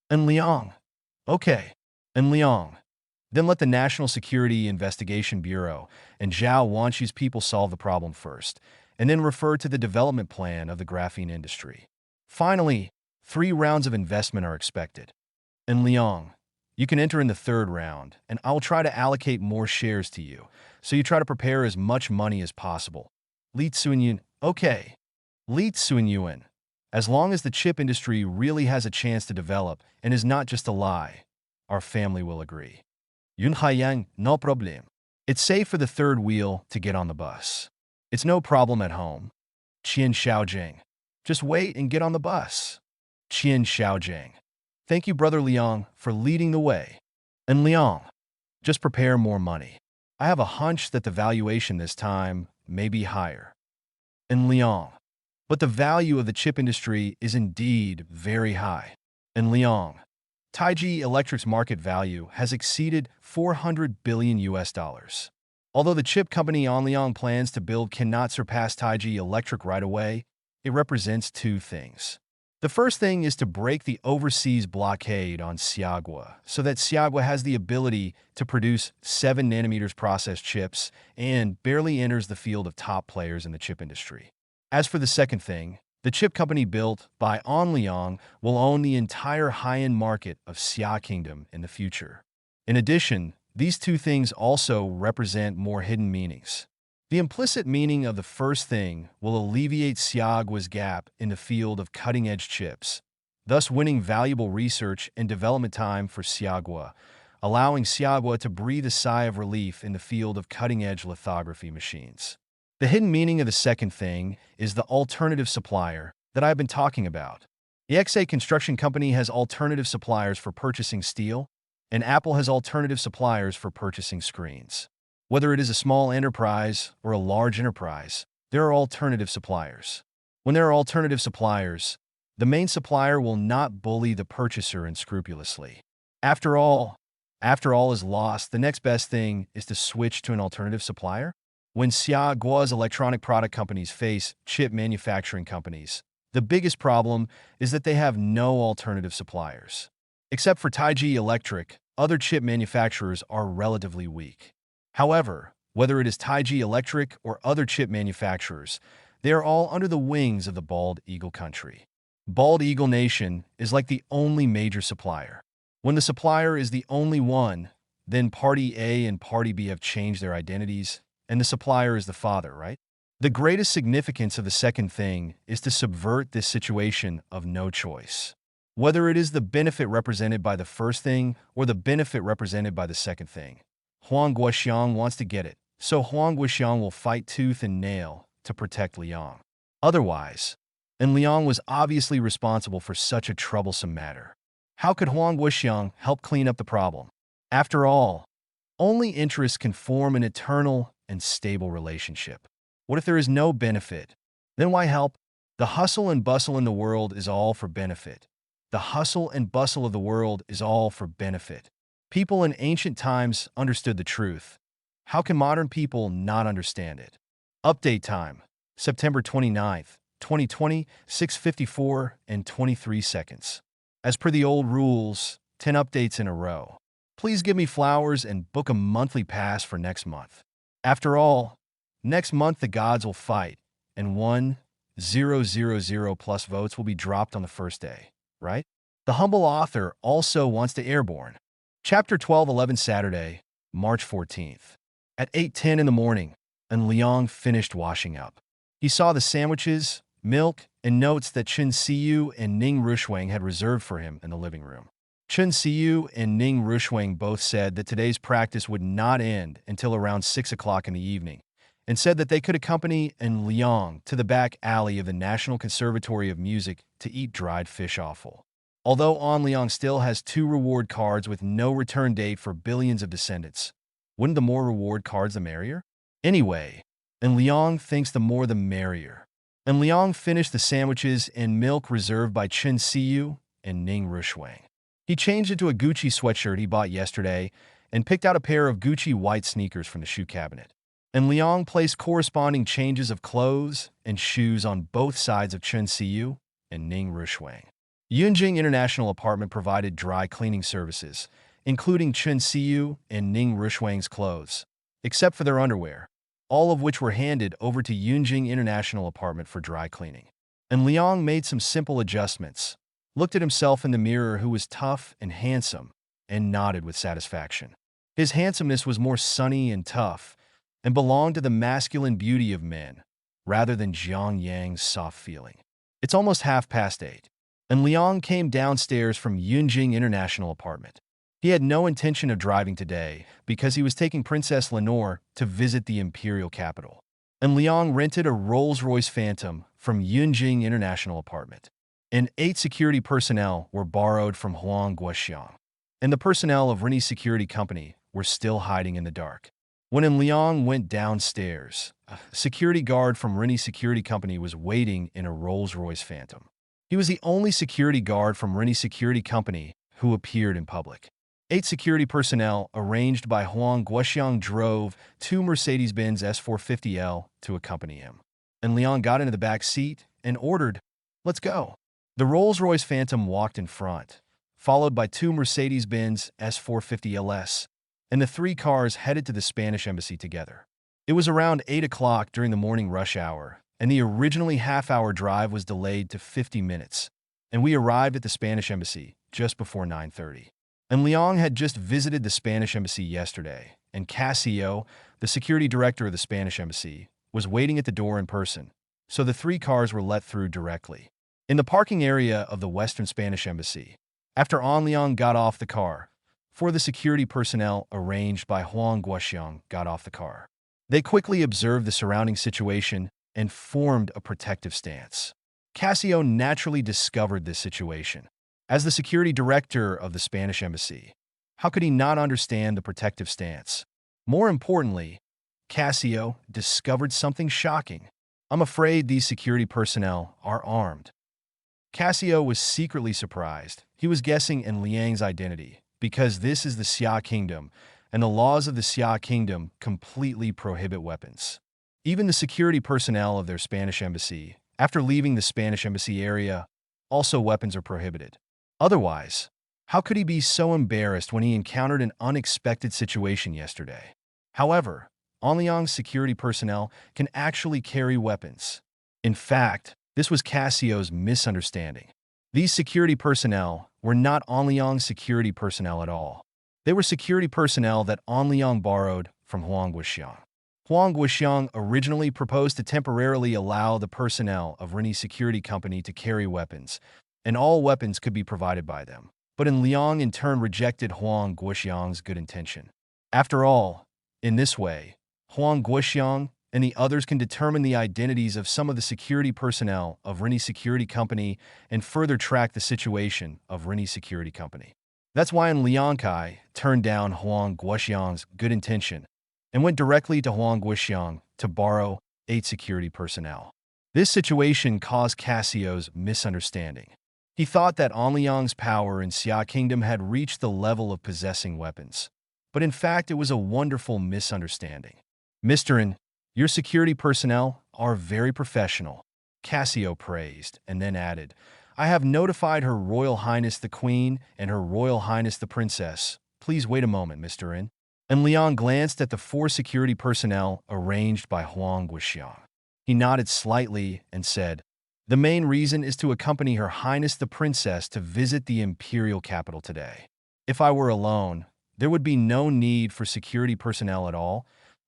Speaker 1: And Liang. Okay. And Liang. Then let the National Security Investigation Bureau and Zhao Wanqi's people solve the problem first, and then refer to the development plan of the graphene industry. Finally, 3 rounds of investment are expected. And Liang, you can enter in the 3rd round, and I will try to allocate more shares to you, so you try to prepare as much money as possible. Li Tsunyun, okay. Li Tsunyun, as long as the chip industry really has a chance to develop and is not just a lie, our family will agree. Yun Haiyang, no problem. It's safe for the 3rd wheel to get on the bus. It's no problem at home. Qian Xiaojing, just wait and get on the bus. Qian Xiaojing, thank you, Brother Liang, for leading the way. And Liang, just prepare more money. I have a hunch that the valuation this time may be higher. And Liang, but the value of the chip industry is indeed very high. And Liang, Taiji Electric's market value has exceeded $400 billion. Although the chip company Onliang plans to build cannot surpass Taiji Electric right away, it represents 2 things. The first thing is to break the overseas blockade on Xiagua so that Xiagua has the ability to produce 7 nanometers processed chips and barely enters the field of top players in the chip industry. As for the second thing, the chip company built by Onliang will own the entire high-end market of Xia Kingdom in the future. In addition, these 2 things also represent more hidden meanings. The implicit meaning of the first thing will alleviate Xiagua's gap in the field of cutting-edge chips, thus winning valuable research and development time for Xiagua, allowing Xiagua to breathe a sigh of relief in the field of cutting-edge lithography machines. The hidden meaning of the second thing is the alternative supplier that I've been talking about. The ecchi construction company has alternative suppliers for purchasing steel, and Apple has alternative suppliers for purchasing screens. Whether it is a small enterprise or a large enterprise, there are alternative suppliers. When there are alternative suppliers, the main supplier will not bully the purchaser unscrupulously. After all is lost, the next best thing is to switch to an alternative supplier. When Xiagua's electronic product companies face chip manufacturing companies, the biggest problem is that they have no alternative suppliers. Except for Taiji Electric, other chip manufacturers are relatively weak. However, whether it is Taiji Electric or other chip manufacturers, they are all under the wings of the Bald Eagle country. Bald Eagle Nation is like the only major supplier. When the supplier is the only one, then Party A and Party B have changed their identities, and the supplier is the father, right? The greatest significance of the second thing is to subvert this situation of no choice. Whether it is the benefit represented by the first thing or the benefit represented by the second thing, Huang Guoxiang wants to get it, so Huang Guoxiang will fight tooth and nail to protect Liang. Otherwise, and Liang was obviously responsible for such a troublesome matter. How could Huang Guoxiang help clean up the problem? After all, only interests can form an eternal and stable relationship. What if there is no benefit? Then why help? The hustle and bustle in the world is all for benefit. The hustle and bustle of the world is all for benefit. People in ancient times understood the truth. How can modern people not understand it? Update time, September 29th, 2020, 6:54 and 23 seconds. As per the old rules, 10 updates in a row. Please give me flowers and book a monthly pass for next month. After all, next month the gods will fight, and 1,000 plus votes will be dropped on the first day, right? The humble author also wants to airborne. Chapter 12:11 Saturday, March 14th. At 8:10 in the morning, and Liang finished washing up. He saw the sandwiches, milk, and notes that Chen Siyu and Ning Rushuang had reserved for him in the living room. Chen Siyu and Ning Rushuang both said that today's practice would not end until around 6 o'clock in the evening, and said that they could accompany An Liang to the back alley of the National Conservatory of Music to eat dried fish offal. Although An Liang still has 2 reward cards with no return date for billions of descendants, wouldn't the more reward cards the merrier? Anyway, An Liang thinks the more the merrier. An Liang finished the sandwiches and milk reserved by Chen Siyu, and Ning Rushwang. He changed into a Gucci sweatshirt he bought yesterday and picked out a pair of Gucci white sneakers from the shoe cabinet. And Liang placed corresponding changes of clothes and shoes on both sides of Chun Siyu and Ning Rushwang. Yunjing International Apartment provided dry cleaning services, including Chun Siyu and Ning Rushwang's clothes, except for their underwear, all of which were handed over to Yunjing International Apartment for dry cleaning. And Liang made some simple adjustments, looked at himself in the mirror who was tough and handsome, and nodded with satisfaction. His handsomeness was more sunny and tough, and belonged to the masculine beauty of men, rather than Jiang Yang's soft feeling. It's almost 8:30, and Liang came downstairs from Yunjing International Apartment. He had no intention of driving today because he was taking Princess Lenore to visit the imperial capital. And Liang rented a Rolls-Royce Phantom from Yunjing International Apartment. And 8 security personnel were borrowed from Huang Guoxiang. And the personnel of Rennie's security company were still hiding in the dark. When Liang went downstairs, a security guard from Rennie's security company was waiting in a Rolls-Royce Phantom. He was the only security guard from Rennie's security company who appeared in public. 8 security personnel, arranged by Huang Guoxiang, drove 2 Mercedes-Benz S450L to accompany him. And Liang got into the back seat and ordered, "Let's go." The Rolls-Royce Phantom walked in front, followed by 2 Mercedes-Benz S450LS, and the 3 cars headed to the Spanish embassy together. It was around 8 o'clock during the morning rush hour, and the originally half-hour drive was delayed to 50 minutes, and we arrived at the Spanish embassy just before 9:30. And Liang had just visited the Spanish embassy yesterday, and Casio, the security director of the Spanish embassy, was waiting at the door in person, so the 3 cars were let through directly. In the parking area of the Western Spanish embassy, after Liang got off the car, 4 of the security personnel arranged by Huang Guoxiang got off the car. They quickly observed the surrounding situation and formed a protective stance. Casio naturally discovered this situation. As the security director of the Spanish embassy, how could he not understand the protective stance? More importantly, Casio discovered something shocking. "I'm afraid these security personnel are armed." Casio was secretly surprised. He was guessing in Liang's identity, because this is the Xia Kingdom, and the laws of the Xia Kingdom completely prohibit weapons. Even the security personnel of their Spanish embassy, after leaving the Spanish embassy area, also weapons are prohibited. Otherwise, how could he be so embarrassed when he encountered an unexpected situation yesterday? However, Liang's security personnel can actually carry weapons. In fact, this was Casio's misunderstanding. These security personnel were not Liang's security personnel at all. They were security personnel that Liang borrowed from Huang Guoxiang. Huang Guoxiang originally proposed to temporarily allow the personnel of Rennie's security company to carry weapons, and all weapons could be provided by them. But Liang in turn rejected Huang Guoxiang's good intention. After all, in this way, Huang Guoxiang and the others can determine the identities of some of the security personnel of Rennie's security company and further track the situation of Rennie's security company. That's why Liang Kai turned down Huang Guoxiang's good intention and went directly to Huang Guoxiang to borrow 8 security personnel. This situation caused Casio's misunderstanding. He thought that Liang's power in Xia Kingdom had reached the level of possessing weapons. But in fact, it was a wonderful misunderstanding. "Mr. N, your security personnel are very professional," Casio praised, and then added, "I have notified Her Royal Highness the Queen and Her Royal Highness the Princess. Please wait a moment, Mr. N." And Liang glanced at the 4 security personnel arranged by Huang Guoxiang. He nodded slightly and said, "The main reason is to accompany Her Highness the Princess to visit the imperial capital today. If I were alone, there would be no need for security personnel at all,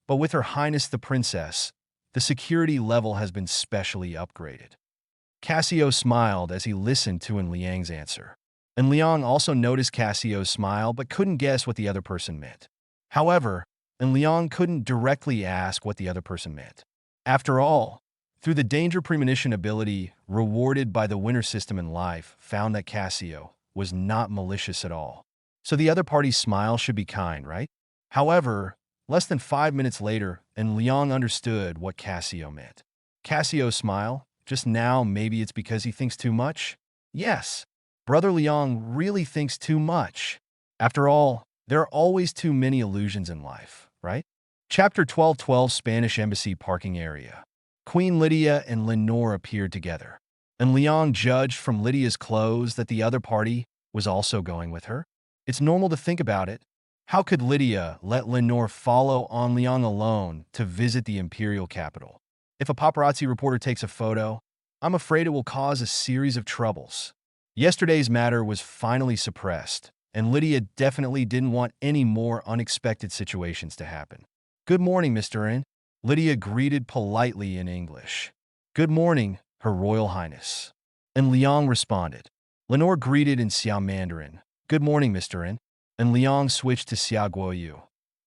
Speaker 1: but with Her Highness the Princess, the security level has been specially upgraded." Casio smiled as he listened to Liang's answer. And Liang also noticed Casio's smile but couldn't guess what the other person meant. However, Liang couldn't directly ask what the other person meant. After all, through the danger premonition ability rewarded by the winner system in life, found that Casio was not malicious at all. So the other party's smile should be kind, right? However, less than 5 minutes later, Liang understood what Casio meant. Casio's smile? Just now, maybe it's because he thinks too much? Yes. Brother Liang really thinks too much. After all, there are always too many illusions in life, right? Chapter 12:12 Spanish Embassy Parking Area. Queen Lydia and Lenore appeared together, and Liang judged from Lydia's clothes that the other party was also going with her. It's normal to think about it. How could Lydia let Lenore follow on Liang alone to visit the imperial capital? If a paparazzi reporter takes a photo, I'm afraid it will cause a series of troubles. Yesterday's matter was finally suppressed, and Lydia definitely didn't want any more unexpected situations to happen. "Good morning, Mr. N." Lydia greeted politely in English. "Good morning, Her Royal Highness." And Liang responded. Lenore greeted in Siam Mandarin. "Good morning, Mr. N." And Liang switched to Xia Guoyu.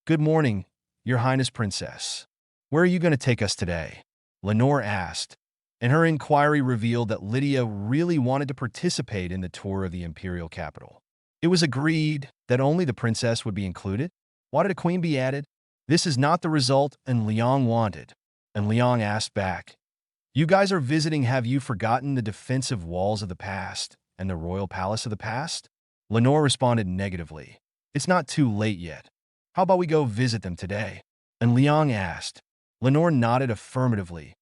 Speaker 1: "Good morning, Your Highness Princess. Where are you going to take us today?" Lenore asked, and her inquiry revealed that Lydia really wanted to participate in the tour of the imperial capital. It was agreed that only the princess would be included. Why did a queen be added? This is not the result Liang wanted. And Liang asked back, "You guys are visiting, have you forgotten the defensive walls of the past and the royal palace of the past?" Lenore responded negatively. "It's not too late yet. How about we go visit them today?" And Liang asked. Lenore nodded affirmatively.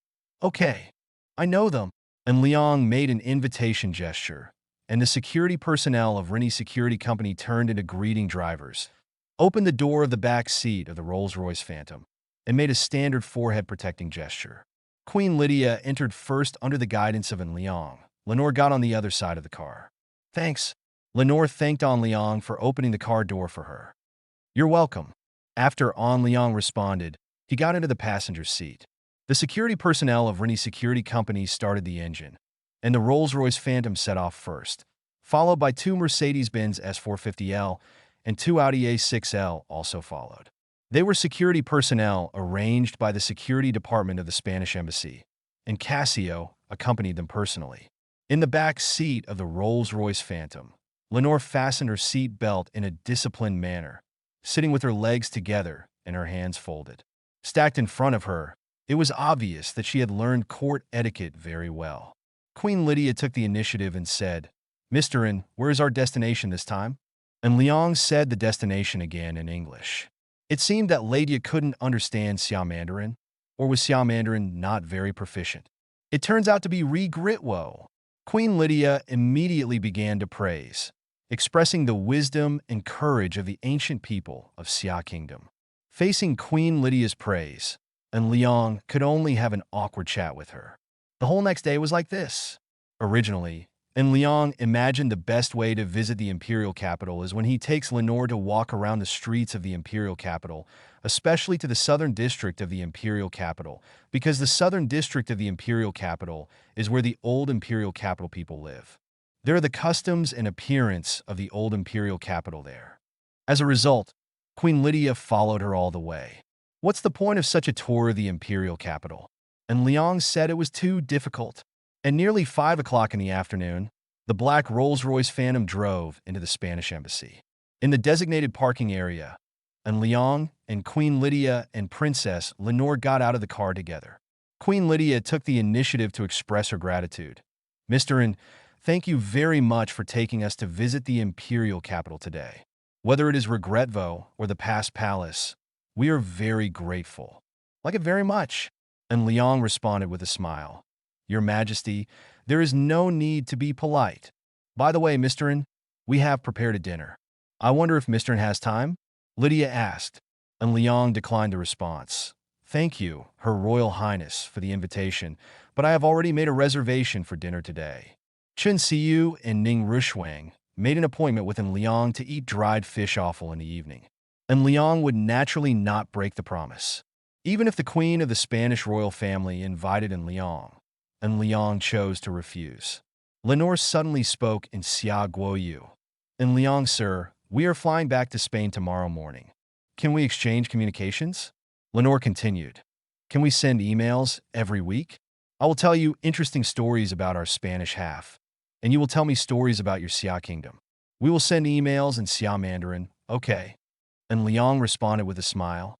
Speaker 1: "Okay, I know them." And Liang made an invitation gesture, and the security personnel of Rini Security Company turned into greeting drivers, opened the door of the back seat of the Rolls-Royce Phantom, and made a standard forehead-protecting gesture. Queen Lydia entered first under the guidance of An Liang. Lenore got on the other side of the car. "Thanks." Lenore thanked An Liang for opening the car door for her. "You're welcome." After An Liang responded, he got into the passenger seat. The security personnel of Rini Security Company started the engine, and the Rolls-Royce Phantom set off first, followed by two Mercedes-Benz S450L and two Audi A6L also followed. They were security personnel arranged by the security department of the Spanish embassy, and Casio accompanied them personally. In the back seat of the Rolls-Royce Phantom, Lenore fastened her seat belt in a disciplined manner, sitting with her legs together and her hands folded. Stacked in front of her, it was obvious that she had learned court etiquette very well. Queen Lydia took the initiative and said, "Mr. N, where is our destination this time?" And Liang said the destination again in English. It seemed that Lydia couldn't understand Siam Mandarin, or was Siam Mandarin not very proficient. It turns out to be Gritwo. Queen Lydia immediately began to praise, expressing the wisdom and courage of the ancient people of Xia Kingdom. Facing Queen Lydia's praise, and Liang could only have an awkward chat with her. The whole next day was like this. Originally, and Liang imagined the best way to visit the imperial capital is when he takes Lenore to walk around the streets of the imperial capital, especially to the southern district of the imperial capital, because the southern district of the imperial capital is where the old imperial capital people live. There are the customs and appearance of the old imperial capital there. As a result, Queen Lydia followed her all the way. "What's the point of such a tour of the imperial capital?" And Liang said it was too difficult. At nearly 5 o'clock in the afternoon, the black Rolls-Royce Phantom drove into the Spanish embassy. In the designated parking area, and Liang and Queen Lydia and Princess Lenore got out of the car together. Queen Lydia took the initiative to express her gratitude. "Mr. N, thank you very much for taking us to visit the imperial capital today. Whether it is Regretvo or the past palace, we are very grateful." "Like it very much." And Liang responded with a smile. "Your Majesty, there is no need to be polite. By the way, Mr. N, we have prepared a dinner. I wonder if Mr. N has time?" Lydia asked, and Liang declined a response. "Thank you, Her Royal Highness, for the invitation, but I have already made a reservation for dinner today." Chen Xiu and Ning Rushuang made an appointment with Liang to eat dried fish offal in the evening, and Liang would naturally not break the promise, even if the queen of the Spanish royal family invited Liang, and Liang chose to refuse. Lenore suddenly spoke in Xia Guoyu. "And Liang, sir, we are flying back to Spain tomorrow morning. Can we exchange communications?" Lenore continued. "Can we send emails every week? I will tell you interesting stories about our Spanish half, and you will tell me stories about your Xia Kingdom. We will send emails in Xia Mandarin, okay?" And Liang responded with a smile.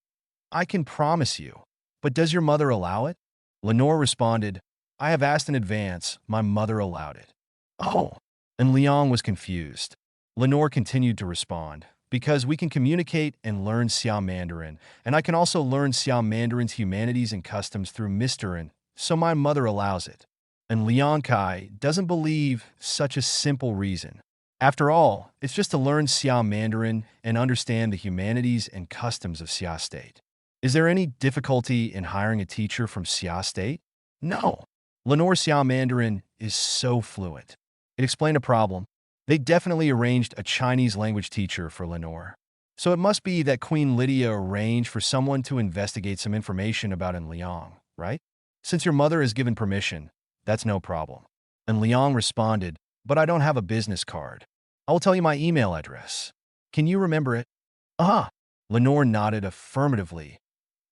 Speaker 1: "I can promise you, but does your mother allow it?" Lenore responded, "I have asked in advance, my mother allowed it." "Oh." And Liang was confused. Lenore continued to respond, because we can communicate and learn Siam Mandarin, and I can also learn Siam Mandarin's humanities and customs through Mr. So my mother allows it. And Liang Kai doesn't believe such a simple reason. After all, it's just to learn Siam Mandarin and understand the humanities and customs of Xia State. Is there any difficulty in hiring a teacher from Xia State? No. Lenore's Siam Mandarin is so fluent. It explained a problem. They definitely arranged a Chinese language teacher for Lenore. So it must be that Queen Lydia arranged for someone to investigate some information about En Liang, right? Since your mother has given permission, that's no problem. And Liang responded, but I don't have a business card. I will tell you my email address. Can you remember it? Ah. Lenore nodded affirmatively.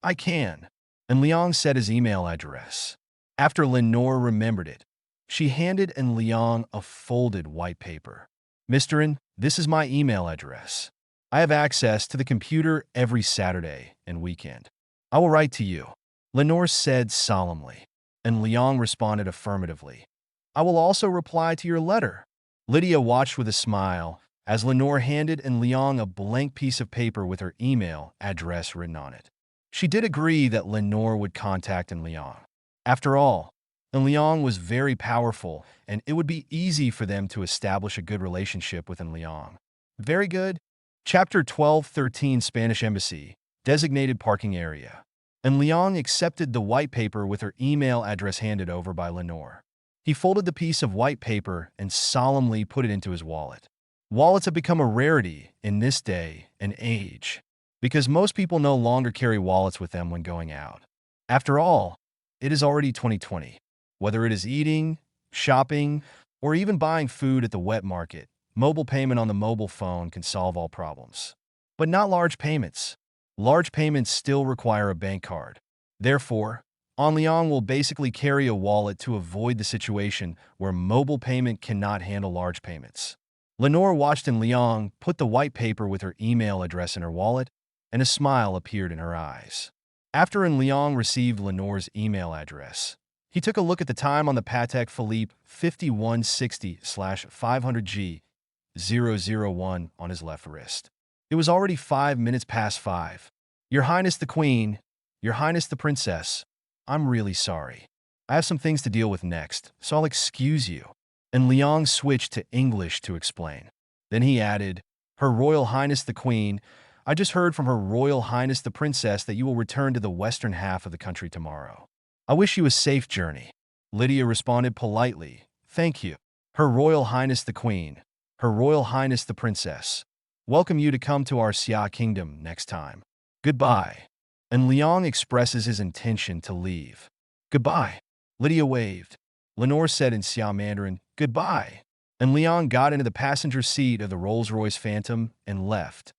Speaker 1: I can. And Liang said his email address. After Lenore remembered it, she handed En Liang a folded white paper. Mr. N, this is my email address. I have access to the computer every Saturday and weekend. I will write to you. Lenore said solemnly. And Liang responded affirmatively. I will also reply to your letter. Lydia watched with a smile as Lenore handed En Liang a blank piece of paper with her email address written on it. She did agree that Lenore would contact En Liang. After all, En Liang was very powerful, and it would be easy for them to establish a good relationship with En Liang. Very good. Chapter 1213 Spanish Embassy, Designated Parking Area. En Liang accepted the white paper with her email address handed over by Lenore. He folded the piece of white paper and solemnly put it into his wallet. Wallets have become a rarity in this day and age, because most people no longer carry wallets with them when going out. After all, it is already 2020. Whether it is eating, shopping, or even buying food at the wet market, mobile payment on the mobile phone can solve all problems. But not large payments. Large payments still require a bank card. Therefore, En Liang will basically carry a wallet to avoid the situation where mobile payment cannot handle large payments. Lenore watched En Liang put the white paper with her email address in her wallet, and a smile appeared in her eyes. After En Liang received Lenore's email address, he took a look at the time on the Patek Philippe 5160/500G001 on his left wrist. It was already 5 minutes past 5. Your Highness the Queen, Your Highness the Princess, I'm really sorry. I have some things to deal with next, so I'll excuse you. And Liang switched to English to explain. Then he added, Her Royal Highness the Queen, I just heard from Her Royal Highness the Princess that you will return to the western half of the country tomorrow. I wish you a safe journey. Lydia responded politely, Thank you. Her Royal Highness the Queen, Her Royal Highness the Princess, welcome you to come to our Xia Kingdom next time. Goodbye. And Liang expresses his intention to leave. Goodbye. Lydia waved. Lenore said in Xia Mandarin, Goodbye. And Liang got into the passenger seat of the Rolls-Royce Phantom and left.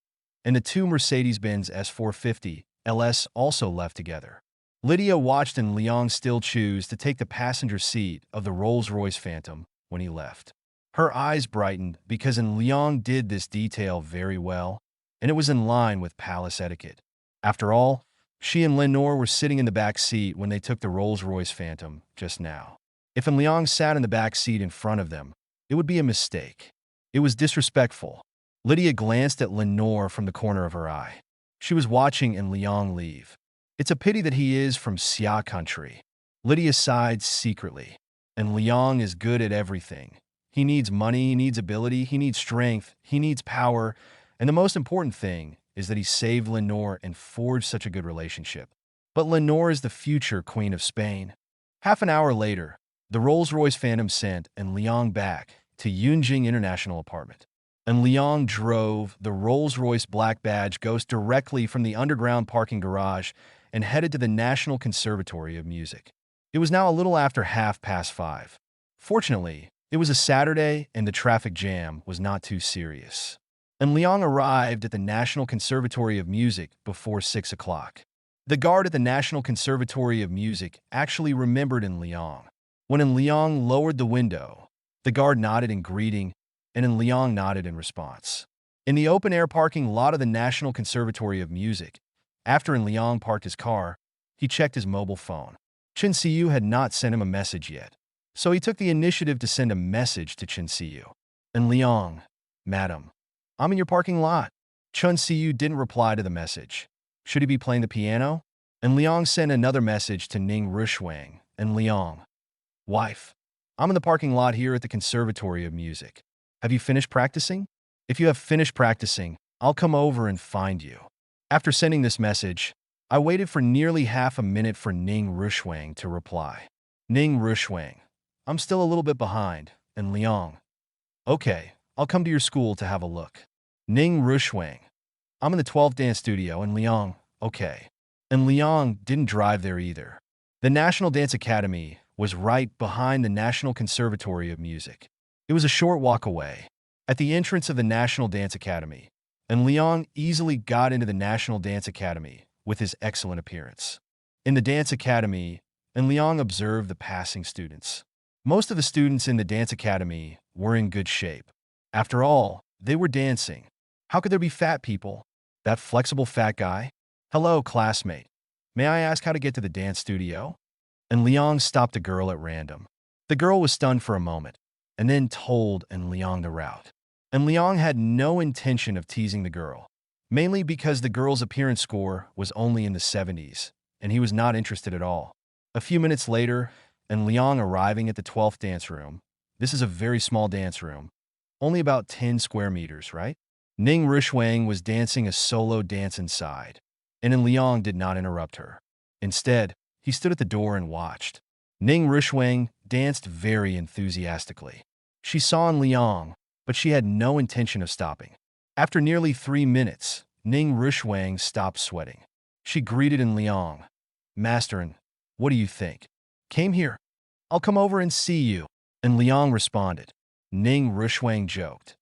Speaker 1: And the two Mercedes-Benz S450 LS also left together. Lydia watched and Liang still choose to take the passenger seat of the Rolls-Royce Phantom when he left. Her eyes brightened because Liang did this detail very well, and it was in line with palace etiquette. After all, she and Lenore were sitting in the back seat when they took the Rolls-Royce Phantom just now. If En Liang sat in the back seat in front of them, it would be a mistake. It was disrespectful. Lydia glanced at Lenore from the corner of her eye. She was watching En Liang leave. It's a pity that he is from Xia country. Lydia sighed secretly. And Liang is good at everything. He needs money, he needs ability, he needs strength, he needs power, and the most important thing is that he saved Lenore and forged such a good relationship. But Lenore is the future Queen of Spain. Half an hour later, the Rolls-Royce Phantom sent En Liang back to Yunjing International Apartment. En Liang drove the Rolls-Royce Black Badge Ghost directly from the underground parking garage and headed to the National Conservatory of Music. It was now a little after 5:30. Fortunately, it was a Saturday and the traffic jam was not too serious. And Liang arrived at the National Conservatory of Music before 6 o'clock. The guard at the National Conservatory of Music actually remembered En Liang. When En Liang lowered the window, the guard nodded in greeting, and En Liang nodded in response. In the open-air parking lot of the National Conservatory of Music, after En Liang parked his car, he checked his mobile phone. Chen Xiyu had not sent him a message yet, so he took the initiative to send a message to Chen Xiyu. And Liang, Madam, I'm in your parking lot. Chun Siyu didn't reply to the message. Should he be playing the piano? And Liang sent another message to Ning Rushwang. And Liang, Wife, I'm in the parking lot here at the Conservatory of Music. Have you finished practicing? If you have finished practicing, I'll come over and find you. After sending this message, I waited for nearly half a minute for Ning Rushwang to reply. Ning Rushwang, I'm still a little bit behind. And Liang, okay, I'll come to your school to have a look. Ning Rushwang, I'm in the 12th dance studio. And Liang, okay. And Liang didn't drive there either. The National Dance Academy was right behind the National Conservatory of Music. It was a short walk away, at the entrance of the National Dance Academy, and Liang easily got into the National Dance Academy with his excellent appearance. In the Dance Academy, and Liang observed the passing students. Most of the students in the Dance Academy were in good shape. After all, they were dancing. How could there be fat people? That flexible fat guy? Hello, classmate. May I ask how to get to the dance studio? And Liang stopped a girl at random. The girl was stunned for a moment, and then told and Liang the route. And Liang had no intention of teasing the girl, mainly because the girl's appearance score was only in the 70s, and he was not interested at all. A few minutes later, and Liang arriving at the 12th dance room. This is a very small dance room, only about 10 square meters, right? Ning Rushwang was dancing a solo dance inside, and Liang did not interrupt her. Instead, he stood at the door and watched. Ning Rushwang danced very enthusiastically. She saw Liang, but she had no intention of stopping. After nearly 3 minutes, Ning Rushwang stopped sweating. She greeted Liang. Master, what do you think? Came here. I'll come over and see you. And Liang responded. Ning Rushwang joked.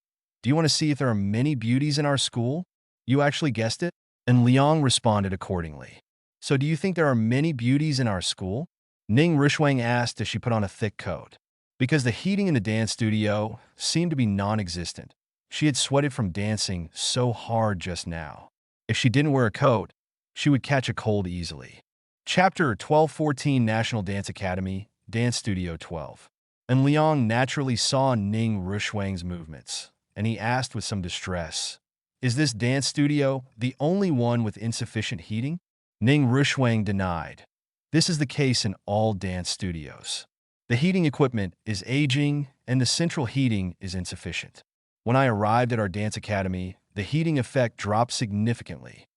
Speaker 1: Do you want to see if there are many beauties in our school? You actually guessed it? And Liang responded accordingly. So do you think there are many beauties in our school? Ning Rushwang asked as she put on a thick coat. Because the heating in the dance studio seemed to be non-existent. She had sweated from dancing so hard just now. If she didn't wear a coat, she would catch a cold easily. Chapter 1214 National Dance Academy, Dance Studio 12. And Liang naturally saw Ning Rushwang's movements, and he asked with some distress, Is this dance studio the only one with insufficient heating? Ning Rushwang denied. This is the case in all dance studios. The heating equipment is aging, and the central heating is insufficient. When I arrived at our dance academy, the heating effect dropped significantly.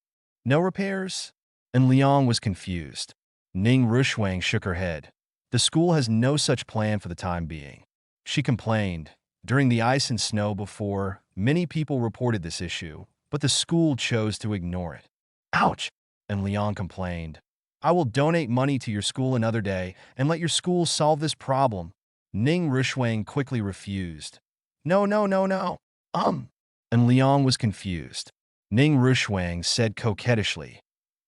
Speaker 1: No repairs? And Liang was confused. Ning Rushwang shook her head. The school has no such plan for the time being. She complained. During the ice and snow before, many people reported this issue, but the school chose to ignore it. Ouch! And Liang complained. I will donate money to your school another day and let your school solve this problem. Ning Rushwang quickly refused. No, no, no, no. And Liang was confused. Ning Rushwang said coquettishly,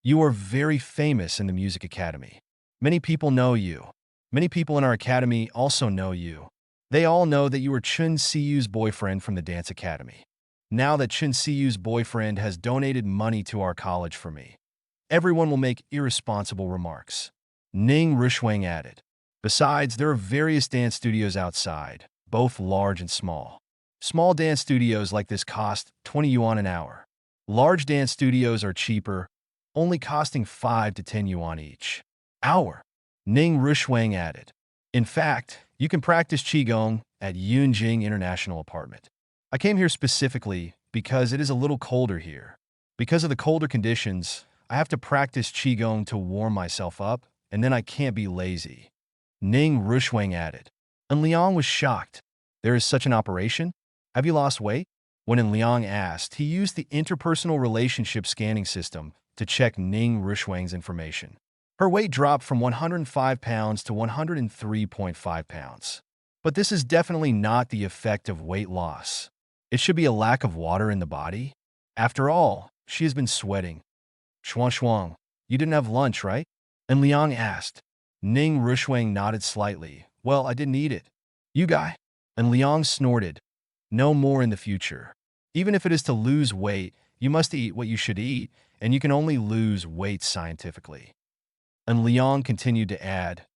Speaker 1: You are very famous in the music academy. Many people know you. Many people in our academy also know you. They all know that you are Chun Siyu's boyfriend from the dance academy. Now that Chun Siyu's boyfriend has donated money to our college for me, everyone will make irresponsible remarks. Ning Rushwang added. Besides, there are various dance studios outside, both large and small. Small dance studios like this cost 20 yuan an hour. Large dance studios are cheaper, only costing 5 to 10 yuan each hour. Ning Rushwang added. In fact, you can practice Qigong at Yunjing International Apartment. I came here specifically because it is a little colder here. Because of the colder conditions, I have to practice Qigong to warm myself up, and then I can't be lazy. Ning Rushwang added. And Liang was shocked. There is such an operation? Have you lost weight? When Liang asked, he used the interpersonal relationship scanning system to check Ning Rushwang's information. Her weight dropped from 105 pounds to 103.5 pounds. But this is definitely not the effect of weight loss. It should be a lack of water in the body. After all, she has been sweating. Shuang, you didn't have lunch, right? And Liang asked. Ning Rushwang nodded slightly. Well, I didn't eat it. You guy. And Liang snorted. No more in the future. Even if it is to lose weight, you must eat what you should eat, and you can only lose weight scientifically. And Liang continued to add,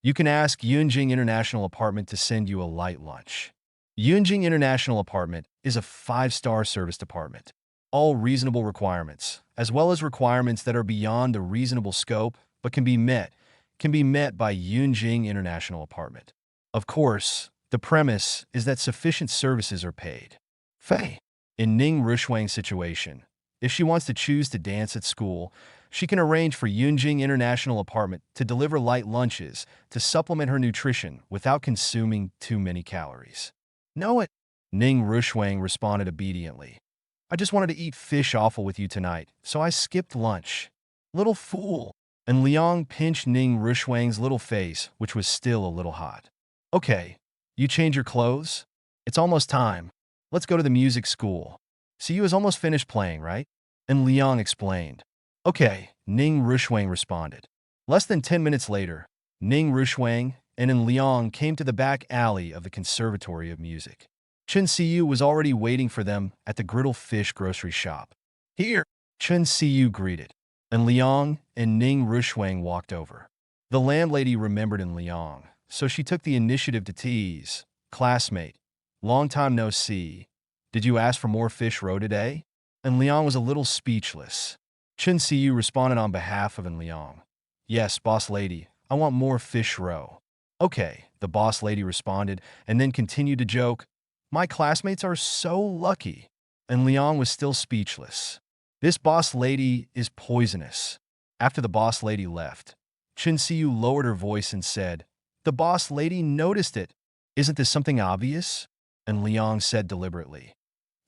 Speaker 1: You can ask Yunjing International Apartment to send you a light lunch. Yunjing International Apartment is a 5-star service department. All reasonable requirements, as well as requirements that are beyond the reasonable scope but can be met by Yunjing International Apartment. Of course, the premise is that sufficient services are paid. Fei. In Ning Rushwang's situation, if she wants to choose to dance at school, she can arrange for Yunjing International Apartment to deliver light lunches to supplement her nutrition without consuming too many calories. Know it? Ning Rushwang responded obediently. I just wanted to eat fish offal with you tonight, so I skipped lunch. Little fool. And Liang pinched Ning Rushwang's little face, which was still a little hot. Okay, you change your clothes? It's almost time. Let's go to the music school. Siyu is almost finished playing, right? And Liang explained. Okay, Ning Rushwang responded. Less than 10 minutes later, Ning Rushwang and Liang came to the back alley of the Conservatory of Music. Chen Siyu was already waiting for them at the Griddle Fish grocery shop. Here, Chen Siyu greeted, and Liang and Ning Rushwang walked over. The landlady remembered Liang, so she took the initiative to tease. Classmate, long time no see. Did you ask for more fish roe today? And Liang was a little speechless. Chen Siyu responded on behalf of Liang. Yes, boss lady, I want more fish roe. Okay, the boss lady responded, and then continued to joke. My classmates are so lucky. And Liang was still speechless. This boss lady is poisonous. After the boss lady left, Chen Siyu lowered her voice and said, The boss lady noticed it. Isn't this something obvious? And Liang said deliberately.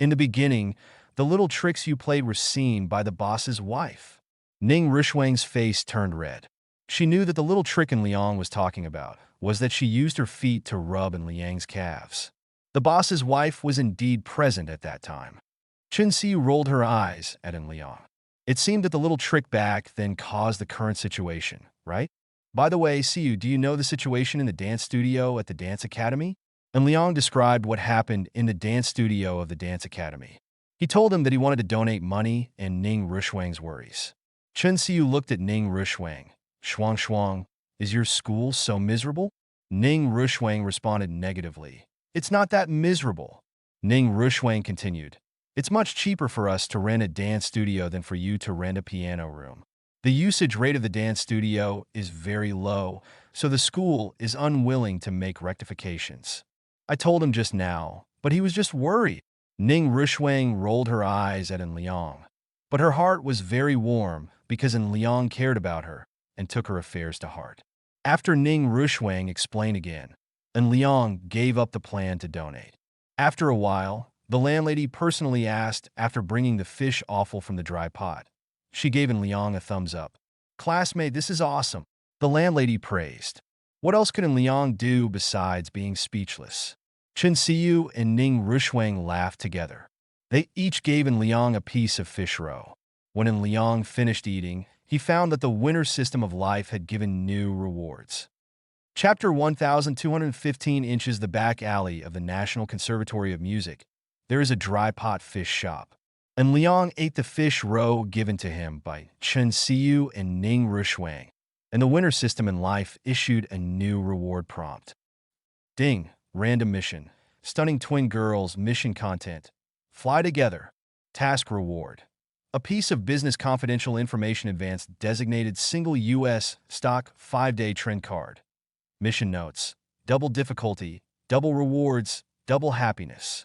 Speaker 1: In the beginning, the little tricks you played were seen by the boss's wife. Ning Rushwang's face turned red. She knew that the little trick Liang was talking about was that she used her feet to rub Liang's calves. The boss's wife was indeed present at that time. Chen Siyu rolled her eyes at Liang. It seemed that the little trick back then caused the current situation, right? By the way, Siyu, do you know the situation in the dance studio at the dance academy? And Liang described what happened in the dance studio of the dance academy. He told him that he wanted to donate money and Ning Rushwang's worries. Chen Siyu looked at Ning Rushwang. Shuang, is your school so miserable? Ning Rushwang responded negatively. It's not that miserable. Ning Rushwang continued. It's much cheaper for us to rent a dance studio than for you to rent a piano room. The usage rate of the dance studio is very low, so the school is unwilling to make rectifications. I told him just now, but he was just worried. Ning Rushwang rolled her eyes at Liang. But her heart was very warm because Liang cared about her and took her affairs to heart. After Ning Rushwang explained again, Liang gave up the plan to donate. After a while, the landlady personally asked after bringing the fish offal from the dry pot. She gave Liang a thumbs up. Classmate, this is awesome. The landlady praised. What else could Liang do besides being speechless? Chen Siyu and Ning Rushwang laughed together. They each gave Liang a piece of fish roe. When Liang finished eating, he found that the winter system of life had given new rewards. Chapter 1215 inches the back alley of the National Conservatory of Music. There is a dry pot fish shop. And Liang ate the fish roe given to him by Chen Siyu and Ning Rushwang. And the winter system in life issued a new reward prompt. Ding, random mission. Stunning twin girls, mission content. Fly together. Task reward. A piece of business confidential information advanced designated single U.S. stock 5-day trend card. Mission notes. Double difficulty, double rewards, double happiness.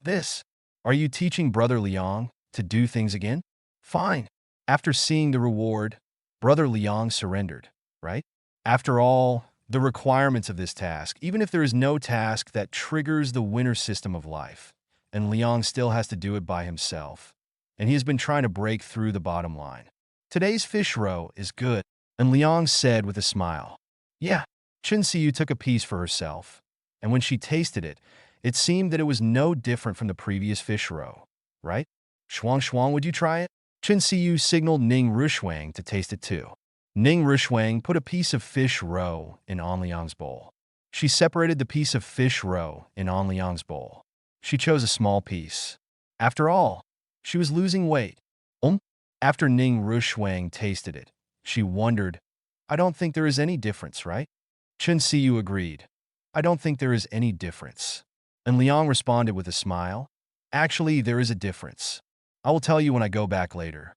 Speaker 1: This. Are you teaching Brother Liang to do things again? Fine. After seeing the reward, Brother Liang surrendered, right? After all, the requirements of this task, even if there is no task that triggers the winner system of life, and Liang still has to do it by himself, and he has been trying to break through the bottom line. Today's fish roe is good, and Liang said with a smile. Yeah. Chen Siyu took a piece for herself, and when she tasted it, it seemed that it was no different from the previous fish roe, right? Shuang, would you try it? Chen Siyu signaled Ning Rushwang to taste it too. Ning Rushwang put a piece of fish roe in Liang's bowl. She separated the piece of fish roe in Liang's bowl. She chose a small piece. After all, she was losing weight. After Ning Rushwang tasted it, she wondered, I don't think there is any difference, right? Chen Siyu agreed. I don't think there is any difference. And Liang responded with a smile. Actually, there is a difference. I will tell you when I go back later.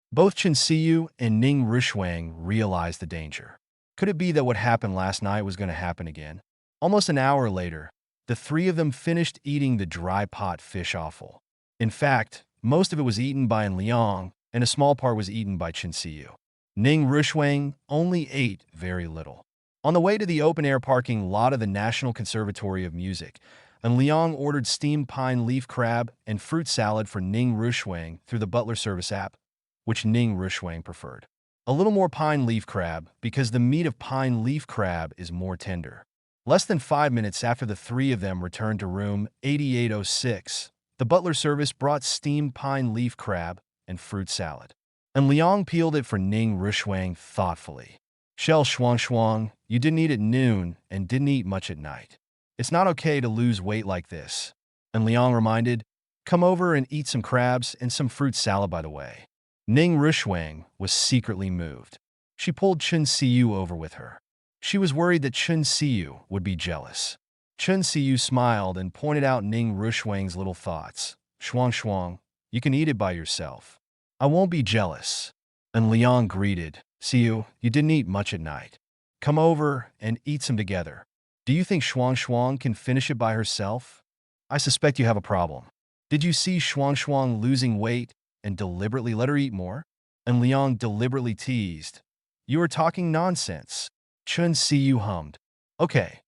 Speaker 1: Both Chen Siyu and Ning Rishuang realized the danger. Could it be that what happened last night was going to happen again? Almost an hour later, the three of them finished eating the dry pot fish offal. In fact, most of it was eaten by Liang, and a small part was eaten by Chen Siyu. Ning Rishuang only ate very little. On the way to the open-air parking lot of the National Conservatory of Music, Liang ordered steamed pine leaf crab and fruit salad for Ning Rishuang through the butler service app, which Ning Rishuang preferred. A little more pine leaf crab because the meat of pine leaf crab is more tender. Less than 5 minutes after the three of them returned to room 8806, the butler service brought steamed pine leaf crab and fruit salad. And Liang peeled it for Ning Rishuang thoughtfully. Shell Shuang Shuang, you didn't eat at noon and didn't eat much at night. It's not okay to lose weight like this. And Liang reminded, come over and eat some crabs and some fruit salad by the way. Ning Rishuang was secretly moved. She pulled Chen Siyu over with her. She was worried that Chen Siyu would be jealous. Chen Siyu smiled and pointed out Ning Rishuang's little thoughts. Shuang Shuang, you can eat it by yourself. I won't be jealous. And Liang greeted, Siyu, you didn't eat much at night. Come over and eat some together. Do you think Shuang Shuang can finish it by herself? I suspect you have a problem. Did you see Shuang Shuang losing weight and deliberately let her eat more? And Liang deliberately teased, you are talking nonsense. Chen Siyu hummed. Okay,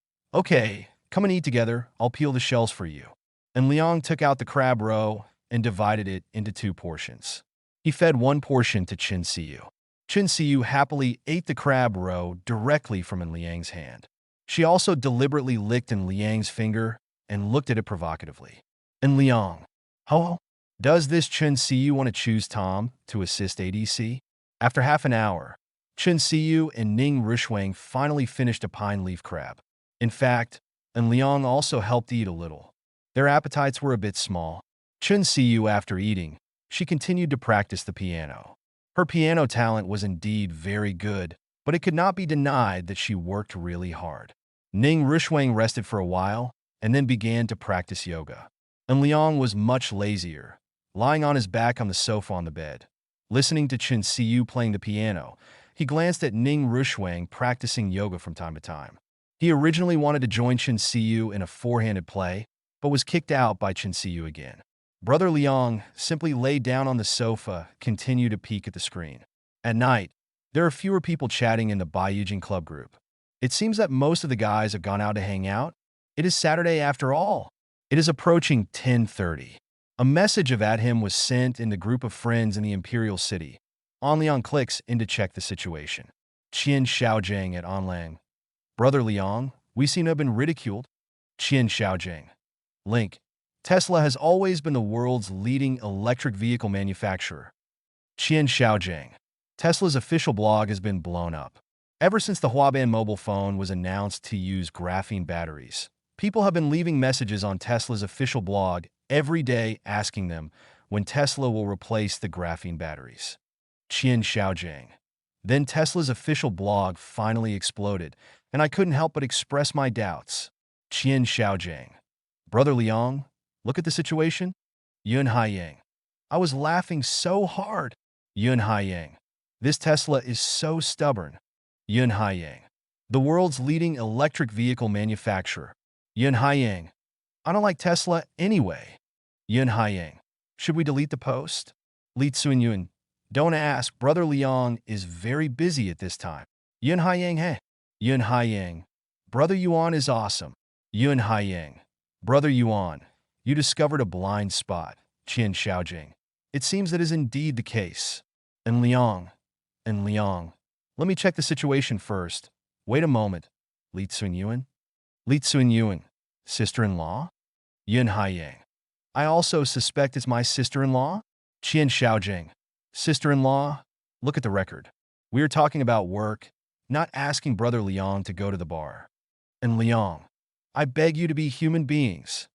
Speaker 1: come and eat together. I'll peel the shells for you. And Liang took out the crab roe and divided it into 2 portions. He fed 1 portion to Chen Siyu. Chen Siyu happily ate the crab roe directly from Liang's hand. She also deliberately licked Liang's finger and looked at it provocatively. And Liang, oh, does this Chen Siyu want to choose Tom to assist ADC? After half an hour, Chen Siyu and Ning Rishuang finally finished a pine leaf crab. In fact, Liang also helped eat a little. Their appetites were a bit small. Chen Siyu, after eating, she continued to practice the piano. Her piano talent was indeed very good, but it could not be denied that she worked really hard. Ning Rishuang rested for a while and then began to practice yoga. And Liang was much lazier, lying on his back on the sofa on the bed. Listening to Chen Siyu playing the piano, he glanced at Ning Rishuang practicing yoga from time to time. He originally wanted to join Chen Siyu in a four-handed play, but was kicked out by Chen Siyu again. Brother Liang simply lay down on the sofa, continued to peek at the screen. At night, there are fewer people chatting in the Baiyujing Club group. It seems that most of the guys have gone out to hang out. It is Saturday after all. It is approaching 10:30. A message of at him was sent in the group of friends in the Imperial City. An Liang clicks in to check the situation. Qian Xiaojing at An Liang. Brother Liang, we seem to have been ridiculed. Qian Xiaojing. Link. Tesla has always been the world's leading electric vehicle manufacturer. Qian Xiaojing. Tesla's official blog has been blown up. Ever since the Huaband mobile phone was announced to use graphene batteries, people have been leaving messages on Tesla's official blog every day asking them when Tesla will replace the graphene batteries. Qian Xiaojing. Then Tesla's official blog finally exploded, and I couldn't help but express my doubts. Qian Xiaojing. Brother Liang, look at the situation. Yun Haiyang. I was laughing so hard. Yun Haiyang. This Tesla is so stubborn. Yun Haiyang. The world's leading electric vehicle manufacturer. Yun Haiyang. I don't like Tesla anyway. Yun Haiyang. Should we delete the post? Li Tsunyun. Don't ask. Brother Liang is very busy at this time. Yun Haiyang. Hey. Yun Haiyang. Brother Yuan is awesome. Yun Haiyang. Brother Yuan. You discovered a blind spot. Qian Xiaojing. It seems that is indeed the case. And Liang. Let me check the situation first. Wait a moment. Li Tsunyun. Li Tsunyun. Sister-in-law? Yun Haiyang. I also suspect it's my sister-in-law? Qian Xiaojing. Sister-in-law? Look at the record. We are talking about work, not asking Brother Liang to go to the bar. And Liang, I beg you to be human beings.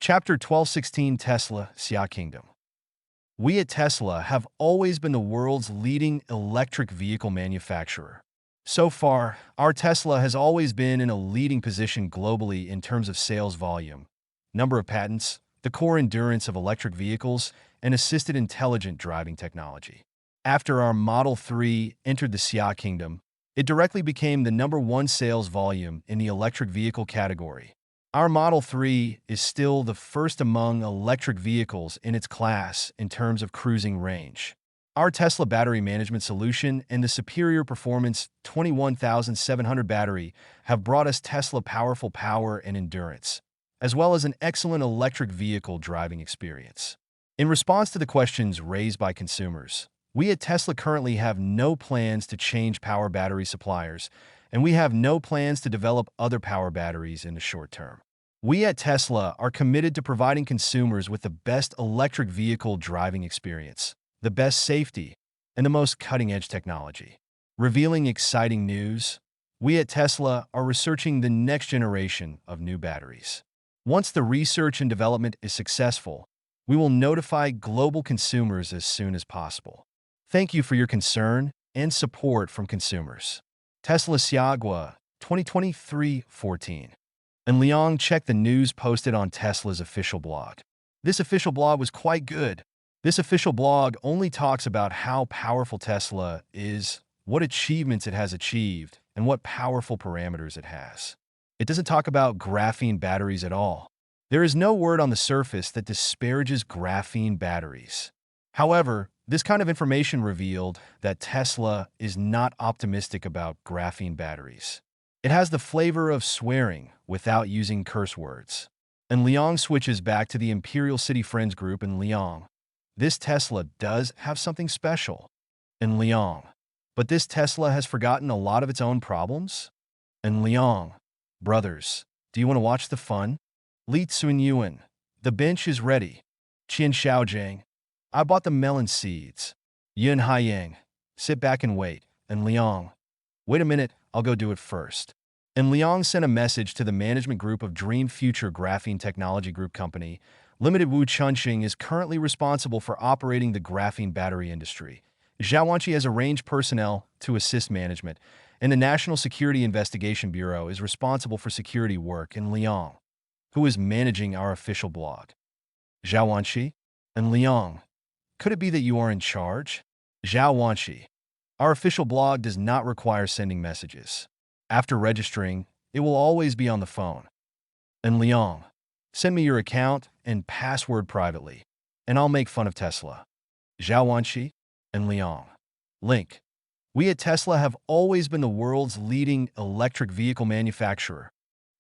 Speaker 1: Chapter 1216 Tesla, Xia Kingdom. We at Tesla have always been the world's leading electric vehicle manufacturer. So far, our Tesla has always been in a leading position globally in terms of sales volume. number of patents, the core endurance of electric vehicles, and assisted intelligent driving technology. After our Model 3 entered the Xia Kingdom, it directly became the #1 sales volume in the electric vehicle category. Our Model 3 is still the first among electric vehicles in its class in terms of cruising range. Our Tesla battery management solution and the superior performance 21,700 battery have brought us Tesla powerful power and endurance, as well as an excellent electric vehicle driving experience. In response to the questions raised by consumers, we at Tesla currently have no plans to change power battery suppliers, and we have no plans to develop other power batteries in the short term. We at Tesla are committed to providing consumers with the best electric vehicle driving experience, the best safety, and the most cutting-edge technology. Revealing exciting news, we at Tesla are researching the next generation of new batteries. Once the research and development is successful, we will notify global consumers as soon as possible. Thank you for your concern and support from consumers. Tesla Siagwa, 2023-14. And Liang checked the news posted on Tesla's official blog. This official blog was quite good. This official blog only talks about how powerful Tesla is, what achievements it has achieved, and what powerful parameters it has. It doesn't talk about graphene batteries at all. There is no word on the surface that disparages graphene batteries. However, this kind of information revealed that Tesla is not optimistic about graphene batteries. It has the flavor of swearing without using curse words. And Liang switches back to the Imperial City Friends group and Liang. This Tesla does have something special. And Liang. But this Tesla has forgotten a lot of its own problems? And Liang. Brothers, do you want to watch the fun? Li Tsunyuan. The bench is ready. Qian Xiaojiang. I bought the melon seeds. Yun Haiyang. Sit back and wait. And Liang. Wait a minute, I'll go do it first. And Liang sent a message to the management group of Dream Future Graphene Technology Group Company. Limited Wu Chunxing is currently responsible for operating the graphene battery industry. Zhao Wanqi has arranged personnel to assist management, and the National Security Investigation Bureau is responsible for security work. And Liang, who is managing our official blog. Zhao Wanqi and Liang. Could it be that you are in charge? Zhao Wanqi. Our official blog does not require sending messages. After registering, it will always be on the phone. And Liang. Send me your account and password privately, and I'll make fun of Tesla. Zhao Wanqi and Liang. Link. We at Tesla have always been the world's leading electric vehicle manufacturer.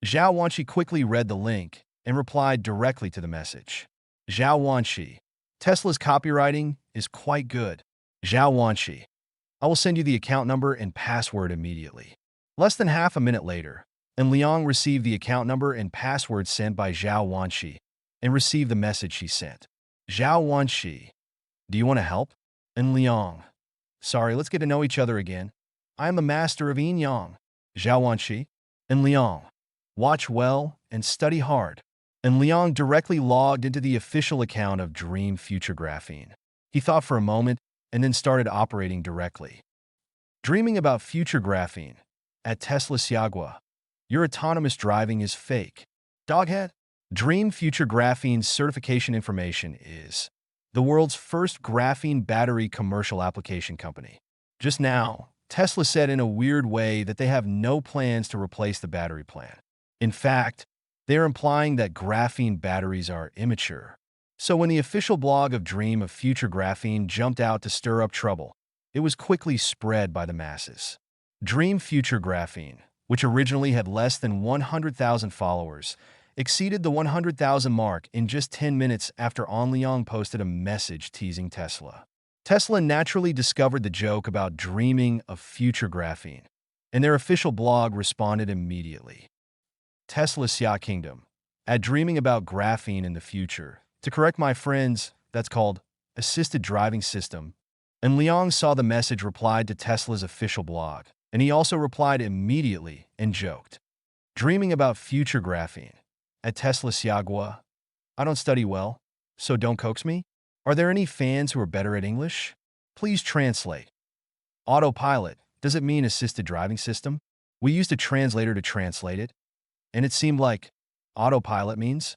Speaker 1: Zhao Wanqi quickly read the link and replied directly to the message. Zhao Wanqi. Tesla's copywriting is quite good. Zhao Wanqi. I will send you the account number and password immediately. Less than half a minute later, and Liang received the account number and password sent by Zhao Wanqi and received the message she sent. Zhao Wanqi. Do you want to help? And Liang. Sorry, let's get to know each other again. I am the master of yin yang. Zhao Wanqi and Liang. Watch well and study hard. And Liang directly logged into the official account of Dream Future Graphene. He thought for a moment and then started operating directly. Dreaming about future graphene. At Tesla Siagwa. Your autonomous driving is fake. Doghead. Dream Future Graphene's certification information is the world's first graphene battery commercial application company. Just now, Tesla said in a weird way that they have no plans to replace the battery plant. In fact, they are implying that graphene batteries are immature. So when the official blog of Dream of Future Graphene jumped out to stir up trouble, it was quickly spread by the masses. Dream Future Graphene, which originally had less than 100,000 followers, exceeded the 100,000 mark in just 10 minutes after On Liang posted a message teasing Tesla. Tesla naturally discovered the joke about dreaming of future graphene, and their official blog responded immediately. Tesla Xia Kingdom. At dreaming about graphene in the future, to correct my friends, that's called assisted driving system. And Liang saw the message replied to Tesla's official blog, and he also replied immediately and joked. Dreaming about future graphene. At Tesla Siagwa. I don't study well, so don't coax me. Are there any fans who are better at English? Please translate. Autopilot. Does it mean assisted driving system? We used a translator to translate it, and it seemed like autopilot means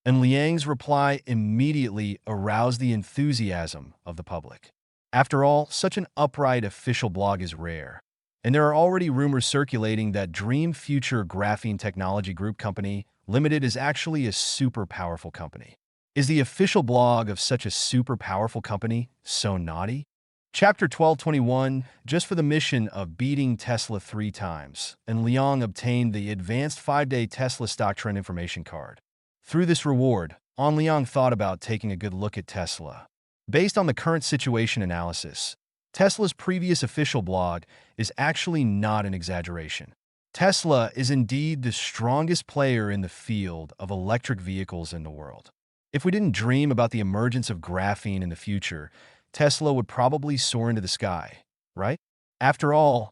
Speaker 1: And Liang's reply immediately aroused the enthusiasm of the public. After all, such an upright official blog is rare. And there are already rumors circulating that Dream Future Graphene Technology Group Company Limited is actually a super powerful company. Is the official blog of such a super powerful company so naughty? Chapter 1221, just for the mission of beating Tesla 3 times, and Liang obtained the advanced 5-day Tesla stock trend information card. Through this reward, An Liang thought about taking a good look at Tesla. Based on the current situation analysis, Tesla's previous official blog is actually not an exaggeration. Tesla is indeed the strongest player in the field of electric vehicles in the world. If we didn't dream about the emergence of graphene in the future, Tesla would probably soar into the sky, right? After all,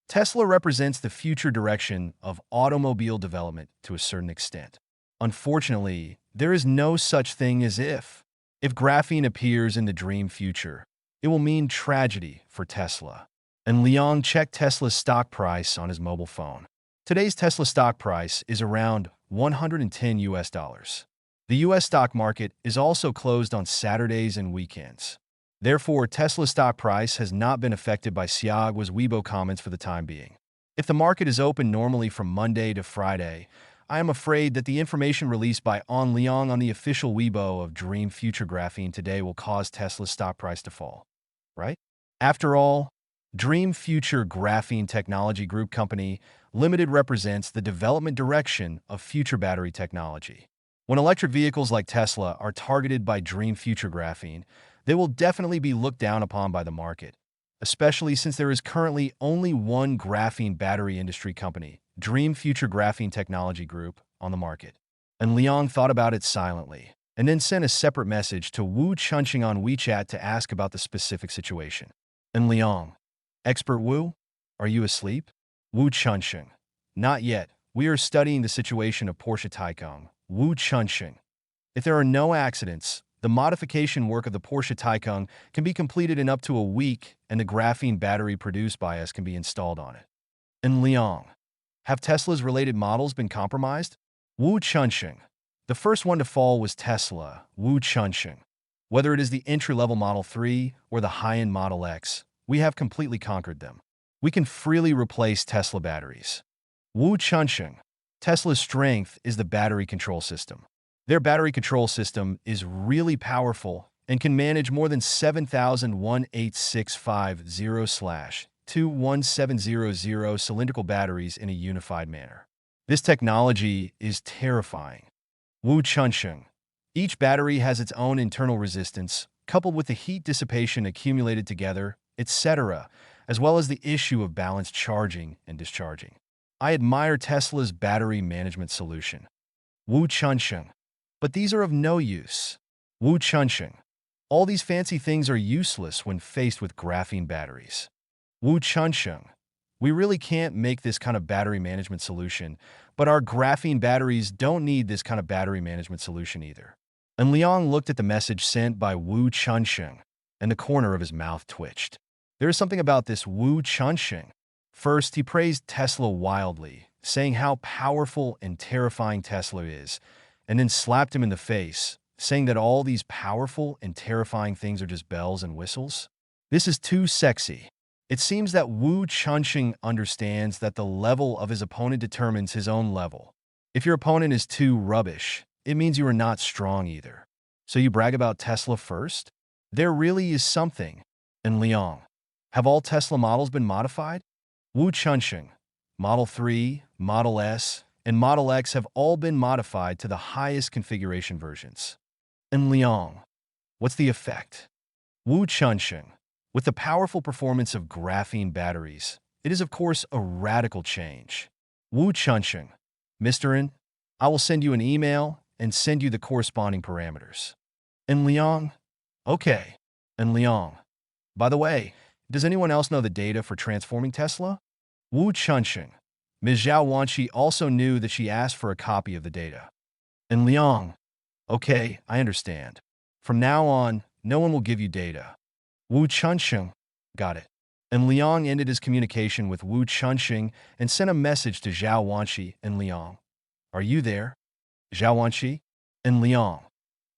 Speaker 1: Tesla represents the future direction of automobile development to a certain extent. Unfortunately, there is no such thing as if. If graphene appears in the dream future, it will mean tragedy for Tesla. And Liang checked Tesla's stock price on his mobile phone. Today's Tesla stock price is around $110. The US stock market is also closed on Saturdays and weekends. Therefore, Tesla's stock price has not been affected by Xiaogua's Weibo comments for the time being. If the market is open normally from Monday to Friday, I am afraid that the information released by An Liang on the official Weibo of Dream Future Graphene today will cause Tesla's stock price to fall, right? After all, Dream Future Graphene Technology Group Company Limited represents the development direction of future battery technology. When electric vehicles like Tesla are targeted by Dream Future Graphene, they will definitely be looked down upon by the market, especially since there is currently only one graphene battery industry company, Dream Future Graphene Technology Group, on the market. And Liang thought about it silently, and then sent a separate message to Wu Chunxing on WeChat to ask about the specific situation. And Liang, Expert Wu, are you asleep? Wu Chunxing, not yet. We are studying the situation of Porsche Taycan. Wu Chunxing. If there are no accidents, the modification work of the Porsche Taycan can be completed in up to a week, and the graphene battery produced by us can be installed on it. And Liang, have Tesla's related models been compromised? Wu Chunxing. The first one to fall was Tesla, Wu Chunxing. Whether it is the entry-level Model 3 or the high-end Model X, we have completely conquered them. We can freely replace Tesla batteries. Wu Chunxing. Tesla's strength is the battery control system. Their battery control system is really powerful and can manage more than 7,18650/21700 cylindrical batteries in a unified manner. This technology is terrifying. Wu Chunxing. Each battery has its own internal resistance, coupled with the heat dissipation accumulated together, etc., as well as the issue of balanced charging and discharging. I admire Tesla's battery management solution. Wu Chunxing. But these are of no use. Wu Chunxing. All these fancy things are useless when faced with graphene batteries. Wu Chunxing. We really can't make this kind of battery management solution, but our graphene batteries don't need this kind of battery management solution either. And Liang looked at the message sent by Wu Chunxing, and the corner of his mouth twitched. There is something about this Wu Chunxing. First, he praised Tesla wildly, saying how powerful and terrifying Tesla is, and then slapped him in the face, saying that all these powerful and terrifying things are just bells and whistles. This is too sexy. It seems that Wu Chunxing understands that the level of his opponent determines his own level. If your opponent is too rubbish, it means you are not strong either. So you brag about Tesla first? There really is something. And Liang, have all Tesla models been modified? Wu Chunxing. Model 3, Model S, and Model X have all been modified to the highest configuration versions. And Liang, what's the effect? Wu Chunxing. With the powerful performance of graphene batteries, it is of course a radical change. Wu Chunxing. Mr. N, I will send you an email and send you the corresponding parameters. And Liang, okay. And Liang, by the way, does anyone else know the data for transforming Tesla? Wu Chunxing. Ms. Zhao Wanqi also knew that she asked for a copy of the data. And Liang, okay, I understand. From now on, no one will give you data. Wu Chunxing, got it. And Liang ended his communication with Wu Chunxing and sent a message to Zhao Wanqi and Liang. Are you there? Zhao Wanqi? And Liang,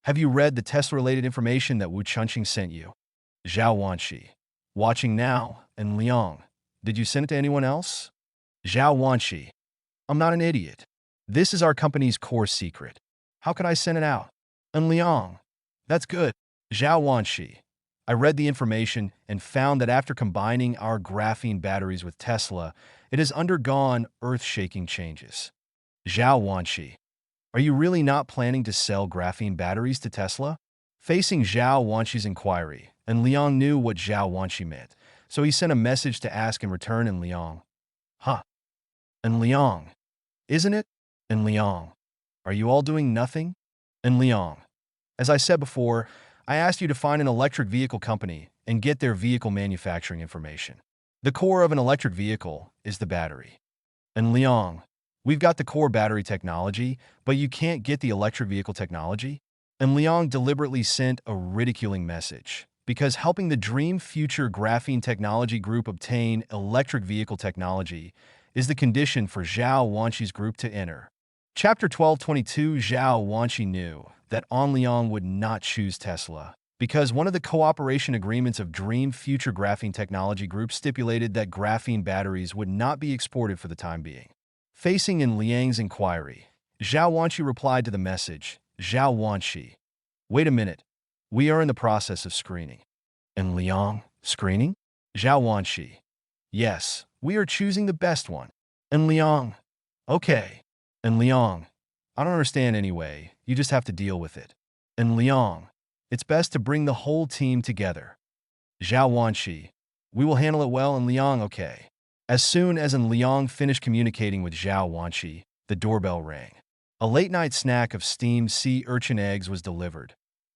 Speaker 1: have you read the test-related information that Wu Chunqing sent you? Zhao Wanshi, watching now. And Liang, did you send it to anyone else? Zhao Wanshi, I'm not an idiot. This is our company's core secret. How could I send it out? And Liang, that's good. Zhao Wanshi, I read the information and found that after combining our graphene batteries with Tesla, it has undergone earth-shaking changes. Zhao Wanshi, are you really not planning to sell graphene batteries to Tesla? Facing Zhao Wanshi's inquiry, and Liang knew what Zhao Wanshi meant, so he sent a message to ask in return. And Liang, huh? And Liang, isn't it? And Liang, are you all doing nothing? And Liang, as I said before, I asked you to find an electric vehicle company and get their vehicle manufacturing information. The core of an electric vehicle is the battery. And Liang, we've got the core battery technology, but you can't get the electric vehicle technology? And Liang deliberately sent a ridiculing message, because helping the Dream Future Graphene Technology Group obtain electric vehicle technology is the condition for Zhao Wanshi's group to enter. Chapter 1222. Zhao Wanshi knew that An Liang would not choose Tesla, because one of the cooperation agreements of Dream Future Graphene Technology Group stipulated that graphene batteries would not be exported for the time being. Facing in Liang's inquiry, Zhao Wanshi replied to the message, Zhao Wanshi, wait a minute, we are in the process of screening. And Liang, screening? Zhao Wanshi, yes, we are choosing the best one. And Liang, okay. And Liang, I don't understand anyway, you just have to deal with it. And Liang, it's best to bring the whole team together. Zhao Wanshi, we will handle it well. And Liang, okay. As soon as An Liang finished communicating with Zhao Wanshi, the doorbell rang. A late-night snack of steamed sea urchin eggs was delivered,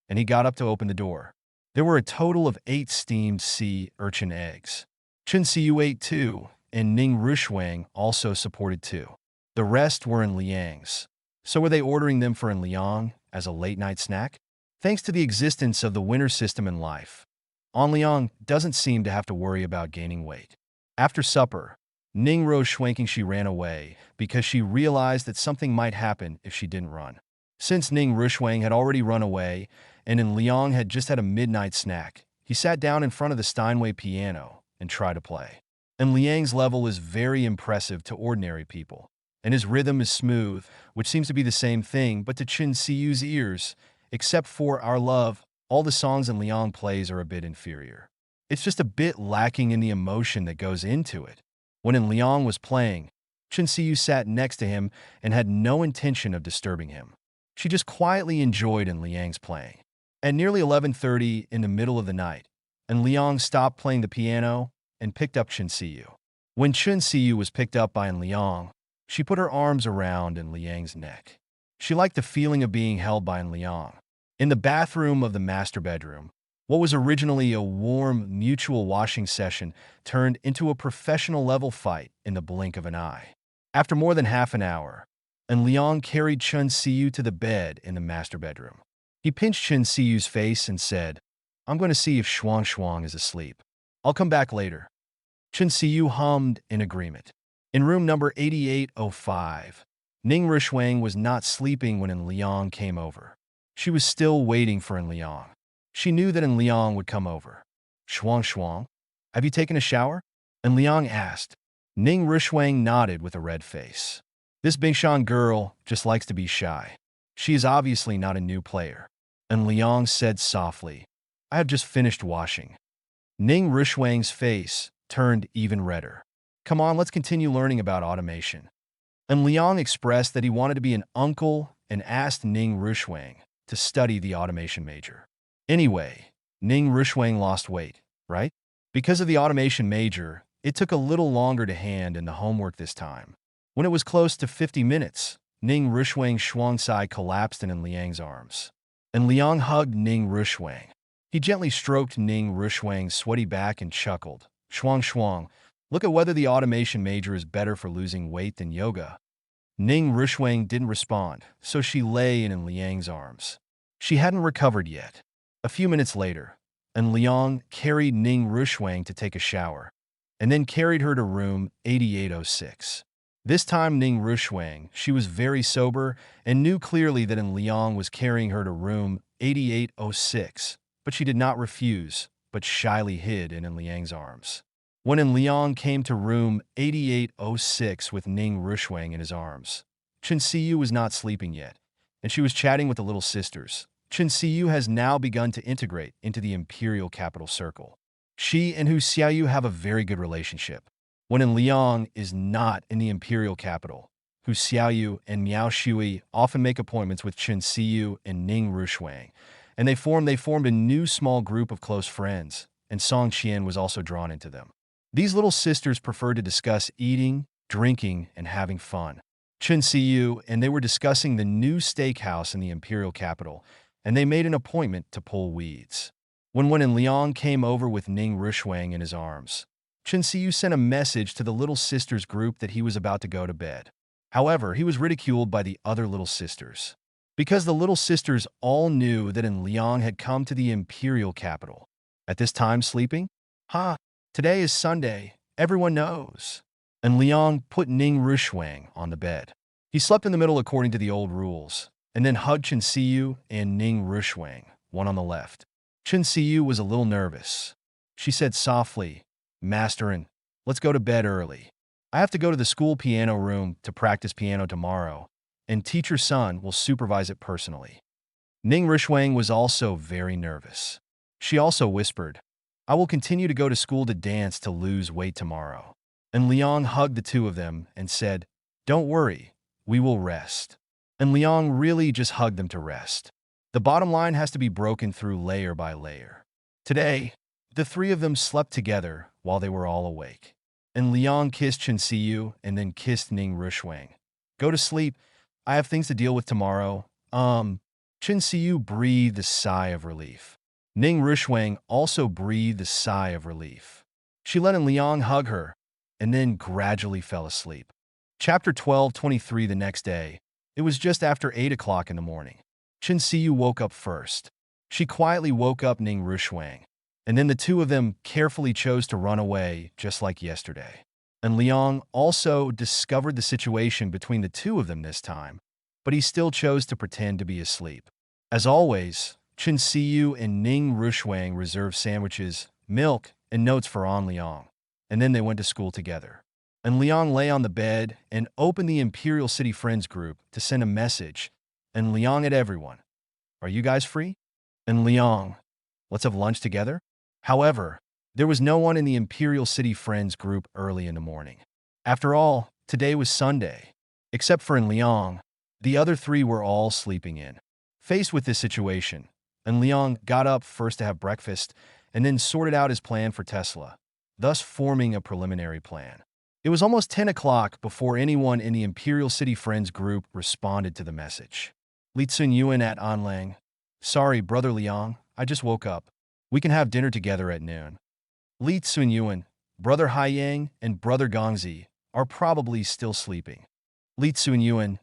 Speaker 1: and he got up to open the door. There were a total of 8 steamed sea urchin eggs. Chen Xiu ate 2, and Ning Rushuang also supported 2. The rest were in Liang's. So were they ordering them for An Liang as a late-night snack? Thanks to the existence of the winter system in life, An Liang doesn't seem to have to worry about gaining weight. After supper, Ning rose schwanking. She ran away because she realized that something might happen if she didn't run. Since Ning Rushuang had already run away and An Liang had just had a midnight snack, he sat down in front of the Steinway piano and tried to play. An Liang's level is very impressive to ordinary people, and his rhythm is smooth, which seems to be the same thing, but to Chen Xiu's ears, except for Our Love, all the songs An Liang plays are a bit inferior. It's just a bit lacking in the emotion that goes into it. When An Liang was playing, Chen Xiu sat next to him and had no intention of disturbing him. She just quietly enjoyed An Liang's playing. At nearly 11:30 in the middle of the night, An Liang stopped playing the piano and picked up Chen Xiu. When Chen Xiu was picked up by An Liang, she put her arms around An Liang's neck. She liked the feeling of being held by An Liang. In the bathroom of the master bedroom, what was originally a warm, mutual washing session turned into a professional-level fight in the blink of an eye. After more than half an hour, An Liang carried Chen Xiu to the bed in the master bedroom. He pinched Chen Xiu's face and said, I'm going to see if Shuang Shuang is asleep. I'll come back later. Chen Xiu hummed in agreement. In room number 8805, Ning Rushuang was not sleeping when An Liang came over. She was still waiting for An Liang. She knew that An Liang would come over. Shuang Shuang, have you taken a shower? An Liang asked. Ning Rushuang nodded with a red face. This Bingshan girl just likes to be shy. She is obviously not a new player. An Liang said softly, I have just finished washing. Ning Rushuang's face turned even redder. Come on, let's continue learning about automation. An Liang expressed that he wanted to be an uncle and asked Ning Rushuang to study the automation major. Anyway, Ning Rushuang lost weight, right? Because of the automation major, it took a little longer to hand in the homework this time. When it was close to 50 minutes, Ning Rushuang's Shuangsai collapsed in An Liang's arms. An Liang hugged Ning Rushuang. He gently stroked Ning Rushuang's sweaty back and chuckled. Shuang Shuang, look at whether the automation major is better for losing weight than yoga. Ning Rushuang didn't respond, so she lay in An Liang's arms. She hadn't recovered yet. A few minutes later, An Liang carried Ning Rushuang to take a shower, and then carried her to room 8806. This time Ning Rushuang, she was very sober and knew clearly that Liang was carrying her to room 8806, but she did not refuse, but shyly hid in Liang's arms. When Liang came to room 8806 with Ning Rushuang in his arms, Chen Siyu was not sleeping yet, and she was chatting with the little sisters. Chen Siyu has now begun to integrate into the imperial capital circle. She and Hu Xiaoyu have a very good relationship. When Liang is not in the imperial capital, Hu Xiaoyu and Miao Shui often make appointments with Chen Siyu and Ning Rushuang, and they formed a new small group of close friends, and Song Qian was also drawn into them. These little sisters preferred to discuss eating, drinking, and having fun. Chen Siyu and they were discussing the new steakhouse in the imperial capital, and they made an appointment to pull weeds. When Liang came over with Ning Rushuang in his arms, Chen Siyu sent a message to the little sisters group that he was about to go to bed. However, he was ridiculed by the other little sisters, because the little sisters all knew that Liang had come to the imperial capital. At this time sleeping? Ha! Today is Sunday, everyone knows. And Liang put Ning Rushuang on the bed. He slept in the middle according to the old rules, and then hugged Chen Siyu and Ning Rushuang, one on the left. Chen Siyu was a little nervous. She said softly, "Masterin, let's go to bed early. I have to go to the school piano room to practice piano tomorrow, and teacher Sun will supervise it personally." Ning Rushuang was also very nervous. She also whispered, "I will continue to go to school to dance to lose weight tomorrow." And Liang hugged the two of them and said, "Don't worry, we will rest." And Liang really just hugged them to rest. The bottom line has to be broken through layer by layer. Today, the three of them slept together while they were all awake. And Liang kissed Chen Siyu and then kissed Ning Rushuang. "Go to sleep. I have things to deal with tomorrow." Chen Siyu breathed a sigh of relief. Ning Rushuang also breathed a sigh of relief. She let Liang hug her and then gradually fell asleep. Chapter 12:23 the next day. It was just after 8 o'clock in the morning. Chen Siyu woke up first. She quietly woke up Ning Rushuang, and then the two of them carefully chose to run away just like yesterday. And Liang also discovered the situation between the two of them this time, but he still chose to pretend to be asleep. As always, Chen Siyu and Ning Rushuang reserved sandwiches, milk, and notes for An Liang, and then they went to school together. And Liang lay on the bed and opened the Imperial City Friends group to send a message, and Liang at everyone, "Are you guys free?" And Liang, "Let's have lunch together?" However, there was no one in the Imperial City Friends group early in the morning. After all, today was Sunday. Except for Liang, the other three were all sleeping in. Faced with this situation, Liang got up first to have breakfast and then sorted out his plan for Tesla, thus forming a preliminary plan. It was almost 10 o'clock before anyone in the Imperial City Friends group responded to the message. Li Tsun at Anlang. "Sorry, Brother Liang, I just woke up. We can have dinner together at noon." Li Tsun, Brother Haiyang, and Brother Gongzi are probably still sleeping. Li Tsun,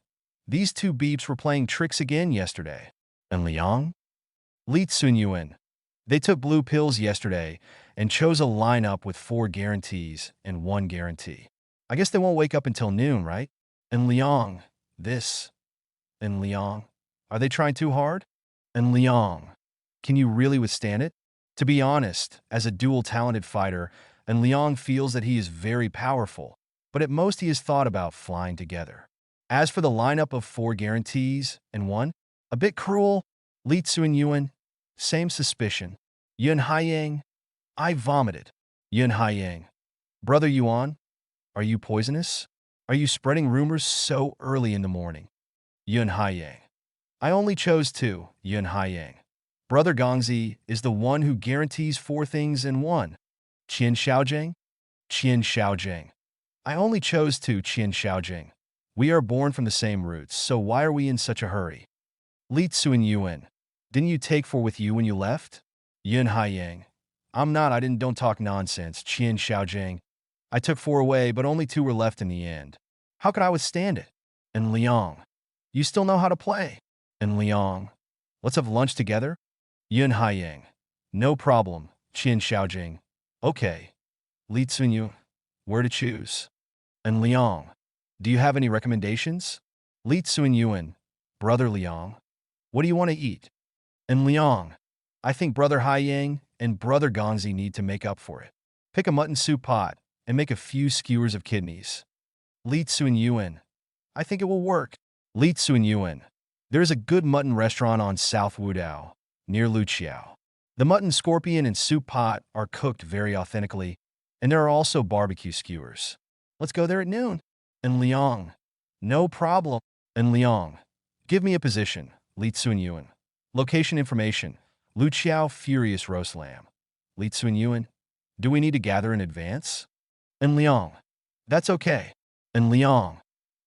Speaker 1: "These two beeps were playing tricks again yesterday." And Liang? Li Tsun, "They took blue pills yesterday and chose a lineup with 4 guarantees and 1 guarantee. I guess they won't wake up until noon, right?" And Liang, "This." And Liang, "Are they trying too hard?" And Liang, "Can you really withstand it?" To be honest, as a dual-talented fighter, and Liang feels that he is very powerful, but at most he has thought about flying together. As for the lineup of 4 guarantees and 1, a bit cruel. Li Tsun, same suspicion. Yun Haiyang, I vomited. Yun Haiyang, "Brother Yuan, are you poisonous? Are you spreading rumors so early in the morning?" Yun Haiyang, "I only chose 2, Yun Haiyang. Brother Gongzi is the one who guarantees 4 things in 1. Qian Xiaojing? Qian Xiaojing. I only chose 2, Qian Xiaojing. We are born from the same roots, so why are we in such a hurry?" Li Tsun, "Didn't you take 4 with you when you left?" Yun Haiyang, I don't talk nonsense. Qian Xiaojing, "I took 4 away, but only 2 were left in the end. How could I withstand it?" And Liang, "You still know how to play." And Liang, "Let's have lunch together?" Yun Haiyang, "No problem, Qian Xiaojing. Okay." Li Tsun, "Where to choose?" And Liang, Do you have any recommendations? Li Tsunyuan, Brother Liang, what do you want to eat? And Liang, I think Brother Haiyang and Brother Gonzi need to make up for it. Pick a mutton soup pot and make a few skewers of kidneys. Li Tsunyuan, I think it will work. Li Tsunyuan, there is a good mutton restaurant on South Wudao, near Luqiao. The mutton scorpion and soup pot are cooked very authentically, and there are also barbecue skewers. Let's go there at noon. And Liang, no problem. And Liang, give me a position. Li Tsunyuan, location information. Luqiao Furious Roast Lamb. Li Tsunyuan, do we need to gather in advance? And Liang, that's okay. And Liang,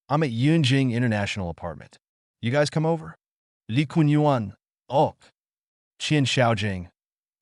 Speaker 1: I'm at Yunjing International Apartment. You guys come over? Li Kunyuan, oh. Qian Xiaojing,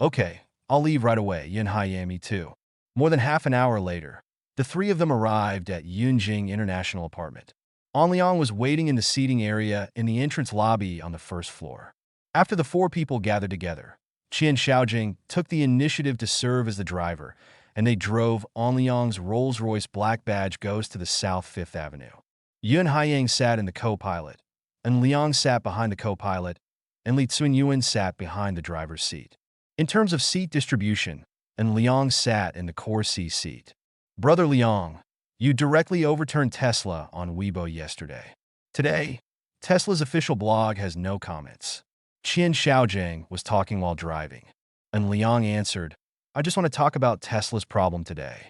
Speaker 1: okay, I'll leave right away. Yin Haiyami too. More than half an hour later, the three of them arrived at Yunjing International Apartment. An Liang was waiting in the seating area in the entrance lobby on the first floor. After the four people gathered together, Qian Xiaojing took the initiative to serve as the driver, and they drove An Liang's Rolls-Royce Black Badge Ghost to the South Fifth Avenue. Yun Haiyang sat in the co-pilot, and Liang sat behind the co-pilot, and Li Tsunyuan sat behind the driver's seat. In terms of seat distribution, and Liang sat in the core C seat. Brother Liang, you directly overturned Tesla on Weibo yesterday. Today, Tesla's official blog has no comments. Qian Xiaojing was talking while driving, and Liang answered, I just want to talk about Tesla's problem today.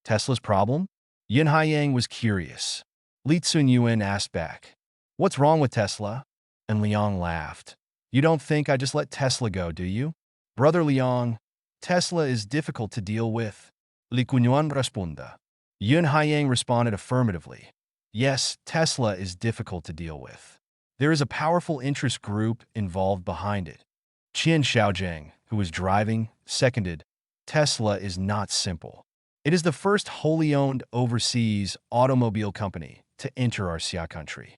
Speaker 1: Tesla's problem? Yin Haiyang was curious. Li Tsunyuan asked back, what's wrong with Tesla? And Liang laughed. You don't think I just let Tesla go, do you? Brother Liang, Tesla is difficult to deal with. Li Kunyuan responda. Yun Haiyang responded affirmatively. Yes, Tesla is difficult to deal with. There is a powerful interest group involved behind it. Qian Xiaojing, who was driving, seconded, Tesla is not simple. It is the first wholly owned overseas automobile company to enter our Xia country.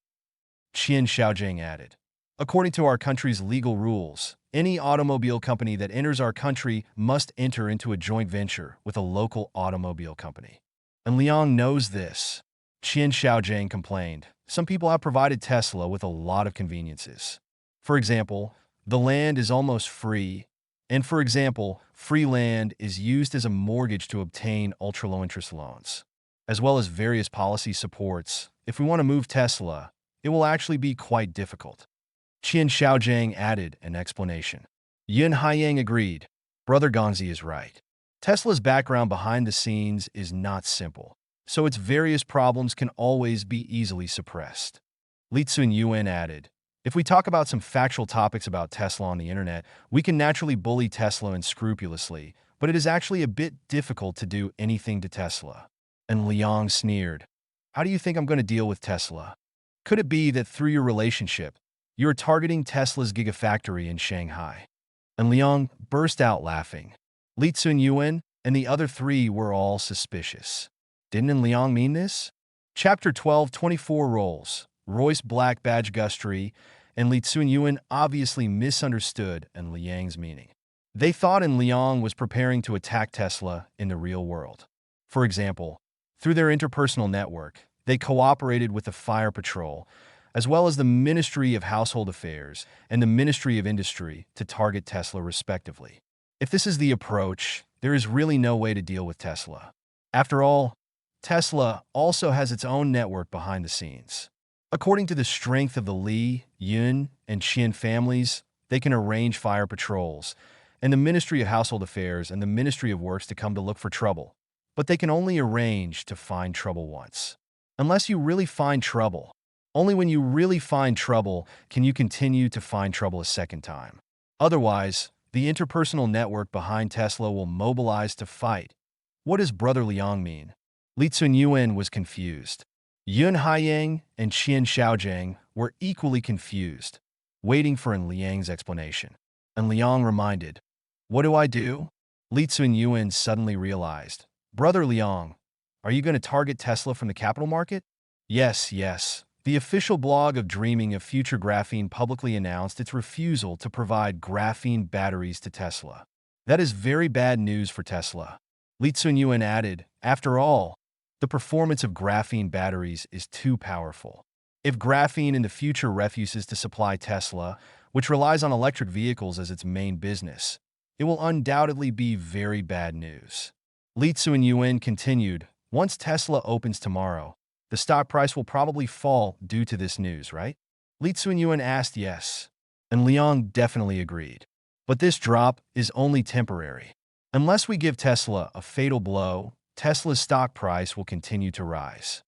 Speaker 1: Qian Xiaojing added, according to our country's legal rules, any automobile company that enters our country must enter into a joint venture with a local automobile company. And Liang knows this. Qian Xiaojing complained, some people have provided Tesla with a lot of conveniences. For example, the land is almost free, and for example, free land is used as a mortgage to obtain ultra-low interest loans, as well as various policy supports. If we want to move Tesla, it will actually be quite difficult. Qian Xiaojing added an explanation. Yun Haiyang agreed. Brother Gonzi is right. Tesla's background behind the scenes is not simple, so its various problems can always be easily suppressed. Li Tsunyuan added, if we talk about some factual topics about Tesla on the internet, we can naturally bully Tesla unscrupulously, but it is actually a bit difficult to do anything to Tesla. And Liang sneered, how do you think I'm going to deal with Tesla? Could it be that through your relationship, you are targeting Tesla's gigafactory in Shanghai? And Liang burst out laughing. Li Tsunyuan and the other three were all suspicious. Didn't Liang mean this? Chapter 12, 24 roles. Royce Black Badge Gustry and Li Tsunyuan obviously misunderstood and Liang's meaning. They thought Liang was preparing to attack Tesla in the real world. For example, through their interpersonal network, they cooperated with the Fire Patrol, as well as the Ministry of Household Affairs and the Ministry of Industry to target Tesla respectively. If this is the approach, there is really no way to deal with Tesla. After all, Tesla also has its own network behind the scenes. According to the strength of the Li, Yun, and Qian families, they can arrange fire patrols, and the Ministry of Household Affairs and the Ministry of Works to come to look for trouble. But they can only arrange to find trouble once. Unless you really find trouble, only when you really find trouble can you continue to find trouble a second time. Otherwise, the interpersonal network behind Tesla will mobilize to fight. What does Brother Liang mean? Li Tsunyuan was confused. Yun Haiyang and Qian Xiaojing were equally confused, waiting for Liang's explanation. And Liang reminded, what do I do? Li Tsunyuan suddenly realized, Brother Liang, are you going to target Tesla from the capital market? Yes. The official blog of Dreaming of Future Graphene publicly announced its refusal to provide graphene batteries to Tesla. That is very bad news for Tesla. Li Tsunyuan added, after all, The performance of graphene batteries is too powerful. If graphene in the future refuses to supply Tesla, which relies on electric vehicles as its main business, it will undoubtedly be very bad news. Li Tsun-Yuen continued, once Tesla opens tomorrow, the stock price will probably fall due to this news, right? Li Tsun-Yuen asked yes, and Liang definitely agreed. But this drop is only temporary. Unless we give Tesla a fatal blow, Tesla's stock price will continue to rise.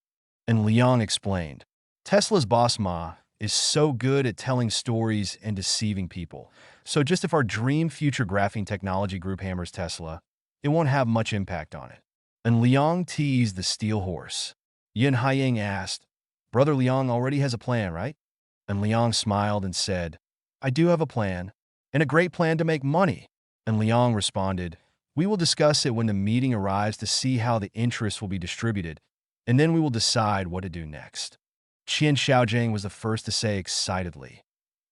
Speaker 1: And Liang explained, Tesla's boss Ma is so good at telling stories and deceiving people. So just if our dream future graphene technology group hammers Tesla, it won't have much impact on it. And Liang teased the steel horse. Yin Haiyang asked, Brother Liang already has a plan, right? And Liang smiled and said, I do have a plan, and a great plan to make money. And Liang responded, we will discuss it when the meeting arrives to see how the interest will be distributed, and then we will decide what to do next. Qian Xiaojing was the first to say excitedly,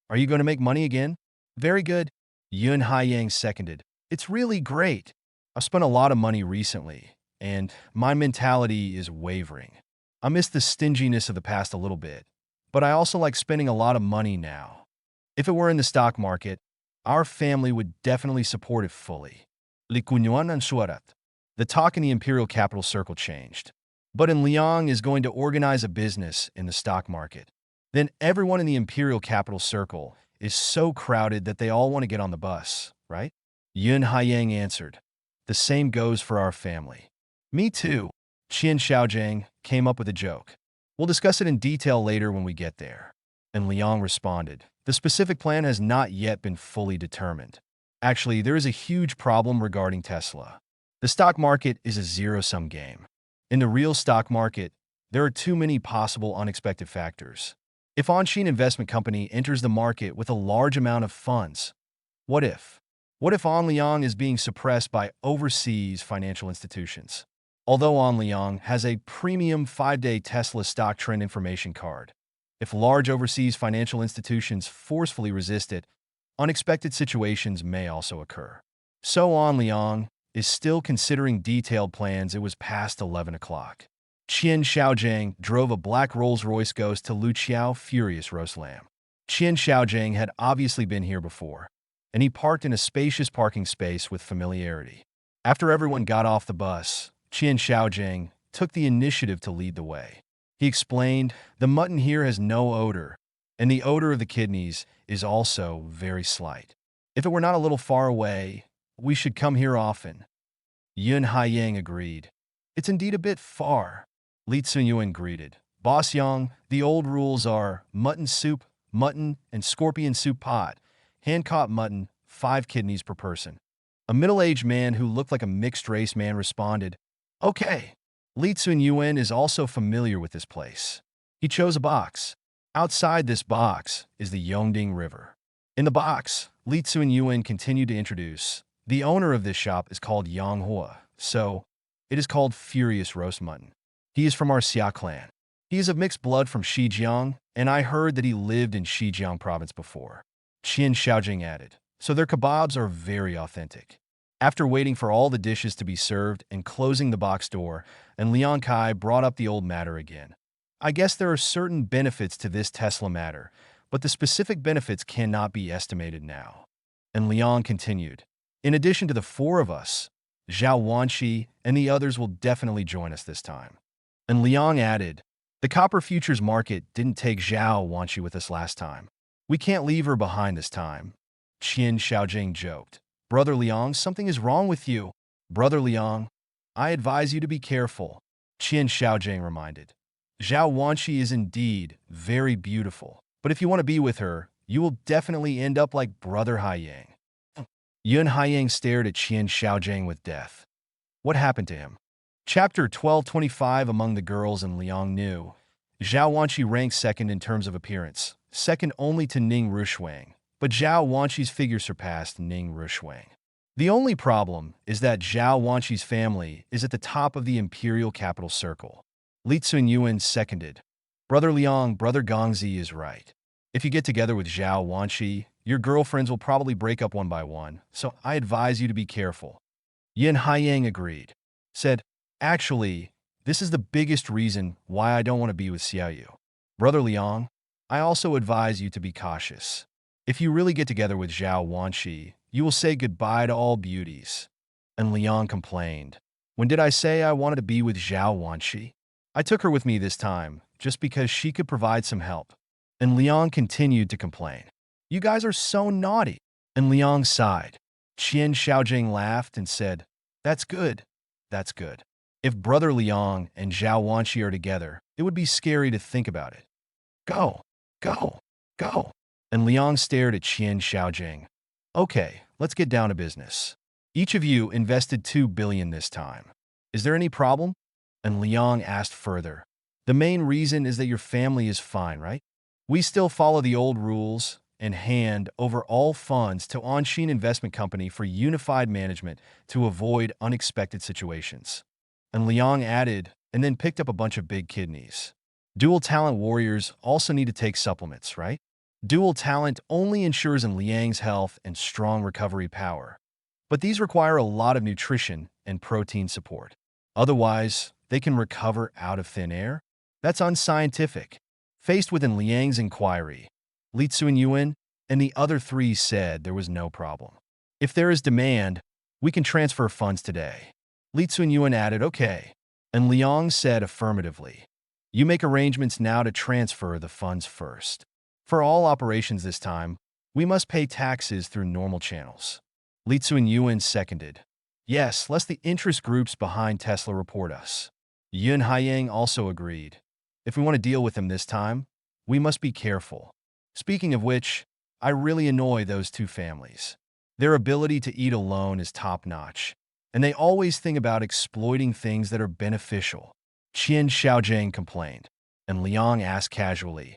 Speaker 1: are you going to make money again? Very good. Yun Haiyang seconded, it's really great. I've spent a lot of money recently, and my mentality is wavering. I miss the stinginess of the past a little bit, but I also like spending a lot of money now. If it were in the stock market, our family would definitely support it fully. Likunyuan and Suarat. The talk in the imperial capital circle changed. But in Liang is going to organize a business in the stock market. Then everyone in the imperial capital circle is so crowded that they all want to get on the bus, right? Yun Haiyang answered, the same goes for our family. Me too. Qian Xiaojing came up with a joke. We'll discuss it in detail later when we get there. And Liang responded, the specific plan has not yet been fully determined. Actually, there is a huge problem regarding Tesla. The stock market is a zero-sum game. In the real stock market, there are too many possible unexpected factors. If Anshin Investment Company enters the market with a large amount of funds, what if? What if An Liang is being suppressed by overseas financial institutions? Although An Liang has a premium 5-day Tesla stock trend information card, if large overseas financial institutions forcefully resist it, unexpected situations may also occur. So An Liang is still considering detailed plans. It was past 11 o'clock. Qian Xiaojing drove a black Rolls-Royce Ghost to Luqiao Furious Roast Lamb. Qian Xiaojing had obviously been here before, and he parked in a spacious parking space with familiarity. After everyone got off the bus, Qian Xiaojing took the initiative to lead the way. He explained, the mutton here has no odor, and the odor of the kidneys is also very slight. If it were not a little far away, we should come here often. Yun Haiyang agreed. It's indeed a bit far. Li Tsun-Yuen greeted. Boss Yang, the old rules are mutton soup, mutton, and scorpion soup pot. Hand-caught mutton, 5 kidneys per person. A middle-aged man who looked like a mixed-race man responded, okay. Li Tsun-Yuen is also familiar with this place. He chose a box. Outside this box is the Yongding River. In the box, Li Tsun-Yuen continued to introduce, the owner of this shop is called Yanghua, so it is called Furious Roast Mutton. He is from our Xia clan. He is of mixed blood from Xinjiang, and I heard that he lived in Xinjiang province before. Qian Xiaojing added, so their kebabs are very authentic. After waiting for all the dishes to be served and closing the box door, and Liang Kai brought up the old matter again. I guess there are certain benefits to this Tesla matter, but the specific benefits cannot be estimated now. And Liang continued, in addition to the 4 of us, Zhao Wanqi and the others will definitely join us this time. And Liang added, the copper futures market didn't take Zhao Wanqi with us last time. We can't leave her behind this time. Qian Xiaojing joked, Brother Liang, something is wrong with you. Brother Liang, I advise you to be careful. Qian Xiaojing reminded. Zhao Wanqi is indeed very beautiful, but if you want to be with her, you will definitely end up like Brother Haiyang. Yun Haiyang stared at Qian Xiaojing with death. What happened to him? Chapter 1225 Among the girls in Liang knew. Zhao Wanqi ranked second in terms of appearance, second only to Ning Rushuang, but Zhao Wanqi's figure surpassed Ning Rushuang. The only problem is that Zhao Wanqi's family is at the top of the imperial capital circle. Li Tsun-Yuen seconded. Brother Liang, Brother Gongzi is right. If you get together with Zhao Wanqi, your girlfriends will probably break up one by one, so I advise you to be careful. Yin Haiyang agreed. Said, actually, This is the biggest reason why I don't want to be with Xiaoyu. Brother Liang, I also advise you to be cautious. If you really get together with Zhao Wanxi, you will say goodbye to all beauties. And Liang complained. When did I say I wanted to be with Zhao Wanxi? I took her with me this time, just because she could provide some help. And Liang continued to complain. You guys are so naughty. And Liang sighed. Qian Xiaojing laughed and said, That's good. That's good. If Brother Liang and Zhao Wanxi are together, it would be scary to think about it. Go, go, go. And Liang stared at Qian Xiaojing. Okay, let's get down to business. Each of you invested 2 billion this time. Is there any problem? And Liang asked further. The main reason is that your family is fine, right? We still follow the old rules and hand over all funds to Anshin Investment Company for unified management to avoid unexpected situations. And Liang added, and then picked up a bunch of big kidneys. Dual talent warriors also need to take supplements, right? Dual talent only ensures in Liang's health and strong recovery power. But these require a lot of nutrition and protein support. Otherwise, they can recover out of thin air? That's unscientific. Faced with Liang's inquiry, Li Tsunyuan and the other three said there was no problem. If there is demand, we can transfer funds today. Li Tsunyuan added, okay. And Liang said affirmatively. You make arrangements now to transfer the funds first. For all operations this time, we must pay taxes through normal channels. Li Tsunyuan seconded. Yes, lest the interest groups behind Tesla report us. Yun Haiyang also agreed. If we want to deal with them this time, we must be careful. Speaking of which, I really annoy those two families. Their ability to eat alone is top-notch, and they always think about exploiting things that are beneficial. Qian Xiaojing complained, and Liang asked casually,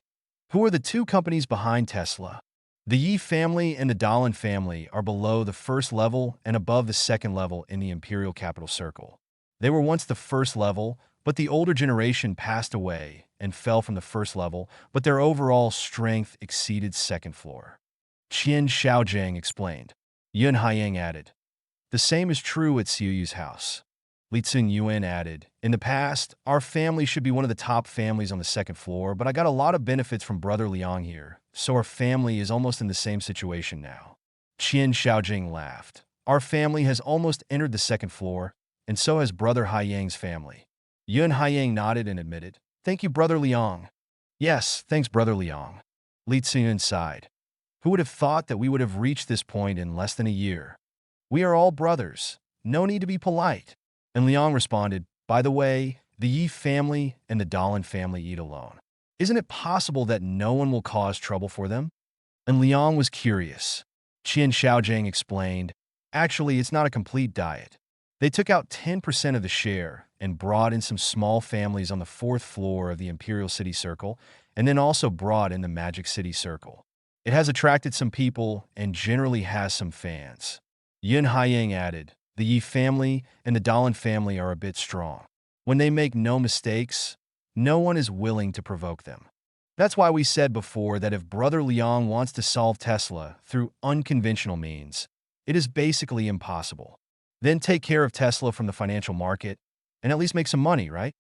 Speaker 1: Who are the two companies behind Tesla? The Yi family and the Dahlin family are below the first level and above the second level in the imperial capital circle. They were once the first level, but the older generation passed away and fell from the first level, but their overall strength exceeded second floor. Qian Xiaojing explained. Yun Haiyang added, The same is true at Xiuyu's house. Li Tsunyuan added, In the past, our family should be one of the top families on the second floor, but I got a lot of benefits from Brother Liang here, so our family is almost in the same situation now. Qian Xiaojing laughed. Our family has almost entered the second floor, and so has Brother Haiyang's family. Yun Haiyang nodded and admitted, Thank you, Brother Liang. Yes, thanks, Brother Liang. Li Tsunyuan sighed. Who would have thought that we would have reached this point in less than a year? We are all brothers. No need to be polite. And Liang responded, By the way, the Yi family and the Dahlin family eat alone. Isn't it possible that no one will cause trouble for them? And Liang was curious. Qian Xiaojing explained, Actually, it's not a complete diet. They took out 10% of the share and brought in some small families on the 4th floor of the Imperial City Circle, and then also brought in the Magic City Circle. It has attracted some people and generally has some fans. Yun Haiyang added, The Yi family and the Dahlin family are a bit strong. When they make no mistakes, no one is willing to provoke them. That's why we said before that if Brother Liang wants to solve Tesla through unconventional means, it is basically impossible. Then take care of Tesla from the financial market and at least make some money, right?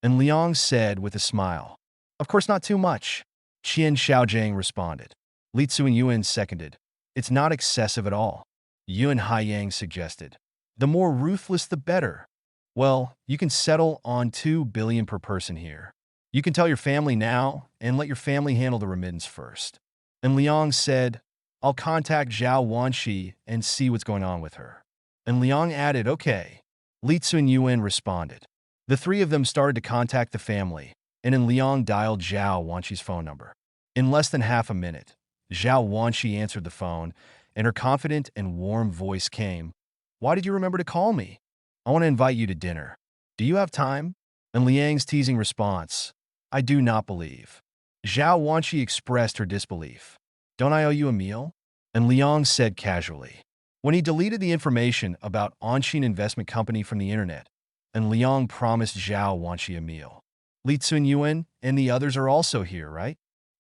Speaker 1: And Liang said with a smile, Of course not too much. Qian Xiaojing responded. Li Tsunyuan seconded. It's not excessive at all. Yun Haiyang suggested. The more ruthless, the better. Well, you can settle on 2 billion per person here. You can tell your family now and let your family handle the remittance first. And Liang said, I'll contact Zhao Wanxi and see what's going on with her. And Liang added, Okay. Li Tsunyuan responded. The three of them started to contact the family, and then Liang dialed Zhao Wanxi's phone number. In less than half a minute, Zhao Wanxi answered the phone, and her confident and warm voice came. Why did you remember to call me? I want to invite you to dinner. Do you have time? And Liang's teasing response, I do not believe. Zhao Wanxi expressed her disbelief. Don't I owe you a meal? And Liang said casually. When he deleted the information about Anshin Investment Company from the internet, and Liang promised Zhao Wanxi a meal. Li Tsunyuan and the others are also here, right?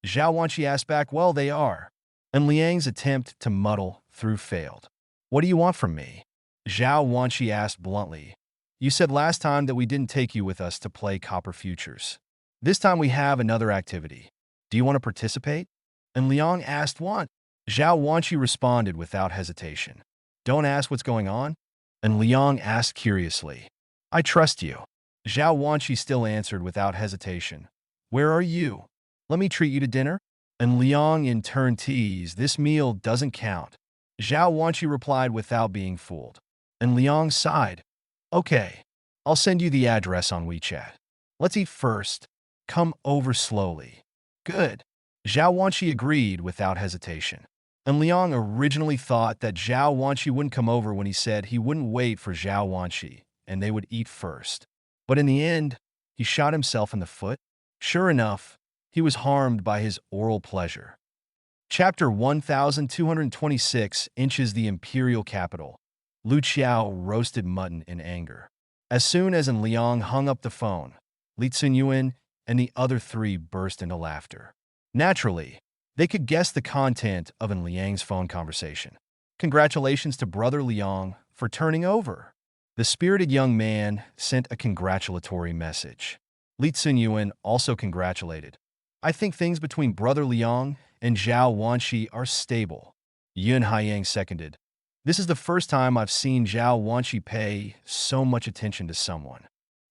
Speaker 1: Zhao Wanxi asked back, Well, they are. And Liang's attempt to muddle through failed. What do you want from me? Zhao Wanxi asked bluntly. You said last time that we didn't take you with us to play Copper Futures. This time we have another activity. Do you want to participate? And Liang asked what? Zhao Wanqi responded without hesitation. Don't ask what's going on? And Liang asked curiously. I trust you. Zhao Wanqi still answered without hesitation. Where are you? Let me treat you to dinner? And Liang in turn teased, this meal doesn't count. Zhao Wanqi replied without being fooled. And Liang sighed. Okay, I'll send you the address on WeChat. Let's eat first. Come over slowly. Good. Zhao Wanqi agreed without hesitation. And Liang originally thought that Zhao Wanqi wouldn't come over when he said he wouldn't wait for Zhao Wanqi, and they would eat first. But in the end, he shot himself in the foot. Sure enough, he was harmed by his oral pleasure. Chapter 1226 Inches the Imperial Capital. Lu Qiao roasted mutton in anger. As soon as Liang hung up the phone, Li Tsunyuan and the other three burst into laughter. Naturally, they could guess the content of Liang's phone conversation. Congratulations to Brother Liang for turning over. The spirited young man sent a congratulatory message. Li Tsunyuan also congratulated. I think things between Brother Liang and Zhao Wanqi are stable. Yun Haiyang seconded. This is the first time I've seen Zhao Wanqi pay so much attention to someone.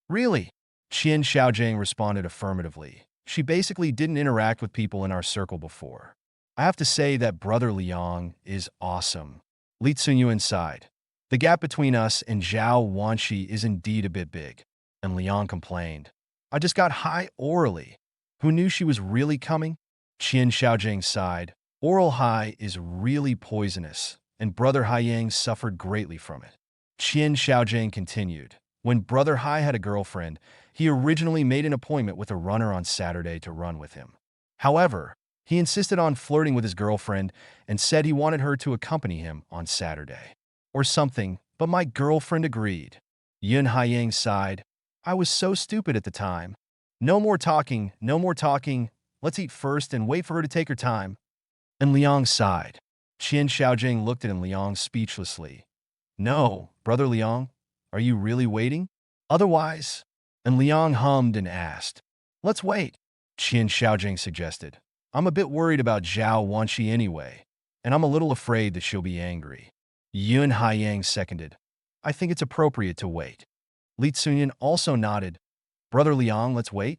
Speaker 1: Really? Qian Xiaojiang responded affirmatively. She basically didn't interact with people in our circle before. I have to say that Brother Liang is awesome. Li Tsunyuan sighed. The gap between us and Zhao Wanqi is indeed a bit big. And Liang complained. I just got high orally. Who knew she was really coming? Qian Xiaojiang sighed. Oral high is really poisonous, and Brother Haiyang suffered greatly from it. Qian Xiaojiang continued. When Brother Hai had a girlfriend, he originally made an appointment with a runner on Saturday to run with him. However, he insisted on flirting with his girlfriend and said he wanted her to accompany him on Saturday. Or something, but my girlfriend agreed. Yun Haiyang sighed. I was so stupid at the time. No more talking, no more talking. Let's eat first and wait for her to take her time. And Liang sighed. Qian Xiaojiang looked at Liang speechlessly. No, Brother Liang, are you really waiting? Otherwise... And Liang hummed and asked. Let's wait, Qian Xiaojiang suggested. I'm a bit worried about Zhao Wanqi anyway, and I'm a little afraid that she'll be angry. Yun Haiyang seconded. I think it's appropriate to wait. Li Tsunyuan also nodded. Brother Liang, let's wait?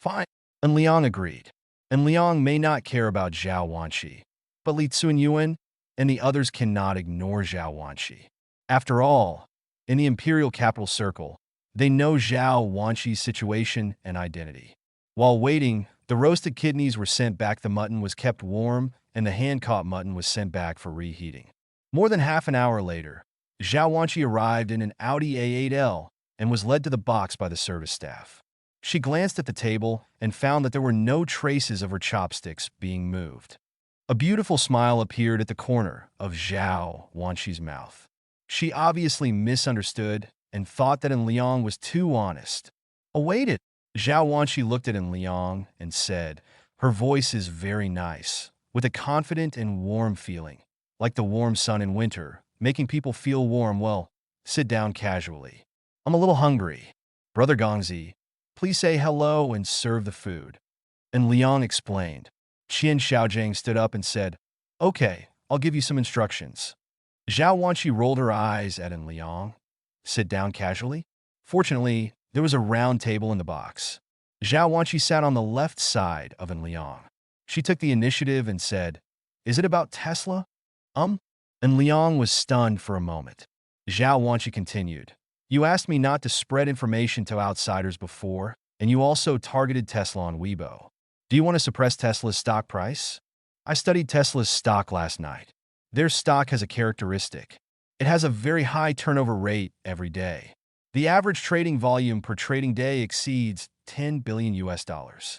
Speaker 1: Fine. And Liang agreed. And Liang may not care about Zhao Wanqi, but Li Tsunyuan and the others cannot ignore Zhao Wanqi. After all, in the Imperial Capital Circle, they know Zhao Wanqi's situation and identity. While waiting, the roasted kidneys were sent back, the mutton was kept warm, and the hand-caught mutton was sent back for reheating. More than half an hour later, Zhao Wanqi arrived in an Audi A8L and was led to the box by the service staff. She glanced at the table and found that there were no traces of her chopsticks being moved. A beautiful smile appeared at the corner of Zhao Wanqi's mouth. She obviously misunderstood and thought that Liang was too honest. Awaited. Zhao Wanqi looked at Liang and said, her voice is very nice, with a confident and warm feeling, like the warm sun in winter, making people feel warm. Well, sit down casually. I'm a little hungry. Brother Gongzi, please say hello and serve the food. And Liang explained. Qian Xiaojiang stood up and said, okay, I'll give you some instructions. Zhao Wanqi rolled her eyes at Liang. Sit down casually? Fortunately, there was a round table in the box. Zhao Wanqi sat on the left side of Liang. She took the initiative and said, is it about Tesla? And Liang was stunned for a moment. Zhao Wanqi continued. You asked me not to spread information to outsiders before, and you also targeted Tesla on Weibo. Do you want to suppress Tesla's stock price? I studied Tesla's stock last night. Their stock has a characteristic. It has a very high turnover rate every day. The average trading volume per trading day exceeds $10 billion. Zhao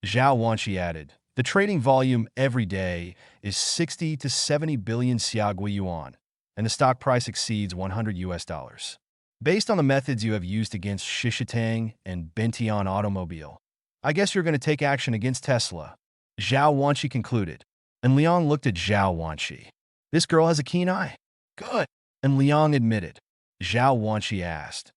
Speaker 1: Wanqi added, the trading volume every day is 60 to 70 billion Xiaogui yuan, and the stock price exceeds $100. Based on the methods you have used against Shishatang and Bentian Automobile, I guess you're going to take action against Tesla. Zhao Wanqi concluded, and Liang looked at Zhao Wanqi. This girl has a keen eye. Good. And Liang admitted. Zhao Wanqi asked,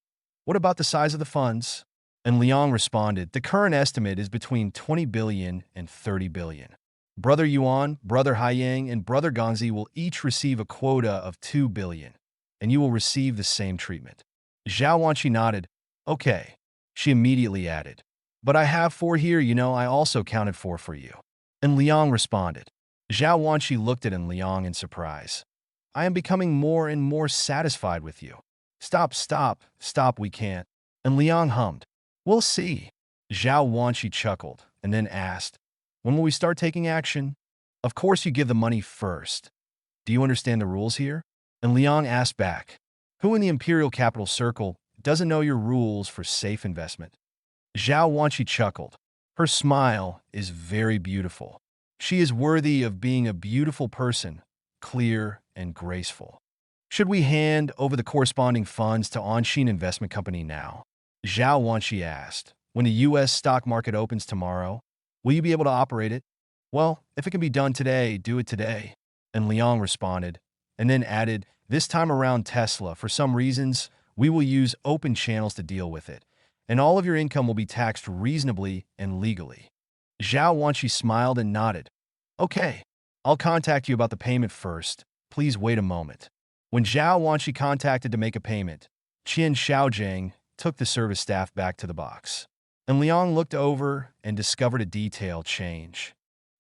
Speaker 1: What about the size of the funds? And Liang responded, the current estimate is between 20 billion and 30 billion. Brother Yuan, Brother Haiyang, and Brother Ganzi will each receive a quota of 2 billion, and you will receive the same treatment. Zhao Wanqi nodded. Okay. She immediately added, but I have 4 here, I also counted 4 for you. And Liang responded. Zhao Wanqi looked at Liang in surprise. I am becoming more and more satisfied with you. Stop, we can't. And Liang hummed. We'll see. Zhao Wanqi chuckled and then asked, when will we start taking action? Of course you give the money first. Do you understand the rules here? And Liang asked back, who in the Imperial Capital Circle doesn't know your rules for safe investment? Zhao Wanqi chuckled. Her smile is very beautiful. She is worthy of being a beautiful person, clear and graceful. Should we hand over the corresponding funds to Onshin Investment Company now? Zhao Wanqi asked. When the U.S. stock market opens tomorrow, will you be able to operate it? Well, if it can be done today, do it today. And Liang responded, and then added, this time around Tesla, for some reasons, we will use open channels to deal with it, and all of your income will be taxed reasonably and legally. Zhao Wanqi smiled and nodded. Okay, I'll contact you about the payment first. Please wait a moment. When Zhao Wanqi contacted to make a payment, Qin Xiaojiang took the service staff back to the box. And Liang looked over and discovered a detail change.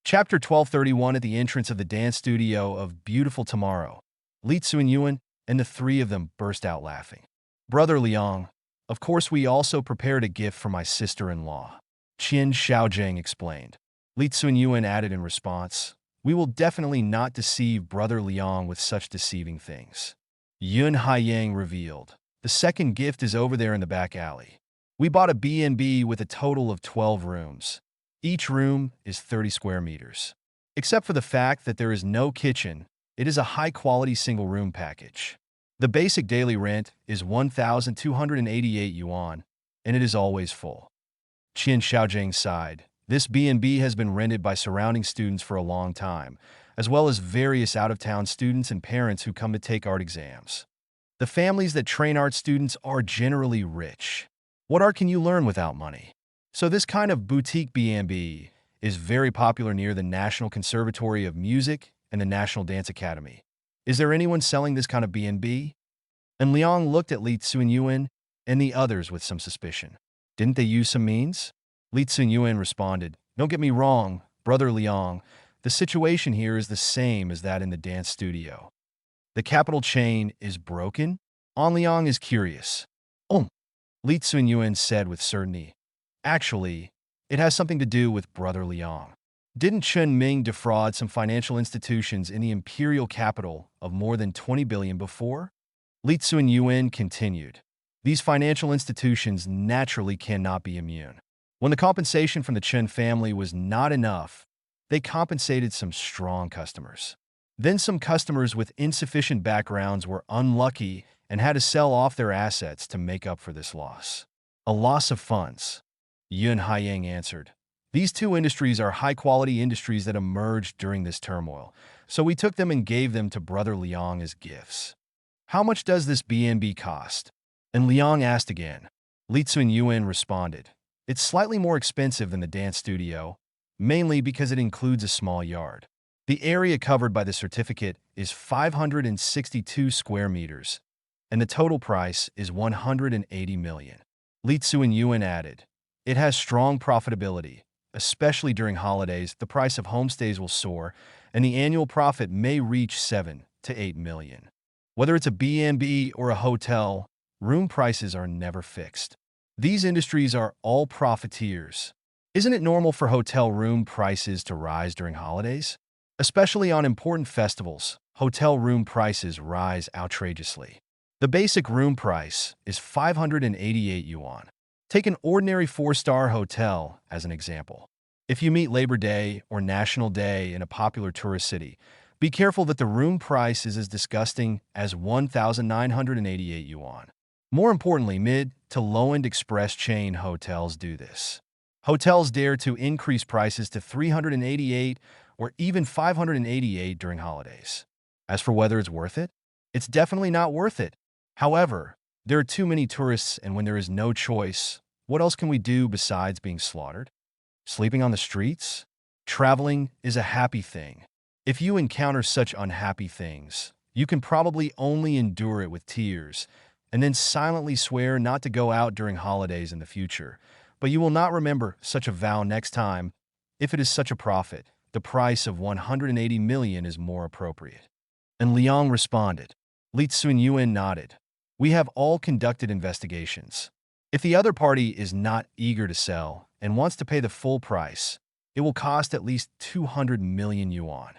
Speaker 1: Chapter 1231 at the entrance of the dance studio of Beautiful Tomorrow. Li Tsunyuan and the 3 of them burst out laughing. Brother Liang, of course we also prepared a gift for my sister-in-law. Qin Xiaojiang explained. Li Tsunyuan added in response, we will definitely not deceive Brother Liang with such deceiving things. Yun Haiyang revealed. The second gift is over there in the back alley. We bought a B&B with a total of 12 rooms. Each room is 30 square meters. Except for the fact that there is no kitchen, it is a high-quality single-room package. The basic daily rent is 1,288 yuan, and it is always full. Qin Xiaojiang sighed. This B&B has been rented by surrounding students for a long time, as well as various out-of-town students and parents who come to take art exams. The families that train art students are generally rich. What art can you learn without money? So this kind of boutique B&B is very popular near the National Conservatory of Music and the National Dance Academy. Is there anyone selling this kind of B&B? And Liang looked at Li Tsunyuan and the others with some suspicion. Didn't they use some means? Li Tsunyuan responded, don't get me wrong, Brother Liang, the situation here is the same as that in the dance studio. The capital chain is broken? An Liang is curious. Li Tsunyuan said with certainty. Actually, it has something to do with Brother Liang. Didn't Chen Ming defraud some financial institutions in the imperial capital of more than 20 billion before? Li Tsunyuan continued. These financial institutions naturally cannot be immune. When the compensation from the Chen family was not enough, they compensated some strong customers. Then some customers with insufficient backgrounds were unlucky and had to sell off their assets to make up for this loss. A loss of funds. Yun Haiyang answered. These 2 industries are high-quality industries that emerged during this turmoil, so we took them and gave them to Brother Liang as gifts. How much does this B&B cost? And Liang asked again. Li Tsunyuan responded. It's slightly more expensive than the dance studio, mainly because it includes a small yard. The area covered by the certificate is 562 square meters, and the total price is 180 million. Li Tsunyuan added. It has strong profitability. Especially during holidays, the price of homestays will soar, and the annual profit may reach 7 to 8 million. Whether it's a B&B or a hotel, room prices are never fixed. These industries are all profiteers. Isn't it normal for hotel room prices to rise during holidays? Especially on important festivals, hotel room prices rise outrageously. The basic room price is 588 yuan. Take an ordinary 4-star hotel as an example. If you meet Labor Day or National Day in a popular tourist city, be careful that the room price is as disgusting as 1,988 yuan. More importantly, mid to low-end express chain hotels do this. Hotels dare to increase prices to 388 or even 588 during holidays. As for whether it's worth it, it's definitely not worth it. However, There are too many tourists, and when there is no choice, what else can we do besides being slaughtered? Sleeping on the streets? Traveling is a happy thing. If you encounter such unhappy things, you can probably only endure it with tears, and then silently swear not to go out during holidays in the future. But you will not remember such a vow next time. If it is such a profit, the price of 180 million is more appropriate. And Liang responded. Li Tsunyuan nodded. We have all conducted investigations. If the other party is not eager to sell and wants to pay the full price, it will cost at least 200 million yuan.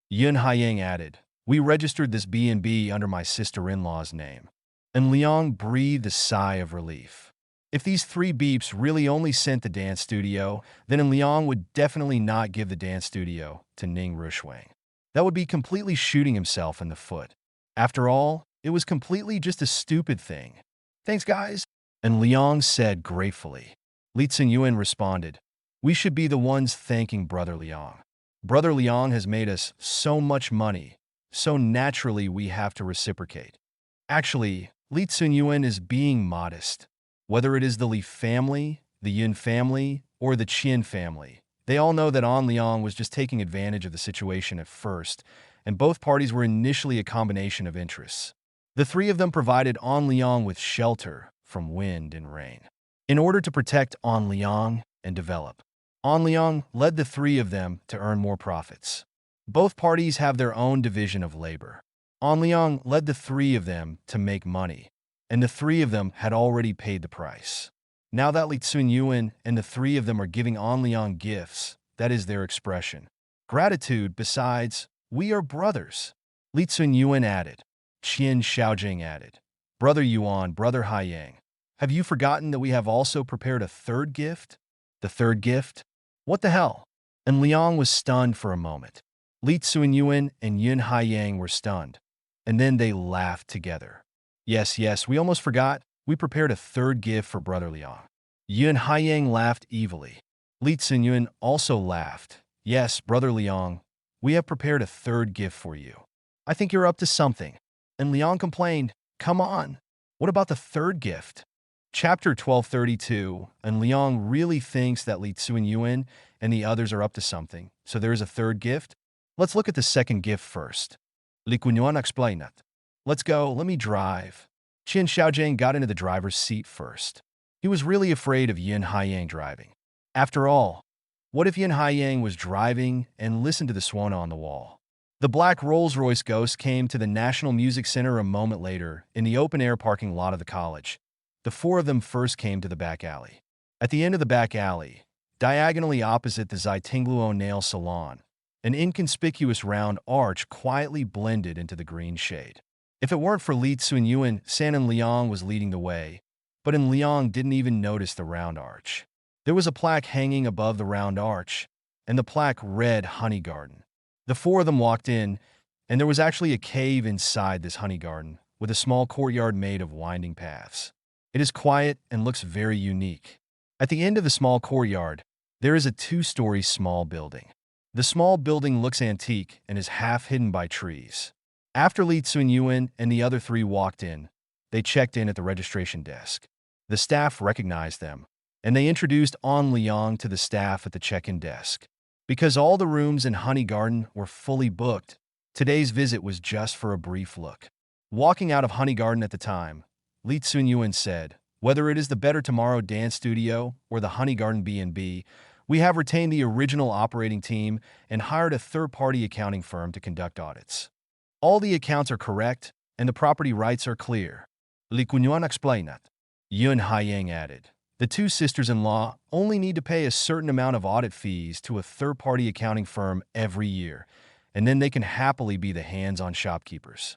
Speaker 1: Yun Haiyang added, we registered this B&B under my sister-in-law's name. And Liang breathed a sigh of relief. If these three beeps really only sent the dance studio, then Liang would definitely not give the dance studio to Ning Rushwang. That would be completely shooting himself in the foot. After all, it was completely just a stupid thing. Thanks, guys. And Liang said gratefully. Li Tsunyuan responded, we should be the ones thanking Brother Liang. Brother Liang has made us so much money, so naturally we have to reciprocate. Actually, Li Tsunyuan is being modest. Whether it is the Li family, the Yun family, or the Qin family, they all know that An Liang was just taking advantage of the situation at first, and both parties were initially a combination of interests. The three of them provided An Liang with shelter from wind and rain. In order to protect An Liang and develop, An Liang led the three of them to earn more profits. Both parties have their own division of labor. An Liang led the three of them to make money, and the three of them had already paid the price. Now that Li Tsunyuan and the three of them are giving An Liang gifts, that is their expression. Gratitude, besides, we are brothers. Li Tsunyuan added. Qian Xiaojing added. Brother Yuan, Brother Haiyang, have you forgotten that we have also prepared a third gift? The third gift? What the hell? And Liang was stunned for a moment. Li Tsunyuan and Yun Haiyang were stunned, and then they laughed together. Yes, we almost forgot. We prepared a third gift for Brother Liang. Yun Haiyang laughed evilly. Li Tsunyuan also laughed. Yes, Brother Liang, we have prepared a third gift for you. I think you're up to something. And Liang complained, come on, what about the third gift? Chapter 1232, and Liang really thinks that Li Tsunyuan and the others are up to something, so there is a third gift? Let's look at the second gift first. Li Kunyuan explained it. Let's go, let me drive. Qin Xiaojing got into the driver's seat first. He was really afraid of Yin Haiyang driving. After all, what if Yin Haiyang was driving and listened to the swan on the wall? The black Rolls-Royce Ghost came to the National Music Center a moment later in the open-air parking lot of the college. The four of them first came to the back alley. At the end of the back alley, diagonally opposite the Zaitingluo nail salon, an inconspicuous round arch quietly blended into the green shade. If it weren't for Li Tsunyuan, San and Liang was leading the way, but Liang didn't even notice the round arch. There was a plaque hanging above the round arch, and the plaque read Honey Garden. The four of them walked in, and there was actually a cave inside this honey garden, with a small courtyard made of winding paths. It is quiet and looks very unique. At the end of the small courtyard, there is a two-story small building. The small building looks antique and is half hidden by trees. After Li Tsunyuan and the other three walked in, they checked in at the registration desk. The staff recognized them, and they introduced An Liang to the staff at the check-in desk. Because all the rooms in Honey Garden were fully booked, today's visit was just for a brief look. Walking out of Honey Garden at the time, Li Tsunyuan said, whether it is the Better Tomorrow Dance Studio or the Honey Garden B&B, we have retained the original operating team and hired a third-party accounting firm to conduct audits. All the accounts are correct, and the property rights are clear. Li Kunyuan explained that. Yun Haiyang added. The two sisters-in-law only need to pay a certain amount of audit fees to a third-party accounting firm every year, and then they can happily be the hands-on shopkeepers.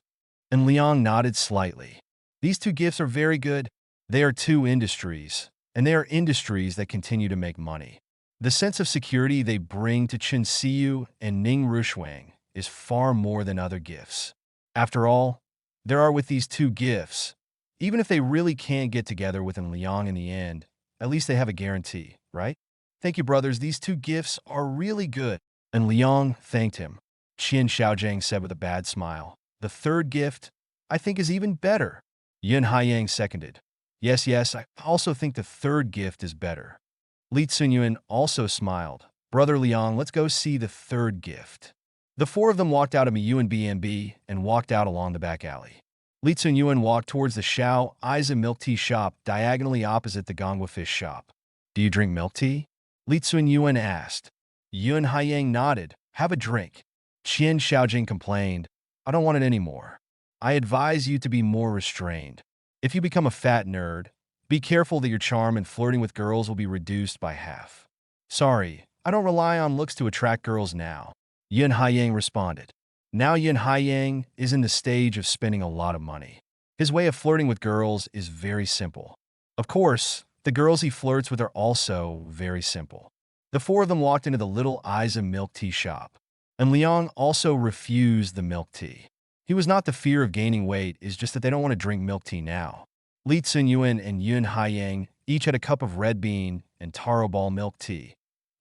Speaker 1: And Liang nodded slightly. These two gifts are very good. They are two industries, and they are industries that continue to make money. The sense of security they bring to Chen Siyu and Ning Rushwang is far more than other gifts. After all, there are with these two gifts. Even if they really can't get together with Liang in the end, at least they have a guarantee, right? Thank you, brothers. These two gifts are really good. And Liang thanked him. Qian Xiaojing said with a bad smile. The third gift, I think, is even better. Yun Haiyang seconded. Yes, I also think the third gift is better. Li Tsunyuan also smiled. Brother Liang, let's go see the third gift. The four of them walked out of Miyuan BNB and walked out along the back alley. Li Tsunyuan walked towards the Xiao Isa milk tea shop diagonally opposite the Gongwa fish shop. Do you drink milk tea? Li Tsunyuan asked. Yun Haiyang nodded. Have a drink. Qian Xiaojing complained. I don't want it anymore. I advise you to be more restrained. If you become a fat nerd, be careful that your charm and flirting with girls will be reduced by half. Sorry, I don't rely on looks to attract girls now. Yun Haiyang responded. Now Yun Haiyang is in the stage of spending a lot of money. His way of flirting with girls is very simple. Of course, the girls he flirts with are also very simple. The four of them walked into the little Isa milk tea shop, and Liang also refused the milk tea. He was not the fear of gaining weight, it's just that they don't want to drink milk tea now. Li Tsunyuan and Yun Haiyang each had a cup of red bean and taro ball milk tea,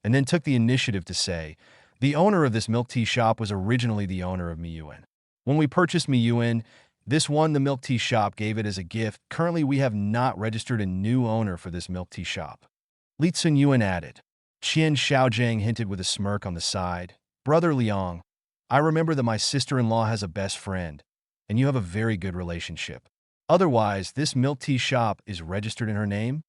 Speaker 1: and then took the initiative to say, the owner of this milk tea shop was originally the owner of Miyuan. When we purchased Miyuan, this one the milk tea shop gave it as a gift. Currently, we have not registered a new owner for this milk tea shop. Li Tsunyuan added. Qian Xiaojing hinted with a smirk on the side. Brother Liang, I remember that my sister-in-law has a best friend, and you have a very good relationship. Otherwise, this milk tea shop is registered in her name?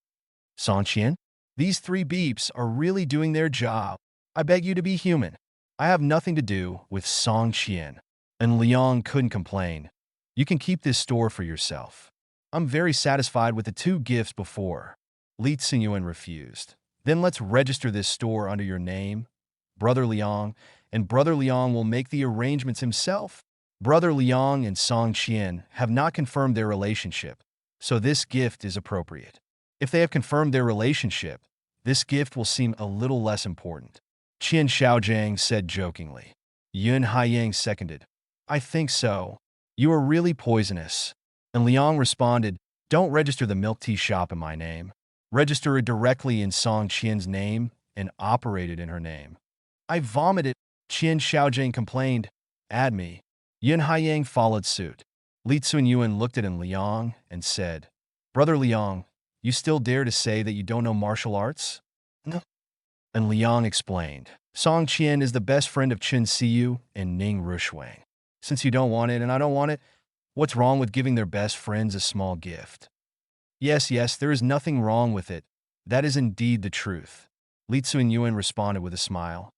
Speaker 1: Song Qian? These three beeps are really doing their job. I beg you to be human. I have nothing to do with Song Qian. And Liang couldn't complain. You can keep this store for yourself. I'm very satisfied with the two gifts before. Li Tsunyuan refused. Then let's register this store under your name, Brother Liang, and Brother Liang will make the arrangements himself. Brother Liang and Song Qian have not confirmed their relationship, so this gift is appropriate. If they have confirmed their relationship, this gift will seem a little less important. Qian Xiaojing said jokingly. Yun Haiyang seconded. I think so. You are really poisonous. And Liang responded, don't register the milk tea shop in my name. Register it directly in Song Qian's name and operate it in her name. I vomited, Qian Xiaojing complained. Add me. Yun Haiyang followed suit. Li Tsunyuan looked at Liang and said, Brother Liang, you still dare to say that you don't know martial arts? No. And Liang explained, Song Qian is the best friend of Chen Siyu and Ning Rushwang. Since you don't want it and I don't want it, what's wrong with giving their best friends a small gift? Yes, there is nothing wrong with it. That is indeed the truth. Li Tsunyuan responded with a smile.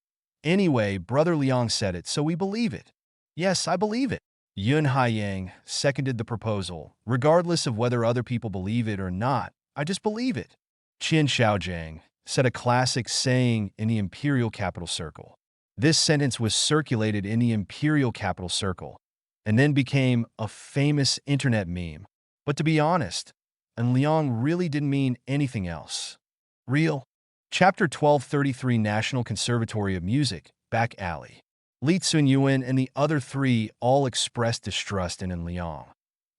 Speaker 1: Anyway, Brother Liang said it, so we believe it. Yes, I believe it. Yun Haiyang seconded the proposal. Regardless of whether other people believe it or not, I just believe it. Qian Xiaojing said a classic saying in the Imperial Capital Circle. This sentence was circulated in the Imperial Capital Circle and then became a famous internet meme. But to be honest, and Liang really didn't mean anything else. Real. Chapter 1233 National Conservatory of Music, Back Alley. Li Tsunyuan and the other three all expressed distrust in Liang,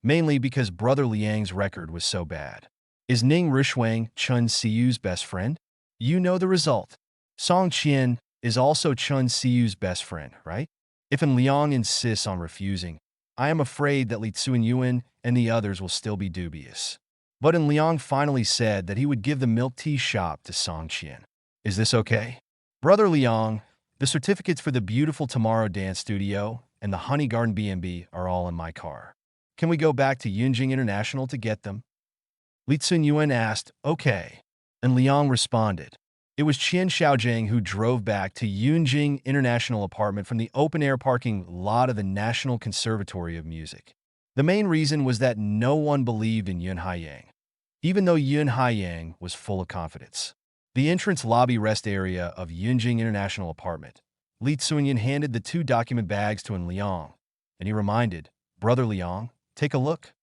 Speaker 1: mainly because Brother Liang's record was so bad. Is Ning Rushwang Chun Siyu's best friend? You know the result. Song Qian is also Chun Siyu's best friend, right? If Liang insists on refusing, I am afraid that Li Tsunyuan and the others will still be dubious. But Liang finally said that he would give the milk tea shop to Song Qian. Is this okay? Brother Liang, the certificates for the Beautiful Tomorrow Dance Studio and the Honey Garden B&B are all in my car. Can we go back to Yunjing International to get them? Li Tsunyuan asked, okay. And Liang responded. It was Qian Xiaojing who drove back to Yunjing International Apartment from the open-air parking lot of the National Conservatory of Music. The main reason was that no one believed in Yun Haiyang, even though Yun Haiyang was full of confidence. The entrance lobby rest area of Yunjing International Apartment. Li Tsunyuan handed the two document bags to Liang, and he reminded, Brother Liang, take a look.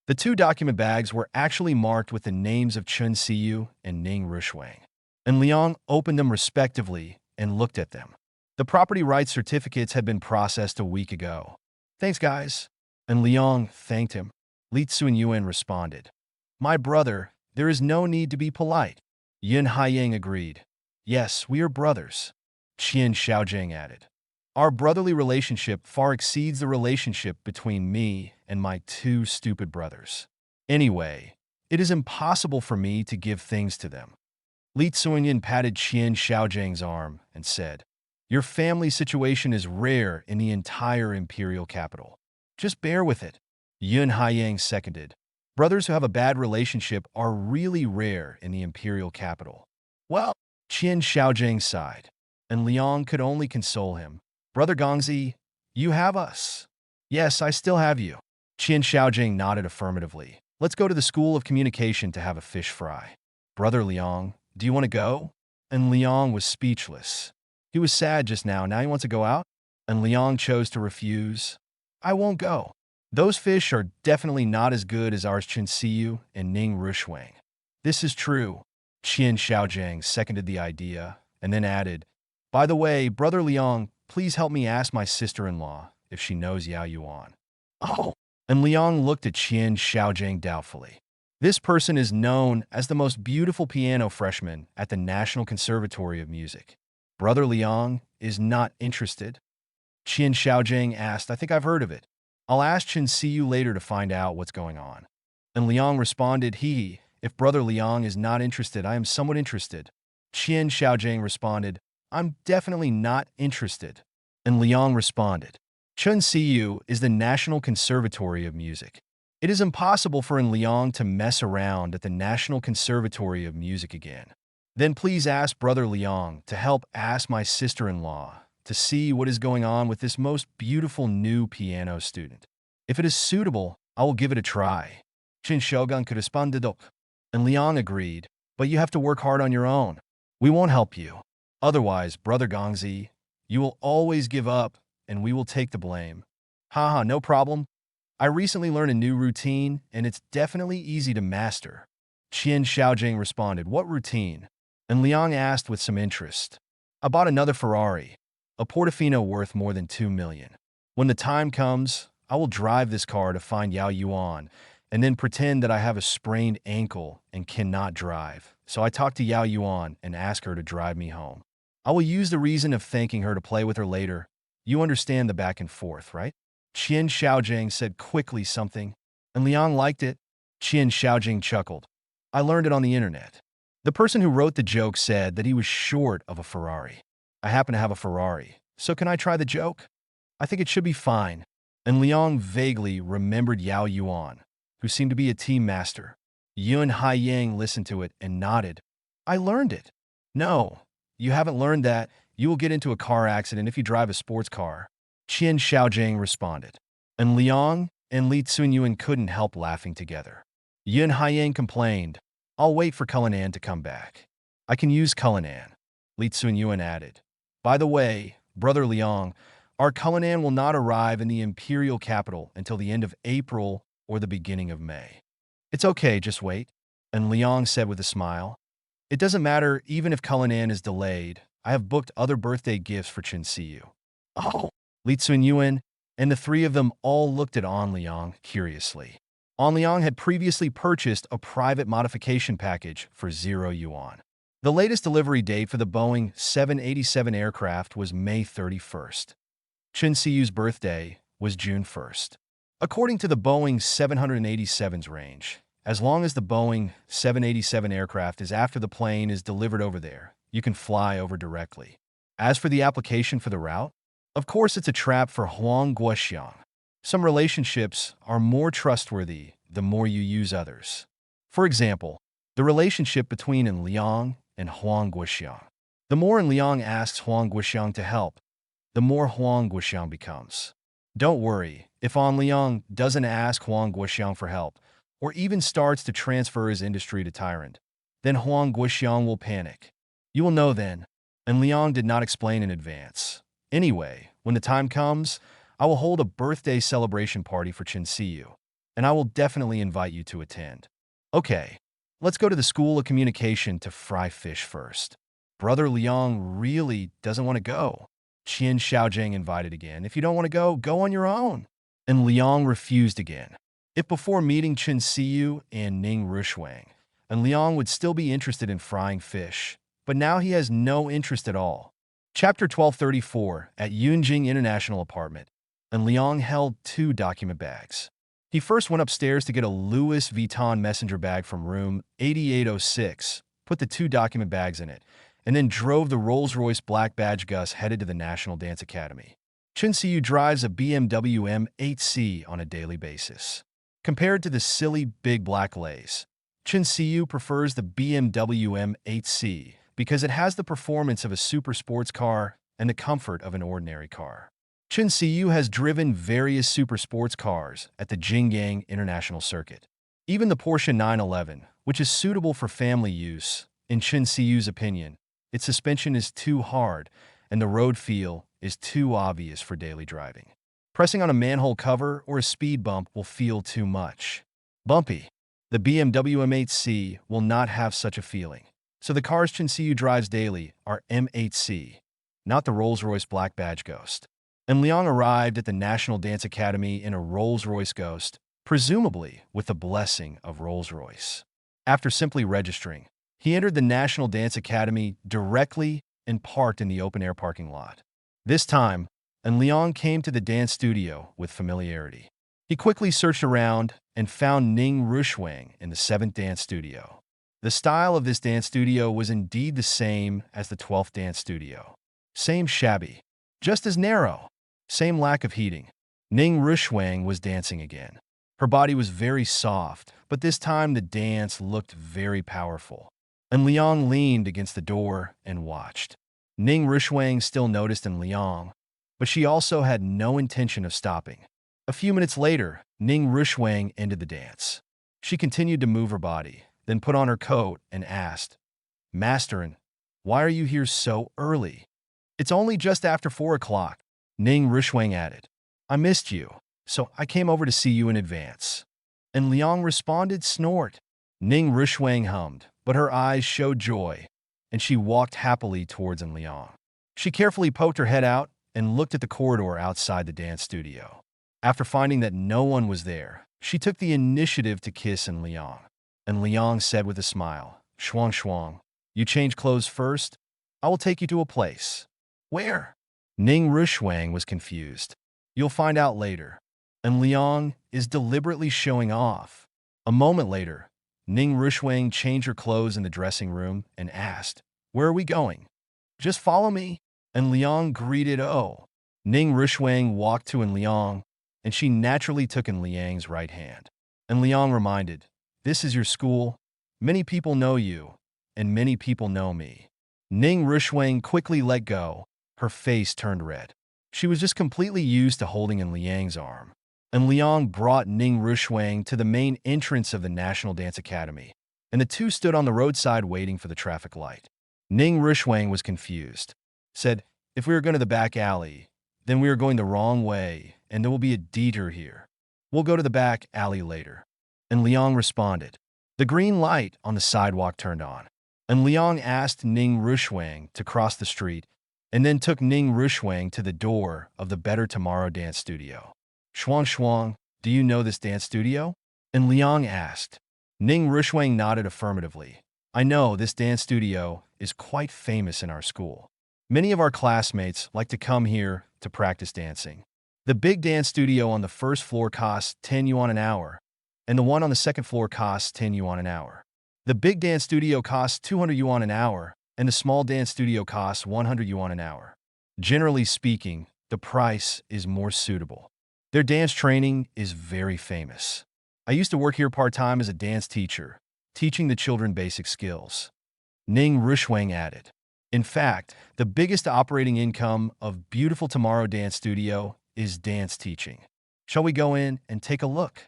Speaker 1: The two document bags were actually marked with the names of Chun Siyu and Ning Rushwang. And Liang opened them respectively and looked at them. The property rights certificates had been processed a week ago. Thanks, guys. And Liang thanked him. Li Tsunyuan responded, My brother, there is no need to be polite. Yun Haiyang agreed. Yes, we are brothers. Qian Xiaojing added. Our brotherly relationship far exceeds the relationship between me and my two stupid brothers. Anyway, it is impossible for me to give things to them. Li Tsuyin patted Qian Xiaozhang's arm and said, "Your family situation is rare in the entire imperial capital. Just bear with it." Yun Haiyang seconded. Brothers who have a bad relationship are really rare in the imperial capital. Well, Qian Xiaozhang sighed, and Liang could only console him. Brother Gongzi, you have us. Yes, I still have you. Qian Xiaozhang nodded affirmatively. Let's go to the School of Communication to have a fish fry. Brother Liang, do you want to go? And Liang was speechless. He was sad just now. Now he wants to go out? And Liang chose to refuse. I won't go. Those fish are definitely not as good as ours Chen Siyu and Ning Rushuang. This is true. Qian Xiaozhang seconded the idea and then added, by the way, Brother Liang, please help me ask my sister-in-law if she knows Yao Yuan. Oh. And Liang looked at Qian Xiaozhang doubtfully. This person is known as the most beautiful piano freshman at the National Conservatory of Music. Brother Liang is not interested. Qian Xiaozhang asked, I think I've heard of it. I'll ask Chen Siyu later to find out what's going on. And Liang responded, if Brother Liang is not interested, I am somewhat interested. Qian Xiaozhang responded, I'm definitely not interested. And Liang responded, Chen Siyu is the National Conservatory of Music. It is impossible for Liang to mess around at the National Conservatory of Music again. Then please ask Brother Liang to help ask my sister-in-law to see what is going on with this most beautiful new piano student. If it is suitable, I will give it a try. Qin Shogun could respond, and Liang agreed, but you have to work hard on your own. We won't help you. Otherwise, Brother Gongzi, you will always give up, and we will take the blame. Haha, no problem. I recently learned a new routine, and it's definitely easy to master. Qian Xiaojing responded, what routine? And Liang asked with some interest. I bought another Ferrari, a Portofino worth more than 2 million. When the time comes, I will drive this car to find Yao Yuan, and then pretend that I have a sprained ankle and cannot drive. So I talk to Yao Yuan and ask her to drive me home. I will use the reason of thanking her to play with her later. You understand the back and forth, right? Qian Xiaojing said quickly something, and Liang liked it. Qian Xiaojing chuckled. I learned it on the internet. The person who wrote the joke said that he was short of a Ferrari. I happen to have a Ferrari, so can I try the joke? I think it should be fine. And Liang vaguely remembered Yao Yuan, who seemed to be a team master. Yun Haiyang listened to it and nodded. I learned it. No, you haven't learned that. You will get into a car accident if you drive a sports car. Qian Xiaojing responded. And Liang and Li Tsunyuan couldn't help laughing together. Yun Haiyang complained, I'll wait for Cullinan to come back. I can use Cullinan. Li Tsunyuan added. By the way, Brother Liang, our Cullinan will not arrive in the imperial capital until the end of April or the beginning of May. It's okay, just wait. And Liang said with a smile. It doesn't matter even if Cullinan is delayed. I have booked other birthday gifts for Chen Siyu. Oh, Li Tsunyuan and the three of them all looked at An Liang curiously. An Liang had previously purchased a private modification package for 0 yuan. The latest delivery date for the Boeing 787 aircraft was May 31st. Chen Siyu's birthday was June 1st. According to the Boeing 787's range, as long as the Boeing 787 aircraft is after the plane is delivered over there, you can fly over directly. As for the application for the route, of course it's a trap for Huang Guoxiang. Some relationships are more trustworthy the more you use others. For example, the relationship between An Liang and Huang Guoxiang. The more An Liang asks Huang Guoxiang to help, the more Huang Guoxiang becomes. Don't worry, if An Liang doesn't ask Huang Guoxiang for help, or even starts to transfer his industry to Tyrant, then Huang Guoxiang will panic. You will know then. And Liang did not explain in advance. Anyway, when the time comes, I will hold a birthday celebration party for Chen Siyu, and I will definitely invite you to attend. Okay, let's go to the School of Communication to fry fish first. Brother Liang really doesn't want to go. Qian Xiaojing invited again. If you don't want to go, go on your own. And Liang refused again. If before meeting Chen Siyu and Ning Rushuang, and Liang would still be interested in frying fish, but now he has no interest at all. Chapter 1234 at Yunjing International Apartment, and Liang held 2 document bags. He first went upstairs to get a Louis Vuitton messenger bag from room 8806, put the 2 document bags in it, and then drove the Rolls-Royce Black Badge Gus headed to the National Dance Academy. Chun Siyu drives a BMW M8C on a daily basis. Compared to the silly big black lace, Chun Siyu prefers the BMW M8C because it has the performance of a super sports car and the comfort of an ordinary car. Chun Siyu has driven various super sports cars at the Jinggang International Circuit. Even the Porsche 911, which is suitable for family use, in Chun Siyu's opinion, its suspension is too hard and the road feel is too obvious for daily driving. Pressing on a manhole cover or a speed bump will feel too much. Bumpy. The BMW M8C will not have such a feeling. So the cars Chun Siyu drives daily are M8C, not the Rolls-Royce Black Badge Ghost. And Liang arrived at the National Dance Academy in a Rolls-Royce Ghost, presumably with the blessing of Rolls-Royce. After simply registering, he entered the National Dance Academy directly and parked in the open-air parking lot. This time, Liang came to the dance studio with familiarity. He quickly searched around and found Ning Rushwang in the 7th dance studio. The style of this dance studio was indeed the same as the 12th dance studio. Same shabby, just as narrow. Same lack of heating. Ning Rushwang was dancing again. Her body was very soft, but this time the dance looked very powerful. And Liang leaned against the door and watched. Ning Rushwang still noticed in Liang, but she also had no intention of stopping. A few minutes later, Ning Rushwang ended the dance. She continued to move her body, then put on her coat and asked, "Masterin, why are you here so early?" "It's only just after 4 o'clock. Ning Rushwang added. "I missed you, so I came over to see you in advance." And Liang responded, "Snort." Ning Rushwang hummed, but her eyes showed joy, and she walked happily towards Liang. She carefully poked her head out and looked at the corridor outside the dance studio. After finding that no one was there, she took the initiative to kiss Liang. And Liang said with a smile, "Shuang Shuang, you change clothes first? I will take you to a place." "Where?" Ning Rushwang was confused. "You'll find out later." And Liang is deliberately showing off. A moment later, Ning Rushwang changed her clothes in the dressing room and asked, "Where are we going?" "Just follow me." And Liang greeted, "Oh." Ning Rushwang walked to Liang, and she naturally took Liang's right hand. And Liang reminded, "This is your school. Many people know you, and many people know me." Ning Rushwang quickly let go. Her face turned red. She was just completely used to holding Liang's arm. And Liang brought Ning Rushwang to the main entrance of the National Dance Academy, and the two stood on the roadside waiting for the traffic light. Ning Rushwang was confused. Said, "If we are going to the back alley, then we are going the wrong way, and there will be a detour here. We'll go to the back alley later." And Liang responded. The green light on the sidewalk turned on, and Liang asked Ning Rushwang to cross the street, and then took Ning Rushwang to the door of the Better Tomorrow dance studio. "Shuang Shuang, do you know this dance studio?" And Liang asked. Ning Rushwang nodded affirmatively. "I know this dance studio is quite famous in our school. Many of our classmates like to come here to practice dancing. The big dance studio on the first floor costs 10 yuan an hour, and the one on the second floor costs 10 yuan an hour. The big dance studio costs 200 yuan an hour, and the small dance studio costs 100 yuan an hour. Generally speaking, the price is more suitable. Their dance training is very famous. I used to work here part-time as a dance teacher, teaching the children basic skills." Ning Rushwang added. In fact, the biggest operating income of Beautiful Tomorrow Dance Studio is dance teaching. Shall we go in and take a look?"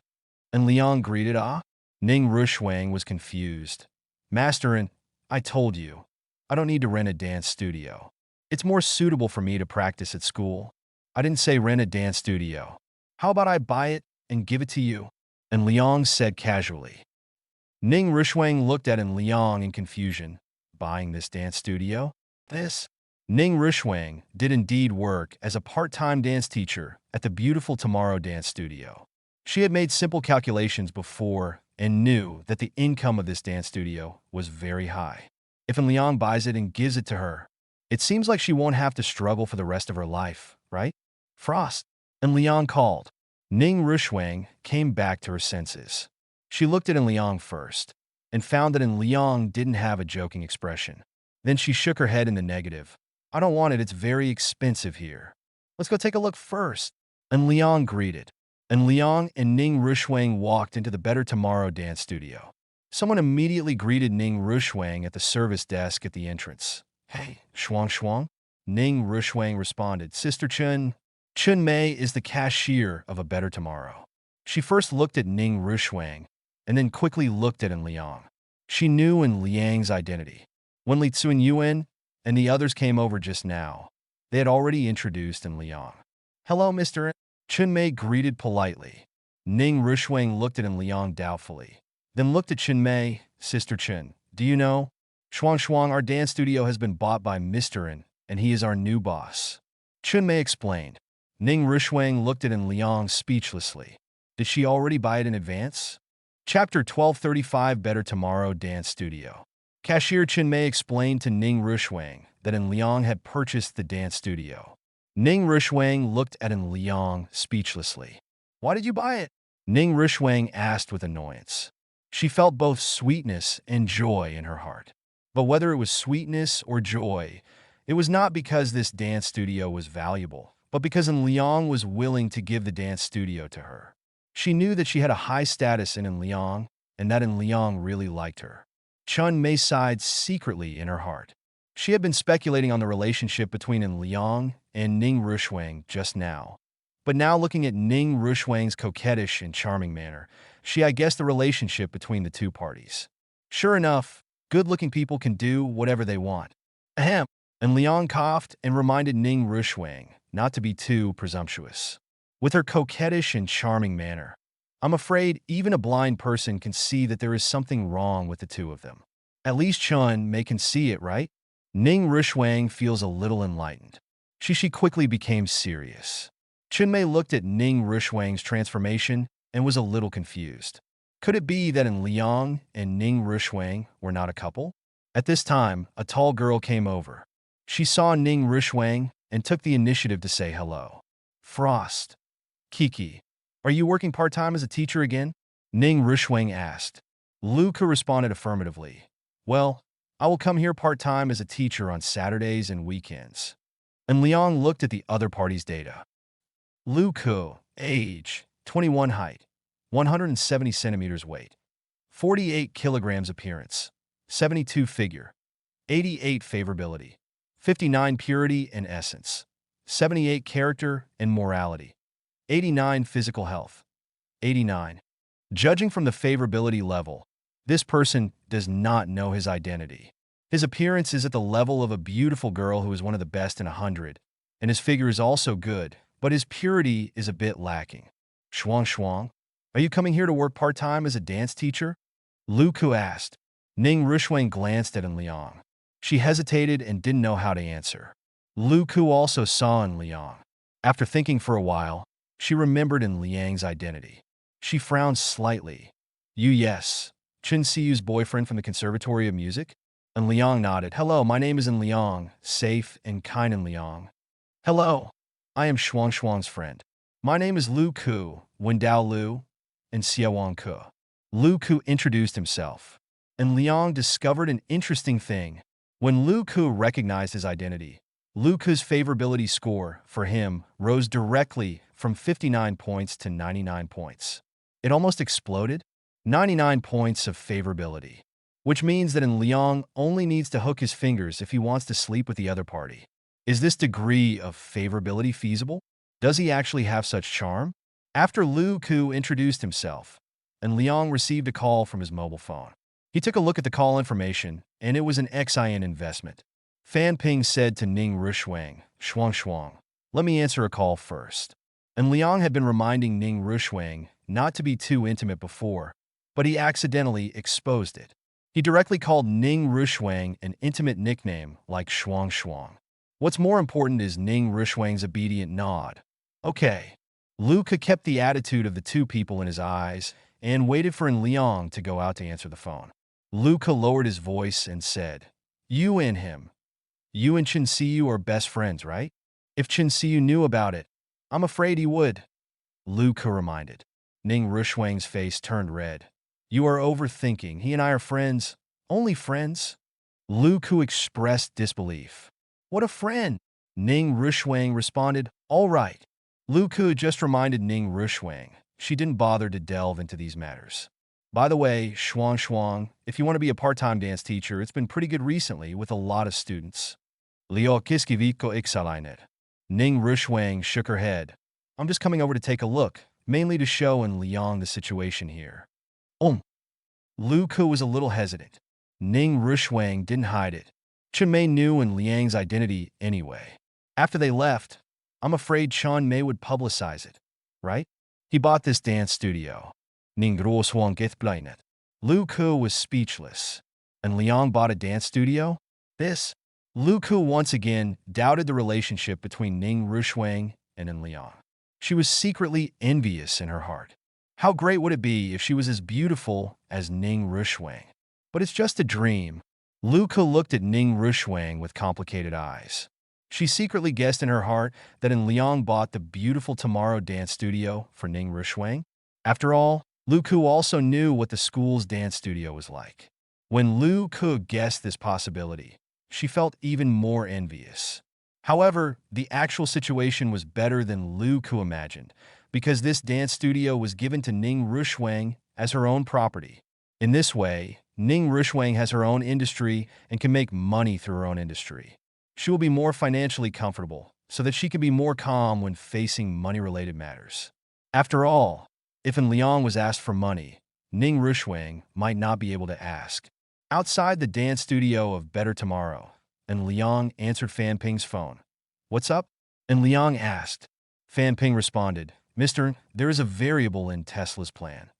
Speaker 1: And Liang greeted, "Ah?" Ning Rushwang was confused. "Masterin, I told you. I don't need to rent a dance studio. It's more suitable for me to practice at school. I didn't say rent a dance studio. How about I buy it and give it to you?" And Liang said casually. Ning Rushwang looked at Liang in confusion. Buying this dance studio? This? Ning Rushwang did indeed work as a part-time dance teacher at the Beautiful Tomorrow dance studio. She had made simple calculations before and knew that the income of this dance studio was very high. If Liang buys it and gives it to her, it seems like she won't have to struggle for the rest of her life, right? "Frost." And Liang called. Ning Rushwang came back to her senses. She looked at Liang first, and found that Liang didn't have a joking expression. Then she shook her head in the negative. I don't want it, it's very expensive here. Let's go take a look first. And Liang greeted. And Liang and Ning Rushwang walked into the Better Tomorrow dance studio. Someone immediately greeted Ning Rushwang at the service desk at the entrance. Hey, Shuang Shuang? Ning Rushwang responded. Sister Chun. Chun Mei is the cashier of A Better Tomorrow. She first looked at Ning Rushwang, and then quickly looked at Liang. She knew Liang's identity. When Li Tsuen Yuan and the others came over just now, they had already introduced Liang. Hello, Mr. Chun Mei greeted politely. Ning Rushwang looked at Liang doubtfully, then looked at Chun Mei. Sister Chun, do you know? Shuang Shuang, our dance studio has been bought by Mr. and he is our new boss. Chun Mei explained. Ning Rushwang looked at Liang speechlessly. Did she already buy it in advance? Chapter 1235 Better Tomorrow Dance Studio. Cashier Chun Mei explained to Ning Rushwang that Liang had purchased the dance studio. Ning Rushwang looked at Liang speechlessly. Why did you buy it? Ning Rushwang asked with annoyance. She felt both sweetness and joy in her heart. But whether it was sweetness or joy, it was not because this dance studio was valuable, but because Liang was willing to give the dance studio to her. She knew that she had a high status in Liang, and that Liang really liked her. Chun Mei sighed secretly in her heart. She had been speculating on the relationship between Liang and Ning Rushwang just now. But now looking at Ning Rushwang's coquettish and charming manner, she guessed the relationship between the two parties. Sure enough, good-looking people can do whatever they want. Ahem. And Liang coughed and reminded Ning Rushwang not to be too presumptuous. With her coquettish and charming manner, I'm afraid even a blind person can see that there is something wrong with the two of them. At least Chun Mei can see it, right? Ning Rushwang feels a little enlightened. She quickly became serious. Chun Mei looked at Ning Rushwang's transformation and was a little confused. Could it be that Liang and Ning Rushwang were not a couple? At this time, a tall girl came over. She saw Ning Rushwang and took the initiative to say hello. Frost. Kiki. Are you working part-time as a teacher again? Ning Rushwang asked. Luca responded affirmatively. Well, I will come here part-time as a teacher on Saturdays and weekends. And Liang looked at the other party's data. Luca, age, 21 height, 170 centimeters weight, 48 kilograms appearance, 72 figure, 88 favorability, 59 purity and essence, 78 character and morality, 89 physical health, 89. Judging from the favorability level, this person does not know his identity. His appearance is at the level of a beautiful girl who is one of the best in 100, and his figure is also good, but his purity is a bit lacking. Shuang Shuang, are you coming here to work part-time as a dance teacher? Lu Ku asked. Ning Rushwang glanced at Liang. She hesitated and didn't know how to answer. Lu Ku also saw Liang. After thinking for a while, she remembered Liang's identity. She frowned slightly. Yes. Chun Siyu's boyfriend from the Conservatory of Music? Liang nodded. Hello, my name is Liang, safe and kind Liang. Hello, I am Shuang Shuang's friend. My name is Lu Ku, Wendao Lu, and Xiaowang Ke. Lu Ku introduced himself, and Liang discovered an interesting thing. When Lu Ku recognized his identity, Lu Ku's favorability score for him rose directly from 59 points to 99 points. It almost exploded. 99 points of favorability, which means that Liang only needs to hook his fingers if he wants to sleep with the other party. Is this degree of favorability feasible? Does he actually have such charm? After Lu Ku introduced himself, and Liang received a call from his mobile phone. He took a look at the call information, and it was an XIN investment. Fan Ping said to Ning Rushwang, Shuang Shuang, let me answer a call first. And Liang had been reminding Ning Rushwang not to be too intimate before, but he accidentally exposed it. He directly called Ning Rushwang an intimate nickname like Shuang Shuang. What's more important is Ning Rushwang's obedient nod. Okay. Luca kept the attitude of the two people in his eyes and waited for Liang to go out to answer the phone. Luca lowered his voice and said, You and him. You and Chun Siyu are best friends, right? If Chun Siyu knew about it, I'm afraid he would. Lu Ke reminded. Ning Rushwang's face turned red. You are overthinking. He and I are friends. Only friends? Lu Ke expressed disbelief. What a friend! Ning Rushwang responded, all right. Lu Ke just reminded Ning Rushwang. She didn't bother to delve into these matters. By the way, Shuang, if you want to be a part-time dance teacher, it's been pretty good recently with a lot of students. Leo Kiskiviko Ixalainet. Ning Rushwang shook her head. I'm just coming over to take a look, mainly to show in Liang the situation here. Lu Ke was a little hesitant. Ning Rushwang didn't hide it. Chen Mei knew in Liang's identity anyway. After they left, I'm afraid Chan Mei would publicize it, right? He bought this dance studio. Ning Ruoswang Githblainet. Lu Ke was speechless. And Liang bought a dance studio? This? Lu Ke once again doubted the relationship between Ning Rushwang and Liang. She was secretly envious in her heart. How great would it be if she was as beautiful as Ning Rushwang? But it's just a dream. Lu Ke looked at Ning Rushwang with complicated eyes. She secretly guessed in her heart that Liang bought the beautiful Tomorrow dance studio for Ning Rushwang. After all, Lu Ke also knew what the school's dance studio was like. When Lu Ke guessed this possibility, she felt even more envious. However, the actual situation was better than Lu Ke imagined, because this dance studio was given to Ning Rushwang as her own property. In this way, Ning Rushwang has her own industry and can make money through her own industry. She will be more financially comfortable, so that she can be more calm when facing money-related matters. After all, if Liang was asked for money, Ning Rushwang might not be able to ask. Outside the dance studio of Better Tomorrow, Liang answered Fan Ping's phone. What's up? Liang asked. Fan Ping responded, Mister, there is a variable in Tesla's plan.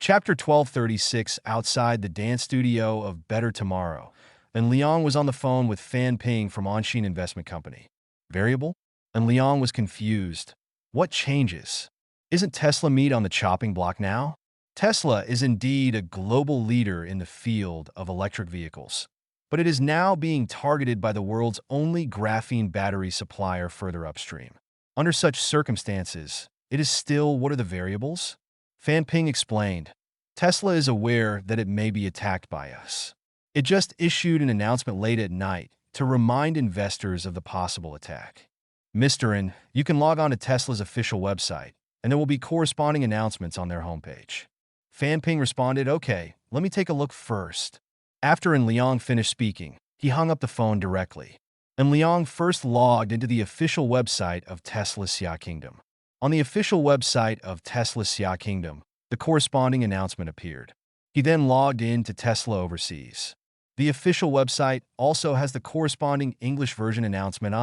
Speaker 1: Chapter 1236 outside the dance studio of Better Tomorrow, Liang was on the phone with Fan Ping from Anshin Investment Company. Variable? Liang was confused. What changes? Isn't Tesla meat on the chopping block now? Tesla is indeed a global leader in the field of electric vehicles, but it is now being targeted by the world's only graphene battery supplier further upstream. Under such circumstances, it is still what are the variables? Fan Ping explained. Tesla is aware that it may be attacked by us. It just issued an announcement late at night to remind investors of the possible attack. Mr. N, you can log on to Tesla's official website, and there will be corresponding announcements on their homepage. Fan Ping responded, okay, let me take a look first. After Liang finished speaking, he hung up the phone directly. Liang first logged into the official website of Tesla Xia Kingdom. On the official website of Tesla Xia Kingdom, the corresponding announcement appeared. He then logged in to Tesla Overseas. The official website also has the corresponding English version announcement.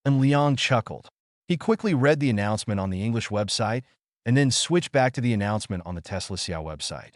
Speaker 1: Liang chuckled. He quickly read the announcement on the English website and then switched back to the announcement on the Tesla Xia website.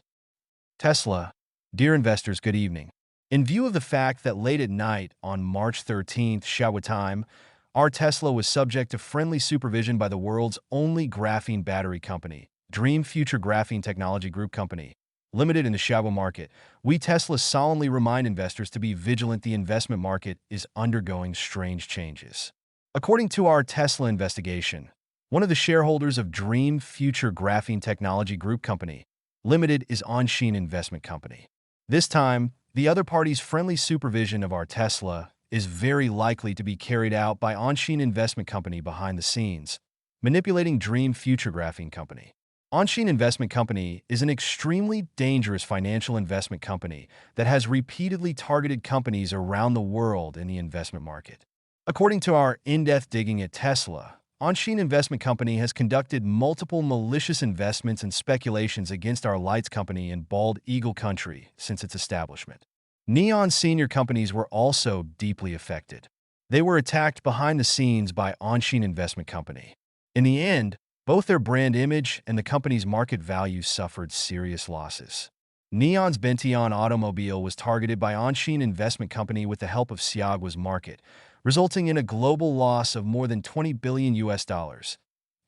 Speaker 1: Tesla, dear investors, good evening. In view of the fact that late at night on March 13th, Xiaowa time, our Tesla was subject to friendly supervision by the world's only graphene battery company, Dream Future Graphene Technology Group Company, Limited in the Xiaowa market, we Tesla solemnly remind investors to be vigilant. The investment market is undergoing strange changes. According to our Tesla investigation, one of the shareholders of Dream Future Graphene Technology Group Company, Limited is Anshin Investment Company. This time, the other party's friendly supervision of our Tesla is very likely to be carried out by Anshin Investment Company behind the scenes, manipulating Dream Future Graphene Company. Anshin Investment Company is an extremely dangerous financial investment company that has repeatedly targeted companies around the world in the investment market. According to our in-depth digging at Tesla, Anshin Investment Company has conducted multiple malicious investments and speculations against our lights company in Bald Eagle Country since its establishment. Neon senior companies were also deeply affected. They were attacked behind the scenes by Anshin Investment Company. In the end, both their brand image and the company's market value suffered serious losses. Neon's Bention automobile was targeted by Anshin Investment Company with the help of Xiaogua's market, resulting in a global loss of more than $20 billion,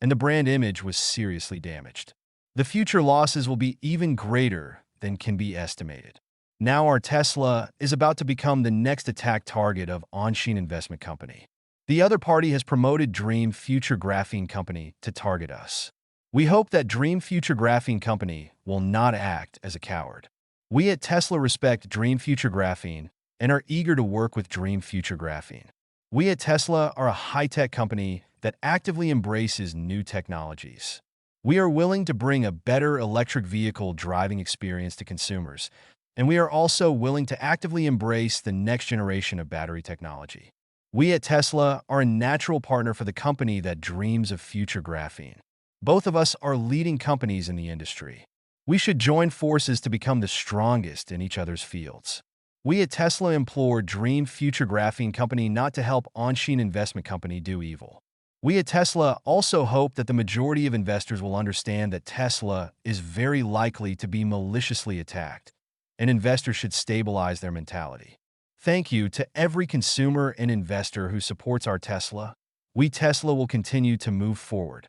Speaker 1: and the brand image was seriously damaged. The future losses will be even greater than can be estimated. Now our Tesla is about to become the next attack target of Anshin Investment Company. The other party has promoted Dream Future Graphene Company to target us. We hope that Dream Future Graphene Company will not act as a coward. We at Tesla respect Dream Future Graphene and are eager to work with Dream Future Graphene. We at Tesla are a high-tech company that actively embraces new technologies. We are willing to bring a better electric vehicle driving experience to consumers, and we are also willing to actively embrace the next generation of battery technology. We at Tesla are a natural partner for the company that dreams of future graphene. Both of us are leading companies in the industry. We should join forces to become the strongest in each other's fields. We at Tesla implore Dream Future Graphene Company not to help Onshin Investment Company do evil. We at Tesla also hope that the majority of investors will understand that Tesla is very likely to be maliciously attacked, and investors should stabilize their mentality. Thank you to every consumer and investor who supports our Tesla. We Tesla will continue to move forward.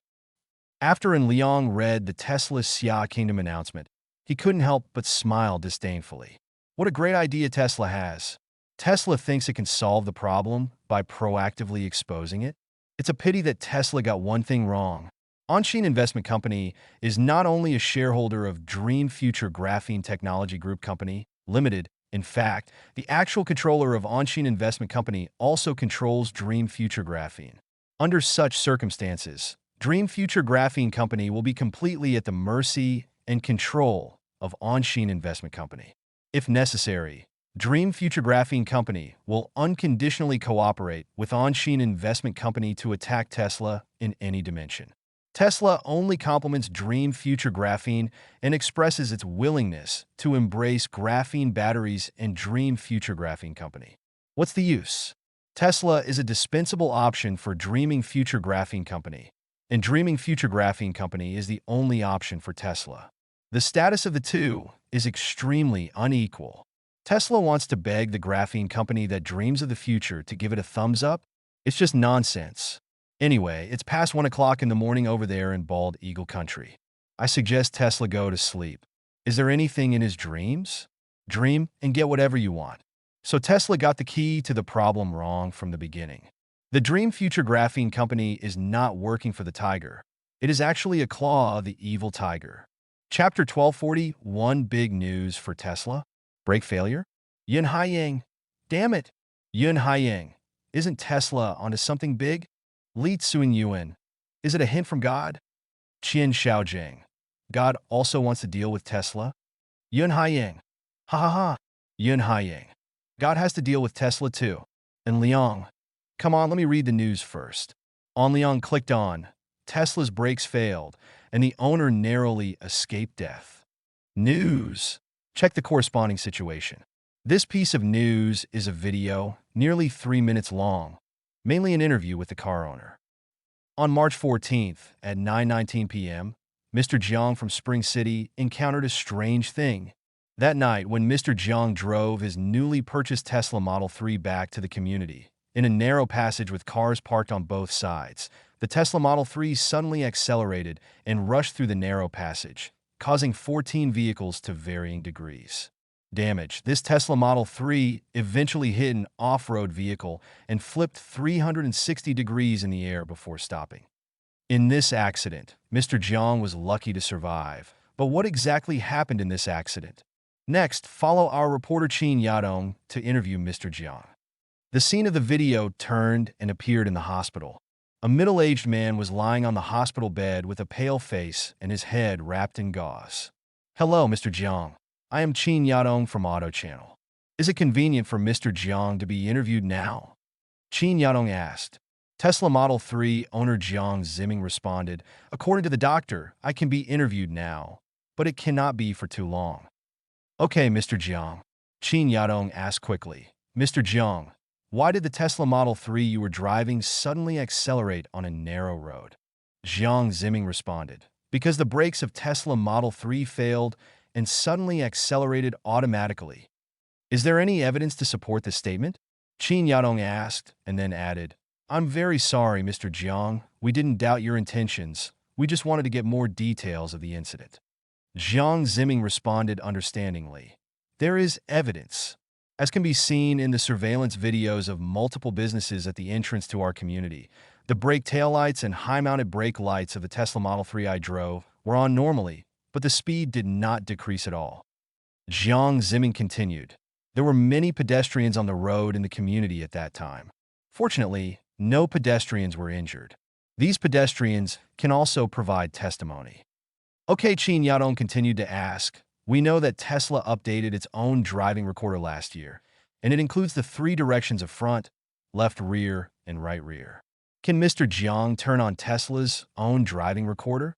Speaker 1: After Liang read the Tesla Xia Kingdom announcement, he couldn't help but smile disdainfully. What a great idea Tesla has. Tesla thinks it can solve the problem by proactively exposing it. It's a pity that Tesla got one thing wrong. Onshin Investment Company is not only a shareholder of Dream Future Graphene Technology Group Company, Limited. In fact, the actual controller of Onshin Investment Company also controls Dream Future Graphene. Under such circumstances, Dream Future Graphene Company will be completely at the mercy and control of Onshin Investment Company. If necessary, Dream Future Graphene Company will unconditionally cooperate with Onshin Investment Company to attack Tesla in any dimension. Tesla only compliments Dream Future Graphene and expresses its willingness to embrace graphene batteries and Dream Future Graphene Company. What's the use? Tesla is a dispensable option for Dreaming Future Graphene Company, and Dreaming Future Graphene Company is the only option for Tesla. The status of the two is extremely unequal. Tesla wants to beg the graphene company that dreams of the future to give it a thumbs up. It's just nonsense. Anyway, it's past 1 o'clock in the morning over there in Bald Eagle Country. I suggest Tesla go to sleep. Is there anything in his dreams? Dream and get whatever you want. So Tesla got the key to the problem wrong from the beginning. The Dream Future Graphene Company is not working for the tiger. It is actually a claw of the evil tiger. Chapter 1240, One Big News for Tesla. Brake failure? Yun Haiyang. Damn it. Yun Haiyang. Isn't Tesla onto something big? Li Tsuing Yuan. Is it a hint from God? Qian Xiaojiang. God also wants to deal with Tesla? Yun Haiyang. Ha ha ha. Yun Haiyang. God has to deal with Tesla too. And Liang. Come on, let me read the news first. On Liang clicked on. Tesla's brakes failed, and the owner narrowly escaped death. News. Check the corresponding situation. This piece of news is a video, nearly 3 minutes long, mainly an interview with the car owner. On March 14th at 9:19 p.m., Mr. Jiang from Spring City encountered a strange thing. That night, when Mr. Jiang drove his newly purchased Tesla Model 3 back to the community, in a narrow passage with cars parked on both sides, the Tesla Model 3 suddenly accelerated and rushed through the narrow passage, causing 14 vehicles to varying degrees. Damage. This Tesla Model 3 eventually hit an off-road vehicle and flipped 360 degrees in the air before stopping. In this accident, Mr. Jiang was lucky to survive. But what exactly happened in this accident? Next, follow our reporter Qin Yadong to interview Mr. Jiang. The scene of the video turned and appeared in the hospital. A middle-aged man was lying on the hospital bed with a pale face and his head wrapped in gauze. Hello, Mr. Jiang. I am Qin Yadong from Auto Channel. Is it convenient for Mr. Jiang to be interviewed now? Qin Yadong asked. Tesla Model 3 owner Jiang Ziming responded, According to the doctor, I can be interviewed now, but it cannot be for too long. Okay, Mr. Jiang. Qin Yadong asked quickly. Mr. Jiang, why did the Tesla Model 3 you were driving suddenly accelerate on a narrow road? Jiang Ziming responded, Because the brakes of Tesla Model 3 failed and suddenly accelerated automatically. Is there any evidence to support this statement? Qin Yadong asked, and then added, I'm very sorry, Mr. Jiang. We didn't doubt your intentions. We just wanted to get more details of the incident. Jiang Ziming responded understandingly. There is evidence. As can be seen in the surveillance videos of multiple businesses at the entrance to our community, The brake taillights and high-mounted brake lights of the Tesla Model 3 I drove were on normally, but the speed did not decrease at all. Jiang Zemin continued. There were many pedestrians on the road in the community at that time. Fortunately, no pedestrians were injured. These pedestrians can also provide testimony. Okay, Qin Yadong continued to ask, we know that Tesla updated its own driving recorder last year, and it includes the 3 directions of front, left rear, and right rear. Can Mr. Jiang turn on Tesla's own driving recorder?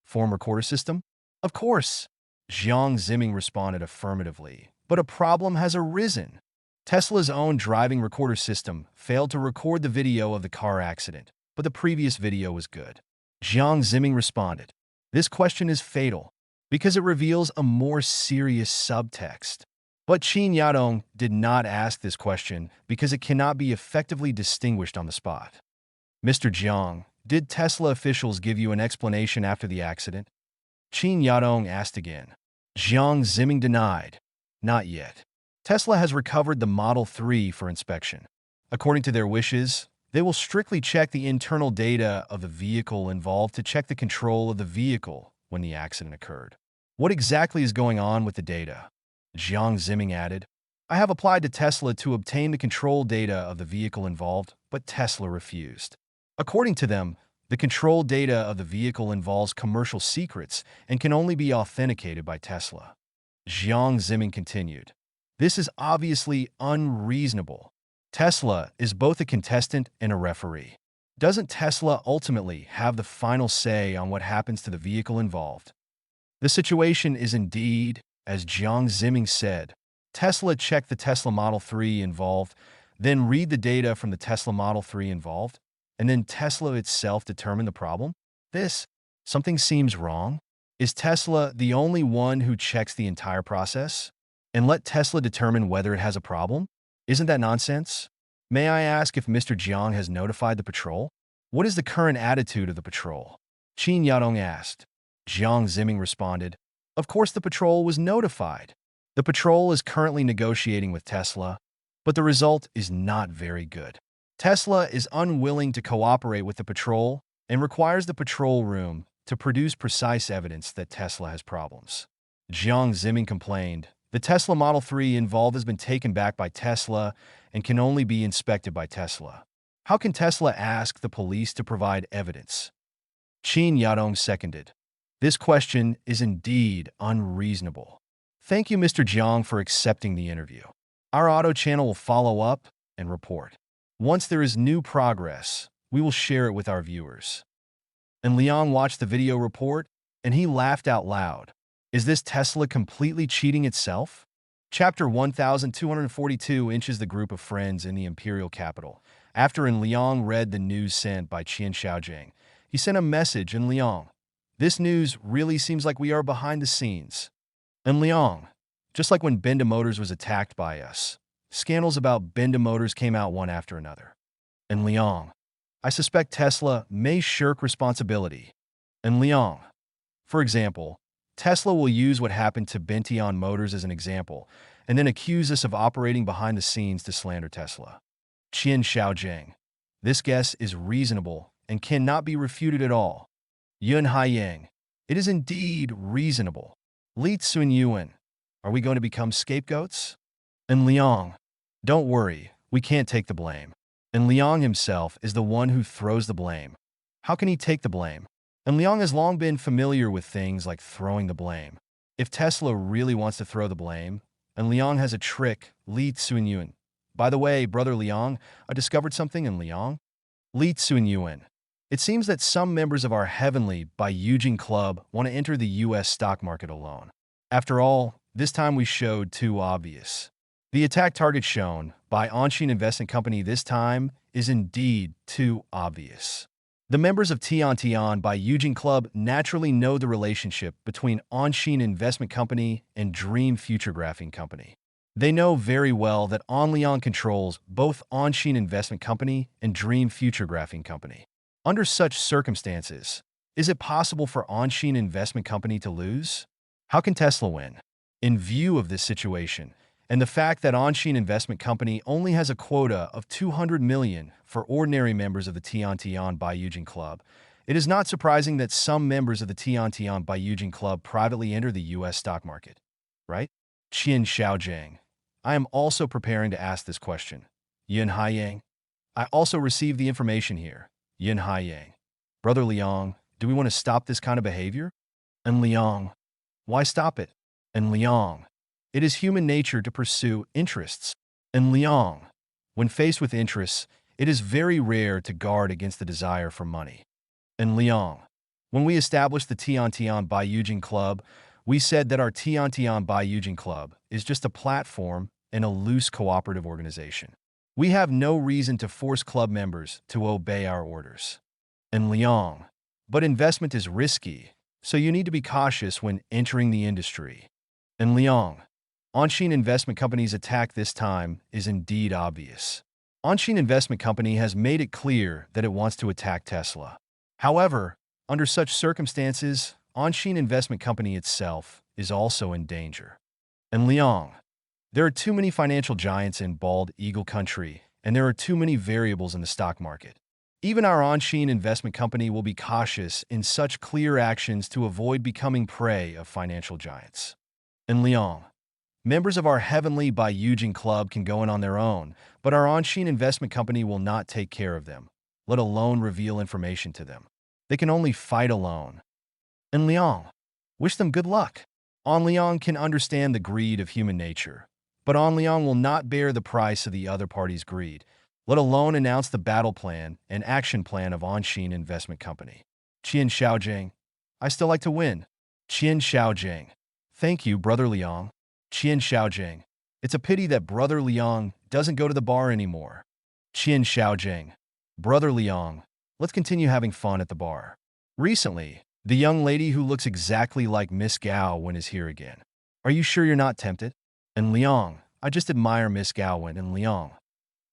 Speaker 1: Form recorder system? Of course. Jiang Zemin responded affirmatively, but a problem has arisen. Tesla's own driving recorder system failed to record the video of the car accident, but the previous video was good. Jiang Zemin responded, this question is fatal because it reveals a more serious subtext. But Qin Yadong did not ask this question because it cannot be effectively distinguished on the spot. Mr. Jiang, did Tesla officials give you an explanation after the accident? Qin Yadong asked again. Jiang Zemin denied. Not yet. Tesla has recovered the Model 3 for inspection. According to their wishes, they will strictly check the internal data of the vehicle involved to check the control of the vehicle when the accident occurred. What exactly is going on with the data? Jiang Zemin added, I have applied to Tesla to obtain the control data of the vehicle involved, but Tesla refused. According to them, the control data of the vehicle involves commercial secrets and can only be authenticated by Tesla. Jiang Zemin continued, this is obviously unreasonable. Tesla is both a contestant and a referee. Doesn't Tesla ultimately have the final say on what happens to the vehicle involved? The situation is indeed, as Jiang Zemin said, Tesla checked the Tesla Model 3 involved, then read the data from the Tesla Model 3 involved, and then Tesla itself determined the problem? Something seems wrong. Is Tesla the only one who checks the entire process? And let Tesla determine whether it has a problem? Isn't that nonsense? May I ask if Mr. Jiang has notified the patrol? What is the current attitude of the patrol? Qin Yadong asked. Jiang Zemin responded, of course the patrol was notified. The patrol is currently negotiating with Tesla, but the result is not very good. Tesla is unwilling to cooperate with the patrol and requires the patrol room to produce precise evidence that Tesla has problems. Jiang Zemin complained, the Tesla Model 3 involved has been taken back by Tesla and can only be inspected by Tesla. How can Tesla ask the police to provide evidence? Qin Yadong seconded. This question is indeed unreasonable. Thank you, Mr. Jiang, for accepting the interview. Our auto channel will follow up and report. Once there is new progress, we will share it with our viewers. And Liang watched the video report, and he laughed out loud. Is this Tesla completely cheating itself? Chapter 1242 inches the group of friends in the imperial capital. After Liang read the news sent by Qian Xiaojing, he sent a message in Liang. This news really seems like we are behind the scenes. And Liang, just like when Benda Motors was attacked by us, scandals about Benda Motors came out one after another. And Liang, I suspect Tesla may shirk responsibility. And Liang, for example, Tesla will use what happened to Bention Motors as an example, and then accuse us of operating behind the scenes to slander Tesla. Qian Xiaojing, this guess is reasonable and cannot be refuted at all. Yun Haiyang, it is indeed reasonable. Li Tsunyuan, are we going to become scapegoats? And Liang, don't worry, we can't take the blame. And Liang himself is the one who throws the blame. How can he take the blame? And Liang has long been familiar with things like throwing the blame. If Tesla really wants to throw the blame, and Liang has a trick, Li Tsunyuan. By the way, brother Liang, I discovered something in Liang. Li Tsunyuan. It seems that some members of our Heavenly by Eugene Club want to enter the U.S. stock market alone. After all, this time we showed too obvious. The attack target shown by Onshin Investment Company this time is indeed too obvious. The members of Tian by Eugene Club naturally know the relationship between Onshin Investment Company and Dream Future Graphing Company. They know very well that Onlion controls both Onshin Investment Company and Dream Future Graphing Company. Under such circumstances, is it possible for Onshin Investment Company to lose? How can Tesla win? In view of this situation, And the fact that Anshin Investment Company only has a quota of 200 million for ordinary members of the Tian Baiyujin Club, it is not surprising that some members of the Tian Baiyujin Club privately enter the U.S. stock market, right? Qian Xiaojiang. I am also preparing to ask this question. Yin Haiyang. I also received the information here. Yin Haiyang. Brother Liang, do we want to stop this kind of behavior? And Liang. Why stop it? And Liang. It is human nature to pursue interests. And Liang. When faced with interests, it is very rare to guard against the desire for money. And Liang. When we established the Tian Baiyujin Club, we said that our Tian Baiyujin Club is just a platform and a loose cooperative organization. We have no reason to force club members to obey our orders. And Liang. But investment is risky, so you need to be cautious when entering the industry. And Liang. Anshin Investment Company's attack this time is indeed obvious. Anshin Investment Company has made it clear that it wants to attack Tesla. However, under such circumstances, Anshin Investment Company itself is also in danger. And Liang. There are too many financial giants in Bald Eagle Country, and there are too many variables in the stock market. Even our Anshin Investment Company will be cautious in such clear actions to avoid becoming prey of financial giants. And Liang. Members of our Heavenly Baiyujin Club can go in on their own, but our Anshin Investment Company will not take care of them, let alone reveal information to them. They can only fight alone. And Liang. Wish them good luck. An Liang can understand the greed of human nature, but An Liang will not bear the price of the other party's greed, let alone announce the battle plan and action plan of Anshin Investment Company. Qian Xiaojiang. I still like to win. Qian Xiaojiang. Thank you, Brother Liang. Qian Xiaojiang. It's a pity that Brother Liang doesn't go to the bar anymore. Qian Xiaojiang. Brother Liang, let's continue having fun at the bar. Recently, the young lady who looks exactly like Miss Gaowen is here again. Are you sure you're not tempted? And Liang, I just admire Miss Gaowen and Liang.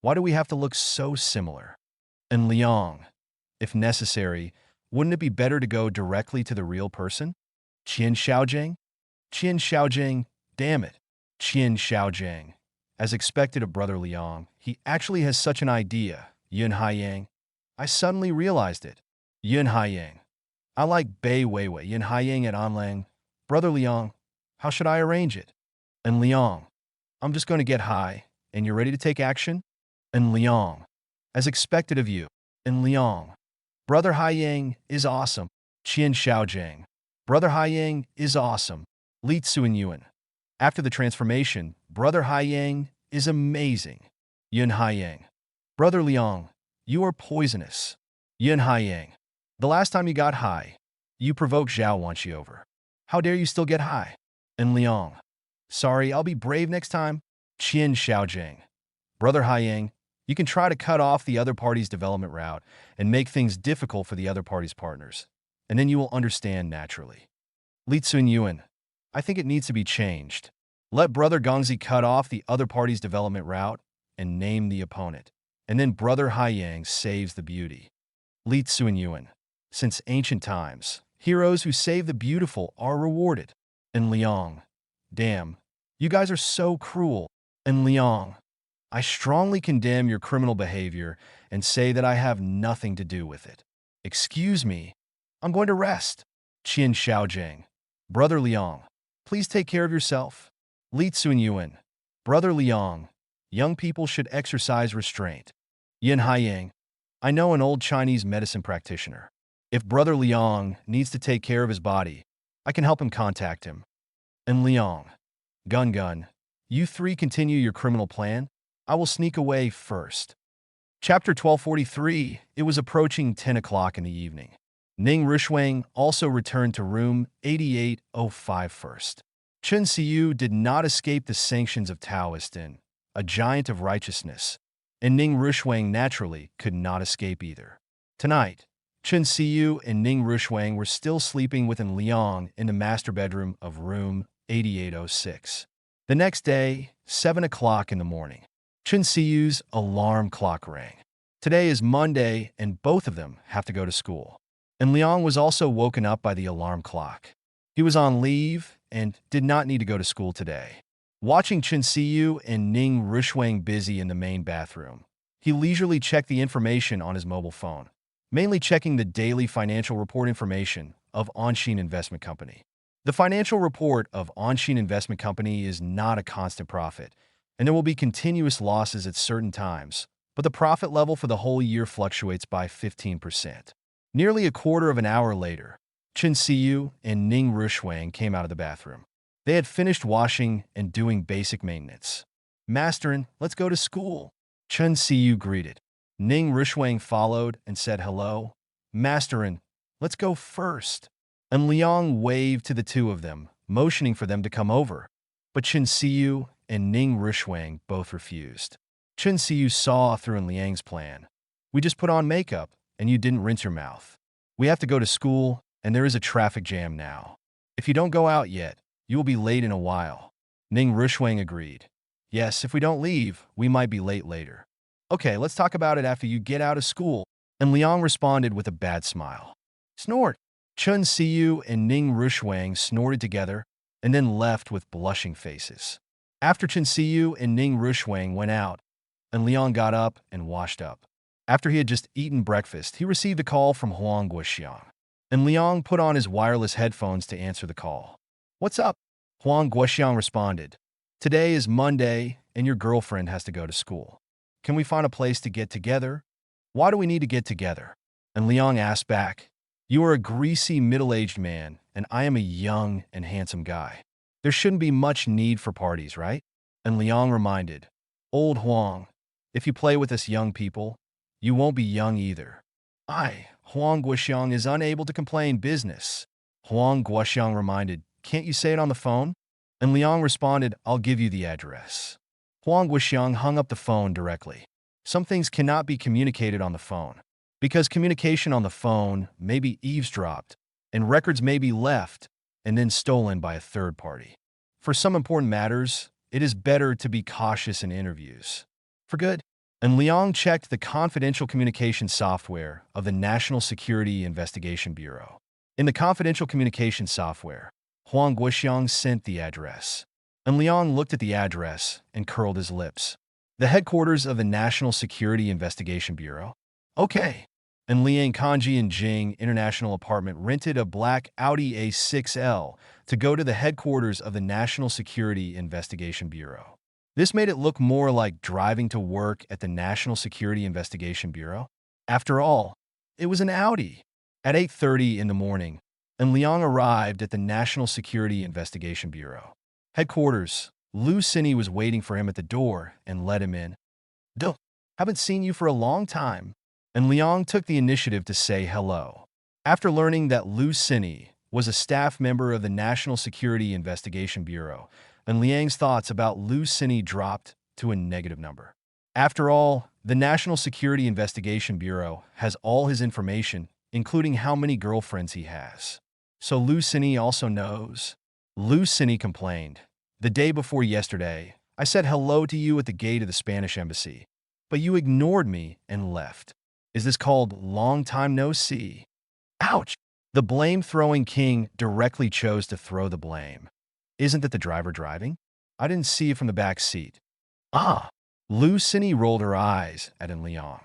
Speaker 1: Why do we have to look so similar? And Liang, if necessary, wouldn't it be better to go directly to the real person? Qian Xiaojiang? Qian Xiaojiang, damn it. Qian Xiaojiang. As expected of Brother Liang, he actually has such an idea. Yin Haiyang. I suddenly realized it. Yin Haiyang. I like Bei Weiwei Yin Haiyang at Anlang. Brother Liang, how should I arrange it? And Liang. I'm just going to get high, and you're ready to take action? And Liang. As expected of you. And Liang. Brother Haiyang is awesome. Qian Xiaojiang. Brother Haiyang is awesome. Li Tsuinyuan. After the transformation, Brother Haiyang is amazing. Yin Haiyang. Brother Liang, you are poisonous. Yin Haiyang. The last time you got high, you provoked Zhao Wanqi over. How dare you still get high? And Liang. Sorry, I'll be brave next time. Qian Xiaojiang. Brother Haiyang, you can try to cut off the other party's development route and make things difficult for the other party's partners, and then you will understand naturally. Li Tsuinyuan. I think it needs to be changed. Let Brother Gongzi cut off the other party's development route and name the opponent. And then Brother Haiyang saves the beauty. Li Tsuinyuan. Since ancient times, heroes who save the beautiful are rewarded. And Liang. Damn, you guys are so cruel. And Liang. I strongly condemn your criminal behavior and say that I have nothing to do with it. Excuse me. I'm going to rest. Qian Xiaojiang. Brother Liang. Please take care of yourself. Li Tsuinyuan. Brother Liang. Young people should exercise restraint. Yin Haiyang. I know an old Chinese medicine practitioner. If Brother Liang needs to take care of his body, I can help him contact him. And Liang. Gun. You three continue your criminal plan. I will sneak away first. Chapter 1243. It was approaching 10 o'clock in the evening. Ning Rishuang also returned to room 8805 first. Chen Xiu did not escape the sanctions of Taoistan, a giant of righteousness, and Ning Rishuang naturally could not escape either. Tonight, Chen Xiu and Ning Rishuang were still sleeping within Liang in the master bedroom of room 8806. The next day, 7 o'clock in the morning, Chen Xiu's alarm clock rang. Today is Monday, and both of them have to go to school. And Liang was also woken up by the alarm clock. He was on leave and did not need to go to school today. Watching Chen Siyu and Ning Rushwang busy in the main bathroom, he leisurely checked the information on his mobile phone, mainly checking the daily financial report information of Onshin Investment Company. The financial report of Onshin Investment Company is not a constant profit, and there will be continuous losses at certain times, but the profit level for the whole year fluctuates by 15%. Nearly a quarter of an hour later, Chen Siyu and Ning Rushwang came out of the bathroom. They had finished washing and doing basic maintenance. "Masterin, let's go to school," Chen Siyu greeted. Ning Rushwang followed and said hello. "Masterin, let's go first." And Liang waved to the two of them, motioning for them to come over. But Chen Siyu and Ning Rushwang both refused. Chen Siyu saw through Liang's plan. "We just put on makeup, and you didn't rinse your mouth. We have to go to school, and there is a traffic jam now. If you don't go out yet, you will be late in a while." Ning Rushwang agreed. "Yes, if we don't leave, we might be late later." "Okay, let's talk about it after you get out of school." And Liang responded with a bad smile. "Snort." Chen Siyu and Ning Rushwang snorted together and then left with blushing faces. After Chen Siyu and Ning Rushwang went out, and Liang got up and washed up. After he had just eaten breakfast, he received a call from Huang Guoxiang, and Liang put on his wireless headphones to answer the call. "What's up?" Huang Guoxiang responded. "Today is Monday, and your girlfriend has to go to school. Can we find a place to get together?" "Why do we need to get together?" And Liang asked back. "You are a greasy, middle-aged man, and I am a young and handsome guy. There shouldn't be much need for parties, right?" And Liang reminded. "Old Huang, if you play with us young people, you won't be young either." Huang Guoxiang is unable to complain business. Huang Guoxiang reminded. "Can't you say it on the phone?" And Liang responded, "I'll give you the address." Huang Guoxiang hung up the phone directly. Some things cannot be communicated on the phone, because communication on the phone may be eavesdropped, and records may be left and then stolen by a third party. For some important matters, it is better to be cautious in interviews. For good. And Liang checked the confidential communication software of the National Security Investigation Bureau. In the confidential communication software, Huang Guoxiang sent the address. And Liang looked at the address and curled his lips. "The headquarters of the National Security Investigation Bureau?" "Okay." And Liang Kanji and Jing International Apartment rented a black Audi A6L to go to the headquarters of the National Security Investigation Bureau. This made it look more like driving to work at the National Security Investigation Bureau. After all, it was an Audi. At 8:30 in the morning, and Liang arrived at the National Security Investigation Bureau headquarters. Lu Cini was waiting for him at the door and let him in. "Duh, haven't seen you for a long time." And Liang took the initiative to say hello. After learning that Lu Cini was a staff member of the National Security Investigation Bureau, and Liang's thoughts about Lu Cini dropped to a negative number. After all, the National Security Investigation Bureau has all his information, including how many girlfriends he has. So Lu Cini also knows. Lu Cini complained. "The day before yesterday, I said hello to you at the gate of the Spanish embassy, but you ignored me and left. Is this called long time no see?" Ouch! The blame-throwing king directly chose to throw the blame. "Isn't that the driver driving? I didn't see it from the back seat." "Ah!" Lu Cini rolled her eyes at Liang.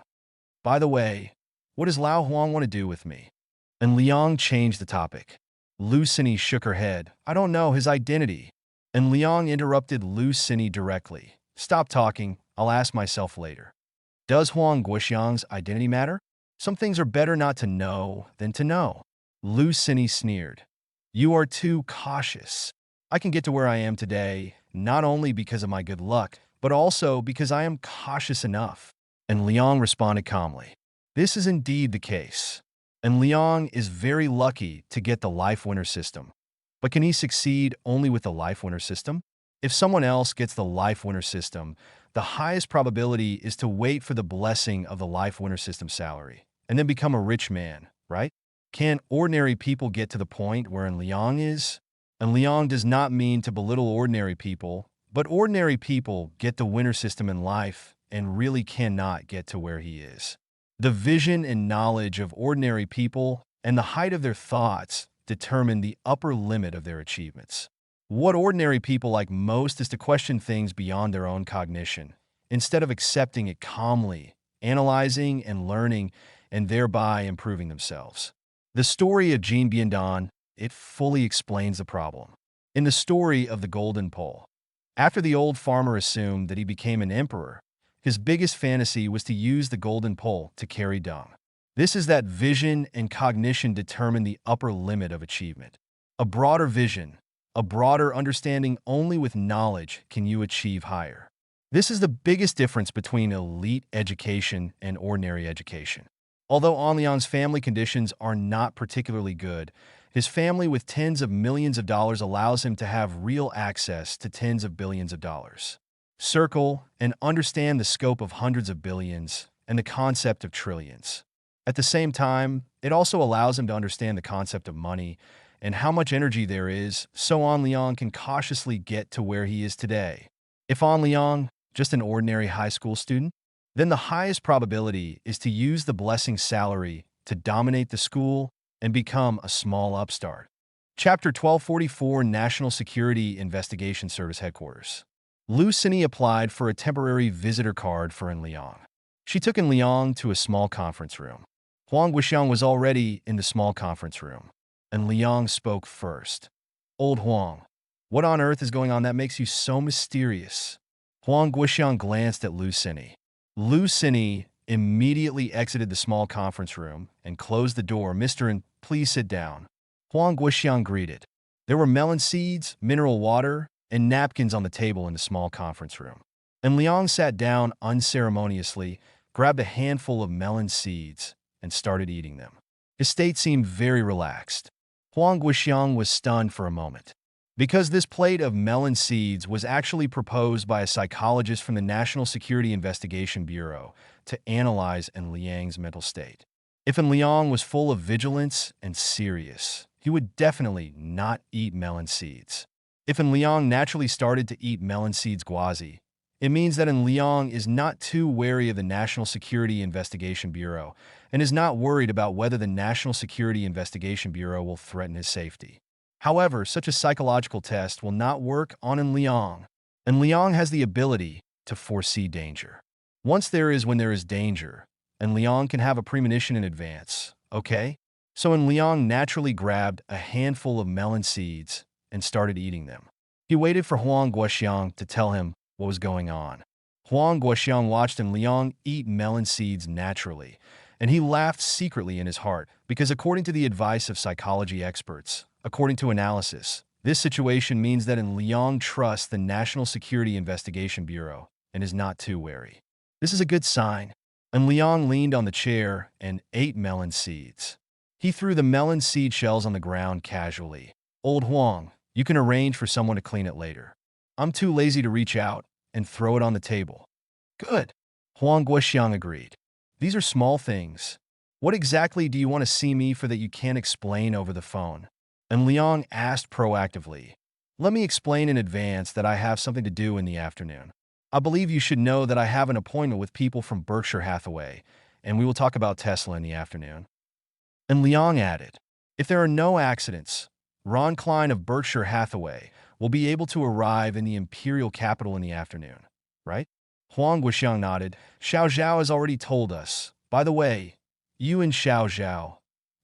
Speaker 1: "By the way, what does Lao Huang want to do with me?" And Liang changed the topic. Lu Cini shook her head. "I don't know his identity." And Liang interrupted Lu Cini directly. "Stop talking. I'll ask myself later." Does Huang Guoxiang's identity matter? Some things are better not to know than to know. Lu Cini sneered. "You are too cautious. I can get to where I am today, not only because of my good luck, but also because I am cautious enough." And Liang responded calmly. "This is indeed the case. And Liang is very lucky to get the Life Winner system. But can he succeed only with the Life Winner system? If someone else gets the Life Winner system, the highest probability is to wait for the blessing of the Life Winner system salary, and then become a rich man, right? Can ordinary people get to the point where Liang is? And Liang does not mean to belittle ordinary people, but ordinary people get the winner system in life and really cannot get to where he is. The vision and knowledge of ordinary people and the height of their thoughts determine the upper limit of their achievements. What ordinary people like most is to question things beyond their own cognition, instead of accepting it calmly, analyzing and learning, and thereby improving themselves. The story of Jean Biendon, it fully explains the problem. In the story of the Golden Pole, after the old farmer assumed that he became an emperor, his biggest fantasy was to use the golden pole to carry dung. This is that vision and cognition determine the upper limit of achievement. A broader vision, a broader understanding only with knowledge can you achieve higher. This is the biggest difference between elite education and ordinary education. Although Anliang's family conditions are not particularly good, his family with tens of millions of dollars allows him to have real access to tens of billions of dollars. Circle and understand the scope of hundreds of billions and the concept of trillions. At the same time, it also allows him to understand the concept of money and how much energy there is, so An Liang can cautiously get to where he is today. If An Liang, just an ordinary high school student, then the highest probability is to use the blessing salary to dominate the school and become a small upstart. Chapter 1244, National Security Investigation Service Headquarters. Lu Cini applied for a temporary visitor card for En Liang. She took En Liang to a small conference room. Huang Guixiang was already in the small conference room. En Liang spoke first. "Old Huang, what on earth is going on that makes you so mysterious?" Huang Guixiang glanced at Lu Cini. Lu Cini immediately exited the small conference room and closed the door. "Mr. En, please sit down." Huang Guixiang greeted. There were melon seeds, mineral water, and napkins on the table in the small conference room. En Liang sat down unceremoniously, grabbed a handful of melon seeds, and started eating them. His state seemed very relaxed. Huang Guixiang was stunned for a moment, because this plate of melon seeds was actually proposed by a psychologist from the National Security Investigation Bureau to analyze En Liang's mental state. If En Liang was full of vigilance and serious, he would definitely not eat melon seeds. If En Liang naturally started to eat melon seeds gwazi, it means that En Liang is not too wary of the National Security Investigation Bureau and is not worried about whether the National Security Investigation Bureau will threaten his safety. However, such a psychological test will not work on En Liang. En Liang has the ability to foresee danger. Once there is when there is danger, En Liang can have a premonition in advance, okay? So En Liang naturally grabbed a handful of melon seeds and started eating them. He waited for Huang Guixiang to tell him what was going on. Huang Guixiang watched En Liang eat melon seeds naturally, and he laughed secretly in his heart because according to the advice of psychology experts, according to analysis, this situation means that En Liang trusts the National Security Investigation Bureau and is not too wary. This is a good sign. En Liang leaned on the chair and ate melon seeds. He threw the melon seed shells on the ground casually. "Old Huang, you can arrange for someone to clean it later. I'm too lazy to reach out and throw it on the table." "Good." Huang Guixiang agreed. "These are small things. What exactly do you want to see me for that you can't explain over the phone?" En Liang asked proactively. "Let me explain in advance that I have something to do in the afternoon. I believe you should know that I have an appointment with people from Berkshire Hathaway, and we will talk about Tesla in the afternoon." En Liang added, "If there are no accidents, Ron Klein of Berkshire Hathaway will be able to arrive in the imperial capital in the afternoon, right?" Huang Guixiang nodded. "Xiao Zhao has already told us. By the way, you and Xiao Zhao."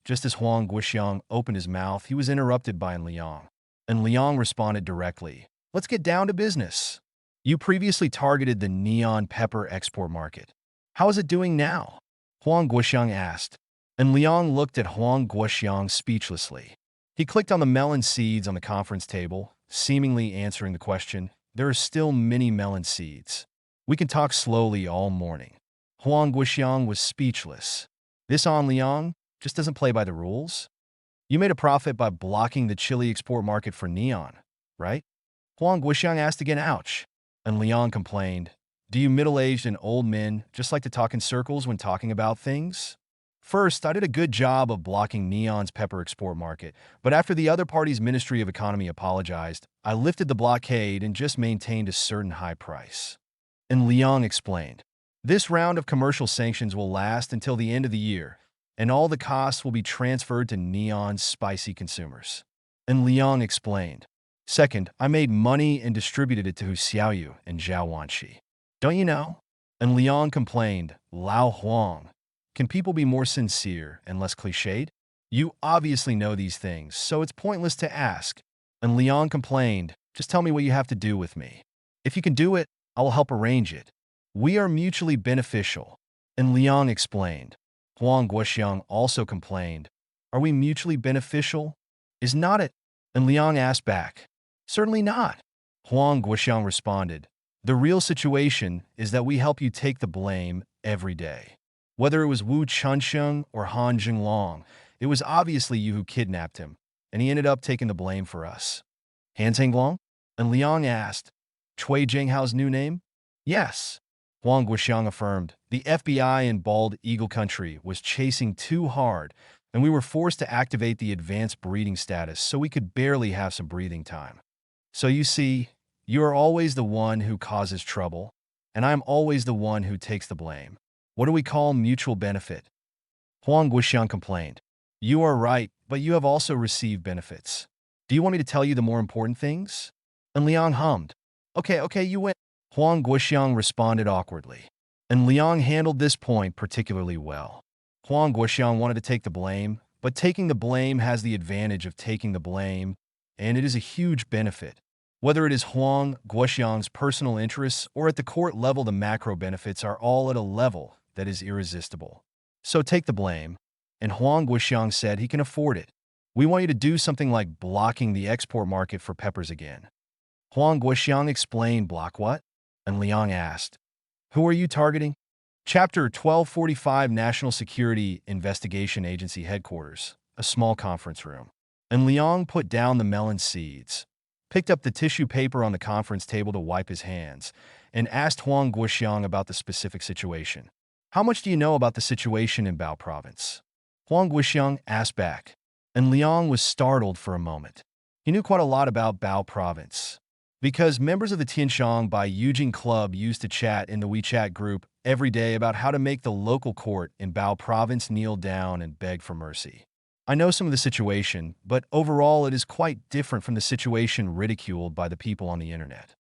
Speaker 1: Just as Huang Guixiang opened his mouth, he was interrupted by En Liang. En Liang responded directly, "Let's get down to business. You previously targeted the neon pepper export market. How is it doing now?" Huang Guixiang asked. En Liang looked at Huang Guixiang speechlessly. He clicked on the melon seeds on the conference table, seemingly answering the question. "There are still many melon seeds. We can talk slowly all morning." Huang Guixiang was speechless. This An Liang just doesn't play by the rules. "You made a profit by blocking the chili export market for neon, right?" Huang Guixiang asked again. "Ouch." And Liang complained, "Do you middle-aged and old men just like to talk in circles when talking about things? First, I did a good job of blocking Neon's pepper export market, but after the other party's Ministry of Economy apologized, I lifted the blockade and just maintained a certain high price." And Liang explained, "This round of commercial sanctions will last until the end of the year, and all the costs will be transferred to Neon's spicy consumers." And Liang explained, Second, I made money and distributed it to Hu Xiaoyu and Zhao Wanxi. Don't you know? And Liang complained, Lao Huang, can people be more sincere and less cliched? You obviously know these things, so it's pointless to ask. And Liang complained, just tell me what you have to do with me. If you can do it, I will help arrange it. We are mutually beneficial. And Liang explained. Huang Guoxiang also complained, are we mutually beneficial? Is not it? And Liang asked back, certainly not. Huang Guoxiang responded, the real situation is that we help you take the blame every day. Whether it was Wu Chunsheng or Han Jinglong, it was obviously you who kidnapped him, and he ended up taking the blame for us. Han Tinglong? And Liang asked, Cui Jinghao's new name? Yes. Huang Guoxiang affirmed, the FBI in Bald Eagle Country was chasing too hard, and we were forced to activate the advanced breeding status so we could barely have some breathing time. So you see, you are always the one who causes trouble, and I am always the one who takes the blame. What do we call mutual benefit? Huang Guoxiang complained. You are right, but you have also received benefits. Do you want me to tell you the more important things? And Liang hummed. Okay, you win. Huang Guoxiang responded awkwardly. And Liang handled this point particularly well. Huang Guoxiang wanted to take the blame, but taking the blame has the advantage of taking the blame, and it is a huge benefit. Whether it is Huang Guoxiang's personal interests or at the court level, the macro benefits are all at a level that is irresistible. So take the blame. And Huang Guoxiang said he can afford it. We want you to do something like blocking the export market for peppers again. Huang Guoxiang explained, block what? And Liang asked, who are you targeting? Chapter 1245, National Security Investigation Agency Headquarters, a small conference room. And Liang put down the melon seeds, picked up the tissue paper on the conference table to wipe his hands, and asked Huang Guoxiang about the specific situation. How much do you know about the situation in Bao Province? Huang Guoxiang asked back, and Liang was startled for a moment. He knew quite a lot about Bao Province, because members of the Tianshang by Eugene Club used to chat in the WeChat group every day about how to make the local court in Bao Province kneel down and beg for mercy. I know some of the situation, but overall it is quite different from the situation ridiculed by the people on the internet.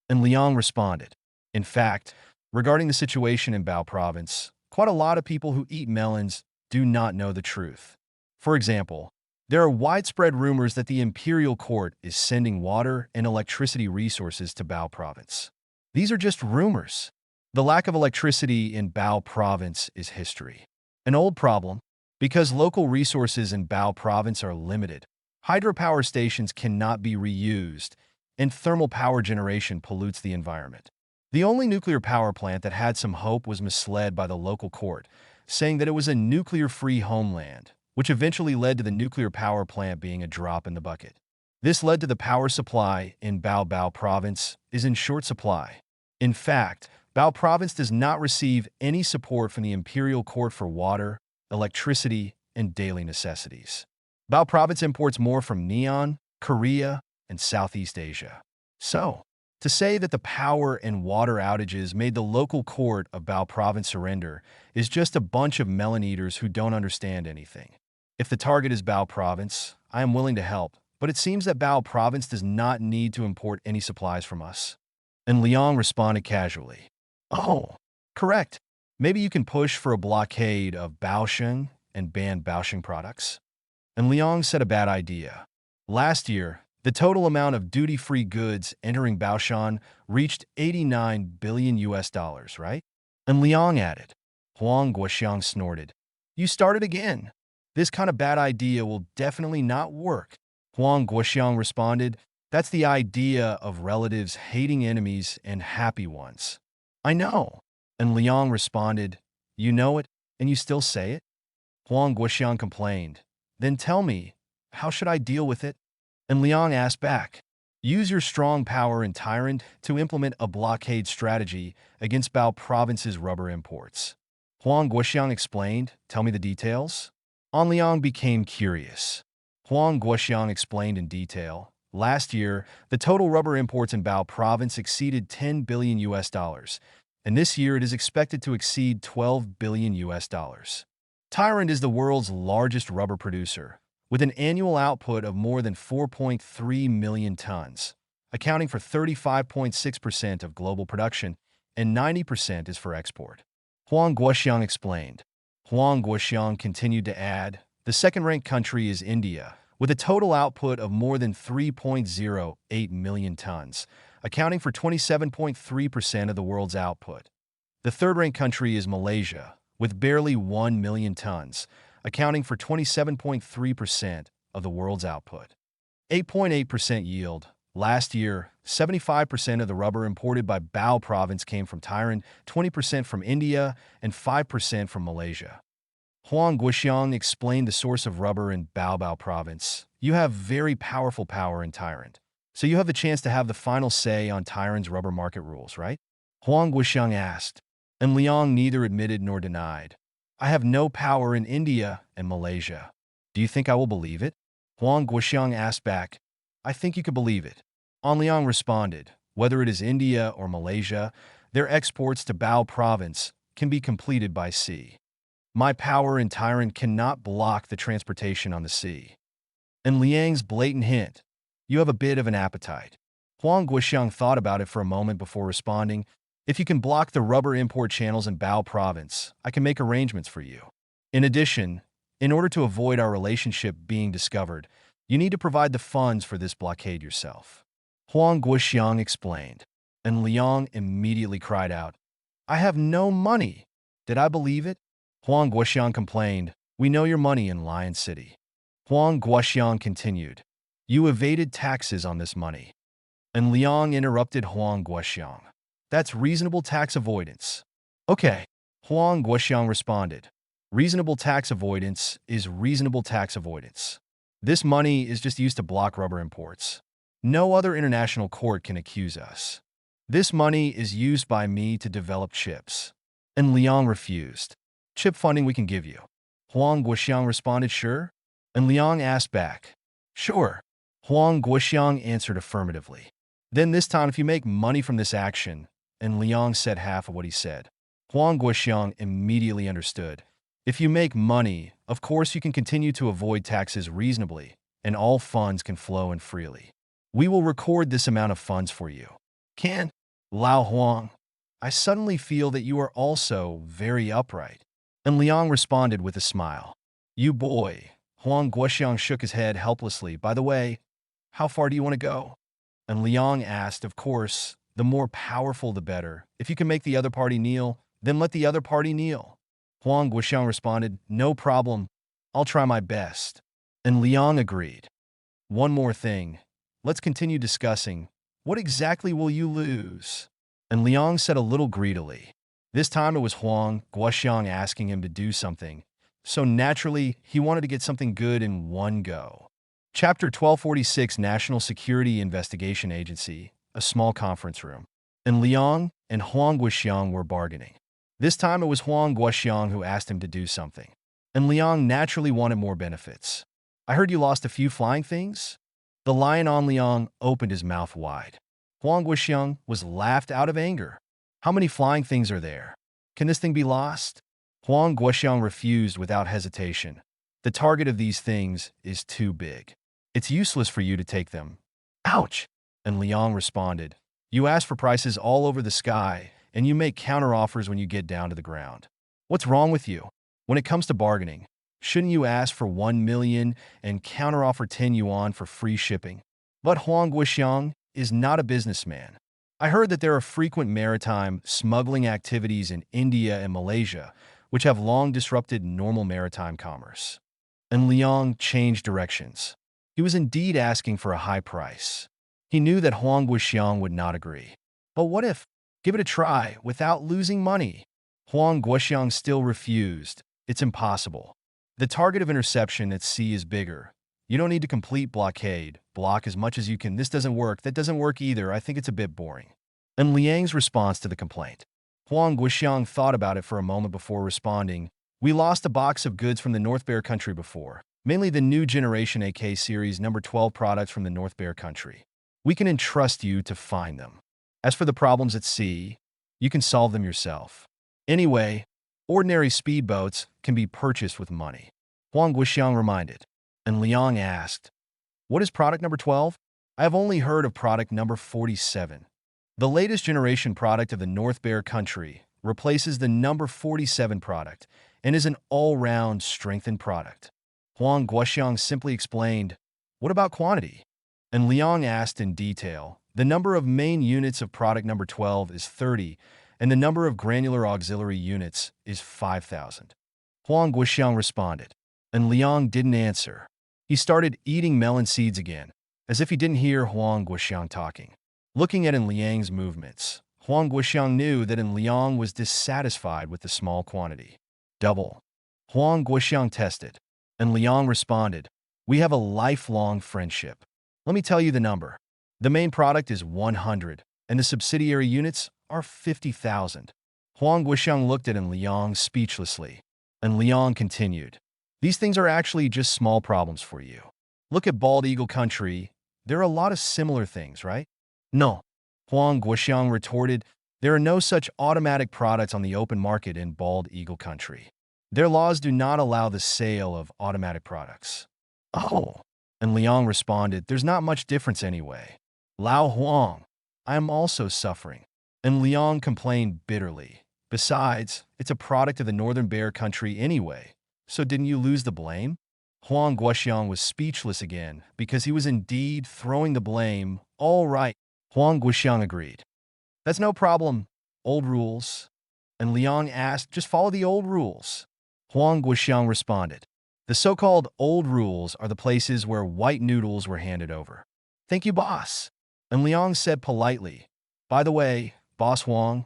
Speaker 1: And Liang responded, in fact, regarding the situation in Bao Province, quite a lot of people who eat melons do not know the truth. For example, there are widespread rumors that the imperial court is sending water and electricity resources to Bao Province. These are just rumors. The lack of electricity in Bao Province is history. An old problem, because local resources in Bao Province are limited. Hydropower stations cannot be reused, and thermal power generation pollutes the environment. The only nuclear power plant that had some hope was misled by the local court, saying that it was a nuclear-free homeland, which eventually led to the nuclear power plant being a drop in the bucket. This led to the power supply in Bao Province is in short supply. In fact, Bao Province does not receive any support from the imperial court for water, electricity, and daily necessities. Bao Province imports more from Neon, Korea, and Southeast Asia. So, to say that the power and water outages made the local court of Bao Province surrender is just a bunch of melon eaters who don't understand anything. If the target is Bao Province, I am willing to help, but it seems that Bao Province does not need to import any supplies from us. And Liang responded casually. Oh, correct. Maybe you can push for a blockade of Baosheng and ban Baosheng products. And Liang said a bad idea. Last year, the total amount of duty-free goods entering Baoshan reached 89 billion US dollars, right? And Liang added. Huang Guoxiang snorted. You started again. This kind of bad idea will definitely not work. Huang Guoxiang responded, that's the idea of relatives hating enemies and happy ones. I know. And Liang responded, you know it, and you still say it? Huang Guoxiang complained. Then tell me, how should I deal with it? And Liang asked back, use your strong power in Tyrant to implement a blockade strategy against Bao Province's rubber imports. Huang Guoxiang explained, tell me the details. An Liang became curious. Huang Guoxiang explained in detail, last year, the total rubber imports in Bao Province exceeded 10 billion US dollars, and this year it is expected to exceed 12 billion US dollars. Tyrant is the world's largest rubber producer, with an annual output of more than 4.3 million tons, accounting for 35.6% of global production, and 90% is for export. Huang Guoxiang explained. Huang Guoxiang continued to add, the second-ranked country is India, with a total output of more than 3.08 million tons, accounting for 27.3% of the world's output. The third-ranked country is Malaysia, with barely 1 million tons, accounting for 27.3% of the world's output. 8.8% yield. Last year, 75% of the rubber imported by Bao province came from Thailand, 20% from India, and 5% from Malaysia. Huang Guoxiang explained the source of rubber in Bao province. You have very powerful power in Thailand, so you have the chance to have the final say on Thailand's rubber market rules, right? Huang Guoxiang asked, and Liang neither admitted nor denied. I have no power in India and Malaysia. Do you think I will believe it? Huang Guoxiang asked back. I think you could believe it. An Liang responded, whether it is India or Malaysia, their exports to Bao province can be completed by sea. My power in Thailand cannot block the transportation on the sea. And Liang's blatant hint, you have a bit of an appetite. Huang Guoxiang thought about it for a moment before responding, if you can block the rubber import channels in Bao province, I can make arrangements for you. In addition, in order to avoid our relationship being discovered, you need to provide the funds for this blockade yourself. Huang Guoxiang explained, and Liang immediately cried out, I have no money. Did I believe it? Huang Guoxiang complained, we know your money in Lion City. Huang Guoxiang continued, you evaded taxes on this money. And Liang interrupted Huang Guoxiang. That's reasonable tax avoidance. Okay, Huang Guoxiang responded. Reasonable tax avoidance is reasonable tax avoidance. This money is just used to block rubber imports. No other international court can accuse us. This money is used by me to develop chips. And Liang refused. Chip funding we can give you. Huang Guoxiang responded, sure? And Liang asked back. Sure. Huang Guoxiang answered affirmatively. Then this time if you make money from this action, and Liang said half of what he said. Huang Guoxiang immediately understood. If you make money, of course you can continue to avoid taxes reasonably, and all funds can flow in freely. We will record this amount of funds for you. Can? Lao Huang, I suddenly feel that you are also very upright. And Liang responded with a smile. You boy. Huang Guoxiang shook his head helplessly. By the way, how far do you want to go? And Liang asked, of course, the more powerful the better. If you can make the other party kneel, then let the other party kneel. Huang Guoxiang responded, no problem. I'll try my best. And Liang agreed. One more thing. Let's continue discussing. What exactly will you lose? And Liang said a little greedily. This time it was Huang Guoxiang asking him to do something, so naturally he wanted to get something good in one go. Chapter 1246 National Security Investigation Agency, a small conference room. And Liang and Huang Guoxiang were bargaining. This time it was Huang Guoxiang who asked him to do something. And Liang naturally wanted more benefits. I heard you lost a few flying things? The lion on Liang opened his mouth wide. Huang Guoxiang was laughed out of anger. How many flying things are there? Can this thing be lost? Huang Guoxiang refused without hesitation. The target of these things is too big. It's useless for you to take them. Ouch! And Liang responded, you ask for prices all over the sky, and you make counteroffers when you get down to the ground. What's wrong with you? When it comes to bargaining, shouldn't you ask for 1 million and counteroffer 10 yuan for free shipping? But Huang Guoxiang is not a businessman. I heard that there are frequent maritime smuggling activities in India and Malaysia, which have long disrupted normal maritime commerce. And Liang changed directions. He was indeed asking for a high price. He knew that Huang Guoxiang would not agree. But what if? Give it a try without losing money. Huang Guoxiang still refused. It's impossible. The target of interception at sea is bigger. You don't need to complete blockade. Block as much as you can. This doesn't work. That doesn't work either. I think it's a bit boring. And Liang's response to the complaint. Huang Guoxiang thought about it for a moment before responding. We lost a box of goods from the North Bear country before. Mainly the new generation AK series number 12 products from the North Bear country. We can entrust you to find them. As for the problems at sea, you can solve them yourself. Anyway, ordinary speedboats can be purchased with money. Huang Guoxiang reminded. And Liang asked, "What is product number 12? I have only heard of product number 47. The latest generation product of the North Bear country replaces the number 47 product and is an all-round strengthened product." Huang Guoxiang simply explained, "What about quantity?" And Liang asked in detail, "The number of main units of product number 12 is 30, and the number of granular auxiliary units is 5,000. Huang Guoxiang responded, and Liang didn't answer. He started eating melon seeds again, as if he didn't hear Huang Guoxiang talking. Looking at Liang's movements, Huang Guoxiang knew that Liang was dissatisfied with the small quantity. "Double." Huang Guoxiang tested, and Liang responded, "We have a lifelong friendship. Let me tell you the number. The main product is 100, and the subsidiary units are 50,000. Huang Guoxiang looked at Liang speechlessly, and Liang continued, "These things are actually just small problems for you. Look at Bald Eagle Country. There are a lot of similar things, right?" "No," Huang Guoxiang retorted, "there are no such automatic products on the open market in Bald Eagle Country. Their laws do not allow the sale of automatic products." "Oh." And Liang responded, "There's not much difference anyway." "Lao Huang, I am also suffering." And Liang complained bitterly. "Besides, it's a product of the Northern Bear country anyway, so didn't you lose the blame?" Huang Guoxiang was speechless again because he was indeed throwing the blame. "All right," Huang Guoxiang agreed. "That's no problem. Old rules." And Liang asked, "Just follow the old rules." Huang Guoxiang responded, "The so-called old rules are the places where white noodles were handed over." "Thank you, boss." And Liang said politely, "By the way, Boss Huang,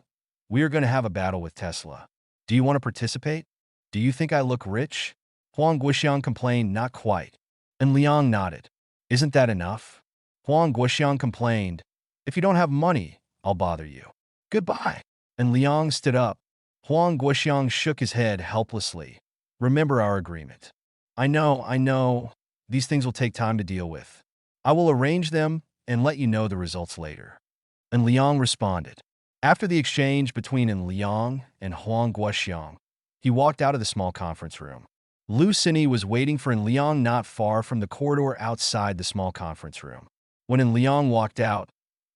Speaker 1: we are going to have a battle with Tesla. Do you want to participate? Do you think I look rich?" Huang Guoxiang complained, "Not quite." And Liang nodded. "Isn't that enough?" Huang Guoxiang complained, "If you don't have money, I'll bother you. Goodbye." And Liang stood up. Huang Guoxiang shook his head helplessly. "Remember our agreement." I know. These things will take time to deal with. I will arrange them and let you know the results later." And Liang responded. After the exchange between Liang and Huang Guoxiang, he walked out of the small conference room. Lu Sini was waiting for Liang not far from the corridor outside the small conference room. When Liang walked out,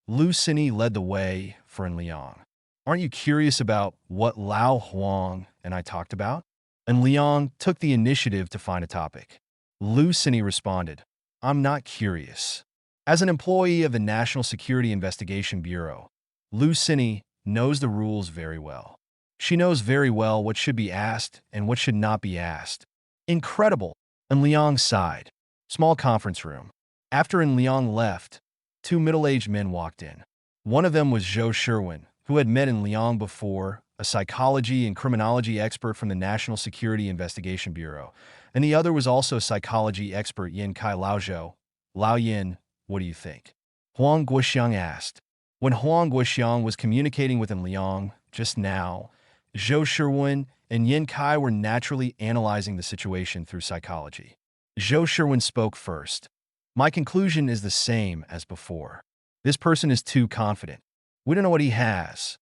Speaker 1: Lu Sini led the way for Liang. "Aren't you curious about what Lao Huang and I talked about?" And Liang took the initiative to find a topic. Lu Sini responded, "I'm not curious." As an employee of the National Security Investigation Bureau, Lu Sini knows the rules very well. She knows very well what should be asked and what should not be asked. "Incredible." And Liang sighed. Small conference room. After Liang left, two middle-aged men walked in. One of them was Zhou Sherwin, who had met Liang before, a psychology and criminology expert from the National Security Investigation Bureau, and the other was also psychology expert Yin Kai Laozhou. "Lao Yin, what do you think?" Huang Guoxiang asked. When Huang Guoxiang was communicating with Liang just now, Zhou Sherwin and Yin Kai were naturally analyzing the situation through psychology. Zhou Sherwin spoke first. "My conclusion is the same as before. This person is too confident. We don't know what he has."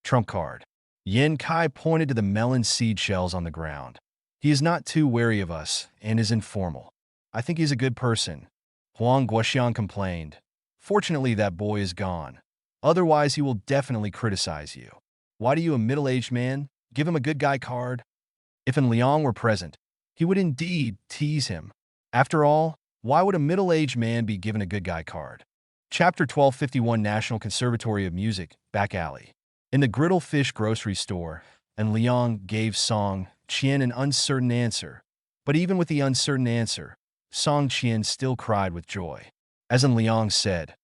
Speaker 1: Trump card. Yin Kai pointed to the melon seed shells on the ground. "He is not too wary of us and is informal. I think he's a good person." Huang Guoxiang complained. "Fortunately, that boy is gone. Otherwise, he will definitely criticize you. Why do you, a middle-aged man, give him a good guy card?" If Liang were present, he would indeed tease him. After all, why would a middle-aged man be given a good guy card? Chapter 1251 National Conservatory of Music, Back Alley. In the Griddle Fish grocery store, Liang gave Song Qian an uncertain answer. But even with the uncertain answer, Song Qian still cried with joy. As Liang said,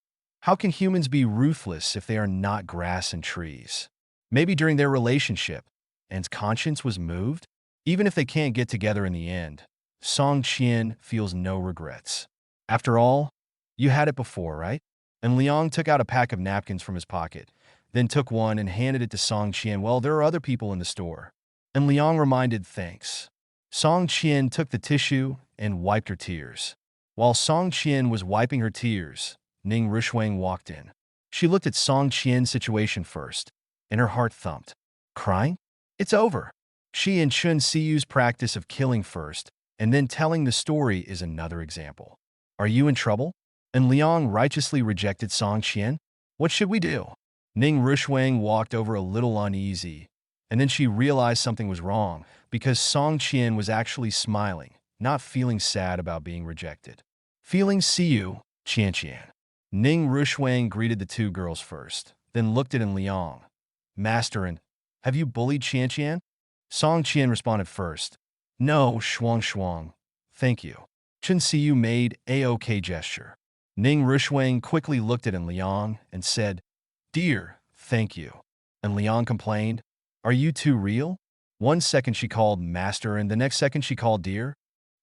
Speaker 1: "How can humans be ruthless if they are not grass and trees?" Maybe during their relationship, Anne's conscience was moved? Even if they can't get together in the end, Song Qian feels no regrets. After all, you had it before, right? And Liang took out a pack of napkins from his pocket, then took one and handed it to Song Qian. "Well, there are other people in the store." And Liang reminded, "Thanks." Song Qian took the tissue and wiped her tears. While Song Qian was wiping her tears, Ning Rishuang walked in. She looked at Song Qian's situation first, and her heart thumped. "Crying? It's over." She and Chun Siyu's practice of killing first And then telling the story is another example. Are you in trouble? And Liang righteously rejected Song Qian. What should we do? Ning Rushwang walked over a little uneasy, and then she realized something was wrong because Song Qian was actually smiling, not feeling sad about being rejected. Feelings see you, Qian Qian. Ning Rushwang greeted the two girls first, then looked at Liang. Master, and have you bullied Qian Qian? Song Qian responded first. No, Shuang Shuang. Thank you. Chen Siyu made a okay gesture. Ning Rushwang quickly looked at Liang and said, Dear, thank you. And Liang complained, Are you too real? 1 second she called master and the next second she called dear.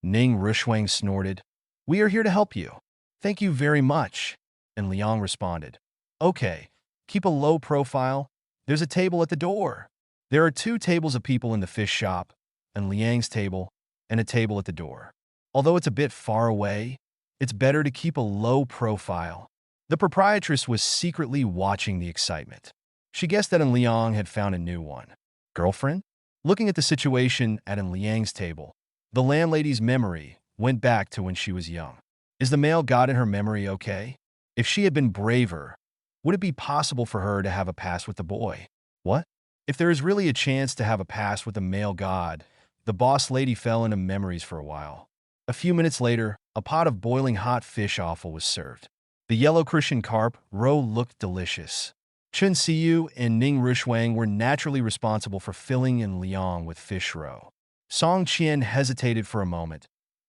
Speaker 1: Ning Rushwang snorted, We are here to help you. Thank you very much. And Liang responded, Okay, keep a low profile. There's a table at the door. There are 2 tables of people in the fish shop, and Liang's table, and a table at the door. Although it's a bit far away, it's better to keep a low profile. The proprietress was secretly watching the excitement. She guessed that Liang had found a new one. Girlfriend? Looking at the situation at Liang's table, the landlady's memory went back to when she was young. Is the male god in her memory okay? If she had been braver, would it be possible for her to have a past with the boy? What? If there is really a chance to have a past with a male god, the boss lady fell into memories for a while. A few minutes later, a pot of boiling hot fish offal was served. The yellow Christian carp roe looked delicious. Chen Siyu and Ning Rushwang were naturally responsible for filling in Liang with fish roe. Song Qian hesitated for a moment,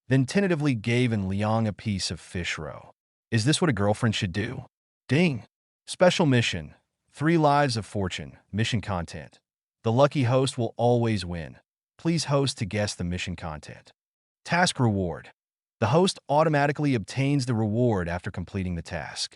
Speaker 1: then tentatively gave Liang a piece of fish roe. Is this what a girlfriend should do? Ding! Special mission. 3 lives of fortune. Mission content. The lucky host will always win. Please host to guess the mission content. Task reward. The host automatically obtains the reward after completing the task.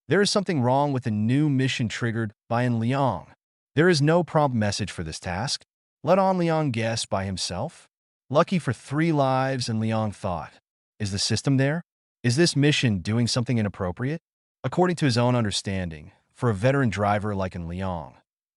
Speaker 1: There is something wrong with the new mission triggered by Liang. There is no prompt message for this task. Let Liang guess by himself. Lucky for 3 lives, and Liang thought. Is the system there? Is this mission doing something inappropriate? According to his own understanding, for a veteran driver like Liang,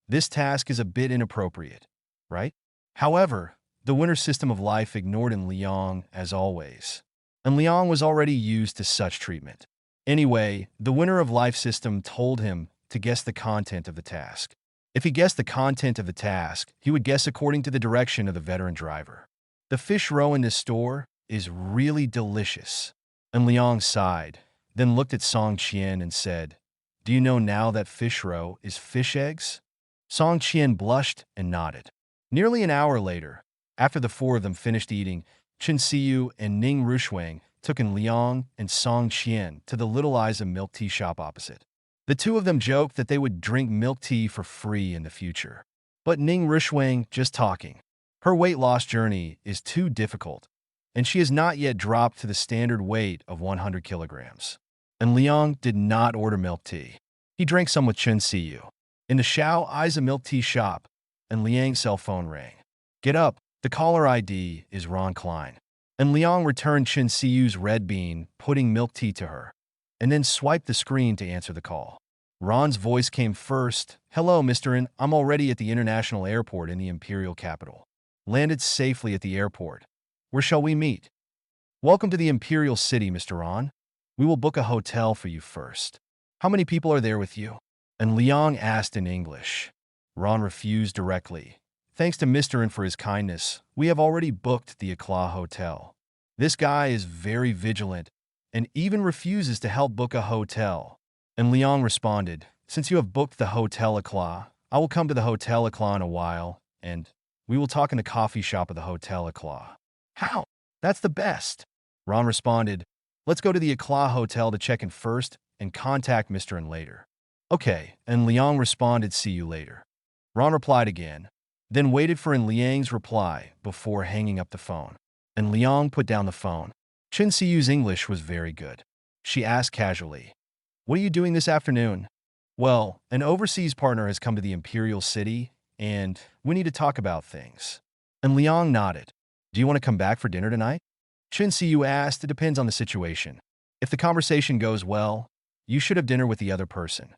Speaker 1: this task is a bit inappropriate, right? However, the winner system of life ignored Liang as always, and Liang was already used to such treatment. Anyway, the winner of life system told him to guess the content of the task. If he guessed the content of the task, he would guess according to the direction of the veteran driver. The fish roe in this store is really delicious. And Liang sighed, then looked at Song Qian and said, Do you know now that fish roe is fish eggs? Song Qian blushed and nodded. Nearly an hour later, after the 4 of them finished eating, Chen Siyu and Ning Rushwang took Liang and Song Qian to the Little Isa milk tea shop opposite. The 2 of them joked that they would drink milk tea for free in the future. But Ning Rushwang just talking. Her weight loss journey is too difficult, and she has not yet dropped to the standard weight of 100 kilograms. And Liang did not order milk tea. He drank some with Chen Siyu. In the Xiao Isa milk tea shop, and Liang's cell phone rang. Get up, the caller ID is Ron Klein. And Liang returned Chen Siyu's red bean, putting milk tea to her, and then swiped the screen to answer the call. Ron's voice came first. Hello, Mr. N. I'm already at the international airport in the imperial capital. Landed safely at the airport. Where shall we meet? Welcome to the imperial city, Mr. Ron. We will book a hotel for you first. How many people are there with you? And Liang asked in English. Ron refused directly. Thanks to Mr. N for his kindness, we have already booked the Ecla Hotel. This guy is very vigilant and even refuses to help book a hotel. And Liang responded, Since you have booked the Hotel Ecla, I will come to the Hotel Ecla in a while, and we will talk in the coffee shop of the Hotel Ecla. How? That's the best. Ron responded, Let's go to the Ecla Hotel to check in first and contact Mr. N later. Okay, and Liang responded, See you later. Ron replied again, then waited for Liang's reply before hanging up the phone. And Liang put down the phone. Chen Siyu's English was very good. She asked casually, What are you doing this afternoon? Well, an overseas partner has come to the imperial city, and we need to talk about things. And Liang nodded. Do you want to come back for dinner tonight? Chen Siyu asked. It depends on the situation. If the conversation goes well, you should have dinner with the other person.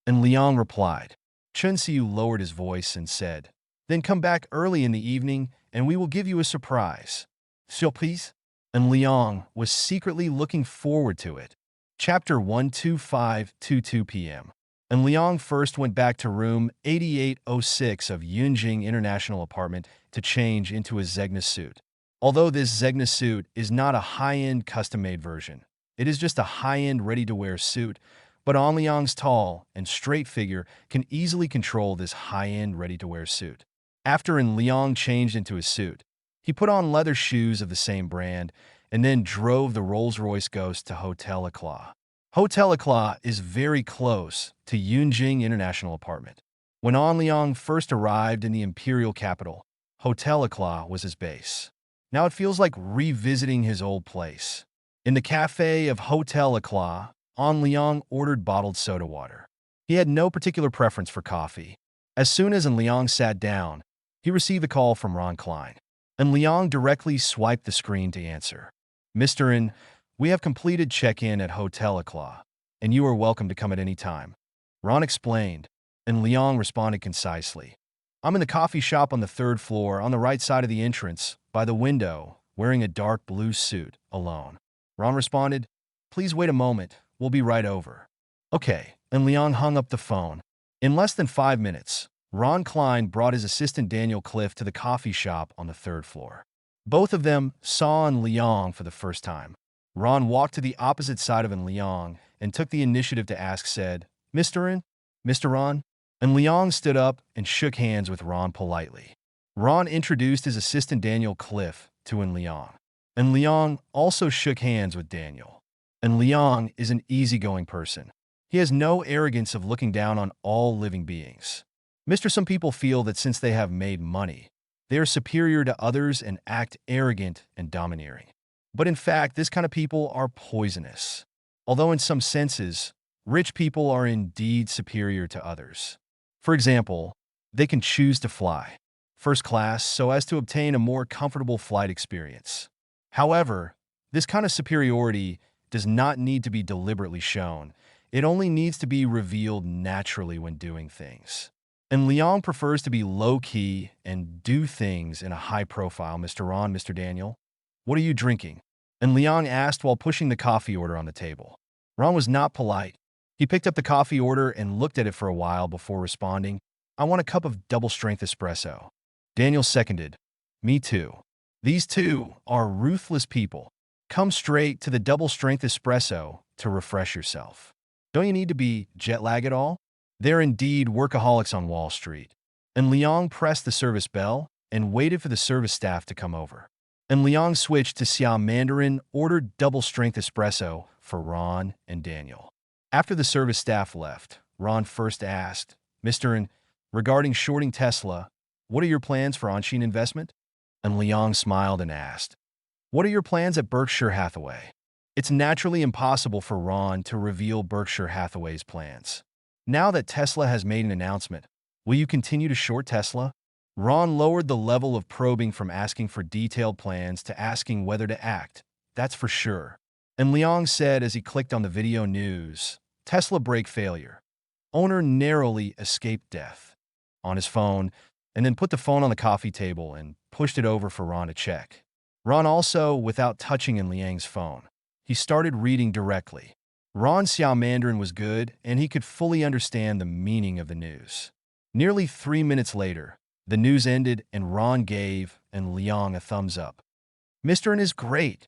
Speaker 1: And Liang replied. Chen Siyu lowered his voice and said, Then come back early in the evening, and we will give you a surprise. Surprise? And Liang was secretly looking forward to it. Chapter 125:22 p.m. And Liang first went back to room 8806 of Yunjing International Apartment to change into a Zegna suit. Although this Zegna suit is not a high-end custom-made version, it is just a high-end ready-to-wear suit, but An Liang's tall and straight figure can easily control this high-end ready-to-wear suit. After An Liang changed into his suit, he put on leather shoes of the same brand and then drove the Rolls-Royce Ghost to Hotel Eclat. Hotel Eclat is very close to Yunjing International Apartment. When An Liang first arrived in the imperial capital, Hotel Eclat was his base. Now it feels like revisiting his old place. In the cafe of Hotel Eclat, An Liang ordered bottled soda water. He had no particular preference for coffee. As soon as An Liang sat down, he received a call from Ron Klein. An Liang directly swiped the screen to answer. Mr. N, we have completed check-in at Hotel Eclat, and you are welcome to come at any time. Ron explained, and Liang responded concisely. I'm in the coffee shop on the third floor on the right side of the entrance, by the window, wearing a dark blue suit, alone. Ron responded, please wait a moment, we'll be right over. Okay, and Liang hung up the phone. In less than 5 minutes, Ron Klein brought his assistant Daniel Cliff to the coffee shop on the third floor. Both of them saw An Liang for the first time. Ron walked to the opposite side of An Liang and took the initiative to ask, said, Mr. N? Mr. Ron? An Liang stood up and shook hands with Ron politely. Ron introduced his assistant Daniel Cliff to An Liang. An Liang also shook hands with Daniel. An Liang is an easygoing person. He has no arrogance of looking down on all living beings. Some people feel that since they have made money, they are superior to others and act arrogant and domineering. But in fact, this kind of people are poisonous. Although in some senses, rich people are indeed superior to others. For example, they can choose to fly first class so as to obtain a more comfortable flight experience. However, this kind of superiority does not need to be deliberately shown. It only needs to be revealed naturally when doing things. And Liang prefers to be low-key and do things in a high profile. Mr. Ron, Mr. Daniel, what are you drinking? And Liang asked while pushing the coffee order on the table. Ron was not polite. He picked up the coffee order and looked at it for a while before responding, I want a cup of double-strength espresso. Daniel seconded, me too. These two are ruthless people. Come straight to the double-strength espresso to refresh yourself. Don't you need to be jet-lagged at all? They're indeed workaholics on Wall Street. And Liang pressed the service bell and waited for the service staff to come over. And Liang switched to Xia Mandarin, ordered double-strength espresso for Ron and Daniel. After the service staff left, Ron first asked, Mr. N, regarding shorting Tesla, what are your plans for Anshin investment? And Liang smiled and asked, what are your plans at Berkshire Hathaway? It's naturally impossible for Ron to reveal Berkshire Hathaway's plans. Now that Tesla has made an announcement, will you continue to short Tesla? Ron lowered the level of probing from asking for detailed plans to asking whether to act. That's for sure. And Liang said as he clicked on the video news, Tesla brake failure. Owner narrowly escaped death. On his phone, and then put the phone on the coffee table and pushed it over for Ron to check. Ron also, without touching An Liang's phone, he started reading directly. Ron's Xia Mandarin was good, and he could fully understand the meaning of the news. Nearly 3 minutes later, the news ended and Ron gave An Liang a thumbs up. Mr. N is great.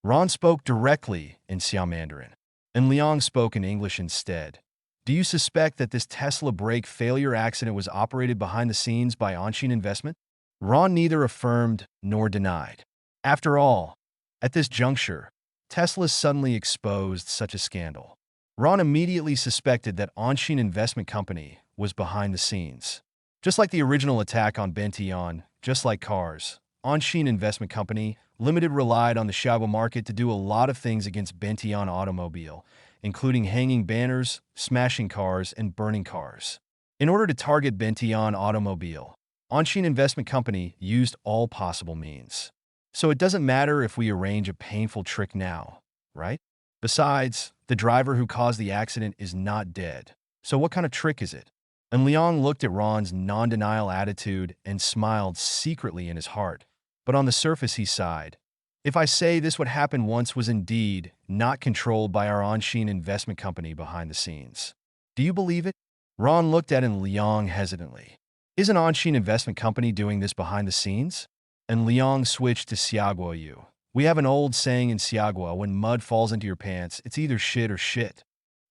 Speaker 1: Ron spoke directly in Xia Mandarin, and Liang spoke in English instead. Do you suspect that this Tesla brake failure accident was operated behind the scenes by Anshin Investment? Ron neither affirmed nor denied. After all, at this juncture, Tesla suddenly exposed such a scandal. Ron immediately suspected that Anshin Investment Company was behind the scenes. Just like the original attack on Bention, just like cars, Anshin Investment Company Limited relied on the Xiaobo market to do a lot of things against Bention Automobile, including hanging banners, smashing cars, and burning cars. In order to target Bention Automobile, Anshin Investment Company used all possible means. So it doesn't matter if we arrange a painful trick now, right? Besides, the driver who caused the accident is not dead. So what kind of trick is it? And Liang looked at Ron's non-denial attitude and smiled secretly in his heart, but on the surface he sighed. If I say this what happened once was indeed not controlled by our Anshin investment company behind the scenes. Do you believe it? Ron looked at Liang hesitantly. Is an Anshin investment company doing this behind the scenes? And Liang switched to Siagua Yu. We have an old saying in Siagua, when mud falls into your pants, it's either shit or shit.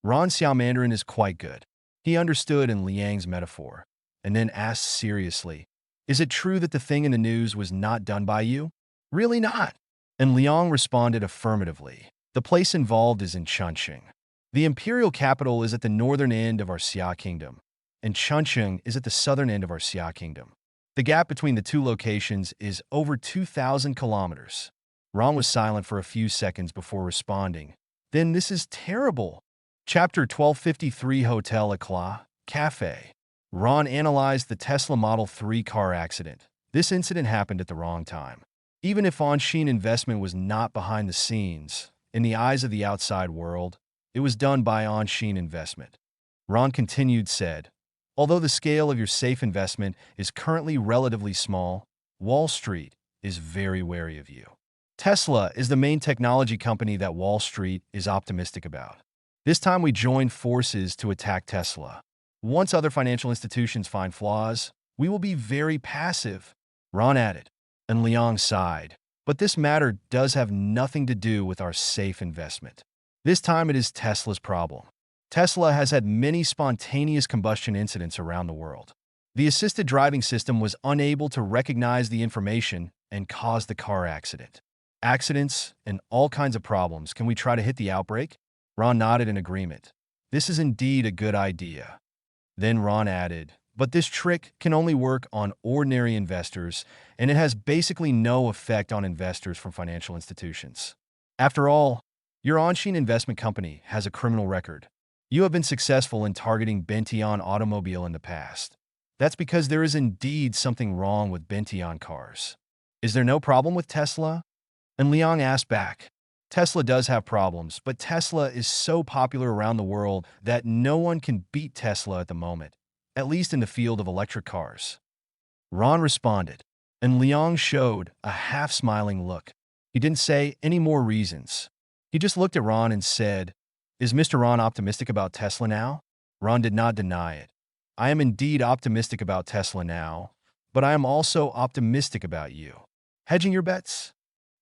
Speaker 1: Ron Xiao Mandarin is quite good. He understood in Liang's metaphor, and then asked seriously, is it true that the thing in the news was not done by you? Really not. And Liang responded affirmatively. The place involved is in Chuncheng. The imperial capital is at the northern end of our Xia kingdom, and Chuncheng is at the southern end of our Xia kingdom. The gap between the two locations is over 2,000 kilometers. Ron was silent for a few seconds before responding. Then this is terrible. Chapter 1253 Hotel Eclat, Cafe. Ron analyzed the Tesla Model 3 car accident. This incident happened at the wrong time. Even if Anshin investment was not behind the scenes, in the eyes of the outside world, it was done by Anshin investment. Ron continued said, although the scale of your safe investment is currently relatively small, Wall Street is very wary of you. Tesla is the main technology company that Wall Street is optimistic about. This time we join forces to attack Tesla. Once other financial institutions find flaws, we will be very passive, Ron added. And Liang sighed. But this matter does have nothing to do with our safe investment. This time it is Tesla's problem. Tesla has had many spontaneous combustion incidents around the world. The assisted driving system was unable to recognize the information and caused the car accident. Accidents and all kinds of problems. Can we try to hit the outbreak? Ron nodded in agreement. This is indeed a good idea. Then Ron added, but this trick can only work on ordinary investors, and it has basically no effect on investors from financial institutions. After all, your Anshin investment company has a criminal record. You have been successful in targeting Bentian Automobile in the past. That's because there is indeed something wrong with Bentian cars. Is there no problem with Tesla? And Liang asked back. Tesla does have problems, but Tesla is so popular around the world that no one can beat Tesla at the moment, at least in the field of electric cars. Ron responded, and Liang showed a half-smiling look. He didn't say any more reasons. He just looked at Ron and said, is Mr. Ron optimistic about Tesla now? Ron did not deny it. I am indeed optimistic about Tesla now, but I am also optimistic about you. Hedging your bets?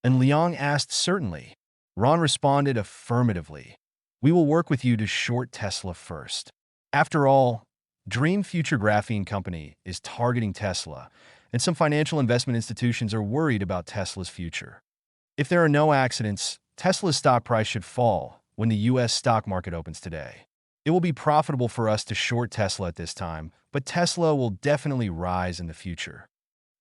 Speaker 1: And Liang asked certainly. Ron responded affirmatively. We will work with you to short Tesla first. After all, Dream Future Graphene Company is targeting Tesla, and some financial investment institutions are worried about Tesla's future. If there are no accidents, Tesla's stock price should fall when the U.S. stock market opens today. It will be profitable for us to short Tesla at this time, but Tesla will definitely rise in the future.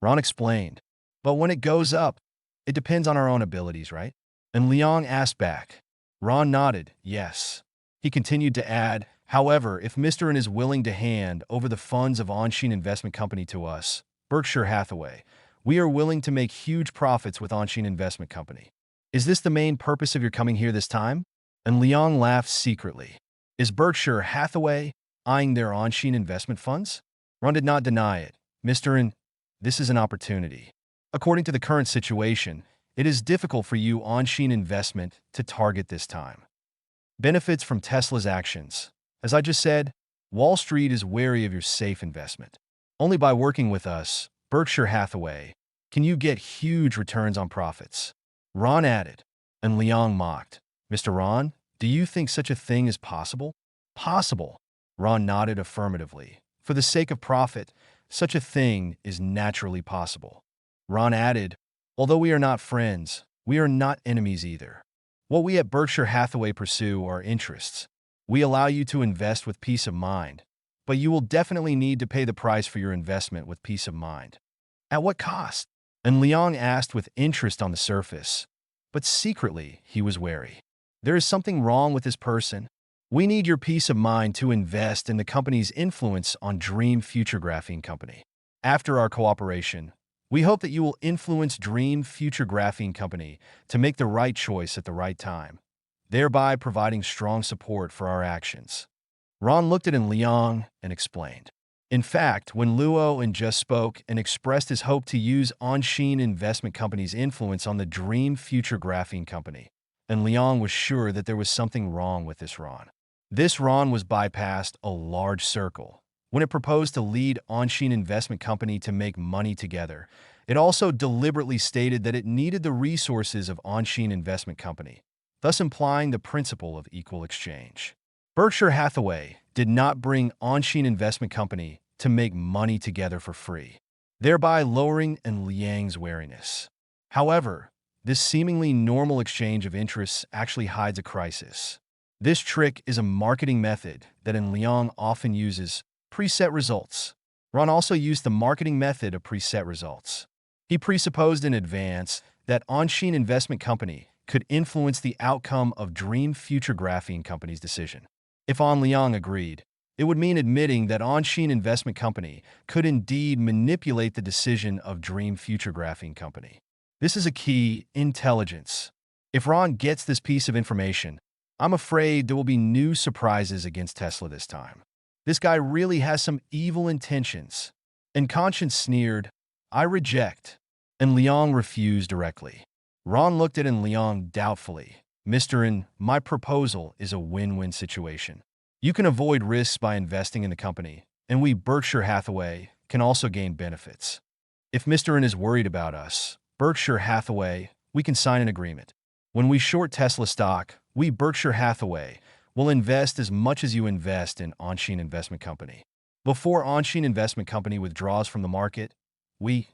Speaker 1: Ron explained, but when it goes up, it depends on our own abilities, right? And Liang asked back. Ron nodded, yes. He continued to add, however, if Mr. N is willing to hand over the funds of Anshin Investment Company to us, Berkshire Hathaway, we are willing to make huge profits with Anshin Investment Company. Is this the main purpose of your coming here this time? And Liang laughed secretly. Is Berkshire Hathaway eyeing their Anshin investment funds? Ron did not deny it. Mr. N, this is an opportunity. According to the current situation, it is difficult for you Anshin investment to target this time. Benefits from Tesla's actions. As I just said, Wall Street is wary of your safe investment. Only by working with us, Berkshire Hathaway, can you get huge returns on profits. Ron added, and Liang mocked. Mr. Ron, do you think such a thing is possible? Possible. Ron nodded affirmatively. For the sake of profit, such a thing is naturally possible. Ron added, although we are not friends, we are not enemies either. What we at Berkshire Hathaway pursue are interests. We allow you to invest with peace of mind, but you will definitely need to pay the price for your investment with peace of mind. At what cost? And Liang asked with interest on the surface, but secretly he was wary. There is something wrong with this person. We need your peace of mind to invest in the company's influence on Dream Future Graphene Company. After our cooperation, we hope that you will influence Dream Future Graphene Company to make the right choice at the right time, thereby providing strong support for our actions. Ron looked at Liang and explained. In fact, when Luo and just spoke and expressed his hope to use Onshin Investment Company's influence on the Dream Future Graphene Company, and Liang was sure that there was something wrong with this Ron. This Ron was bypassed a large circle. When it proposed to lead Onshin Investment Company to make money together, it also deliberately stated that it needed the resources of Onshin Investment Company, thus implying the principle of equal exchange. Berkshire Hathaway did not bring Onshin Investment Company to make money together for free, thereby lowering Liang's wariness. However, this seemingly normal exchange of interests actually hides a crisis. This trick is a marketing method that Liang often uses: preset results. Ron also used the marketing method of preset results. He presupposed in advance that Onshin Investment Company could influence the outcome of Dream Future Graphene Company's decision. If Liang agreed, it would mean admitting that Onshin Investment Company could indeed manipulate the decision of Dream Future Graphene Company. This is a key: intelligence. If Ron gets this piece of information, I'm afraid there will be new surprises against Tesla this time. This guy really has some evil intentions. And Conscience sneered, "I reject." And Liang refused directly. Ron looked at Liang doubtfully. "Mr. N, my proposal is a win-win situation. You can avoid risks by investing in the company, and we, Berkshire Hathaway, can also gain benefits. If Mr. N is worried about us, Berkshire Hathaway, we can sign an agreement. When we short Tesla stock, we, Berkshire Hathaway, will invest as much as you invest in Onshin Investment Company. Before Onshin Investment Company withdraws from the market, we,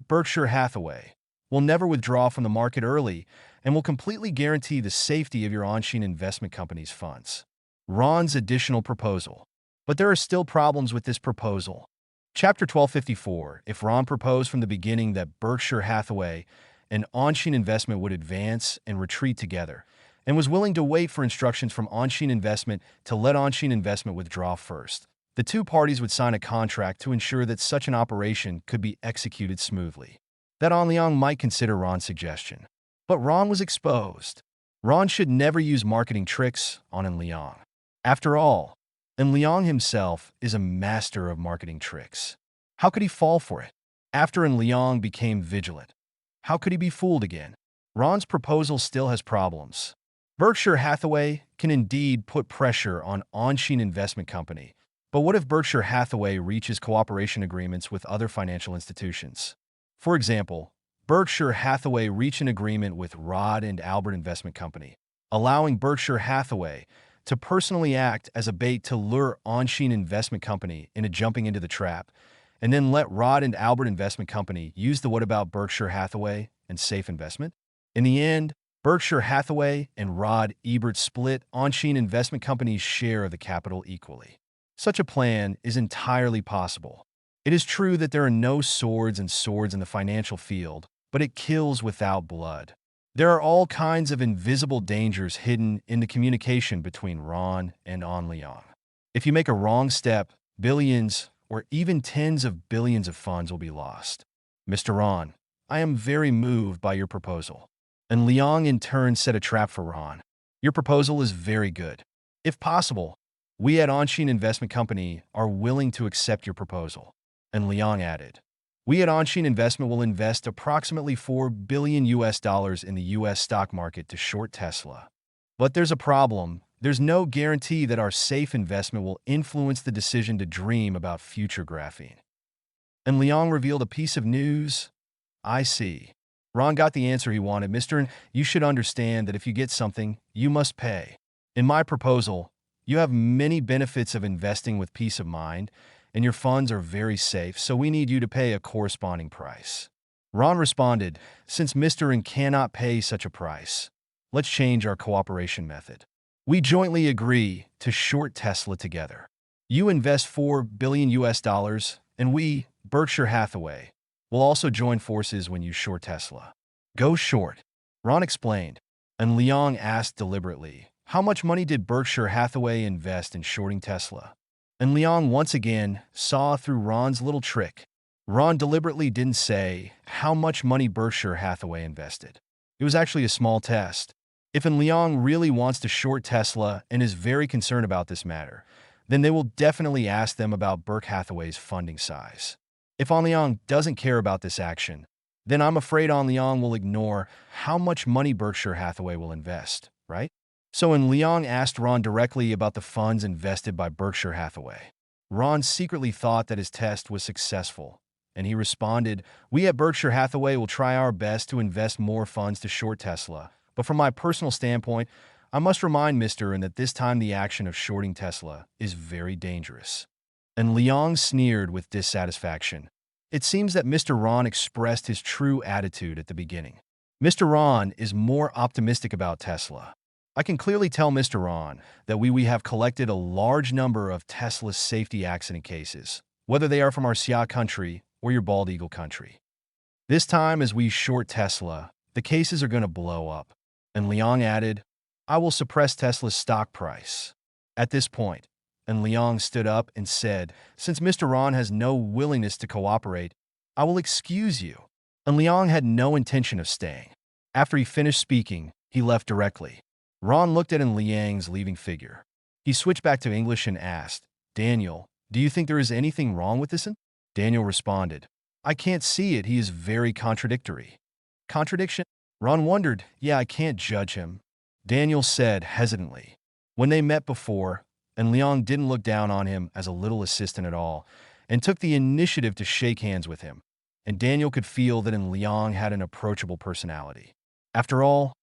Speaker 1: Berkshire Hathaway, will never withdraw from the market early and will completely guarantee the safety of your Onshin Investment Company's funds." Ron's additional proposal. But there are still problems with this proposal. Chapter 1254. If Ron proposed from the beginning that Berkshire Hathaway and Onshin Investment would advance and retreat together, and was willing to wait for instructions from Onshin Investment to let Onshin Investment withdraw first, the two parties would sign a contract to ensure that such an operation could be executed smoothly. That Liang might consider Ron's suggestion. But Ron was exposed. Ron should never use marketing tricks on Liang. After all, Liang himself is a master of marketing tricks. How could he fall for it? After Liang became vigilant, how could he be fooled again? Ron's proposal still has problems. Berkshire Hathaway can indeed put pressure on Onshin Investment Company, but what if Berkshire Hathaway reaches cooperation agreements with other financial institutions? For example, Berkshire Hathaway reached an agreement with Rod and Albert Investment Company, allowing Berkshire Hathaway to personally act as a bait to lure Onshin Investment Company into jumping into the trap, and then let Rod and Albert Investment Company use the what about Berkshire Hathaway and safe investment? In the end, Berkshire Hathaway and Rod Ebert split Onshin Investment Company's share of the capital equally. Such a plan is entirely possible. It is true that there are no swords in the financial field, but it kills without blood. There are all kinds of invisible dangers hidden in the communication between Ron and Liang. If you make a wrong step, billions or even tens of billions of funds will be lost. Mr. Ron, I am very moved by your proposal. And Liang in turn set a trap for Ron. Your proposal is very good. If possible, we at Onshin Investment Company are willing to accept your proposal. And Liang added, we at Onshin Investment will invest approximately $4 billion in the US stock market to short Tesla. But there's a problem. There's no guarantee that our safe investment will influence the decision to dream about future graphene. And Liang revealed a piece of news. I see. Ron got the answer he wanted. Mr. N, you should understand that if you get something, you must pay. In my proposal, you have many benefits of investing with peace of mind, and your funds are very safe, so we need you to pay a corresponding price. Ron responded, since Mr. N cannot pay such a price, let's change our cooperation method. We jointly agree to short Tesla together. You invest $4 billion, and we, Berkshire Hathaway, will also join forces when you short Tesla. Go short. Ron explained, and Liang asked deliberately, how much money did Berkshire Hathaway invest in shorting Tesla? And Liang once again saw through Ron's little trick. Ron deliberately didn't say how much money Berkshire Hathaway invested. It was actually a small test. If Liang really wants to short Tesla and is very concerned about this matter, then they will definitely ask them about Berkshire Hathaway's funding size. If An Liang doesn't care about this action, then I'm afraid An Liang will ignore how much money Berkshire Hathaway will invest, right? So when Liang asked Ron directly about the funds invested by Berkshire Hathaway, Ron secretly thought that his test was successful, and he responded, "We at Berkshire Hathaway will try our best to invest more funds to short Tesla, but from my personal standpoint, I must remind Mr. N that this time the action of shorting Tesla is very dangerous." And Liang sneered with dissatisfaction. It seems that Mr. Ron expressed his true attitude at the beginning. Mr. Ron is more optimistic about Tesla. I can clearly tell Mr. Ron that we have collected a large number of Tesla's safety accident cases, whether they are from our Xia country or your bald eagle country. This time, as we short Tesla, the cases are going to blow up. And Liang added, "I will suppress Tesla's stock price." At this point, and Liang stood up and said, "Since Mr. Ron has no willingness to cooperate, I will excuse you." And Liang had no intention of staying. After he finished speaking, he left directly. Ron looked at Liang's leaving figure. He switched back to English and asked, "Daniel, do you think there is anything wrong with this?" Daniel responded, "I can't see it. He is very contradictory." Contradiction? Ron wondered. "Yeah, I can't judge him," Daniel said hesitantly. When they met before, and Liang didn't look down on him as a little assistant at all, and took the initiative to shake hands with him, and Daniel could feel that Liang had an approachable personality. After all,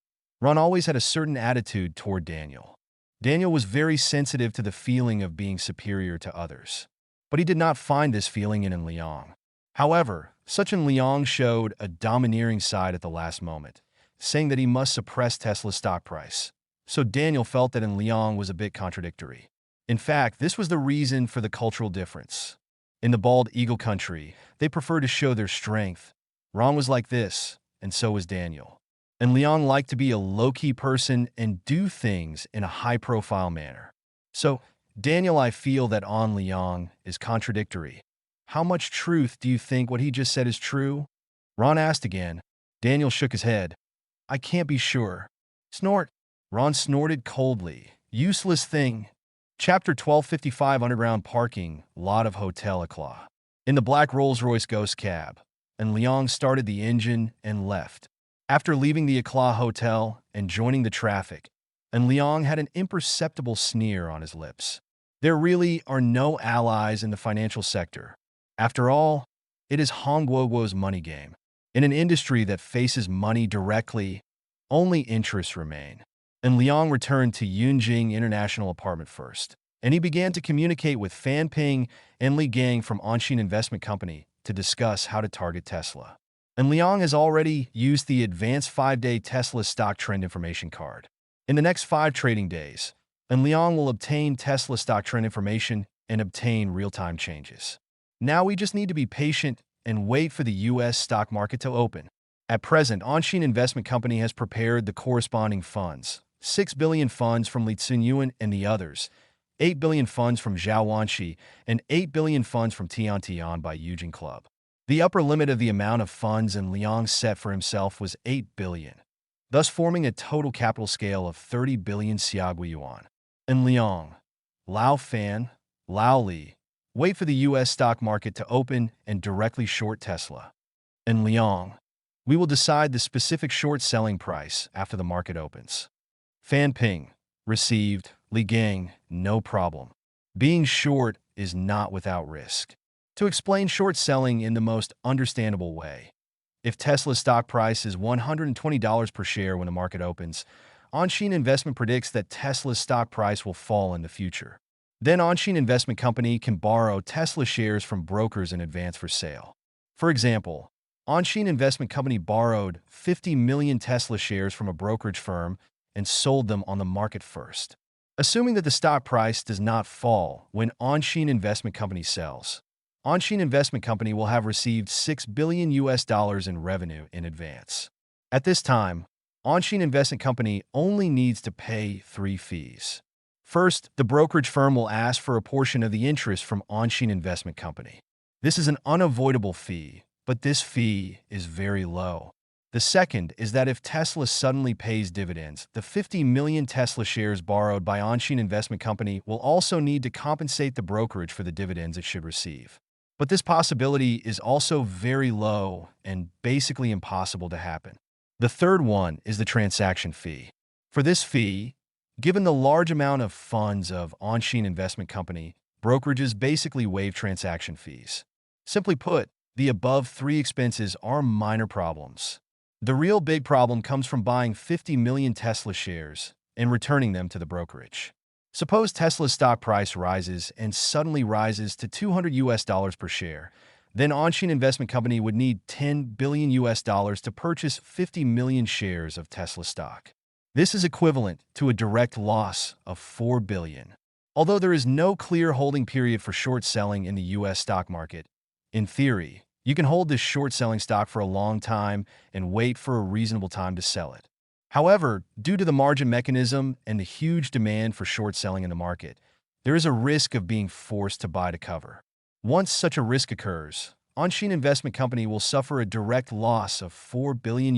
Speaker 1: Ron always had a certain attitude toward Daniel. Daniel was very sensitive to the feeling of being superior to others, but he did not find this feeling in Liang. However, such Liang showed a domineering side at the last moment, saying that he must suppress Tesla's stock price. So Daniel felt that Liang was a bit contradictory. In fact, this was the reason for the cultural difference. In the bald eagle country, they prefer to show their strength. Ron was like this, and so was Daniel. And Liang liked to be a low-key person and do things in a high-profile manner. So, Daniel, I feel that An Liang is contradictory. How much truth do you think what he just said is true? Ron asked again. Daniel shook his head. "I can't be sure." Snort. Ron snorted coldly. "Useless thing." Chapter 1255 Underground Parking, Lot of Hotel Eclat. In the black Rolls-Royce Ghost cab, and Liang started the engine and left. After leaving the Eclat Hotel and joining the traffic, and Liang had an imperceptible sneer on his lips. There really are no allies in the financial sector. After all, it is Hong Guoguo's money game. In an industry that faces money directly, only interests remain. And Liang returned to Yunjing International Apartment first, and he began to communicate with Fan Ping and Li Gang from Anshin Investment Company to discuss how to target Tesla. And Liang has already used the advanced 5-day Tesla stock trend information card. In the next 5 trading days, and Liang will obtain Tesla stock trend information and obtain real-time changes. Now we just need to be patient and wait for the U.S. stock market to open. At present, Anshin Investment Company has prepared the corresponding funds. 6 billion funds from Li Tsunyuan and the others, 8 billion funds from Zhao Wanxi, and 8 billion funds from Tian Tian by Eugene Club. The upper limit of the amount of funds Liang set for himself was 8 billion, thus forming a total capital scale of 30 billion Xiaogui yuan. And Liang, Lao Fan, Lao Li, wait for the U.S. stock market to open and directly short Tesla. And Liang, we will decide the specific short selling price after the market opens. Fan Ping, received. Li Gang, no problem. Being short is not without risk. To explain short selling in the most understandable way, if Tesla's stock price is $120 per share when the market opens, Anshin Investment predicts that Tesla's stock price will fall in the future. Then Anshin Investment Company can borrow Tesla shares from brokers in advance for sale. For example, Anshin Investment Company borrowed 50 million Tesla shares from a brokerage firm and sold them on the market first. Assuming that the stock price does not fall when Anshin Investment Company sells, Anshin Investment Company will have received $6 billion in revenue in advance. At this time, Anshin Investment Company only needs to pay 3 fees. First, the brokerage firm will ask for a portion of the interest from Anshin Investment Company. This is an unavoidable fee, but this fee is very low. The second is that if Tesla suddenly pays dividends, the 50 million Tesla shares borrowed by Anshin Investment Company will also need to compensate the brokerage for the dividends it should receive. But this possibility is also very low and basically impossible to happen. The third one is the transaction fee. For this fee, given the large amount of funds of Anshin Investment Company, brokerages basically waive transaction fees. Simply put, the above three expenses are minor problems. The real big problem comes from buying 50 million Tesla shares and returning them to the brokerage. Suppose Tesla's stock price rises and suddenly rises to $200 per share. Then Anshin Investment Company would need $10 billion to purchase 50 million shares of Tesla stock. This is equivalent to a direct loss of $4 billion. Although there is no clear holding period for short selling in the US stock market, in theory, you can hold this short-selling stock for a long time and wait for a reasonable time to sell it. However, due to the margin mechanism and the huge demand for short-selling in the market, there is a risk of being forced to buy to cover. Once such a risk occurs, Anshin Investment Company will suffer a direct loss of $4 billion.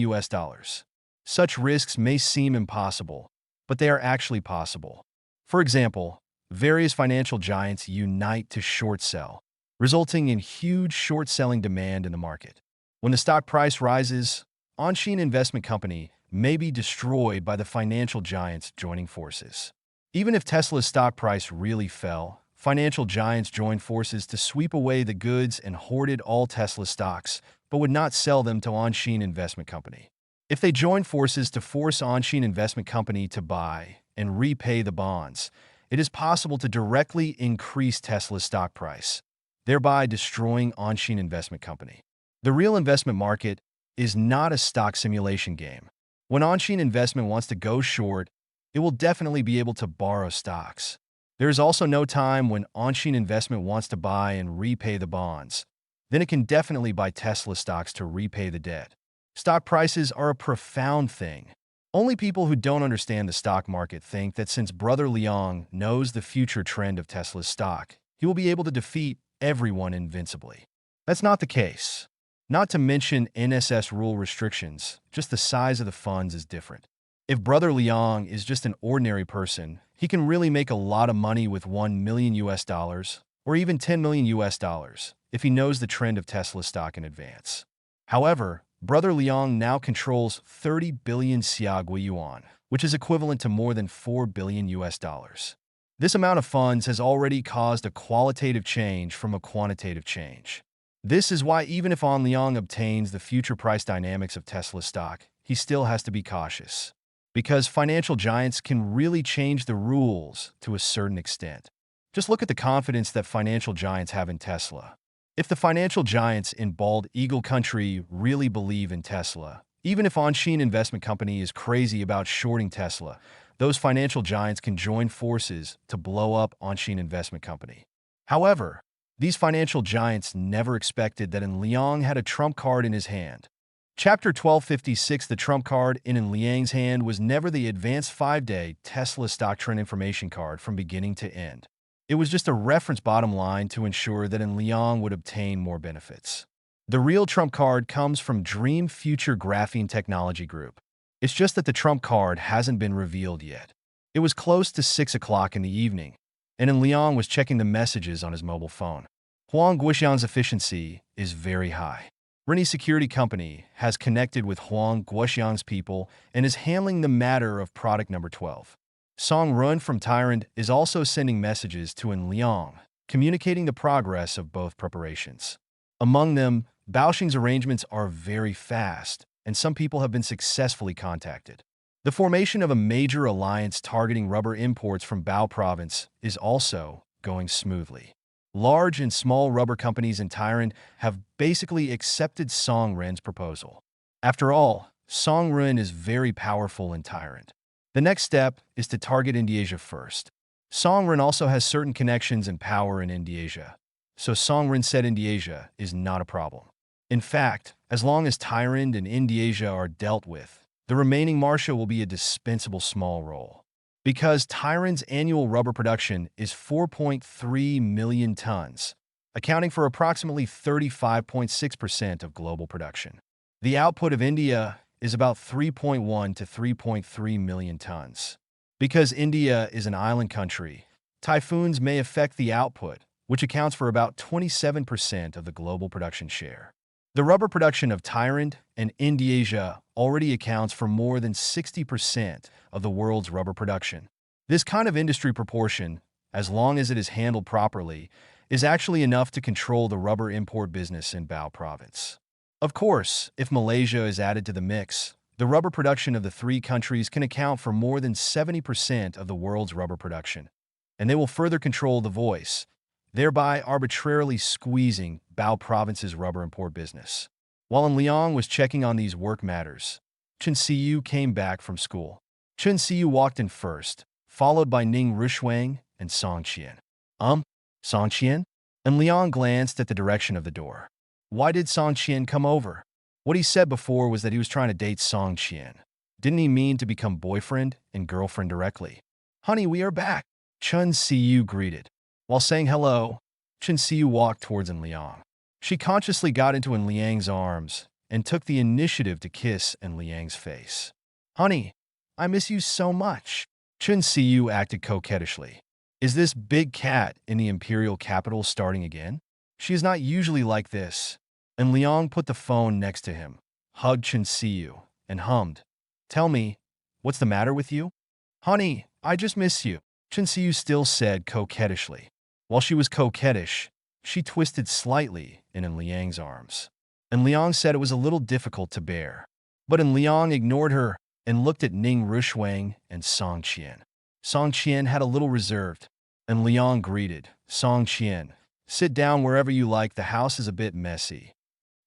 Speaker 1: Such risks may seem impossible, but they are actually possible. For example, various financial giants unite to short sell, resulting in huge short-selling demand in the market. When the stock price rises, Anshin Investment Company may be destroyed by the financial giants joining forces. Even if Tesla's stock price really fell, financial giants joined forces to sweep away the goods and hoarded all Tesla stocks, but would not sell them to Anshin Investment Company. If they joined forces to force Anshin Investment Company to buy and repay the bonds, it is possible to directly increase Tesla's stock price, thereby destroying Anshin Investment Company. The real investment market is not a stock simulation game. When Anshin Investment wants to go short, it will definitely be able to borrow stocks. There is also no time when Anshin Investment wants to buy and repay the bonds. Then it can definitely buy Tesla stocks to repay the debt. Stock prices are a profound thing. Only people who don't understand the stock market think that since Brother Liang knows the future trend of Tesla's stock, he will be able to defeat everyone invincibly. That's not the case. Not to mention NSS rule restrictions, just the size of the funds is different. If Brother Liang is just an ordinary person, he can really make a lot of money with $1 million or even $10 million if he knows the trend of Tesla stock in advance. However, Brother Liang now controls 30 billion Xiaogui yuan, which is equivalent to more than $4 billion. This amount of funds has already caused a qualitative change from a quantitative change. This is why even if An Liang obtains the future price dynamics of Tesla stock, he still has to be cautious. Because financial giants can really change the rules to a certain extent. Just look at the confidence that financial giants have in Tesla. If the financial giants in Bald Eagle Country really believe in Tesla, even if Anshin Investment Company is crazy about shorting Tesla, those financial giants can join forces to blow up Anshin Investment Company. However, these financial giants never expected that An Liang had a trump card in his hand. Chapter 1256. The trump card in An Liang's hand was never the advanced 5-day Tesla stock trend information card from beginning to end. It was just a reference bottom line to ensure that An Liang would obtain more benefits. The real trump card comes from Dream Future Graphene Technology Group. It's just that the trump card hasn't been revealed yet. It was close to 6 o'clock in the evening, and An Liang was checking the messages on his mobile phone. Huang Guoxiang's efficiency is very high. Rini Security Company has connected with Huang Guoxiang's people and is handling the matter of product number 12. Song Run from Tyrant is also sending messages to An Liang, communicating the progress of both preparations. Among them, Baoxing's arrangements are very fast, and some people have been successfully contacted. The formation of a major alliance targeting rubber imports from Bao Province is also going smoothly. Large and small rubber companies in Tyrant have basically accepted Song Ren's proposal. After all, Song Ren is very powerful in Tyrant. The next step is to target Indonesia first. Song Ren also has certain connections and power in Indonesia, so Song Ren said Indonesia is not a problem. In fact, as long as Tyrant and Indonesia are dealt with, the remaining Martia will be a dispensable small role. Because Tyrant's annual rubber production is 4.3 million tons, accounting for approximately 35.6% of global production. The output of India is about 3.1 to 3.3 million tons. Because India is an island country, typhoons may affect the output, which accounts for about 27% of the global production share. The rubber production of Thailand and Indonesia already accounts for more than 60% of the world's rubber production. This kind of industry proportion, as long as it is handled properly, is actually enough to control the rubber import business in Bao province. Of course, if Malaysia is added to the mix, the rubber production of the three countries can account for more than 70% of the world's rubber production, and they will further control the voice, thereby arbitrarily squeezing Bao province's rubber import business. While Liang was checking on these work matters, Chen Siyu came back from school. Chen Siyu walked in first, followed by Ning Rushuang and Song Qian. Song Qian? And Liang glanced at the direction of the door. Why did Song Qian come over? What he said before was that he was trying to date Song Qian. Didn't he mean to become boyfriend and girlfriend directly? Honey, we are back, Chen Siyu greeted. While saying hello, Chen Siyu walked towards Liang. She consciously got into Liang's arms and took the initiative to kiss Liang's face. Honey, I miss you so much. Chen Siyu acted coquettishly. Is this big cat in the imperial capital starting again? She is not usually like this. And Liang put the phone next to him, hugged Chen Siyu, and hummed. Tell me, what's the matter with you? Honey, I just miss you, Chen Siyu still said coquettishly. While she was coquettish, she twisted slightly in Liang's arms. And Liang said it was a little difficult to bear. But Liang ignored her and looked at Ning Rushuang and Song Qian. Song Qian had a little reserved, and Liang greeted, Song Qian, sit down wherever you like, the house is a bit messy.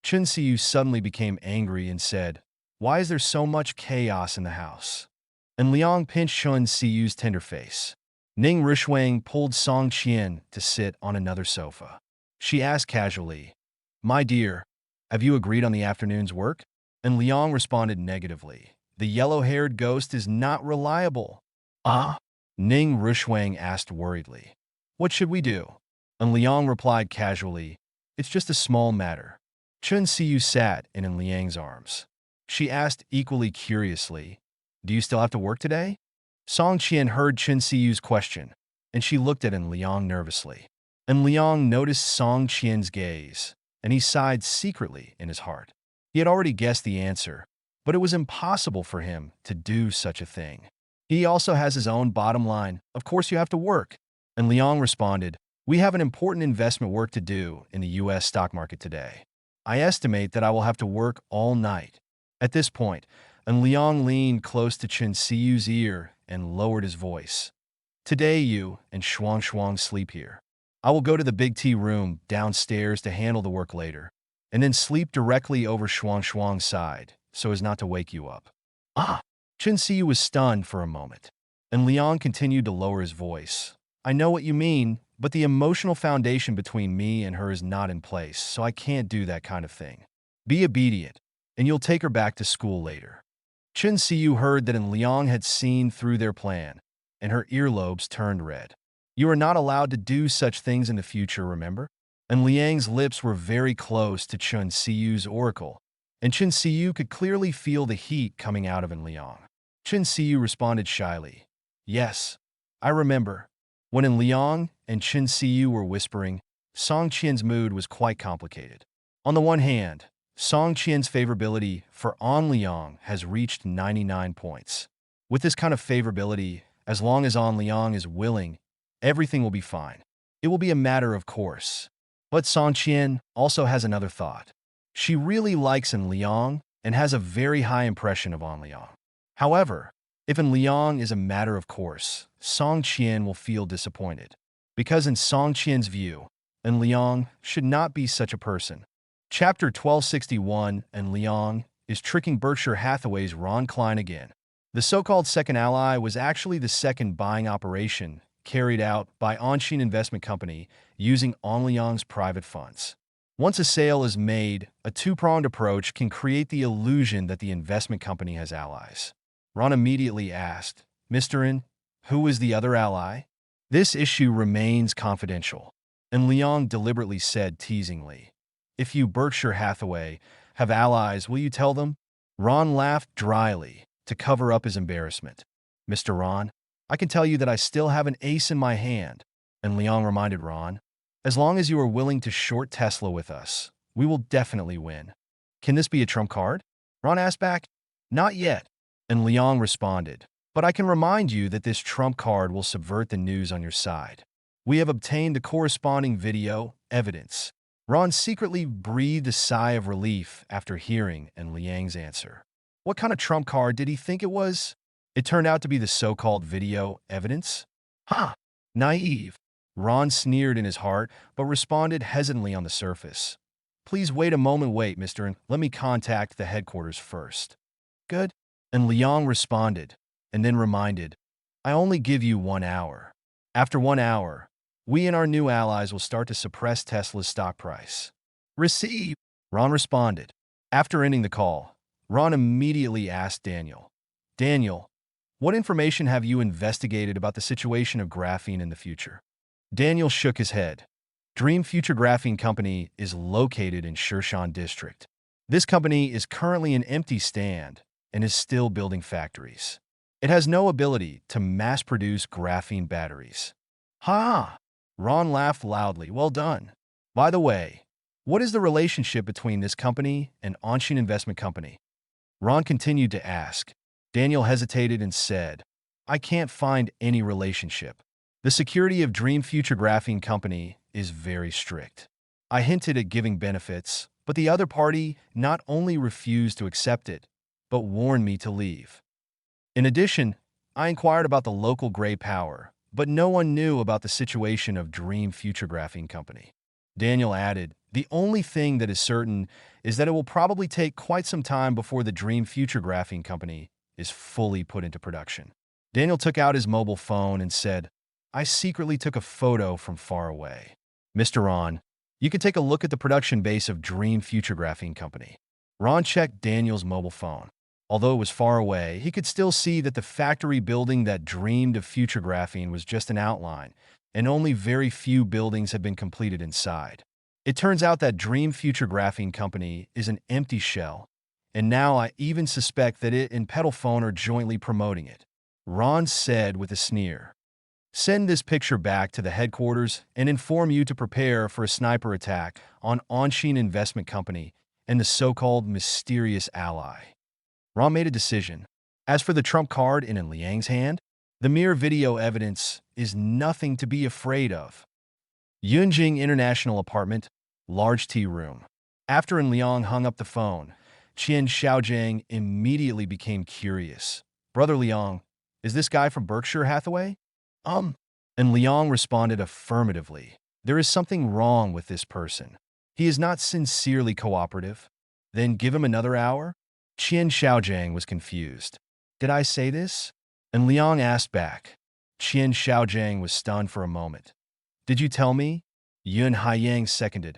Speaker 1: Chen Siyu suddenly became angry and said, why is there so much chaos in the house? And Liang pinched Chen Siyu's tender face. Ning Rushuang pulled Song Qian to sit on another sofa. She asked casually, my dear, have you agreed on the afternoon's work? And Liang responded negatively. The yellow-haired ghost is not reliable. Ning Rushuang asked worriedly. What should we do? And Liang replied casually, it's just a small matter. Chen Siyu sat in Liang's arms. She asked equally curiously, do you still have to work today? Song Qian heard Chen Siyu's question, and she looked at Liang nervously. And Liang noticed Song Qian's gaze, and he sighed secretly in his heart. He had already guessed the answer, but it was impossible for him to do such a thing. He also has his own bottom line. Of course you have to work. And Liang responded, we have an important investment work to do in the US stock market today. I estimate that I will have to work all night. At this point, Liang leaned close to Chen Siyu's ear and lowered his voice. Today you and Shuang Shuang sleep here. I will go to the big tea room downstairs to handle the work later, and then sleep directly over Shuang Shuang's side so as not to wake you up. Chen Siyu was stunned for a moment, and Liang continued to lower his voice. I know what you mean, but the emotional foundation between me and her is not in place, so I can't do that kind of thing. Be obedient, and you'll take her back to school later. Chen Siyu heard that Liang had seen through their plan, and her earlobes turned red. You are not allowed to do such things in the future, remember? And Liang's lips were very close to Chen Siyu's oracle, and Chen Siyu could clearly feel the heat coming out of Liang. Chen Siyu responded shyly, yes, I remember. When Liang and Chen Siyu were whispering, Song Qian's mood was quite complicated. On the one hand, Song Qian's favorability for Liang has reached 99 points. With this kind of favorability, as long as Liang is willing, everything will be fine. It will be a matter of course. But Song Qian also has another thought. She really likes Liang and has a very high impression of Liang. However, if Liang is a matter of course, Song Qian will feel disappointed. Because in Song Qian's view, Liang should not be such a person. Chapter 1261, Liang is tricking Berkshire Hathaway's Ron Klein again. The so-called second ally was actually the second buying operation carried out by Onshin Investment Company using Liang's private funds. Once a sale is made, a two-pronged approach can create the illusion that the investment company has allies. Ron immediately asked, Mr. In, who is the other ally? This issue remains confidential. And Liang deliberately said teasingly, if you, Berkshire Hathaway, have allies, will you tell them? Ron laughed dryly to cover up his embarrassment. Mr. Ron, I can tell you that I still have an ace in my hand. And Liang reminded Ron, as long as you are willing to short Tesla with us, we will definitely win. Can this be a trump card? Ron asked back. Not yet. And Liang responded, but I can remind you that this trump card will subvert the news on your side. We have obtained the corresponding video evidence. Ron secretly breathed a sigh of relief after hearing Liang's answer. What kind of trump card did he think it was? It turned out to be the so-called video evidence? Huh, naive. Ron sneered in his heart, but responded hesitantly on the surface. Please wait a moment, mister, and let me contact the headquarters first. Good. And Liang responded, and then reminded, I only give you 1 hour. After 1 hour, we and our new allies will start to suppress Tesla's stock price. Receive, Ron responded. After ending the call, Ron immediately asked Daniel, Daniel, what information have you investigated about the situation of graphene in the future? Daniel shook his head. Dream Future Graphene Company is located in Shirshan District. This company is currently an empty stand and is still building factories. It has no ability to mass-produce graphene batteries. Ha! Ron laughed loudly. Well done. By the way, what is the relationship between this company and Onshin Investment Company? Ron continued to ask. Daniel hesitated and said, I can't find any relationship. The security of Dream Future Graphene Company is very strict. I hinted at giving benefits, but the other party not only refused to accept it, but warned me to leave. In addition, I inquired about the local gray power, but no one knew about the situation of Dream Future Graphene Company. Daniel added, the only thing that is certain is that it will probably take quite some time before the Dream Future Graphene Company is fully put into production. Daniel took out his mobile phone and said, I secretly took a photo from far away. Mr. Ron, you can take a look at the production base of Dream Future Graphene Company. Ron checked Daniel's mobile phone. Although it was far away, he could still see that the factory building that dreamed of future graphene was just an outline, and only very few buildings had been completed inside. It turns out that Dream Future Graphene Company is an empty shell, and now I even suspect that it and Pedalphone are jointly promoting it. Ron said with a sneer. Send this picture back to the headquarters and inform you to prepare for a sniper attack on Onshin Investment Company and the so-called mysterious ally. Ron made a decision. As for the trump card in Liang's hand, the mere video evidence is nothing to be afraid of. Yunjing International Apartment, large tea room. After Liang hung up the phone, Qian Xiaojiang immediately became curious. Brother Liang, is this guy from Berkshire Hathaway? And Liang responded affirmatively. There is something wrong with this person. He is not sincerely cooperative. Then give him another hour? Qian Xiaojiang was confused. Did I say this? And Liang asked back. Qian Xiaojiang was stunned for a moment. Did you tell me? Yun Haiyang seconded.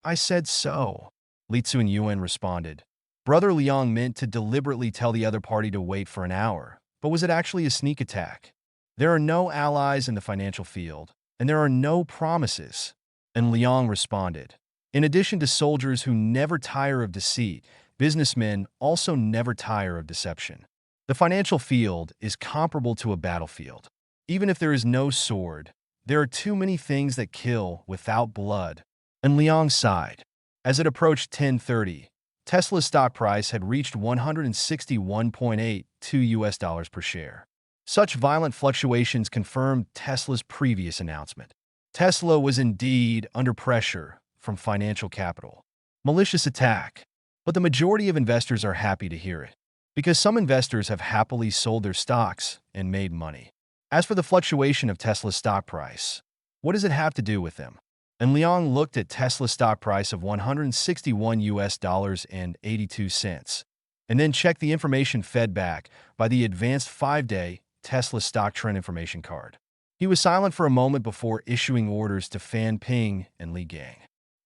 Speaker 1: I said so. Li Tsun Yuan responded. Brother Liang meant to deliberately tell the other party to wait for an hour, but was it actually a sneak attack? There are no allies in the financial field, and there are no promises. And Liang responded. In addition to soldiers who never tire of deceit, businessmen also never tire of deception. The financial field is comparable to a battlefield. Even if there is no sword, there are too many things that kill without blood. And Liang sighed. As it approached 10:30, Tesla's stock price had reached $161.82 per share. Such violent fluctuations confirmed Tesla's previous announcement. Tesla was indeed under pressure from financial capital. Malicious attack. But the majority of investors are happy to hear it, because some investors have happily sold their stocks and made money. As for the fluctuation of Tesla's stock price, what does it have to do with them? And Liang looked at Tesla's stock price of $161.82, and then checked the information fed back by the advanced 5-day Tesla stock trend information card. He was silent for a moment before issuing orders to Fan Ping and Li Gang.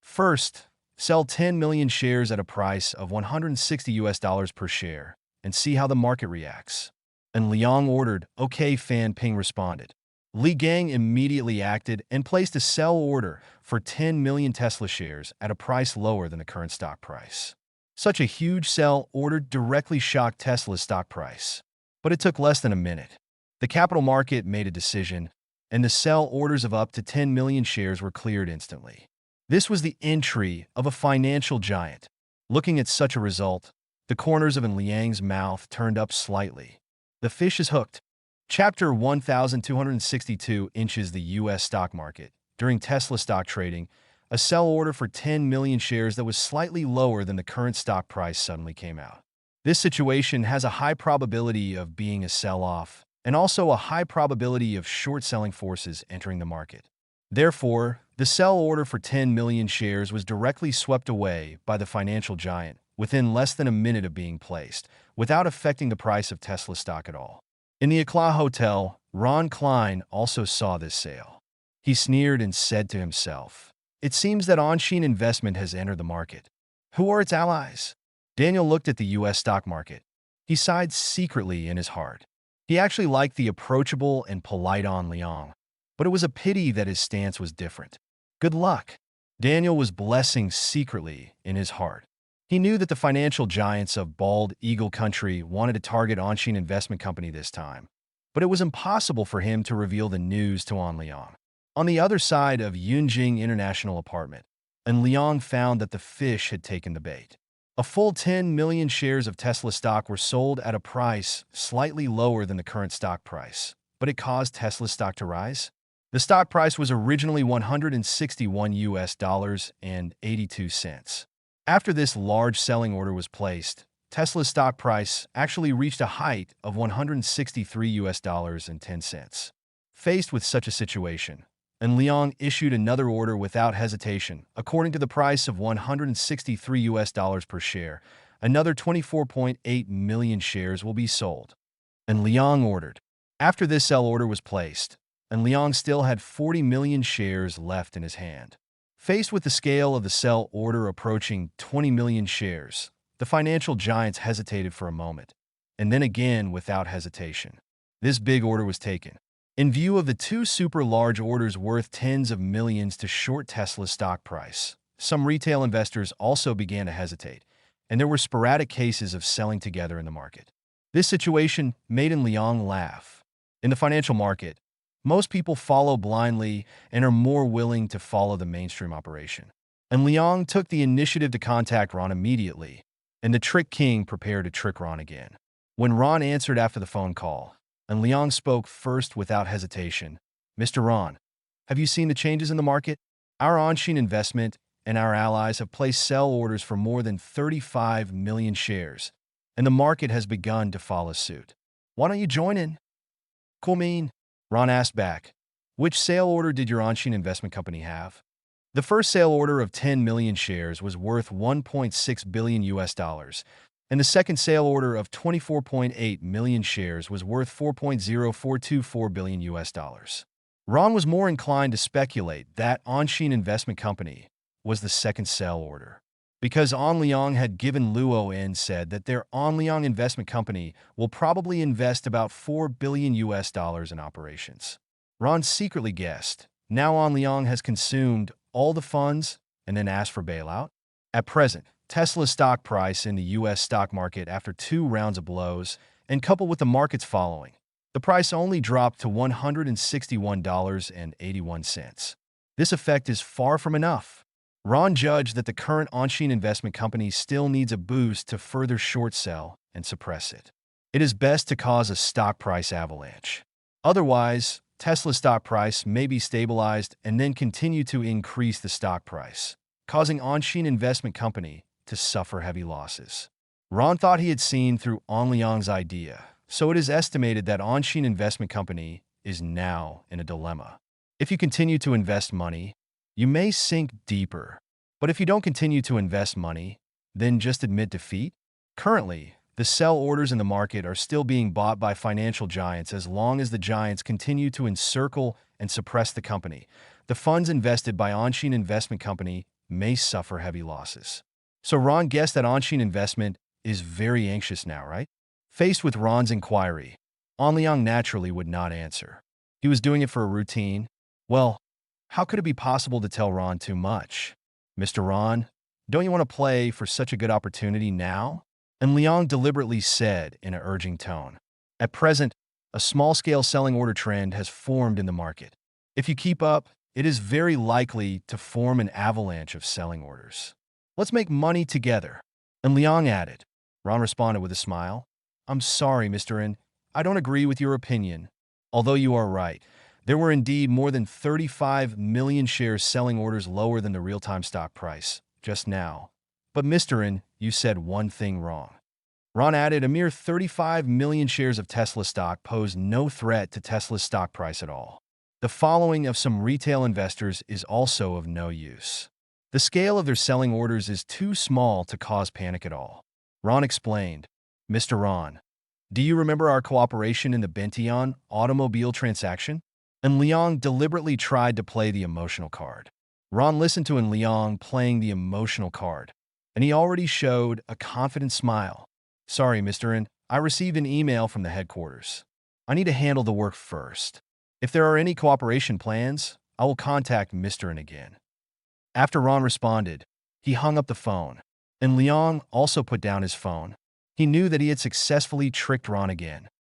Speaker 1: First, sell 10 million shares at a price of $160 per share and see how the market reacts. And Liang ordered, okay, Fan Ping responded. Li Gang immediately acted and placed a sell order for 10 million Tesla shares at a price lower than the current stock price. Such a huge sell order directly shocked Tesla's stock price. But it took less than a minute. The capital market made a decision, and the sell orders of up to 10 million shares were cleared instantly. This was the entry of a financial giant. Looking at such a result, the corners of Liang's mouth turned up slightly. The fish is hooked. Chapter 1262 inches the U.S. stock market. During Tesla stock trading, a sell order for 10 million shares that was slightly lower than the current stock price suddenly came out. This situation has a high probability of being a sell-off, and also a high probability of short-selling forces entering the market. Therefore, the sell order for 10 million shares was directly swept away by the financial giant within less than a minute of being placed, without affecting the price of Tesla stock at all. In the Eclat Hotel, Ron Klein also saw this sale. He sneered and said to himself, "It seems that on-chain investment has entered the market. Who are its allies?" Daniel looked at the U.S. stock market. He sighed secretly in his heart. He actually liked the approachable and polite On Liang, but it was a pity that his stance was different. Good luck. Daniel was blessing secretly in his heart. He knew that the financial giants of Bald Eagle Country wanted to target on-chain investment company this time, but it was impossible for him to reveal the news to On Liang. On the other side of Yunjing International Apartment, An Liang found that the fish had taken the bait. A full 10 million shares of Tesla stock were sold at a price slightly lower than the current stock price, but it caused Tesla stock to rise. The stock price was originally $161.82. After this large selling order was placed, Tesla's stock price actually reached a height of $163.10. Faced with such a situation, An Liang issued another order without hesitation. According to the price of $163 per share, another 24.8 million shares will be sold. An Liang ordered. After this sell order was placed, An Liang still had 40 million shares left in his hand. Faced with the scale of the sell order approaching 20 million shares, the financial giants hesitated for a moment, and then again without hesitation. This big order was taken. In view of the two super large orders worth tens of millions to short Tesla's stock price, some retail investors also began to hesitate, and there were sporadic cases of selling together in the market. This situation made An Liang laugh. In the financial market, most people follow blindly and are more willing to follow the mainstream operation. An Liang took the initiative to contact Ron immediately, and the Trick King prepared to trick Ron again. When Ron answered after the phone call, An Liang spoke first without hesitation. "Mr. Ron, have you seen the changes in the market? Our on-chain investment and our allies have placed sell orders for more than 35 million shares, and the market has begun to follow suit. Why don't you join in?" "Cool mean?" Ron asked back. "Which sale order did your on-chain investment company have?" The first sale order of 10 million shares was worth $1.6 billion, and the second sale order of 24.8 million shares was worth $4.0424 billion. Ron was more inclined to speculate that on-chain investment company was the second sell order, because An Liang had given Luo and said that their An Liang investment company will probably invest about $4 billion in operations. Ron secretly guessed. Now An Liang has consumed all the funds and then asked for bailout. At present, Tesla's stock price in the U.S. stock market after 2 rounds of blows, and coupled with the market's following, the price only dropped to $161.81. This effect is far from enough. Ron judged that the current on-chain investment company still needs a boost to further short sell and suppress it. It is best to cause a stock price avalanche. Otherwise, Tesla's stock price may be stabilized and then continue to increase the stock price, causing on-chain investment company to suffer heavy losses. Ron thought he had seen through An Liang's idea, so it is estimated that on-chain investment company is now in a dilemma. If you continue to invest money, you may sink deeper. But if you don't continue to invest money, then just admit defeat? Currently, the sell orders in the market are still being bought by financial giants. As long as the giants continue to encircle and suppress the company, the funds invested by on-chain investment company may suffer heavy losses. So Ron guessed that on-chain investment is very anxious now, right? Faced with Ron's inquiry, An Liang naturally would not answer. He was doing it for a routine. Well, how could it be possible to tell Ron too much? "Mr. Ron, Don't you want to play for such a good opportunity now? And Liang deliberately said in an urging tone. At present, a small-scale selling order trend has formed in the market. If you keep up, it is very likely to form an avalanche of selling orders. Let's make money together. And Liang added. Ron responded with a smile. I'm sorry, Mr. N. I don't agree with your opinion. Although you are right, there were indeed more than 35 million shares selling orders lower than the real-time stock price just now. But Mr. N, you said one thing wrong. Ron added a mere 35 million shares of Tesla stock pose no threat to Tesla's stock price at all. The following of some retail investors is also of no use. The scale of their selling orders is too small to cause panic at all. Ron explained. Mr. Ron, do you remember our cooperation in the Bention automobile transaction? And Liang deliberately tried to play the emotional card. Ron listened to Liang playing the emotional card, and he already showed a confident smile. Sorry, Mr. N. I received an email from the headquarters. I need to handle the work first. If there are any cooperation plans, I will contact Mr. N again. After Ron responded, he hung up the phone, and Liang also put down his phone. He knew that he had successfully tricked Ron again.